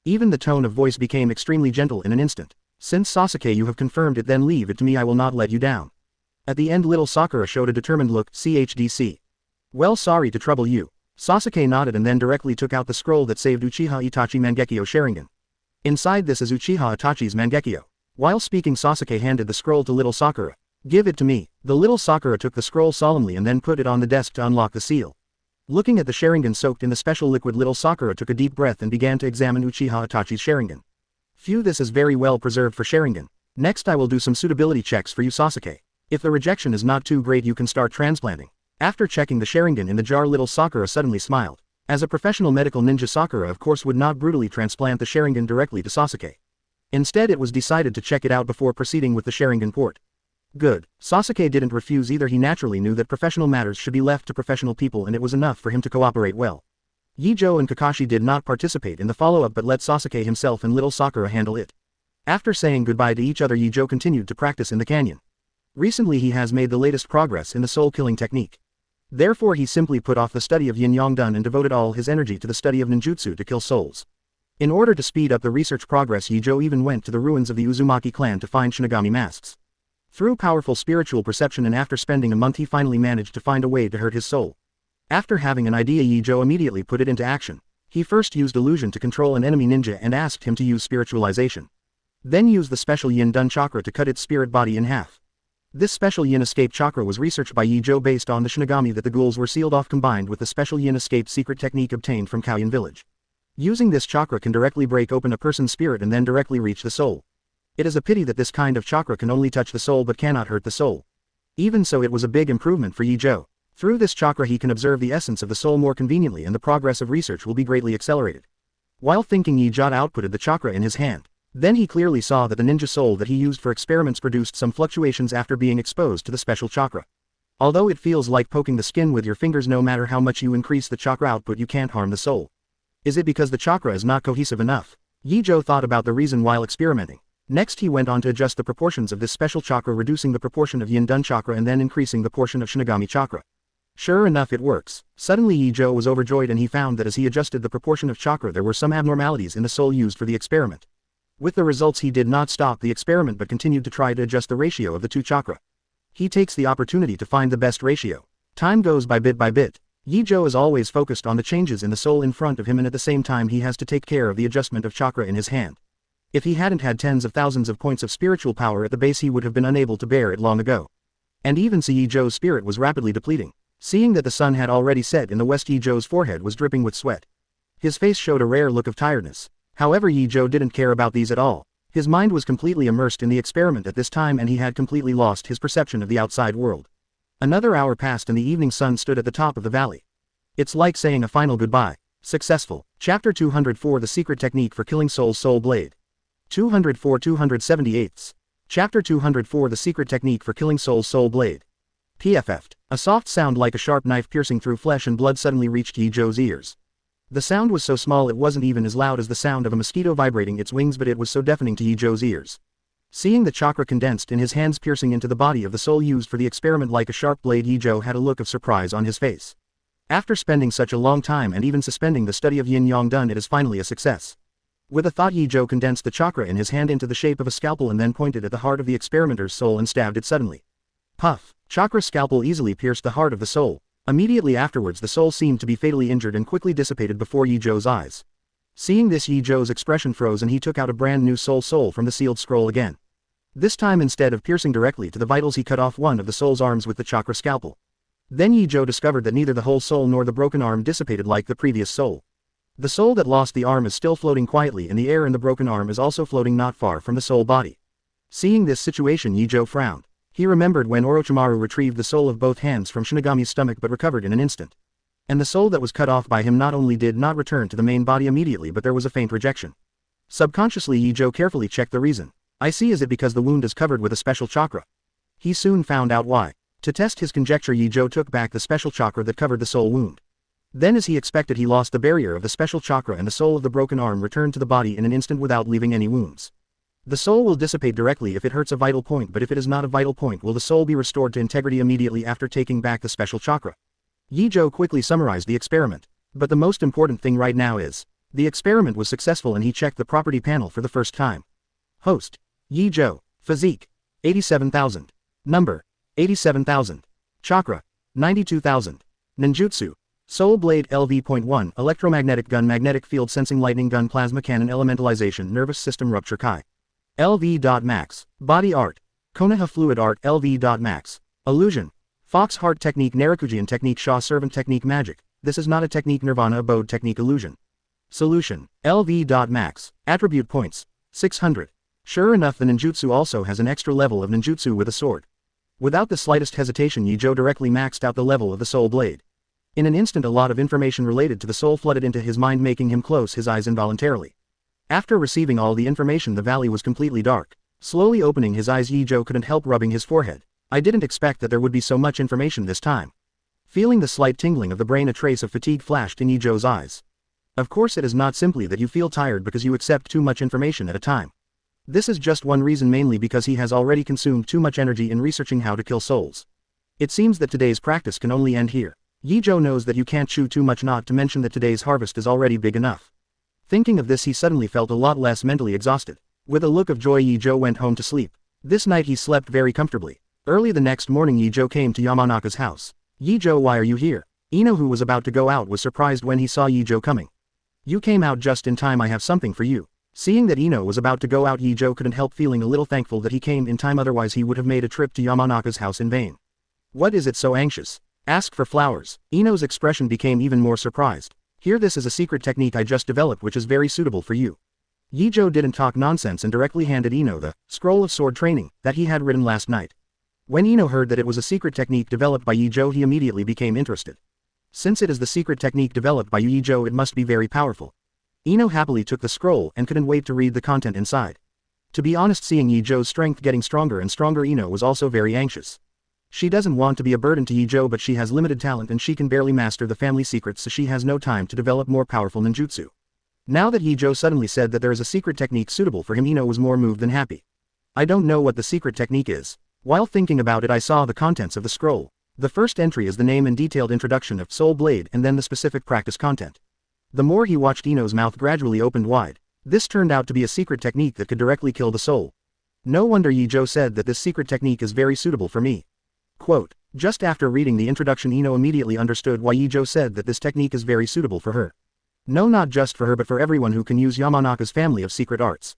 Even the tone of voice became extremely gentle in an instant. "Since Sasuke, you have confirmed it, then leave it to me, I will not let you down." At the end, little Sakura showed a determined look. CHDC. "Well, sorry to trouble you." Sasuke nodded and then directly took out the scroll that saved Uchiha Itachi Mangekyo Sharingan. Inside this is Uchiha Itachi's Mangekyo. While speaking, Sasuke handed the scroll to little Sakura. "Give it to me." The little Sakura took the scroll solemnly and then put it on the desk to unlock the seal. Looking at the Sharingan soaked in the special liquid, little Sakura took a deep breath and began to examine Uchiha Itachi's Sharingan. "Phew, this is very well preserved for Sharingan. Next I will do some suitability checks for you, Sasuke. If the rejection is not too great, you can start transplanting." After checking the Sharingan in the jar, little Sakura suddenly smiled. As a professional medical ninja, Sakura of course would not brutally transplant the Sharingan directly to Sasuke. Instead, it was decided to check it out before proceeding with the Sharingan port. Good. Sasuke didn't refuse either. He naturally knew that professional matters should be left to professional people, and it was enough for him to cooperate well. Ye Zhou and Kakashi did not participate in the follow-up but let Sasuke himself and little Sakura handle it. After saying goodbye to each other, Ye Zhou continued to practice in the canyon. Recently he has made the latest progress in the soul-killing technique. Therefore he simply put off the study of Yin-Yang Dan and devoted all his energy to the study of ninjutsu to kill souls. In order to speed up the research progress, Ye Zhou even went to the ruins of the Uzumaki clan to find Shinigami masks. Through powerful spiritual perception and after spending a month, he finally managed to find a way to hurt his soul. After having an idea, Ye Zhou immediately put it into action. He first used illusion to control an enemy ninja and asked him to use spiritualization. Then used the special Yin Dan chakra to cut its spirit body in half. This special Yin escape chakra was researched by Ye Zhou based on the Shinigami that the ghouls were sealed off, combined with the special Yin escape secret technique obtained from Kaoyan village. Using this chakra can directly break open a person's spirit and then directly reach the soul. It is a pity that this kind of chakra can only touch the soul but cannot hurt the soul. Even so, it was a big improvement for Ye Zhou. Through this chakra he can observe the essence of the soul more conveniently, and the progress of research will be greatly accelerated. While thinking, Ye Zhou outputted the chakra in his hand. Then he clearly saw that the ninja soul that he used for experiments produced some fluctuations after being exposed to the special chakra. Although it feels like poking the skin with your fingers, no matter how much you increase the chakra output you can't harm the soul. Is it because the chakra is not cohesive enough? Ye Zhou thought about the reason while experimenting. Next he went on to adjust the proportions of this special chakra, reducing the proportion of Yin Dan chakra and then increasing the portion of Shinigami chakra. Sure enough, it works. Suddenly Ye Zhou was overjoyed, and he found that as he adjusted the proportion of chakra there were some abnormalities in the soul used for the experiment. With the results, he did not stop the experiment but continued to try to adjust the ratio of the two chakra. He takes the opportunity to find the best ratio. Time goes by bit. Ye Zhou is always focused on the changes in the soul in front of him, and at the same time he has to take care of the adjustment of chakra in his hand. If he hadn't had tens of thousands of points of spiritual power at the base, he would have been unable to bear it long ago. And even so, Ye Zhou's spirit was rapidly depleting. Seeing that the sun had already set in the west, Ye Zhou's forehead was dripping with sweat. His face showed a rare look of tiredness. However, Ye Zhou didn't care about these at all. His mind was completely immersed in the experiment at this time, and he had completely lost his perception of the outside world. Another hour passed and the evening sun stood at the top of the valley. It's like saying a final goodbye. Successful. Chapter 204, The Secret Technique for Killing Souls, Soul Blade. 204-278. Chapter 204, The Secret Technique for Killing Souls, Soul Blade. PFF'd. A soft sound like a sharp knife piercing through flesh and blood suddenly reached Ye Zhou's ears. The sound was so small it wasn't even as loud as the sound of a mosquito vibrating its wings, but it was so deafening to Ye Zhou's ears. Seeing the chakra condensed in his hands piercing into the body of the soul used for the experiment like a sharp blade, Ye Zhou had a look of surprise on his face. After spending such a long time and even suspending the study of Yin-Yang Dan, it is finally a success. With a thought, Ye Zhou condensed the chakra in his hand into the shape of a scalpel and then pointed at the heart of the experimenter's soul and stabbed it suddenly. Puff! Chakra's scalpel easily pierced the heart of the soul. Immediately afterwards the soul seemed to be fatally injured and quickly dissipated before Ye Zhou's eyes. Seeing this, Ye Zhou's expression froze and he took out a brand new soul from the sealed scroll again. This time, instead of piercing directly to the vitals, he cut off one of the soul's arms with the chakra scalpel. Then Ye Zhou discovered that neither the whole soul nor the broken arm dissipated like the previous soul. The soul that lost the arm is still floating quietly in the air and the broken arm is also floating not far from the soul body. Seeing this situation, Ye Zhou frowned. He remembered when Orochimaru retrieved the soul of both hands from Shinigami's stomach but recovered in an instant. And the soul that was cut off by him not only did not return to the main body immediately but there was a faint rejection. Subconsciously Ye Zhou carefully checked the reason. I see, is it because the wound is covered with a special chakra? He soon found out why. To test his conjecture, Ye Zhou took back the special chakra that covered the soul wound. Then as he expected, he lost the barrier of the special chakra and the soul of the broken arm returned to the body in an instant without leaving any wounds. The soul will dissipate directly if it hurts a vital point, but if it is not a vital point, will the soul be restored to integrity immediately after taking back the special chakra. Ye Zhou quickly summarized the experiment. But the most important thing right now is, the experiment was successful and he checked the property panel for the first time. Host: Ye Zhou. Physique: 87,000. Number: 87,000. Chakra: 92,000. Ninjutsu: Soul Blade LV.1 Electromagnetic Gun, Magnetic Field Sensing, Lightning Gun, Plasma Cannon, Elementalization, Nervous System Rupture, Kai. LV.max. Body Art: Konoha Fluid Art LV.max. Illusion: Fox Heart Technique, Narakujian Technique, Shaw Servant Technique, Magic. This is not a technique. Nirvana Abode Technique, Illusion. Solution: LV.max. Attribute points: 600. Sure enough, the ninjutsu also has an extra level of ninjutsu with a sword. Without the slightest hesitation, Ye Zhou directly maxed out the level of the soul blade. In an instant a lot of information related to the soul flooded into his mind, making him close his eyes involuntarily. After receiving all the information, the valley was completely dark. Slowly opening his eyes, Ye Zhou couldn't help rubbing his forehead. I didn't expect that there would be so much information this time. Feeling the slight tingling of the brain, a trace of fatigue flashed in Ye Zhou's eyes. Of course, it is not simply that you feel tired because you accept too much information at a time. This is just one reason, mainly because he has already consumed too much energy in researching how to kill souls. It seems that today's practice can only end here. Ye Zhou knows that you can't chew too much, not to mention that today's harvest is already big enough. Thinking of this, he suddenly felt a lot less mentally exhausted. With a look of joy, Ye Zhou went home to sleep. This night he slept very comfortably. Early the next morning, Ye Zhou came to Yamanaka's house. Ye Zhou, why are you here? Ino, who was about to go out, was surprised when he saw Ye Zhou coming. You came out just in time, I have something for you. Seeing that Ino was about to go out, Ye Zhou couldn't help feeling a little thankful that he came in time, otherwise he would have made a trip to Yamanaka's house in vain. What is it so anxious? Ask for flowers. Ino's expression became even more surprised. Here, this is a secret technique I just developed which is very suitable for you. Ye Zhou didn't talk nonsense and directly handed Ino the scroll of sword training that he had written last night. When Ino heard that it was a secret technique developed by Ye Zhou, he immediately became interested. Since it is the secret technique developed by Ye Zhou, it must be very powerful. Ino happily took the scroll and couldn't wait to read the content inside. To be honest, seeing Ye Zhou's strength getting stronger and stronger, Ino was also very anxious. She doesn't want to be a burden to Ye Zhou, but she has limited talent and she can barely master the family secrets, so she has no time to develop more powerful ninjutsu. Now that Ye Zhou suddenly said that there is a secret technique suitable for him, Ino was more moved than happy. I don't know what the secret technique is. While thinking about it, I saw the contents of the scroll. The first entry is the name and detailed introduction of Soul Blade, and then the specific practice content. The more he watched, Ino's mouth gradually opened wide. This turned out to be a secret technique that could directly kill the soul. No wonder Ye Zhou said that this secret technique is very suitable for me. Quote, just after reading the introduction, Ino immediately understood why Ye Zhou said that this technique is very suitable for her. No, not just for her but for everyone who can use Yamanaka's family of secret arts.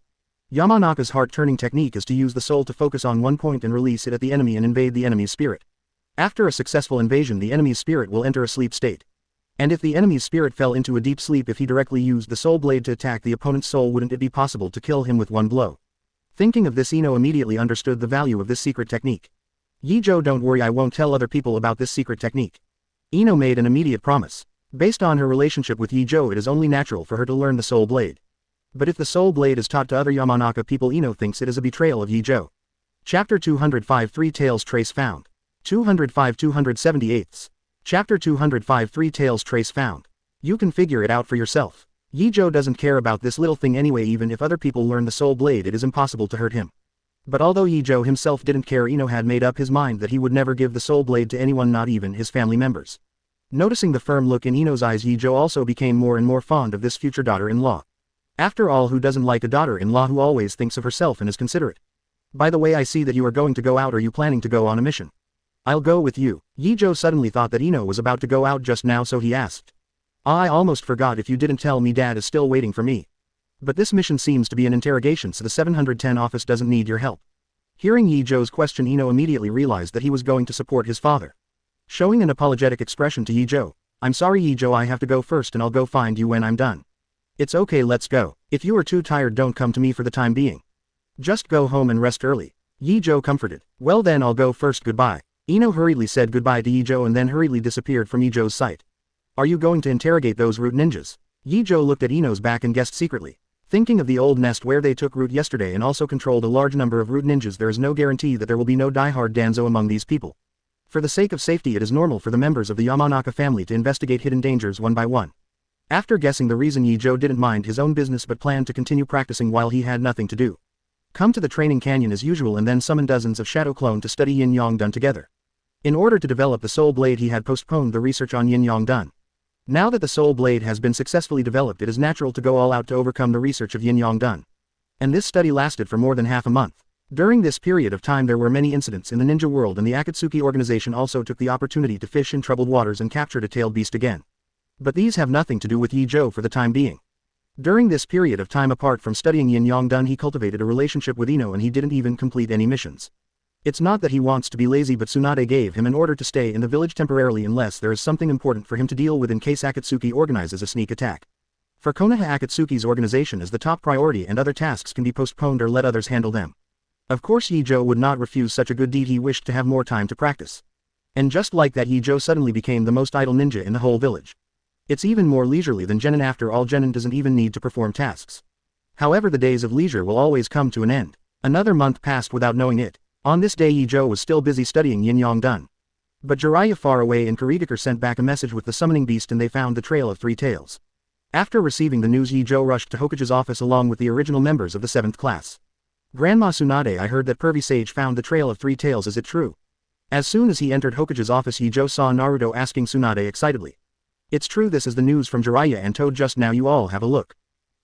Yamanaka's heart-turning technique is to use the soul to focus on one point and release it at the enemy and invade the enemy's spirit. After a successful invasion, the enemy's spirit will enter a sleep state. And if the enemy's spirit fell into a deep sleep, if he directly used the soul blade to attack the opponent's soul, wouldn't it be possible to kill him with one blow? Thinking of this, Ino immediately understood the value of this secret technique. Ye Zhou, don't worry, I won't tell other people about this secret technique. Ino made an immediate promise. Based on her relationship with Ye Zhou, it is only natural for her to learn the soul blade. But if the soul blade is taught to other Yamanaka people, Ino thinks it is a betrayal of Ye Zhou. Chapter 205 Three Tails Trace Found. 205 278. Chapter 205 Three Tails Trace Found. You can figure it out for yourself. Ye Zhou doesn't care about this little thing anyway. Even if other people learn the soul blade, it is impossible to hurt him. But although Ye Zhou himself didn't care, Ino had made up his mind that he would never give the soul blade to anyone, not even his family members. Noticing the firm look in Ino's eyes, Ye Zhou also became more and more fond of this future daughter-in-law. After all, who doesn't like a daughter-in-law who always thinks of herself and is considerate? By the way, I see that you are going to go out. Are you planning to go on a mission? I'll go with you. Ye Zhou suddenly thought that Ino was about to go out just now, so he asked. I almost forgot, if you didn't tell me, Dad is still waiting for me. But this mission seems to be an interrogation, so the 710 office doesn't need your help. Hearing Ye Zhou's question, Ino immediately realized that he was going to support his father. Showing an apologetic expression to Ye Zhou, I'm sorry Ye Zhou, I have to go first and I'll go find you when I'm done. It's okay, let's go. If you are too tired, don't come to me for the time being. Just go home and rest early. Ye Zhou comforted. Well then, I'll go first, goodbye. Ino hurriedly said goodbye to Ye Zhou and then hurriedly disappeared from Ye Zhou's sight. Are you going to interrogate those root ninjas? Ye Zhou looked at Ino's back and guessed secretly. Thinking of the old nest where they took root yesterday and also controlled a large number of root ninjas, there is no guarantee that there will be no die-hard Danzo among these people. For the sake of safety, it is normal for the members of the Yamanaka family to investigate hidden dangers one by one. After guessing the reason, Ye Zhou didn't mind his own business but planned to continue practicing while he had nothing to do. Come to the training canyon as usual and then summon dozens of shadow clone to study Yin Yang done together. In order to develop the soul blade, he had postponed the research on Yin Yang done. Now that the soul blade has been successfully developed, it is natural to go all out to overcome the research of Yin Yang done. And this study lasted for more than half a month. During this period of time there were many incidents in the ninja world, and the Akatsuki organization also took the opportunity to fish in troubled waters and captured a tailed beast again. But these have nothing to do with Ye Zhou for the time being. During this period of time, apart from studying Yin Yang done, he cultivated a relationship with Ino and he didn't even complete any missions. It's not that he wants to be lazy, but Tsunade gave him an order to stay in the village temporarily unless there is something important for him to deal with in case Akatsuki organizes a sneak attack. For Konoha, Akatsuki's organization is the top priority and other tasks can be postponed or let others handle them. Of course Ye Zhou would not refuse such a good deed. He wished to have more time to practice. And just like that, Ye Zhou suddenly became the most idle ninja in the whole village. It's even more leisurely than Genin. After all, Genin doesn't even need to perform tasks. However, the days of leisure will always come to an end. Another month passed without knowing it. On this day Ye Zhou was still busy studying Yin Yang done. But Jiraiya far away in Kurigakure sent back a message with the summoning beast and they found the trail of three tails. After receiving the news, Ye Zhou rushed to Hokage's office along with the original members of the 7th class. Grandma Tsunade, I heard that Pervy Sage found the trail of three tails, is it true? As soon as he entered Hokage's office, Ye Zhou saw Naruto asking Tsunade excitedly. It's true, this is the news from Jiraiya and Toad just now, you all have a look.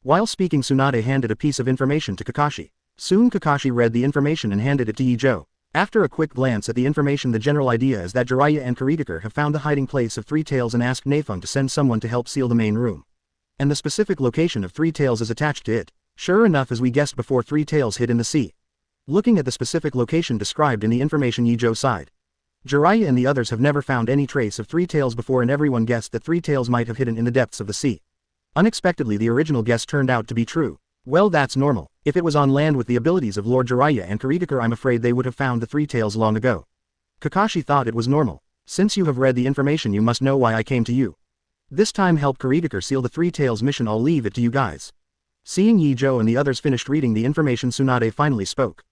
While speaking, Tsunade handed a piece of information to Kakashi. Soon Kakashi read the information and handed it to Ye Zhou. After a quick glance at the information, the general idea is that Jiraiya and Kurigakure have found the hiding place of three tails and asked Nafung to send someone to help seal the main room. And the specific location of three tails is attached to it. Sure enough, as we guessed before, three tails hid in the sea. Looking at the specific location described in the information, Ye Zhou sighed. Jiraiya and the others have never found any trace of three tails before, and everyone guessed that three tails might have hidden in the depths of the sea. Unexpectedly, the original guess turned out to be true. Well, that's normal. If it was on land with the abilities of Lord Jiraiya and Kurigakure, I'm afraid they would have found the three tails long ago. Kakashi thought it was normal. Since you have read the information, you must know why I came to you. This time help Kurigakure seal the three tails mission, I'll leave it to you guys. Seeing Ye Zhou and the others finished reading the information, Tsunade finally spoke.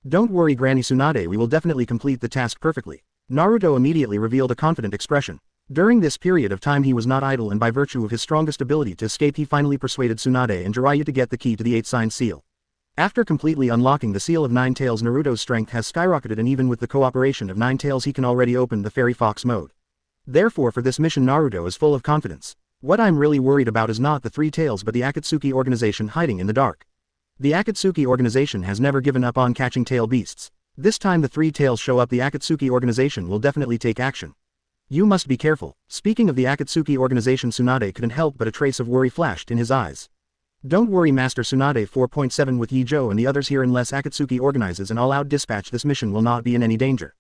Don't worry Granny Tsunade, we will definitely complete the task perfectly. Naruto immediately revealed a confident expression. During this period of time he was not idle, and by virtue of his strongest ability to escape he finally persuaded Tsunade and Jiraiya to get the key to the 8th seal. After completely unlocking the seal of Nine Tails, Naruto's strength has skyrocketed, and even with the cooperation of Nine Tails he can already open the Fairy Fox mode. Therefore for this mission Naruto is full of confidence. What I'm really worried about is not the three tails but the Akatsuki organization hiding in the dark. The Akatsuki organization has never given up on catching tail beasts. This time the three tails show up, the Akatsuki organization will definitely take action. You must be careful. Speaking of the Akatsuki organization, Tsunade couldn't help but a trace of worry flashed in his eyes. Don't worry Master Tsunade 4.7 with Ye Zhou and the others here, unless Akatsuki organizes an all-out dispatch this mission will not be in any danger.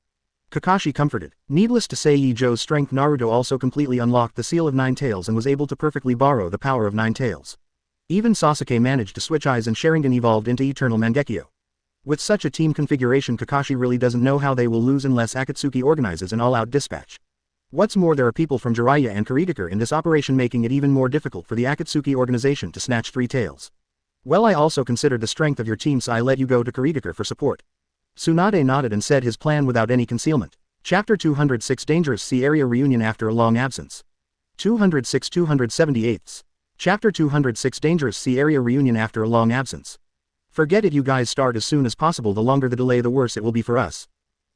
Kakashi comforted. Needless to say, Ye Zhou's strength, Naruto also completely unlocked the seal of Nine Tails and was able to perfectly borrow the power of Nine Tails. Even Sasuke managed to switch eyes and Sharingan evolved into Eternal Mangekyo. With such a team configuration, Kakashi really doesn't know how they will lose unless Akatsuki organizes an all-out dispatch. What's more, there are people from Jiraiya and Kurigakure in this operation, making it even more difficult for the Akatsuki organization to snatch three tails. Well, I also considered the strength of your team, so I let you go to Kurigakure for support. Tsunade nodded and said his plan without any concealment. Chapter 206 Dangerous Sea Area Reunion after a long absence. 206-278. Chapter 206 Dangerous Sea Area Reunion after a long absence. Forget it, you guys start as soon as possible, the longer the delay the worse it will be for us.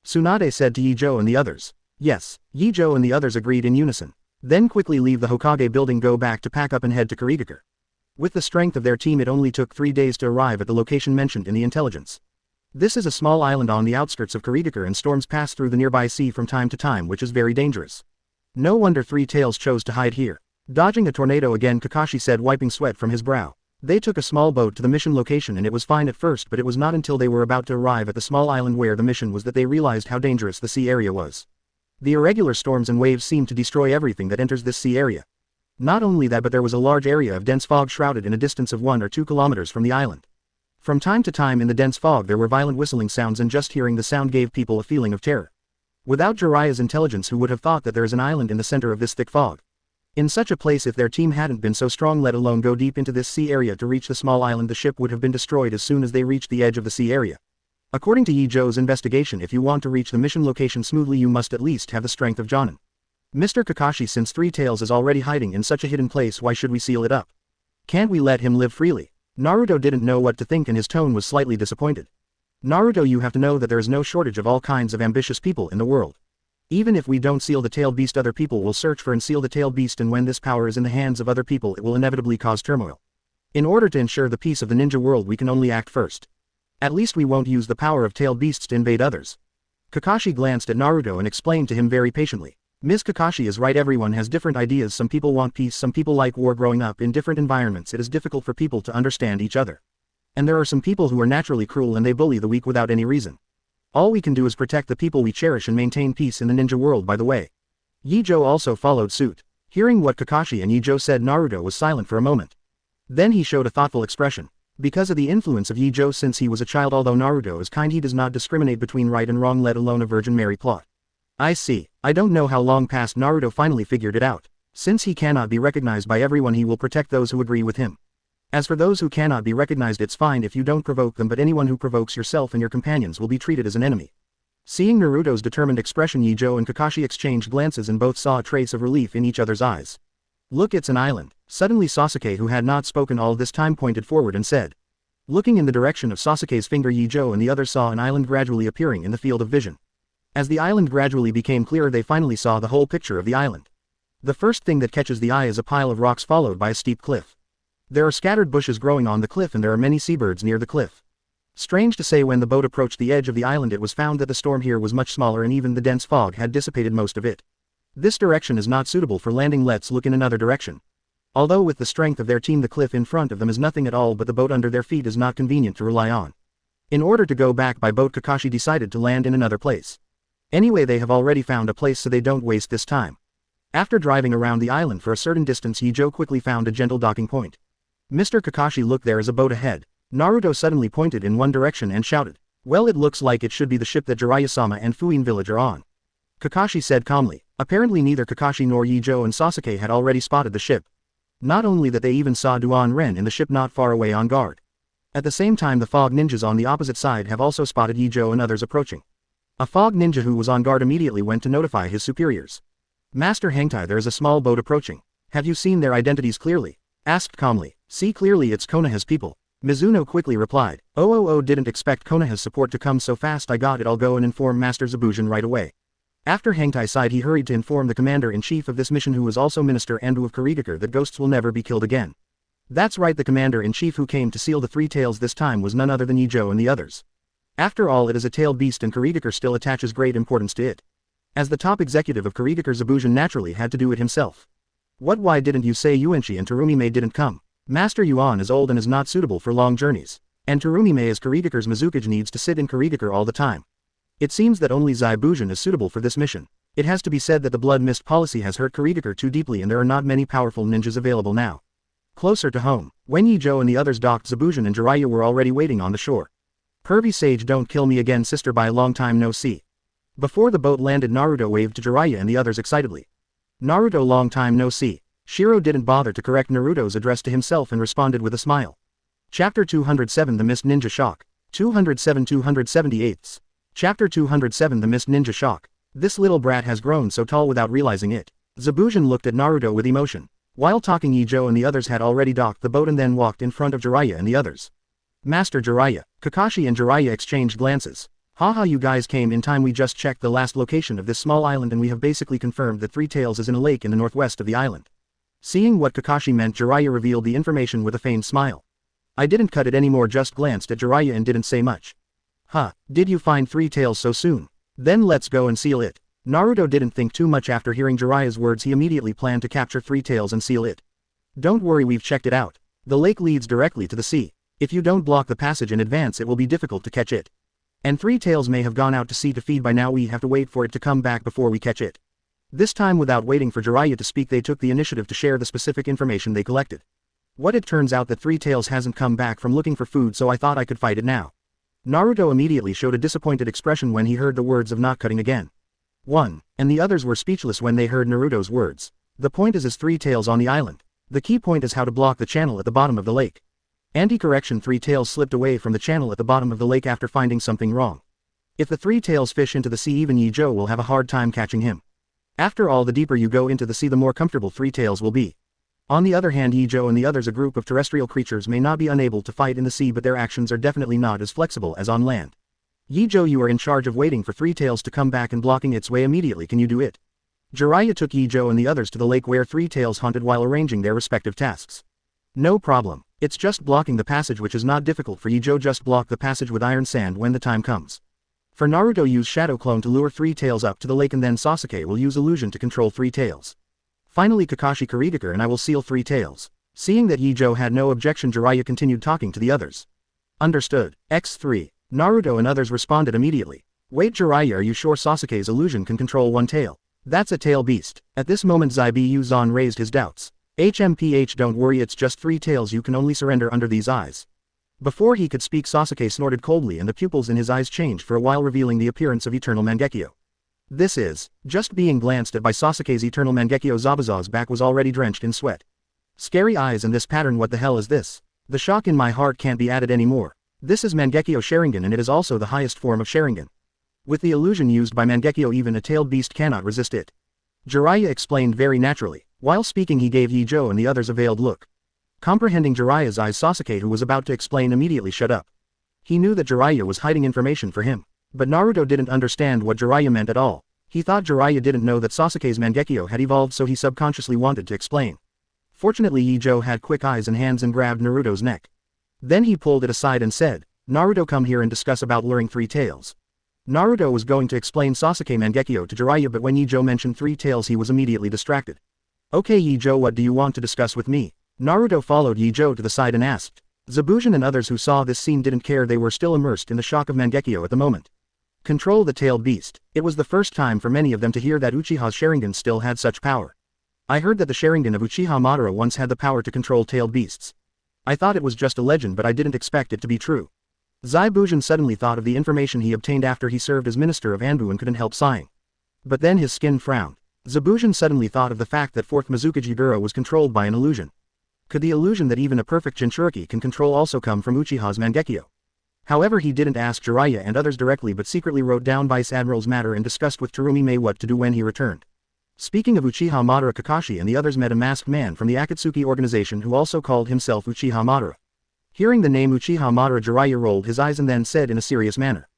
Tsunade said to Ye Zhou and the others. Yes, Ye Zhou and the others agreed in unison. Then quickly leave the Hokage building, go back to pack up and head to Kurigakure. With the strength of their team it only took 3 days to arrive at the location mentioned in the intelligence. This is a small island on the outskirts of Kurigakure, and storms pass through the nearby sea from time to time, which is very dangerous. No wonder Three Tails chose to hide here. Dodging a tornado again, Kakashi said, wiping sweat from his brow. They took a small boat to the mission location and it was fine at first, but it was not until they were about to arrive at the small island where the mission was that they realized how dangerous the sea area was. The irregular storms and waves seem to destroy everything that enters this sea area. Not only that, but there was a large area of dense fog shrouded in a distance of 1 or 2 kilometers from the island. From time to time in the dense fog there were violent whistling sounds, and just hearing the sound gave people a feeling of terror. Without Jiraiya's intelligence, who would have thought that there is an island in the center of this thick fog? In such a place, if their team hadn't been so strong, let alone go deep into this sea area to reach the small island, the ship would have been destroyed as soon as they reached the edge of the sea area. According to Ye Zhou's investigation, if you want to reach the mission location smoothly, you must at least have the strength of Jonin. Mr. Kakashi, since Three Tails is already hiding in such a hidden place, why should we seal it up? Can't we let him live freely? Naruto didn't know what to think, and his tone was slightly disappointed. Naruto, you have to know that there is no shortage of all kinds of ambitious people in the world. Even if we don't seal the tailed beast, other people will search for and seal the tailed beast, and when this power is in the hands of other people, it will inevitably cause turmoil. In order to ensure the peace of the ninja world, we can only act first. At least we won't use the power of tailed beasts to invade others. Kakashi glanced at Naruto and explained to him very patiently. Ms. Kakashi is right, everyone has different ideas. Some people want peace, some people like war. Growing up in different environments, it is difficult for people to understand each other. And there are some people who are naturally cruel and they bully the weak without any reason. All we can do is protect the people we cherish and maintain peace in the ninja world. By the way, Ye Zhou also followed suit. Hearing what Kakashi and Ye Zhou said, Naruto was silent for a moment. Then he showed a thoughtful expression. Because of the influence of Ye Zhou since he was a child, although Naruto is kind, he does not discriminate between right and wrong, let alone a Virgin Mary plot. I see. I don't know how long past Naruto finally figured it out. Since he cannot be recognized by everyone, he will protect those who agree with him. As for those who cannot be recognized, it's fine if you don't provoke them, but anyone who provokes yourself and your companions will be treated as an enemy. Seeing Naruto's determined expression, Ye Zhou and Kakashi exchanged glances and both saw a trace of relief in each other's eyes. Look, it's an island. Suddenly Sasuke, who had not spoken all this time, pointed forward and said. Looking in the direction of Sasuke's finger, Ye Zhou and the others saw an island gradually appearing in the field of vision. As the island gradually became clearer, they finally saw the whole picture of the island. The first thing that catches the eye is a pile of rocks followed by a steep cliff. There are scattered bushes growing on the cliff, and there are many seabirds near the cliff. Strange to say, when the boat approached the edge of the island, it was found that the storm here was much smaller and even the dense fog had dissipated most of it. This direction is not suitable for landing. Let's look in another direction. Although with the strength of their team, the cliff in front of them is nothing at all, but the boat under their feet is not convenient to rely on. In order to go back by boat, Kakashi decided to land in another place. Anyway, they have already found a place, so they don't waste this time. After driving around the island for a certain distance, Ye Zhou quickly found a gentle docking point. Mr. Kakashi, look, there is a boat ahead. Naruto suddenly pointed in one direction and shouted. Well, it looks like it should be the ship that Jiraiya-sama and Fuin village are on. Kakashi said calmly. Apparently neither Kakashi nor Ye Zhou and Sasuke had already spotted the ship. Not only that, they even saw Duan Ren in the ship not far away on guard. At the same time, the fog ninjas on the opposite side have also spotted Ye Zhou and others approaching. A fog ninja who was on guard immediately went to notify his superiors. Master Hangtai, there is a small boat approaching. Have you seen their identities clearly? Asked calmly. See clearly, it's Konoha's people. Mizuno quickly replied. Oh, didn't expect Konoha's support to come so fast. I got it, I'll go and inform Master Zabuzan right away. After Hangtai sighed, he hurried to inform the commander-in-chief of this mission, who was also Minister Anbu of Kurigakure, that ghosts will never be killed again. That's right, the commander-in-chief who came to seal the Three Tails this time was none other than Ye Zhou and the others. After all, it is a tailed beast, and Kurigakure still attaches great importance to it. As the top executive of Kurigakure, Zabuzan naturally had to do it himself. Why didn't you say Yuenchi and Terumime didn't come? Master Yuan is old and is not suitable for long journeys. And Terumime, as Kurigakare's Mizukage, needs to sit in Kurigakure all the time. It seems that only Zaibuzan is suitable for this mission. It has to be said that the blood mist policy has hurt Kurigakure too deeply, and there are not many powerful ninjas available now. Closer to home, when Ye Zhou and the others docked, Zabuzan and Jiraiya were already waiting on the shore. Pervy sage, don't kill me again, sister, by a long time no see. Before the boat landed, Naruto waved to Jiraiya and the others excitedly. Naruto, long time no see. Shiro didn't bother to correct Naruto's address to himself and responded with a smile. Chapter 207, The Mist Ninja Shock. 207-278. Chapter 207, The Mist Ninja Shock. This little brat has grown so tall without realizing it. Zabuzan looked at Naruto with emotion. While talking, Ye Zhou and the others had already docked the boat and then walked in front of Jiraiya and the others. Master Jiraiya. Kakashi and Jiraiya exchanged glances. Haha, you guys came in time. We just checked the last location of this small island and we have basically confirmed that Three Tails is in a lake in the northwest of the island. Seeing what Kakashi meant, Jiraiya revealed the information with a feigned smile. I didn't cut it anymore, just glanced at Jiraiya and didn't say much. Huh, did you find Three Tails so soon? Then let's go and seal it. Naruto didn't think too much after hearing Jiraiya's words. He immediately planned to capture Three Tails and seal it. Don't worry, we've checked it out. The lake leads directly to the sea. If you don't block the passage in advance, it will be difficult to catch it. And Three Tails may have gone out to sea to feed by now. We have to wait for it to come back before we catch it. This time without waiting for Jiraiya to speak they took the initiative to share the specific information they collected. What it turns out that Three Tails hasn't come back from looking for food so I thought I could fight it now. Naruto immediately showed a disappointed expression when he heard the words of not cutting again. 1. And the others were speechless when they heard Naruto's words. The point is Three Tails on the island. The key point is how to block the channel at the bottom of the lake. Anti-correction Three Tails slipped away from the channel at the bottom of the lake after finding something wrong. If the Three Tails fish into the sea even Ye Zhou will have a hard time catching him. After all the deeper you go into the sea the more comfortable Three Tails will be. On the other hand Ye Zhou and the others a group of terrestrial creatures may not be unable to fight in the sea but their actions are definitely not as flexible as on land. Ye Zhou you are in charge of waiting for Three Tails to come back and blocking its way immediately can you do it? Jiraiya took Ye Zhou and the others to the lake where Three Tails haunted while arranging their respective tasks. No problem. It's just blocking the passage which is not difficult for Ye Zhou just block the passage with iron sand when the time comes. For Naruto use Shadow Clone to lure Three Tails up to the lake and then Sasuke will use illusion to control Three Tails. Finally Kakashi Kurigakure and I will seal Three Tails. Seeing that Ye Zhou had no objection Jiraiya continued talking to the others. Understood. X3. Naruto and others responded immediately. Wait Jiraiya are you sure Sasuke's illusion can control one tail? That's a tail beast. At this moment Zaibu Zan raised his doubts. HMPH don't worry it's just Three Tails you can only surrender under these eyes. Before he could speak Sasuke snorted coldly and the pupils in his eyes changed for a while revealing the appearance of Eternal Mangekyo. This is, just being glanced at by Sasuke's Eternal Mangekyo Zabuza's back was already drenched in sweat. Scary eyes and this pattern what the hell is this? The shock in my heart can't be added anymore. This is Mangekyo Sharingan and it is also the highest form of Sharingan. With the illusion used by Mangekyo even a tailed beast cannot resist it. Jiraiya explained very naturally. While speaking he gave Ye Zhou and the others a veiled look. Comprehending Jiraiya's eyes Sasuke who was about to explain immediately shut up. He knew that Jiraiya was hiding information for him. But Naruto didn't understand what Jiraiya meant at all. He thought Jiraiya didn't know that Sasuke's Mangekyo had evolved so he subconsciously wanted to explain. Fortunately Ye Zhou had quick eyes and hands and grabbed Naruto's neck. Then he pulled it aside and said, Naruto come here and discuss about luring Three Tails. Naruto was going to explain Sasuke Mangekyo to Jiraiya but when Ye Zhou mentioned Three Tails he was immediately distracted. Okay Ye Zhou what do you want to discuss with me? Naruto followed Ye Zhou to the side and asked. Zabujan and others who saw this scene didn't care they were still immersed in the shock of Mangekyo at the moment. Control the tailed beast. It was the first time for many of them to hear that Uchiha's Sharingan still had such power. I heard that the Sharingan of Uchiha Madara once had the power to control tailed beasts. I thought it was just a legend but I didn't expect it to be true. Zabujan suddenly thought of the information he obtained after he served as minister of Anbu and couldn't help sighing. But then his skin frowned. Zabujan suddenly thought of the fact that fourth Mizuka Jigoro was controlled by an illusion. Could the illusion that even a perfect Jinchuriki can control also come from Uchiha's Mangekyo? However he didn't ask Jiraiya and others directly but secretly wrote down Vice Admiral's matter and discussed with Terumi what to do when he returned. Speaking of Uchiha Madara Kakashi and the others met a masked man from the Akatsuki organization who also called himself Uchiha Madara. Hearing the name Uchiha Madara Jiraiya rolled his eyes and then said in a serious manner.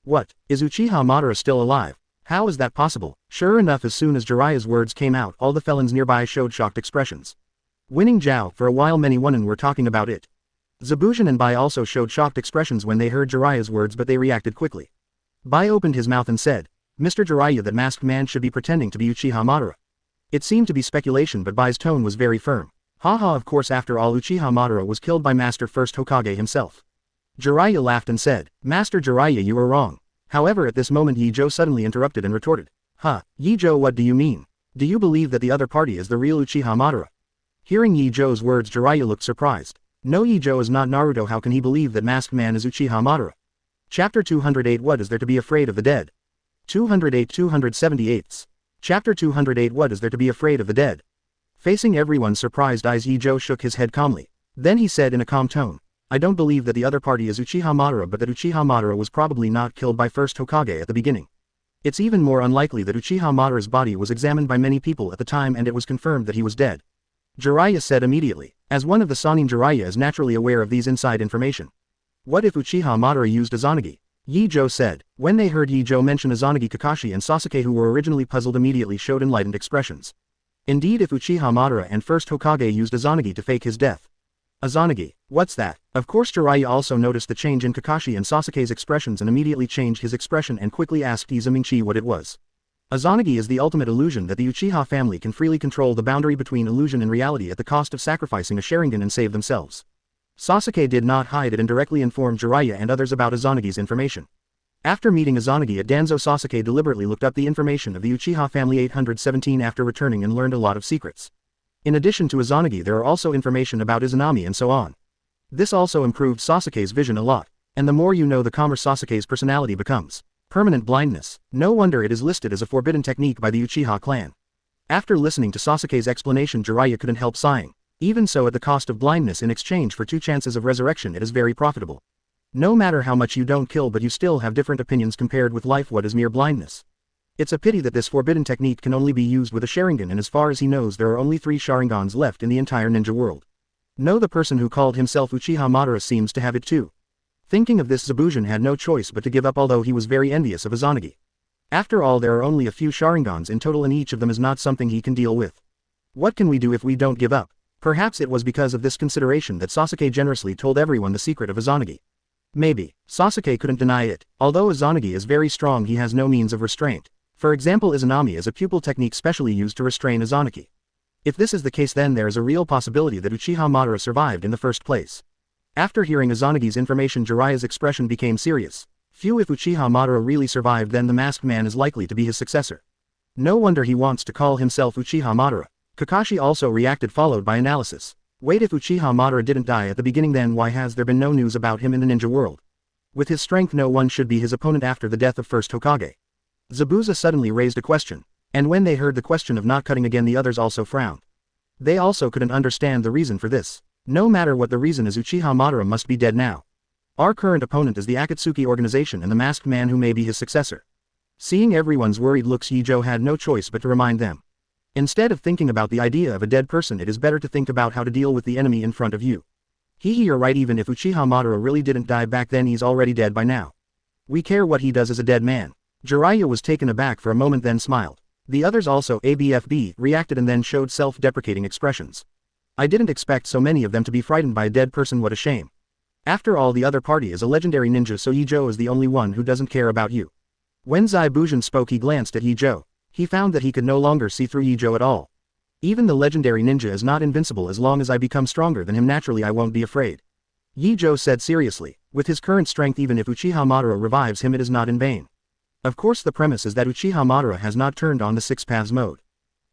What, is Uchiha Madara still alive? How is that possible? Sure enough as soon as Jiraiya's words came out all the felons nearby showed shocked expressions. Winning Zhao for a while many wonen were talking about it. Zabujan and Bai also showed shocked expressions when they heard Jiraiya's words but they reacted quickly. Bai opened his mouth and said, Mr. Jiraiya that masked man should be pretending to be Uchiha Madara. It seemed to be speculation but Bai's tone was very firm. Haha of course after all Uchiha Madara was killed by Master First Hokage himself. Jiraiya laughed and said, Master Jiraiya you are wrong. However at this moment Ye Zhou suddenly interrupted and retorted. Ye Zhou what do you mean? Do you believe that the other party is the real Uchiha Madara? Hearing Ye Zhou's words Jiraiya looked surprised. No Ye Zhou is not Naruto how can he believe that masked man is Uchiha Madara? Chapter 208 What is there to be afraid of the dead? 208-278. Chapter 208 What is there to be afraid of the dead? Facing everyone's surprised eyes Ye Zhou shook his head calmly. Then he said in a calm tone. I don't believe that the other party is Uchiha Madara but that Uchiha Madara was probably not killed by first Hokage at the beginning. It's even more unlikely that Uchiha Madara's body was examined by many people at the time and it was confirmed that he was dead. Jiraiya said immediately. As one of the Sannin Jiraiya is naturally aware of these inside information. What if Uchiha Madara used Izanagi? Ye Zhou said. When they heard Ye Zhou mention Izanagi Kakashi and Sasuke who were originally puzzled immediately showed enlightened expressions. Indeed if Uchiha Madara and first Hokage used Izanagi to fake his death. Izanagi, what's that? Of course Jiraiya also noticed the change in Kakashi and Sasuke's expressions and immediately changed his expression and quickly asked Izanagi what it was. Izanagi is the ultimate illusion that the Uchiha family can freely control the boundary between illusion and reality at the cost of sacrificing a Sharingan and save themselves. Sasuke did not hide it and directly informed Jiraiya and others about Izanagi's information. After meeting Izanagi at Danzo, Sasuke deliberately looked up the information of the Uchiha family 817 after returning and learned a lot of secrets. In addition to Izanagi, there are also information about Izanami and so on. This also improved Sasuke's vision a lot, and the more you know, the calmer Sasuke's personality becomes. Permanent blindness. No wonder it is listed as a forbidden technique by the Uchiha clan. After listening to Sasuke's explanation, Jiraiya couldn't help sighing. Even so, at the cost of blindness in exchange for 2 chances of resurrection, it is very profitable. No matter how much you don't kill, but you still have different opinions compared with life, what is mere blindness? It's a pity that this forbidden technique can only be used with a Sharingan, and as far as he knows there are only 3 Sharingans left in the entire ninja world. No, the person who called himself Uchiha Madara seems to have it too. Thinking of this, Zabujan had no choice but to give up, although he was very envious of Izanagi. After all, there are only a few Sharingans in total and each of them is not something he can deal with. What can we do if we don't give up? Perhaps it was because of this consideration that Sasuke generously told everyone the secret of Izanagi. Maybe. Sasuke couldn't deny it. Although Izanagi is very strong, he has no means of restraint. For example, Izanami is a pupil technique specially used to restrain Izanagi. If this is the case, then there is a real possibility that Uchiha Madara survived in the first place. After hearing Izanagi's information, Jiraiya's expression became serious. Few, if Uchiha Madara really survived, then the masked man is likely to be his successor. No wonder he wants to call himself Uchiha Madara. Kakashi also reacted, followed by analysis. Wait, if Uchiha Madara didn't die at the beginning, then why has there been no news about him in the ninja world? With his strength, no one should be his opponent after the death of first Hokage. Zabuza suddenly raised a question, and when they heard the question of not cutting again, the others also frowned. They also couldn't understand the reason for this. No matter what the reason is, Uchiha Madara must be dead now. Our current opponent is the Akatsuki organization and the masked man who may be his successor. Seeing everyone's worried looks, Ye Zhou had no choice but to remind them. Instead of thinking about the idea of a dead person, it is better to think about how to deal with the enemy in front of you. You're right, even if Uchiha Madara really didn't die back then, he's already dead by now. We care what he does as a dead man. Jiraiya was taken aback for a moment, then smiled. The others also ABFB reacted and then showed self-deprecating expressions. I didn't expect so many of them to be frightened by a dead person, what a shame. After all, the other party is a legendary ninja, so Ye Zhou is the only one who doesn't care about you. When Zabujan spoke, he glanced at Ye Zhou. He found that he could no longer see through Ye Zhou at all. Even the legendary ninja is not invincible. As long as I become stronger than him, naturally I won't be afraid. Ye Zhou said seriously. With his current strength, even if Uchiha Madara revives him, it is not in vain. Of course, the premise is that Uchiha Madara has not turned on the 6 paths mode.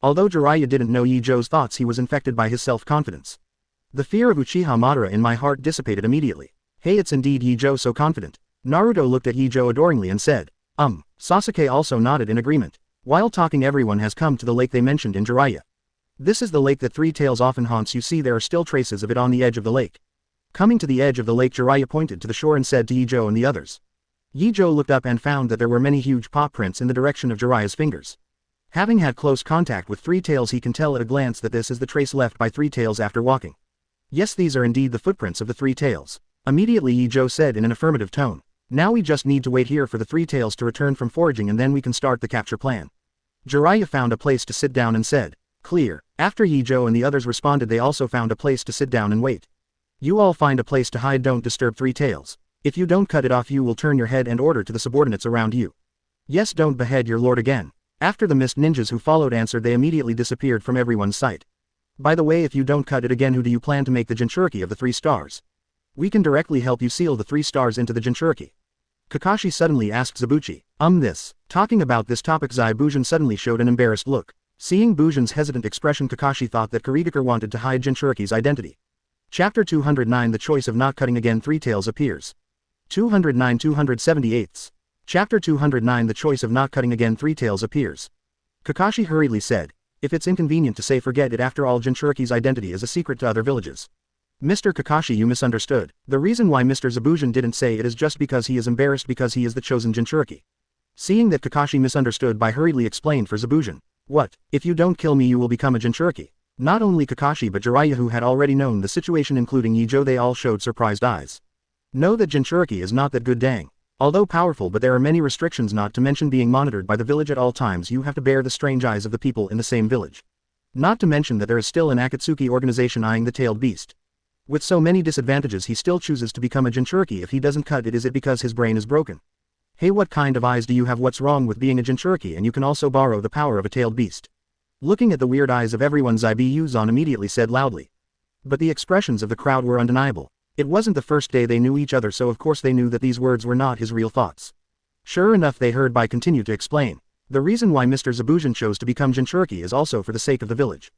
Although Jiraiya didn't know Ye Zhou's thoughts, he was infected by his self-confidence. The fear of Uchiha Madara in my heart dissipated immediately. Hey, it's indeed Ye Zhou, so confident. Naruto looked at Ye Zhou adoringly and said, Sasuke also nodded in agreement. While talking, everyone has come to the lake they mentioned in Jiraiya. This is the lake that Three Tails often haunts. You see, there are still traces of it on the edge of the lake. Coming to the edge of the lake, Jiraiya pointed to the shore and said to Ye Zhou and the others. Ye Zhou looked up and found that there were many huge paw prints in the direction of Jiraiya's fingers. Having had close contact with Three Tails, he can tell at a glance that this is the trace left by Three Tails after walking. Yes, these are indeed the footprints of the Three Tails. Immediately Ye Zhou said in an affirmative tone. Now we just need to wait here for the Three Tails to return from foraging, and then we can start the capture plan. Jiraiya found a place to sit down and said, clear. After Ye Zhou and the others responded, they also found a place to sit down and wait. You all find a place to hide, don't disturb Three Tails. If you don't cut it off, you will turn your head and order to the subordinates around you. Yes, don't behead your lord again. After the mist ninjas who followed answered, they immediately disappeared from everyone's sight. By the way, if you don't cut it again, who do you plan to make the Jinchuriki of the 3 stars? We can directly help you seal the 3 stars into the Jinchuriki. Kakashi suddenly asked Zabuchi. Talking about this topic, Zabujan suddenly showed an embarrassed look. Seeing Bujan's hesitant expression, Kakashi thought that Kurigakure wanted to hide Jinchuriki's identity. Chapter 209, The Choice of Not Cutting Again. Three Tails appears. 209 278. Chapter 209, The Choice of Not Cutting Again. Three Tails appears. Kakashi hurriedly said, if it's inconvenient to say, forget it. After all, Jinchuriki's identity is a secret to other villages. Mr. Kakashi, you misunderstood. The reason why Mr. Zabujan didn't say it is just because he is embarrassed because he is the chosen Jinchuriki. Seeing that Kakashi misunderstood, by hurriedly explained for Zabujan. What? If you don't kill me, you will become a Jinchuriki. Not only Kakashi but Jiraiya, who had already known the situation, including Ye Zhou, they all showed surprised eyes. Know that Jinchuriki is not that good, dang. Although powerful, but there are many restrictions, not to mention being monitored by the village at all times. You have to bear the strange eyes of the people in the same village. Not to mention that there is still an Akatsuki organization eyeing the tailed beast. With so many disadvantages, he still chooses to become a Jinchuriki. If he doesn't cut it, is it because his brain is broken? Hey, what kind of eyes do you have? What's wrong with being a Jinchuriki? And you can also borrow the power of a tailed beast. Looking at the weird eyes of everyone, Zabujan immediately said loudly. But the expressions of the crowd were undeniable. It wasn't the first day they knew each other, so of course they knew that these words were not his real thoughts. Sure enough, they heard Bai continue to explain. The reason why Mr. Zabujan chose to become Jinchuriki is also for the sake of the village.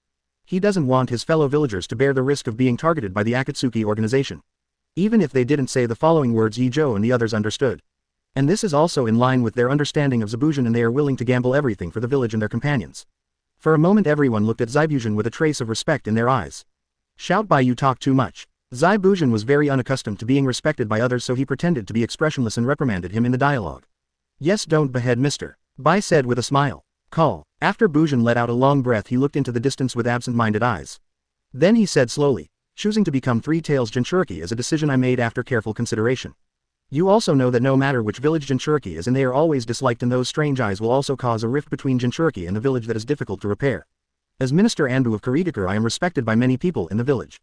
He doesn't want his fellow villagers to bear the risk of being targeted by the Akatsuki organization. Even if they didn't say the following words, Ye Zhou and the others understood. And this is also in line with their understanding of Zabujan, and they are willing to gamble everything for the village and their companions. For a moment everyone looked at Zabujan with a trace of respect in their eyes. Shout Bai, you talk too much. Zabujan was very unaccustomed to being respected by others, so he pretended to be expressionless and reprimanded him in the dialogue. Yes, don't behead Mr. Bai said with a smile. Call. After Bujan let out a long breath, he looked into the distance with absent-minded eyes. Then he said slowly, choosing to become Three Tails Jinchuriki is a decision I made after careful consideration. You also know that no matter which village Jinchuriki is in, they are always disliked, and those strange eyes will also cause a rift between Jinchuriki and the village that is difficult to repair. As Minister Anbu of Kurigakure, I am respected by many people in the village.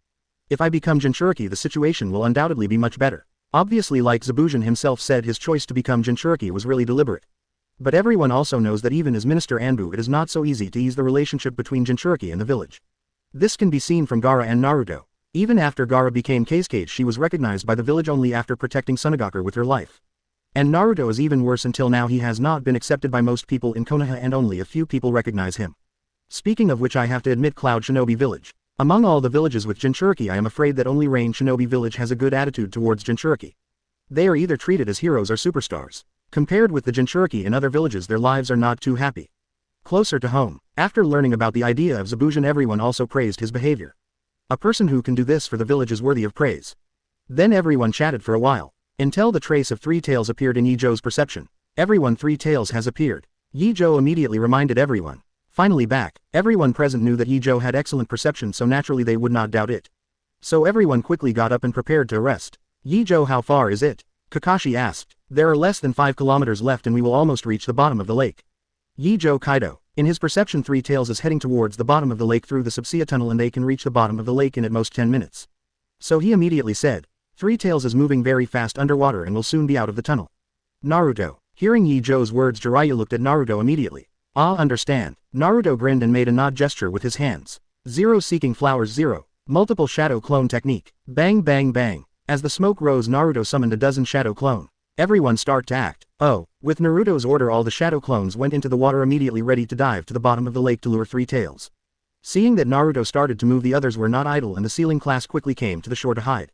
If I become Jinchuriki, the situation will undoubtedly be much better. Obviously, like Zabujan himself said, his choice to become Jinchuriki was really deliberate. But everyone also knows that even as Minister Anbu, it is not so easy to ease the relationship between Jinchuriki and the village. This can be seen from Gaara and Naruto. Even after Gaara became Kazekage, she was recognized by the village only after protecting Sunagakure with her life. And Naruto is even worse. Until now he has not been accepted by most people in Konoha, and only a few people recognize him. Speaking of which, I have to admit, Cloud Shinobi Village. Among all the villages with Jinchuriki, I am afraid that only Rain Shinobi Village has a good attitude towards Jinchuriki. They are either treated as heroes or superstars. Compared with the Jinchuriki in other villages, their lives are not too happy. Closer to home, after learning about the idea of Zabujan, everyone also praised his behavior. A person who can do this for the village is worthy of praise. Then everyone chatted for a while, until the trace of Three Tails appeared in Ye Zhou's perception. Everyone, Three Tails has appeared. Ye Zhou immediately reminded everyone. Finally back, everyone present knew that Ye Zhou had excellent perception, so naturally they would not doubt it. So everyone quickly got up and prepared to arrest. Ye Zhou, how far is it? Kakashi asked. There are less than 5 kilometers left and we will almost reach the bottom of the lake. Ye Zhou Kaido. In his perception, Three Tails is heading towards the bottom of the lake through the Subsia tunnel, and they can reach the bottom of the lake in at most 10 minutes. So he immediately said, Three Tails is moving very fast underwater and will soon be out of the tunnel. Naruto. Hearing Ye Zhou's words, Jiraiya looked at Naruto immediately. Ah, understand. Naruto grinned and made a nod gesture with his hands. 0 seeking flowers 0. Multiple shadow clone technique. Bang bang bang. As the smoke rose, Naruto summoned a dozen shadow clone. Everyone start to act. Oh, with Naruto's order, all the shadow clones went into the water immediately, ready to dive to the bottom of the lake to lure Three Tails. Seeing that Naruto started to move, the others were not idle, and the ceiling class quickly came to the shore to hide.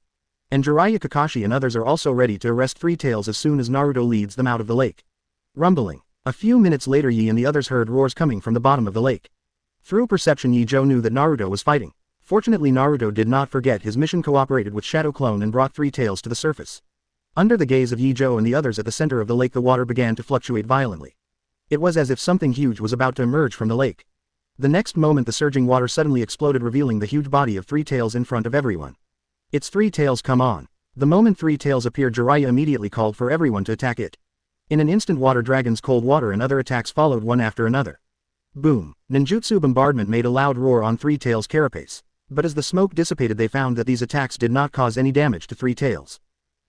And Jiraiya, Kakashi and others are also ready to arrest Three Tails as soon as Naruto leads them out of the lake. Rumbling. A few minutes later, Yi and the others heard roars coming from the bottom of the lake. Through perception, Ye Zhou knew that Naruto was fighting. Fortunately, Naruto did not forget his mission, cooperated with Shadow Clone and brought Three Tails to the surface. Under the gaze of Ye Zhou and the others at the center of the lake, the water began to fluctuate violently. It was as if something huge was about to emerge from the lake. The next moment, the surging water suddenly exploded, revealing the huge body of Three Tails in front of everyone. It's Three Tails, come on. The moment Three Tails appeared, Jiraiya immediately called for everyone to attack it. In an instant, Water Dragon's cold water and other attacks followed one after another. Boom! Ninjutsu bombardment made a loud roar on Three Tails' carapace. But as the smoke dissipated, they found that these attacks did not cause any damage to Three Tails.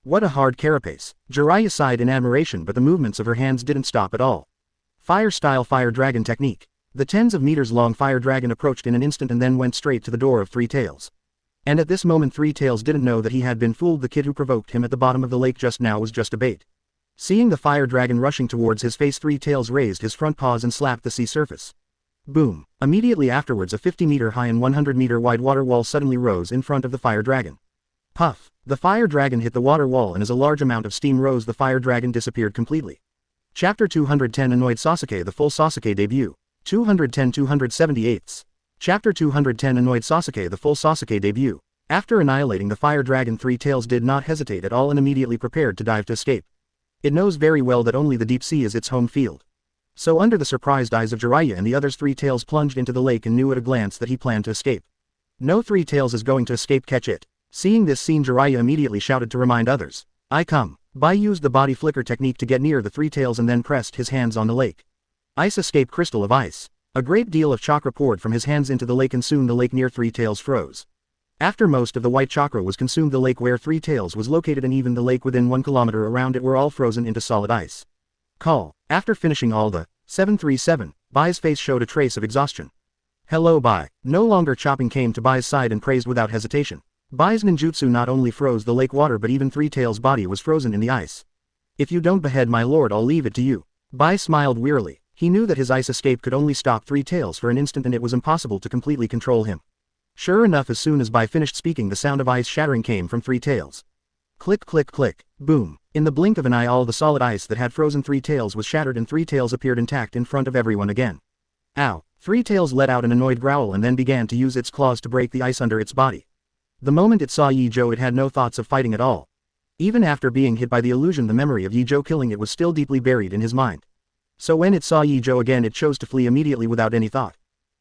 What a hard carapace. Jiraiya sighed in admiration, but the movements of her hands didn't stop at all. Fire-style Fire Dragon technique. The tens of meters long Fire Dragon approached in an instant and then went straight to the door of Three Tails. And at this moment, Three Tails didn't know that he had been fooled. The kid who provoked him at the bottom of the lake just now was just a bait. Seeing the Fire Dragon rushing towards his face, Three Tails raised his front paws and slapped the sea surface. Boom! Immediately afterwards, a 50-meter high and 100-meter wide water wall suddenly rose in front of the Fire Dragon. Puff! The Fire Dragon hit the water wall, and as a large amount of steam rose, the Fire Dragon disappeared completely. Chapter 210 Annoyed Sasuke, the full Sasuke debut. 210-278. Chapter 210 Annoyed Sasuke, the full Sasuke debut. After annihilating the Fire Dragon, Three Tails did not hesitate at all and immediately prepared to dive to escape. It knows very well that only the deep sea is its home field. So under the surprised eyes of Jiraiya and the others, Three Tails plunged into the lake and knew at a glance that he planned to escape. No, Three Tails is going to escape, catch it. Seeing this scene, Jiraiya immediately shouted to remind others. I come. Bai used the body flicker technique to get near the Three Tails and then pressed his hands on the lake. Ice escape, crystal of ice. A great deal of chakra poured from his hands into the lake and soon the lake near Three Tails froze. After most of the white chakra was consumed, the lake where Three Tails was located and even the lake within 1 kilometer around it were all frozen into solid ice. Call. After finishing all the 737, Bai's face showed a trace of exhaustion. Hello, Bai. No longer chopping came to Bai's side and praised without hesitation. Bai's ninjutsu not only froze the lake water, but even Three Tails' body was frozen in the ice. If you don't behead my lord, I'll leave it to you. Bai smiled wearily. He knew that his ice escape could only stop Three Tails for an instant and it was impossible to completely control him. Sure enough, as soon as Bai finished speaking, the sound of ice shattering came from Three Tails. Click click click, boom. In the blink of an eye, all the solid ice that had frozen Three Tails was shattered and Three Tails appeared intact in front of everyone again. Ow! Three Tails let out an annoyed growl and then began to use its claws to break the ice under its body. The moment it saw Ye Zhou, it had no thoughts of fighting at all. Even after being hit by the illusion, the memory of Ye Zhou killing it was still deeply buried in his mind. So when it saw Ye Zhou again, it chose to flee immediately without any thought.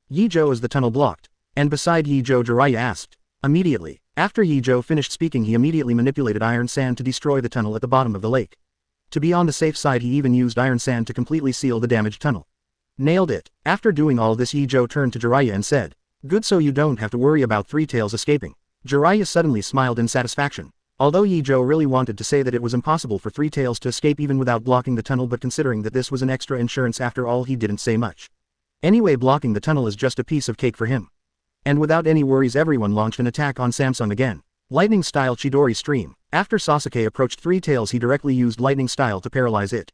Ye Zhou, is the tunnel blocked? And beside Ye Zhou, Jiraiya asked. Immediately. After Ye Zhou finished speaking, he immediately manipulated iron sand to destroy the tunnel at the bottom of the lake. To be on the safe side, he even used iron sand to completely seal the damaged tunnel. Nailed it. After doing all this, Ye Zhou turned to Jiraiya and said, "Good, so you don't have to worry about Three Tails escaping." Jiraiya suddenly smiled in satisfaction. Although Ye Zhou really wanted to say that it was impossible for Three Tails to escape even without blocking the tunnel, but considering that this was an extra insurance after all, he didn't say much. Anyway, blocking the tunnel is just a piece of cake for him. And without any worries, everyone launched an attack on Samsung again. Lightning style Chidori stream. After Sasuke approached Three Tails, he directly used lightning style to paralyze it.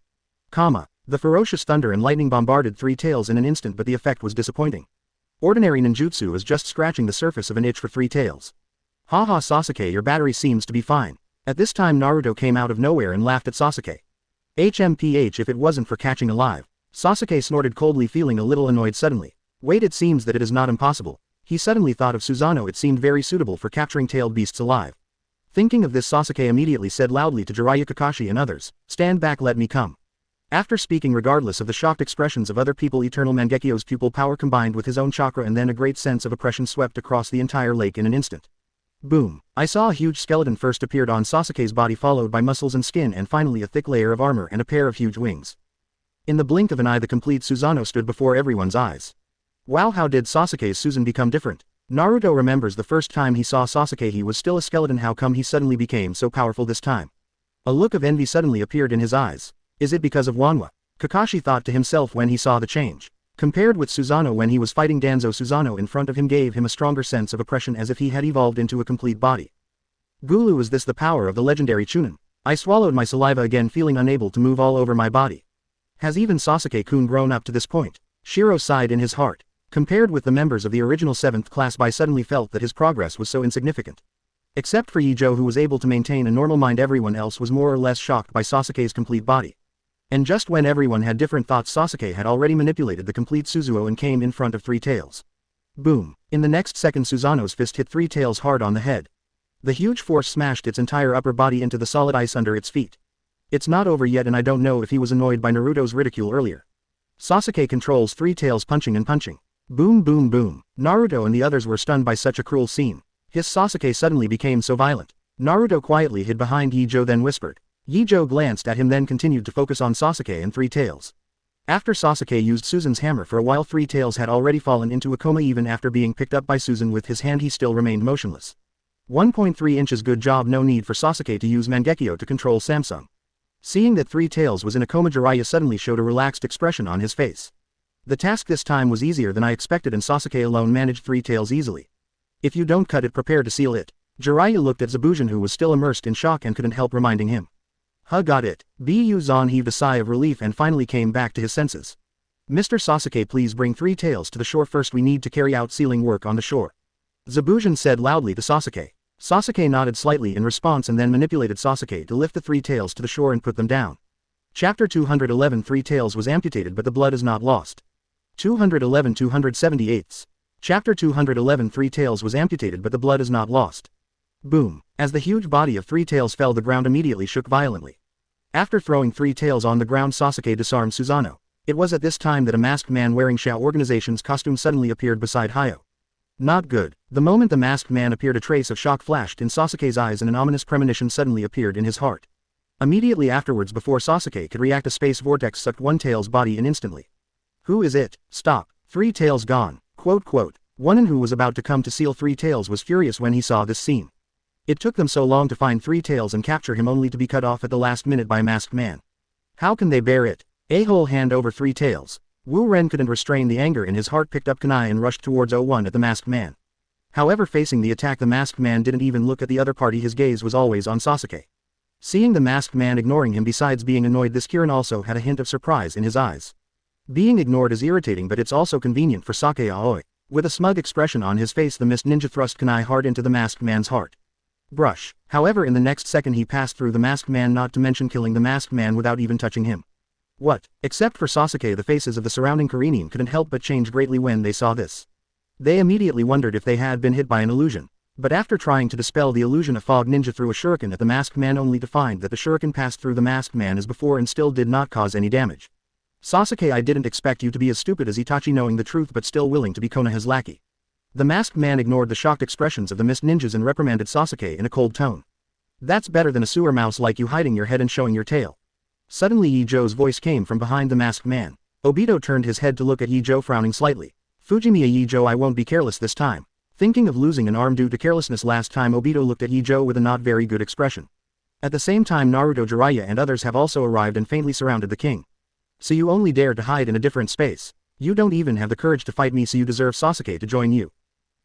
The ferocious thunder and lightning bombarded Three Tails in an instant, but the effect was disappointing. Ordinary ninjutsu is just scratching the surface of an itch for Three Tails. Haha, Sasuke, your battery seems to be fine. At this time, Naruto came out of nowhere and laughed at Sasuke. HMPH, if it wasn't for catching alive. Sasuke snorted coldly, feeling a little annoyed suddenly. Wait, it seems that it is not impossible. He suddenly thought of Susanoo. It seemed very suitable for capturing tailed beasts alive. Thinking of this, Sasuke immediately said loudly to Jiraiya, Kakashi and others, "Stand back, let me come." After speaking, regardless of the shocked expressions of other people, Eternal Mangekyo's pupil power combined with his own chakra, and then a great sense of oppression swept across the entire lake in an instant. Boom! I saw a huge skeleton first appeared on Sasuke's body, followed by muscles and skin, and finally a thick layer of armor and a pair of huge wings. In the blink of an eye, the complete Susanoo stood before everyone's eyes. Wow, how did Sasuke's Susan become different? Naruto remembers the first time he saw Sasuke, he was still a skeleton. How come he suddenly became so powerful this time? A look of envy suddenly appeared in his eyes. Is it because of Wanwa? Kakashi thought to himself when he saw the change. Compared with Susanoo when he was fighting Danzo, Susanoo in front of him gave him a stronger sense of oppression, as if he had evolved into a complete body. Gulu, is this the power of the legendary Chunin? I swallowed my saliva again, feeling unable to move all over my body. Has even Sasuke-kun grown up to this point? Shiro sighed in his heart. Compared with the members of the original 7th class, Bai suddenly felt that his progress was so insignificant. Except for Ye Zhou, who was able to maintain a normal mind, everyone else was more or less shocked by Sasuke's complete body. And just when everyone had different thoughts, Sasuke had already manipulated the complete Suzuo and came in front of Three Tails. Boom! In the next second, Susanoo's fist hit Three Tails hard on the head. The huge force smashed its entire upper body into the solid ice under its feet. It's not over yet, and I don't know if he was annoyed by Naruto's ridicule earlier. Sasuke controls Three Tails, punching and punching. Boom boom boom. Naruto and the others were stunned by such a cruel scene. His Sasuke suddenly became so violent. Naruto quietly hid behind Ye Zhou, then whispered. Ye Zhou glanced at him, then continued to focus on Sasuke and Three Tails. After Sasuke used Susan's hammer for a while, Three Tails had already fallen into a coma. Even after being picked up by Susan with his hand, he still remained motionless. 1.3 inches. Good job, no need for Sasuke to use Mangekyo to control Samsung. Seeing that Three Tails was in a coma, Jiraiya suddenly showed a relaxed expression on his face. The task this time was easier than I expected, and Sasuke alone managed Three Tails easily. If you don't cut it, prepare to seal it. Jiraiya looked at Zabujan, who was still immersed in shock and couldn't help reminding him. Got it. Bu Zan heaved a sigh of relief and finally came back to his senses. Mr. Sasuke, please bring Three Tails to the shore first. We need to carry out sealing work on the shore. Zabujan said loudly to Sasuke. Sasuke nodded slightly in response and then manipulated Sasuke to lift the Three Tails to the shore and put them down. Chapter 211. Three Tails was amputated, but the blood is not lost. 211 278. Chapter 211. Three Tails was amputated, but the blood is not lost. Boom. As the huge body of Three Tails fell, the ground immediately shook violently. After throwing Three Tails on the ground, Sasuke disarmed Susanoo. It was at this time that a masked man wearing Shao organization's costume suddenly appeared beside Hayo. Not good. The moment the masked man appeared, a trace of shock flashed in Sasuke's eyes and an ominous premonition suddenly appeared in his heart. Immediately afterwards, before Sasuke could react, a space vortex sucked One Tail's body in instantly. Who is it? Stop. Three Tails gone. One who was about to come to seal Three Tails was furious when he saw this scene. It took them so long to find Three Tails and capture him, only to be cut off at the last minute by a masked man. How can they bear it? A whole hand over Three Tails. Wu Ren couldn't restrain the anger in his heart, picked up kunai and rushed towards O1 at the masked man. However, facing the attack, the masked man didn't even look at the other party. His gaze was always on Sasuke. Seeing the masked man ignoring him, besides being annoyed, this Kirin also had a hint of surprise in his eyes. Being ignored is irritating, but it's also convenient for Sake Aoi. With a smug expression on his face, the mist ninja thrust kunai hard into the masked man's heart. Brush. However, in the next second he passed through the masked man, not to mention killing the masked man without even touching him. What? Except for Sasuke, the faces of the surrounding Kurinin couldn't help but change greatly when they saw this. They immediately wondered if they had been hit by an illusion. But after trying to dispel the illusion, a fog ninja threw a shuriken at the masked man, only to find that the shuriken passed through the masked man as before and still did not cause any damage. Sasuke, I didn't expect you to be as stupid as Itachi, knowing the truth but still willing to be Konoha's lackey. The masked man ignored the shocked expressions of the mist ninjas and reprimanded Sasuke in a cold tone. That's better than a sewer mouse like you hiding your head and showing your tail. Suddenly Ye Zhou's voice came from behind the masked man. Obito turned his head to look at Ye Zhou, frowning slightly. Fujimiya, Ye Zhou, I won't be careless this time. Thinking of losing an arm due to carelessness last time, Obito looked at Ye Zhou with a not very good expression. At the same time, Naruto, Jiraiya and others have also arrived and faintly surrounded the king. So you only dare to hide in a different space. You don't even have the courage to fight me, so you deserve Sasuke to join you.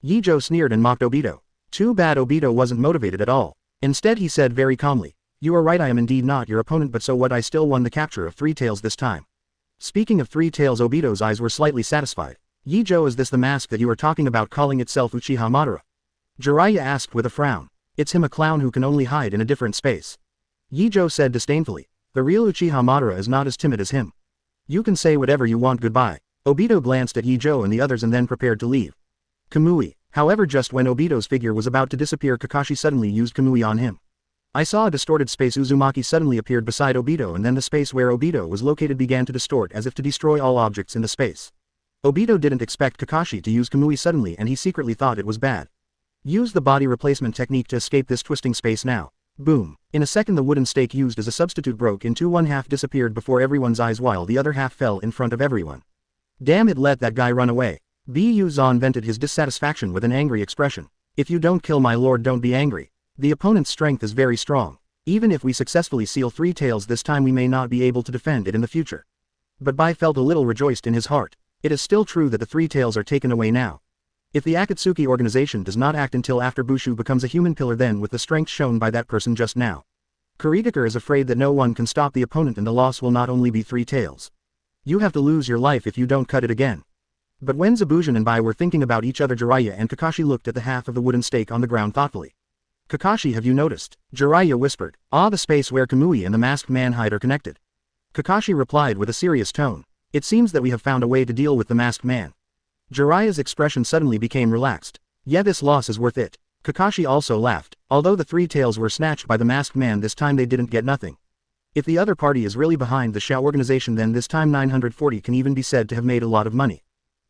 Ye Zhou sneered and mocked Obito. Too bad Obito wasn't motivated at all. Instead he said very calmly, you are right, I am indeed not your opponent, but so what, I still won the capture of Three Tails this time. Speaking of Three Tails, Obito's eyes were slightly satisfied. Ye Zhou, is this the mask that you are talking about, calling itself Uchiha Madara? Jiraiya asked with a frown. It's him, a clown who can only hide in a different space. Ye Zhou said disdainfully. The real Uchiha Madara is not as timid as him. You can say whatever you want, goodbye. Obito glanced at Ye Zhou and the others and then prepared to leave. Kamui. However, just when Obito's figure was about to disappear, Kakashi suddenly used Kamui on him. I saw a distorted space. Uzumaki suddenly appeared beside Obito, and then the space where Obito was located began to distort as if to destroy all objects in the space. Obito didn't expect Kakashi to use Kamui suddenly, and he secretly thought it was bad. Use the body replacement technique to escape this twisting space now. Boom. In a second the wooden stake used as a substitute broke in two. One half disappeared before everyone's eyes while the other half fell in front of everyone. Damn it, let that guy run away. Bu Zan vented his dissatisfaction with an angry expression. If you don't kill my lord, don't be angry. The opponent's strength is very strong. Even if we successfully seal Three Tails this time, we may not be able to defend it in the future. But Bai felt a little rejoiced in his heart. It is still true that the Three Tails are taken away now. If the Akatsuki organization does not act until after Bushu becomes a human pillar, then with the strength shown by that person just now, Kurigakure is afraid that no one can stop the opponent, and the loss will not only be Three Tails. You have to lose your life if you don't cut it again. But when Zabujan and Bai were thinking about each other, Jiraiya and Kakashi looked at the half of the wooden stake on the ground thoughtfully. Kakashi, have you noticed? Jiraiya whispered. Ah, the space where Kamui and the masked man hide are connected. Kakashi replied with a serious tone. It seems that we have found a way to deal with the masked man. Jiraiya's expression suddenly became relaxed. Yeah, this loss is worth it. Kakashi also laughed. Although the Three Tails were snatched by the masked man, this time they didn't get nothing. If the other party is really behind the Shao organization, then this time 940 can even be said to have made a lot of money.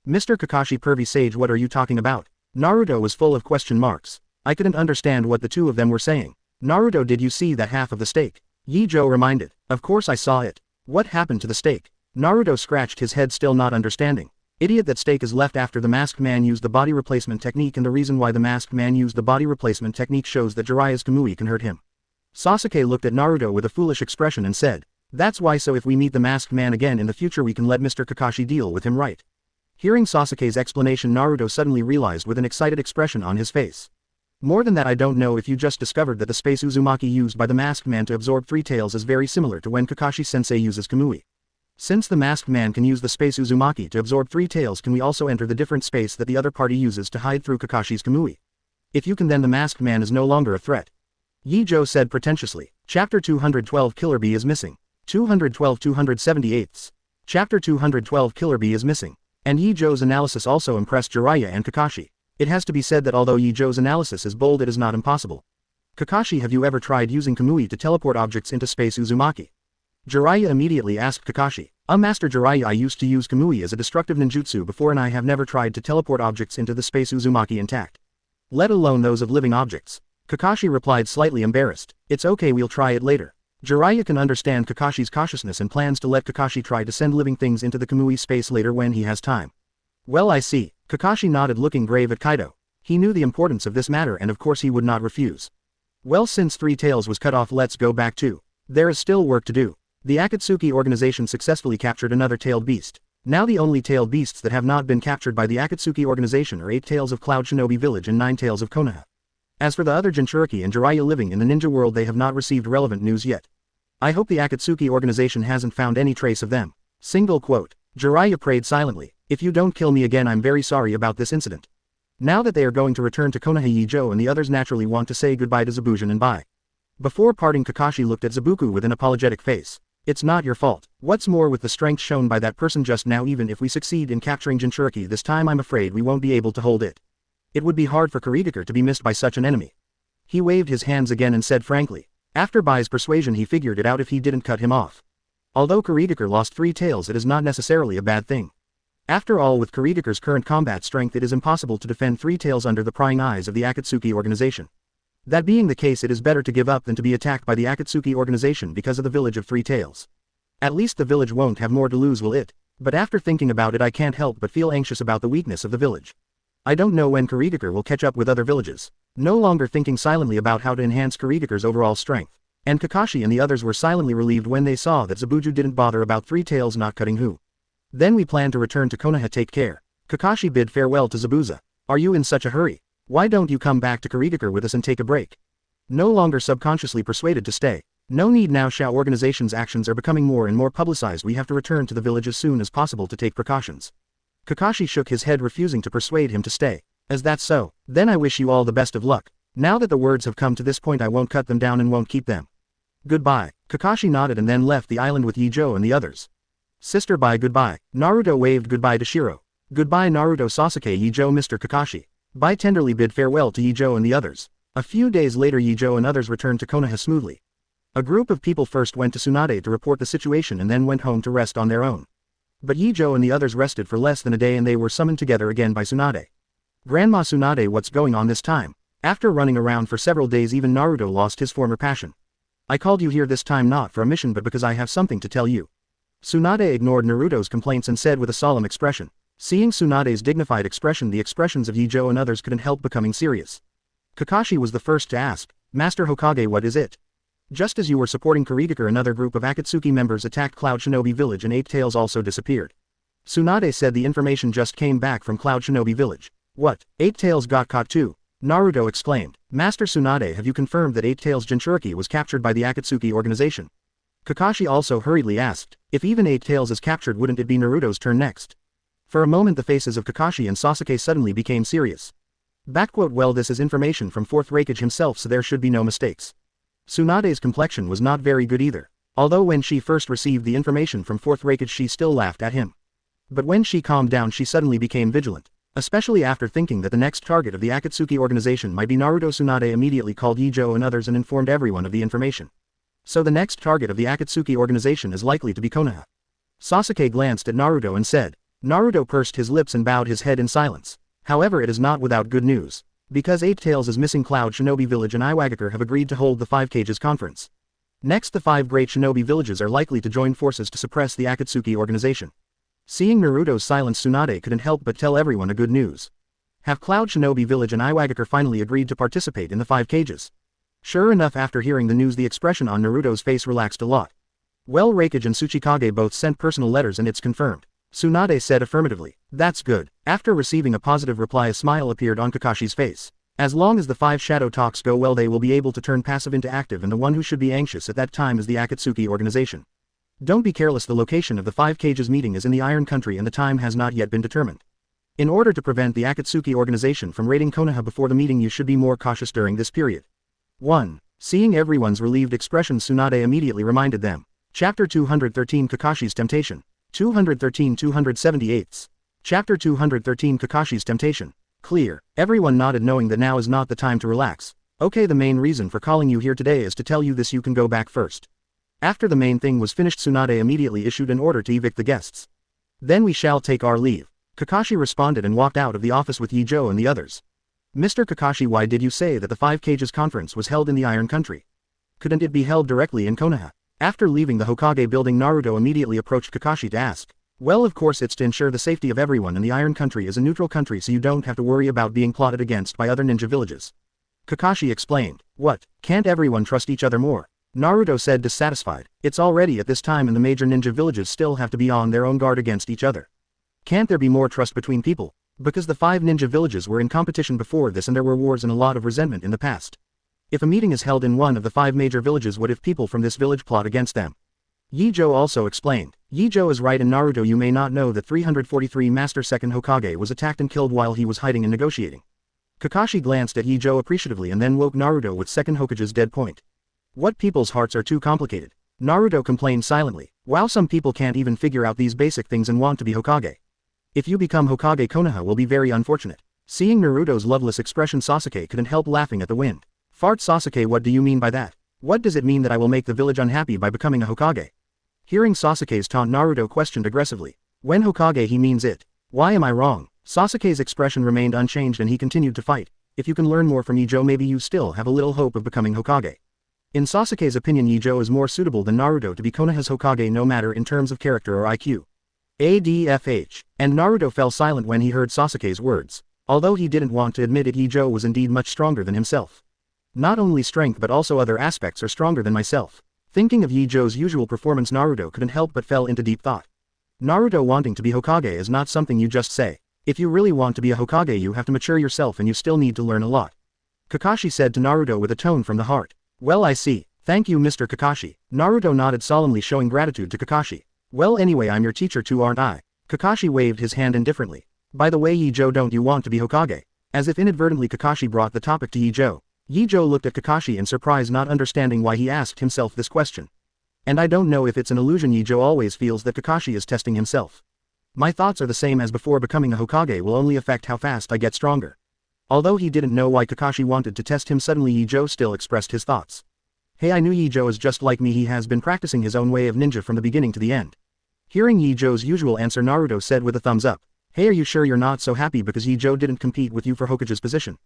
Mr. Kakashi, pervy sage, what are you talking about? Naruto was full of question marks. I couldn't understand what the two of them were saying. Naruto, did you see that half of the stake? Ye Zhou reminded. Of course I saw it. What happened to the stake? Naruto scratched his head, still not understanding. Idiot, that stake is left after the masked man used the body replacement technique, and the reason why the masked man used the body replacement technique shows that Jiraiya's Kamui can hurt him. Sasuke looked at Naruto with a foolish expression and said, that's why, so if we meet the masked man again in the future, we can let Mr. Kakashi deal with him, right? Hearing Sasuke's explanation, Naruto suddenly realized with an excited expression on his face. More than that, I don't know if you just discovered that the space Uzumaki used by the masked man to absorb Three Tails is very similar to when Kakashi-sensei uses Kamui. Since the masked man can use the space Uzumaki to absorb Three Tails, can we also enter the different space that the other party uses to hide through Kakashi's Kamui? If you can, then the masked man is no longer a threat. Ye Zhou said pretentiously. Chapter 212, Killer Bee is missing. 212 278. Chapter 212, Killer Bee is missing. And Ye Zhou's analysis also impressed Jiraiya and Kakashi. It has to be said that although Ye Zhou's analysis is bold, it is not impossible. Kakashi, have you ever tried using Kamui to teleport objects into space Uzumaki? Jiraiya immediately asked Kakashi. Master Jiraiya, I used to use Kamui as a destructive ninjutsu before, and I have never tried to teleport objects into the space Uzumaki intact. Let alone those of living objects. Kakashi replied, slightly embarrassed. It's okay, we'll try it later. Jiraiya can understand Kakashi's cautiousness and plans to let Kakashi try to send living things into the Kamui space later when he has time. Well, I see. Kakashi nodded, looking grave at Kaido. He knew the importance of this matter, and of course he would not refuse. Well, since Three Tails was cut off, let's go back too. There is still work to do. The Akatsuki organization successfully captured another tailed beast. Now the only tailed beasts that have not been captured by the Akatsuki organization are 8 Tails of Cloud Shinobi Village and 9 Tails of Konoha. As for the other Jinchuriki and Jiraiya living in the ninja world, they have not received relevant news yet. I hope the Akatsuki organization hasn't found any trace of them. Single quote. Jiraiya prayed silently. If you don't kill me again, I'm very sorry about this incident. Now that they are going to return to Konoha, Ye Zhou and the others naturally want to say goodbye to Zabujin and bye. Before parting, Kakashi looked at Zabuku with an apologetic face. It's not your fault. What's more, with the strength shown by that person just now, even if we succeed in capturing Jinchuriki this time, I'm afraid we won't be able to hold it. It would be hard for Kuritaker to be missed by such an enemy. He waved his hands again and said frankly. After Bai's persuasion, he figured it out if he didn't cut him off. Although Kuritaker lost 3 tails, it is not necessarily a bad thing. After all, with Kuritaker's current combat strength, it is impossible to defend 3 tails under the prying eyes of the Akatsuki organization. That being the case, it is better to give up than to be attacked by the Akatsuki organization because of the village of 3 tails. At least the village won't have more to lose, will it? But after thinking about it, I can't help but feel anxious about the weakness of the village. I don't know when Kuritaker will catch up with other villages. No longer thinking silently about how to enhance Kuritaker's overall strength. And Kakashi and the others were silently relieved when they saw that Zabuju didn't bother about 3 tails not cutting who. Then we plan to return to Konoha. Take care. Kakashi bid farewell to Zabuza. Are you in such a hurry? Why don't you come back to Kuritaker with us and take a break? No longer subconsciously persuaded to stay. No need now. Shao organization's actions are becoming more and more publicized. We have to return to the village as soon as possible to take precautions. Kakashi shook his head, refusing to persuade him to stay. Is that so? Then I wish you all the best of luck. Now that the words have come to this point, I won't cut them down and won't keep them. Goodbye. Kakashi nodded and then left the island with Ye Zhou and the others. Sister, bye. Goodbye. Naruto waved goodbye to Shiro. Goodbye Naruto, Sasuke, Ye Zhou, Mr. Kakashi. Bai tenderly bid farewell to Ye Zhou and the others. A few days later, Ye Zhou and others returned to Konoha smoothly. A group of people first went to Tsunade to report the situation and then went home to rest on their own. But Ye Zhou and the others rested for less than a day and they were summoned together again by Tsunade. Grandma Tsunade, what's going on this time? After running around for several days, even Naruto lost his former passion. I called you here this time not for a mission but because I have something to tell you. Tsunade ignored Naruto's complaints and said with a solemn expression. Seeing Tsunade's dignified expression, the expressions of Ye Zhou and others couldn't help becoming serious. Kakashi was the first to ask, Master Hokage, what is it? Just as you were supporting Kuritaker, another group of Akatsuki members attacked Cloud Shinobi Village and 8 tails also disappeared. Tsunade said the information just came back from Cloud Shinobi Village. What? 8 tails got caught too? Naruto exclaimed. Master Tsunade, have you confirmed that 8 tails Jinchuriki was captured by the Akatsuki organization? Kakashi also hurriedly asked. If even 8 tails is captured, wouldn't it be Naruto's turn next? For a moment the faces of Kakashi and Sasuke suddenly became serious. Well, this is information from 4th Hokage himself, so there should be no mistakes. Tsunade's complexion was not very good either. Although when she first received the information from 4th Hokage she still laughed at him. But when she calmed down she suddenly became vigilant. Especially after thinking that the next target of the Akatsuki organization might be Naruto. Tsunade immediately called Ye Zhou and others and informed everyone of the information. So the next target of the Akatsuki organization is likely to be Konoha. Sasuke glanced at Naruto and said. Naruto pursed his lips and bowed his head in silence. However, it is not without good news. Because 8 tails is missing, Cloud Shinobi Village and Iwagakure have agreed to hold the 5 Kages conference. Next, the 5 great shinobi villages are likely to join forces to suppress the Akatsuki organization. Seeing Naruto's silence, Tsunade couldn't help but tell everyone a good news. Have Cloud Shinobi Village and Iwagakure finally agreed to participate in the 5 Kages? Sure enough, after hearing the news, the expression on Naruto's face relaxed a lot. Well, Raikage and Tsuchikage both sent personal letters and it's confirmed. Tsunade said affirmatively. That's good. After receiving a positive reply, a smile appeared on Kakashi's face. As long as the 5 shadow talks go well, they will be able to turn passive into active, and the one who should be anxious at that time is the Akatsuki organization. Don't be careless. The location of the 5 Kages meeting is in the Iron Country and the time has not yet been determined. In order to prevent the Akatsuki organization from raiding Konoha before the meeting, you should be more cautious during this period. 1. Seeing everyone's relieved expressions, Tsunade immediately reminded them. Chapter 213, Kakashi's Temptation. 213-278. Chapter 213, Kakashi's Temptation. Clear. Everyone nodded, knowing that now is not the time to relax. Okay, the main reason for calling you here today is to tell you this: you can go back first. After the main thing was finished, Tsunade immediately issued an order to evict the guests. Then we shall take our leave. Kakashi responded and walked out of the office with Ye Zhou and the others. Mr. Kakashi, why did you say that the 5 Kages conference was held in the Iron Country? Couldn't it be held directly in Konoha? After leaving the Hokage building, Naruto immediately approached Kakashi to ask. Well, of course it's to ensure the safety of everyone, and the Iron Country is a neutral country, so you don't have to worry about being plotted against by other ninja villages. Kakashi explained. What? Can't everyone trust each other more? Naruto said, dissatisfied. It's already at this time and the major ninja villages still have to be on their own guard against each other. Can't there be more trust between people? Because the 5 ninja villages were in competition before this and there were wars and a lot of resentment in the past. If a meeting is held in one of the 5 major villages, what if people from this village plot against them? Ye Zhou also explained. Ye Zhou is right. In Naruto you may not know that 343 Master Second Hokage was attacked and killed while he was hiding and negotiating. Kakashi glanced at Ye Zhou appreciatively and then woke Naruto with second Hokage's dead point. What people's hearts are too complicated? Naruto complained silently. Wow, some people can't even figure out these basic things and want to be Hokage. If you become Hokage, Konoha will be very unfortunate. Seeing Naruto's loveless expression, Sasuke couldn't help laughing at the wind. Fart. Sasuke, what do you mean by that? What does it mean that I will make the village unhappy by becoming a Hokage? Hearing Sasuke's taunt, Naruto questioned aggressively. When Hokage he means it. Why am I wrong? Sasuke's expression remained unchanged and he continued to fight. If you can learn more from Ye Zhou, maybe you still have a little hope of becoming Hokage. In Sasuke's opinion, Ye Zhou is more suitable than Naruto to be Konoha's Hokage, no matter in terms of character or IQ. ADFH. And Naruto fell silent when he heard Sasuke's words. Although he didn't want to admit it, Ye Zhou was indeed much stronger than himself. Not only strength but also other aspects are stronger than myself. Thinking of Ye Zhou's usual performance, Naruto couldn't help but fell into deep thought. Naruto, wanting to be Hokage is not something you just say. If you really want to be a Hokage, you have to mature yourself and you still need to learn a lot. Kakashi said to Naruto with a tone from the heart. Well, I see. Thank you, Mr. Kakashi. Naruto nodded solemnly, showing gratitude to Kakashi. Well, anyway, I'm your teacher too, aren't I? Kakashi waved his hand indifferently. By the way, Ye Zhou, don't you want to be Hokage? As if inadvertently, Kakashi brought the topic to Ye Zhou. Ye Zhou looked at Kakashi in surprise, not understanding why he asked himself this question. And I don't know if it's an illusion, Ye Zhou always feels that Kakashi is testing himself. My thoughts are the same as before. Becoming a Hokage will only affect how fast I get stronger. Although he didn't know why Kakashi wanted to test him, suddenly Ye Zhou still expressed his thoughts. Hey, I knew Ye Zhou is just like me. He has been practicing his own way of ninja from the beginning to the end. Hearing Ye Zhou's usual answer, Naruto said with a thumbs up. Hey, are you sure you're not so happy because Ye Zhou didn't compete with you for Hokage's position?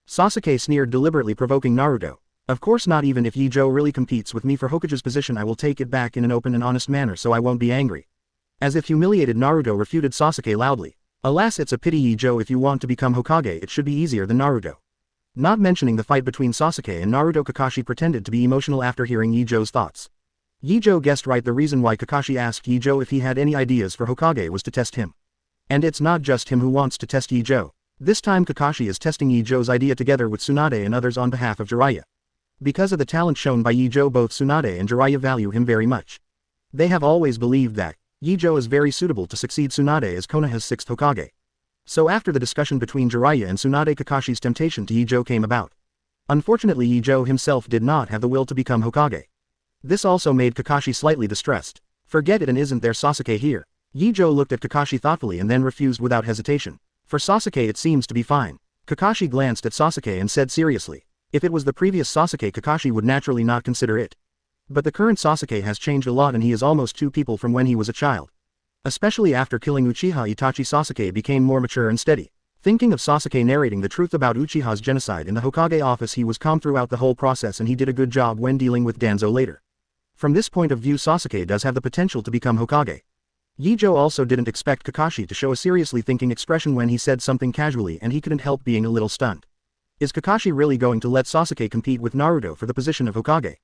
Sasuke sneered, deliberately provoking Naruto. Of course not. Even if Ye Zhou really competes with me for Hokage's position, I will take it back in an open and honest manner, so I won't be angry. As if humiliated, Naruto refuted Sasuke loudly. Alas, it's a pity, Ye Zhou. If you want to become Hokage, it should be easier than Naruto. Not mentioning the fight between Sasuke and Naruto, Kakashi pretended to be emotional after hearing Ye Zhou's thoughts. Ye Zhou guessed right. The reason why Kakashi asked Ye Zhou if he had any ideas for Hokage was to test him. And it's not just him who wants to test Ye Zhou. This time Kakashi is testing Ye Zhou's idea together with Tsunade and others on behalf of Jiraiya. Because of the talent shown by Ye Zhou, both Tsunade and Jiraiya value him very much. They have always believed that Ye Zhou is very suitable to succeed Tsunade as Konoha's 6th Hokage. So after the discussion between Jiraiya and Tsunade, Kakashi's temptation to Ye Zhou came about. Unfortunately, Ye Zhou himself did not have the will to become Hokage. This also made Kakashi slightly distressed. Forget it, and isn't there Sasuke here? Ye Zhou looked at Kakashi thoughtfully and then refused without hesitation. For Sasuke it seems to be fine. Kakashi glanced at Sasuke and said seriously. If it was the previous Sasuke, Kakashi would naturally not consider it. But the current Sasuke has changed a lot and he is almost 2 people from when he was a child. Especially after killing Uchiha Itachi, Sasuke became more mature and steady. Thinking of Sasuke narrating the truth about Uchiha's genocide in the Hokage office, he was calm throughout the whole process and he did a good job when dealing with Danzo later. From this point of view, Sasuke does have the potential to become Hokage. Ye Zhou also didn't expect Kakashi to show a seriously thinking expression when he said something casually, and he couldn't help being a little stunned. Is Kakashi really going to let Sasuke compete with Naruto for the position of Hokage?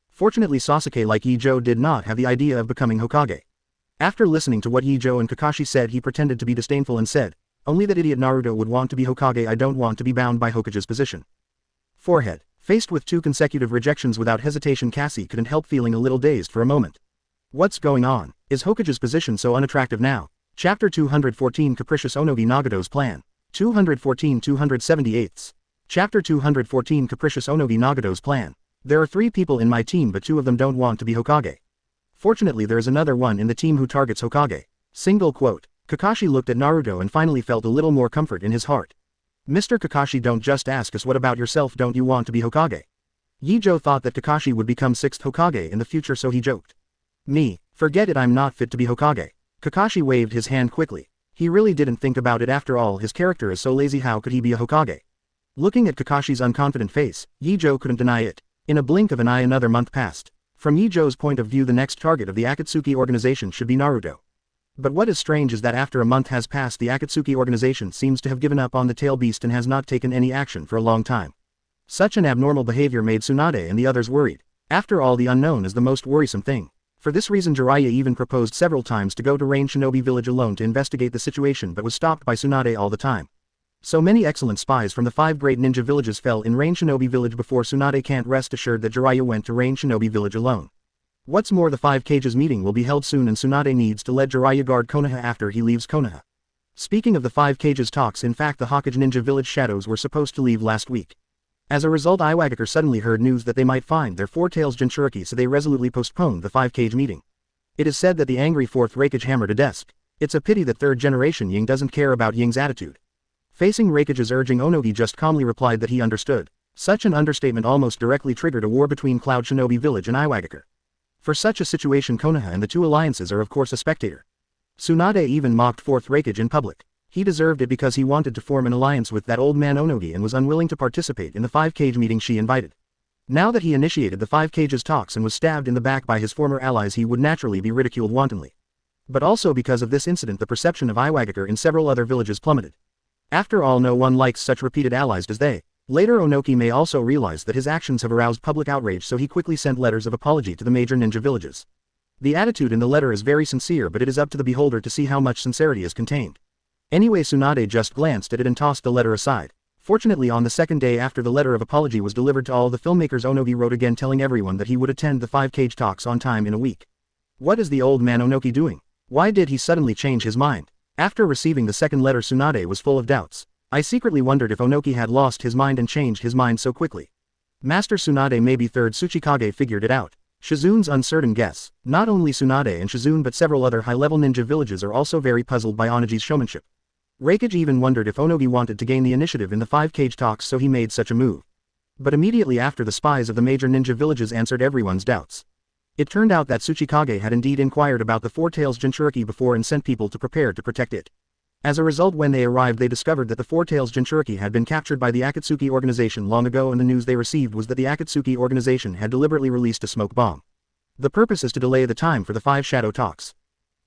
Fortunately, Sasuke, like Ye Zhou, did not have the idea of becoming Hokage. After listening to what Ye Zhou and Kakashi said, he pretended to be disdainful and said, only that idiot Naruto would want to be Hokage. I don't want to be bound by Hokage's position. Forehead. Faced with 2 consecutive rejections without hesitation, Cassie couldn't help feeling a little dazed for a moment. What's going on? Is Hokage's position so unattractive now? Chapter 214, Capricious Onogi Nagato's Plan. 214-278. Chapter 214, Capricious Onogi Nagato's Plan. There are 3 people in my team, but 2 of them don't want to be Hokage. Fortunately, there is another one in the team who targets Hokage. Single quote. Kakashi looked at Naruto and finally felt a little more comfort in his heart. Mr. Kakashi, don't just ask us, what about yourself? Don't you want to be Hokage? Ye Zhou thought that Kakashi would become 6th Hokage in the future, so he joked. Me? Forget it, I'm not fit to be Hokage. Kakashi waved his hand quickly. He really didn't think about it. After all, his character is so lazy, how could he be a Hokage? Looking at Kakashi's unconfident face, Ye Zhou couldn't deny it. In a blink of an eye, another month passed. From Ye Zhou's point of view, the next target of the Akatsuki organization should be Naruto. But what is strange is that after a month has passed, the Akatsuki organization seems to have given up on the tail beast and has not taken any action for a long time. Such an abnormal behavior made Tsunade and the others worried. After all, the unknown is the most worrisome thing. For this reason Jiraiya even proposed several times to go to Rain Shinobi Village alone to investigate the situation but was stopped by Tsunade all the time. So many excellent spies from the 5 great ninja villages fell in Rain Shinobi Village before Tsunade can't rest assured that Jiraiya went to Rain Shinobi Village alone. What's more, the 5 Kages meeting will be held soon and Tsunade needs to let Jiraiya guard Konoha after he leaves Konoha. Speaking of the 5 Kages talks, in fact the Hokage ninja village shadows were supposed to leave last week. As a result Iwagakure suddenly heard news that they might find their 4 tails Jinchuriki, so they resolutely postponed the 5 Kage meeting. It is said that the angry 4th Raikage hammered a desk. It's a pity that 3rd generation Ying doesn't care about Ying's attitude. Facing Raikage's urging, Onogi just calmly replied that he understood. Such an understatement almost directly triggered a war between Cloud Shinobi Village and Iwagakure. For such a situation Konoha and the 2 alliances are of course a spectator. Tsunade even mocked 4th Raikage in public. He deserved it because he wanted to form an alliance with that old man Onogi and was unwilling to participate in the 5 Kage meeting she invited. Now that he initiated the 5 Kages talks and was stabbed in the back by his former allies, he would naturally be ridiculed wantonly. But also because of this incident the perception of Iwagakure in several other villages plummeted. After all, no one likes such repeated allies as they. Later Onoki may also realize that his actions have aroused public outrage, so he quickly sent letters of apology to the major ninja villages. The attitude in the letter is very sincere, but it is up to the beholder to see how much sincerity is contained. Anyway, Tsunade just glanced at it and tossed the letter aside. Fortunately, on the second day after the letter of apology was delivered to all the filmmakers, Onogi wrote again telling everyone that he would attend the 5 Kage talks on time in a week. What is the old man Onoki doing? Why did he suddenly change his mind? After receiving the second letter, Tsunade was full of doubts. I secretly wondered if Onoki had lost his mind and changed his mind so quickly. Master Tsunade, maybe 3rd Tsuchikage, figured it out. Shizun's uncertain guess. Not only Tsunade and Shizun but several other high-level ninja villages are also very puzzled by Onogi's showmanship. Raikage even wondered if Onogi wanted to gain the initiative in the 5 Kage talks, so he made such a move. But immediately after, the spies of the major ninja villages answered everyone's doubts. It turned out that Tsuchikage had indeed inquired about the 4 tails Jinchuriki before and sent people to prepare to protect it. As a result, when they arrived they discovered that the 4 tails Jinchuriki had been captured by the Akatsuki organization long ago, and the news they received was that the Akatsuki organization had deliberately released a smoke bomb. The purpose is to delay the time for the 5 shadow talks.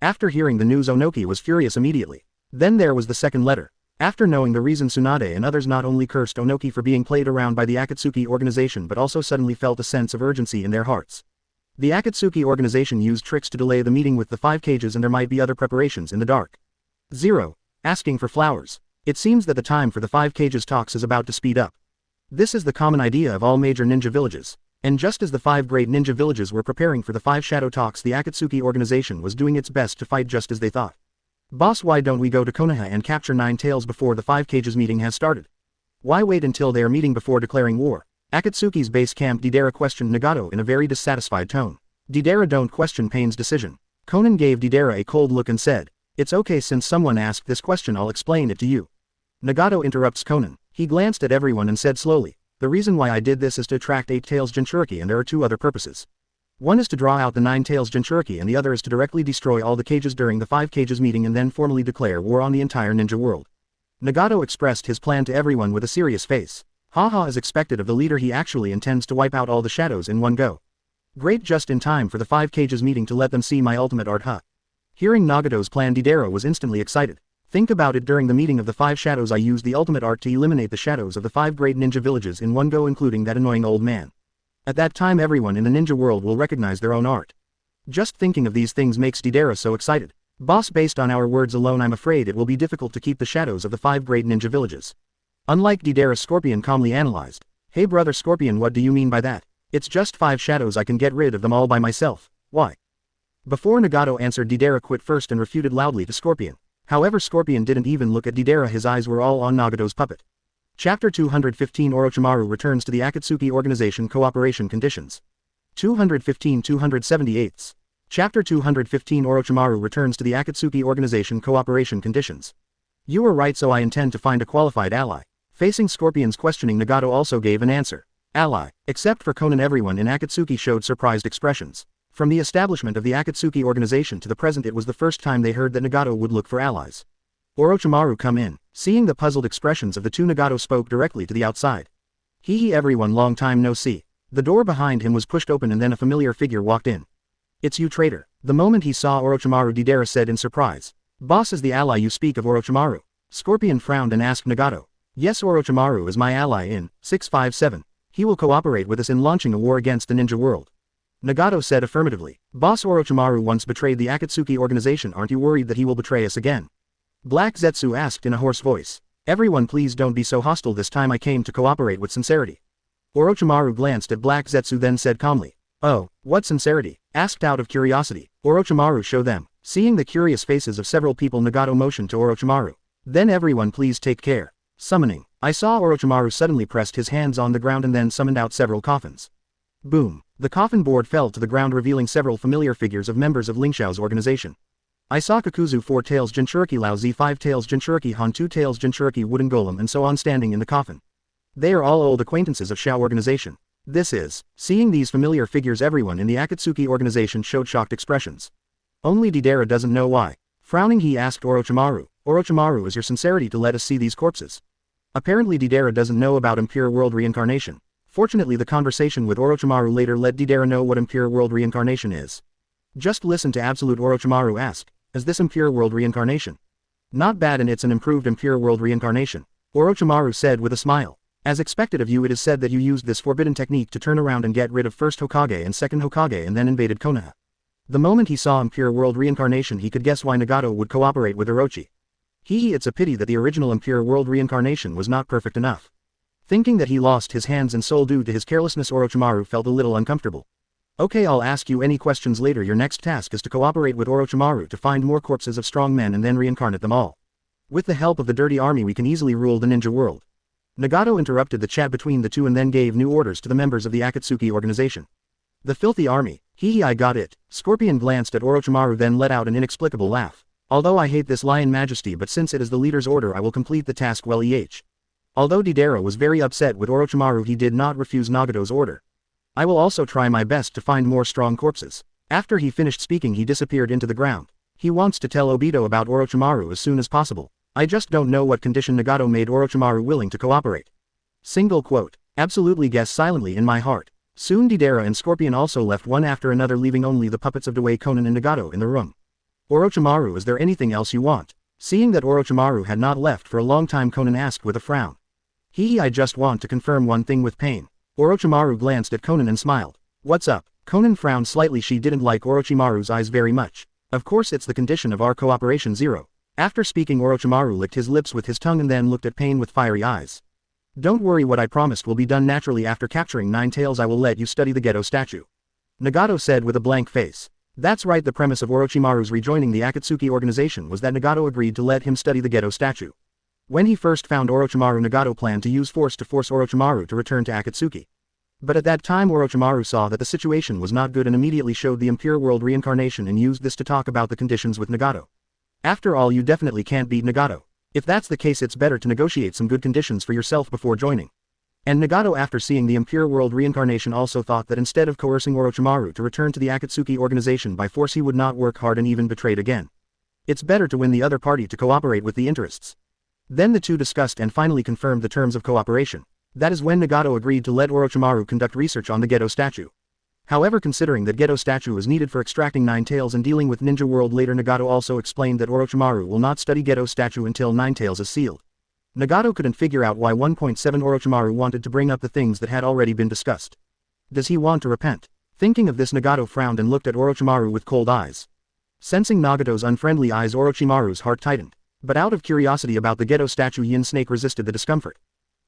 After hearing the news, Onoki was furious immediately. Then there was the second letter. After knowing the reason, Tsunade and others not only cursed Onoki for being played around by the Akatsuki organization but also suddenly felt a sense of urgency in their hearts. The Akatsuki organization used tricks to delay the meeting with the 5 Kages, and there might be other preparations in the dark. 0. Asking for flowers. It seems that the time for the 5 Kages talks is about to speed up. This is the common idea of all major ninja villages. And just as the 5 great ninja villages were preparing for the 5 shadow talks, the Akatsuki organization was doing its best to fight just as they thought. Boss, why don't we go to Konoha and capture 9 tails before the 5 Kages meeting has started? Why wait until they are meeting before declaring war? Akatsuki's base camp, Deidara questioned Nagato in a very dissatisfied tone. Deidara, don't question Pain's decision. Konan gave Deidara a cold look and said, it's okay, since someone asked this question I'll explain it to you. Nagato interrupts Konan. He glanced at everyone and said slowly, the reason why I did this is to attract 8 tails Jinchuriki, and there are 2 other purposes. One is to draw out the 9 tails Jinchuriki and the other is to directly destroy all the Kages during the 5 Kages meeting and then formally declare war on the entire ninja world. Nagato expressed his plan to everyone with a serious face. Haha, as expected of the leader, he actually intends to wipe out all the shadows in one go. Great, just in time for the 5 Kages meeting to let them see my ultimate art, huh? Hearing Nagato's plan, Deidara was instantly excited. Think about it, during the meeting of the 5 shadows I used the ultimate art to eliminate the shadows of the 5 great ninja villages in one go, including that annoying old man. At that time everyone in the ninja world will recognize their own art. Just thinking of these things makes Deidara so excited. Boss, based on our words alone I'm afraid it will be difficult to keep the shadows of the 5 great ninja villages. Unlike Deidara, Scorpion calmly analyzed. Hey brother Scorpion, what do you mean by that? It's just 5 shadows, I can get rid of them all by myself. Why? Before Nagato answered, Deidara quit first and refuted loudly to Scorpion. However, Scorpion didn't even look at Deidara, his eyes were all on Nagato's puppet. Chapter 215 Orochimaru returns to the Akatsuki organization, cooperation conditions. 215-278. Chapter 215 Orochimaru returns to the Akatsuki organization, cooperation conditions. You were right, so I intend to find a qualified ally. Facing Scorpion's questioning, Nagato also gave an answer. Ally. Except for Konan, everyone in Akatsuki showed surprised expressions. From the establishment of the Akatsuki organization to the present, it was the first time they heard that Nagato would look for allies. Orochimaru, come in. Seeing the puzzled expressions of the 2, Nagato spoke directly to the outside. Hee everyone, long time no see. The door behind him was pushed open and then a familiar figure walked in. It's you, traitor. The moment he saw Orochimaru, Deidara said in surprise. Boss is the ally you speak of, Orochimaru. Scorpion frowned and asked Nagato. Yes, Orochimaru is my ally in 657. He will cooperate with us in launching a war against the ninja world. Nagato said affirmatively. Boss Orochimaru once betrayed the Akatsuki organization, aren't you worried that he will betray us again? Black Zetsu asked in a hoarse voice. Everyone please don't be so hostile, this time I came to cooperate with sincerity. Orochimaru glanced at Black Zetsu then said calmly. Oh, what sincerity? Asked out of curiosity. Orochimaru, show them. Seeing the curious faces of several people, Nagato motioned to Orochimaru. Then everyone please take care. Summoning. I saw Orochimaru suddenly pressed his hands on the ground and then summoned out several coffins. Boom. The coffin board fell to the ground revealing several familiar figures of members of Ling Xiao's organization. I saw Kakuzu 4 Tails Jinchuriki, Lao Z 5 Tails Jinchuriki, Han 2 Tails Jinchuriki, Wooden Golem and so on standing in the coffin. They are all old acquaintances of Xiao organization. This is. Seeing these familiar figures, everyone in the Akatsuki organization showed shocked expressions. Only Deidara doesn't know why. Frowning, he asked Orochimaru. Orochimaru, is your sincerity to let us see these corpses? Apparently Deidara doesn't know about Impure World Reincarnation. Fortunately the conversation with Orochimaru later let Deidara know what Impure World Reincarnation is. Just listen to Absolute, Orochimaru asked. Is this Impure World Reincarnation? Not bad, and it's an improved Impure World Reincarnation. Orochimaru said with a smile. As expected of you, it is said that you used this forbidden technique to turn around and get rid of first Hokage and second Hokage and then invaded Konoha. The moment he saw Impure World Reincarnation, he could guess why Nagato would cooperate with Orochi. It's a pity that the original Impure World Reincarnation was not perfect enough. Thinking that he lost his hands and soul due to his carelessness, Orochimaru felt a little uncomfortable. Okay, I'll ask you any questions later. Your next task is to cooperate with Orochimaru to find more corpses of strong men and then reincarnate them all. With the help of the Dirty Army we can easily rule the ninja world. Nagato interrupted the chat between the two and then gave new orders to the members of the Akatsuki organization. The filthy army. I got it. Scorpion glanced at Orochimaru then let out an inexplicable laugh. Although I hate this Lion Majesty, but since it is the leader's order I will complete the task well. Although Deidara was very upset with Orochimaru, he did not refuse Nagato's order. I will also try my best to find more strong corpses. After he finished speaking he disappeared into the ground. He wants to tell Obito about Orochimaru as soon as possible. I just don't know what condition Nagato made Orochimaru willing to cooperate. Single quote. Absolutely guess silently in my heart. Soon Deidara and Scorpion also left one after another, leaving only the puppets of Dewey, Konan and Nagato in the room. Orochimaru, is there anything else you want? Seeing that Orochimaru had not left for a long time, Konan asked with a frown. I just want to confirm one thing with pain. Orochimaru glanced at Konan and smiled. What's up? Konan frowned slightly. She didn't like Orochimaru's eyes very much. Of course it's the condition of our cooperation, Zero. After speaking, Orochimaru licked his lips with his tongue and then looked at Pain with fiery eyes. Don't worry, what I promised will be done naturally. After capturing Nine Tails I will let you study the Gedo statue. Nagato said with a blank face. That's right, the premise of Orochimaru's rejoining the Akatsuki organization was that Nagato agreed to let him study the Gedo statue. When he first found Orochimaru, Nagato planned to use force to force Orochimaru to return to Akatsuki. But at that time Orochimaru saw that the situation was not good and immediately showed the Impure World Reincarnation and used this to talk about the conditions with Nagato. After all, you definitely can't beat Nagato. If that's the case, it's better to negotiate some good conditions for yourself before joining. And Nagato, after seeing the Impure World Reincarnation, also thought that instead of coercing Orochimaru to return to the Akatsuki organization by force, he would not work hard and even betrayed again. It's better to win the other party to cooperate with the interests. Then the two discussed and finally confirmed the terms of cooperation. That is when Nagato agreed to let Orochimaru conduct research on the Gedo statue. However, considering that Gedo statue is needed for extracting Nine Tails and dealing with Ninja World later, Nagato also explained that Orochimaru will not study Gedo statue until Nine Tails is sealed. Nagato couldn't figure out why 1.7 Orochimaru wanted to bring up the things that had already been discussed. Does he want to repent? Thinking of this, Nagato frowned and looked at Orochimaru with cold eyes. Sensing Nagato's unfriendly eyes, Orochimaru's heart tightened. But out of curiosity about the Gedo statue, Yin Snake resisted the discomfort.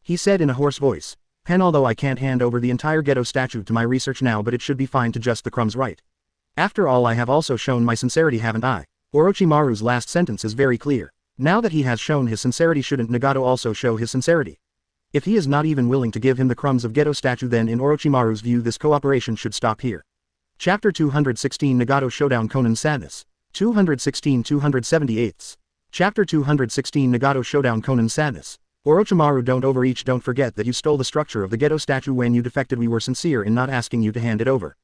He said in a hoarse voice. Pen, although I can't hand over the entire Gedo statue to my research now, but it should be fine to just the crumbs, right? After all, I have also shown my sincerity, haven't I? Orochimaru's last sentence is very clear. Now that he has shown his sincerity, shouldn't Nagato also show his sincerity? If he is not even willing to give him the crumbs of Gedo statue, then in Orochimaru's view this cooperation should stop here. Chapter 216, Nagato Showdown, Konan's Sadness. 216-278. Chapter 216, Nagato Showdown, Konan's Sadness. Orochimaru, don't overreach. Don't forget that you stole the structure of the Gedo statue when you defected. We were sincere in not asking you to hand it over.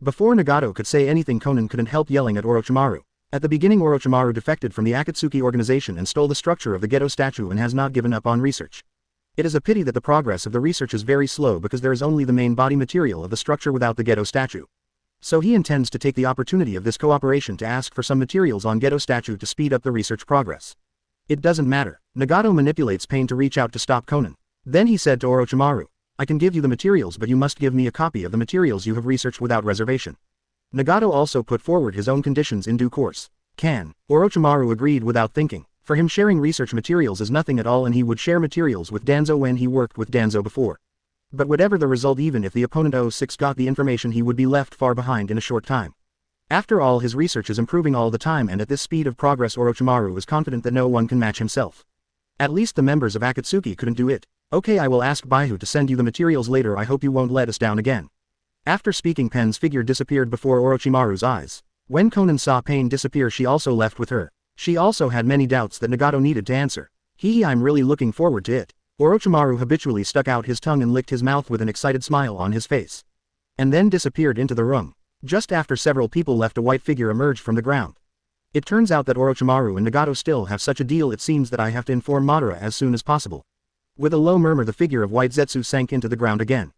Before Nagato could say anything, Konan couldn't help yelling at Orochimaru. At the beginning, Orochimaru defected from the Akatsuki organization and stole the structure of the Gedo statue and has not given up on research. It is a pity that the progress of the research is very slow because there is only the main body material of the structure without the Gedo statue. So he intends to take the opportunity of this cooperation to ask for some materials on Gedo statue to speed up the research progress. It doesn't matter. Nagato manipulates Pain to reach out to stop Konan. Then he said to Orochimaru, I can give you the materials, but you must give me a copy of the materials you have researched without reservation. Nagato also put forward his own conditions in due course. Can. Orochimaru agreed without thinking. For him, sharing research materials is nothing at all, and he would share materials with Danzo when he worked with Danzo before. But whatever the result, even if the opponent 06 got the information, he would be left far behind in a short time. After all, his research is improving all the time, and at this speed of progress Orochimaru is confident that no one can match himself. At least the members of Akatsuki couldn't do it. Okay, I will ask Baihu to send you the materials later. I hope you won't let us down again. After speaking, Pen's figure disappeared before Orochimaru's eyes. When Konan saw Pain disappear, she also left with her. She also had many doubts that Nagato needed to answer. I'm really looking forward to it. Orochimaru habitually stuck out his tongue and licked his mouth with an excited smile on his face. And then disappeared into the room. Just after several people left, a white figure emerged from the ground. It turns out that Orochimaru and Nagato still have such a deal. It seems that I have to inform Madara as soon as possible. With a low murmur, the figure of White Zetsu sank into the ground again.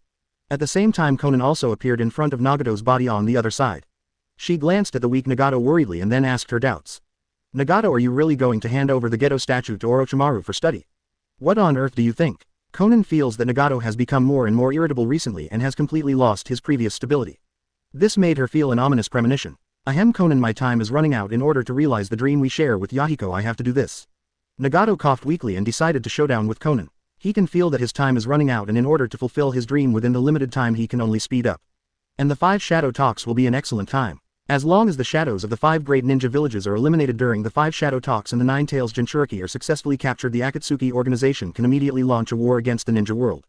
At the same time, Konan also appeared in front of Nagato's body on the other side. She glanced at the weak Nagato worriedly and then asked her doubts. Nagato, are you really going to hand over the Gedo statue to Orochimaru for study? What on earth do you think? Konan feels that Nagato has become more and more irritable recently and has completely lost his previous stability. This made her feel an ominous premonition. Ahem, Konan, my time is running out. In order to realize the dream we share with Yahiko, I have to do this. Nagato coughed weakly and decided to showdown with Konan. He can feel that his time is running out, and in order to fulfill his dream within the limited time, he can only speed up. And the 5 shadow talks will be an excellent time. As long as the shadows of the 5 great ninja villages are eliminated during the 5 shadow talks and the 9 tails Jinchuriki are successfully captured, the Akatsuki organization can immediately launch a war against the ninja world.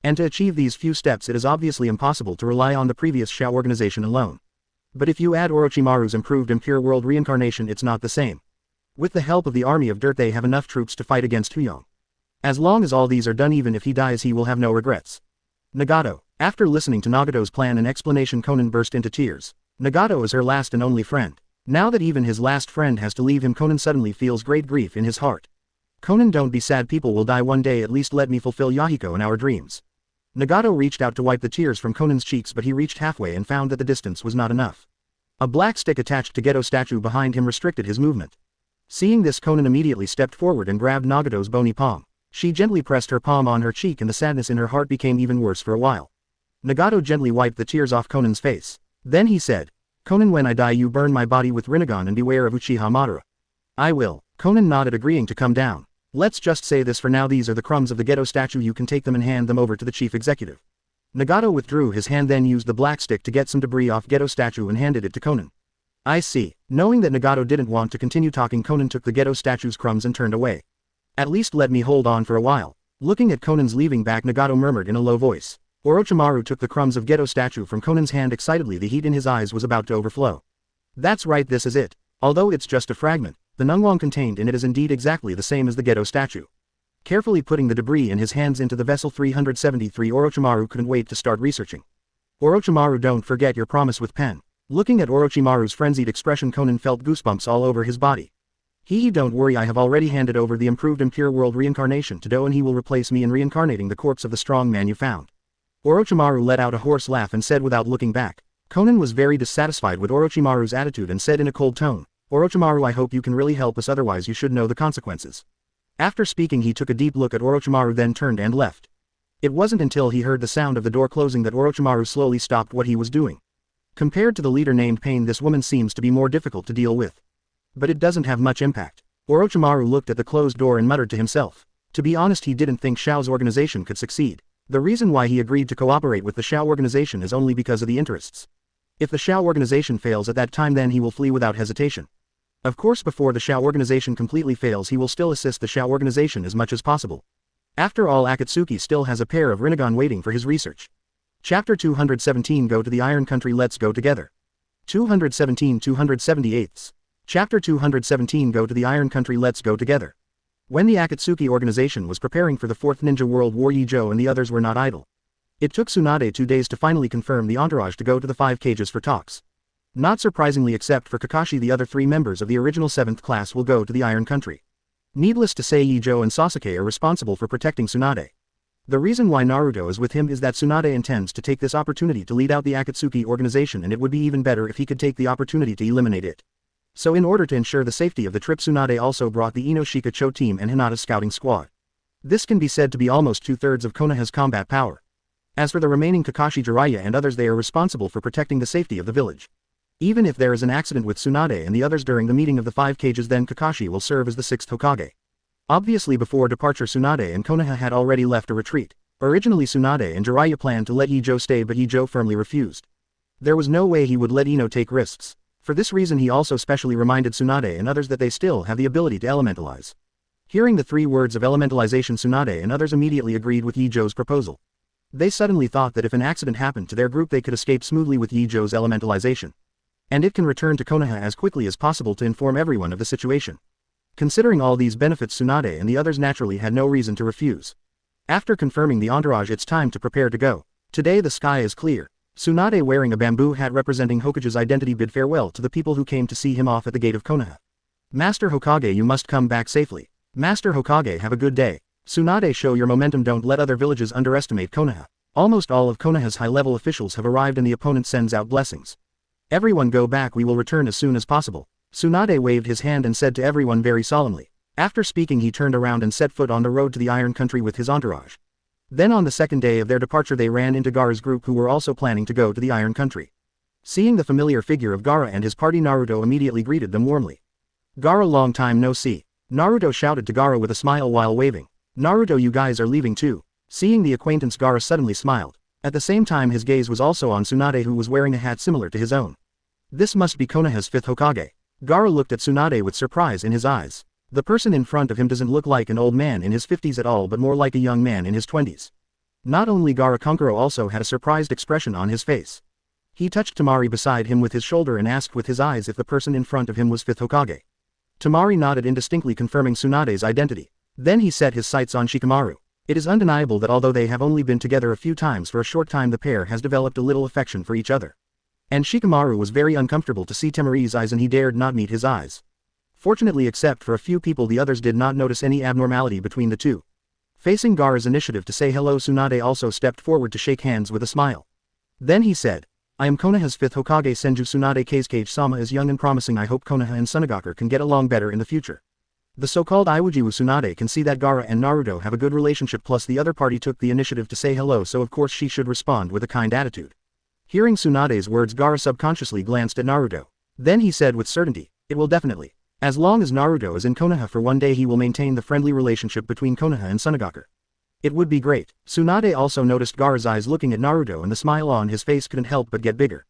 And to achieve these few steps, it is obviously impossible to rely on the previous Shao organization alone. But if you add Orochimaru's improved Impure World reincarnation, it's not the same. With the help of the army of dirt, they have enough troops to fight against Huyong. As long as all these are done, even if he dies, he will have no regrets. Nagato. After listening to Nagato's plan and explanation, Konan burst into tears. Nagato is her last and only friend. Now that even his last friend has to leave him, Konan suddenly feels great grief in his heart. Konan, don't be sad, people will die one day, at least let me fulfill Yahiko and our dreams. Nagato reached out to wipe the tears from Konan's cheeks, but he reached halfway and found that the distance was not enough. A black stick attached to Gedo statue behind him restricted his movement. Seeing this, Konan immediately stepped forward and grabbed Nagato's bony palm. She gently pressed her palm on her cheek, and the sadness in her heart became even worse for a while. Nagato gently wiped the tears off Konan's face. Then he said, Konan, when I die, you burn my body with Rinnegan and beware of Uchiha Madara. I will. Konan nodded, agreeing to come down. Let's just say this for now, these are the crumbs of the Gedo statue, you can take them and hand them over to the chief executive. Nagato withdrew his hand, then used the black stick to get some debris off Gedo statue and handed it to Konan. I see. Knowing that Nagato didn't want to continue talking, Konan took the Gedo statue's crumbs and turned away. At least let me hold on for a while. Looking at Konan's leaving back, Nagato murmured in a low voice. Orochimaru took the crumbs of Gedo statue from Konan's hand excitedly, the heat in his eyes was about to overflow. That's right, this is it. Although it's just a fragment, the Nungwang contained in it is indeed exactly the same as the Gedo statue. Carefully putting the debris in his hands into the vessel 373, Orochimaru couldn't wait to start researching. Orochimaru, don't forget your promise with Pen. Looking at Orochimaru's frenzied expression, Konan felt goosebumps all over his body. Don't worry, I have already handed over the improved Impure World reincarnation to Do, and he will replace me in reincarnating the corpse of the strong man you found. Orochimaru let out a hoarse laugh and said without looking back. Konan was very dissatisfied with Orochimaru's attitude and said in a cold tone, Orochimaru, I hope you can really help us, otherwise you should know the consequences. After speaking, he took a deep look at Orochimaru, then turned and left. It wasn't until he heard the sound of the door closing that Orochimaru slowly stopped what he was doing. Compared to the leader named Pain, this woman seems to be more difficult to deal with. But it doesn't have much impact. Orochimaru looked at the closed door and muttered to himself. To be honest, he didn't think Shao's organization could succeed. The reason why he agreed to cooperate with the Shao organization is only because of the interests. If the Shao organization fails at that time, then he will flee without hesitation. Of course, before the Shao organization completely fails, he will still assist the Shao organization as much as possible. After all, Akatsuki still has a pair of Rinnegan waiting for his research. Chapter 217, Go to the Iron Country, let's go together. 217-278. Chapter 217, Go to the Iron Country, let's go together. When the Akatsuki organization was preparing for the 4th Ninja World War, Ye Zhou and the others were not idle. It took Tsunade 2 days to finally confirm the entourage to go to the 5 cages for talks. Not surprisingly, except for Kakashi, the other 3 members of the original 7th class will go to the Iron Country. Needless to say, Ye Zhou and Sasuke are responsible for protecting Tsunade. The reason why Naruto is with him is that Tsunade intends to take this opportunity to lead out the Akatsuki organization, and it would be even better if he could take the opportunity to eliminate it. So in order to ensure the safety of the trip, Tsunade also brought the Inoshika Cho team and Hinata's scouting squad. This can be said to be almost 2/3 of Konoha's combat power. As for the remaining Kakashi Jiraiya and others, they are responsible for protecting the safety of the village. Even if there is an accident with Tsunade and the others during the meeting of the 5 cages, then Kakashi will serve as the 6th Hokage. Obviously before departure Tsunade and Konoha had already left a retreat. Originally Tsunade and Jiraiya planned to let Ye Zhou stay, but Ye Zhou firmly refused. There was no way he would let Ino take risks. For this reason he also specially reminded Tsunade and others that they still have the ability to elementalize. Hearing the 3 words of elementalization, Tsunade and others immediately agreed with Ye Zhou's proposal. They suddenly thought that if an accident happened to their group they could escape smoothly with Ye Zhou's elementalization. And it can return to Konoha as quickly as possible to inform everyone of the situation. Considering all these benefits, Tsunade and the others naturally had no reason to refuse. After confirming the entourage, it's time to prepare to go. Today the sky is clear. Tsunade, wearing a bamboo hat representing Hokage's identity, bid farewell to the people who came to see him off at the gate of Konoha. Master Hokage, you must come back safely. Master Hokage, have a good day. Tsunade, show your momentum, don't let other villages underestimate Konoha. Almost all of Konoha's high-level officials have arrived and the opponent sends out blessings. Everyone go back, we will return as soon as possible. Tsunade waved his hand and said to everyone very solemnly. After speaking he turned around and set foot on the road to the Iron Country with his entourage. Then on the second day of their departure they ran into Gaara's group, who were also planning to go to the Iron Country. Seeing the familiar figure of Gaara and his party, Naruto immediately greeted them warmly. Gaara, long time no see. Naruto shouted to Gaara with a smile while waving. Naruto, you guys are leaving too. Seeing the acquaintance, Gaara suddenly smiled. At the same time his gaze was also on Tsunade, who was wearing a hat similar to his own. This must be Konoha's 5th Hokage. Gaara looked at Tsunade with surprise in his eyes. The person in front of him doesn't look like an old man in his 50s at all, but more like a young man in his 20s. Not only Gaara, Kankuro also had a surprised expression on his face. He touched Temari beside him with his shoulder and asked with his eyes if the person in front of him was 5th Hokage. Temari nodded indistinctly, confirming Tsunade's identity. Then he set his sights on Shikamaru. It is undeniable that although they have only been together a few times, for a short time the pair has developed a little affection for each other. And Shikamaru was very uncomfortable to see Temari's eyes and he dared not meet his eyes. Fortunately, except for a few people, the others did not notice any abnormality between the two. Facing Gaara's initiative to say hello, Tsunade also stepped forward to shake hands with a smile. Then he said, I am Konoha's 5th Hokage Senju Tsunade Kage-sama is young and promising. I hope Konoha and Sunagakure can get along better in the future. The so-called Iwujiwu Tsunade can see that Gaara and Naruto have a good relationship, plus the other party took the initiative to say hello, so of course she should respond with a kind attitude. Hearing Tsunade's words, Gaara subconsciously glanced at Naruto. Then he said with certainty, it will definitely. As long as Naruto is in Konoha for one day, he will maintain the friendly relationship between Konoha and Sunagakure. It would be great. Tsunade also noticed Gaara's eyes looking at Naruto and the smile on his face couldn't help but get bigger.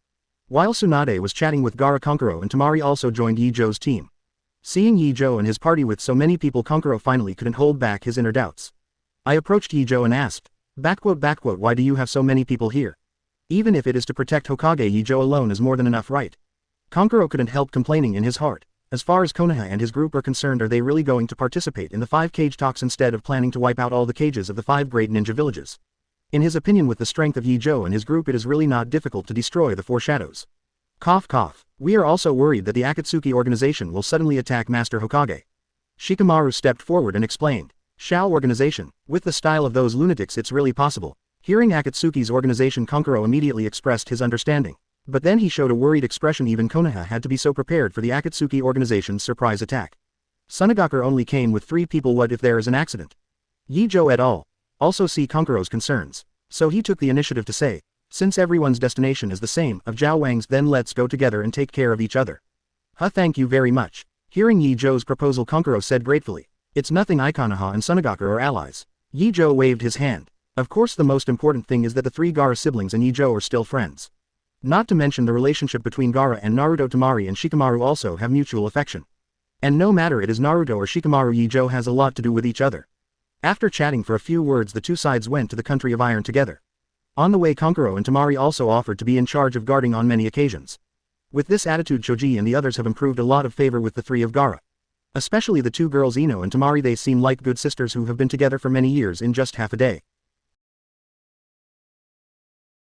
While Tsunade was chatting with Gaara, Kankuro and Temari also joined Ye Zhou's team. Seeing Ye Zhou and his party with so many people, Kankuro finally couldn't hold back his inner doubts. I approached Ye Zhou and asked, why do you have so many people here? Even if it is to protect Hokage, Ye Zhou alone is more than enough, right? Kankuro couldn't help complaining in his heart. As far as Konoha and his group are concerned, are they really going to participate in the 5 cage talks instead of planning to wipe out all the cages of the 5 great ninja villages? In his opinion, with the strength of Ye Zhou and his group, it is really not difficult to destroy the 4 shadows. Cough cough. We are also worried that the Akatsuki organization will suddenly attack Master Hokage. Shikamaru stepped forward and explained. Shao organization? With the style of those lunatics, it's really possible. Hearing Akatsuki's organization, Kankuro immediately expressed his understanding. But then he showed a worried expression. Even Konoha had to be so prepared for the Akatsuki organization's surprise attack. Sunagakure only came with 3 people. What if there is an accident? Ye Zhou et al. Also see Kankuro's concerns. So he took the initiative to say, since everyone's destination is the same, of Zhao Wang's, then let's go together and take care of each other. Thank you very much. Hearing Ye Zhou's proposal, Kankuro said gratefully, it's nothing, Konoha and Sunagakure are allies. Ye Zhou waved his hand. Of course, the most important thing is that the 3 Gaara siblings and Ye Zhou are still friends. Not to mention the relationship between Gaara and Naruto. Temari and Shikamaru also have mutual affection. And no matter it is Naruto or Shikamaru, Ye Zhou has a lot to do with each other. After chatting for a few words, the 2 sides went to the country of Iron together. On the way, Kankuro and Temari also offered to be in charge of guarding on many occasions. With this attitude, Choji and the others have improved a lot of favor with the 3 of Gaara. Especially the 2 girls Ino and Temari, they seem like good sisters who have been together for many years in just half a day.